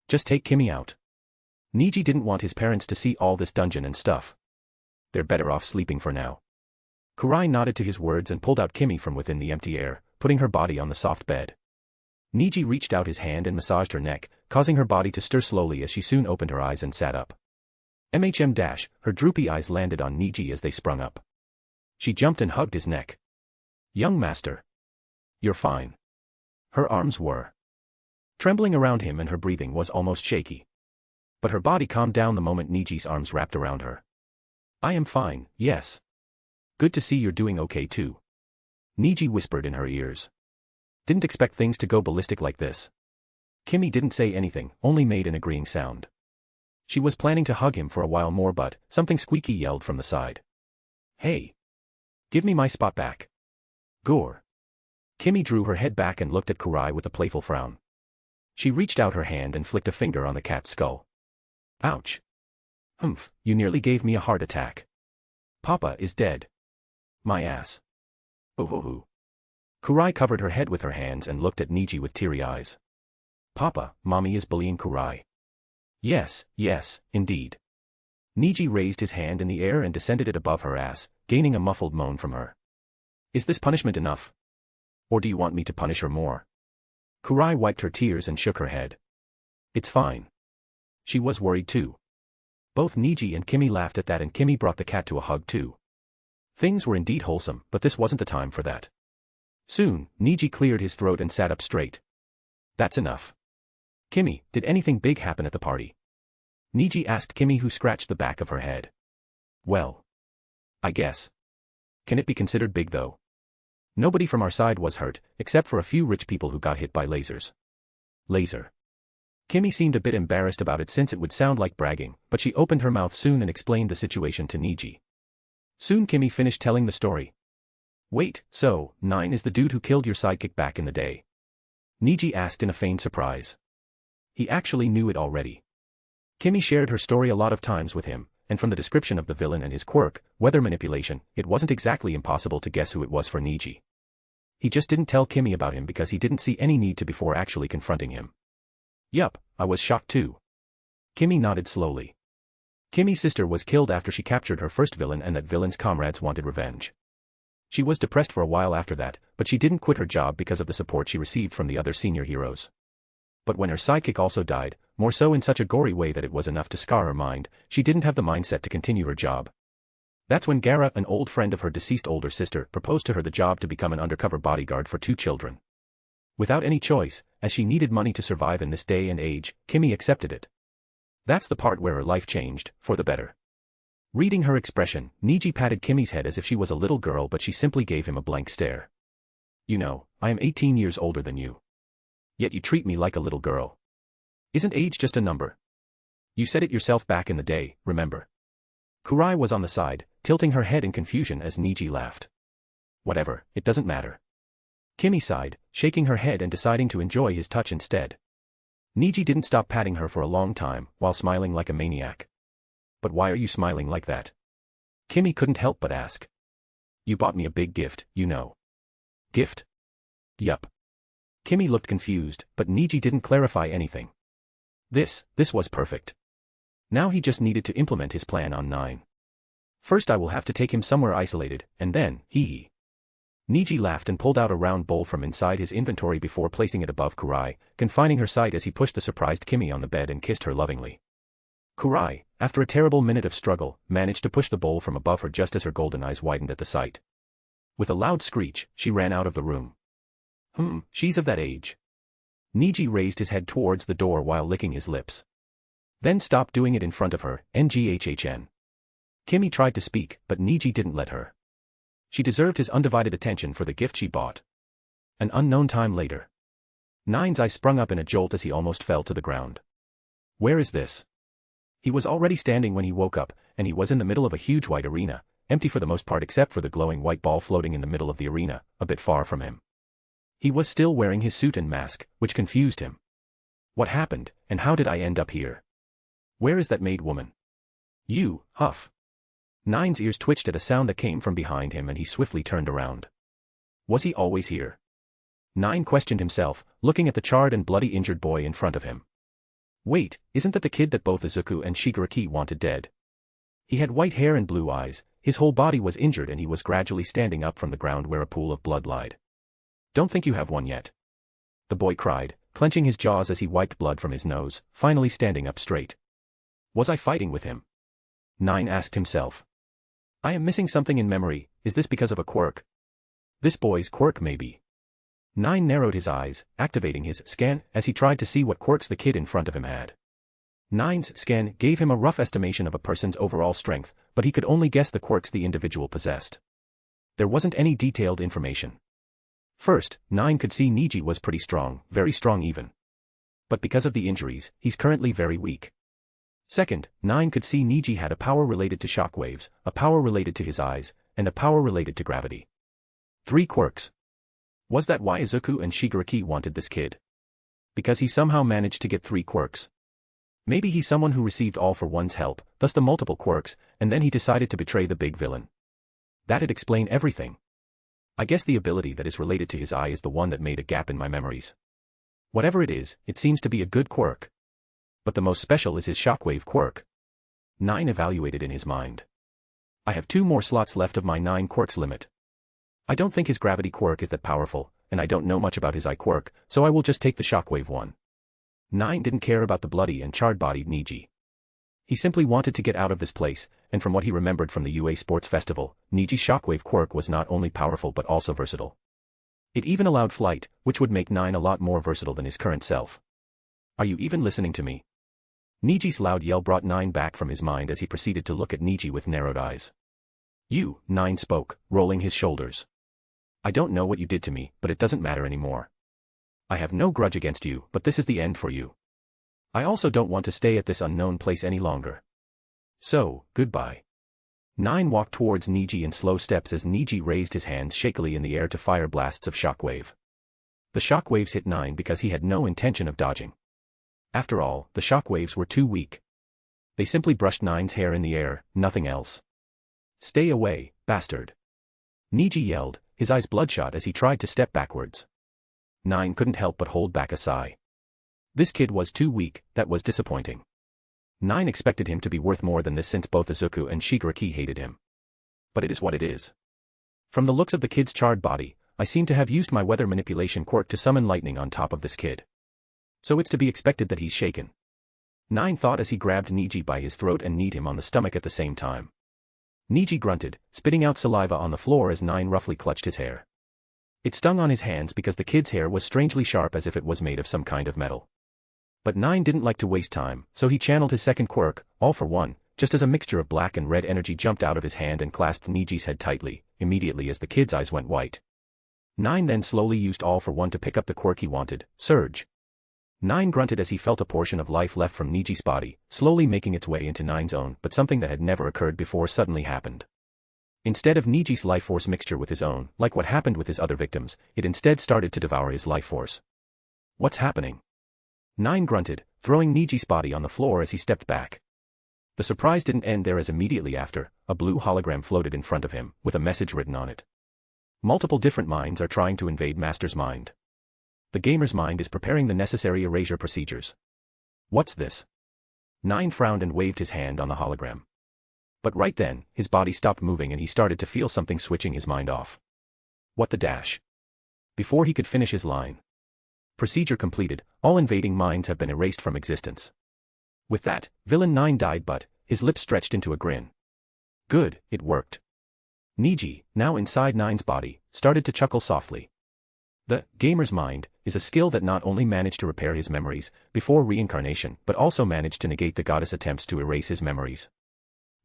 S2: Just take Kimmy out. Niji didn't want his parents to see all this dungeon and stuff. They're better off sleeping for now. Kurai nodded to his words and pulled out Kimmy from within the empty air, putting her body on the soft bed. Niji reached out his hand and massaged her neck, causing her body to stir slowly as she soon opened her eyes and sat up. Her droopy eyes landed on Niji as they sprung up. She jumped and hugged his neck. Young master. You're fine. Her arms were trembling around him and her breathing was almost shaky. But her body calmed down the moment Niji's arms wrapped around her. I am fine, yes. Good to see you're doing okay too. Niji whispered in her ears. Didn't expect things to go ballistic like this. Kimmy didn't say anything, only made an agreeing sound. She was planning to hug him for a while more but, something squeaky yelled from the side. Hey! Give me my spot back. Gore. Kimmy drew her head back and looked at Kurai with a playful frown. She reached out her hand and flicked a finger on the cat's skull. Ouch. Humph, you nearly gave me a heart attack. Papa is dead. My ass. Oh. Kurai covered her head with her hands and looked at Niji with teary eyes. Papa, Mommy is bullying Kurai. Yes, indeed. Niji raised his hand in the air and descended it above her ass, gaining a muffled moan from her. Is this punishment enough? Or do you want me to punish her more? Kurai wiped her tears and shook her head. It's fine. She was worried too. Both Niji and Kimmy laughed at that, and Kimmy brought the cat to a hug too. Things were indeed wholesome, but this wasn't the time for that. Soon, Niji cleared his throat and sat up straight. That's enough. Kimmy, did anything big happen at the party? Niji asked Kimmy, who scratched the back of her head. Well, I guess. Can it be considered big though? Nobody from our side was hurt, except for a few rich people who got hit by lasers. Laser. Kimmy seemed a bit embarrassed about it since it would sound like bragging, but she opened her mouth soon and explained the situation to Niji. Soon Kimmy finished telling the story. Wait, so, 9 is the dude who killed your sidekick back in the day? Niji asked in a feigned surprise. He actually knew it already. Kimmy shared her story a lot of times with him, and from the description of the villain and his quirk, weather manipulation, it wasn't exactly impossible to guess who it was for Niji. He just didn't tell Kimmy about him because he didn't see any need to before actually confronting him. Yup, I was shocked too. Kimmy nodded slowly. Kimmy's sister was killed after she captured her first villain, and that villain's comrades wanted revenge. She was depressed for a while after that, but she didn't quit her job because of the support she received from the other senior heroes. But when her sidekick also died, more so in such a gory way that it was enough to scar her mind, she didn't have the mindset to continue her job. That's when Gara, an old friend of her deceased older sister, proposed to her the job to become an undercover bodyguard for 2 children. Without any choice, as she needed money to survive in this day and age, Kimmy accepted it. That's the part where her life changed, for the better. Reading her expression, Niji patted Kimmy's head as if she was a little girl, but she simply gave him a blank stare. You know, I am 18 years older than you. Yet you treat me like a little girl. Isn't age just a number? You said it yourself back in the day, remember? Kurai was on the side, tilting her head in confusion as Niji laughed. Whatever, it doesn't matter. Kimmy sighed, shaking her head and deciding to enjoy his touch instead. Niji didn't stop patting her for a long time, while smiling like a maniac. But why are you smiling like that? Kimmy couldn't help but ask. You bought me a big gift, you know. Gift? Yup. Kimmy looked confused, but Niji didn't clarify anything. This was perfect. Now he just needed to implement his plan on 9. First I will have to take him somewhere isolated, and then, hee. Niji laughed and pulled out a round bowl from inside his inventory before placing it above Kurai, confining her sight as he pushed the surprised Kimmy on the bed and kissed her lovingly. Kurai, after a terrible minute of struggle, managed to push the bowl from above her just as her golden eyes widened at the sight. With a loud screech, she ran out of the room. She's of that age. Niji raised his head towards the door while licking his lips. Then stop doing it in front of her, NGHHN. Kimmy tried to speak, but Niji didn't let her. She deserved his undivided attention for the gift she bought. An unknown time later. 9's eyes sprung up in a jolt as he almost fell to the ground. Where is this? He was already standing when he woke up, and he was in the middle of a huge white arena, empty for the most part except for the glowing white ball floating in the middle of the arena, a bit far from him. He was still wearing his suit and mask, which confused him. What happened, and how did I end up here? Where is that maid woman? You, Huff. 9's ears twitched at a sound that came from behind him and he swiftly turned around. Was he always here? 9 questioned himself, looking at the charred and bloody injured boy in front of him. Wait, isn't that the kid that both Izuku and Shigaraki wanted dead? He had white hair and blue eyes, his whole body was injured and he was gradually standing up from the ground where a pool of blood lied. Don't think you have won yet. The boy cried, clenching his jaws as he wiped blood from his nose, finally standing up straight. Was I fighting with him? 9 asked himself. I am missing something in memory, is this because of a quirk? This boy's quirk maybe. 9 narrowed his eyes, activating his scan as he tried to see what quirks the kid in front of him had. 9's scan gave him a rough estimation of a person's overall strength, but he could only guess the quirks the individual possessed. There wasn't any detailed information. First, 9 could see Niji was pretty strong, very strong even. But because of the injuries, he's currently very weak. Second, 9 could see Niji had a power related to shockwaves, a power related to his eyes, and a power related to gravity. 3 quirks. Was that why Izuku and Shigaraki wanted this kid? Because he somehow managed to get 3 quirks. Maybe he's someone who received All for One's help, thus the multiple quirks, and then he decided to betray the big villain. That'd explain everything. I guess the ability that is related to his eye is the one that made a gap in my memories. Whatever it is, it seems to be a good quirk. But the most special is his shockwave quirk. 9 evaluated in his mind. I have 2 more slots left of my 9 quirks limit. I don't think his gravity quirk is that powerful, and I don't know much about his eye quirk, so I will just take the shockwave one. 9 didn't care about the bloody and charred-bodied Niji. He simply wanted to get out of this place, and from what he remembered from the UA Sports Festival, Niji's shockwave quirk was not only powerful but also versatile. It even allowed flight, which would make 9 a lot more versatile than his current self. Are you even listening to me? Niji's loud yell brought 9 back from his mind as he proceeded to look at Niji with narrowed eyes. You, 9 spoke, rolling his shoulders. I don't know what you did to me, but it doesn't matter anymore. I have no grudge against you, but this is the end for you. I also don't want to stay at this unknown place any longer. So, goodbye. 9 walked towards Niji in slow steps as Niji raised his hands shakily in the air to fire blasts of shockwave. The shockwaves hit 9 because he had no intention of dodging. After all, the shockwaves were too weak. They simply brushed 9's hair in the air, nothing else. Stay away, bastard. Niji yelled, his eyes bloodshot as he tried to step backwards. 9 couldn't help but hold back a sigh. This kid was too weak, that was disappointing. 9 expected him to be worth more than this since both Izuku and Shigaraki hated him. But it is what it is. From the looks of the kid's charred body, I seem to have used my weather manipulation quirk to summon lightning on top of this kid. So it's to be expected that he's shaken. 9 thought as he grabbed Niji by his throat and kneed him on the stomach at the same time. Niji grunted, spitting out saliva on the floor as 9 roughly clutched his hair. It stung on his hands because the kid's hair was strangely sharp as if it was made of some kind of metal. But 9 didn't like to waste time, so he channeled his second quirk, All for One, just as a mixture of black and red energy jumped out of his hand and clasped Niji's head tightly, immediately as the kid's eyes went white. 9 then slowly used All for One to pick up the quirk he wanted, Surge. 9 grunted as he felt a portion of life left from Niji's body, slowly making its way into 9's own, but something that had never occurred before suddenly happened. Instead of Niji's life force mixture with his own, like what happened with his other victims, it instead started to devour his life force. What's happening? 9 grunted, throwing Niji's body on the floor as he stepped back. The surprise didn't end there as immediately after, a blue hologram floated in front of him, with a message written on it. Multiple different minds are trying to invade Master's mind. The gamer's mind is preparing the necessary erasure procedures. What's this? 9 frowned and waved his hand on the hologram. But right then, his body stopped moving and he started to feel something switching his mind off. What the dash? Before he could finish his line. Procedure completed, all invading minds have been erased from existence. With that, villain 9 died but, his lips stretched into a grin. Good, it worked. Niji, now inside 9's body, started to chuckle softly. The gamer's mind is a skill that not only managed to repair his memories before reincarnation but also managed to negate the goddess' attempts to erase his memories.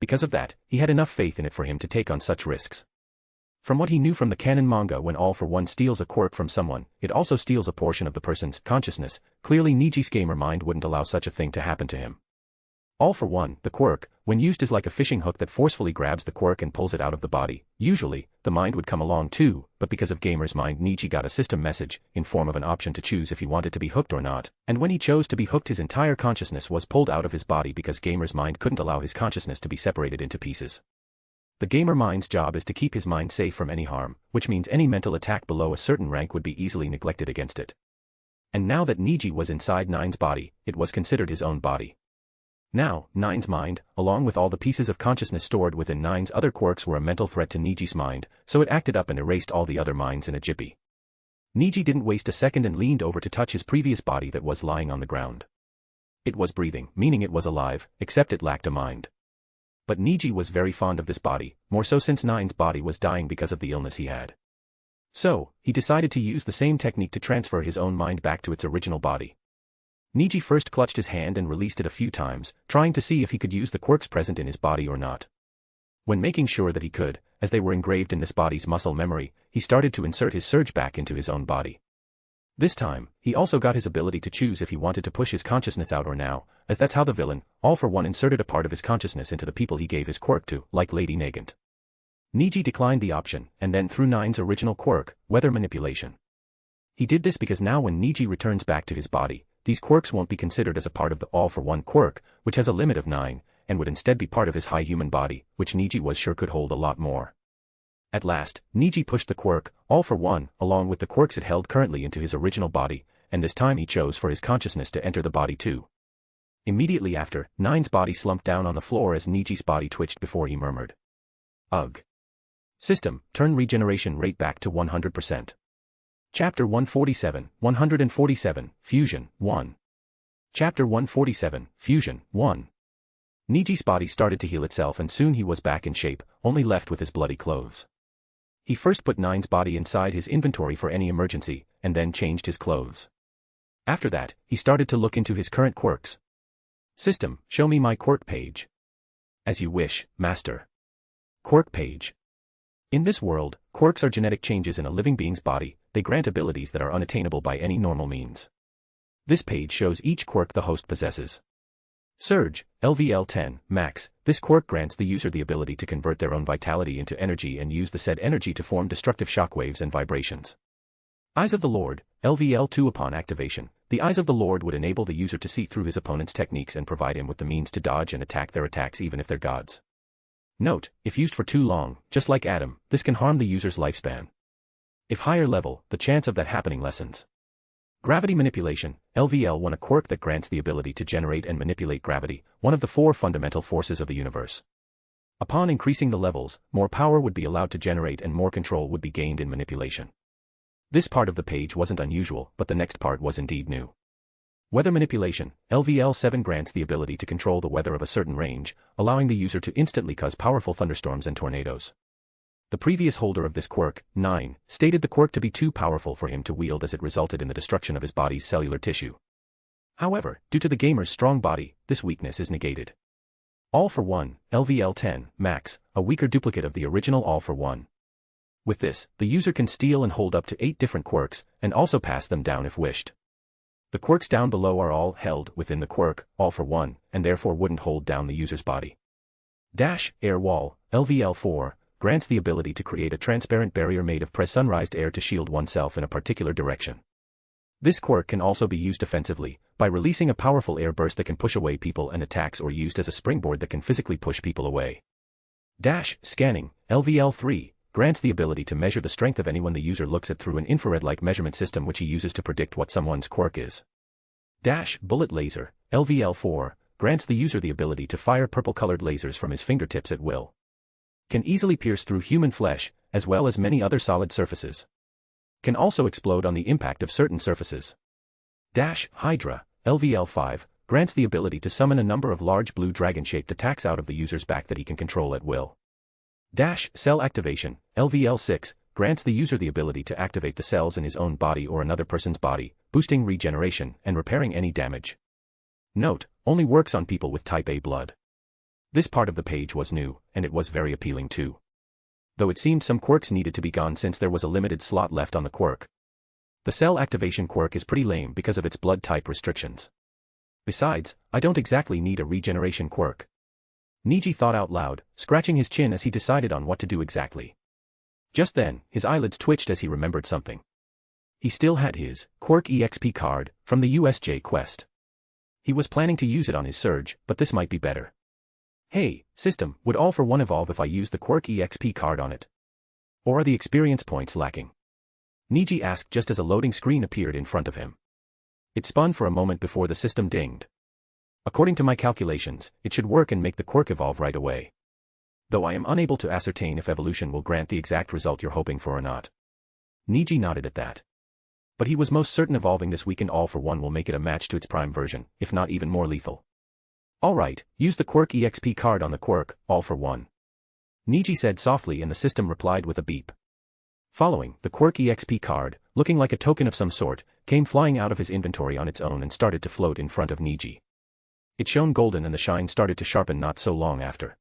S2: Because of that, he had enough faith in it for him to take on such risks. From what he knew from the canon manga, when All for One steals a quirk from someone, it also steals a portion of the person's consciousness. Clearly Niji's gamer mind wouldn't allow such a thing to happen to him. All for One, the quirk, when used is like a fishing hook that forcefully grabs the quirk and pulls it out of the body. Usually, the mind would come along too, but because of gamer's mind, Niji got a system message, in form of an option to choose if he wanted to be hooked or not, and when he chose to be hooked his entire consciousness was pulled out of his body because gamer's mind couldn't allow his consciousness to be separated into pieces. The gamer mind's job is to keep his mind safe from any harm, which means any mental attack below a certain rank would be easily neglected against it. And now that Niji was inside 9's body, it was considered his own body. Now, 9's mind, along with all the pieces of consciousness stored within 9's other quirks, were a mental threat to Niji's mind, so it acted up and erased all the other minds in a jiffy. Niji didn't waste a second and leaned over to touch his previous body that was lying on the ground. It was breathing, meaning it was alive, except it lacked a mind. But Niji was very fond of this body, more so since 9's body was dying because of the illness he had. So, he decided to use the same technique to transfer his own mind back to its original body. Niji first clutched his hand and released it a few times, trying to see if he could use the quirks present in his body or not. When making sure that he could, as they were engraved in this body's muscle memory, he started to insert his surge back into his own body. This time, he also got his ability to choose if he wanted to push his consciousness out or now, as that's how the villain, All for One, inserted a part of his consciousness into the people he gave his quirk to, like Lady Nagant. Niji declined the option, and then threw 9's original quirk, weather manipulation. He did this because now when Niji returns back to his body, these quirks won't be considered as a part of the all-for-one quirk, which has a limit of 9, and would instead be part of his high human body, which Niji was sure could hold a lot more. At last, Niji pushed the quirk, all-for-one, along with the quirks it held currently into his original body, and this time he chose for his consciousness to enter the body too. Immediately after, 9's body slumped down on the floor as Niji's body twitched before he murmured. Ugh. System, turn regeneration rate back to 100%. Chapter 147, Fusion, 1. Chapter 147, Fusion, 1. Niji's body started to heal itself and soon he was back in shape, only left with his bloody clothes. He first put 9's body inside his inventory for any emergency, and then changed his clothes. After that, he started to look into his current quirks. System, show me my quirk page. As you wish, Master. Quirk page. In this world, quirks are genetic changes in a living being's body. They grant abilities that are unattainable by any normal means. This page shows each quirk the host possesses. Surge, LVL 10, Max. This quirk grants the user the ability to convert their own vitality into energy and use the said energy to form destructive shockwaves and vibrations. Eyes of the Lord, LVL 2. Upon activation, the Eyes of the Lord would enable the user to see through his opponent's techniques and provide him with the means to dodge and attack their attacks even if they're gods. Note, if used for too long, just like Adam, this can harm the user's lifespan. If higher level, the chance of that happening lessens. Gravity manipulation, LVL 1. A quirk that grants the ability to generate and manipulate gravity, one of the 4 fundamental forces of the universe. Upon increasing the levels, more power would be allowed to generate and more control would be gained in manipulation. This part of the page wasn't unusual, but the next part was indeed new. Weather manipulation, LVL 7 grants the ability to control the weather of a certain range, allowing the user to instantly cause powerful thunderstorms and tornadoes. The previous holder of this quirk, 9, stated the quirk to be too powerful for him to wield as it resulted in the destruction of his body's cellular tissue. However, due to the gamer's strong body, this weakness is negated. All for One, LVL 10, Max, a weaker duplicate of the original All for One. With this, the user can steal and hold up to 8 different quirks, and also pass them down if wished. The quirks down below are all held within the quirk, All for One, and therefore wouldn't hold down the user's body. Dash, Air Wall, LVL 4, grants the ability to create a transparent barrier made of pressurized air to shield oneself in a particular direction. This quirk can also be used offensively, by releasing a powerful air burst that can push away people and attacks or used as a springboard that can physically push people away. Dash, Scanning, LVL 3, grants the ability to measure the strength of anyone the user looks at through an infrared-like measurement system which he uses to predict what someone's quirk is. Dash, Bullet Laser, LVL 4, grants the user the ability to fire purple-colored lasers from his fingertips at will. Can easily pierce through human flesh, as well as many other solid surfaces. Can also explode on the impact of certain surfaces. Dash, Hydra, LVL 5, grants the ability to summon a number of large blue dragon-shaped attacks out of the user's back that he can control at will. Dash, Cell Activation, LVL 6, grants the user the ability to activate the cells in his own body or another person's body, boosting regeneration and repairing any damage. Note, only works on people with type A blood. This part of the page was new, and it was very appealing too. Though it seemed some quirks needed to be gone since there was a limited slot left on the quirk. The Cell Activation quirk is pretty lame because of its blood type restrictions. Besides, I don't exactly need a regeneration quirk. Niji thought out loud, scratching his chin as he decided on what to do exactly. Just then, his eyelids twitched as he remembered something. He still had his quirk EXP card from the USJ quest. He was planning to use it on his surge, but this might be better. Hey, system, would All for One evolve if I use the quirk EXP card on it? Or are the experience points lacking? Niji asked just as a loading screen appeared in front of him. It spun for a moment before the system dinged. According to my calculations, it should work and make the quirk evolve right away. Though I am unable to ascertain if evolution will grant the exact result you're hoping for or not. Niji nodded at that. But he was most certain evolving this weekend All for One will make it a match to its prime version, if not even more lethal. Alright, use the quirk EXP card on the quirk, All for One. Niji said softly and the system replied with a beep. Following, the quirk EXP card, looking like a token of some sort, came flying out of his inventory on its own and started to float in front of Niji. It shone golden and the shine started to sharpen not so long after.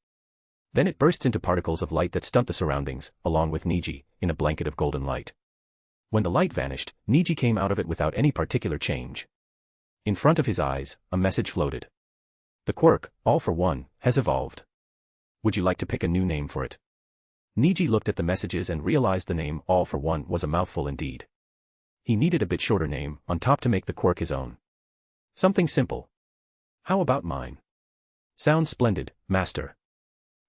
S2: Then it burst into particles of light that stunned the surroundings, along with Niji, in a blanket of golden light. When the light vanished, Niji came out of it without any particular change. In front of his eyes, a message floated. The quirk, All for One, has evolved. Would you like to pick a new name for it? Niji looked at the messages and realized the name All for One was a mouthful indeed. He needed a bit shorter name on top to make the quirk his own. Something simple. How about mine? Sounds splendid, master.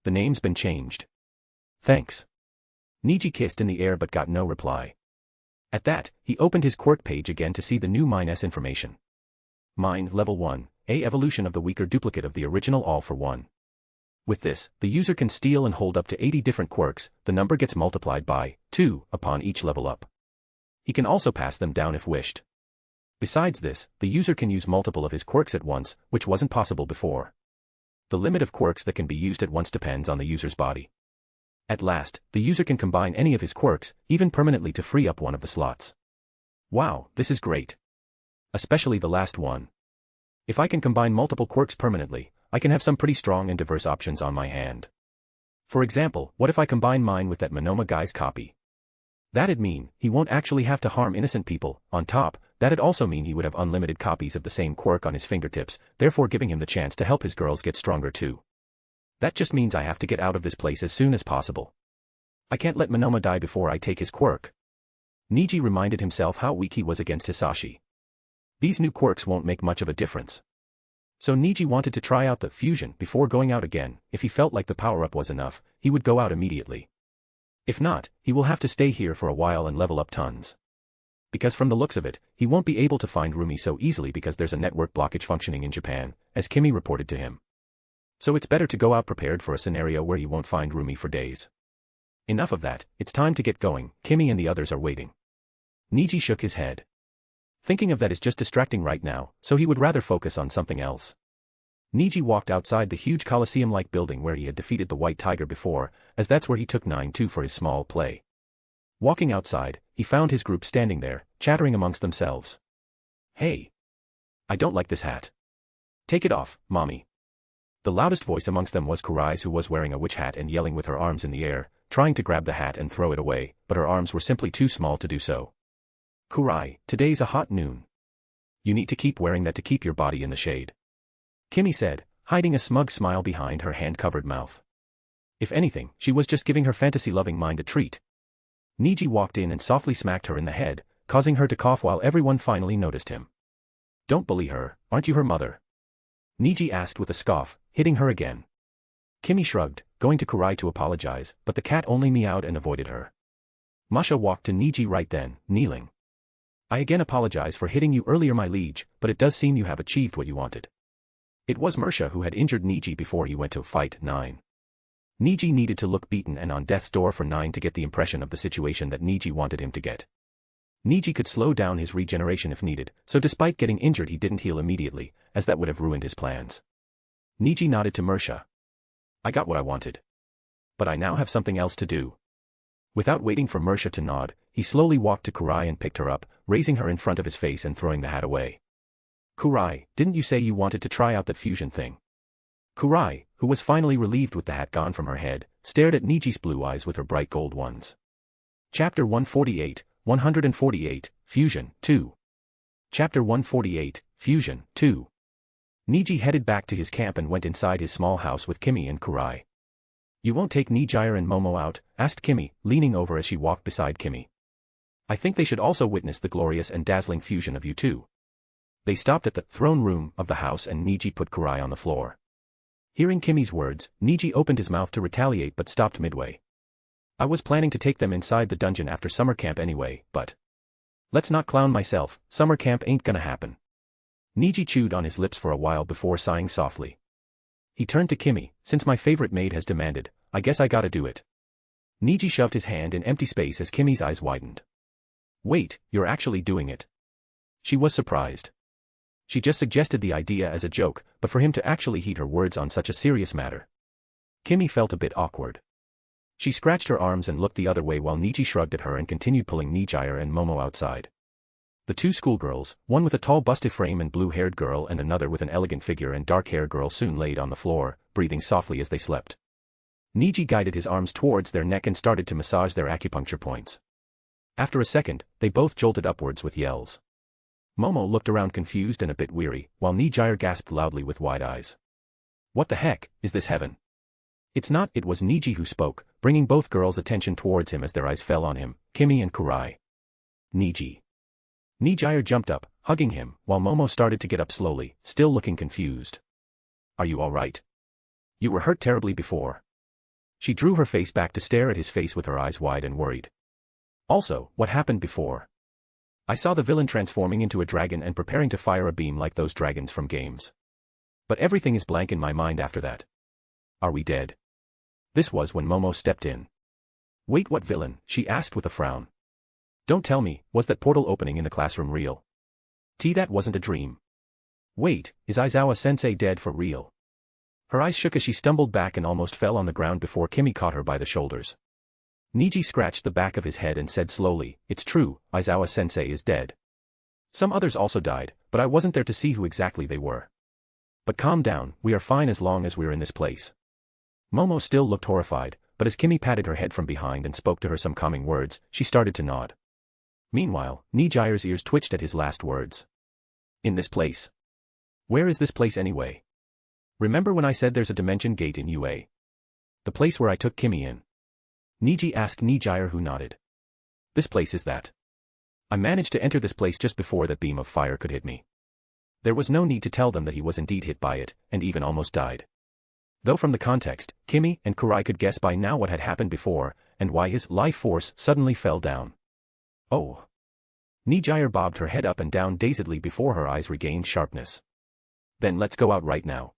S2: The name's been changed. Thanks. Niji kissed in the air but got no reply. At that, he opened his quirk page again to see the new Mine-S information. Mine, level 1, A evolution of the weaker duplicate of the original all for 1. With this, the user can steal and hold up to 80 different quirks, the number gets multiplied by 2 upon each level up. He can also pass them down if wished. Besides this, the user can use multiple of his quirks at once, which wasn't possible before. The limit of quirks that can be used at once depends on the user's body. At last, the user can combine any of his quirks, even permanently to free up one of the slots. Wow, this is great. Especially the last one. If I can combine multiple quirks permanently, I can have some pretty strong and diverse options on my hand. For example, what if I combine mine with that Monoma guy's copy? That'd mean, he won't actually have to harm innocent people. On top, that'd also mean he would have unlimited copies of the same quirk on his fingertips, therefore giving him the chance to help his girls get stronger too. That just means I have to get out of this place as soon as possible. I can't let Monoma die before I take his quirk. Niji reminded himself how weak he was against Hisashi. These new quirks won't make much of a difference. So Niji wanted to try out the fusion before going out again. If he felt like the power-up was enough, he would go out immediately. If not, he will have to stay here for a while and level up tons. Because from the looks of it, he won't be able to find Roomie so easily because there's a network blockage functioning in Japan, as Kimmy reported to him. So it's better to go out prepared for a scenario where he won't find Roomie for days. Enough of that, it's time to get going. Kimmy and the others are waiting. Niji shook his head. Thinking of that is just distracting right now, so he would rather focus on something else. Niji walked outside the huge Colosseum-like building where he had defeated the White Tiger before, as that's where he took 9-2 for his small play. Walking outside, he found his group standing there, chattering amongst themselves. Hey! I don't like this hat. Take it off, mommy. The loudest voice amongst them was Kurai's, who was wearing a witch hat and yelling with her arms in the air, trying to grab the hat and throw it away, but her arms were simply too small to do so. Kurai, today's a hot noon. You need to keep wearing that to keep your body in the shade. Kimmy said, hiding a smug smile behind her hand-covered mouth. If anything, she was just giving her fantasy-loving mind a treat. Niji walked in and softly smacked her in the head, causing her to cough while everyone finally noticed him. Don't bully her, aren't you her mother? Niji asked with a scoff, hitting her again. Kimmy shrugged, going to Kurai to apologize, but the cat only meowed and avoided her. Masha walked to Niji right then, kneeling. I again apologize for hitting you earlier, my liege, but it does seem you have achieved what you wanted. It was Mirsha who had injured Niji before he went to fight 9. Niji needed to look beaten and on death's door for 9 to get the impression of the situation that Niji wanted him to get. Niji could slow down his regeneration if needed, so despite getting injured he didn't heal immediately, as that would have ruined his plans. Niji nodded to Mirsha. I got what I wanted. But I now have something else to do. Without waiting for Mirsha to nod, he slowly walked to Kurai and picked her up, raising her in front of his face and throwing the hat away. Kurai, didn't you say you wanted to try out that fusion thing? Kurai, who was finally relieved with the hat gone from her head, stared at Niji's blue eyes with her bright gold ones. Chapter 148, Fusion, 2. Chapter 148, Fusion, 2. Niji headed back to his camp and went inside his small house with Kimmy and Kurai. You won't take Nijire and Momo out? Asked Kimmy, leaning over as she walked beside Kimmy. I think they should also witness the glorious and dazzling fusion of you two. They stopped at the throne room of the house and Niji put Kurai on the floor. Hearing Kimmy's words, Niji opened his mouth to retaliate but stopped midway. I was planning to take them inside the dungeon after summer camp anyway, but... Let's not clown myself, summer camp ain't gonna happen. Niji chewed on his lips for a while before sighing softly. He turned to Kimmy, since my favorite maid has demanded, I guess I gotta do it. Niji shoved his hand in empty space as Kimmy's eyes widened. Wait, you're actually doing it? She was surprised. She just suggested the idea as a joke, but for him to actually heed her words on such a serious matter. Kimmy felt a bit awkward. She scratched her arms and looked the other way while Niji shrugged at her and continued pulling Nijire and Momo outside. The two schoolgirls, one with a tall busty frame and blue-haired girl and another with an elegant figure and dark-haired girl soon laid on the floor, breathing softly as they slept. Niji guided his arms towards their neck and started to massage their acupuncture points. After a second, they both jolted upwards with yells. Momo looked around confused and a bit weary, while Nijire gasped loudly with wide eyes. What the heck, is this heaven? It's not. It was Niji who spoke, bringing both girls' attention towards him as their eyes fell on him, Kimmy and Kurai. Niji. Niji jumped up, hugging him, while Momo started to get up slowly, still looking confused. Are you alright? You were hurt terribly before. She drew her face back to stare at his face with her eyes wide and worried. Also, what happened before? I saw the villain transforming into a dragon and preparing to fire a beam like those dragons from games. But everything is blank in my mind after that. Are we dead? This was when Momo stepped in. Wait, what villain? She asked with a frown. Don't tell me, was that portal opening in the classroom real? That wasn't a dream. Wait, is Aizawa-sensei dead for real? Her eyes shook as she stumbled back and almost fell on the ground before Kimmy caught her by the shoulders. Niji scratched the back of his head and said slowly, it's true, Aizawa-sensei is dead. Some others also died, but I wasn't there to see who exactly they were. But calm down, we are fine as long as we're in this place. Momo still looked horrified, but as Kimmy patted her head from behind and spoke to her some calming words, she started to nod. Meanwhile, Niji's ears twitched at his last words. In this place? Where is this place anyway? Remember when I said there's a dimension gate in UA? The place where I took Kimmy in? Niji asked Niji, who nodded. This place is that. I managed to enter this place just before that beam of fire could hit me. There was no need to tell them that he was indeed hit by it, and even almost died. Though from the context, Kimmy and Kurai could guess by now what had happened before, and why his life force suddenly fell down. Oh. Niji bobbed her head up and down dazedly before her eyes regained sharpness. Then let's go out right now.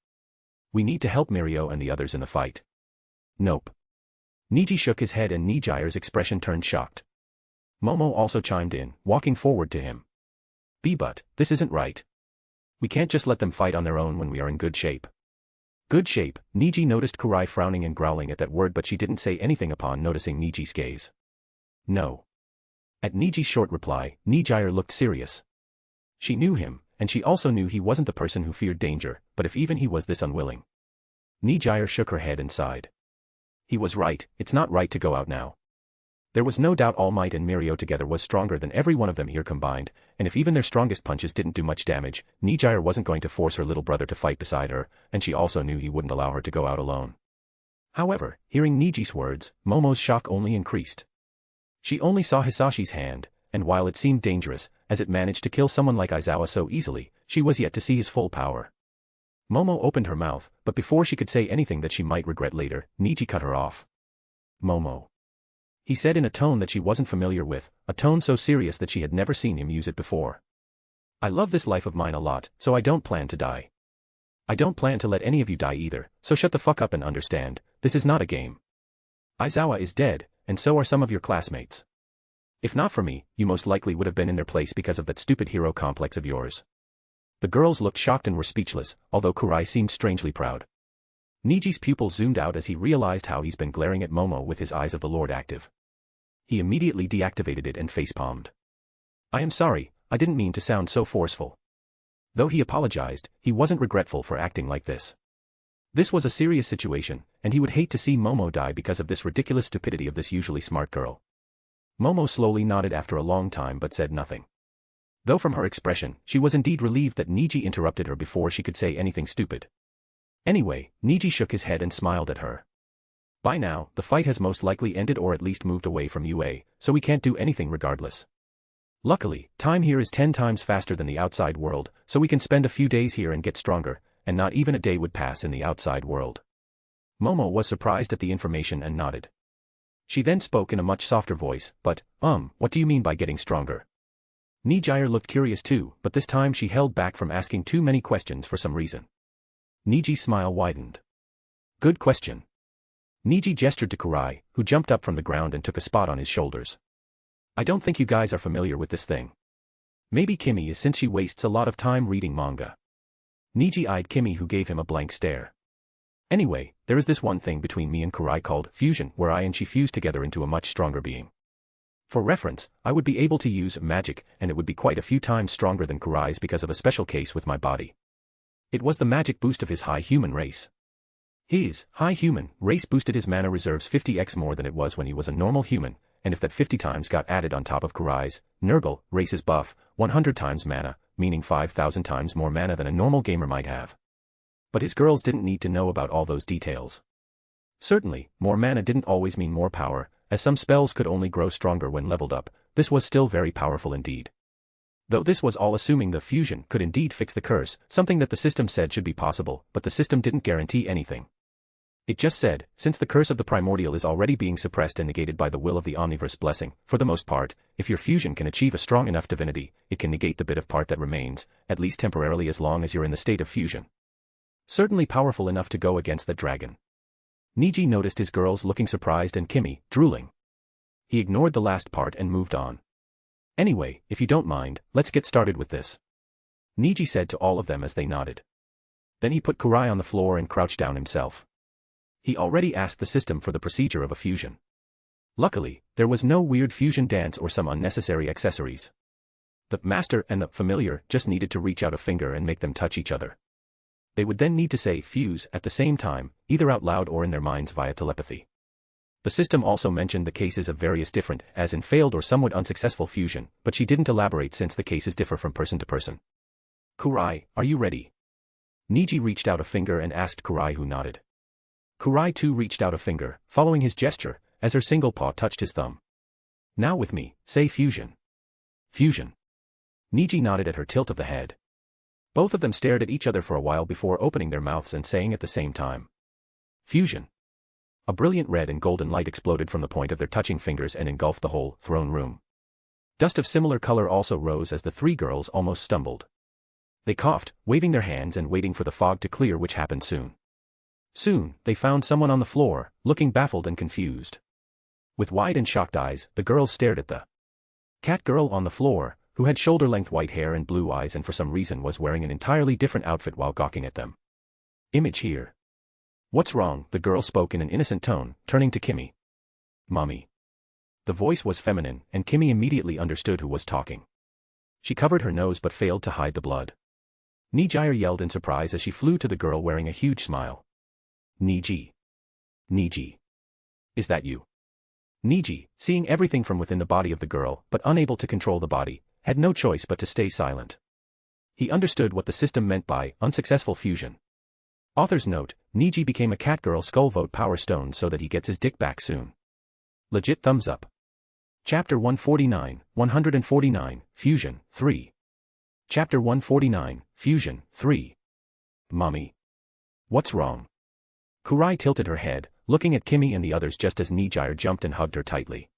S2: We need to help Mirko and the others in the fight. Nope. Niji shook his head and Niji's expression turned shocked. Momo also chimed in, walking forward to him. But, this isn't right. We can't just let them fight on their own when we are in good shape. Good shape, Niji noticed Kurai frowning and growling at that word, but she didn't say anything upon noticing Niji's gaze. No. At Niji's short reply, Niji looked serious. She knew him, and she also knew he wasn't the person who feared danger, but if even he was this unwilling. Niji shook her head and sighed. He was right, it's not right to go out now. There was no doubt All Might and Mirko together was stronger than every one of them here combined, and if even their strongest punches didn't do much damage, Niji wasn't going to force her little brother to fight beside her, and she also knew he wouldn't allow her to go out alone. However, hearing Niji's words, Momo's shock only increased. She only saw Hisashi's hand, and while it seemed dangerous, as it managed to kill someone like Aizawa so easily, she was yet to see his full power. Momo opened her mouth, but before she could say anything that she might regret later, Niji cut her off. Momo. He said in a tone that she wasn't familiar with, a tone so serious that she had never seen him use it before. I love this life of mine a lot, so I don't plan to die. I don't plan to let any of you die either, so shut the fuck up and understand, this is not a game. Aizawa is dead, and so are some of your classmates. If not for me, you most likely would have been in their place because of that stupid hero complex of yours. The girls looked shocked and were speechless, although Kurai seemed strangely proud. Niji's pupil zoomed out as he realized how he's been glaring at Momo with his eyes of the Lord active. He immediately deactivated it and facepalmed. I am sorry, I didn't mean to sound so forceful. Though he apologized, he wasn't regretful for acting like this. This was a serious situation, and he would hate to see Momo die because of this ridiculous stupidity of this usually smart girl. Momo slowly nodded after a long time but said nothing. Though from her expression, she was indeed relieved that Niji interrupted her before she could say anything stupid. Anyway, Niji shook his head and smiled at her. By now, the fight has most likely ended or at least moved away from UA, so we can't do anything regardless. Luckily, time here is 10 times faster than the outside world, so we can spend a few days here and get stronger, and not even a day would pass in the outside world. Momo was surprised at the information and nodded. She then spoke in a much softer voice, but, what do you mean by getting stronger? Niji looked curious too, but this time she held back from asking too many questions for some reason. Niji's smile widened. Good question. Niji gestured to Kurai, who jumped up from the ground and took a spot on his shoulders. I don't think you guys are familiar with this thing. Maybe Kimmy is, since she wastes a lot of time reading manga. Niji eyed Kimmy, who gave him a blank stare. Anyway, there is this one thing between me and Kurai called fusion, where I and she fuse together into a much stronger being. For reference, I would be able to use magic, and it would be quite a few times stronger than Kurai's because of a special case with my body. It was the magic boost of his high human race. His high human race boosted his mana reserves 50x more than it was when he was a normal human, and if that 50 times got added on top of Kurai's Nurgle race's buff, 100 times mana, meaning 5,000 times more mana than a normal gamer might have. But his girls didn't need to know about all those details. Certainly, more mana didn't always mean more power, as some spells could only grow stronger when leveled up. This was still very powerful indeed. Though this was all assuming the fusion could indeed fix the curse, something that the system said should be possible, but the system didn't guarantee anything. It just said, since the curse of the primordial is already being suppressed and negated by the will of the omniverse blessing, for the most part, if your fusion can achieve a strong enough divinity, it can negate the bit of part that remains, at least temporarily as long as you're in the state of fusion. Certainly powerful enough to go against the dragon. Niji noticed his girls looking surprised and Kimmy, drooling. He ignored the last part and moved on. Anyway, if you don't mind, let's get started with this. Niji said to all of them as they nodded. Then he put Kurai on the floor and crouched down himself. He already asked the system for the procedure of a fusion. Luckily, there was no weird fusion dance or some unnecessary accessories. The master and the familiar just needed to reach out a finger and make them touch each other. They would then need to say fuse at the same time, either out loud or in their minds via telepathy. The system also mentioned the cases of various different, as in failed or somewhat unsuccessful fusion, but she didn't elaborate since the cases differ from person to person. Kurai, are you ready? Niji reached out a finger and asked Kurai, who nodded. Kurai too reached out a finger, following his gesture, as her single paw touched his thumb. Now with me, say fusion. Fusion. Niji nodded at her tilt of the head. Both of them stared at each other for a while before opening their mouths and saying at the same time. Fusion. A brilliant red and golden light exploded from the point of their touching fingers and engulfed the whole throne room. Dust of similar color also rose as the three girls almost stumbled. They coughed, waving their hands and waiting for the fog to clear, which happened soon. Soon, they found someone on the floor, looking baffled and confused. With wide and shocked eyes, the girls stared at the cat girl on the floor, who had shoulder-length white hair and blue eyes and for some reason was wearing an entirely different outfit while gawking at them. Image here. What's wrong? The girl spoke in an innocent tone, turning to Kimmy. Mommy. The voice was feminine, and Kimmy immediately understood who was talking. She covered her nose but failed to hide the blood. Niji yelled in surprise as she flew to the girl wearing a huge smile. Niji. Niji. Is that you? Niji, seeing everything from within the body of the girl, but unable to control the body, had no choice but to stay silent. He understood what the system meant by unsuccessful fusion. Author's note, Niji became a catgirl skull vote power stone so that he gets his dick back soon. Legit thumbs up. Chapter 149, Fusion, 3. Chapter 149, Fusion, 3. Mommy. What's wrong? Kurai tilted her head, looking at Kimmy and the others just as Niji jumped and hugged her tightly.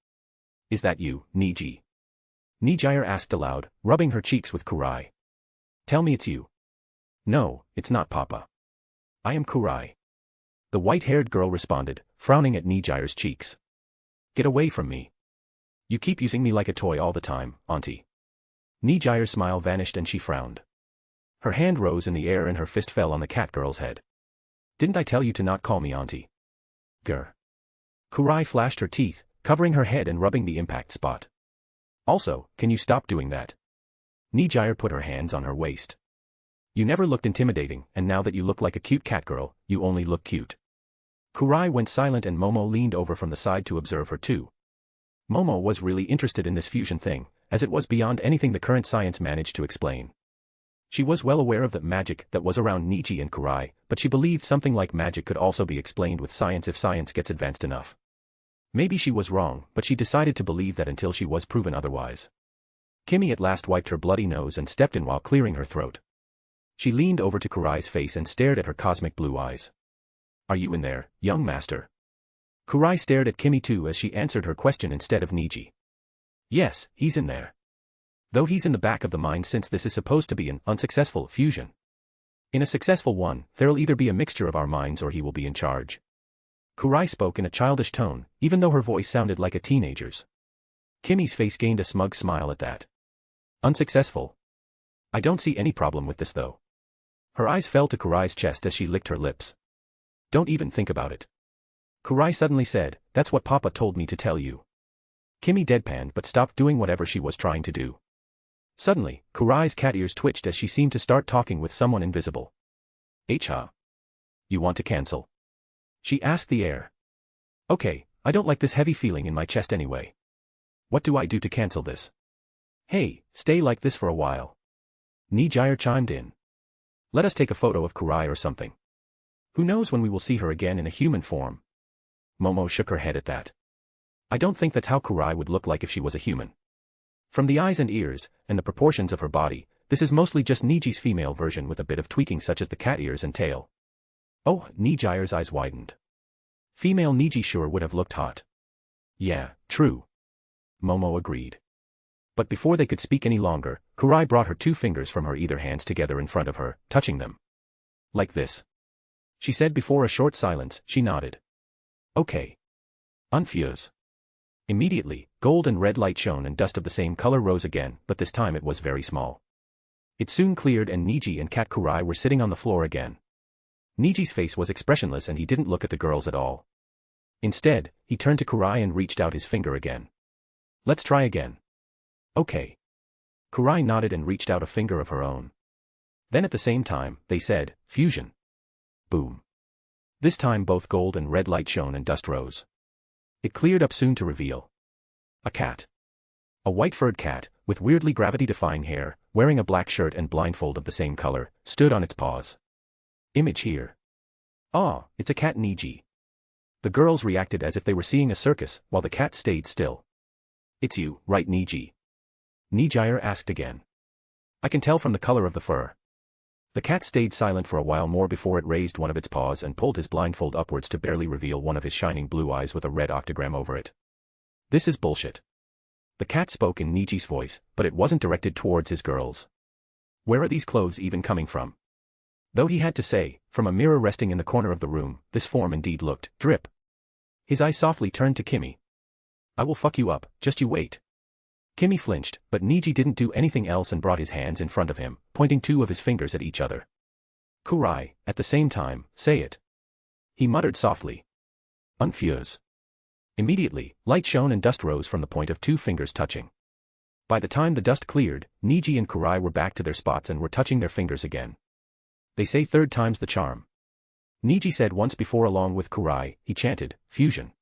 S2: Is that you, Niji? Niji asked aloud, rubbing her cheeks with Kurai. Tell me it's you. No, it's not Papa. I am Kurai. The white-haired girl responded, frowning at Niji's cheeks. Get away from me. You keep using me like a toy all the time, Auntie. Niji's smile vanished and she frowned. Her hand rose in the air and her fist fell on the cat girl's head. Didn't I tell you to not call me Auntie? Grr. Kurai flashed her teeth, covering her head and rubbing the impact spot. Also, can you stop doing that? Niji put her hands on her waist. You never looked intimidating, and now that you look like a cute cat girl, you only look cute. Kurai went silent and Momo leaned over from the side to observe her too. Momo was really interested in this fusion thing, as it was beyond anything the current science managed to explain. She was well aware of the magic that was around Niji and Kurai, but she believed something like magic could also be explained with science if science gets advanced enough. Maybe she was wrong, but she decided to believe that until she was proven otherwise. Kimmy at last wiped her bloody nose and stepped in while clearing her throat. She leaned over to Kurai's face and stared at her cosmic blue eyes. Are you in there, young master? Kurai stared at Kimmy too as she answered her question instead of Niji. Yes, he's in there. Though he's in the back of the mind since this is supposed to be an unsuccessful fusion. In a successful one, there'll either be a mixture of our minds or he will be in charge. Kurai spoke in a childish tone, even though her voice sounded like a teenager's. Kimmy's face gained a smug smile at that. Unsuccessful? I don't see any problem with this though. Her eyes fell to Kurai's chest as she licked her lips. Don't even think about it. Kurai suddenly said, that's what Papa told me to tell you. Kimmy deadpanned but stopped doing whatever she was trying to do. Suddenly, Kurai's cat ears twitched as she seemed to start talking with someone invisible. Ha. You want to cancel? She asked the air. Okay, I don't like this heavy feeling in my chest anyway. What do I do to cancel this? Hey, stay like this for a while. Niji chimed in. Let us take a photo of Kurai or something. Who knows when we will see her again in a human form? Momo shook her head at that. I don't think that's how Kurai would look like if she was a human. From the eyes and ears, and the proportions of her body, this is mostly just Niji's female version with a bit of tweaking such as the cat ears and tail. Oh, Niji's eyes widened. Female Niji sure would have looked hot. Yeah, true. Momo agreed. But before they could speak any longer, Kurai brought her 2 fingers from her either hands together in front of her, touching them. Like this. She said before a short silence. She nodded. Okay. Unfuse. Immediately, gold and red light shone and dust of the same color rose again, but this time it was very small. It soon cleared and Niji and Cat Kurai were sitting on the floor again. Niji's face was expressionless and he didn't look at the girls at all. Instead, he turned to Kurai and reached out his finger again. Let's try again. Okay. Kurai nodded and reached out a finger of her own. Then at the same time, they said, fusion. Boom. This time both gold and red light shone and dust rose. It cleared up soon to reveal a cat. A white-furred cat, with weirdly gravity-defying hair, wearing a black shirt and blindfold of the same color, stood on its paws. Image here. Ah, it's a cat Niji. The girls reacted as if they were seeing a circus, while the cat stayed still. It's you, right Niji? Nijire asked again. I can tell from the color of the fur. The cat stayed silent for a while more before it raised one of its paws and pulled his blindfold upwards to barely reveal one of his shining blue eyes with a red octagram over it. This is bullshit. The cat spoke in Niji's voice, but it wasn't directed towards his girls. Where are these clothes even coming from? Though he had to say, from a mirror resting in the corner of the room, this form indeed looked drip. His eyes softly turned to Kimmy. I will fuck you up, just you wait. Kimmy flinched, but Niji didn't do anything else and brought his hands in front of him, pointing 2 of his fingers at each other. Kurai, at the same time, say it. He muttered softly. Unfuse. Immediately, light shone and dust rose from the point of 2 fingers touching. By the time the dust cleared, Niji and Kurai were back to their spots and were touching their fingers again. They say 3rd time's the charm. Niji said once before along with Kurai, he chanted, fusion.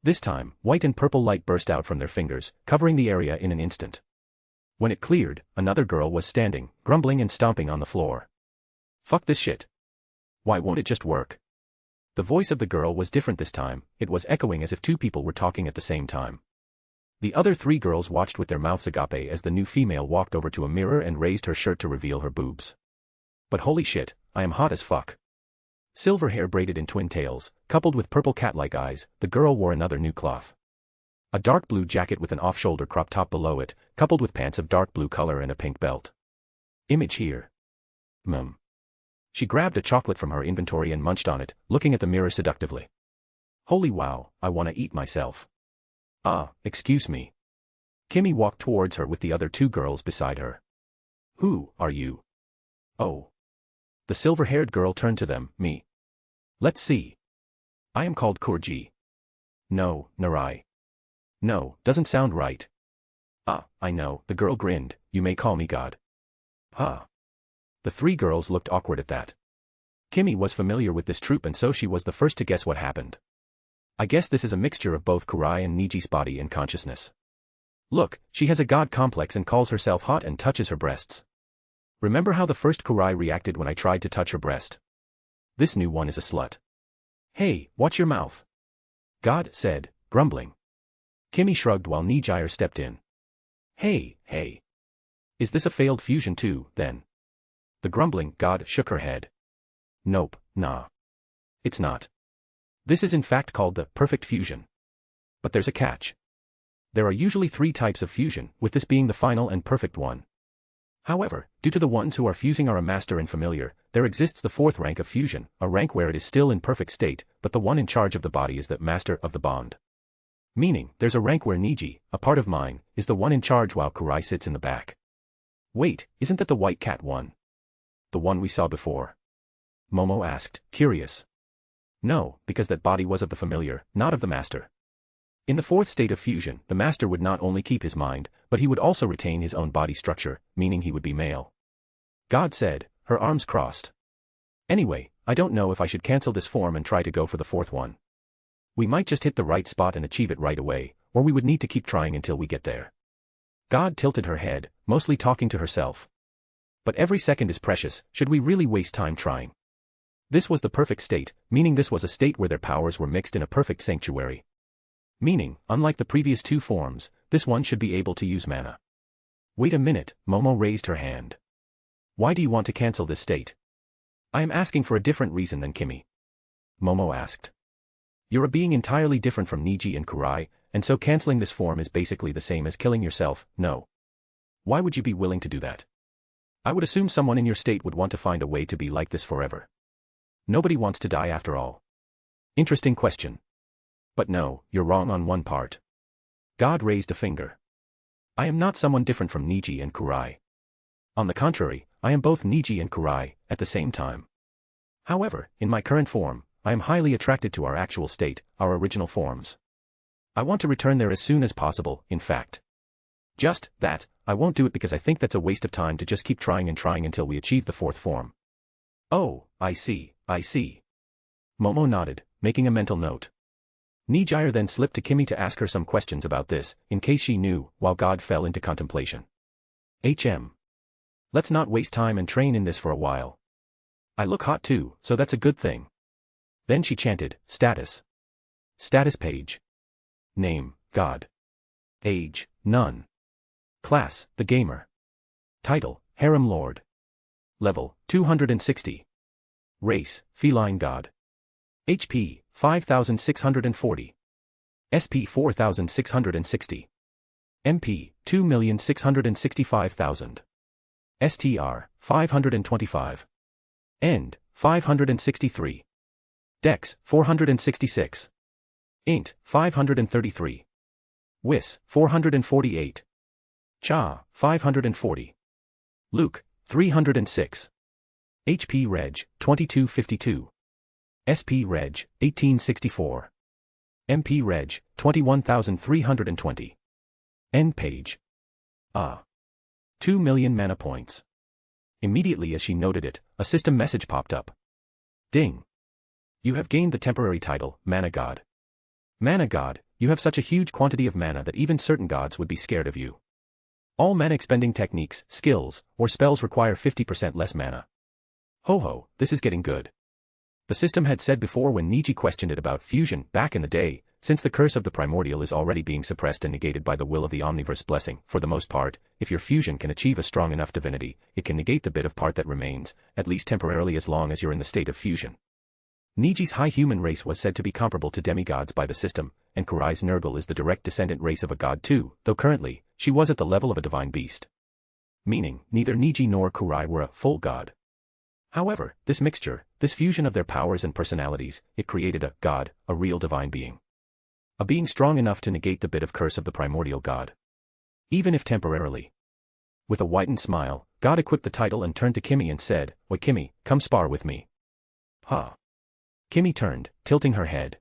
S2: This time, white and purple light burst out from their fingers, covering the area in an instant. When it cleared, another girl was standing, grumbling and stomping on the floor. Fuck this shit. Why won't it just work? The voice of the girl was different this time, it was echoing as if 2 people were talking at the same time. The other 3 girls watched with their mouths agape as the new female walked over to a mirror and raised her shirt to reveal her boobs. But holy shit, I am hot as fuck. Silver hair braided in twin tails, coupled with purple cat-like eyes, the girl wore another new cloth. A dark blue jacket with an off-shoulder crop top below it, coupled with pants of dark blue color and a pink belt. Image here. She grabbed a chocolate from her inventory and munched on it, looking at the mirror seductively. Holy wow, I wanna eat myself. Ah, excuse me. Kimmy walked towards her with the other 2 girls beside her. Who are you? Oh. The silver-haired girl turned to them, me. Let's see. I am called Kurji. No, Narai. No, doesn't sound right. Ah, I know, the girl grinned, you may call me God. Huh. The 3 girls looked awkward at that. Kimmy was familiar with this troupe and so she was the first to guess what happened. I guess this is a mixture of both Kurai and Niji's body and consciousness. Look, she has a god complex and calls herself hot and touches her breasts. Remember how the first Kurai reacted when I tried to touch her breast? This new one is a slut. Hey, watch your mouth. God said, grumbling. Kimmy shrugged while Nijire stepped in. Hey. Is this a failed fusion too, then? The grumbling God shook her head. Nope, nah. It's not. This is in fact called the perfect fusion. But there's a catch. There are usually 3 types of fusion, with this being the final and perfect one. However, due to the ones who are fusing are a master and familiar, there exists the 4th rank of fusion, a rank where it is still in perfect state, but the one in charge of the body is the master of the bond. Meaning, there's a rank where Niji, a part of mine, is the one in charge while Kurai sits in the back. Wait, isn't that the white cat one? The one we saw before? Momo asked, curious. No, because that body was of the familiar, not of the master. In the 4th state of fusion, the master would not only keep his mind, but he would also retain his own body structure, meaning he would be male. God said, her arms crossed. Anyway, I don't know if I should cancel this form and try to go for the 4th one. We might just hit the right spot and achieve it right away, or we would need to keep trying until we get there. God tilted her head, mostly talking to herself. But every second is precious, should we really waste time trying? This was the perfect state, meaning this was a state where their powers were mixed in a perfect sanctuary. Meaning, unlike the previous 2 forms, this one should be able to use mana. Wait a minute, Momo raised her hand. Why do you want to cancel this state? I am asking for a different reason than Kimmy. Momo asked. You're a being entirely different from Niji and Kurai, and so canceling this form is basically the same as killing yourself, no. Why would you be willing to do that? I would assume someone in your state would want to find a way to be like this forever. Nobody wants to die after all. Interesting question. But no, you're wrong on one part. God raised a finger. I am not someone different from Niji and Kurai. On the contrary, I am both Niji and Kurai, at the same time. However, in my current form, I am highly attracted to our actual state, our original forms. I want to return there as soon as possible, in fact. Just that, I won't do it because I think that's a waste of time to just keep trying and trying until we achieve the fourth form. Oh, I see, I see. Momo nodded, making a mental note. Nijire then slipped to Kimmy to ask her some questions about this, in case she knew, while God fell into contemplation. Let's not waste time and train in this for a while. I look hot too, so that's a good thing. Then she chanted, status. Status page. Name, God. Age, none. Class, the gamer. Title, Harem Lord. Level, 260. Race, feline god. HP, 5640. SP 4660. MP, 2,665,000. STR, 525. End, 563. Dex, 466. Int, 533. Wis, 448. Cha, 540. Luke, 306. HP Reg, 2252. SP Reg, 1864. MP Reg, 21320. End page. 2 million mana points. Immediately as she noted it, a system message popped up. Ding. You have gained the temporary title, Mana God. Mana God, you have such a huge quantity of mana that even certain gods would be scared of you. All mana expending techniques, skills, or spells require 50% less mana. Ho ho, this is getting good. The system had said before when Niji questioned it about fusion back in the day, since the curse of the primordial is already being suppressed and negated by the will of the omniverse blessing, for the most part, if your fusion can achieve a strong enough divinity, it can negate the bit of part that remains, at least temporarily as long as you're in the state of fusion. Niji's high human race was said to be comparable to demigods by the system, and Kurai's Nurgle is the direct descendant race of a god too, though currently, she was at the level of a divine beast. Meaning, neither Niji nor Kurai were a full god. However, this mixture, this fusion of their powers and personalities, it created a god, a real divine being. A being strong enough to negate the bit of curse of the primordial god. Even if temporarily. With a whitened smile, God equipped the title and turned to Kimmy and said, "Oi Kimmy, come spar with me." Huh. Kimmy turned, tilting her head.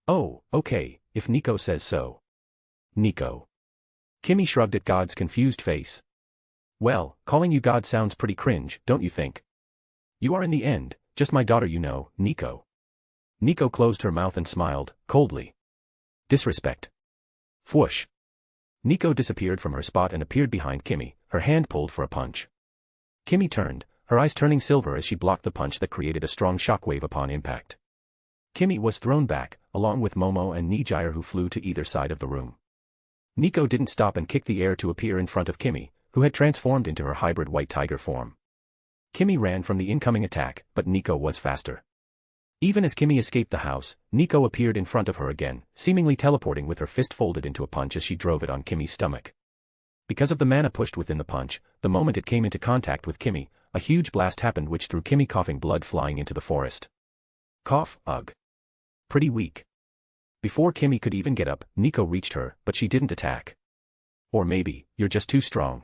S2: Oh, okay, if Nico says so. Nico. Kimmy shrugged at God's confused face. Well, calling you God sounds pretty cringe, don't you think? You are in the end, just my daughter you know, Nico. Nico closed her mouth and smiled, coldly. Disrespect. Whoosh. Nico disappeared from her spot and appeared behind Kimmy, her hand pulled for a punch. Kimmy turned, her eyes turning silver as she blocked the punch that created a strong shockwave upon impact. Kimmy was thrown back, along with Momo and Nijire who flew to either side of the room. Nico didn't stop and kicked the air to appear in front of Kimmy, who had transformed into her hybrid white tiger form. Kimmy ran from the incoming attack, but Nico was faster. Even as Kimmy escaped the house, Nico appeared in front of her again, seemingly teleporting with her fist folded into a punch as she drove it on Kimmy's stomach. Because of the mana pushed within the punch, the moment it came into contact with Kimmy, a huge blast happened which threw Kimmy coughing blood flying into the forest. Cough, ugh. Pretty weak. Before Kimmy could even get up, Nico reached her, but she didn't attack. Or maybe, you're just too strong.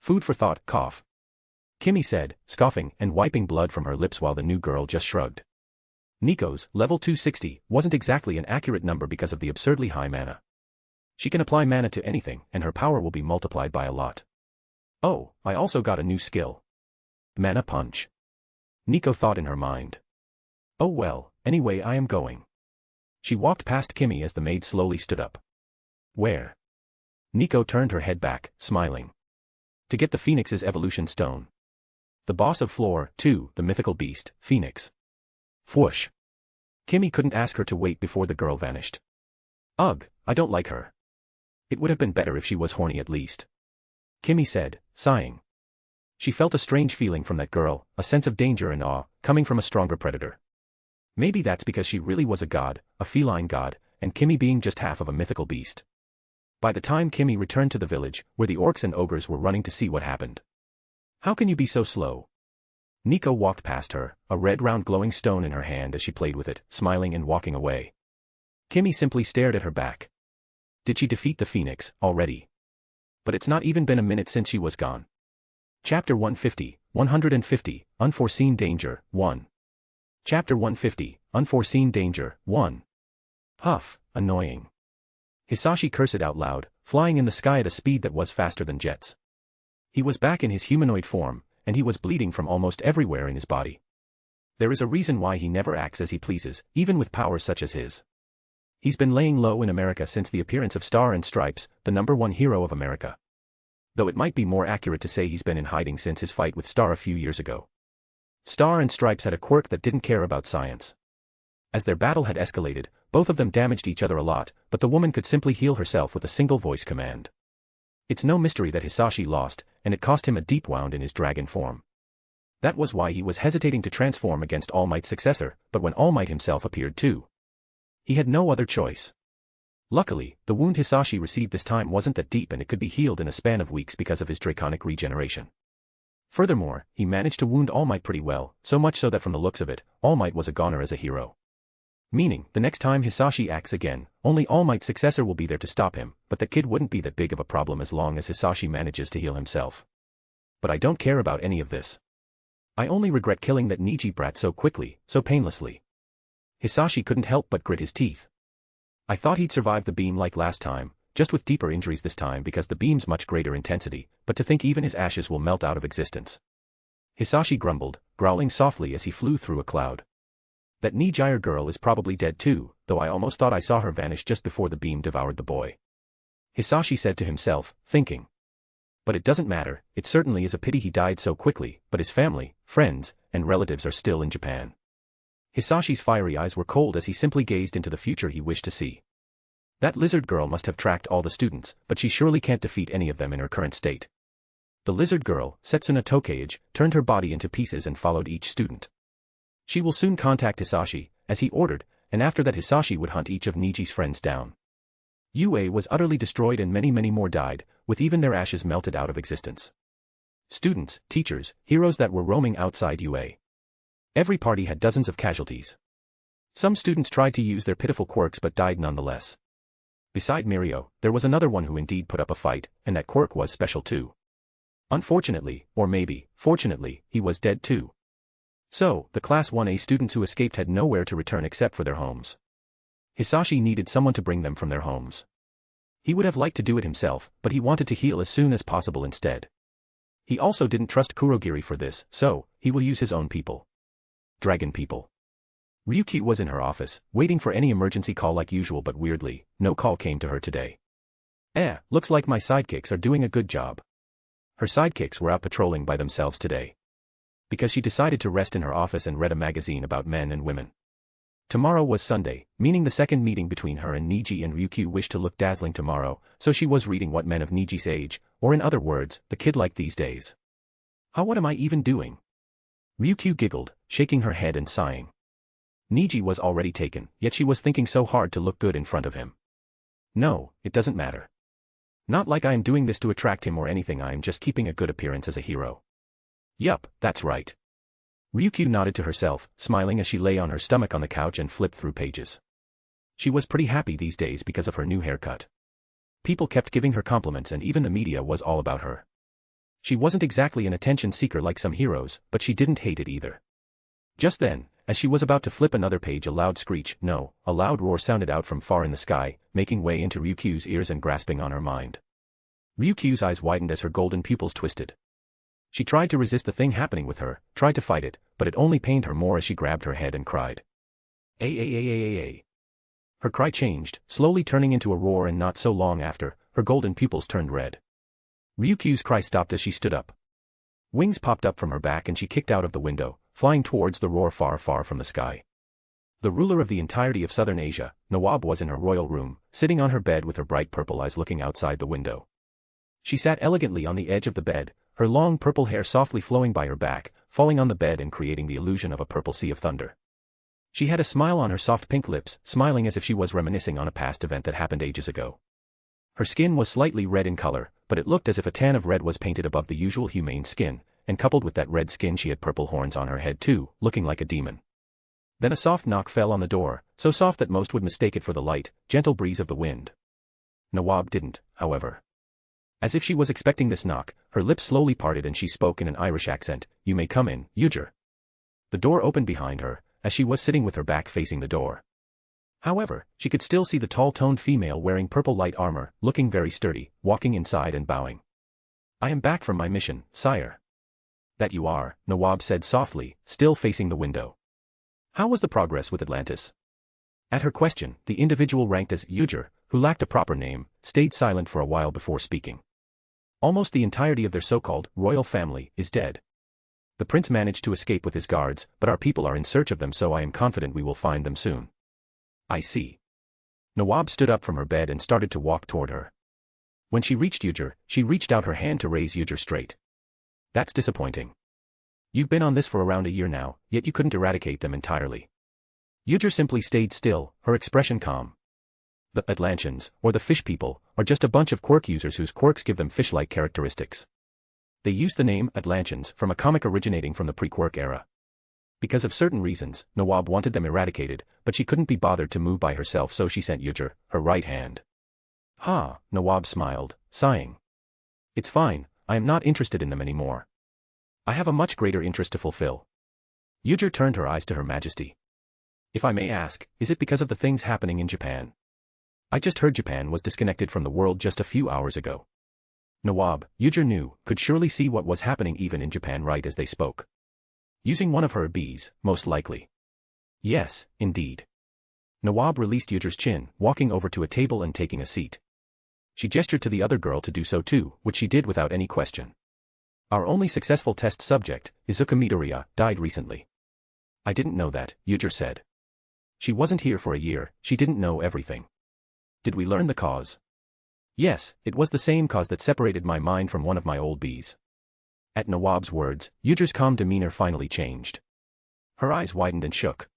S2: Food for thought, cough. Kimmy said, scoffing and wiping blood from her lips while the new girl just shrugged. Nico's, level 260, wasn't exactly an accurate number because of the absurdly high mana. She can apply mana to anything, and her power will be multiplied by a lot. Oh, I also got a new skill. Mana Punch. Nico thought in her mind. Oh well, anyway I am going. She walked past Kimmy as the maid slowly stood up. Where? Nico turned her head back, smiling. To get the Phoenix's evolution stone. The boss of Floor 2, the mythical beast, Phoenix. Whoosh. Kimmy couldn't ask her to wait before the girl vanished. Ugh, I don't like her. It would have been better if she was horny at least. Kimmy said, sighing. She felt a strange feeling from that girl, a sense of danger and awe, coming from a stronger predator. Maybe that's because she really was a god, a feline god, and Kimmy being just half of a mythical beast. By the time Kimmy returned to the village, where the orcs and ogres were running to see what happened. How can you be so slow? Nico walked past her, a red round glowing stone in her hand as she played with it, smiling and walking away. Kimmy simply stared at her back. Did she defeat the phoenix, already? But it's not even been a minute since she was gone. Chapter 150, Unforeseen Danger, 1. Chapter 150, Unforeseen Danger, 1. Huff, annoying. Hisashi cursed out loud, flying in the sky at a speed that was faster than jets. He was back in his humanoid form, and he was bleeding from almost everywhere in his body. There is a reason why he never acts as he pleases, even with powers such as his. He's been laying low in America since the appearance of Star and Stripes, the #1 hero of America. Though it might be more accurate to say he's been in hiding since his fight with Star a few years ago. Star and Stripes had a quirk that didn't care about science. As their battle had escalated, both of them damaged each other a lot, but the woman could simply heal herself with a single voice command. It's no mystery that Hisashi lost, and it cost him a deep wound in his dragon form. That was why he was hesitating to transform against All Might's successor, but when All Might himself appeared too. He had no other choice. Luckily, the wound Hisashi received this time wasn't that deep and it could be healed in a span of weeks because of his draconic regeneration. Furthermore, he managed to wound All Might pretty well, so much so that from the looks of it, All Might was a goner as a hero. Meaning, the next time Hisashi acts again, only All Might's successor will be there to stop him, but the kid wouldn't be that big of a problem as long as Hisashi manages to heal himself. But I don't care about any of this. I only regret killing that Niji brat so quickly, so painlessly. Hisashi couldn't help but grit his teeth. I thought he'd survive the beam like last time, just with deeper injuries this time because the beam's much greater intensity, but to think even his ashes will melt out of existence. Hisashi grumbled, growling softly as he flew through a cloud. That Niji girl is probably dead too, though I almost thought I saw her vanish just before the beam devoured the boy. Hisashi said to himself, thinking. But it doesn't matter, it certainly is a pity he died so quickly, but his family, friends, and relatives are still in Japan. Hisashi's fiery eyes were cold as he simply gazed into the future he wished to see. That lizard girl must have tracked all the students, but she surely can't defeat any of them in her current state. The lizard girl, Setsuna Tokage, turned her body into pieces and followed each student. She will soon contact Hisashi, as he ordered, and after that Hisashi would hunt each of Niji's friends down. UA was utterly destroyed and many more died, with even their ashes melted out of existence. Students, teachers, heroes that were roaming outside UA. Every party had dozens of casualties. Some students tried to use their pitiful quirks but died nonetheless. Beside Mirko, there was another one who indeed put up a fight, and that quirk was special too. Unfortunately, or maybe, fortunately, he was dead too. So, the Class 1A students who escaped had nowhere to return except for their homes. Hisashi needed someone to bring them from their homes. He would have liked to do it himself, but he wanted to heal as soon as possible instead. He also didn't trust Kurogiri for this, so, he will use his own people. Dragon people. Ryuki was in her office, waiting for any emergency call like usual, but weirdly, no call came to her today. Looks like my sidekicks are doing a good job. Her sidekicks were out patrolling by themselves today. Because she decided to rest in her office and read a magazine about men and women. Tomorrow was Sunday, meaning the second meeting between her and Niji, and Ryuki wished to look dazzling tomorrow, so she was reading what men of Niji's age, or in other words, the kid like these days. What am I even doing? Ryuki giggled, shaking her head and sighing. Niji was already taken, yet she was thinking so hard to look good in front of him. No, it doesn't matter. Not like I am doing this to attract him or anything, I am just keeping a good appearance as a hero. Yup, that's right. Ryuki nodded to herself, smiling as she lay on her stomach on the couch and flipped through pages. She was pretty happy these days because of her new haircut. People kept giving her compliments and even the media was all about her. She wasn't exactly an attention seeker like some heroes, but she didn't hate it either. Just then, as she was about to flip another page, a loud screech, no, a loud roar sounded out from far in the sky, making way into Ryukyu's ears and grasping on her mind. Ryukyu's eyes widened as her golden pupils twisted. She tried to resist the thing happening with her, tried to fight it, but it only pained her more as she grabbed her head and cried. A. Her cry changed, slowly turning into a roar, and not so long after, her golden pupils turned red. Ryukyu's cry stopped as she stood up. Wings popped up from her back and she kicked out of the window, flying towards the roar far from the sky. The ruler of the entirety of Southern Asia, Nawab, was in her royal room, sitting on her bed with her bright purple eyes looking outside the window. She sat elegantly on the edge of the bed, her long purple hair softly flowing by her back, falling on the bed and creating the illusion of a purple sea of thunder. She had a smile on her soft pink lips, smiling as if she was reminiscing on a past event that happened ages ago. Her skin was slightly red in color, but it looked as if a tan of red was painted above the usual humane skin, and coupled with that red skin she had purple horns on her head too, looking like a demon. Then a soft knock fell on the door, so soft that most would mistake it for the light, gentle breeze of the wind. Nawab didn't, however. As if she was expecting this knock, her lips slowly parted and she spoke in an Irish accent, "You may come in, Ujir." The door opened behind her, as she was sitting with her back facing the door. However, she could still see the tall-toned female wearing purple light armor, looking very sturdy, walking inside and bowing. "I am back from my mission, sire." "That you are," Nawab said softly, still facing the window. "How was the progress with Atlantis?" At her question, the individual ranked as Ujir, who lacked a proper name, stayed silent for a while before speaking. "Almost the entirety of their so-called royal family is dead. The prince managed to escape with his guards, but our people are in search of them, so I am confident we will find them soon." "I see." Nawab stood up from her bed and started to walk toward her. When she reached Ujir, she reached out her hand to raise Ujir straight. "That's disappointing. You've been on this for around a year now, yet you couldn't eradicate them entirely." Ujir simply stayed still, her expression calm. "The Atlanteans, or the fish people, are just a bunch of quirk users whose quirks give them fish-like characteristics. They used the name Atlanteans from a comic originating from the pre-quirk era. Because of certain reasons, Nawab wanted them eradicated, but she couldn't be bothered to move by herself, so she sent Ujir her right hand. "Ha," Nawab smiled, sighing. "It's fine, I am not interested in them anymore. I have a much greater interest to fulfill." Ujir turned her eyes to Her Majesty. "If I may ask, is it because of the things happening in Japan? I just heard Japan was disconnected from the world just a few hours ago." Nawab, Ujir knew, could surely see what was happening even in Japan right as they spoke. Using one of her bees, most likely. "Yes, indeed." Nawab released Ujir's chin, walking over to a table and taking a seat. She gestured to the other girl to do so too, which she did without any question. "Our only successful test subject, Izuka Midoriya, died recently." "I didn't know that," Ujir said. "She wasn't here for a year, she didn't know everything." "Did we learn the cause?" "Yes, it was the same cause that separated my mind from one of my old bees." At Nawab's words, Ujir's calm demeanor finally changed. Her eyes widened and shook.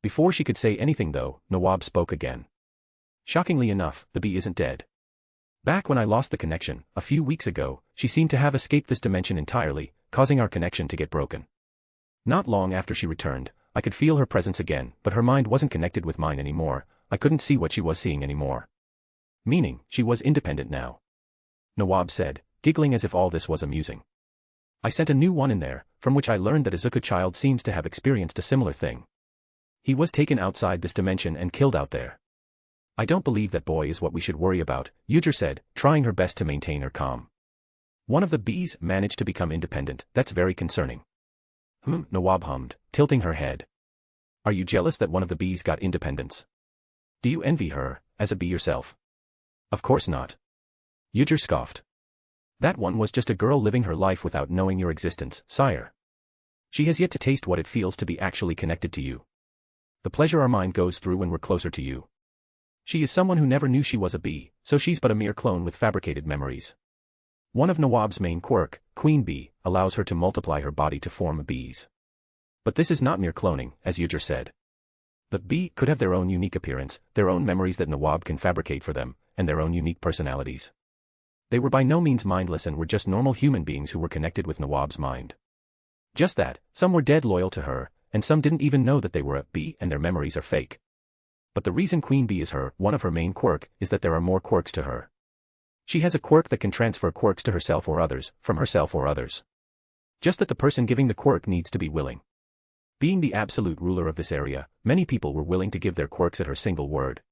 S2: Before she could say anything though, Nawab spoke again. "Shockingly enough, the bee isn't dead. Back when I lost the connection, a few weeks ago, she seemed to have escaped this dimension entirely, causing our connection to get broken. Not long after she returned, I could feel her presence again, but her mind wasn't connected with mine anymore, I couldn't see what she was seeing anymore." "Meaning, she was independent now," Nawab said, giggling as if all this was amusing. "I sent a new one in there, from which I learned that Izuka child seems to have experienced a similar thing. He was taken outside this dimension and killed out there." "I don't believe that boy is what we should worry about," Ujir said, trying her best to maintain her calm. "One of the bees managed to become independent, that's very concerning." Nawab hummed, tilting her head. "Are you jealous that one of the bees got independence? Do you envy her, as a bee yourself?" "Of course not." Ujir scoffed. "That one was just a girl living her life without knowing your existence, sire. She has yet to taste what it feels to be actually connected to you. The pleasure our mind goes through when we're closer to you. She is someone who never knew she was a bee, so she's but a mere clone with fabricated memories. One of Nawab's main quirk, Queen Bee, allows her to multiply her body to form bees. But this is not mere cloning, as Ujir said. The bee could have their own unique appearance, their own memories that Nawab can fabricate for them, and their own unique personalities. They were by no means mindless and were just normal human beings who were connected with Nawab's mind. Just that, some were dead loyal to her, and some didn't even know that they were a bee and their memories are fake. But the reason Queen Bee is one of her main quirk, is that there are more quirks to her. She has a quirk that can transfer quirks to herself or others, from herself or others. Just that the person giving the quirk needs to be willing. Being the absolute ruler of this area, many people were willing to give their quirks at her single word.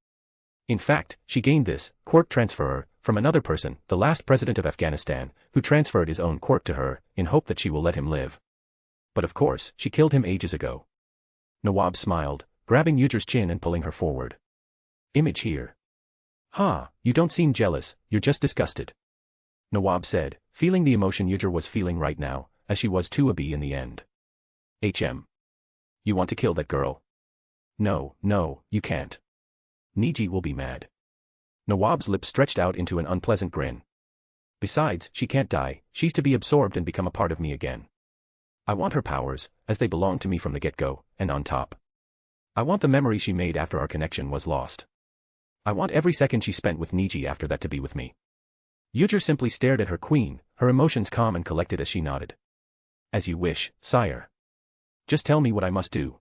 S2: In fact, she gained this quirk transferer from another person, the last president of Afghanistan, who transferred his own quirk to her, in hope that she will let him live. But of course, she killed him ages ago." Nawab smiled, grabbing Ujir's chin and pulling her forward. "Image here." "Ha, you don't seem jealous, you're just disgusted," Nawab said, feeling the emotion Ujir was feeling right now, as she was too a bee in the end. You want to kill that girl?" No, you can't. Niji will be mad." Nawab's lips stretched out into an unpleasant grin. Besides, she can't die, she's to be absorbed and become a part of me again. I want her powers, as they belong to me from the get-go, and on top. I want the memory she made after our connection was lost. I want every second she spent with Niji after that to be with me. Yujiro simply stared at her queen, her emotions calm and collected as she nodded. As you wish, sire. Just tell me what I must do.